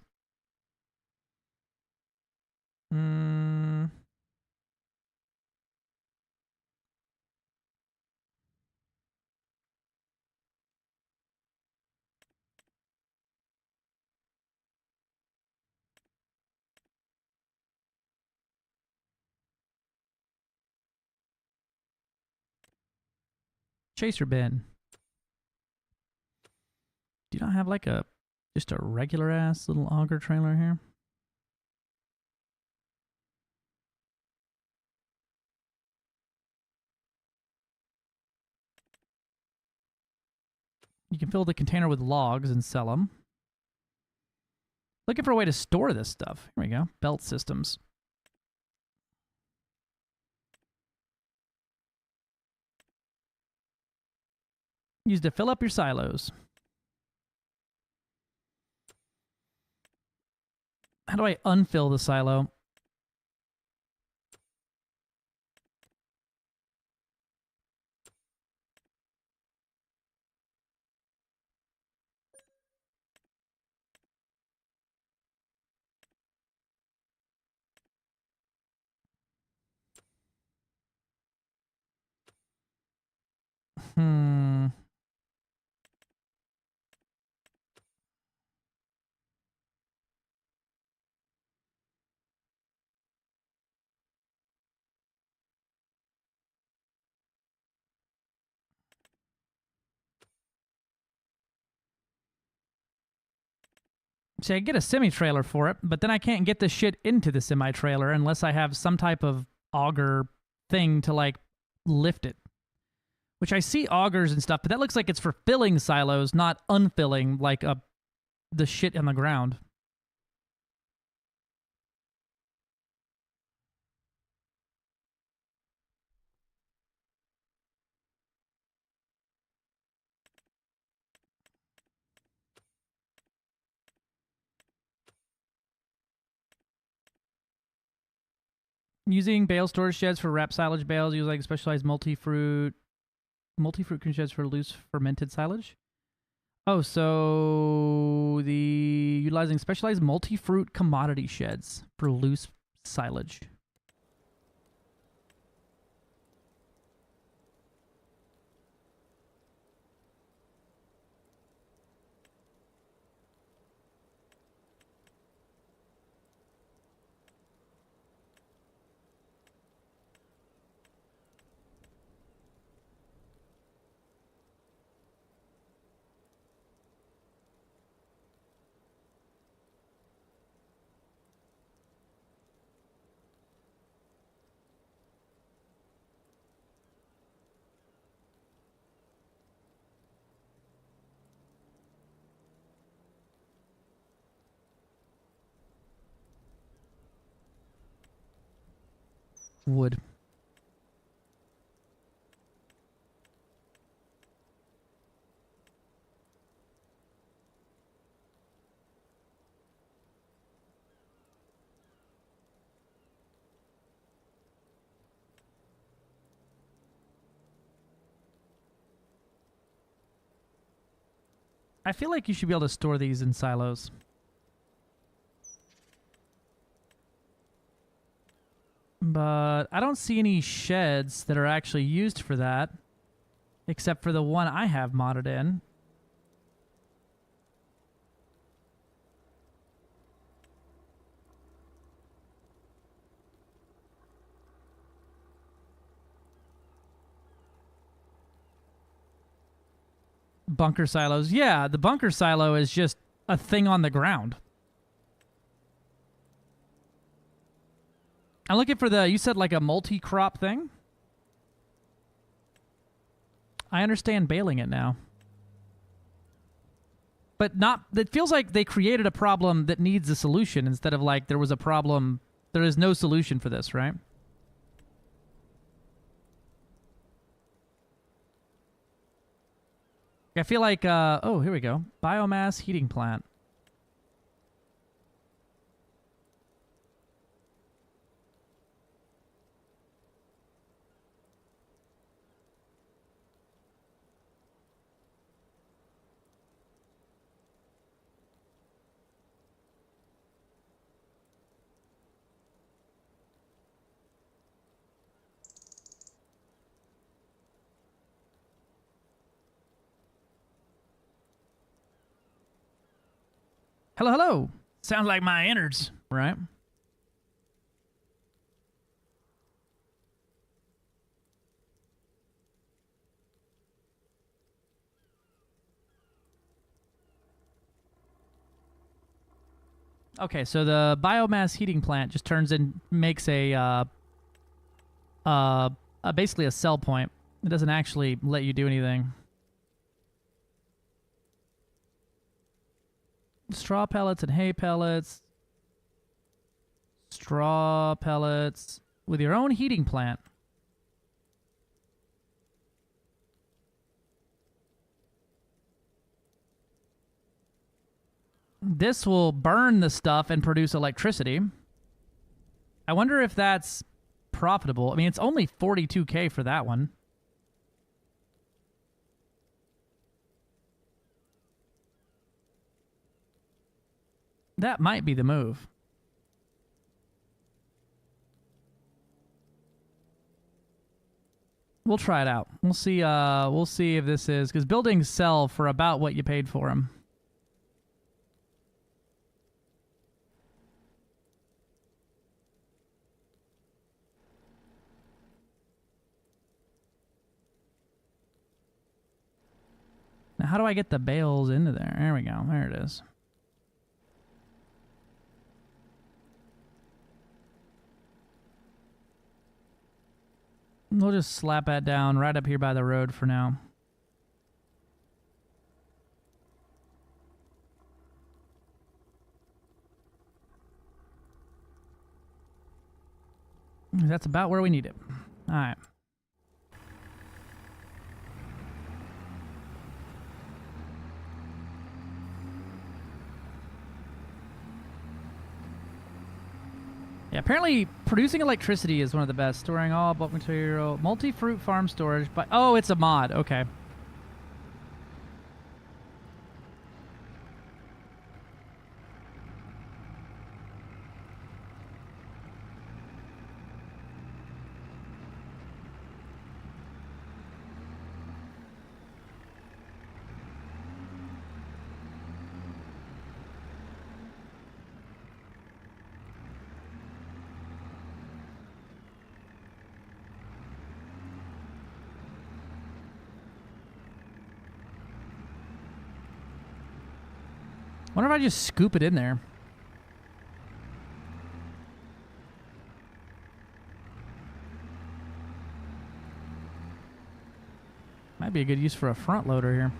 Chaser bin. Do you not have like just a regular ass little auger trailer here? You can fill the container with logs and sell them. Looking for a way to store this stuff. Here we go. Belt systems. Used to fill up your silos. How do I unfill the silo? See, I get a semi-trailer for it, but then I can't get this shit into the semi-trailer unless I have some type of auger thing to, like, lift it. Which I see augers and stuff, but that looks like it's for filling silos, not unfilling, like the shit on the ground. Using bale storage sheds for wrap silage bales, use like specialized multi-fruit sheds for loose fermented silage. Oh, so the utilizing specialized multi-fruit commodity sheds for loose silage. Wood. I feel like you should be able to store these in silos. But I don't see any sheds that are actually used for that, except for the one I have modded in. Bunker silos. Yeah, the bunker silo is just a thing on the ground. I'm looking for you said like a multi-crop thing? I understand baling it now. But it feels like they created a problem that needs a solution instead of like there was a problem, there is no solution for this, right? I feel like, oh, here we go. Biomass heating plant. Hello, hello. Sounds like my innards, right? Okay, so the biomass heating plant just makes basically a sell point. It doesn't actually let you do anything. Straw pellets and hay pellets. Straw pellets with your own heating plant. This will burn the stuff and produce electricity. I wonder if that's profitable. I mean, it's only 42K for that one. That might be the move. We'll try it out. We'll see if this is, because buildings sell for about what you paid for them. Now, how do I get the bales into there? There we go. There it is. We'll just slap that down right up here by the road for now. That's about where we need it. All right. Yeah, apparently producing electricity is one of the best. Storing all bulk material. Multi-fruit farm storage. But oh, it's a mod. Okay. Wonder if I just scoop it in there. Might be a good use for a front loader here.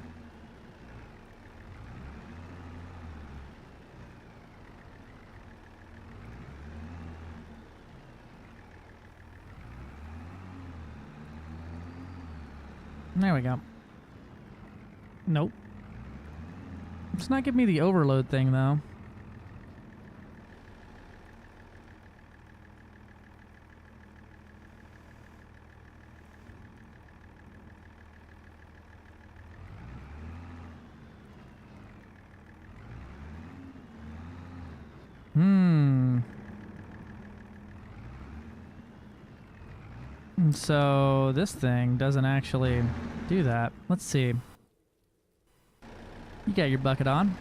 There we go. Nope. It's not giving me the overload thing, though. So this thing doesn't actually do that. Let's see. You got your bucket on.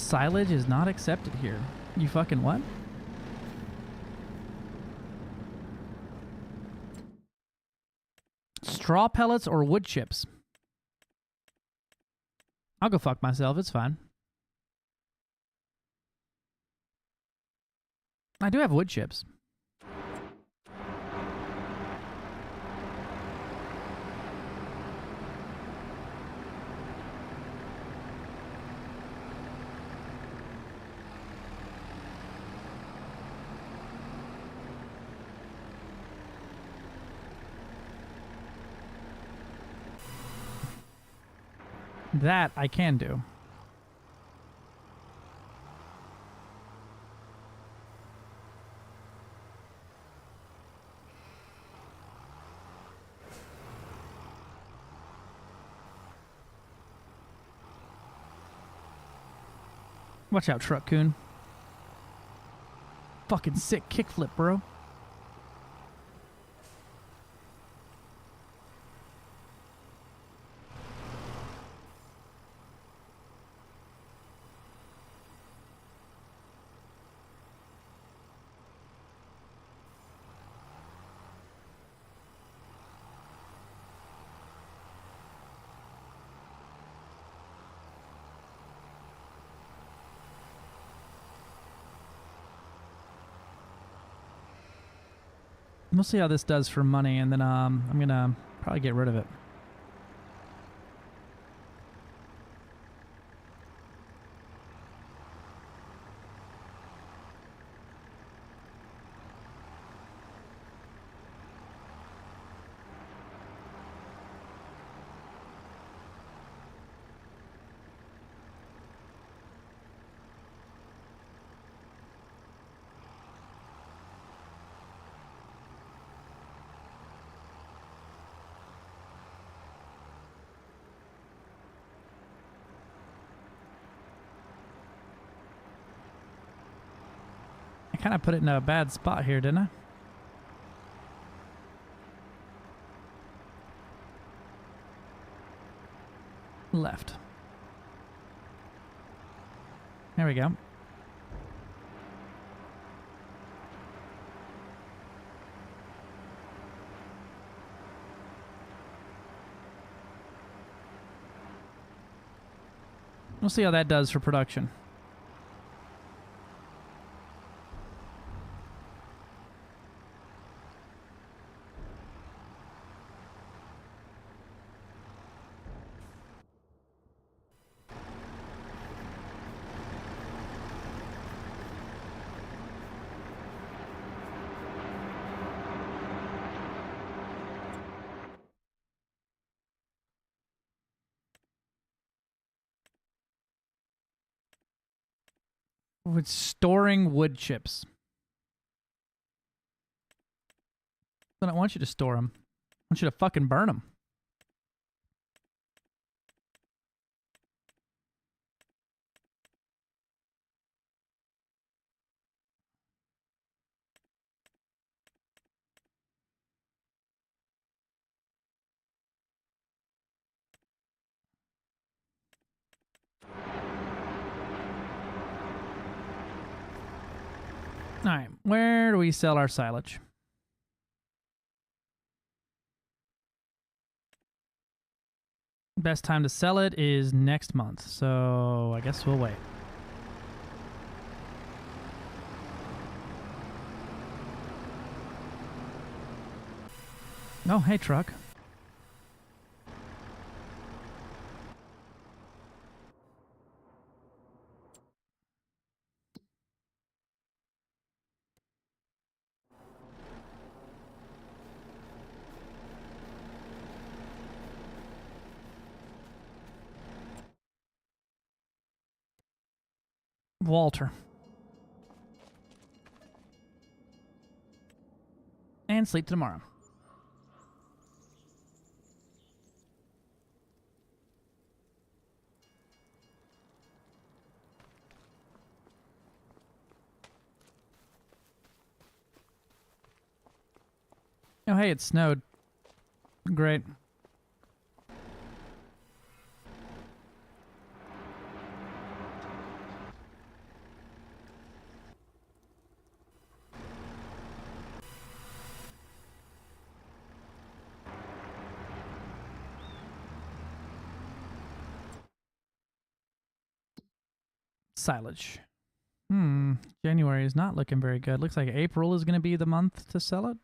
Silage is not accepted here. You fucking what? Straw pellets or wood chips? I'll go fuck myself. It's fine. I do have wood chips. That I can do. Watch out, truck coon. Fucking sick kickflip, bro. We'll see how this does for money, and then I'm gonna probably get rid of it. I kind of put it in a bad spot here, didn't I? Left. There we go. We'll see how that does for production. With storing wood chips. I don't want you to store them. I want you to fucking burn them. All right, where do we sell our silage? Best time to sell it is next month, so I guess we'll wait. Oh, hey, truck. Walter. And sleep tomorrow. Oh, hey, it snowed. Great. silage. January is not looking very good. Looks like April is going to be the month to sell it.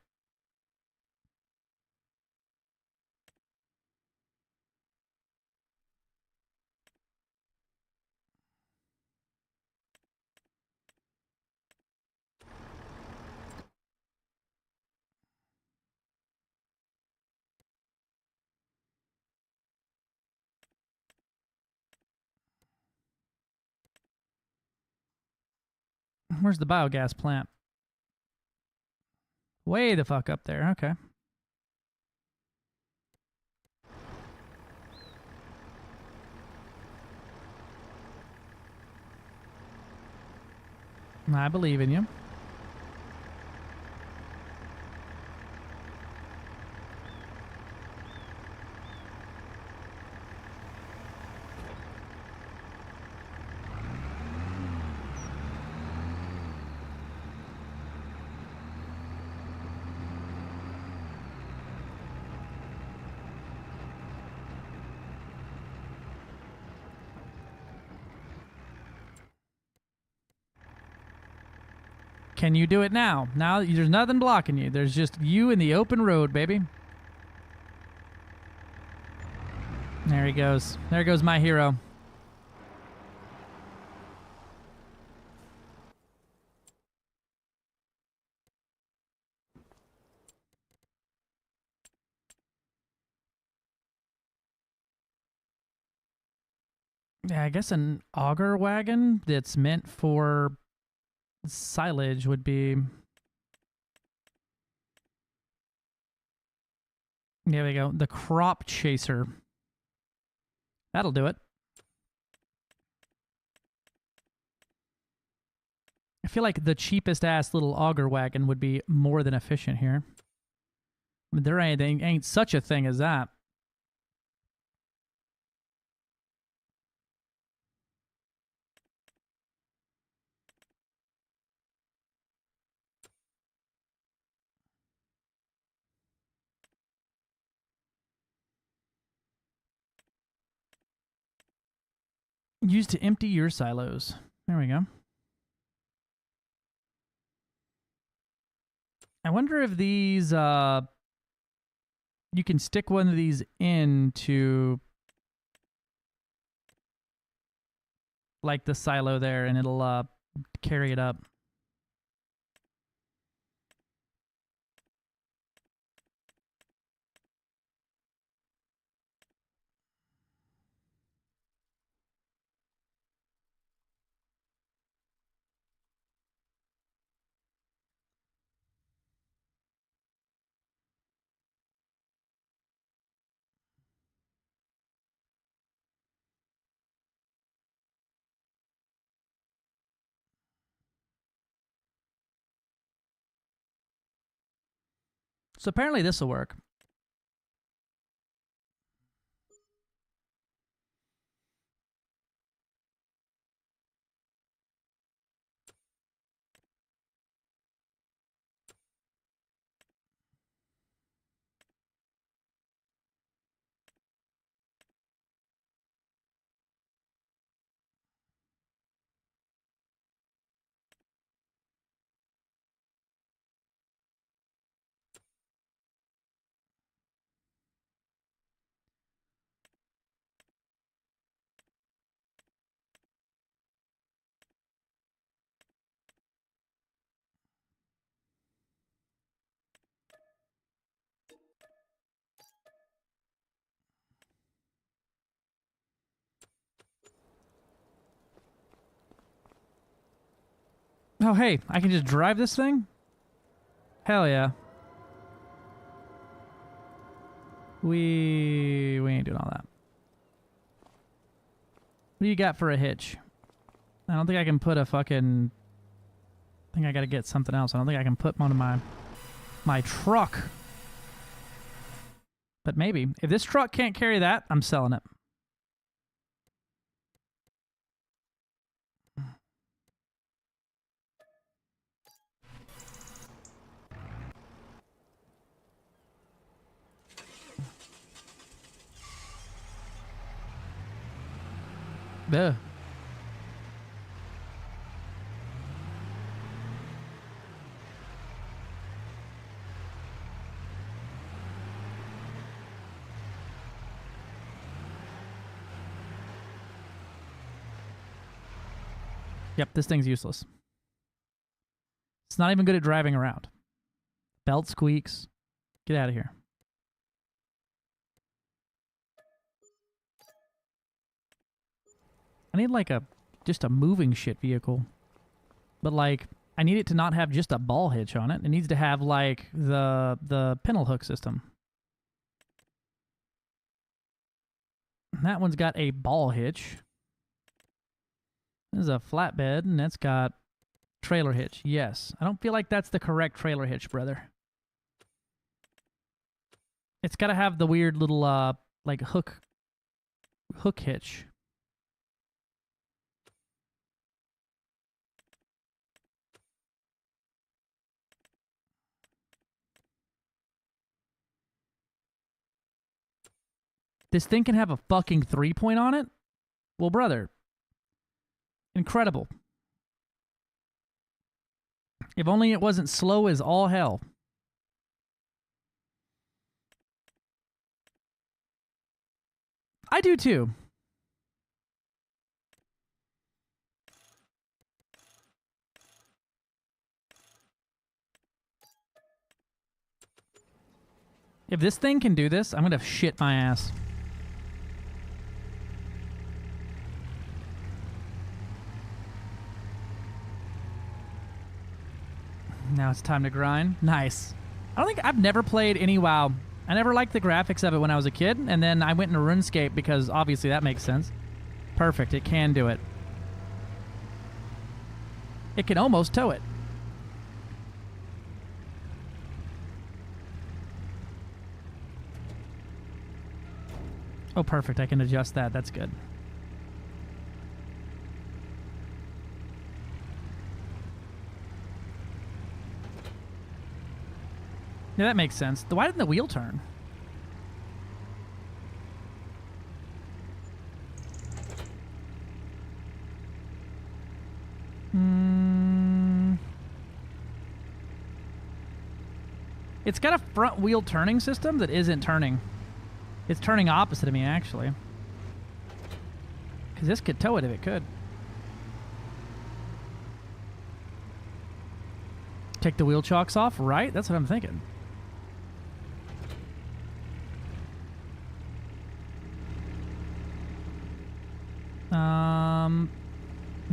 Where's the biogas plant? Way the fuck up there. Okay. I believe in you. Can you do it now? Now there's nothing blocking you. There's just you in the open road, baby. There he goes. There goes my hero. Yeah, I guess an auger wagon that's meant for silage would be... There we go. The crop chaser. That'll do it. I feel like the cheapest ass little auger wagon would be more than efficient here. I mean, there ain't such a thing as that. Used to empty your silos. There we go. I wonder if these, you can stick one of these into, like, the silo there, and it'll, carry it up. So apparently this will work. Oh, hey, I can just drive this thing? Hell yeah. We ain't doing all that. What do you got for a hitch? I don't think I can put a fucking... I think I gotta get something else. I don't think I can put one of my truck. But maybe. If this truck can't carry that, I'm selling it. Ugh. Yep, this thing's useless. It's not even good at driving around. Belt squeaks. Get out of here. I need like just a moving shit vehicle. But like, I need it to not have just a ball hitch on it. It needs to have like the pintle hook system. That one's got a ball hitch. This is a flatbed, and that's got trailer hitch. Yes. I don't feel like that's the correct trailer hitch, brother. It's got to have the weird little, like, hook hitch. This thing can have a fucking 3-point on it? Well, brother. Incredible. If only it wasn't slow as all hell. I do too. If this thing can do this, I'm gonna shit my ass. Now it's time to grind. Nice. I don't think I've never played any WoW. I never liked the graphics of it when I was a kid, and then I went into RuneScape because obviously that makes sense. Perfect. It can do it. It can almost tow it. Oh, perfect. I can adjust that. That's good. Yeah, that makes sense. Why didn't the wheel turn? It's got a front wheel turning system that isn't turning. It's turning opposite of me, actually. Because this could tow it if it could. Take the wheel chocks off, right? That's what I'm thinking.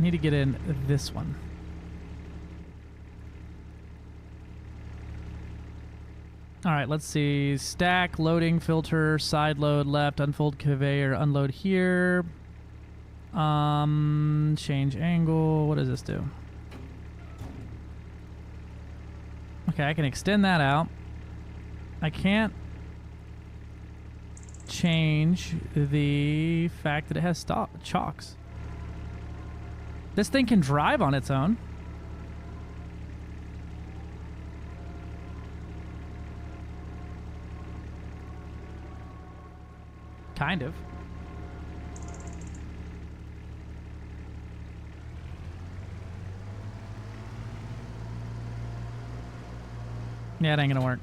Need to get in this one. All right, let's see. Stack, loading, filter, side load, left, unfold conveyor, unload here. Change angle. What does this do? Okay, I can extend that out. I can't change the fact that it has chocks. This thing can drive on its own. Kind of. Yeah, it ain't gonna work.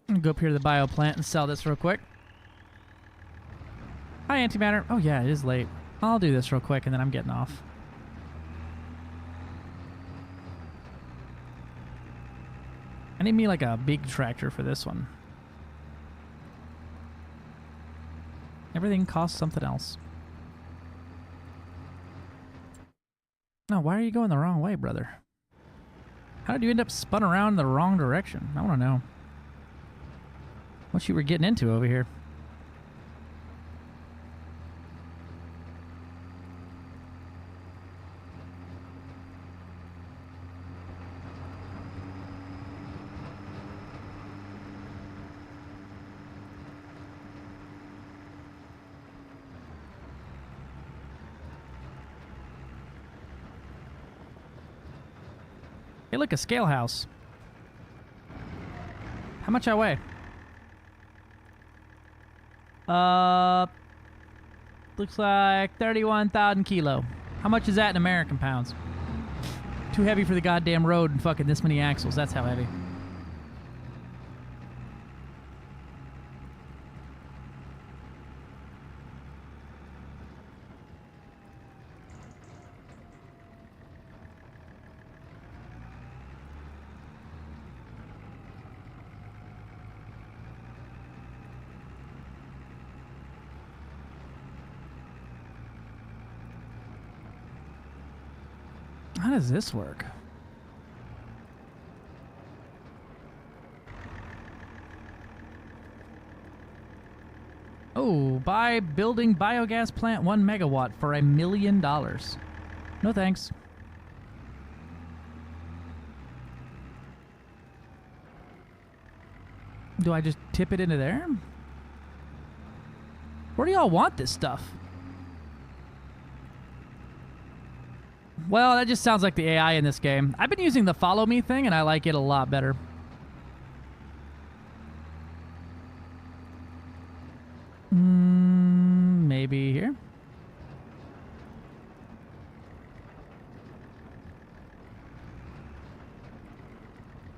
I'm gonna go up here to the bio plant and sell this real quick. Hi, antimatter. Oh yeah, it is late. I'll do this real quick and then I'm getting off. I need me like a big tractor for this one. Everything costs something else. No, why are you going the wrong way, brother? How did you end up spun around in the wrong direction? I want to know. What you were getting into over here. Hey, look, a scale house. How much I weigh? Looks like 31,000 kilo. How much is that in American pounds? Too heavy for the goddamn road and fucking this many axles. That's how heavy. How does this work? Oh, buy building biogas plant 1 megawatt for $1 million. No thanks. Do I just tip it into there? Where do y'all want this stuff? Well, that just sounds like the AI in this game. I've been using the follow me thing, and I like it a lot better. Maybe here.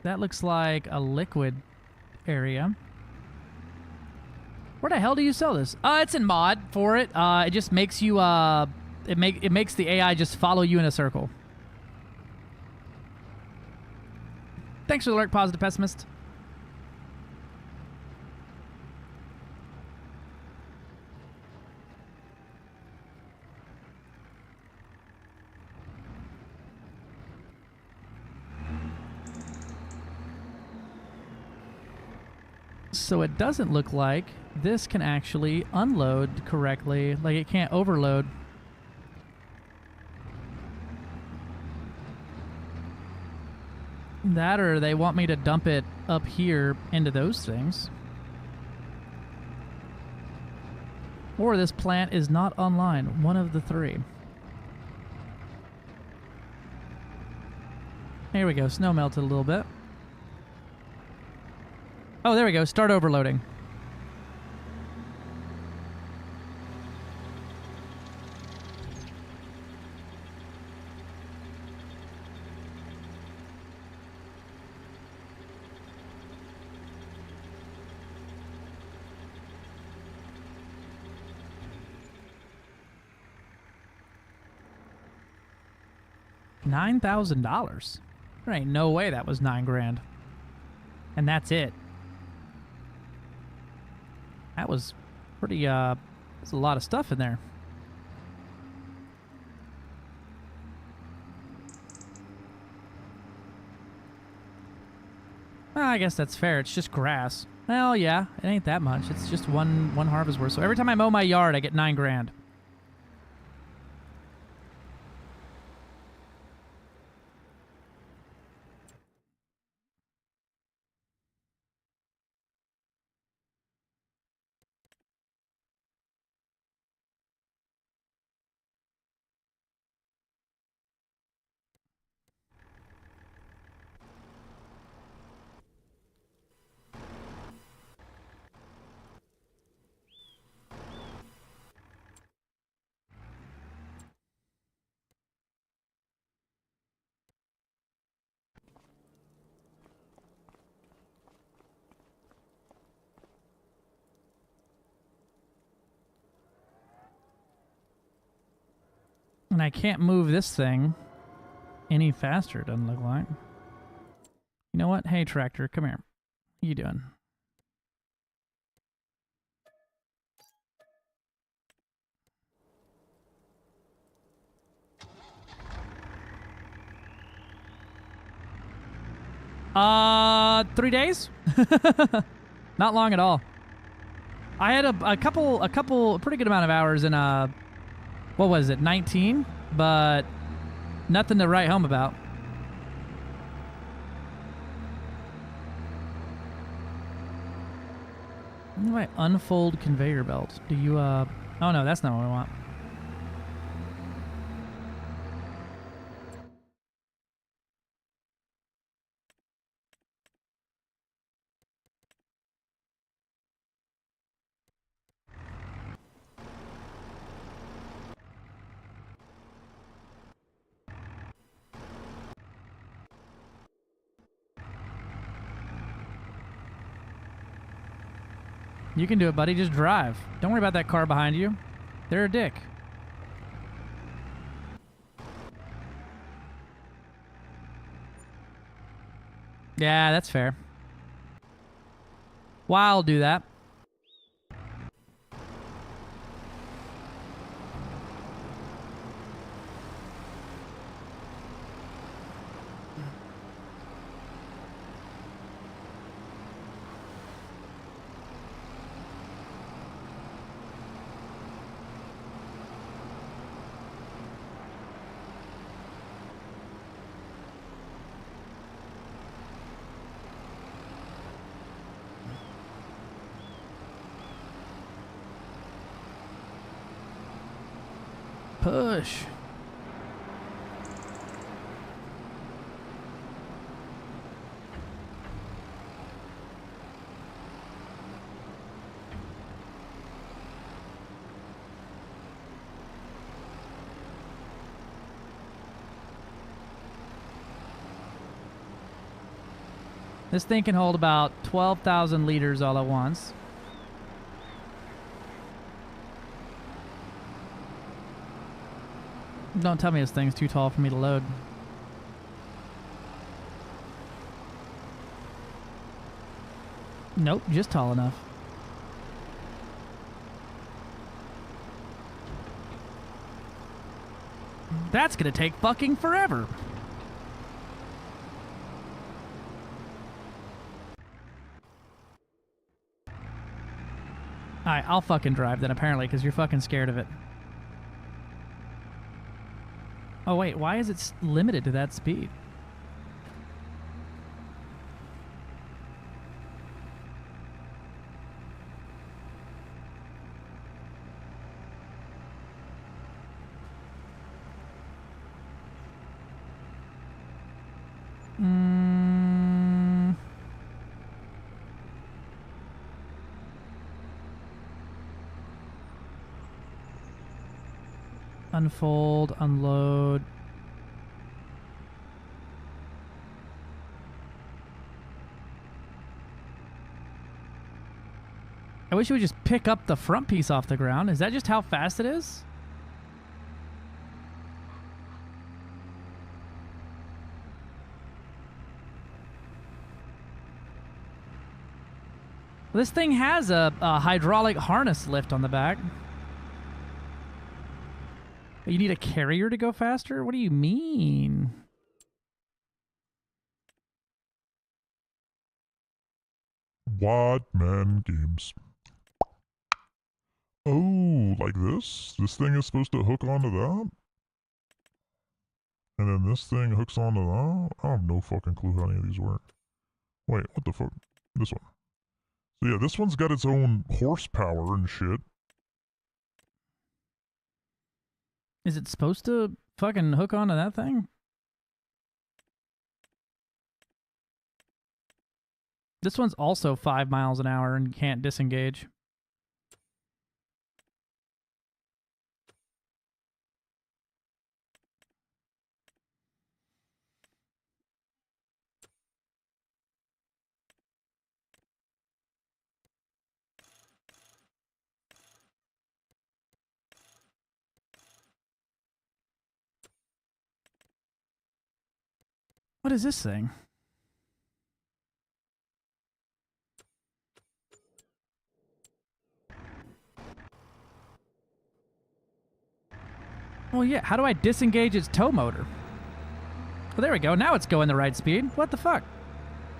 That looks like a liquid area. Where the hell do you sell this? It's in mod for it. It just makes you it makes the AI just follow you in a circle. Thanks for the lurk, Positive Pessimist. So it doesn't look like this can actually unload correctly. Like it can't overload. That or they want me to dump it up here into those things. Or this plant is not online. One of the three. Here we go. Snow melted a little bit. Oh, there we go. Start overloading. $9,000. There ain't no way that was $9,000. And that's it. That was pretty, there's a lot of stuff in there. Well, I guess that's fair. It's just grass. Well, yeah, it ain't that much. It's just one harvest worth. So every time I mow my yard, I get $9,000. And I can't move this thing any faster, it doesn't look like. You know what? Hey, tractor, come here. What you doing? $3 days? Not long at all. I had a pretty good amount of hours in what was it, 19? But nothing to write home about. How do I unfold conveyor belt? Do you, oh no, that's not what I want. You can do it, buddy. Just drive. Don't worry about that car behind you. They're a dick. Yeah, that's fair. Well, I'll do that. Push. This thing can hold about 12,000 liters all at once. Don't tell me this thing's too tall for me to load. Nope, just tall enough. That's gonna take fucking forever. Alright, I'll fucking drive then, apparently, because you're fucking scared of it. Oh, wait, why is it limited to that speed? Unfold, unload. I wish it would just pick up the front piece off the ground. Is that just how fast it is? This thing has a hydraulic harness lift on the back. You need a carrier to go faster? What do you mean? What man games? Oh, like this? This thing is supposed to hook onto that? And then this thing hooks onto that? I have no fucking clue how any of these work. Wait, what the fuck? This one. So yeah, this one's got its own horsepower and shit. Is it supposed to fucking hook onto that thing? This one's also 5 miles an hour and can't disengage. What is this thing? Well, yeah, how do I disengage its tow motor? Well, there we go. Now it's going the right speed. What the fuck?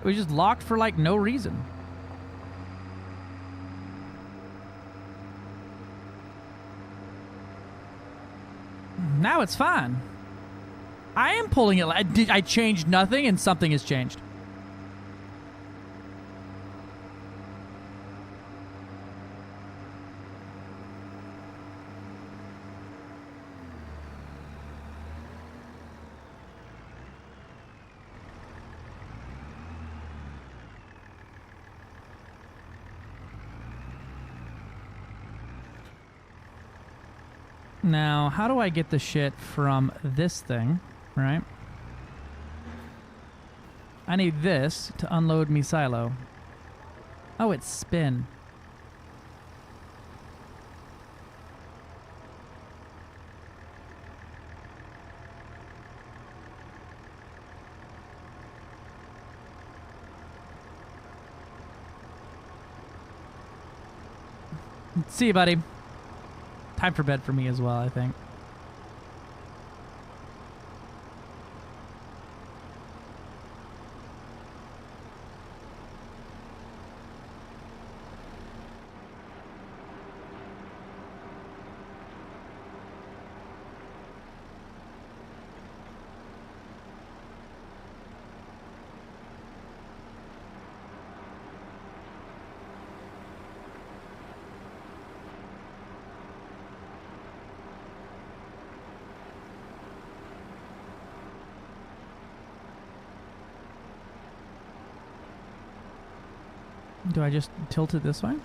It was just locked for, like, no reason. Now it's fine. I am pulling it. I changed nothing and something has changed. Now, how do I get the shit from this thing, right? I need this to unload me silo. Oh, it's spin. See you, buddy. Time for bed for me as well, I think. Do I just tilt it this way?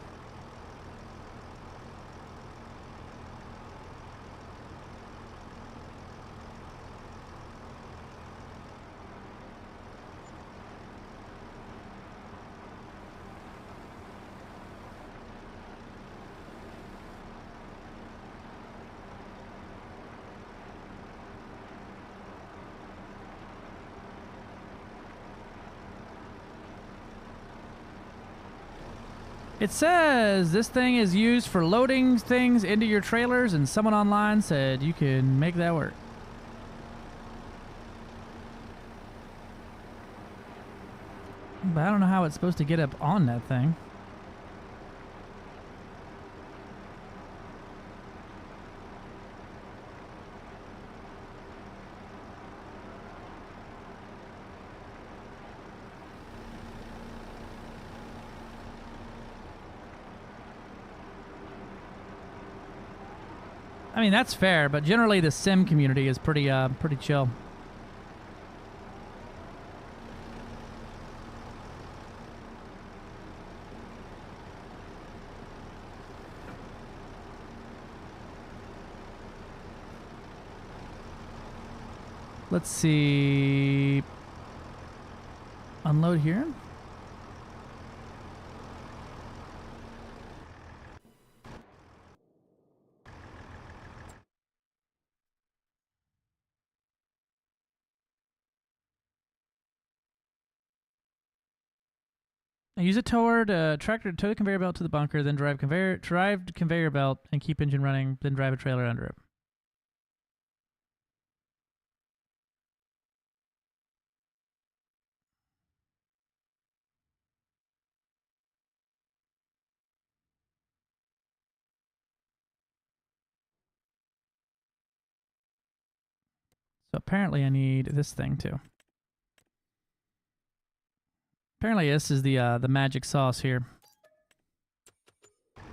It says this thing is used for loading things into your trailers, and someone online said you can make that work. But I don't know how it's supposed to get up on that thing. I mean, that's fair, but generally the sim community is pretty chill. Let's see. Unload here. Use a tower to tractor to tow the conveyor belt to the bunker, then drive conveyor belt and keep engine running, then drive a trailer under it. So apparently I need this thing too. Apparently this is the magic sauce here.